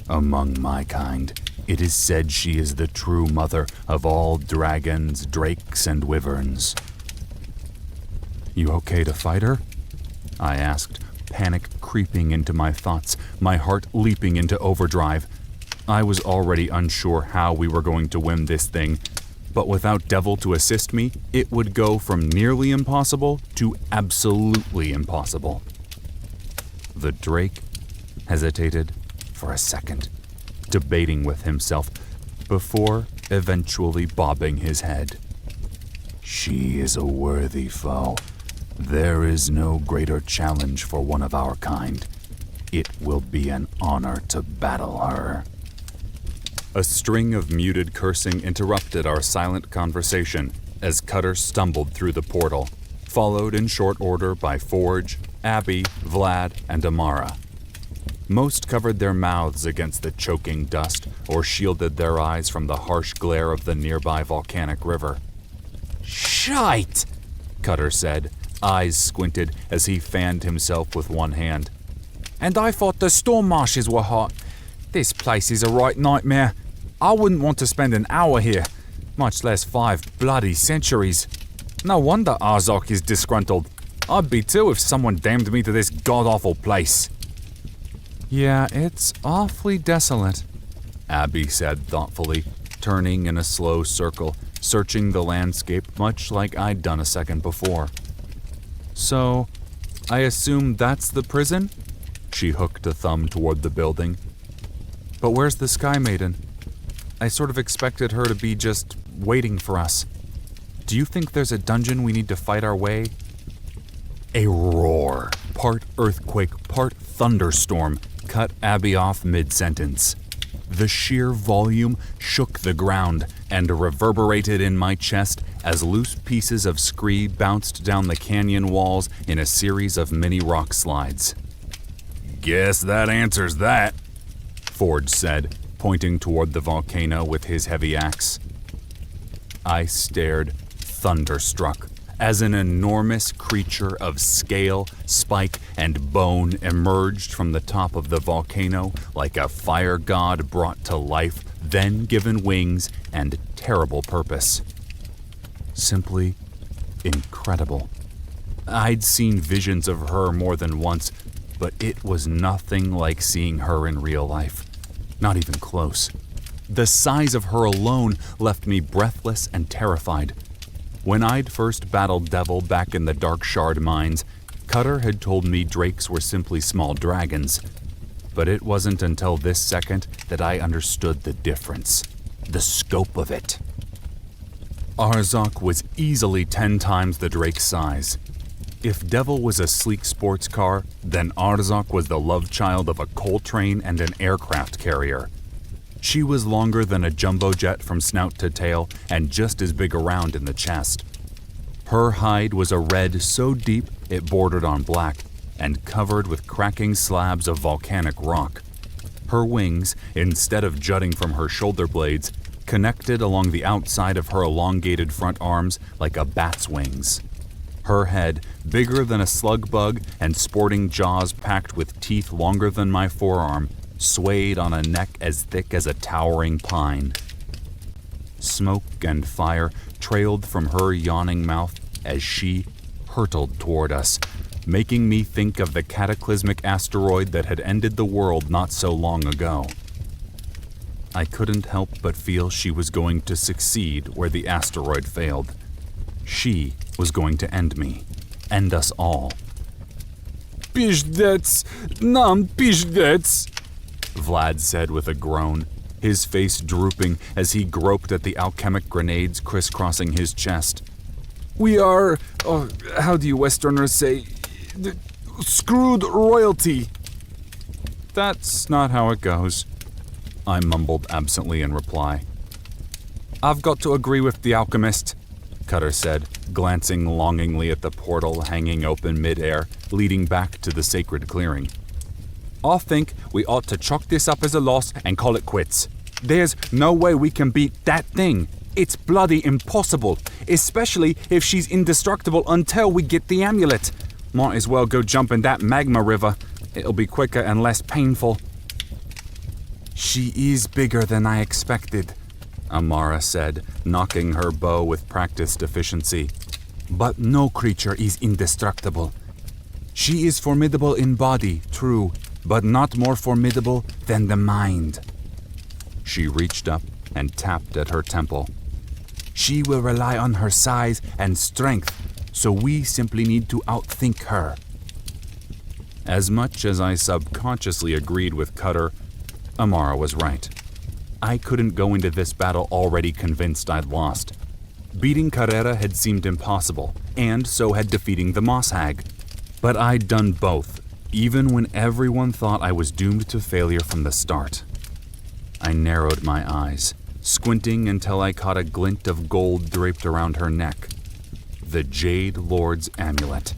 Among my kind, it is said she is the true mother of all dragons, drakes, and wyverns. You okay to fight her? I asked, panic creeping into my thoughts, my heart leaping into overdrive. I was already unsure how we were going to win this thing, but without Devil to assist me, it would go from nearly impossible to absolutely impossible. The Drake hesitated for a second, debating with himself, before eventually bobbing his head. She is a worthy foe. There is no greater challenge for one of our kind. It will be an honor to battle her. A string of muted cursing interrupted our silent conversation as Cutter stumbled through the portal, followed in short order by Forge, Abby, Vlad, and Amara. Most covered their mouths against the choking dust or shielded their eyes from the harsh glare of the nearby volcanic river. "Shite!" Cutter said, eyes squinted as he fanned himself with one hand. "And I thought the storm marshes were hot. This place is a right nightmare. I wouldn't want to spend an hour here, much less 5 bloody centuries. No wonder Arzok is disgruntled. I'd be too if someone damned me to this god-awful place." "Yeah, it's awfully desolate," Abby said thoughtfully, turning in a slow circle, searching the landscape much like I'd done a second before. "So, I assume that's the prison?" She hooked a thumb toward the building. "But where's the Sky Maiden? I sort of expected her to be just waiting for us. Do you think there's a dungeon we need to fight our way?" A roar, part earthquake, part thunderstorm, cut Abby off mid-sentence. The sheer volume shook the ground and reverberated in my chest as loose pieces of scree bounced down the canyon walls in a series of mini rock slides. Guess that answers that, Forge said, pointing toward the volcano with his heavy axe. I stared, thunderstruck, as an enormous creature of scale, spike, and bone emerged from the top of the volcano like a fire god brought to life, then given wings and terrible purpose. Simply incredible. I'd seen visions of her more than once, but it was nothing like seeing her in real life. Not even close. The size of her alone left me breathless and terrified. When I'd first battled Devil back in the Dark Shard mines, Cutter had told me drakes were simply small dragons. But it wasn't until this second that I understood the difference, the scope of it. Arzok was easily 10 times the drake's size. If Devil was a sleek sports car, then Arzok was the love child of a coal train and an aircraft carrier. She was longer than a jumbo jet from snout to tail and just as big around in the chest. Her hide was a red so deep it bordered on black and covered with cracking slabs of volcanic rock. Her wings, instead of jutting from her shoulder blades, connected along the outside of her elongated front arms like a bat's wings. Her head, bigger than a slug bug and sporting jaws packed with teeth longer than my forearm, swayed on a neck as thick as a towering pine. Smoke and fire trailed from her yawning mouth as she hurtled toward us, making me think of the cataclysmic asteroid that had ended the world not so long ago. I couldn't help but feel she was going to succeed where the asteroid failed. She was going to end me, end us all. Pizdec! Nam pizdec! Vlad said with a groan, his face drooping as he groped at the alchemic grenades crisscrossing his chest. We are, how do you Westerners say, screwed royalty. That's not how it goes, I mumbled absently in reply. I've got to agree with the alchemist, Cutter said, glancing longingly at the portal hanging open midair, leading back to the sacred clearing. I think we ought to chalk this up as a loss and call it quits. There's no way we can beat that thing. It's bloody impossible, especially if she's indestructible until we get the amulet. Might as well go jump in that magma river. It'll be quicker and less painful. She is bigger than I expected, Amara said, knocking her bow with practiced efficiency. But no creature is indestructible. She is formidable in body, true, but not more formidable than the mind. She reached up and tapped at her temple. She will rely on her size and strength, so we simply need to outthink her. As much as I subconsciously agreed with Cutter, Amara was right. I couldn't go into this battle already convinced I'd lost. Beating Carrera had seemed impossible, and so had defeating the Moss Hag. But I'd done both, even when everyone thought I was doomed to failure from the start. I narrowed my eyes, squinting until I caught a glint of gold draped around her neck. The Jade Lord's amulet.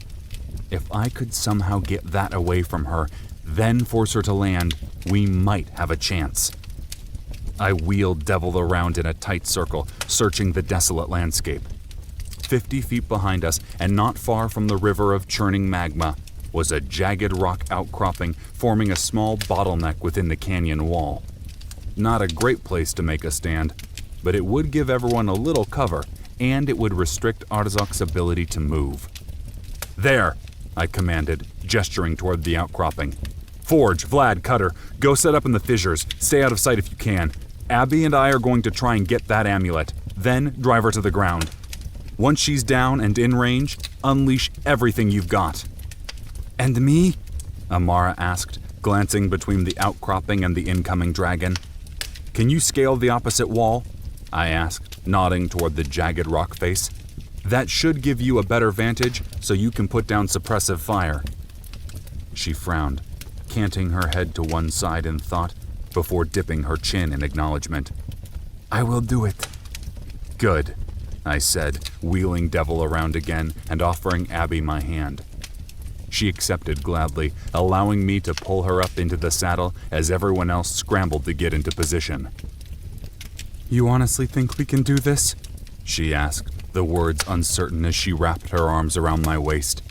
If I could somehow get that away from her, then force her to land, we might have a chance. I wheeled Devil around in a tight circle, searching the desolate landscape. 50 feet behind us, and not far from the river of churning magma, was a jagged rock outcropping forming a small bottleneck within the canyon wall. Not a great place to make a stand, but it would give everyone a little cover, and it would restrict Arzok's ability to move. There, I commanded, gesturing toward the outcropping. Forge, Vlad, Cutter, go set up in the fissures. Stay out of sight if you can. Abby and I are going to try and get that amulet, then drive her to the ground. Once she's down and in range, unleash everything you've got. And me? Amara asked, glancing between the outcropping and the incoming dragon. Can you scale the opposite wall? I asked, nodding toward the jagged rock face. That should give you a better vantage so you can put down suppressive fire. She frowned, canting her head to one side in thought before dipping her chin in acknowledgement. I will do it. Good, I said, wheeling Devil around again and offering Abby my hand. She accepted gladly, allowing me to pull her up into the saddle as everyone else scrambled to get into position. You honestly think we can do this? She asked, the words uncertain as she wrapped her arms around my waist.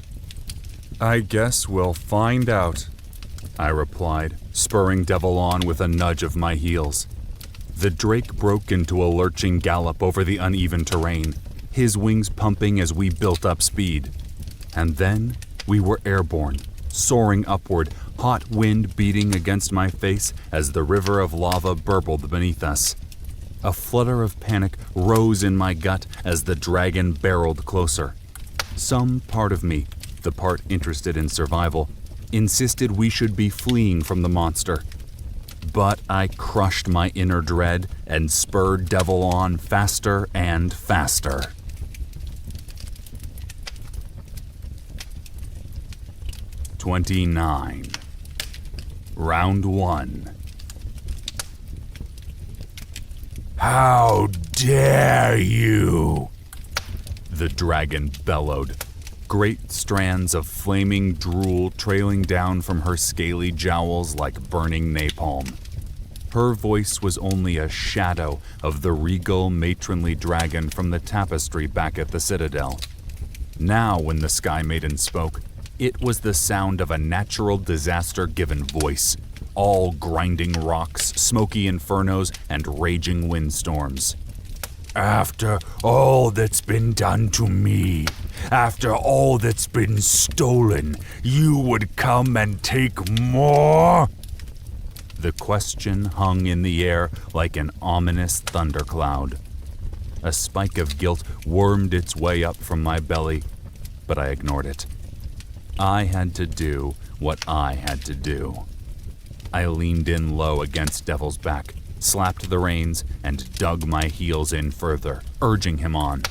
I guess we'll find out, I replied, spurring Devil on with a nudge of my heels. The drake broke into a lurching gallop over the uneven terrain, his wings pumping as we built up speed. And then we were airborne, soaring upward, hot wind beating against my face as the river of lava burbled beneath us. A flutter of panic rose in my gut as the dragon barreled closer. Some part of me, the part interested in survival, insisted we should be fleeing from the monster. But I crushed my inner dread and spurred Devil on faster and faster. "29. Round 1. How dare you! The dragon bellowed, great strands of flaming drool trailing down from her scaly jowls like burning napalm. Her voice was only a shadow of the regal, matronly dragon from the tapestry back at the Citadel. Now, when the Sky Maiden spoke, it was the sound of a natural disaster-given voice, all grinding rocks, smoky infernos, and raging windstorms. After all that's been done to me, after all that's been stolen, you would come and take more? The question hung in the air like an ominous thundercloud. A spike of guilt wormed its way up from my belly, but I ignored it. I had to do what I had to do. I leaned in low against Devil's back, slapped the reins, and dug my heels in further, urging him on.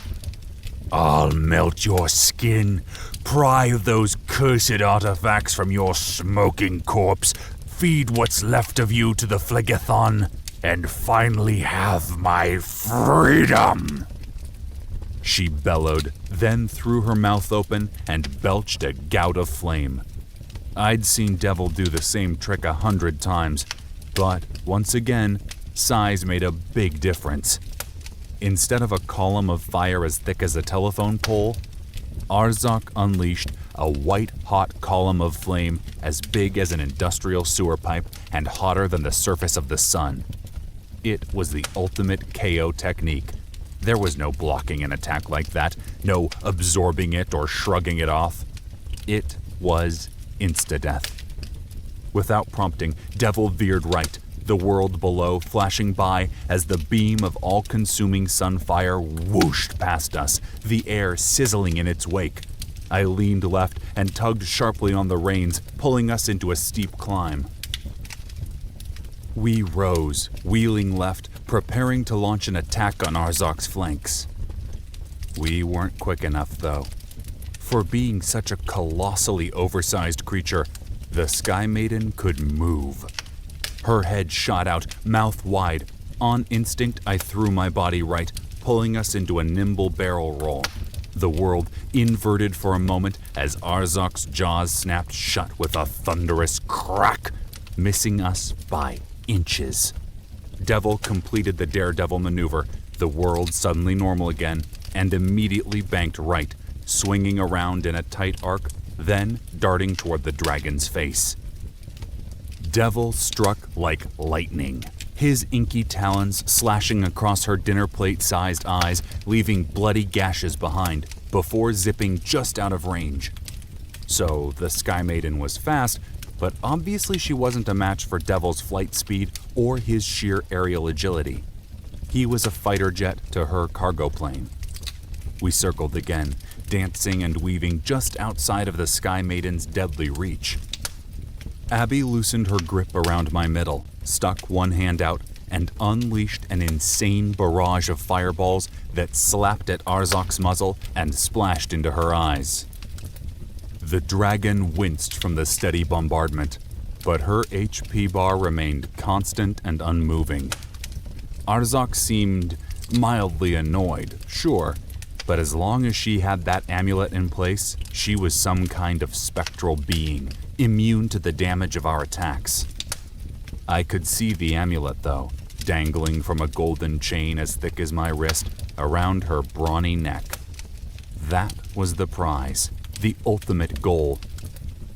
I'll melt your skin, pry those cursed artifacts from your smoking corpse, feed what's left of you to the Phlegethon, and finally have my freedom! She bellowed, then threw her mouth open and belched a gout of flame. I'd seen Devil do the same trick 100 times, but once again, size made a big difference. Instead of a column of fire as thick as a telephone pole, Arzok unleashed a white-hot column of flame as big as an industrial sewer pipe and hotter than the surface of the sun. It was the ultimate KO technique. There was no blocking an attack like that, no absorbing it or shrugging it off. It was insta-death. Without prompting, Devil veered right, the world below flashing by as the beam of all-consuming sunfire whooshed past us, the air sizzling in its wake. I leaned left and tugged sharply on the reins, pulling us into a steep climb. We rose, wheeling left, preparing to launch an attack on Arzok's flanks. We weren't quick enough, though. For being such a colossally oversized creature, the Sky Maiden could move. Her head shot out, mouth wide. On instinct, I threw my body right, pulling us into a nimble barrel roll. The world inverted for a moment as Arzok's jaws snapped shut with a thunderous crack, missing us by inches. Devil completed the daredevil maneuver, the world suddenly normal again, and immediately banked right, swinging around in a tight arc, then darting toward the dragon's face. Devil struck like lightning, his inky talons slashing across her dinner plate-sized eyes, leaving bloody gashes behind, before zipping just out of range. So the Sky Maiden was fast, but obviously she wasn't a match for Devil's flight speed or his sheer aerial agility. He was a fighter jet to her cargo plane. We circled again, dancing and weaving just outside of the Sky Maiden's deadly reach. Abby loosened her grip around my middle, stuck one hand out, and unleashed an insane barrage of fireballs that slapped at Arzok's muzzle and splashed into her eyes. The dragon winced from the steady bombardment, but her HP bar remained constant and unmoving. Arzok seemed mildly annoyed, sure, but as long as she had that amulet in place, she was some kind of spectral being, immune to the damage of our attacks. I could see the amulet, though, dangling from a golden chain as thick as my wrist around her brawny neck. That was the prize, the ultimate goal.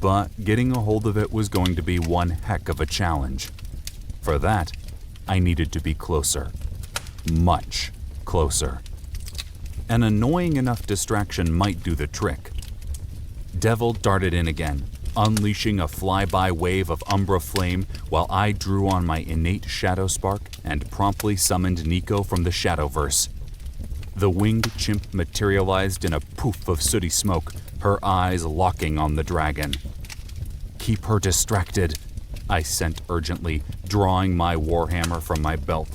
But getting a hold of it was going to be one heck of a challenge. For that, I needed to be closer. Much closer. An annoying enough distraction might do the trick. Devil darted in again, unleashing a flyby wave of umbra flame while I drew on my innate shadow spark and promptly summoned Nico from the Shadowverse. The winged chimp materialized in a poof of sooty smoke, her eyes locking on the dragon. "Keep her distracted," I sent urgently, drawing my warhammer from my belt.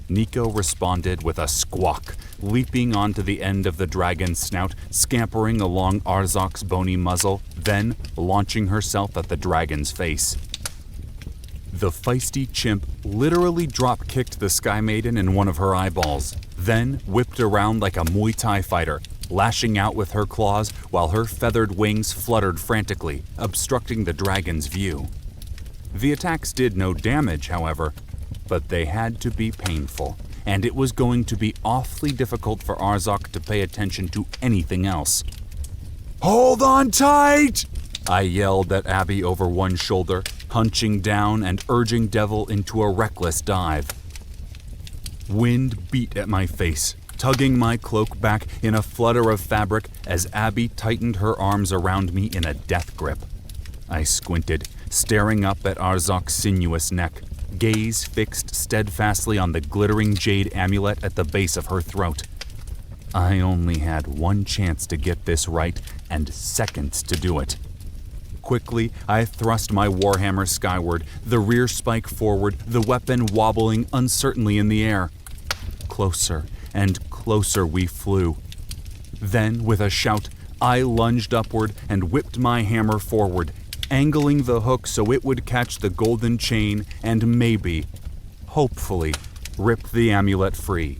Nico responded with a squawk, leaping onto the end of the dragon's snout, scampering along Arzok's bony muzzle, then launching herself at the dragon's face. The feisty chimp literally drop-kicked the Sky Maiden in one of her eyeballs, then whipped around like a Muay Thai fighter, lashing out with her claws while her feathered wings fluttered frantically, obstructing the dragon's view. The attacks did no damage, however, but they had to be painful, and it was going to be awfully difficult for Arzok to pay attention to anything else. Hold on tight! I yelled at Abby over one shoulder, hunching down and urging Devil into a reckless dive. Wind beat at my face, tugging my cloak back in a flutter of fabric as Abby tightened her arms around me in a death grip. I squinted, staring up at Arzok's sinuous neck, gaze fixed steadfastly on the glittering jade amulet at the base of her throat. I only had one chance to get this right and seconds to do it. Quickly, I thrust my warhammer skyward, the rear spike forward, the weapon wobbling uncertainly in the air. Closer and closer we flew. Then, with a shout, I lunged upward and whipped my hammer forward, angling the hook so it would catch the golden chain and maybe, hopefully, rip the amulet free.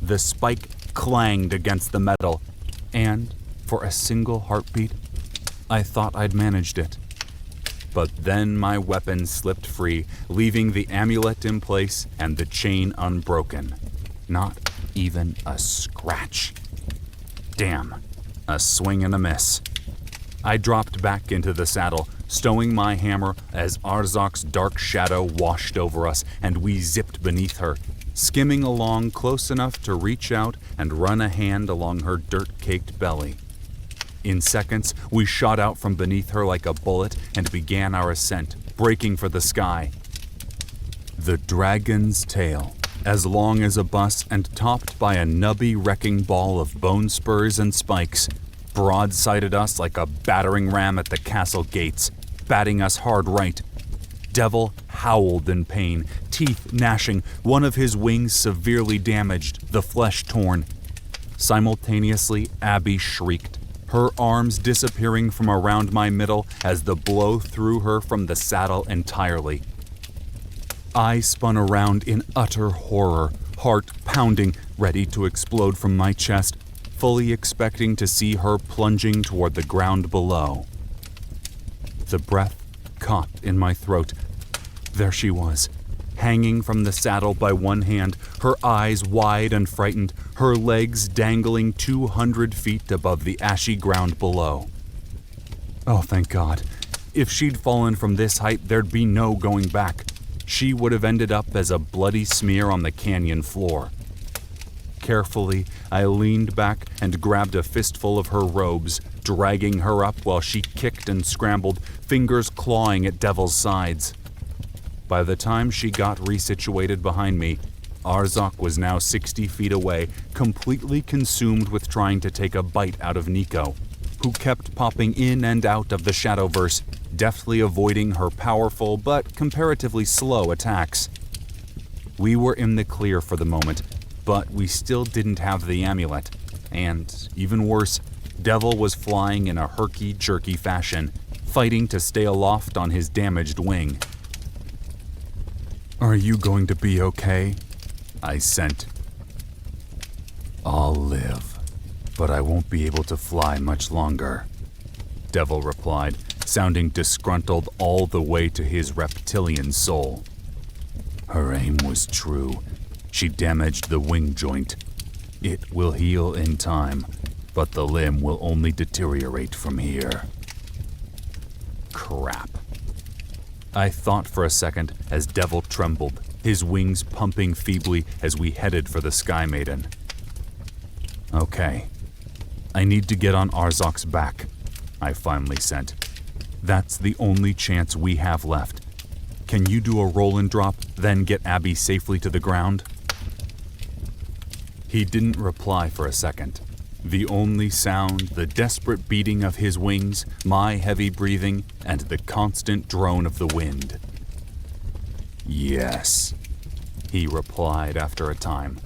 The spike clanged against the metal, and, for a single heartbeat, I thought I'd managed it. But then my weapon slipped free, leaving the amulet in place and the chain unbroken. Not even a scratch. Damn, a swing and a miss. I dropped back into the saddle, stowing my hammer as Arzok's dark shadow washed over us and we zipped beneath her, skimming along close enough to reach out and run a hand along her dirt-caked belly. In seconds, we shot out from beneath her like a bullet and began our ascent, breaking for the sky. The dragon's tail, as long as a bus and topped by a nubby wrecking ball of bone spurs and spikes, broadsided us like a battering ram at the castle gates, batting us hard right. Devil howled in pain, teeth gnashing, one of his wings severely damaged, the flesh torn. Simultaneously, Abby shrieked, her arms disappearing from around my middle as the blow threw her from the saddle entirely. I spun around in utter horror, heart pounding, ready to explode from my chest, fully expecting to see her plunging toward the ground below. The breath caught in my throat. There she was, hanging from the saddle by one hand, her eyes wide and frightened, her legs dangling 200 feet above the ashy ground below. Oh, thank God. If she'd fallen from this height, there'd be no going back. She would have ended up as a bloody smear on the canyon floor. Carefully, I leaned back and grabbed a fistful of her robes, dragging her up while she kicked and scrambled, fingers clawing at Devil's sides. By the time she got resituated behind me, Arzok was now 60 feet away, completely consumed with trying to take a bite out of Nico, who kept popping in and out of the Shadowverse, deftly avoiding her powerful but comparatively slow attacks. We were in the clear for the moment, but we still didn't have the amulet, and, even worse, Devil was flying in a herky-jerky fashion, fighting to stay aloft on his damaged wing. "Are you going to be okay?" I sent. "I'll live, but I won't be able to fly much longer," Devil replied, sounding disgruntled all the way to his reptilian soul. "Her aim was true. She damaged the wing joint. It will heal in time, but the limb will only deteriorate from here." Crap. I thought for a second as Devil trembled, his wings pumping feebly as we headed for the Sky Maiden. "Okay. I need to get on Arzok's back," I finally sent, That's the only chance we have left. Can you do a roll and drop, then get Abby safely to the ground?" He didn't reply for a second. The only sound, the desperate beating of his wings, my heavy breathing, and the constant drone of the wind. Yes, He replied after a time.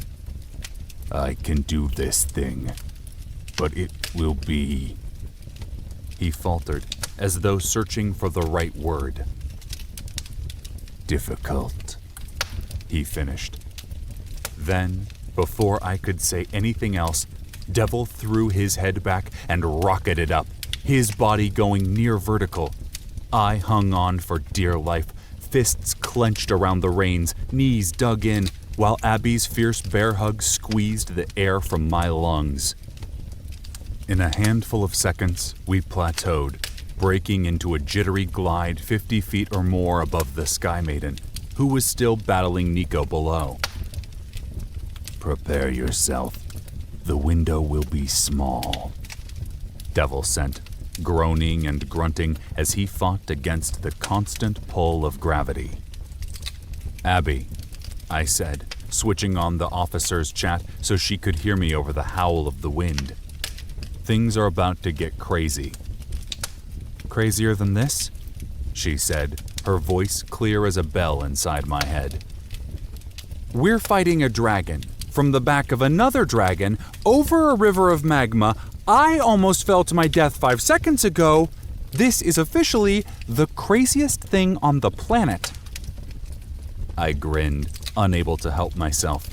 I can do this thing, but it will be... He faltered, as though searching for the right word. difficult. He finished. Then, before I could say anything else, Devil threw his head back and rocketed up, his body going near vertical. I hung on for dear life, fists clenched around the reins, knees dug in, while Abby's fierce bear hug squeezed the air from my lungs. In a handful of seconds, we plateaued, breaking into a jittery glide 50 feet or more above the Sky Maiden, who was still battling Nico below. Prepare yourself. The window will be small. Devil sent, groaning and grunting as he fought against the constant pull of gravity. "Abby," I said, switching on the officer's chat so she could hear me over the howl of the wind. "Things are about to get crazy." "Crazier than this?" she said, her voice clear as a bell inside my head. "We're fighting a dragon. From the back of another dragon, over a river of magma. I almost fell to my death 5 seconds ago. This is officially the craziest thing on the planet." I grinned, unable to help myself.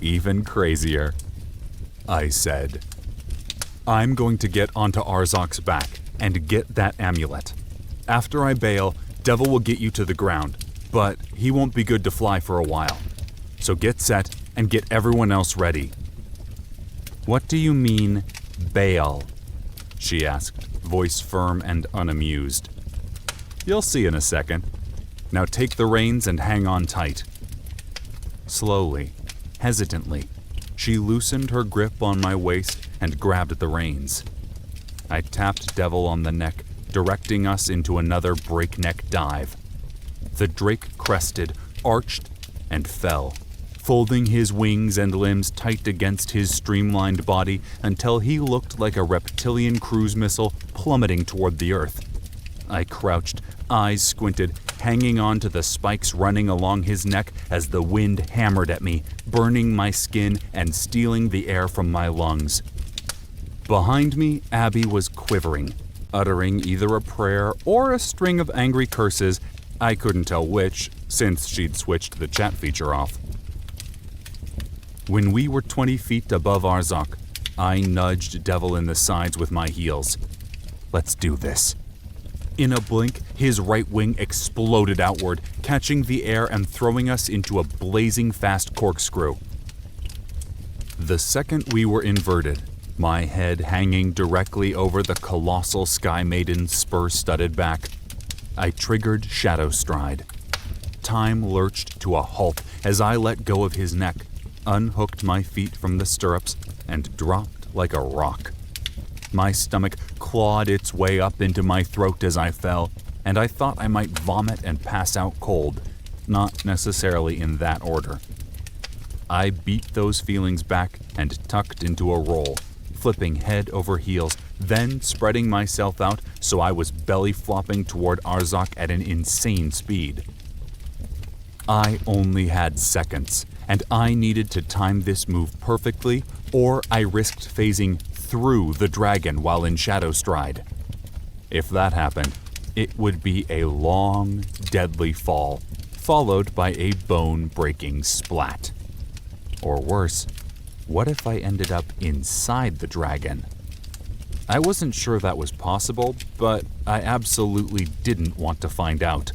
"Even crazier," I said. "I'm going to get onto Arzok's back and get that amulet. After I bail, Devil will get you to the ground, but he won't be good to fly for a while. So get set and get everyone else ready." "What do you mean, bail?" she asked, voice firm and unamused. "You'll see in a second. Now take the reins and hang on tight." Slowly, hesitantly, she loosened her grip on my waist and grabbed the reins. I tapped Devil on the neck, directing us into another breakneck dive. The drake crested, arched, and fell, folding his wings and limbs tight against his streamlined body until he looked like a reptilian cruise missile plummeting toward the earth. I crouched, eyes squinted, hanging on to the spikes running along his neck as the wind hammered at me, burning my skin and stealing the air from my lungs. Behind me, Abby was quivering, uttering either a prayer or a string of angry curses. I couldn't tell which, since she'd switched the chat feature off. When we were 20 feet above Arzok, I nudged Devil in the sides with my heels. "Let's do this." In a blink, his right wing exploded outward, catching the air and throwing us into a blazing fast corkscrew. The second we were inverted, my head hanging directly over the colossal Sky Maiden's spur-studded back, I triggered Shadow Stride. Time lurched to a halt as I let go of his neck, unhooked my feet from the stirrups, and dropped like a rock. My stomach clawed its way up into my throat as I fell, and I thought I might vomit and pass out cold, not necessarily in that order. I beat those feelings back and tucked into a roll, flipping head over heels, then spreading myself out so I was belly flopping toward Arzok at an insane speed. I only had seconds, and I needed to time this move perfectly, or I risked phasing through the dragon while in Shadow Stride. If that happened, it would be a long, deadly fall, followed by a bone-breaking splat. Or worse, what if I ended up inside the dragon? I wasn't sure that was possible, but I absolutely didn't want to find out.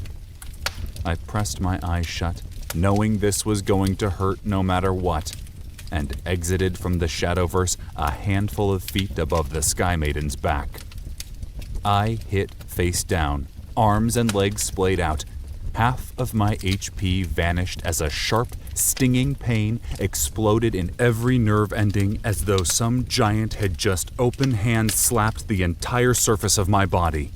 I pressed my eyes shut, knowing this was going to hurt no matter what, and exited from the Shadowverse a handful of feet above the Sky Maiden's back. I hit face down, arms and legs splayed out. Half of my HP vanished as a sharp, stinging pain exploded in every nerve ending as though some giant had just open hand slapped the entire surface of my body.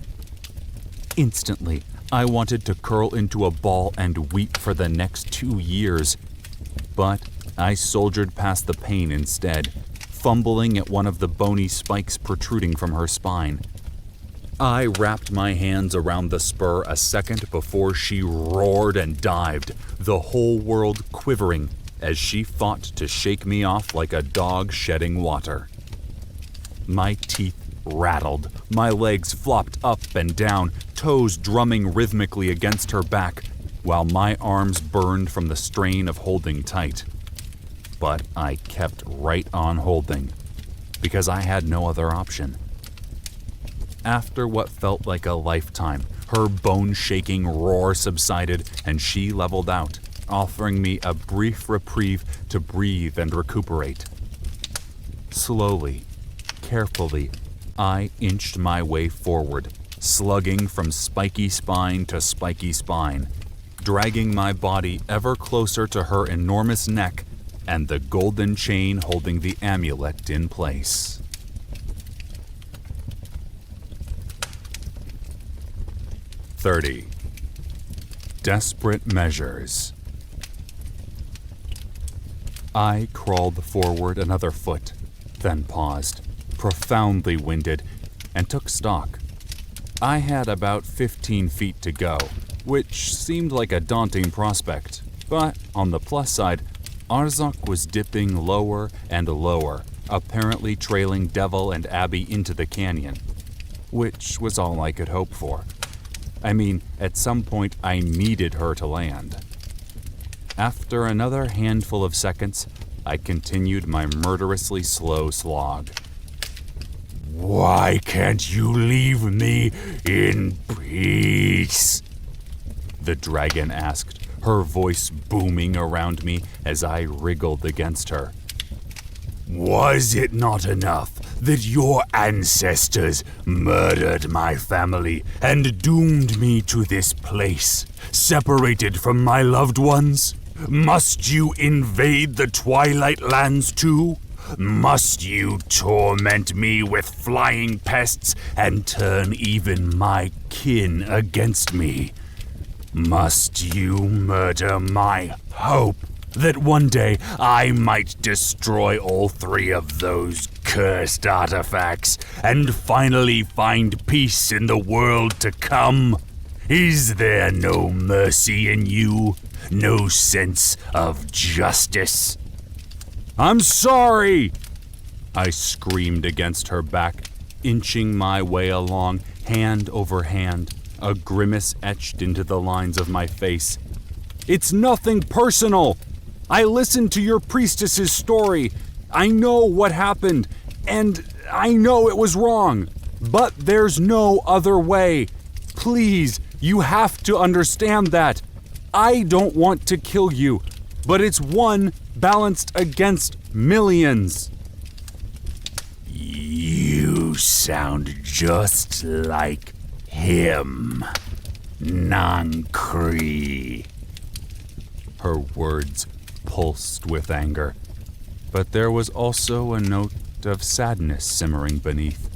Instantly, I wanted to curl into a ball and weep for the next 2 years. But I soldiered past the pain instead, fumbling at one of the bony spikes protruding from her spine. I wrapped my hands around the spur a second before she roared and dived, the whole world quivering as she fought to shake me off like a dog shedding water. My teeth rattled, my legs flopped up and down, toes drumming rhythmically against her back, while my arms burned from the strain of holding tight. But I kept right on holding, because I had no other option. After what felt like a lifetime, her bone-shaking roar subsided and she leveled out, offering me a brief reprieve to breathe and recuperate. Slowly, carefully, I inched my way forward, slugging from spiky spine to spiky spine, dragging my body ever closer to her enormous neck and the golden chain holding the amulet in place. "30. Desperate measures. I crawled forward another foot, then paused, profoundly winded, and took stock. I had about 15 feet to go, which seemed like a daunting prospect, but on the plus side, Arzok was dipping lower and lower, apparently trailing Devil and Abby into the canyon, which was all I could hope for. I mean, at some point I needed her to land. After another handful of seconds, I continued my murderously slow slog. Why can't you leave me in peace? The dragon asked, her voice booming around me as I wriggled against her. Was it not enough that your ancestors murdered my family and doomed me to this place, separated from my loved ones? Must you invade the Twilight Lands too? Must you torment me with flying pests and turn even my kin against me? Must you murder my hope that one day I might destroy all 3 of those cursed artifacts and finally find peace in the world to come? Is there no mercy in you? No sense of justice? "I'm sorry!" I screamed against her back, inching my way along, hand over hand, a grimace etched into the lines of my face. "It's nothing personal! I listened to your priestess's story. I know what happened, and I know it was wrong. But there's no other way. Please, you have to understand that. I don't want to kill you, but it's one balanced against millions." You sound just like him, Nankri. Her words pulsed with anger, but there was also a note of sadness simmering beneath.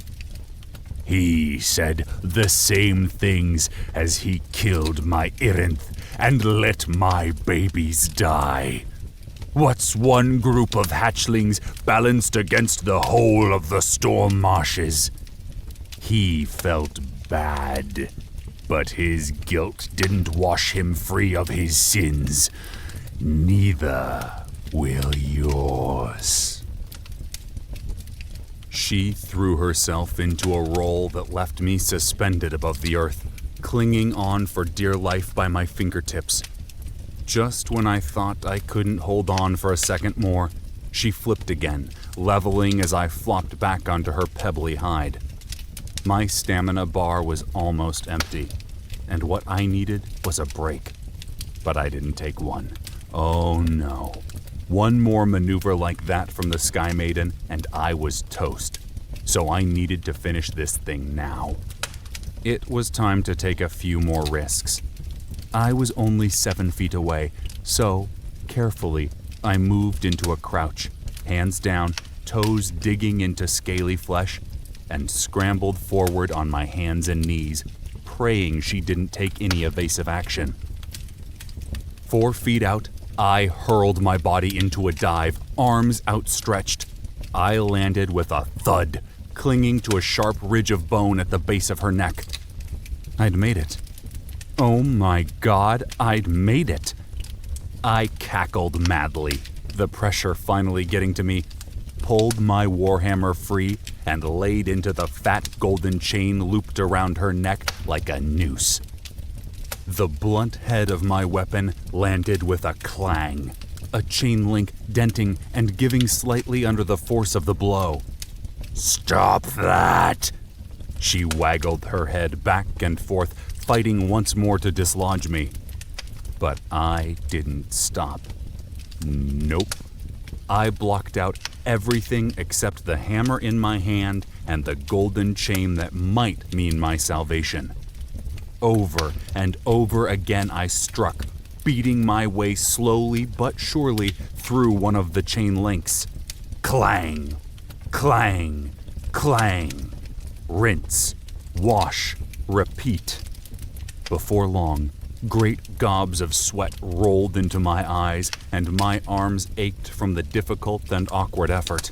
He said the same things as he killed my Irinth and let my babies die. What's one group of hatchlings balanced against the whole of the storm marshes? He felt bad, but his guilt didn't wash him free of his sins. Neither will yours. She threw herself into a roll that left me suspended above the earth, clinging on for dear life by my fingertips. Just when I thought I couldn't hold on for a second more, she flipped again, leveling as I flopped back onto her pebbly hide. My stamina bar was almost empty, and what I needed was a break. But I didn't take one. Oh no. One more maneuver like that from the Sky Maiden, and I was toast. So I needed to finish this thing now. It was time to take a few more risks. I was only 7 feet away, so, carefully, I moved into a crouch, hands down, toes digging into scaly flesh, and scrambled forward on my hands and knees, praying she didn't take any evasive action. 4 feet out, I hurled my body into a dive, arms outstretched. I landed with a thud, clinging to a sharp ridge of bone at the base of her neck. I'd made it. Oh my God, I'd made it. I cackled madly, the pressure finally getting to me, pulled my warhammer free, and laid into the fat golden chain looped around her neck like a noose. The blunt head of my weapon landed with a clang, a chain link denting and giving slightly under the force of the blow. "Stop that!" She waggled her head back and forth, fighting once more to dislodge me. But I didn't stop. Nope. I blocked out everything except the hammer in my hand and the golden chain that might mean my salvation. Over and over again I struck, beating my way slowly but surely through one of the chain links. Clang, clang, clang. Rinse, wash, repeat. Before long, great gobs of sweat rolled into my eyes and my arms ached from the difficult and awkward effort.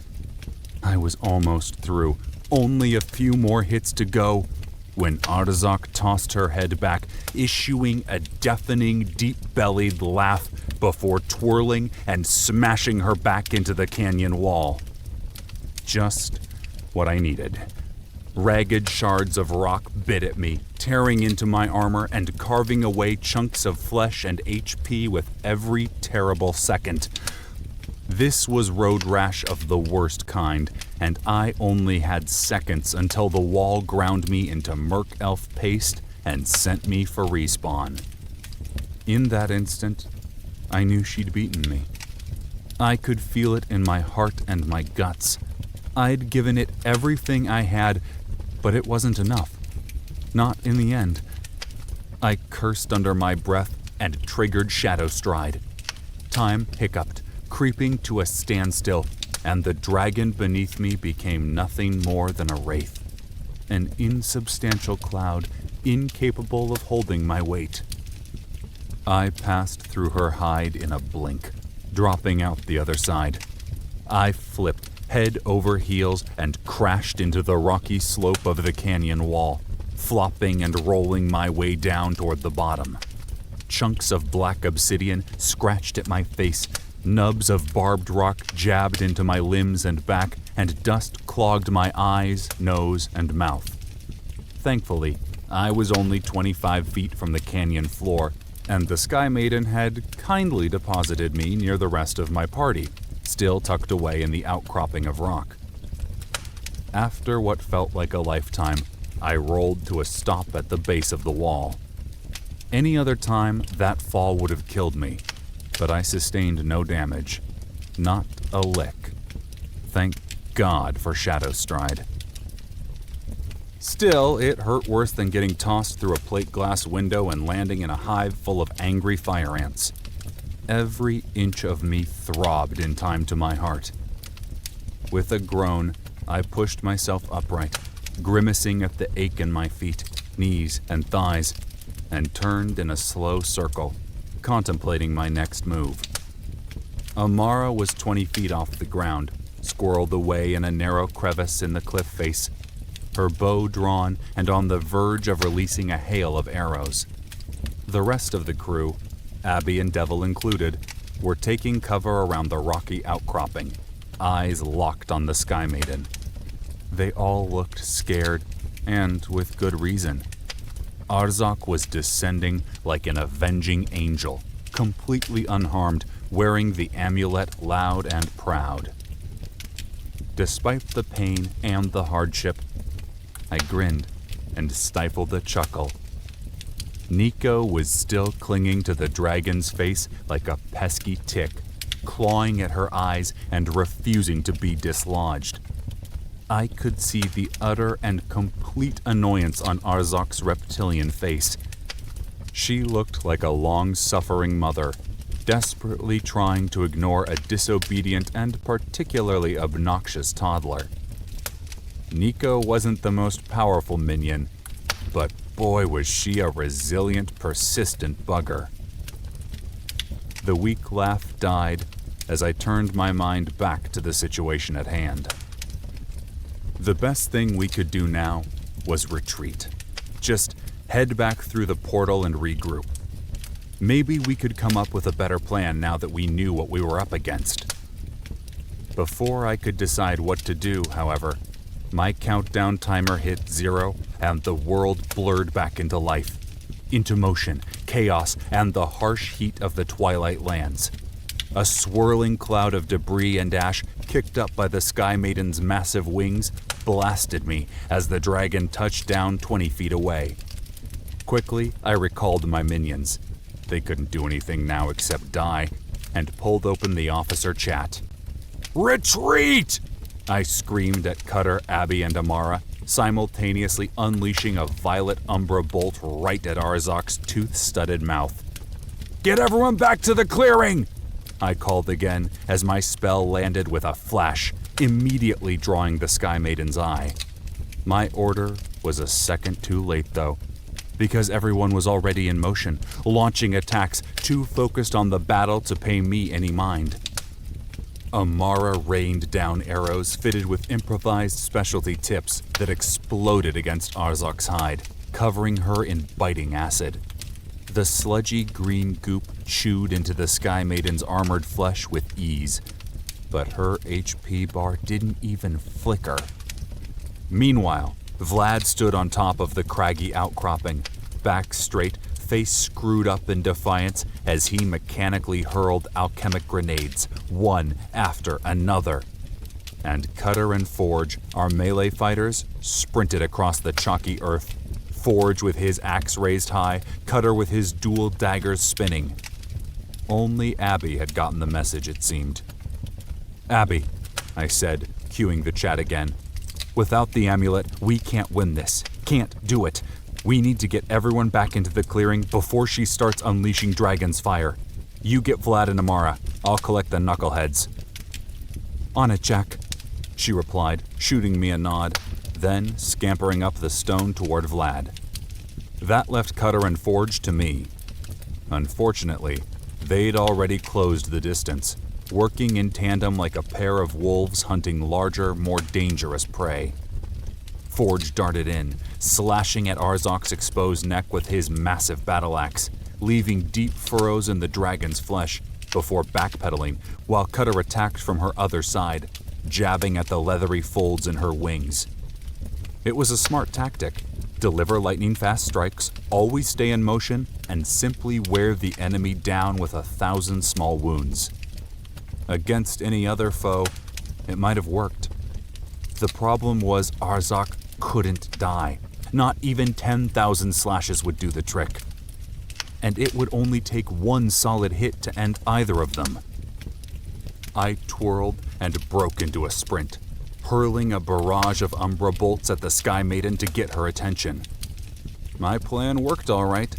I was almost through, only a few more hits to go, when Arzak tossed her head back, issuing a deafening, deep-bellied laugh before twirling and smashing her back into the canyon wall. Just what I needed. Ragged shards of rock bit at me, tearing into my armor and carving away chunks of flesh and HP with every terrible second. This was road rash of the worst kind, and I only had seconds until the wall ground me into merc elf paste and sent me for respawn. In that instant, I knew she'd beaten me. I could feel it in my heart and my guts. I'd given it everything I had, but it wasn't enough. Not in the end. I cursed under my breath and triggered Shadow Stride. Time hiccuped, creeping to a standstill, and the dragon beneath me became nothing more than a wraith. An insubstantial cloud, incapable of holding my weight. I passed through her hide in a blink, dropping out the other side. I flipped head over heels and crashed into the rocky slope of the canyon wall, flopping and rolling my way down toward the bottom. Chunks of black obsidian scratched at my face, nubs of barbed rock jabbed into my limbs and back, and dust clogged my eyes, nose, and mouth. Thankfully, I was only 25 feet from the canyon floor, and the Sky Maiden had kindly deposited me near the rest of my party, still tucked away in the outcropping of rock. After what felt like a lifetime, I rolled to a stop at the base of the wall. Any other time, that fall would have killed me, but I sustained no damage. Not a lick. Thank God for Shadow Stride. Still, it hurt worse than getting tossed through a plate glass window and landing in a hive full of angry fire ants. Every inch of me throbbed in time to my heart. With a groan, I pushed myself upright, grimacing at the ache in my feet, knees, and thighs, and turned in a slow circle, contemplating my next move. Amara was 20 feet off the ground, squirreled away in a narrow crevice in the cliff face, her bow drawn and on the verge of releasing a hail of arrows. The rest of the crew, Abby and Devil included, were taking cover around the rocky outcropping, eyes locked on the Sky Maiden. They all looked scared, and with good reason. Arzak was descending like an avenging angel, completely unharmed, wearing the amulet loud and proud. Despite the pain and the hardship, I grinned and stifled a chuckle. Nico was still clinging to the dragon's face like a pesky tick, clawing at her eyes and refusing to be dislodged. I could see the utter and complete annoyance on Arzak's reptilian face. She looked like a long-suffering mother, desperately trying to ignore a disobedient and particularly obnoxious toddler. Nico wasn't the most powerful minion, but boy was she a resilient, persistent bugger. The weak laugh died as I turned my mind back to the situation at hand. The best thing we could do now was retreat. Just head back through the portal and regroup. Maybe we could come up with a better plan now that we knew what we were up against. Before I could decide what to do, however, my countdown timer hit 0 and the world blurred back into life, into motion, chaos, and the harsh heat of the Twilight Lands. A swirling cloud of debris and ash kicked up by the Sky Maiden's massive wings blasted me as the dragon touched down 20 feet away. Quickly, I recalled my minions. They couldn't do anything now except die, and pulled open the officer chat. "Retreat!" I screamed at Cutter, Abby, and Amara, simultaneously unleashing a violet umbra bolt right at Arzok's tooth-studded mouth. "Get everyone back to the clearing!" I called again as my spell landed with a flash, immediately drawing the Sky Maiden's eye. My order was a second too late, though, because everyone was already in motion, launching attacks too focused on the battle to pay me any mind. Amara rained down arrows fitted with improvised specialty tips that exploded against Arzok's hide, covering her in biting acid. The sludgy green goop chewed into the Sky Maiden's armored flesh with ease, but her HP bar didn't even flicker. Meanwhile, Vlad stood on top of the craggy outcropping, back straight, face screwed up in defiance as he mechanically hurled alchemic grenades, one after another. And Cutter and Forge, our melee fighters, sprinted across the chalky earth, Forge with his axe raised high, Cutter with his dual daggers spinning. Only Abby had gotten the message, it seemed. "Abby," I said, cueing the chat again. "Without the amulet, we can't win this. Can't do it. We need to get everyone back into the clearing before she starts unleashing Dragon's fire. You get Vlad and Amara. I'll collect the knuckleheads." "On it, Jack," she replied, shooting me a nod, then scampering up the stone toward Vlad. That left Cutter and Forge to me. Unfortunately, they'd already closed the distance, working in tandem like a pair of wolves hunting larger, more dangerous prey. Forge darted in, slashing at Arzok's exposed neck with his massive battle axe, leaving deep furrows in the dragon's flesh before backpedaling while Cutter attacked from her other side, jabbing at the leathery folds in her wings. It was a smart tactic. Deliver lightning-fast strikes, always stay in motion, and simply wear the enemy down with 1,000 small wounds. Against any other foe, it might have worked. The problem was Arzok couldn't die. Not even 10,000 slashes would do the trick. And it would only take one solid hit to end either of them. I twirled and broke into a sprint, hurling a barrage of Umbra bolts at the Sky Maiden to get her attention. My plan worked all right,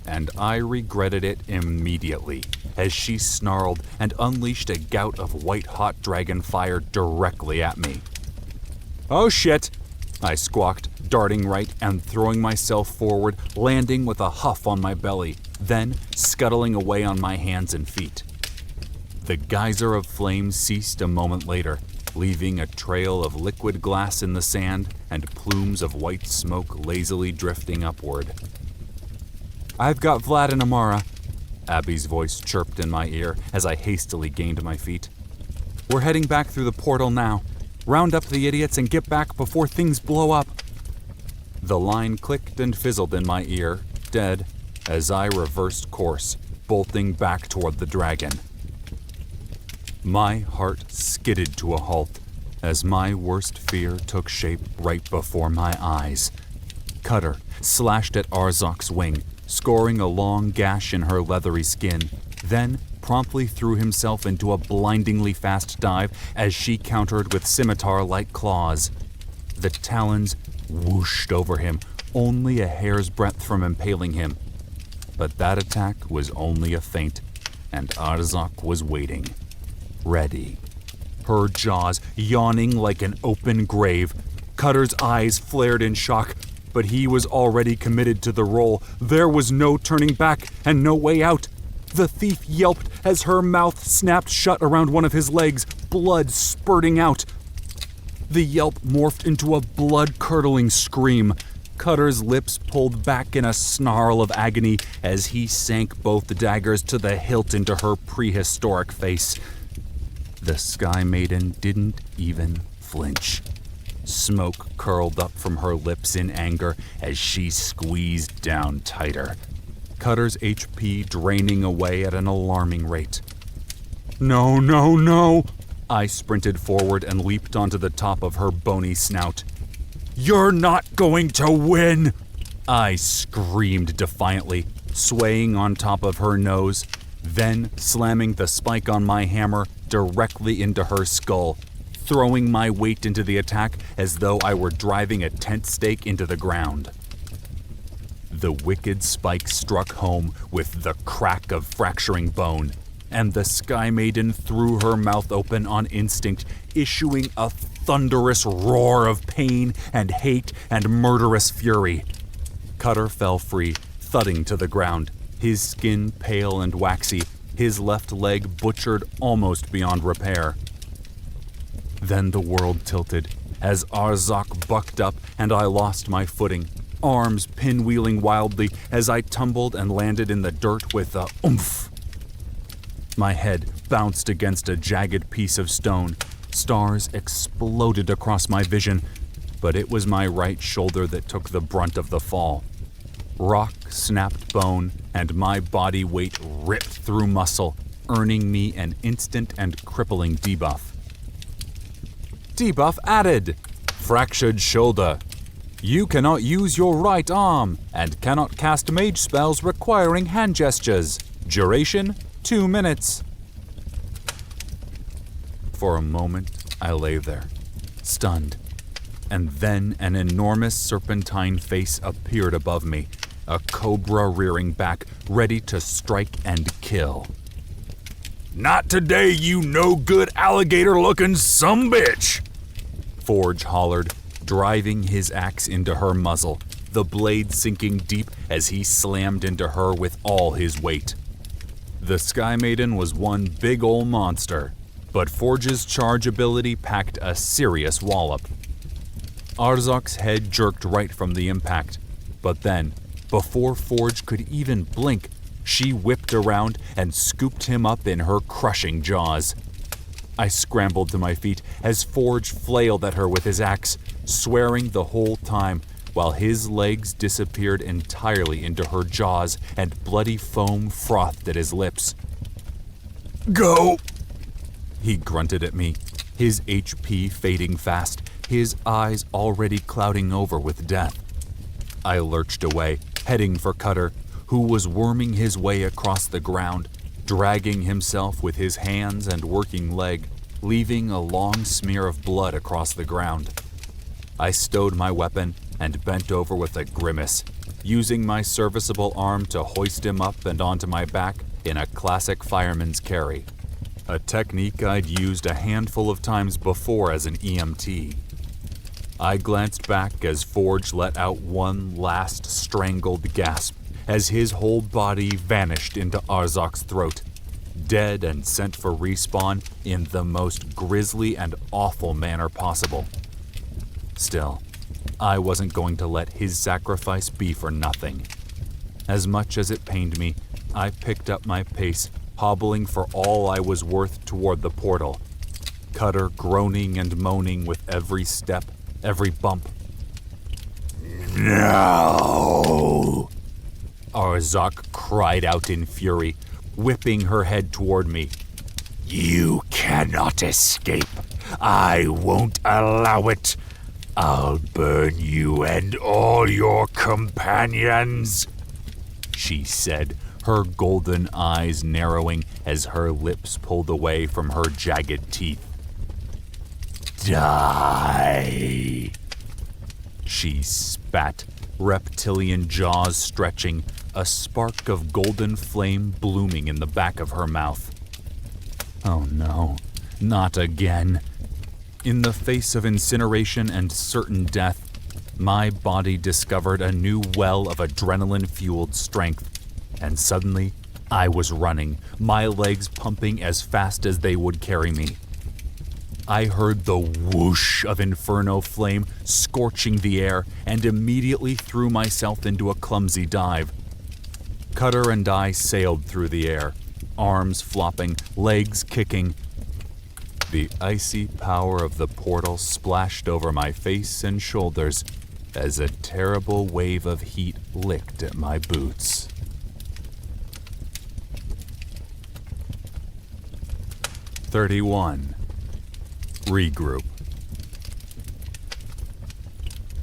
and I regretted it immediately as she snarled and unleashed a gout of white-hot dragon fire directly at me. "Oh shit!" I squawked, darting right and throwing myself forward, landing with a huff on my belly, then scuttling away on my hands and feet. The geyser of flame ceased a moment later, leaving a trail of liquid glass in the sand and plumes of white smoke lazily drifting upward. "I've got Vlad and Amara," Abby's voice chirped in my ear as I hastily gained my feet. "We're heading back through the portal now. Round up the idiots and get back before things blow up." The line clicked and fizzled in my ear, dead, as I reversed course, bolting back toward the dragon. My heart skidded to a halt as my worst fear took shape right before my eyes. Cutter slashed at Arzok's wing, scoring a long gash in her leathery skin, then promptly threw himself into a blindingly fast dive as she countered with scimitar-like claws. The talons whooshed over him, only a hair's breadth from impaling him. But that attack was only a feint, and Arzok was waiting. Ready. Her jaws yawning like an open grave. Cutter's eyes flared in shock, but he was already committed to the role. There was no turning back and no way out. The thief yelped as her mouth snapped shut around one of his legs, blood spurting out. The yelp morphed into a blood-curdling scream. Cutter's lips pulled back in a snarl of agony as he sank both daggers to the hilt into her prehistoric face. The Sky Maiden didn't even flinch. Smoke curled up from her lips in anger as she squeezed down tighter. Cutter's HP draining away at an alarming rate. No, no, no! I sprinted forward and leaped onto the top of her bony snout. You're not going to win! I screamed defiantly, swaying on top of her nose, then slamming the spike on my hammer directly into her skull, throwing my weight into the attack as though I were driving a tent stake into the ground. The wicked spike struck home with the crack of fracturing bone, and the Sky Maiden threw her mouth open on instinct, issuing a thunderous roar of pain and hate and murderous fury. Cutter fell free, thudding to the ground, his skin pale and waxy, his left leg butchered almost beyond repair. Then the world tilted as Arzak bucked up and I lost my footing, arms pinwheeling wildly as I tumbled and landed in the dirt with a oomph. My head bounced against a jagged piece of stone. Stars exploded across my vision, but it was my right shoulder that took the brunt of the fall. Rock snapped bone, and my body weight ripped through muscle, earning me an instant and crippling debuff. Debuff added. Fractured shoulder. You cannot use your right arm, and cannot cast mage spells requiring hand gestures. Duration, 2 minutes. For a moment, I lay there, stunned, and then an enormous serpentine face appeared above me, a cobra rearing back, ready to strike and kill. Not today, you no-good alligator-looking sumbitch! Forge hollered, driving his axe into her muzzle, the blade sinking deep as he slammed into her with all his weight. The Sky Maiden was one big ol' monster, but Forge's charge ability packed a serious wallop. Arzak's head jerked right from the impact, but then, before Forge could even blink, she whipped around and scooped him up in her crushing jaws. I scrambled to my feet as Forge flailed at her with his axe, swearing the whole time, while his legs disappeared entirely into her jaws and bloody foam frothed at his lips. Go! He grunted at me, his HP fading fast, his eyes already clouding over with death. I lurched away, heading for Cutter, who was worming his way across the ground, dragging himself with his hands and working leg, leaving a long smear of blood across the ground. I stowed my weapon and bent over with a grimace, using my serviceable arm to hoist him up and onto my back in a classic fireman's carry, a technique I'd used a handful of times before as an EMT. I glanced back as Forge let out one last strangled gasp as his whole body vanished into Arzak's throat, dead and sent for respawn in the most grisly and awful manner possible. Still, I wasn't going to let his sacrifice be for nothing. As much as it pained me, I picked up my pace, hobbling for all I was worth toward the portal, Cutter groaning and moaning with every step, every bump. No! Arzak cried out in fury, whipping her head toward me. You cannot escape. I won't allow it. I'll burn you and all your companions, she said, her golden eyes narrowing as her lips pulled away from her jagged teeth. Die. She spat, reptilian jaws stretching, a spark of golden flame blooming in the back of her mouth. Oh no, not again. In the face of incineration and certain death, My body discovered a new well of adrenaline-fueled strength, and suddenly I was running, my legs pumping as fast as they would carry me. I heard the whoosh of inferno flame scorching the air and immediately threw myself into a clumsy dive. Cutter and I sailed through the air, arms flopping, legs kicking. The icy power of the portal splashed over my face and shoulders as a terrible wave of heat licked at my boots. Regroup.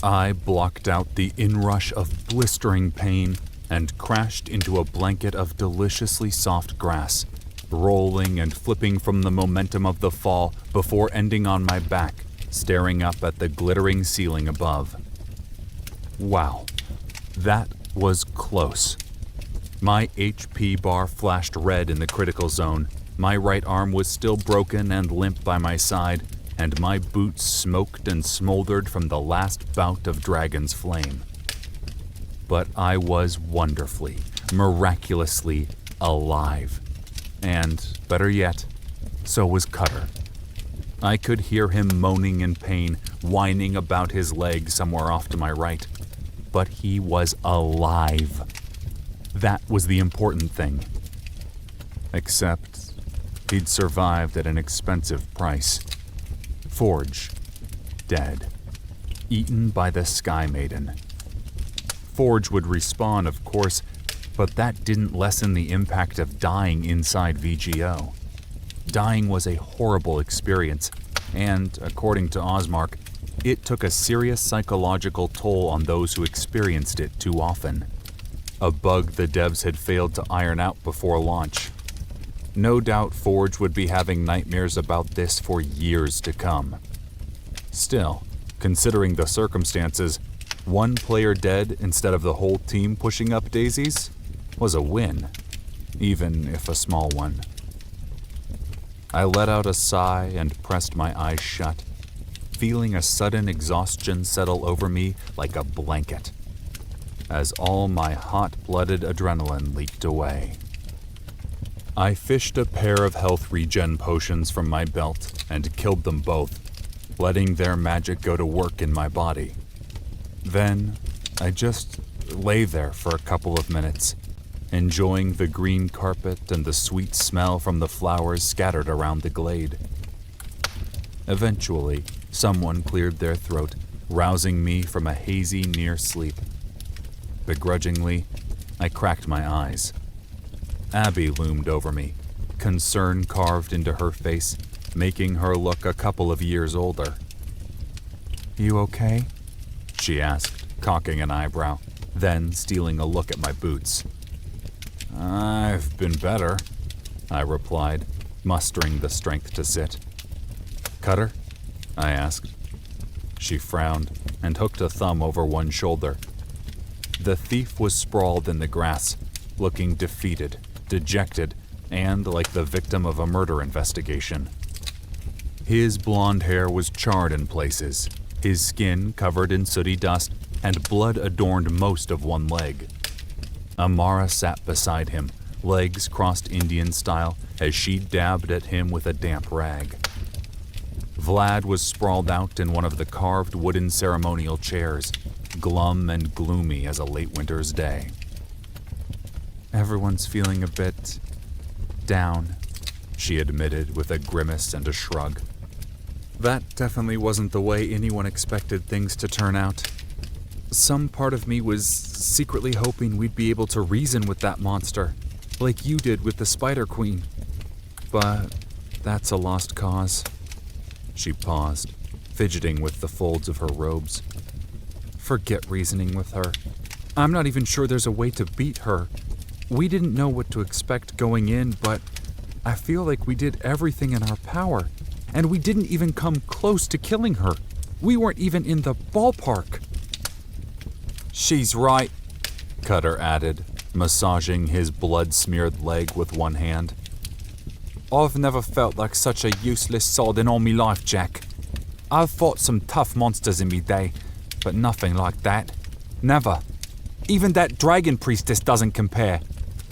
I blocked out the inrush of blistering pain and crashed into a blanket of deliciously soft grass, rolling and flipping from the momentum of the fall before ending on my back, staring up at the glittering ceiling above. Wow, that was close. My HP bar flashed red in the critical zone. My right arm was still broken and limp by my side, and my boots smoked and smoldered from the last bout of Dragon's Flame. But I was wonderfully, miraculously alive. And, better yet, so was Cutter. I could hear him moaning in pain, whining about his leg somewhere off to my right. But he was alive. That was the important thing. Except he'd survived at an expensive price. Forge, dead, eaten by the Sky Maiden. Forge would respawn, of course, but that didn't lessen the impact of dying inside VGO. Dying was a horrible experience, and, according to Osmark, it took a serious psychological toll on those who experienced it too often. A bug the devs had failed to iron out before launch. No doubt Forge would be having nightmares about this for years to come. Still, considering the circumstances, one player dead instead of the whole team pushing up daisies was a win, even if a small one. I let out a sigh and pressed my eyes shut, feeling a sudden exhaustion settle over me like a blanket, as all my hot-blooded adrenaline leaked away. I fished a pair of health regen potions from my belt and killed them both, letting their magic go to work in my body. Then, I just lay there for a couple of minutes, enjoying the green carpet and the sweet smell from the flowers scattered around the glade. Eventually, someone cleared their throat, rousing me from a hazy near sleep. Begrudgingly, I cracked my eyes. Abby loomed over me, concern carved into her face, making her look a couple of years older. "You okay?" she asked, cocking an eyebrow, then stealing a look at my boots. "I've been better," I replied, mustering the strength to sit. "Cutter?" I asked. She frowned and hooked a thumb over one shoulder. The thief was sprawled in the grass, looking defeated, dejected, and like the victim of a murder investigation. His blonde hair was charred in places, his skin covered in sooty dust, and blood adorned most of one leg. Amara sat beside him, legs crossed Indian style, as she dabbed at him with a damp rag. Vlad was sprawled out in one of the carved wooden ceremonial chairs, glum and gloomy as a late winter's day. "Everyone's feeling a bit down," she admitted with a grimace and a shrug. That definitely wasn't the way anyone expected things to turn out. Some part of me was secretly hoping we'd be able to reason with that monster, like you did with the Spider Queen. But that's a lost cause. She paused, fidgeting with the folds of her robes. Forget reasoning with her. I'm not even sure there's a way to beat her. We didn't know what to expect going in, but I feel like we did everything in our power, and we didn't even come close to killing her. We weren't even in the ballpark." "She's right," Cutter added, massaging his blood-smeared leg with one hand. "I've never felt like such a useless sod in all me life, Jack. I've fought some tough monsters in me day, but nothing like that. Never. Even that dragon priestess doesn't compare.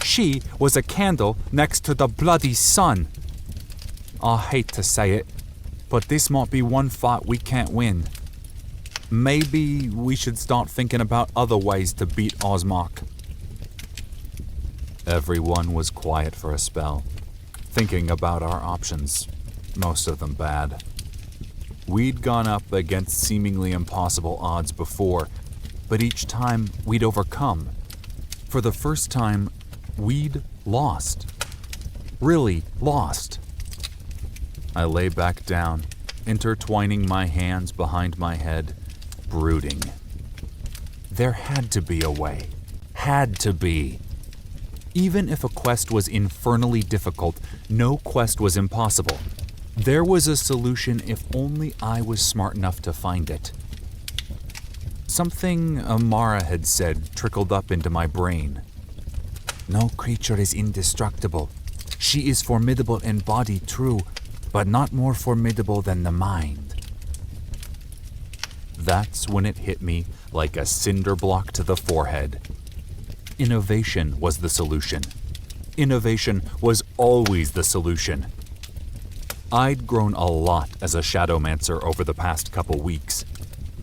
She was a candle next to the bloody sun. I hate to say it, but this might be one fight we can't win. Maybe we should start thinking about other ways to beat Osmark. Everyone was quiet for a spell, thinking about our options, most of them bad. We'd gone up against seemingly impossible odds before, but each time we'd overcome. For the first time, we'd lost. Really lost. I lay back down, intertwining my hands behind my head, brooding. There had to be a way. Had to be. Even if a quest was infernally difficult, no quest was impossible. There was a solution if only I was smart enough to find it. Something Amara had said trickled up into my brain. No creature is indestructible. She is formidable in body, true, but not more formidable than the mind. That's when it hit me like a cinder block to the forehead. Innovation was the solution. Innovation was always the solution. I'd grown a lot as a Shadowmancer over the past couple weeks.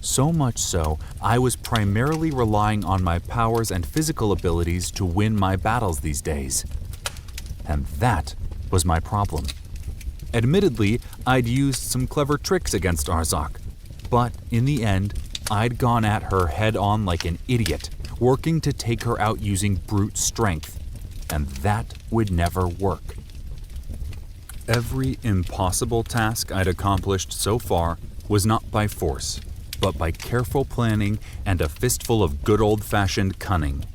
So much so, I was primarily relying on my powers and physical abilities to win my battles these days. And that was my problem. Admittedly, I'd used some clever tricks against Arzok, but in the end, I'd gone at her head on like an idiot, working to take her out using brute strength, and that would never work. Every impossible task I'd accomplished so far was not by force, but by careful planning and a fistful of good old-fashioned cunning.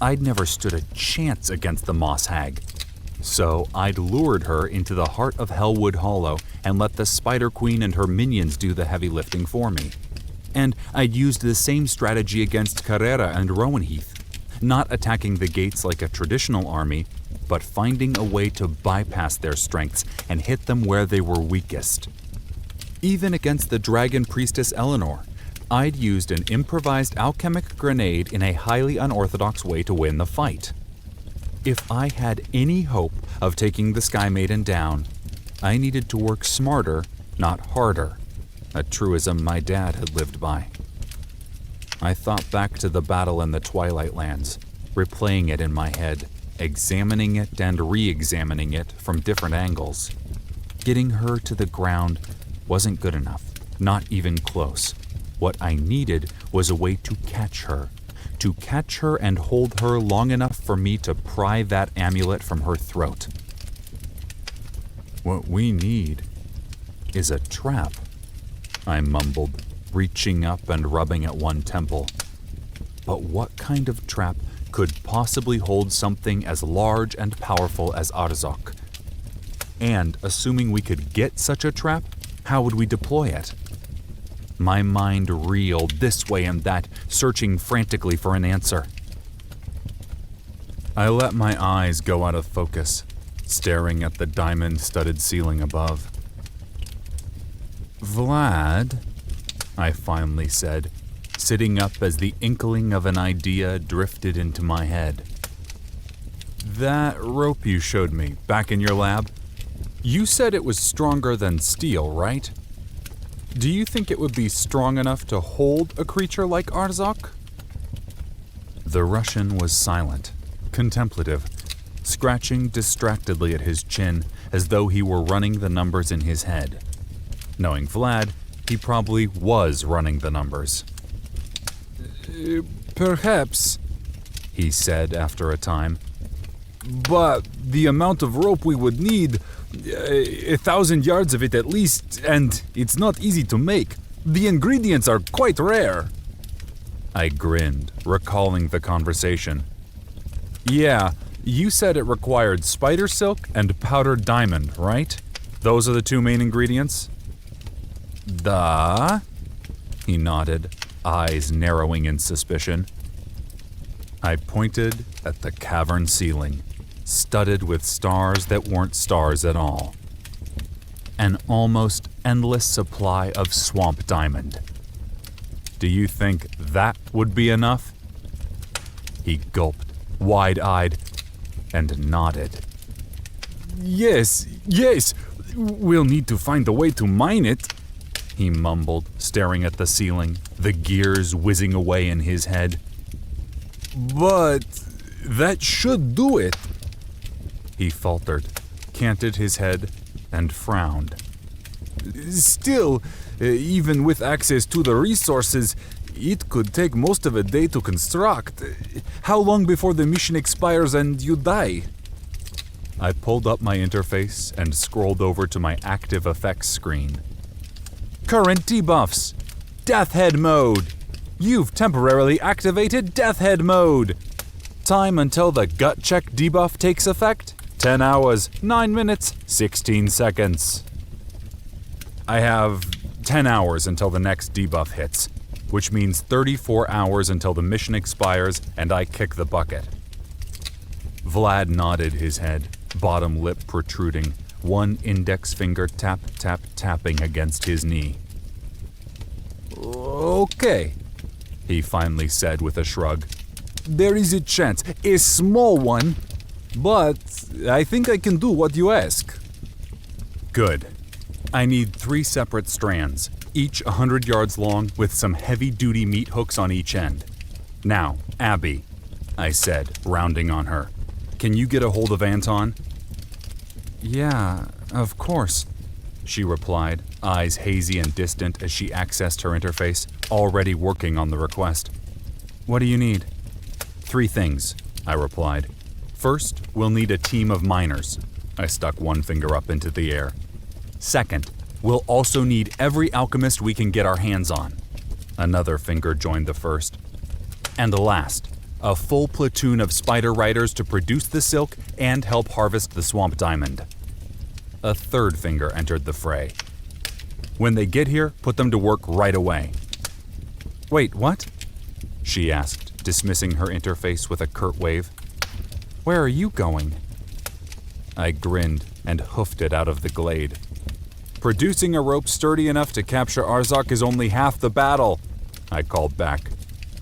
I'd never stood a chance against the Moss Hag, so I'd lured her into the heart of Hellwood Hollow and let the Spider Queen and her minions do the heavy lifting for me. And I'd used the same strategy against Carrera and Rowanheath, not attacking the gates like a traditional army, but finding a way to bypass their strengths and hit them where they were weakest. Even against the Dragon Priestess Eleanor, I'd used an improvised alchemic grenade in a highly unorthodox way to win the fight. If I had any hope of taking the Sky Maiden down, I needed to work smarter, not harder, a truism my dad had lived by. I thought back to the battle in the Twilight Lands, replaying it in my head, examining it and re-examining it from different angles. Getting her to the ground wasn't good enough, not even close. What I needed was a way to catch her and hold her long enough for me to pry that amulet from her throat. What we need is a trap, I mumbled, reaching up and rubbing at one temple. But what kind of trap could possibly hold something as large and powerful as Arzok? And assuming we could get such a trap, how would we deploy it? My mind reeled this way and that, searching frantically for an answer. I let my eyes go out of focus, staring at the diamond-studded ceiling above. Vlad, I finally said, sitting up as the inkling of an idea drifted into my head. That rope you showed me back in your lab, you said it was stronger than steel, right? Do you think it would be strong enough to hold a creature like Arzok? The Russian was silent, contemplative, scratching distractedly at his chin as though he were running the numbers in his head. Knowing Vlad, he probably was running the numbers. Perhaps, he said after a time. But the amount of rope we would need, 1,000 yards of it at least, and it's not easy to make. The ingredients are quite rare. I grinned, recalling the conversation. Yeah, you said it required spider silk and powdered diamond, right? Those are the two main ingredients? Duh, he nodded, eyes narrowing in suspicion. I pointed at the cavern ceiling, studded with stars that weren't stars at all. An almost endless supply of swamp diamond. Do you think that would be enough? He gulped, wide-eyed, and nodded. Yes, we'll need to find a way to mine it, he mumbled, staring at the ceiling, the gears whizzing away in his head. but that should do it. He faltered, canted his head, and frowned. Still, even with access to the resources, it could take most of a day to construct. How long before the mission expires and you die? I pulled up my interface and scrolled over to my active effects screen. Current debuffs. Deathhead mode. You've temporarily activated Deathhead mode. Time until the gut check debuff takes effect: 10 hours, 9 minutes, 16 seconds. I have 10 hours until the next debuff hits, which means 34 hours until the mission expires and I kick the bucket. Vlad nodded his head, bottom lip protruding, one index finger tapping against his knee. Okay, he finally said with a shrug. there is a chance, a small one, but I think I can do what you ask. Good. I need 3 separate strands, each 100 yards long with some heavy-duty meat hooks on each end. Now, Abby, I said, rounding on her, can you get a hold of Anton? Yeah, of course, she replied, eyes hazy and distant as she accessed her interface, already working on the request. What do you need? 3 things, I replied. First, we'll need a team of miners. I stuck one finger up into the air. Second, we'll also need every alchemist we can get our hands on. Another finger joined the first. And last, a full platoon of spider riders to produce the silk and help harvest the swamp diamond. A third finger entered the fray. When they get here, put them to work right away. Wait, what? She asked, dismissing her interface with a curt wave. Where are you going? I grinned and hoofed it out of the glade. Producing a rope sturdy enough to capture Arzak is only half the battle, I called back.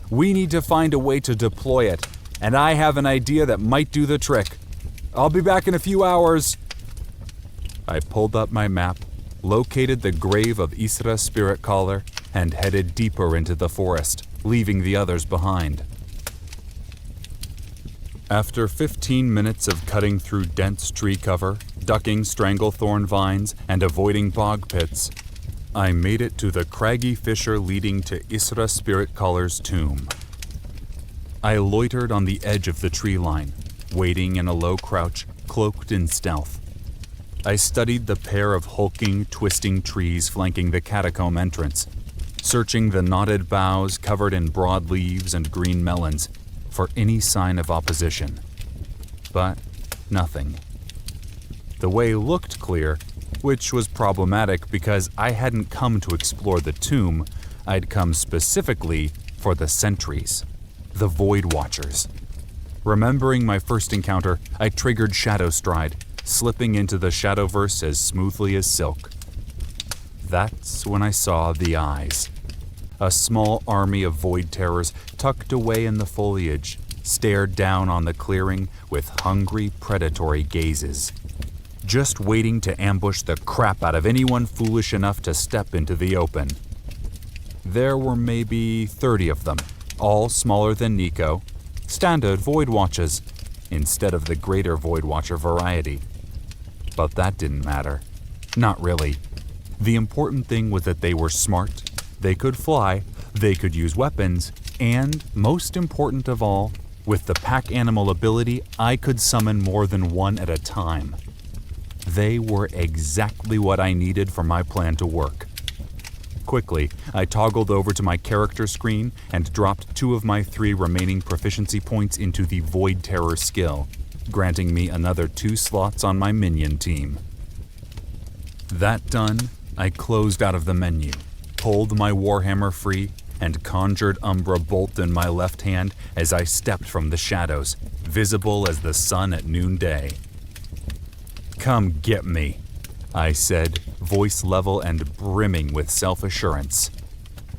We need to find a way to deploy it, and I have an idea that might do the trick. I'll be back in a few hours. I pulled up my map, located the grave of Isra Spirit Caller, and headed deeper into the forest, leaving the others behind. After 15 minutes of cutting through dense tree cover, ducking stranglethorn vines, and avoiding bog pits, I made it to the craggy fissure leading to Isra Spirit Caller's tomb. I loitered on the edge of the tree line, waiting in a low crouch, cloaked in stealth. I studied the pair of hulking, twisting trees flanking the catacomb entrance, searching the knotted boughs covered in broad leaves and green melons for any sign of opposition. But nothing. The way looked clear, which was problematic because I hadn't come to explore the tomb, I'd come specifically for the sentries, the Void Watchers. Remembering my first encounter, I triggered Shadow Stride, slipping into the Shadowverse as smoothly as silk. That's when I saw the eyes. A small army of void terrors tucked away in the foliage stared down on the clearing with hungry, predatory gazes, just waiting to ambush the crap out of anyone foolish enough to step into the open. There were maybe 30 of them, all smaller than Nico, standard Void Watchers, instead of the greater Void Watcher variety. But that didn't matter. Not really. The important thing was that they were smart, they could fly, they could use weapons, and, most important of all, with the pack animal ability, I could summon more than one at a time. They were exactly what I needed for my plan to work. Quickly, I toggled over to my character screen and dropped 2 of my 3 remaining proficiency points into the Void Terror skill, granting me another 2 slots on my minion team. That done, I closed out of the menu, pulled my Warhammer free, and conjured Umbra Bolt in my left hand as I stepped from the shadows, visible as the sun at noonday. "Come get me," I said, voice level and brimming with self-assurance.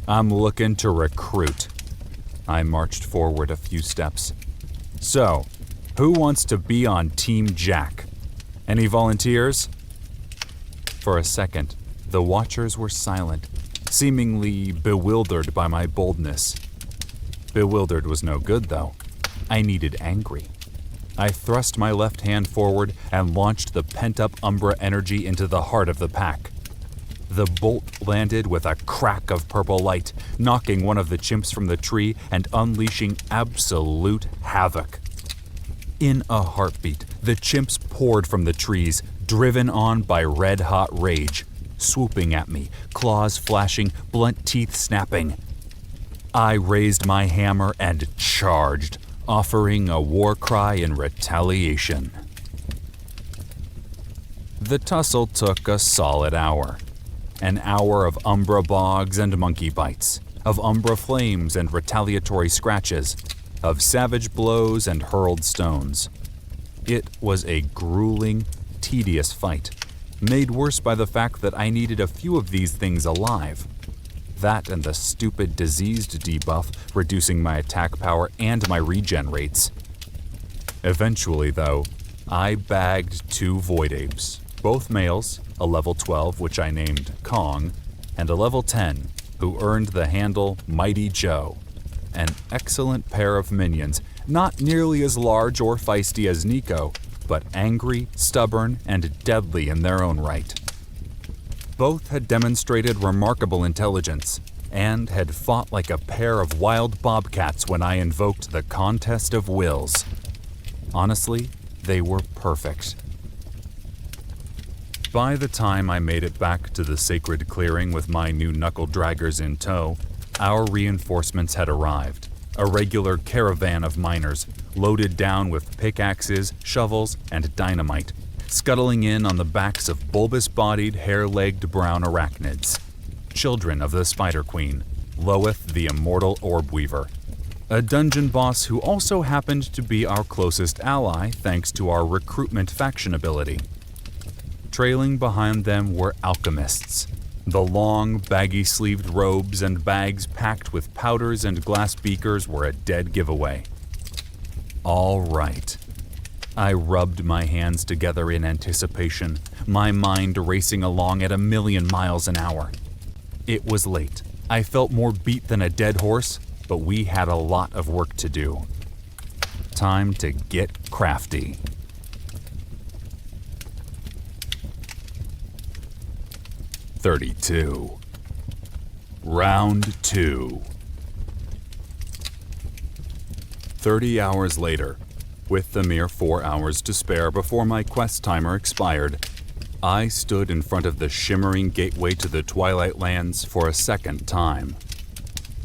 I'm looking to recruit. I marched forward a few steps. So, who wants to be on Team Jack? Any volunteers? For a second, the watchers were silent, seemingly bewildered by my boldness. Bewildered was no good, though. I needed angry. I thrust my left hand forward and launched the pent-up Umbra energy into the heart of the pack. The bolt landed with a crack of purple light, knocking one of the chimps from the tree and unleashing absolute havoc. In a heartbeat, the chimps poured from the trees, driven on by red-hot rage, swooping at me, claws flashing, blunt teeth snapping. I raised my hammer and charged, offering a war cry in retaliation. The tussle took a solid hour. An hour of Umbra bogs and monkey bites, of Umbra flames and retaliatory scratches, of savage blows and hurled stones. It was a grueling, tedious fight, made worse by the fact that I needed a few of these things alive. That and the stupid diseased debuff, reducing my attack power and my regen rates. Eventually, though, I bagged 2 void apes, both males, a level 12 which I named Kong, and a level 10 who earned the handle Mighty Joe. An excellent pair of minions, not nearly as large or feisty as Nico, but angry, stubborn, and deadly in their own right. Both had demonstrated remarkable intelligence, and had fought like a pair of wild bobcats when I invoked the contest of wills. Honestly, they were perfect. By the time I made it back to the sacred clearing with my new knuckle draggers in tow, our reinforcements had arrived. A regular caravan of miners, loaded down with pickaxes, shovels, and dynamite, scuttling in on the backs of bulbous-bodied, hair-legged brown arachnids. Children of the Spider Queen, Loeth the immortal Orb Weaver. A dungeon boss who also happened to be our closest ally thanks to our recruitment faction ability. Trailing behind them were alchemists. The long, baggy-sleeved robes and bags packed with powders and glass beakers were a dead giveaway. All right. I rubbed my hands together in anticipation, my mind racing along at 1,000,000 miles an hour. It was late. I felt more beat than a dead horse, but we had a lot of work to do. Time to get crafty. "32. Round 2. 30 hours later, with the mere 4 hours to spare before my quest timer expired, I stood in front of the shimmering gateway to the Twilight Lands for a second time.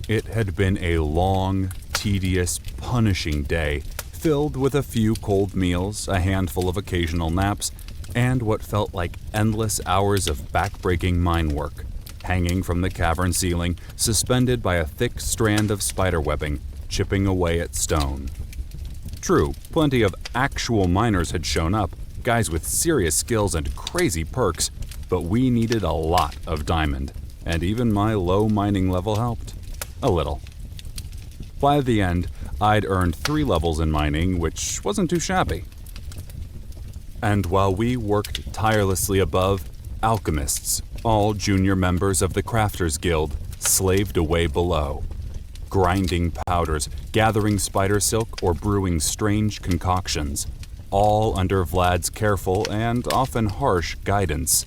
It had been a long, tedious, punishing day, filled with a few cold meals, a handful of occasional naps, and what felt like endless hours of back-breaking mine work, hanging from the cavern ceiling, suspended by a thick strand of spiderwebbing, chipping away at stone. True, plenty of actual miners had shown up, guys with serious skills and crazy perks, but we needed a lot of diamond, and even my low mining level helped. A little. By the end, I'd earned 3 levels in mining, which wasn't too shabby. And while we worked tirelessly above, alchemists, all junior members of the Crafters Guild, slaved away below, grinding powders, gathering spider silk, or brewing strange concoctions, all under Vlad's careful and often harsh guidance.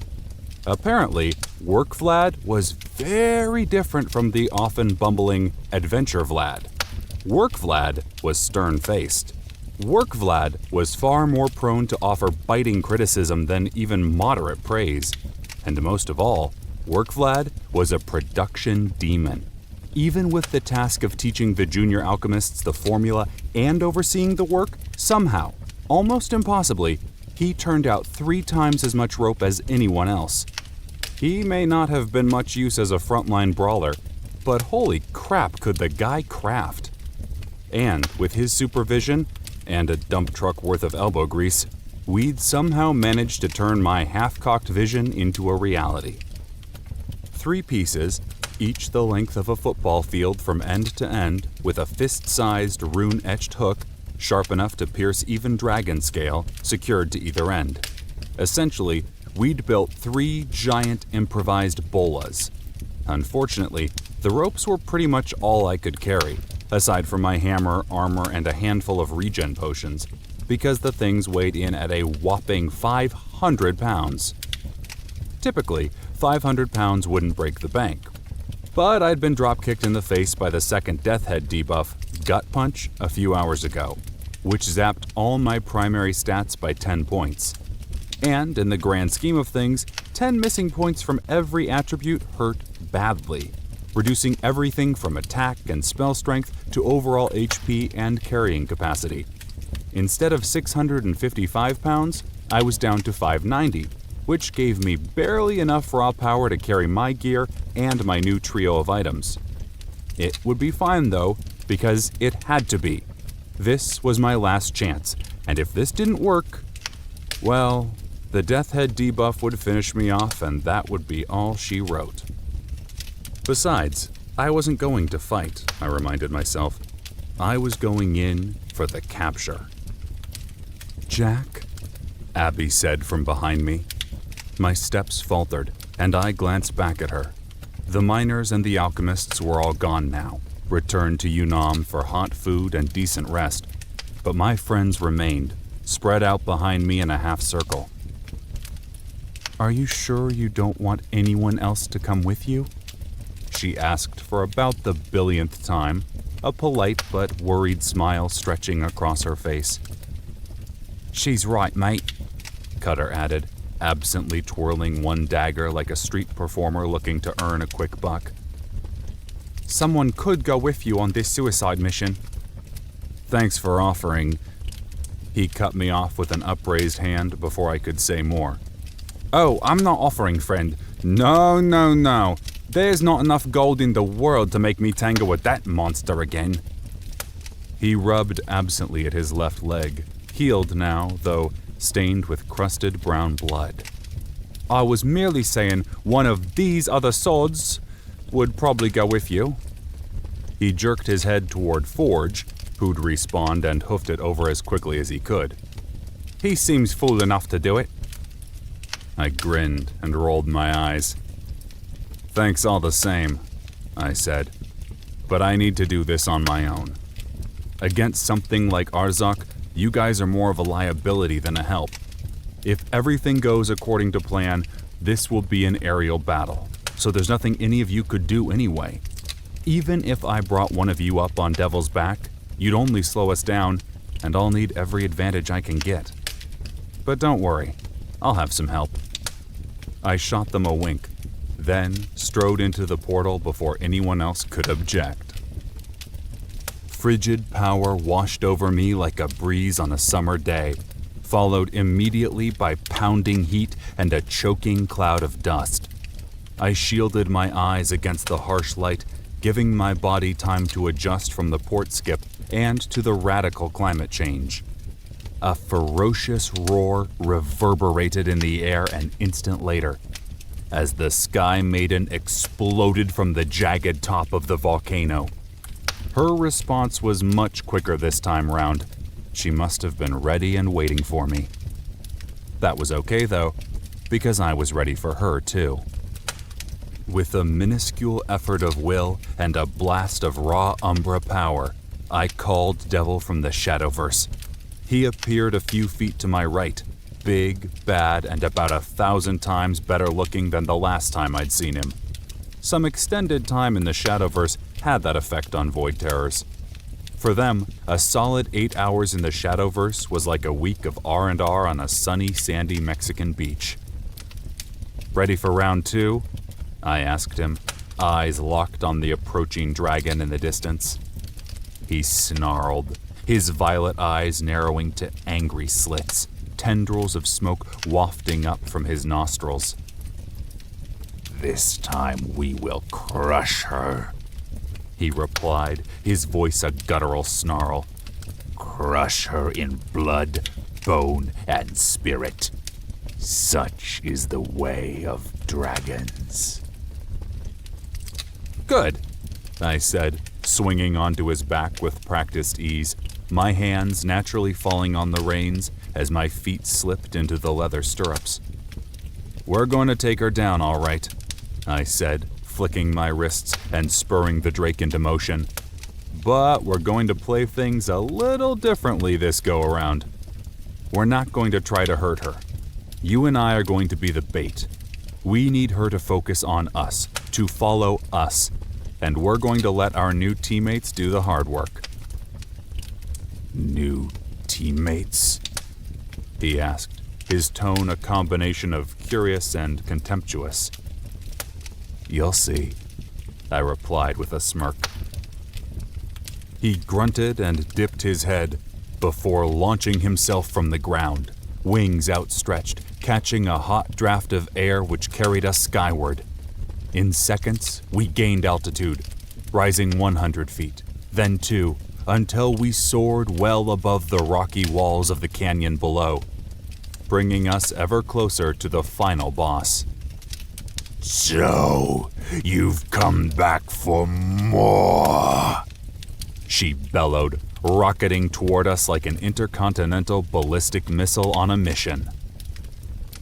Apparently, Work Vlad was very different from the often bumbling Adventure Vlad. Work Vlad was stern-faced. Work Vlad was far more prone to offer biting criticism than even moderate praise. And most of all, Work Vlad was a production demon. Even with the task of teaching the junior alchemists the formula and overseeing the work, somehow, almost impossibly, he turned out 3 times as much rope as anyone else. He may not have been much use as a frontline brawler, but holy crap could the guy craft. And with his supervision, and a dump truck worth of elbow grease, we'd somehow managed to turn my half-cocked vision into a reality. 3 pieces, each the length of a football field from end to end, with a fist-sized rune-etched hook, sharp enough to pierce even dragon scale, secured to either end. Essentially, we'd built 3 giant improvised bolas. Unfortunately, the ropes were pretty much all I could carry, aside from my hammer, armor, and a handful of regen potions, because the things weighed in at a whopping 500 pounds. Typically, 500 pounds wouldn't break the bank, but I'd been drop-kicked in the face by the second Death Head debuff, Gut Punch, a few hours ago, which zapped all my primary stats by 10 points. And, in the grand scheme of things, 10 missing points from every attribute hurt badly, reducing everything from attack and spell strength to overall HP and carrying capacity. Instead of 655 pounds, I was down to 590, which gave me barely enough raw power to carry my gear and my new trio of items. It would be fine though, because it had to be. This was my last chance, and if this didn't work, well, the Death Head debuff would finish me off and that would be all she wrote. Besides, I wasn't going to fight, I reminded myself. I was going in for the capture. "Jack?" Abby said from behind me. My steps faltered, and I glanced back at her. The miners and the alchemists were all gone now, returned to Yunnan for hot food and decent rest, but my friends remained, spread out behind me in a half circle. "Are you sure you don't want anyone else to come with you?" she asked for about the billionth time, a polite but worried smile stretching across her face. "She's right, mate," Cutter added, absently twirling one dagger like a street performer looking to earn a quick buck. "Someone could go with you on this suicide mission." "Thanks for offering." He cut me off with an upraised hand before I could say more. "Oh, I'm not offering, friend. No. There's not enough gold in the world to make me tangle with that monster again." He rubbed absently at his left leg, healed now, though stained with crusted brown blood. "I was merely saying one of these other swords would probably go with you." He jerked his head toward Forge, who'd respawned and hoofed it over as quickly as he could. "He seems fool enough to do it." I grinned and rolled my eyes. "Thanks all the same," I said, "but I need to do this on my own. Against something like Arzok, you guys are more of a liability than a help. If everything goes according to plan, this will be an aerial battle, so there's nothing any of you could do anyway. Even if I brought one of you up on Devil's back, you'd only slow us down, and I'll need every advantage I can get. But don't worry, I'll have some help." I shot them a wink, then strode into the portal before anyone else could object. Frigid power washed over me like a breeze on a summer day, followed immediately by pounding heat and a choking cloud of dust. I shielded my eyes against the harsh light, giving my body time to adjust from the port skip and to the radical climate change. A ferocious roar reverberated in the air an instant later, as the Sky Maiden exploded from the jagged top of the volcano. Her response was much quicker this time round. She must have been ready and waiting for me. That was okay though, because I was ready for her too. With a minuscule effort of will and a blast of raw Umbra power, I called Devil from the Shadowverse. He appeared a few feet to my right, big, bad, and about 1,000 times better looking than the last time I'd seen him. Some extended time in the Shadowverse had that effect on Void Terrors. For them, a solid 8 hours in the Shadowverse was like a week of R&R on a sunny, sandy Mexican beach. "Ready for round 2? I asked him, eyes locked on the approaching dragon in the distance. He snarled, his violet eyes narrowing to angry slits, tendrils of smoke wafting up from his nostrils. "This time we will crush her," he replied, his voice a guttural snarl. "Crush her in blood, bone, and spirit. Such is the way of dragons." Good, I said, swinging onto his back with practiced ease, my hands naturally falling on the reins as my feet slipped into the leather stirrups. We're going to take her down, all right, I said, flicking my wrists and spurring the Drake into motion. But we're going to play things a little differently this go-around. We're not going to try to hurt her. You and I are going to be the bait. We need her to focus on us, to follow us, and we're going to let our new teammates do the hard work. New teammates? He asked, his tone a combination of curious and contemptuous. You'll see, I replied with a smirk. He grunted and dipped his head before launching himself from the ground, wings outstretched, catching a hot draft of air which carried us skyward. In seconds, we gained altitude, rising 100 feet, then 2, until we soared well above the rocky walls of the canyon below, bringing us ever closer to the final boss. So, you've come back for more, she bellowed, rocketing toward us like an intercontinental ballistic missile on a mission.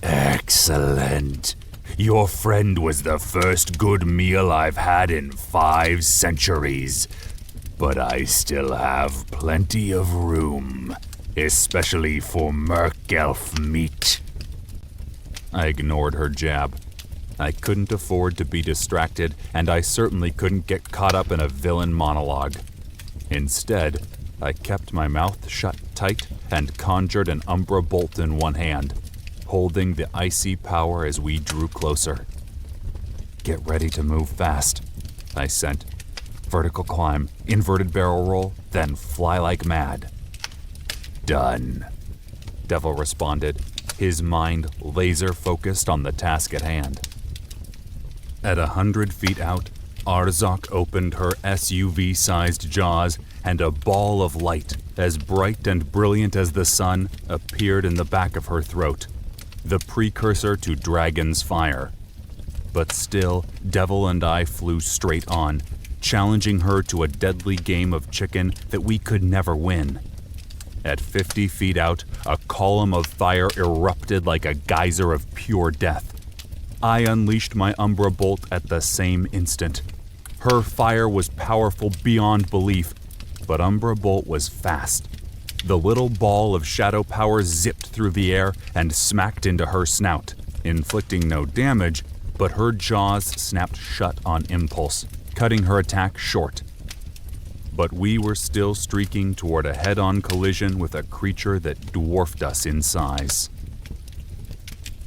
Excellent. Your friend was the first good meal I've had in 5 centuries. But I still have plenty of room, especially for merc elf meat. I ignored her jab. I couldn't afford to be distracted, and I certainly couldn't get caught up in a villain monologue. Instead, I kept my mouth shut tight and conjured an Umbra bolt in one hand, holding the icy power as we drew closer. Get ready to move fast, I sent. Vertical climb, inverted barrel roll, then fly like mad. Done, Devil responded, his mind laser-focused on the task at hand. At 100 feet out, Arzok opened her SUV-sized jaws, and a ball of light, as bright and brilliant as the sun, appeared in the back of her throat, the precursor to Dragon's Fire. But still, Devil and I flew straight on, challenging her to a deadly game of chicken that we could never win. At 50 feet out, a column of fire erupted like a geyser of pure death. I unleashed my Umbra bolt at the same instant. Her fire was powerful beyond belief, but Umbra bolt was fast. The little ball of shadow power zipped through the air and smacked into her snout, inflicting no damage, but her jaws snapped shut on impulse, cutting her attack short. But we were still streaking toward a head-on collision with a creature that dwarfed us in size.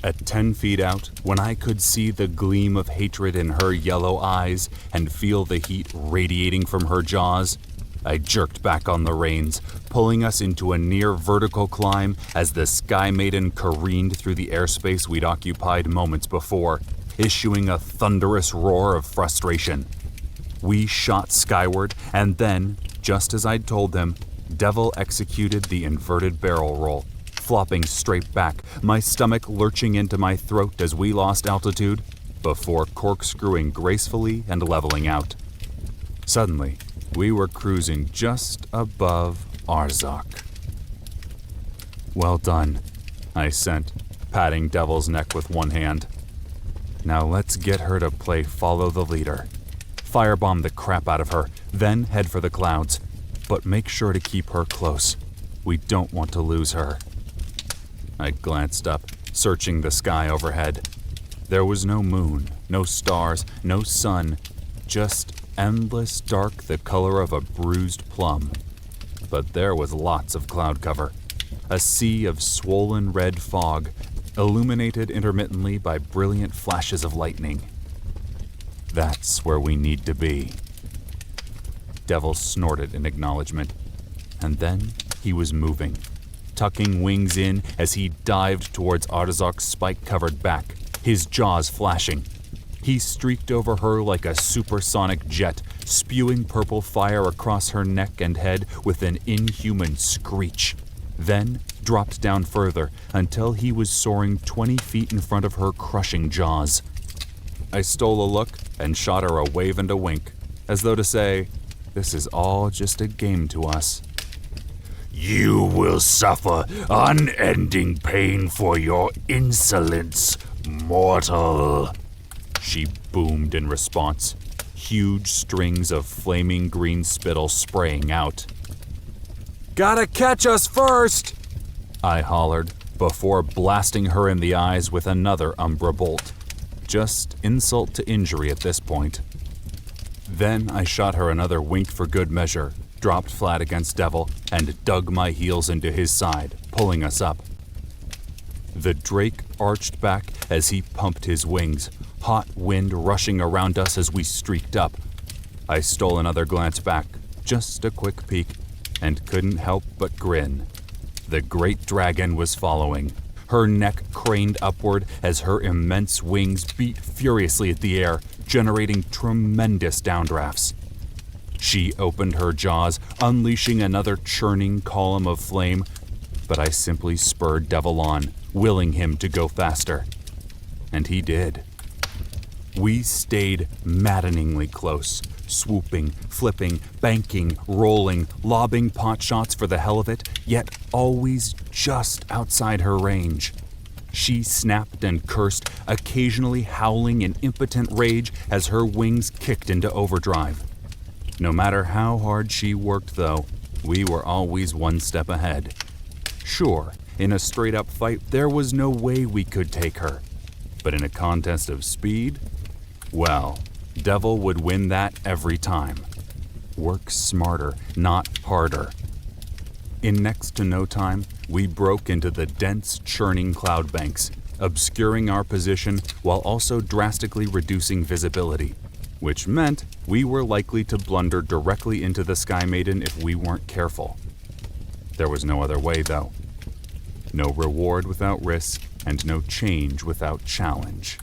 At 10 feet out, when I could see the gleam of hatred in her yellow eyes and feel the heat radiating from her jaws, I jerked back on the reins, pulling us into a near vertical climb as the Sky Maiden careened through the airspace we'd occupied moments before, issuing a thunderous roar of frustration. We shot skyward, and then, just as I'd told them, Devil executed the inverted barrel roll, flopping straight back, my stomach lurching into my throat as we lost altitude, before corkscrewing gracefully and leveling out. Suddenly, we were cruising just above Arzok. Well done, I sent, patting Devil's neck with one hand. Now let's get her to play follow the leader. Firebomb the crap out of her, then head for the clouds. But make sure to keep her close. We don't want to lose her. I glanced up, searching the sky overhead. There was no moon, no stars, no sun, just endless dark the color of a bruised plum. But there was lots of cloud cover, a sea of swollen red fog, illuminated intermittently by brilliant flashes of lightning. That's where we need to be. Devil snorted in acknowledgement, and then he was moving, tucking wings in as he dived towards Arzok's spike-covered back, his jaws flashing. He streaked over her like a supersonic jet, spewing purple fire across her neck and head with an inhuman screech, then dropped down further until he was soaring 20 feet in front of her crushing jaws. I stole a look and shot her a wave and a wink, as though to say, this is all just a game to us. You will suffer unending pain for your insolence, mortal. She boomed in response, huge strings of flaming green spittle spraying out. Gotta catch us first! I hollered, before blasting her in the eyes with another Umbra bolt. Just insult to injury at this point. Then I shot her another wink for good measure, dropped flat against Devil, and dug my heels into his side, pulling us up. The drake arched back as he pumped his wings, hot wind rushing around us as we streaked up. I stole another glance back, just a quick peek, and couldn't help but grin. The great dragon was following, her neck craned upward as her immense wings beat furiously at the air, generating tremendous downdrafts. She opened her jaws, unleashing another churning column of flame, but I simply spurred Devil on, willing him to go faster. And he did. We stayed maddeningly close, swooping, flipping, banking, rolling, lobbing pot shots for the hell of it, yet always just outside her range. She snapped and cursed, occasionally howling in impotent rage as her wings kicked into overdrive. No matter how hard she worked, though, we were always one step ahead. Sure, in a straight-up fight, there was no way we could take her. But in a contest of speed, well, Devil would win that every time. Work smarter, not harder. In next to no time, we broke into the dense, churning cloud banks, obscuring our position while also drastically reducing visibility, which meant we were likely to blunder directly into the Sky Maiden if we weren't careful. There was no other way, though. No reward without risk, and no change without challenge.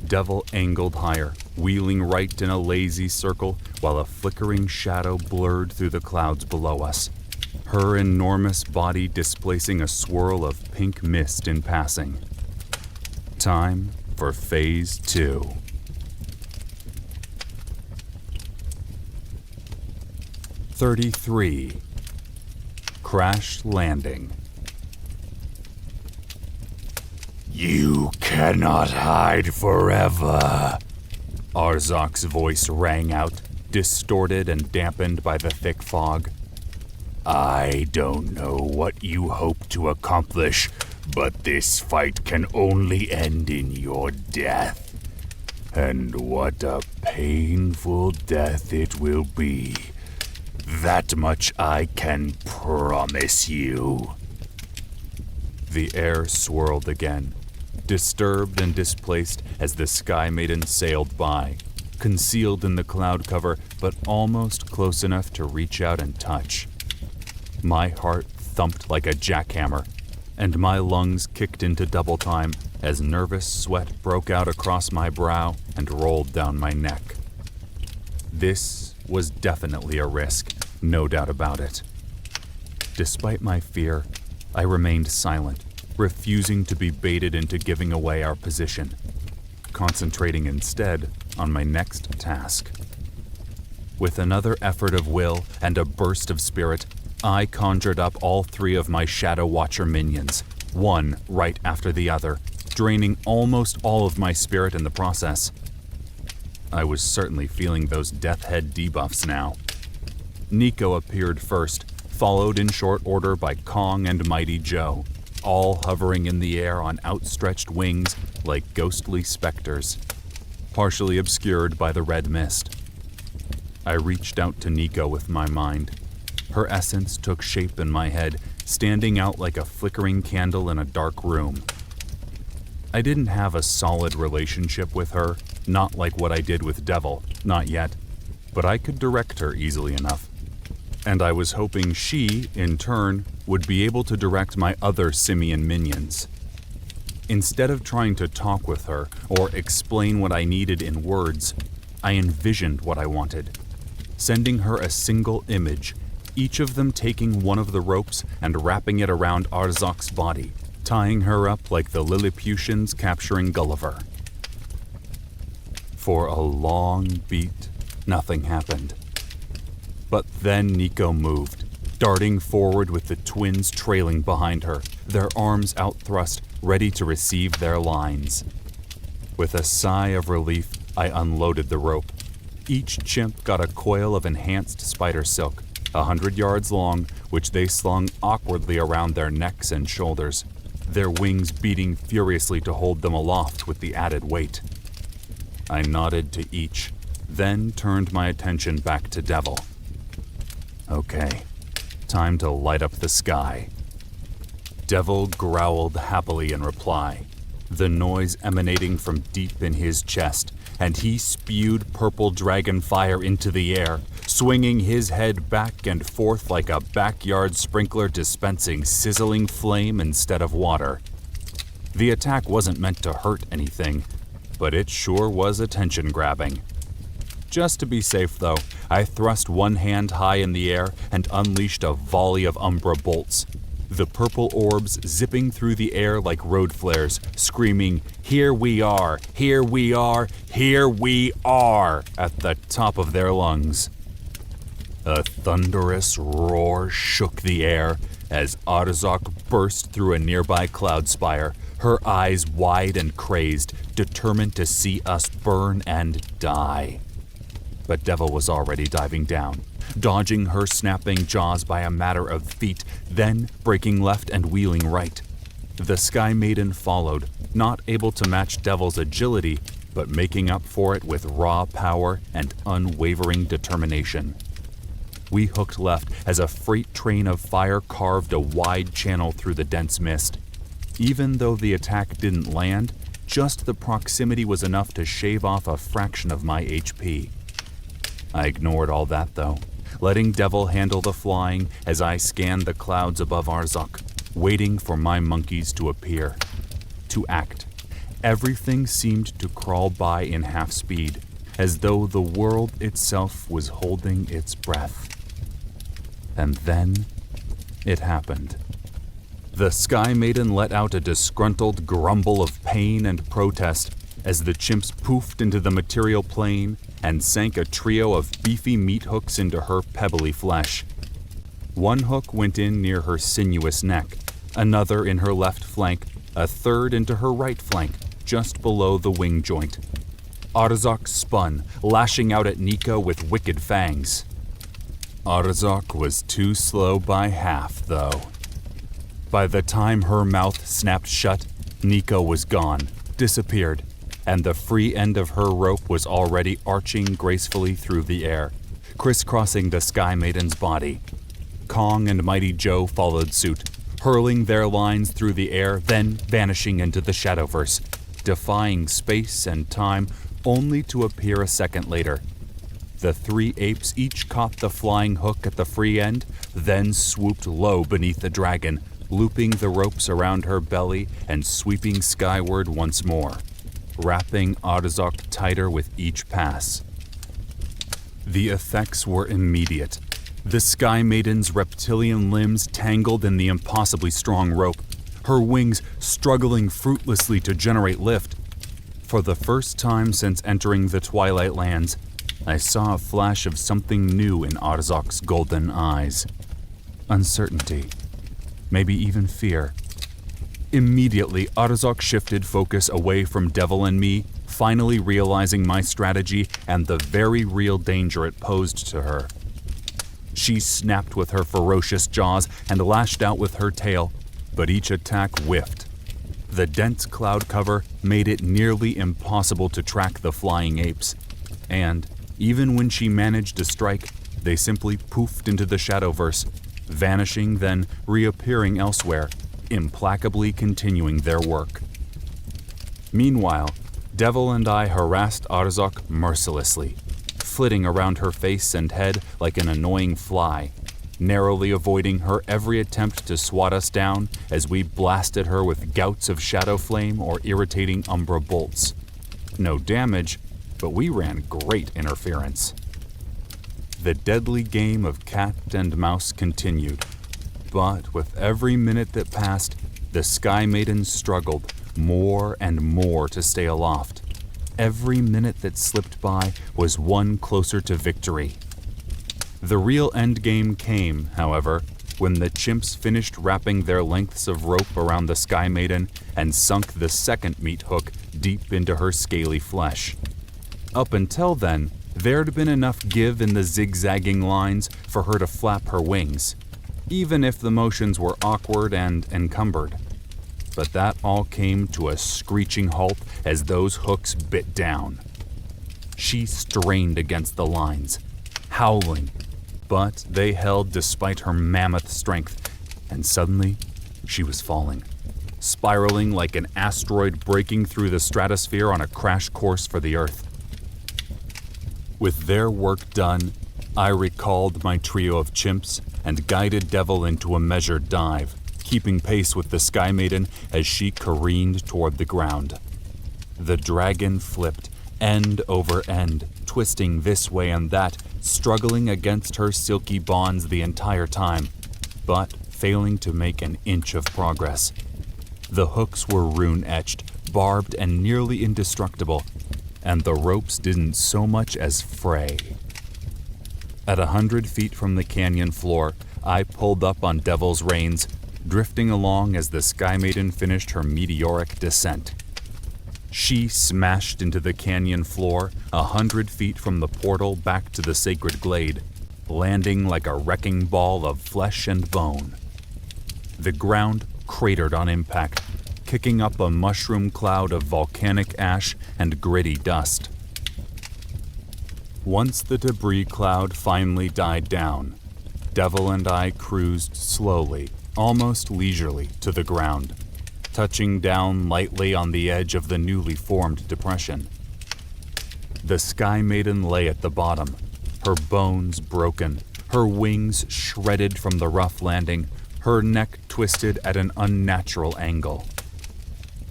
Devil angled higher, wheeling right in a lazy circle while a flickering shadow blurred through the clouds below us, her enormous body displacing a swirl of pink mist in passing. Time for Phase 2. "33. Crash Landing." You cannot hide forever. Arzok's voice rang out, distorted and dampened by the thick fog. I don't know what you hope to accomplish, but this fight can only end in your death. And what a painful death it will be. That much I can promise you. The air swirled again, disturbed and displaced as the Sky Maiden sailed by, concealed in the cloud cover but almost close enough to reach out and touch. My heart thumped like a jackhammer, and my lungs kicked into double time as nervous sweat broke out across my brow and rolled down my neck. This was definitely a risk, no doubt about it. Despite my fear, I remained silent, refusing to be baited into giving away our position, concentrating instead on my next task. With another effort of will and a burst of spirit, I conjured up all 3 of my Shadow Watcher minions, one right after the other, draining almost all of my spirit in the process. I was certainly feeling those Death Head debuffs now. Nico appeared first, followed in short order by Kong and Mighty Joe, all hovering in the air on outstretched wings like ghostly specters, partially obscured by the red mist. I reached out to Nico with my mind. Her essence took shape in my head, standing out like a flickering candle in a dark room. I didn't have a solid relationship with her, not like what I did with Devil, not yet, but I could direct her easily enough. And I was hoping she, in turn, would be able to direct my other simian minions. Instead of trying to talk with her or explain what I needed in words, I envisioned what I wanted, sending her a single image, each of them taking one of the ropes and wrapping it around Arzok's body, tying her up like the Lilliputians capturing Gulliver. For a long beat, nothing happened. But then Nico moved, darting forward with the twins trailing behind her, their arms outthrust, ready to receive their lines. With a sigh of relief, I unloaded the rope. Each chimp got a coil of enhanced spider silk, 100 yards long, which they slung awkwardly around their necks and shoulders, their wings beating furiously to hold them aloft with the added weight. I nodded to each, then turned my attention back to Devil. Okay, time to light up the sky. Devil growled happily in reply, the noise emanating from deep in his chest, and he spewed purple dragon fire into the air, swinging his head back and forth like a backyard sprinkler dispensing sizzling flame instead of water. The attack wasn't meant to hurt anything, but it sure was attention-grabbing. Just to be safe, though, I thrust one hand high in the air and unleashed a volley of Umbra bolts, the purple orbs zipping through the air like road flares, screaming, "Here we are! Here we are! Here we are!" at the top of their lungs. A thunderous roar shook the air as Arzok burst through a nearby cloud spire, her eyes wide and crazed, determined to see us burn and die. But Devil was already diving down, dodging her snapping jaws by a matter of feet, then breaking left and wheeling right. The Sky Maiden followed, not able to match Devil's agility, but making up for it with raw power and unwavering determination. We hooked left as a freight train of fire carved a wide channel through the dense mist. Even though the attack didn't land, just the proximity was enough to shave off a fraction of my HP. I ignored all that, though, letting Devil handle the flying as I scanned the clouds above Arzok, waiting for my monkeys to appear, to act. Everything seemed to crawl by in half speed, as though the world itself was holding its breath. And then it happened. The Sky Maiden let out a disgruntled grumble of pain and protest as the chimps poofed into the material plane and sank a trio of beefy meat hooks into her pebbly flesh. One hook went in near her sinuous neck, another in her left flank, a third into her right flank, just below the wing joint. Arzok spun, lashing out at Nico with wicked fangs. Arzok was too slow by half, though. By the time her mouth snapped shut, Nico was gone, disappeared, and the free end of her rope was already arching gracefully through the air, crisscrossing the Sky Maiden's body. Kong and Mighty Joe followed suit, hurling their lines through the air, then vanishing into the Shadowverse, defying space and time only to appear a second later. The three apes each caught the flying hook at the free end, then swooped low beneath the dragon, looping the ropes around her belly and sweeping skyward once more, wrapping Arzok tighter with each pass. The effects were immediate. The Sky Maiden's reptilian limbs tangled in the impossibly strong rope, her wings struggling fruitlessly to generate lift. For the first time since entering the Twilight Lands, I saw a flash of something new in Arzok's golden eyes. Uncertainty. Maybe even fear. Immediately, Arzok shifted focus away from Devil and me, finally realizing my strategy and the very real danger it posed to her. She snapped with her ferocious jaws and lashed out with her tail, but each attack whiffed. The dense cloud cover made it nearly impossible to track the flying apes, and even when she managed to strike, they simply poofed into the Shadowverse, vanishing then reappearing elsewhere, implacably continuing their work. Meanwhile, Devil and I harassed Arzok mercilessly, flitting around her face and head like an annoying fly, narrowly avoiding her every attempt to swat us down as we blasted her with gouts of shadow flame or irritating umbra bolts. No damage, but we ran great interference. The deadly game of cat and mouse continued, but with every minute that passed, the Sky Maiden struggled more and more to stay aloft. every minute that slipped by was one closer to victory. The real endgame came, however, when the chimps finished wrapping their lengths of rope around the Sky Maiden and sunk the second meat hook deep into her scaly flesh. Up until then, there'd been enough give in the zigzagging lines for her to flap her wings, even if the motions were awkward and encumbered. But that all came to a screeching halt as those hooks bit down. She strained against the lines, howling, but they held despite her mammoth strength, and suddenly she was falling, spiraling like an asteroid breaking through the stratosphere on a crash course for the Earth. With their work done, I recalled my trio of chimps and guided Devil into a measured dive, keeping pace with the Sky Maiden as she careened toward the ground. The dragon flipped, end over end, twisting this way and that, struggling against her silky bonds the entire time, but failing to make an inch of progress. The hooks were rune-etched, barbed and nearly indestructible, and the ropes didn't so much as fray. At 100 feet from the canyon floor, I pulled up on Devil's reins, drifting along as the Sky Maiden finished her meteoric descent. She smashed into the canyon floor 100 feet from the portal back to the sacred glade, landing like a wrecking ball of flesh and bone. The ground cratered on impact, kicking up a mushroom cloud of volcanic ash and gritty dust. Once the debris cloud finally died down, Devil and I cruised slowly, almost leisurely, to the ground, touching down lightly on the edge of the newly formed depression. The Sky Maiden lay at the bottom, her bones broken, her wings shredded from the rough landing, her neck twisted at an unnatural angle.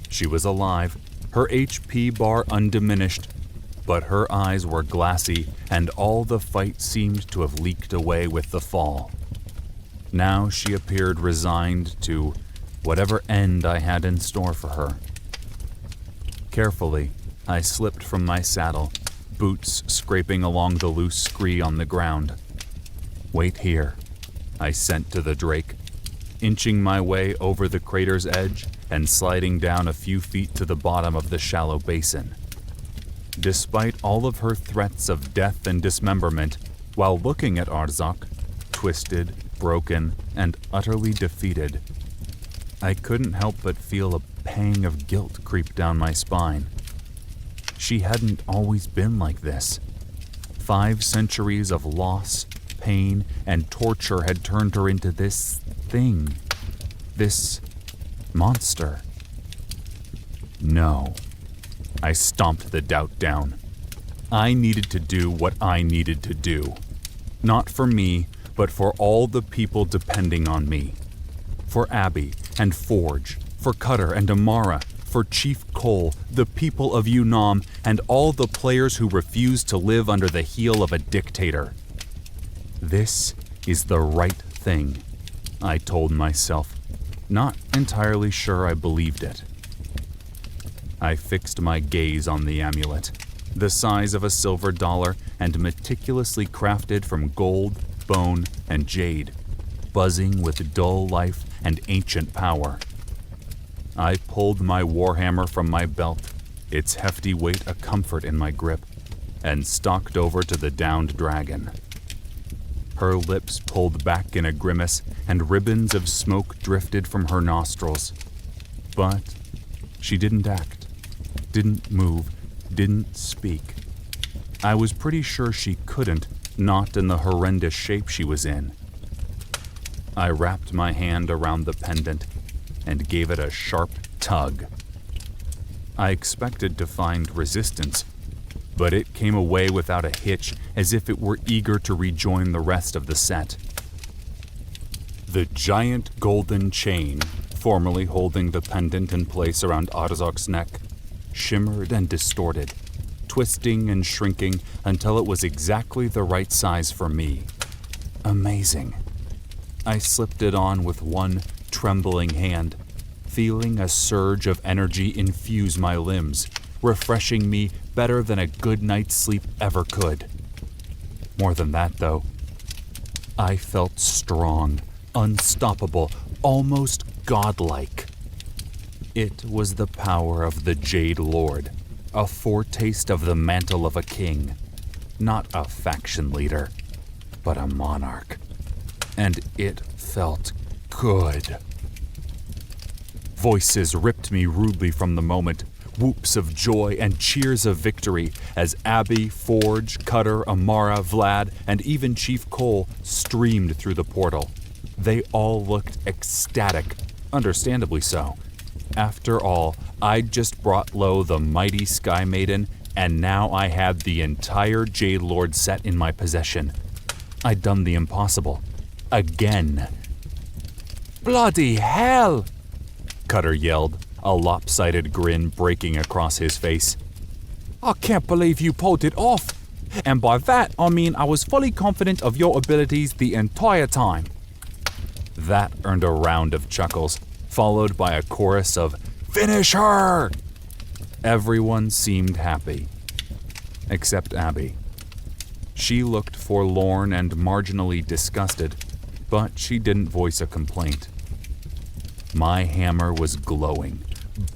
She was alive, her HP bar undiminished, but her eyes were glassy and all the fight seemed to have leaked away with the fall. Now she appeared resigned to whatever end I had in store for her. Carefully, I slipped from my saddle, boots scraping along the loose scree on the ground. "Wait here," I sent to the drake, inching my way over the crater's edge and sliding down a few feet to the bottom of the shallow basin. Despite all of her threats of death and dismemberment, while looking at Arzak, twisted, broken, and utterly defeated, I couldn't help but feel a pang of guilt creep down my spine. She hadn't always been like this. 5 centuries of loss, pain, and torture had turned her into this thing. This monster. No. I stomped the doubt down. I needed to do what I needed to do. Not for me, but for all the people depending on me. For Abby and Forge, for Cutter and Amara, for Chief Cole, the people of Unam, and all the players who refuse to live under the heel of a dictator. This is the right thing, I told myself, not entirely sure I believed it. I fixed my gaze on the amulet, the size of a silver dollar and meticulously crafted from gold, bone, and jade, buzzing with dull life and ancient power. I pulled my warhammer from my belt, its hefty weight a comfort in my grip, and stalked over to the downed dragon. Her lips pulled back in a grimace, and ribbons of smoke drifted from her nostrils. But she didn't act, didn't move, didn't speak. I was pretty sure she couldn't, not in the horrendous shape she was in. I wrapped my hand around the pendant and gave it a sharp tug. I expected to find resistance, but it came away without a hitch, as if it were eager to rejoin the rest of the set. The giant golden chain, formerly holding the pendant in place around Arzak's neck, shimmered and distorted, twisting and shrinking until it was exactly the right size for me. Amazing. I slipped it on with one trembling hand, feeling a surge of energy infuse my limbs, refreshing me better than a good night's sleep ever could. More than that, though, I felt strong, unstoppable, almost godlike. It was the power of the Jade Lord, a foretaste of the mantle of a king, not a faction leader, but a monarch. And it felt good. Voices ripped me rudely from the moment, whoops of joy and cheers of victory as Abby, Forge, Cutter, Amara, Vlad, and even Chief Cole streamed through the portal. They all looked ecstatic, understandably so. After all, I'd just brought low the mighty Sky Maiden, and now I had the entire Jade Lord set in my possession. I'd done the impossible. Again. Bloody hell! Cutter yelled, a lopsided grin breaking across his face. I can't believe you pulled it off. And by that, I mean I was fully confident of your abilities the entire time. That earned a round of chuckles, followed by a chorus of, "Finish her!" Everyone seemed happy. Except Abby. She looked forlorn and marginally disgusted, but she didn't voice a complaint. My hammer was glowing,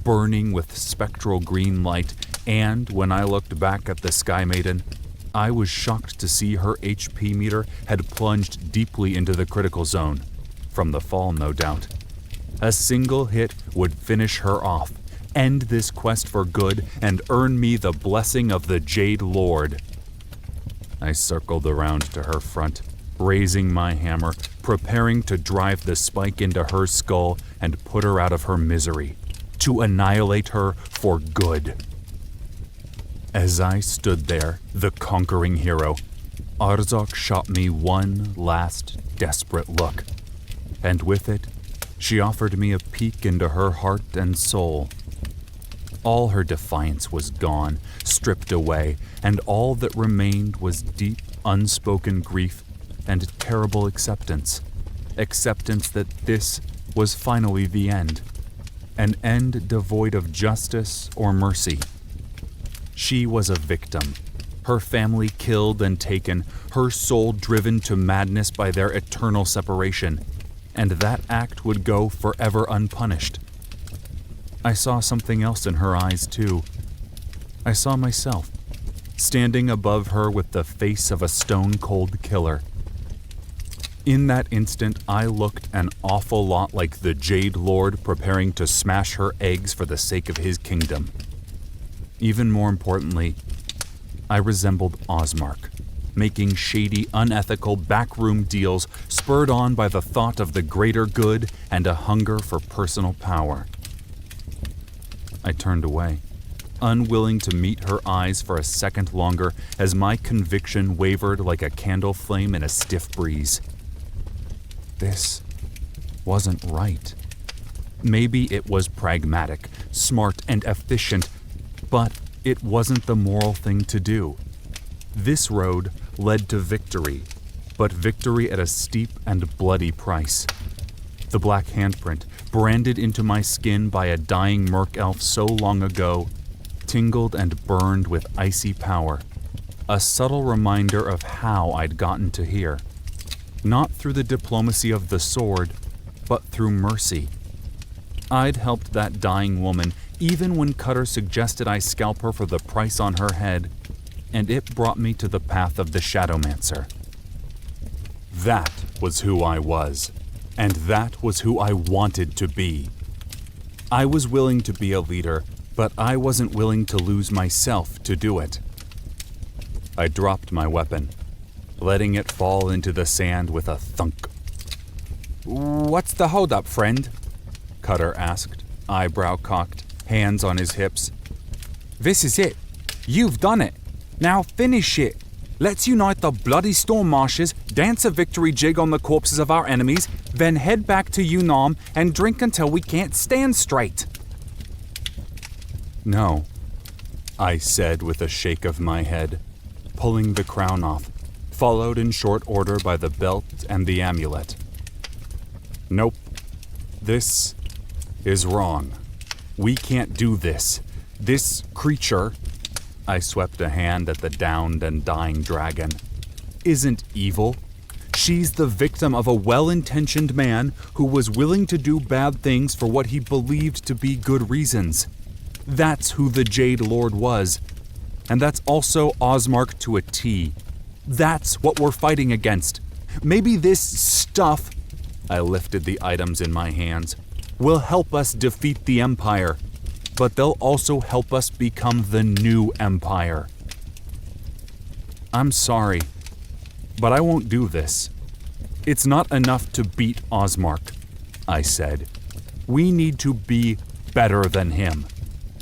burning with spectral green light, and when I looked back at the Sky Maiden, I was shocked to see her HP meter had plunged deeply into the critical zone. From the fall, no doubt. A single hit would finish her off, end this quest for good, and earn me the blessing of the Jade Lord. I circled around to her front, raising my hammer, preparing to drive the spike into her skull and put her out of her misery, to annihilate her for good. As I stood there, the conquering hero, Arzok shot me one last desperate look, and with it, she offered me a peek into her heart and soul. All her defiance was gone, stripped away, and all that remained was deep, unspoken grief and terrible acceptance. Acceptance that this was finally the end. An end devoid of justice or mercy. She was a victim. Her family killed and taken, her soul driven to madness by their eternal separation. And that act would go forever unpunished. I saw something else in her eyes, too. I saw myself, standing above her with the face of a stone-cold killer. In that instant, I looked an awful lot like the Jade Lord preparing to smash her eggs for the sake of his kingdom. Even more importantly, I resembled Osmark, making shady, unethical backroom deals spurred on by the thought of the greater good and a hunger for personal power. I turned away, unwilling to meet her eyes for a second longer as my conviction wavered like a candle flame in a stiff breeze. This wasn't right. Maybe it was pragmatic, smart, and efficient, but it wasn't the moral thing to do. This road led to victory, but victory at a steep and bloody price. The black handprint, branded into my skin by a dying merc elf so long ago, tingled and burned with icy power, a subtle reminder of how I'd gotten to here. Not through the diplomacy of the sword, but through mercy. I'd helped that dying woman even when Cutter suggested I scalp her for the price on her head, and it brought me to the path of the Shadowmancer. That was who I was, and that was who I wanted to be. I was willing to be a leader, but I wasn't willing to lose myself to do it. I dropped my weapon, letting it fall into the sand with a thunk. "What's the holdup, friend?" Cutter asked, eyebrow cocked, hands on his hips. "This is it. You've done it. Now finish it. Let's unite the bloody storm marshes, dance a victory jig on the corpses of our enemies, then head back to Yunam and drink until we can't stand straight." "No," I said with a shake of my head, pulling the crown off, followed in short order by the belt and the amulet. "Nope. This is wrong. We can't do this. This creature," I swept a hand at the downed and dying dragon, "isn't evil. She's the victim of a well-intentioned man who was willing to do bad things for what he believed to be good reasons. That's who the Jade Lord was. And that's also Osmark to a T. That's what we're fighting against. Maybe this stuff," I lifted the items in my hands, "will help us defeat the Empire, but they'll also help us become the new Empire. I'm sorry, but I won't do this. It's not enough to beat Osmark," I said. "We need to be better than him.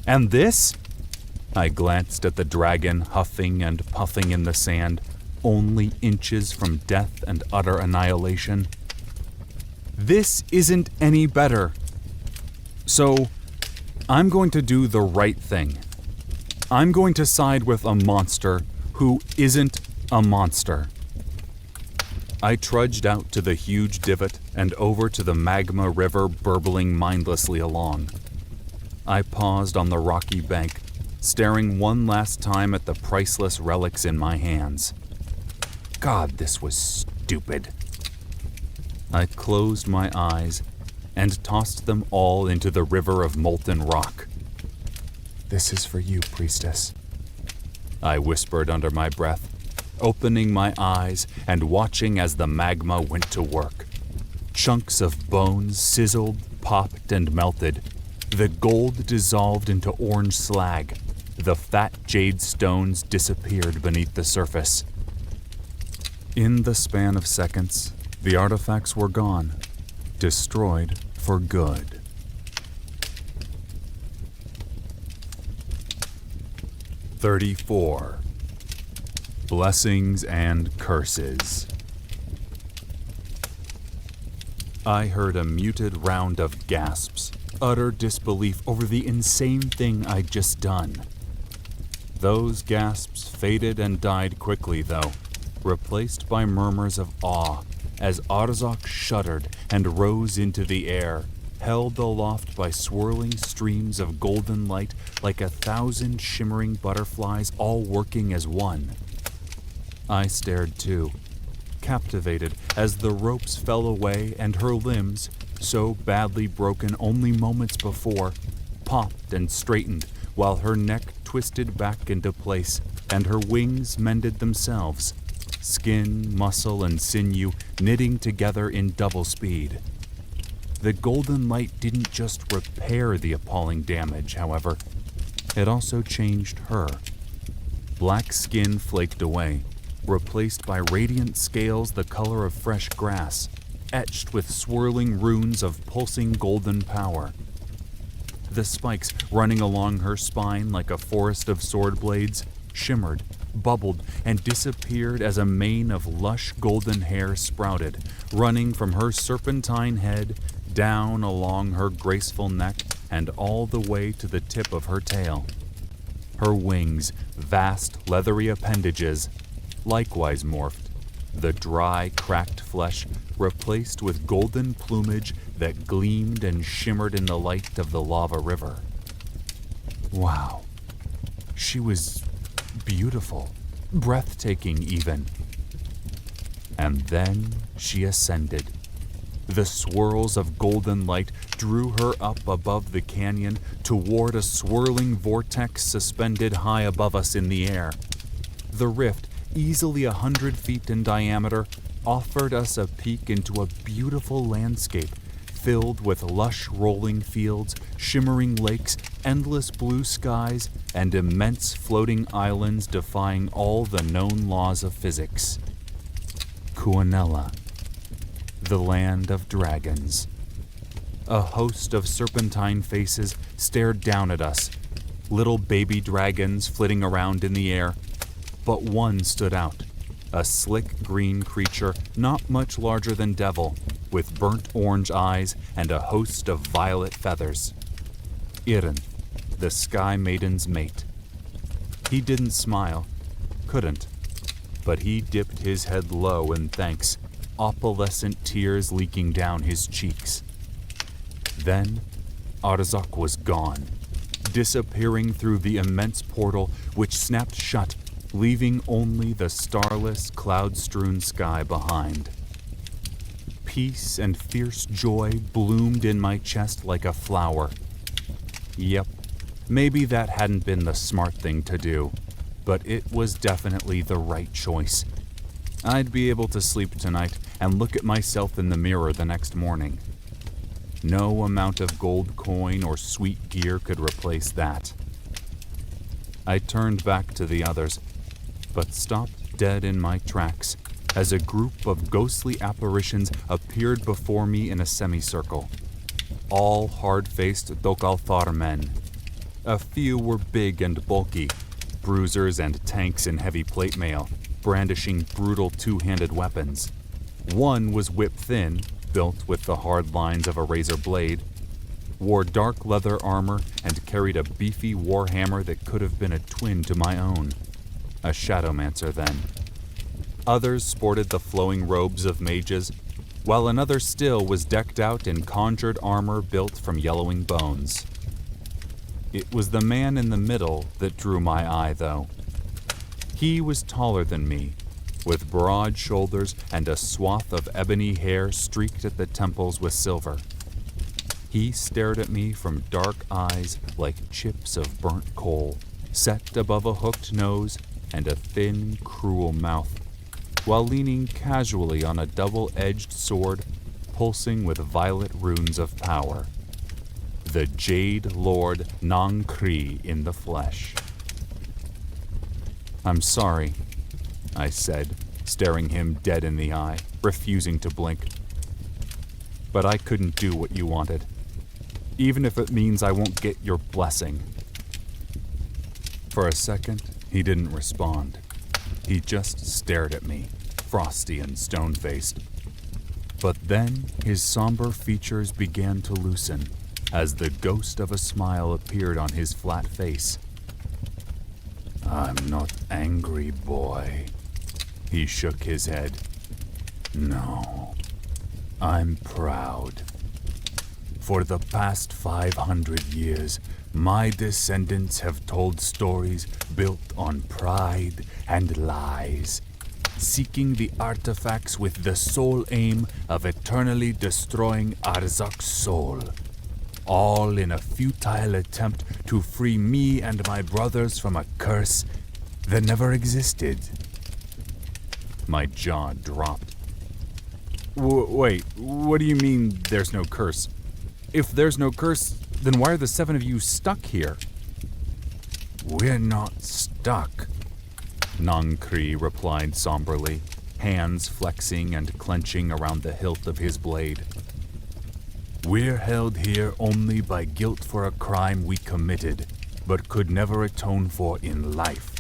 And this?" I glanced at the dragon huffing and puffing in the sand, only inches from death and utter annihilation. "This isn't any better. So, I'm going to do the right thing. I'm going to side with a monster who isn't a monster." I trudged out to the huge divot and over to the magma river burbling mindlessly along. I paused on the rocky bank, staring one last time at the priceless relics in my hands. God, this was stupid. I closed my eyes and tossed them all into the river of molten rock. "This is for you, priestess," I whispered under my breath, opening my eyes and watching as the magma went to work. Chunks of bones sizzled, popped, and melted. The gold dissolved into orange slag. The fat jade stones disappeared beneath the surface. In the span of seconds, the artifacts were gone, destroyed for good. "34. Blessings and Curses." I heard a muted round of gasps, utter disbelief over the insane thing I'd just done. Those gasps faded and died quickly, though, replaced by murmurs of awe as Arzok shuddered and rose into the air, held aloft by swirling streams of golden light like 1,000 shimmering butterflies all working as one. I stared too, captivated as the ropes fell away and her limbs, so badly broken only moments before, popped and straightened while her neck twisted back into place and her wings mended themselves, skin, muscle, and sinew knitting together in double speed. The golden light didn't just repair the appalling damage, however. It also changed her. Black skin flaked away, replaced by radiant scales the color of fresh grass, etched with swirling runes of pulsing golden power. The spikes running along her spine like a forest of sword blades shimmered, bubbled, and disappeared as a mane of lush golden hair sprouted, running from her serpentine head down along her graceful neck and all the way to the tip of her tail. Her wings, vast leathery appendages, likewise morphed, the dry, cracked flesh replaced with golden plumage that gleamed and shimmered in the light of the lava river. Wow. She was beautiful, breathtaking even. And then she ascended. The swirls of golden light drew her up above the canyon toward a swirling vortex suspended high above us in the air. The rift, easily 100 feet in diameter, offered us a peek into a beautiful landscape filled with lush rolling fields, shimmering lakes, endless blue skies, and immense floating islands defying all the known laws of physics. Kuanella, the land of dragons. A host of serpentine faces stared down at us, little baby dragons flitting around in the air. But one stood out, a slick green creature not much larger than Devil, with burnt orange eyes and a host of violet feathers. Irinth, the Sky Maiden's mate. He didn't smile, couldn't, but he dipped his head low in thanks, opalescent tears leaking down his cheeks. Then, Arzak was gone, disappearing through the immense portal which snapped shut, leaving only the starless, cloud-strewn sky behind. Peace and fierce joy bloomed in my chest like a flower. Yep, maybe that hadn't been the smart thing to do, but it was definitely the right choice. I'd be able to sleep tonight and look at myself in the mirror the next morning. No amount of gold coin or sweet gear could replace that. I turned back to the others, but stopped dead in my tracks as a group of ghostly apparitions appeared before me in a semicircle. All hard-faced Dokalthar men. A few were big and bulky, bruisers and tanks in heavy plate mail, brandishing brutal two-handed weapons. One was whip-thin, built with the hard lines of a razor blade, wore dark leather armor, and carried a beefy warhammer that could have been a twin to my own. A shadowmancer, then. Others sported the flowing robes of mages, while another still was decked out in conjured armor built from yellowing bones. It was the man in the middle that drew my eye, though. He was taller than me, with broad shoulders and a swath of ebony hair streaked at the temples with silver. He stared at me from dark eyes like chips of burnt coal, set above a hooked nose and a thin, cruel mouth, while leaning casually on a double-edged sword pulsing with violet runes of power. The Jade Lord Nankri in the flesh. "I'm sorry," I said, staring him dead in the eye, refusing to blink. "But I couldn't do what you wanted, even if it means I won't get your blessing." For a second, he didn't respond. He just stared at me, frosty and stone-faced. But then his somber features began to loosen as the ghost of a smile appeared on his flat face. I'm not angry, boy. He shook his head. No, I'm proud. For the past 500 years, my descendants have told stories built on pride and lies, seeking the artifacts with the sole aim of eternally destroying Arzak's soul, all in a futile attempt to free me and my brothers from a curse that never existed. My jaw dropped. Wait, what do you mean there's no curse? If there's no curse, then why are the 7 of you stuck here? We're not stuck, Nankri replied somberly, hands flexing and clenching around the hilt of his blade. We're held here only by guilt for a crime we committed, but could never atone for in life.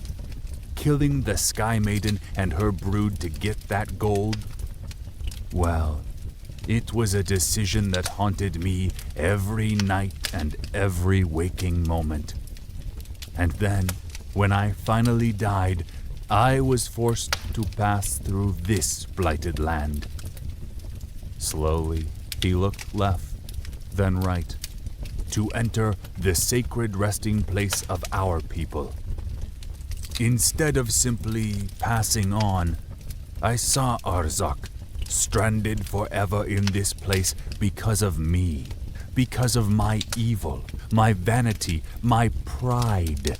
Killing the Sky Maiden and her brood to get that gold? Well, it was a decision that haunted me every night and every waking moment. And then, when I finally died, I was forced to pass through this blighted land. Slowly, he looked left, then right, to enter the sacred resting place of our people. Instead of simply passing on, I saw Arzak stranded forever in this place because of me, because of my evil, my vanity, my pride.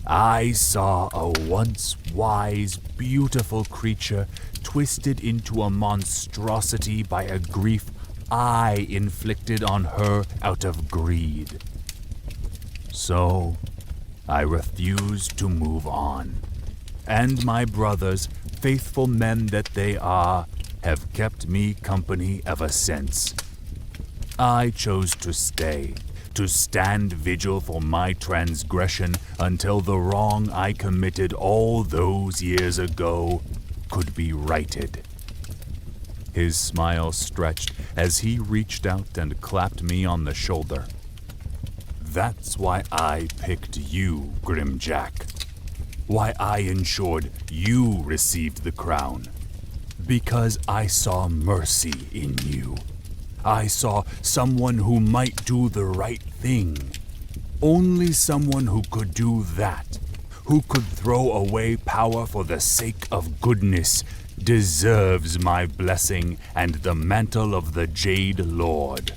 I saw a once wise, beautiful creature twisted into a monstrosity by a grief I inflicted on her out of greed. So, I refused to move on. And my brothers, faithful men that they are, have kept me company ever since. I chose to stay, to stand vigil for my transgression until the wrong I committed all those years ago could be righted. His smile stretched as he reached out and clapped me on the shoulder. That's why I picked you, Grimjack. Why I ensured you received the crown. Because I saw mercy in you. I saw someone who might do the right thing. Only someone who could do that, who could throw away power for the sake of goodness, deserves my blessing and the mantle of the Jade Lord.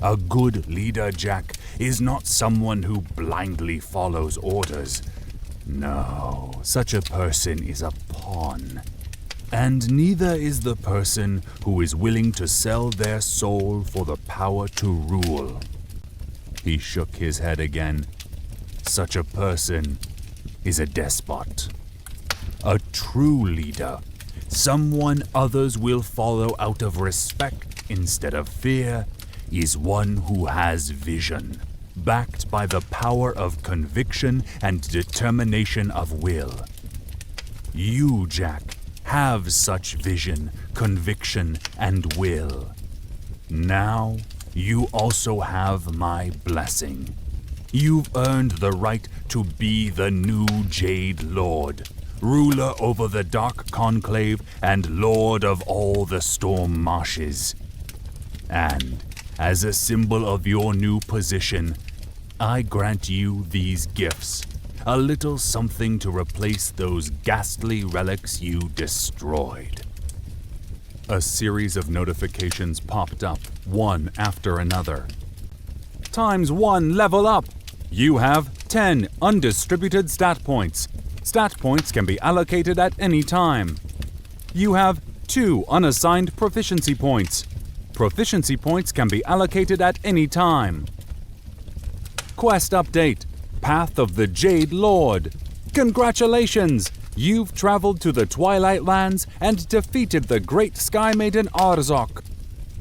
A good leader, Jack, is not someone who blindly follows orders. No, such a person is a pawn. And neither is the person who is willing to sell their soul for the power to rule. He shook his head again. Such a person is a despot. A true leader, someone others will follow out of respect instead of fear, is one who has vision, backed by the power of conviction and determination of will. You, Jack, have such vision, conviction, and will. Now, you also have my blessing. You've earned the right to be the new Jade Lord, ruler over the Dark Conclave and lord of all the Storm Marshes. And, as a symbol of your new position, I grant you these gifts, a little something to replace those ghastly relics you destroyed. A series of notifications popped up, one after another. Times 1 level up! You have 10 undistributed stat points. Stat points can be allocated at any time. You have 2 unassigned proficiency points. Proficiency points can be allocated at any time. Quest update. Path of the Jade Lord. Congratulations! You've traveled to the Twilight Lands and defeated the great Sky Maiden Arzok.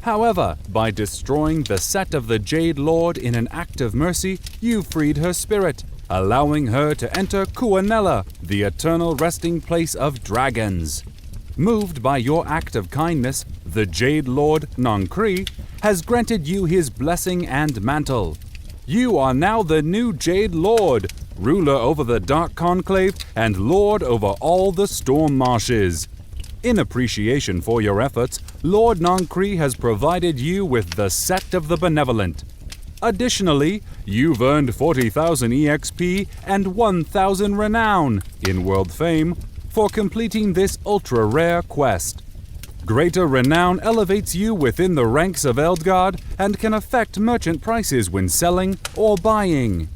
However, by destroying the set of the Jade Lord in an act of mercy, you freed her spirit, allowing her to enter Kuanella, the eternal resting place of dragons. Moved by your act of kindness, the Jade Lord Nankri has granted you his blessing and mantle. You are now the new Jade Lord, ruler over the Dark Conclave and lord over all the Storm Marshes. In appreciation for your efforts, Lord Nankri has provided you with the Set of the Benevolent. Additionally, you've earned 40,000 EXP and 1,000 renown, in-world fame, for completing this ultra-rare quest. Greater renown elevates you within the ranks of Eldgard and can affect merchant prices when selling or buying.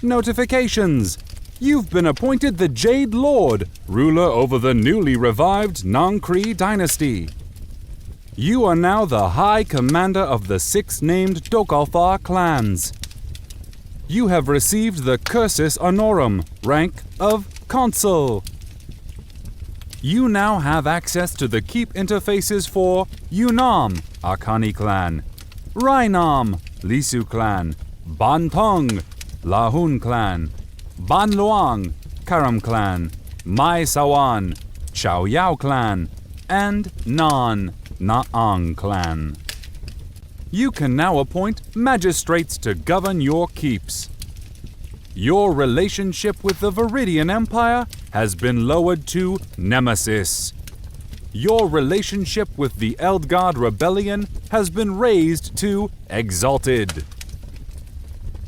Notifications! You've been appointed the Jade Lord, ruler over the newly revived Nankri dynasty. You are now the High Commander of the 6 named Dokalthar clans. You have received the Cursus Honorum, rank of Consul. You now have access to the keep interfaces for Yunam, Akani clan, Rainam, Lisu clan, Bantong, Lahun clan, Banluang, Karam clan, Mai Sawan, Chao Yao clan, and Nan, Naang clan. You can now appoint magistrates to govern your keeps. Your relationship with the Viridian Empire has been lowered to Nemesis. Your relationship with the Eldgard Rebellion has been raised to Exalted.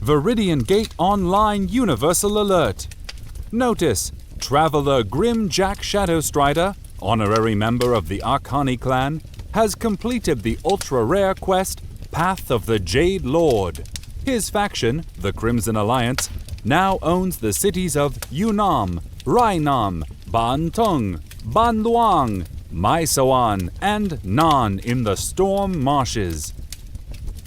Viridian Gate Online Universal Alert. Notice, Traveler Grim Jack Shadowstrider, honorary member of the Arcani clan, has completed the ultra-rare quest Path of the Jade Lord. His faction, the Crimson Alliance, now owns the cities of Yunam, Rainam, Bantung, Banluang, Maisawan, and Nan in the Storm Marshes.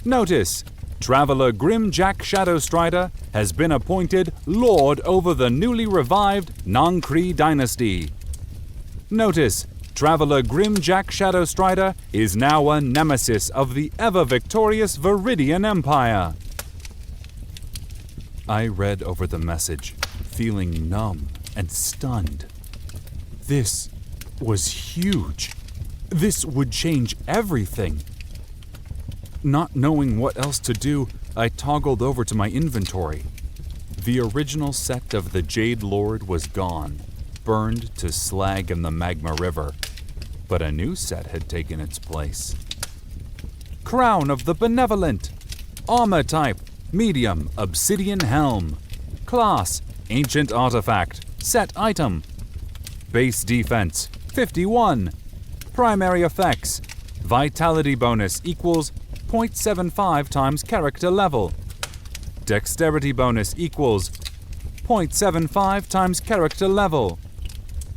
Notice, Traveler Grimjack Shadowstrider has been appointed Lord over the newly revived Nankri dynasty. Notice, Traveler Grimjack Shadowstrider is now a nemesis of the ever-victorious Viridian Empire. I read over the message, feeling numb and stunned. This was huge. This would change everything. Not knowing what else to do, I toggled over to my inventory. The original set of the Jade Lord was gone, burned to slag in the Magma River, but a new set had taken its place. Crown of the Benevolent. Armor type, medium, obsidian helm. Class, ancient artifact, set item. Base defense, 51. Primary effects, vitality bonus equals 0.75 times character level. Dexterity bonus equals 0.75 times character level.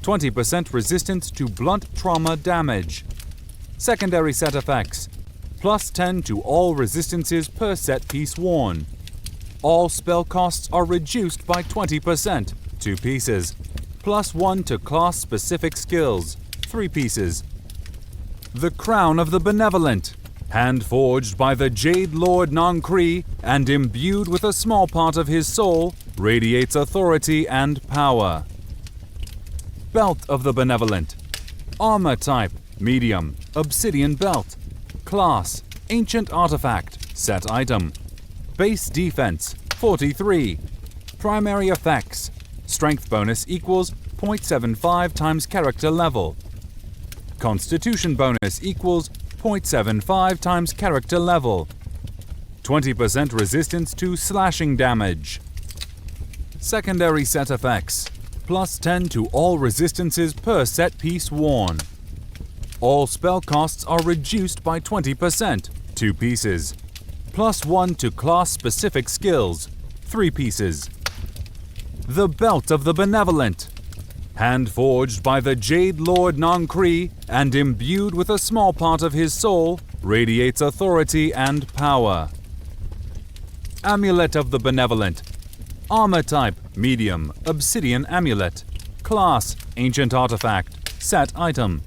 20% resistance to blunt trauma damage. Secondary set effects, plus 10 to all resistances per set piece worn. All spell costs are reduced by 20%, 2 pieces. Plus 1 to class-specific skills, 3 pieces. The Crown of the Benevolent, hand-forged by the Jade Lord Nankri and imbued with a small part of his soul, radiates authority and power. Belt of the Benevolent. Armor type, medium, obsidian belt. Class, ancient artifact, set item. Base defense, 43. Primary effects, strength bonus equals 0.75 times character level. Constitution bonus equals 0.75 times character level. 20% resistance to slashing damage. Secondary set effects, plus 10 to all resistances per set piece worn. All spell costs are reduced by 20%, 2 pieces. Plus 1 to class-specific skills, 3 pieces. The Belt of the Benevolent, hand-forged by the Jade Lord Nankri and imbued with a small part of his soul, radiates authority and power. Amulet of the Benevolent. Armor type, medium, obsidian amulet. Class, ancient artifact, set item.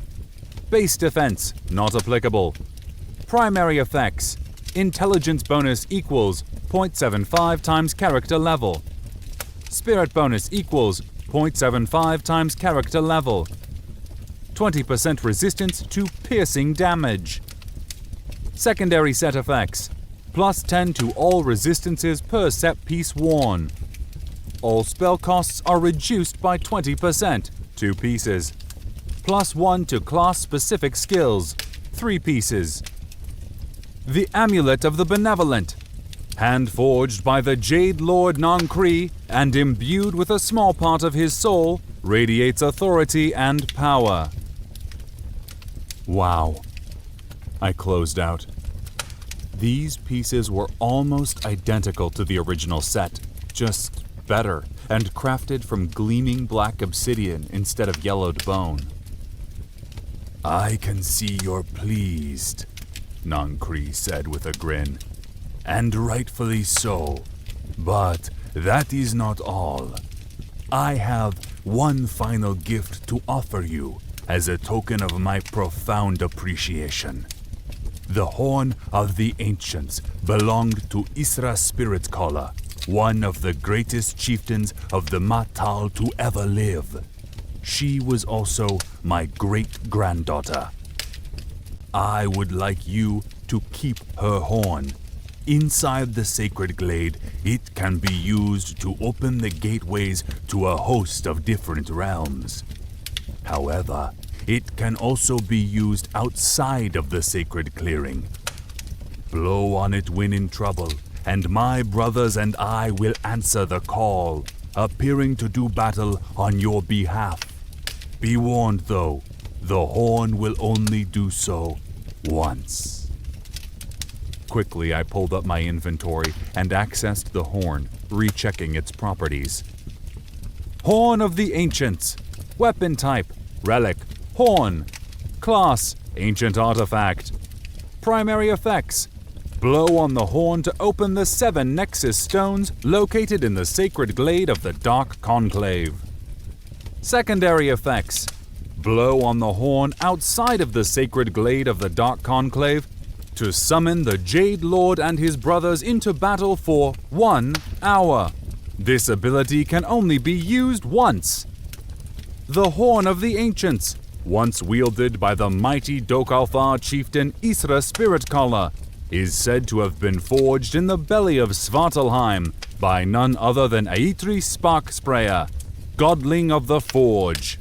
Base defense, not applicable. Primary effects, intelligence bonus equals 0.75 times character level. Spirit bonus equals 0.75 times character level. 20% resistance to piercing damage. Secondary set effects, plus 10 to all resistances per set piece worn. All spell costs are reduced by 20%, 2 pieces. Plus 1 to class-specific skills, 3 pieces. The Amulet of the Benevolent, hand-forged by the Jade Lord Nankri and imbued with a small part of his soul, radiates authority and power. Wow. I closed out. These pieces were almost identical to the original set, just better, and crafted from gleaming black obsidian instead of yellowed bone. I can see you're pleased, Nankri said with a grin. And rightfully so. But that is not all. I have one final gift to offer you as a token of my profound appreciation. The Horn of the Ancients belonged to Isra Spirit Caller, one of the greatest chieftains of the Matal to ever live. She was also my great-granddaughter. I would like you to keep her horn. Inside the sacred glade, it can be used to open the gateways to a host of different realms. However, it can also be used outside of the sacred clearing. Blow on it when in trouble, and my brothers and I will answer the call, appearing to do battle on your behalf. Be warned, though, the horn will only do so once. Quickly, I pulled up my inventory and accessed the horn, rechecking its properties. Horn of the Ancients. Weapon type, relic, horn. Class, ancient artifact. Primary effects, blow on the horn to open the 7 Nexus stones located in the sacred glade of the Dark Conclave. Secondary effects, blow on the horn outside of the sacred glade of the Dark Conclave to summon the Jade Lord and his brothers into battle for 1 hour. This ability can only be used once. The Horn of the Ancients, once wielded by the mighty Dokalthar chieftain Isra Spirit Caller, is said to have been forged in the belly of Svartalheim by none other than Aitri Spark Sprayer, godling of the Forge.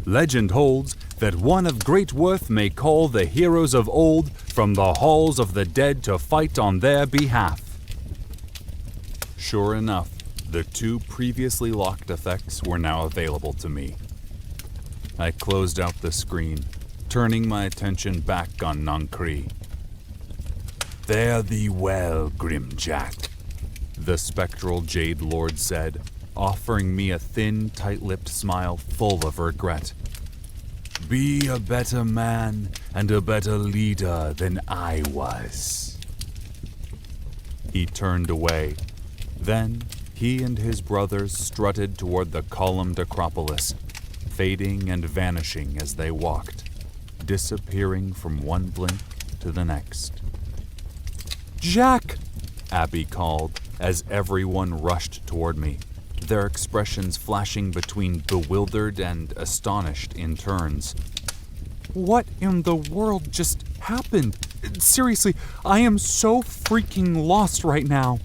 Legend holds that one of great worth may call the heroes of old from the halls of the dead to fight on their behalf. Sure enough, the 2 previously locked effects were now available to me. I closed out the screen, turning my attention back on Nankri. Fare thee well, grim Jack. The spectral Jade Lord said, offering me a thin, tight-lipped smile full of regret. Be a better man and a better leader than I was. He turned away. Then, he and his brothers strutted toward the columned Acropolis, fading and vanishing as they walked, disappearing from one blink to the next. Jack! Abby called as everyone rushed toward me, their expressions flashing between bewildered and astonished in turns. What in the world just happened? Seriously, I am so freaking lost right now.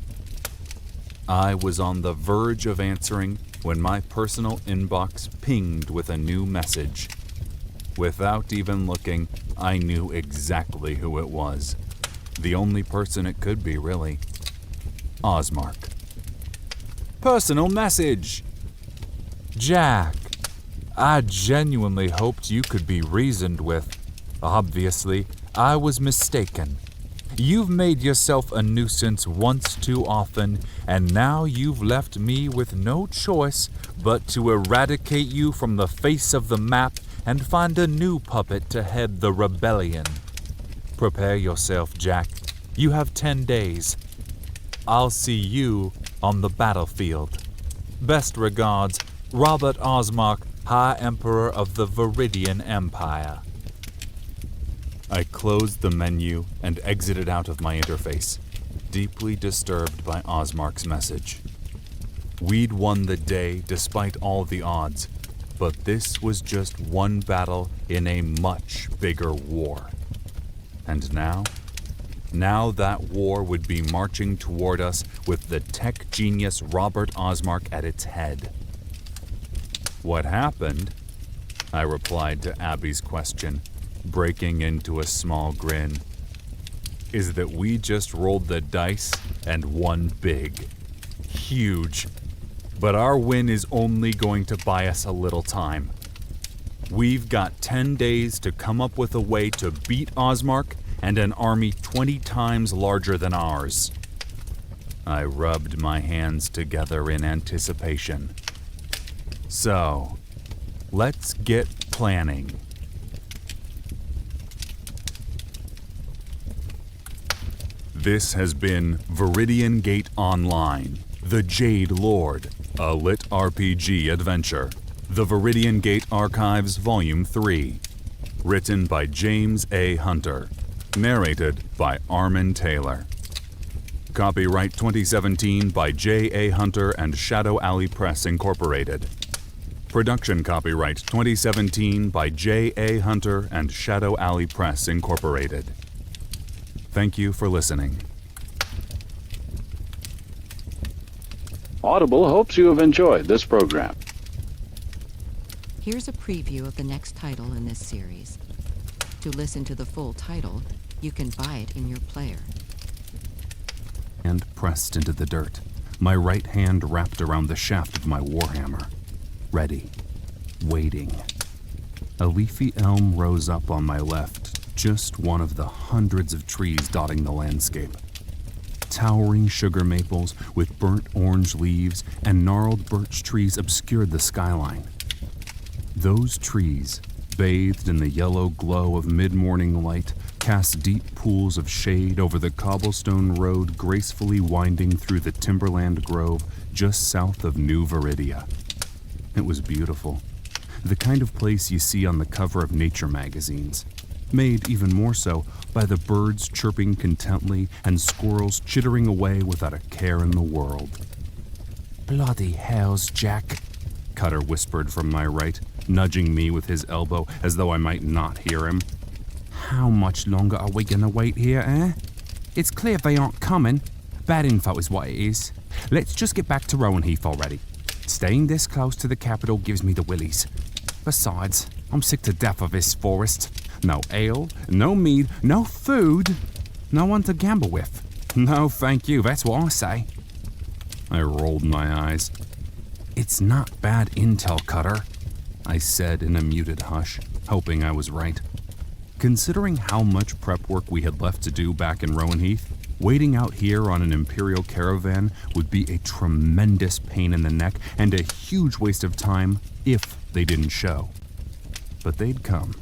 I was on the verge of answering when my personal inbox pinged with a new message. Without even looking, I knew exactly who it was. The only person it could be, really. Osmark. Personal message! Jack, I genuinely hoped you could be reasoned with. Obviously, I was mistaken. You've made yourself a nuisance once too often, and now you've left me with no choice but to eradicate you from the face of the map and find a new puppet to head the rebellion. Prepare yourself, Jack. You have 10 days. I'll see you on the battlefield. Best regards, Robert Osmark, High Emperor of the Viridian Empire. I closed the menu and exited out of my interface, deeply disturbed by Osmark's message. We'd won the day despite all the odds, but this was just one battle in a much bigger war. And now that war would be marching toward us with the tech genius Robert Osmark at its head. What happened? I replied to Abby's question, breaking into a small grin. Is that we just rolled the dice and won big. Huge. But our win is only going to buy us a little time. We've got 10 days to come up with a way to beat Osmark and an army 20 times larger than ours. I rubbed my hands together in anticipation. So, let's get planning. This has been Viridian Gate Online, The Jade Lord, a LitRPG adventure. The Viridian Gate Archives Volume 3. Written by James A. Hunter. Narrated by Armin Taylor. Copyright 2017 by J. A. Hunter and Shadow Alley Press Incorporated. Production copyright 2017 by J. A. Hunter and Shadow Alley Press Incorporated. Thank you for listening. Audible hopes you have enjoyed this program. Here's a preview of the next title in this series. To listen to the full title, you can buy it in your player. And pressed into the dirt, my right hand wrapped around the shaft of my warhammer. Ready. Waiting. A leafy elm rose up on my left, just one of the hundreds of trees dotting the landscape. Towering sugar maples with burnt orange leaves and gnarled birch trees obscured the skyline. Those trees, bathed in the yellow glow of mid-morning light, cast deep pools of shade over the cobblestone road gracefully winding through the timberland grove just south of New Viridia. It was beautiful, the kind of place you see on the cover of nature magazines, made even more so by the birds chirping contently and squirrels chittering away without a care in the world. "Bloody hells, Jack," Cutter whispered from my right, nudging me with his elbow as though I might not hear him. "How much longer are we gonna wait here, eh? It's clear they aren't coming. Bad info is what it is. Let's just get back to Rowan Heath already. Staying this close to the capital gives me the willies. Besides, I'm sick to death of this forest. No ale, no mead, no food, no one to gamble with. No, thank you, that's what I say. I rolled my eyes. It's not bad intel, Cutter, I said in a muted hush, hoping I was right. Considering how much prep work we had left to do back in Rowan Heath, waiting out here on an Imperial caravan would be a tremendous pain in the neck and a huge waste of time if they didn't show. But they'd come.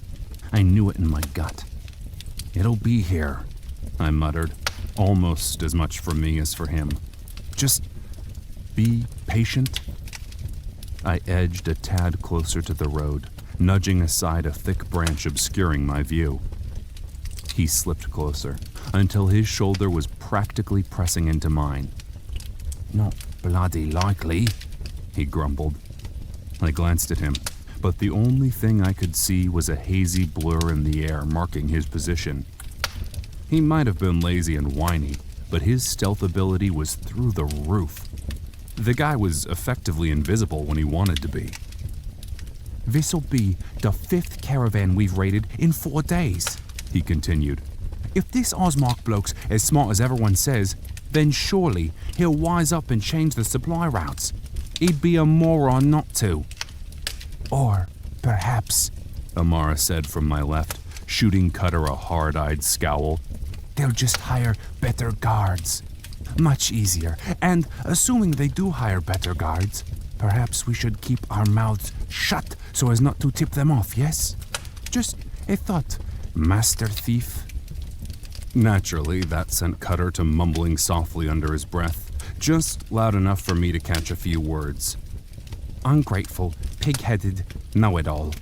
I knew it in my gut. It'll be here, I muttered, almost as much for me as for him. Just be patient. I edged a tad closer to the road, nudging aside a thick branch obscuring my view. He slipped closer, until his shoulder was practically pressing into mine. Not bloody likely, he grumbled. I glanced at him, but the only thing I could see was a hazy blur in the air marking his position. He might have been lazy and whiny, but his stealth ability was through the roof. The guy was effectively invisible when he wanted to be. This'll be the 5th caravan we've raided in 4 days, he continued. If this Osmark bloke's as smart as everyone says, then surely he'll wise up and change the supply routes. He'd be a moron not to. Or perhaps, Amara said from my left, shooting Cutter a hard-eyed scowl, they'll just hire better guards. Much easier. And assuming they do hire better guards, perhaps we should keep our mouths shut so as not to tip them off, yes? Just a thought, Master Thief. Naturally, that sent Cutter to mumbling softly under his breath, just loud enough for me to catch a few words. Ungrateful, pig-headed, know-it-all.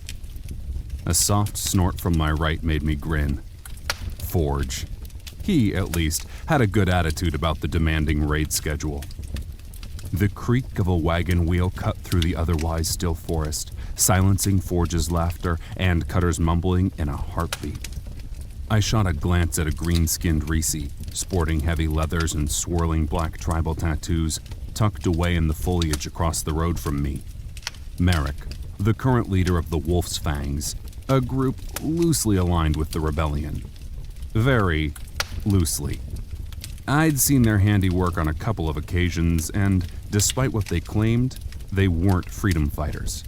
A soft snort from my right made me grin. Forge. He, at least, had a good attitude about the demanding raid schedule. The creak of a wagon wheel cut through the otherwise still forest, silencing Forge's laughter and Cutter's mumbling in a heartbeat. I shot a glance at a green-skinned Reese, sporting heavy leathers and swirling black tribal tattoos, tucked away in the foliage across the road from me. Merrick, the current leader of the Wolf's Fangs, a group loosely aligned with the rebellion. Very loosely. I'd seen their handiwork on a couple of occasions, and despite what they claimed, they weren't freedom fighters.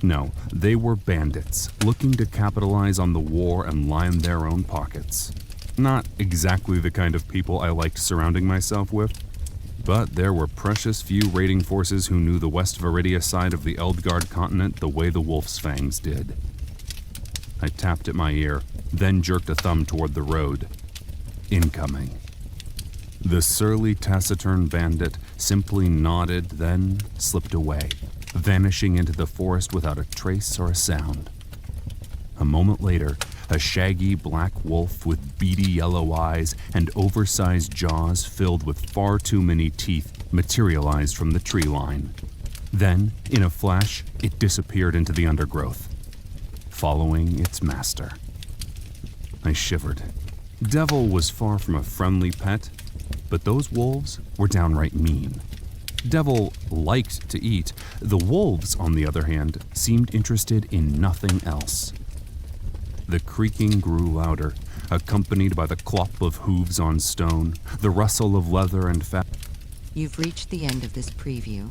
No, they were bandits, looking to capitalize on the war and line their own pockets. Not exactly the kind of people I liked surrounding myself with, but there were precious few raiding forces who knew the West Viridia side of the Eldgard continent the way the Wolf's Fangs did. I tapped at my ear, then jerked a thumb toward the road. Incoming. The surly, taciturn bandit simply nodded, then slipped away, vanishing into the forest without a trace or a sound. A moment later, a shaggy black wolf with beady yellow eyes and oversized jaws filled with far too many teeth materialized from the tree line. Then, in a flash, it disappeared into the undergrowth, following its master. I shivered. Devil was far from a friendly pet, but those wolves were downright mean. Devil liked to eat. The wolves, on the other hand, seemed interested in nothing else. The creaking grew louder, accompanied by the clop of hooves on stone, the rustle of leather and fat. You've reached the end of this preview.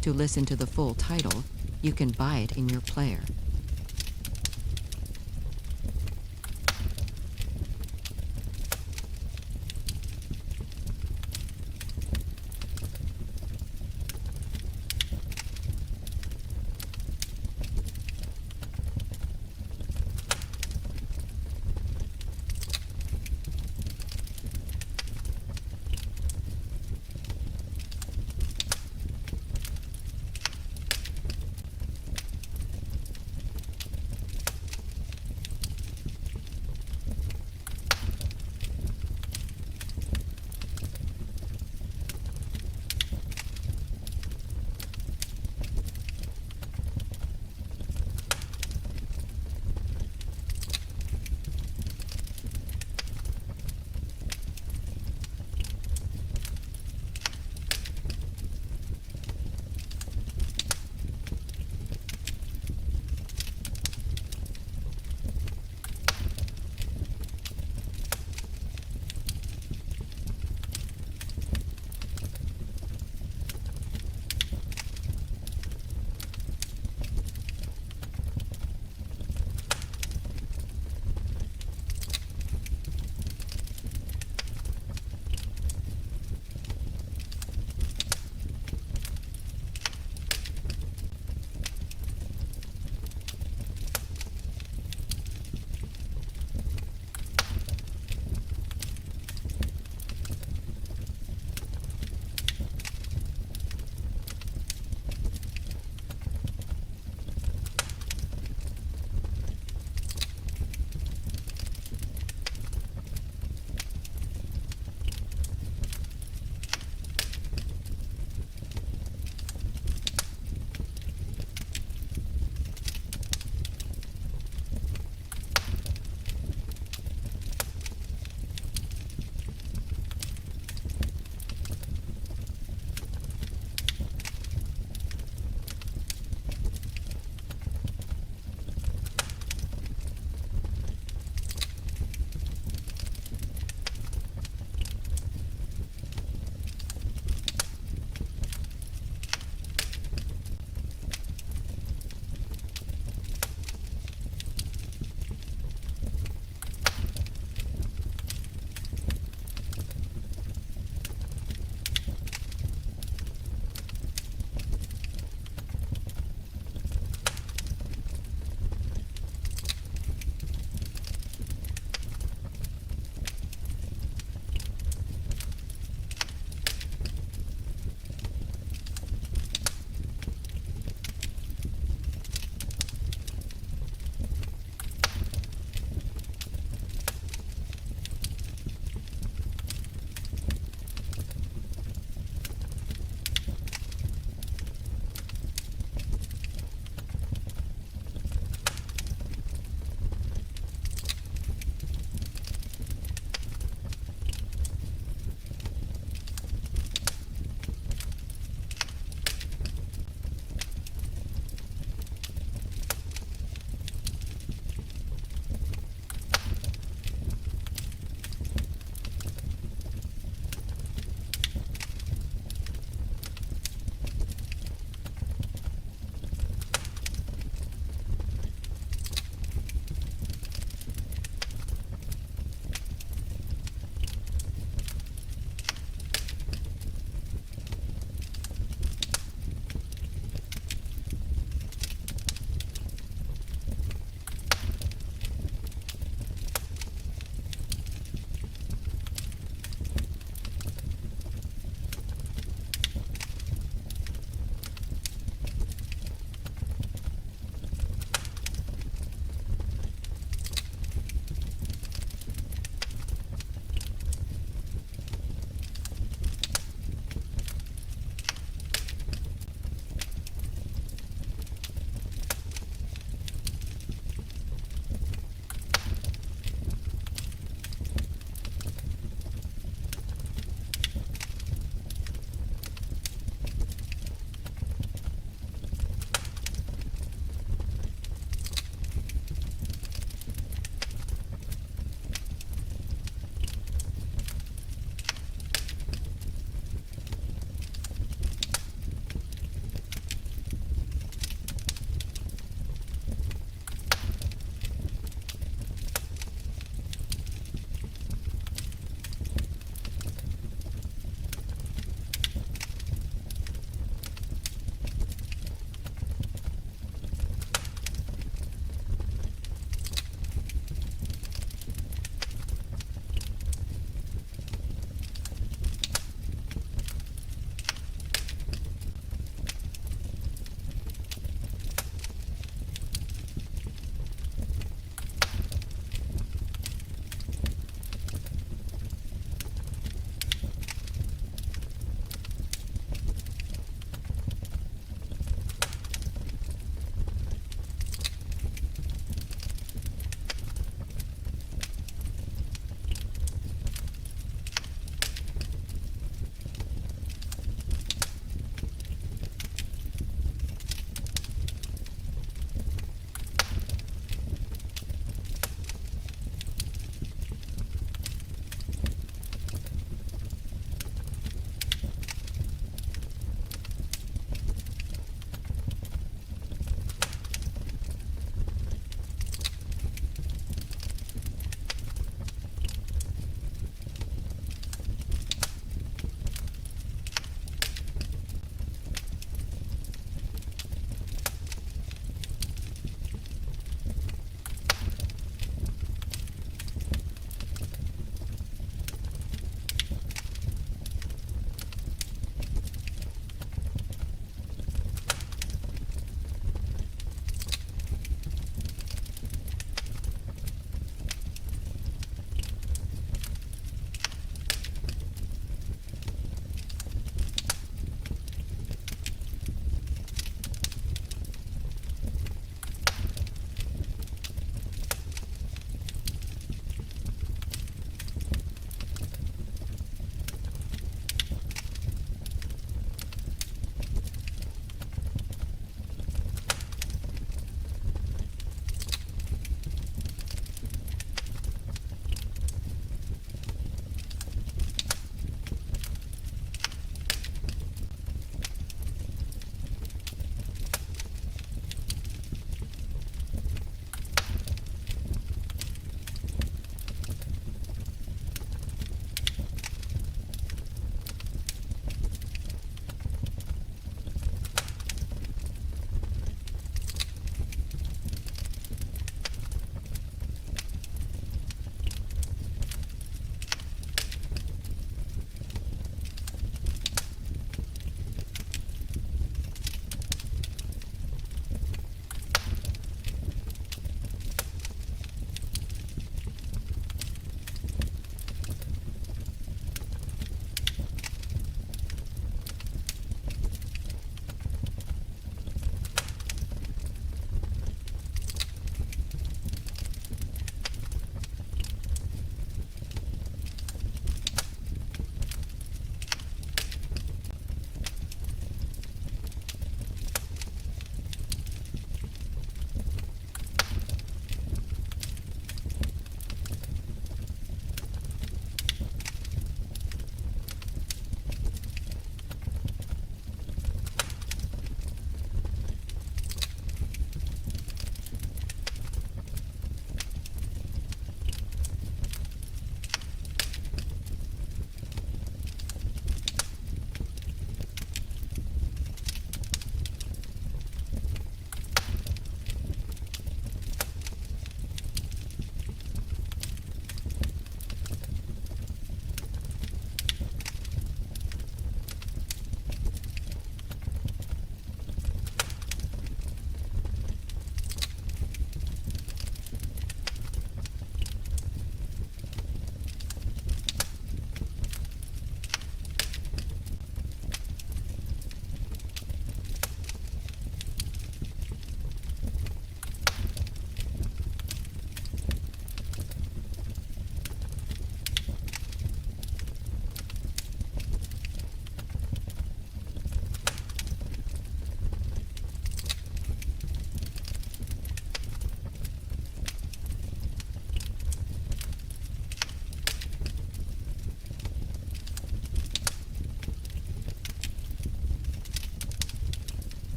To listen to the full title, you can buy it in your player.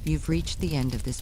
You've reached the end of this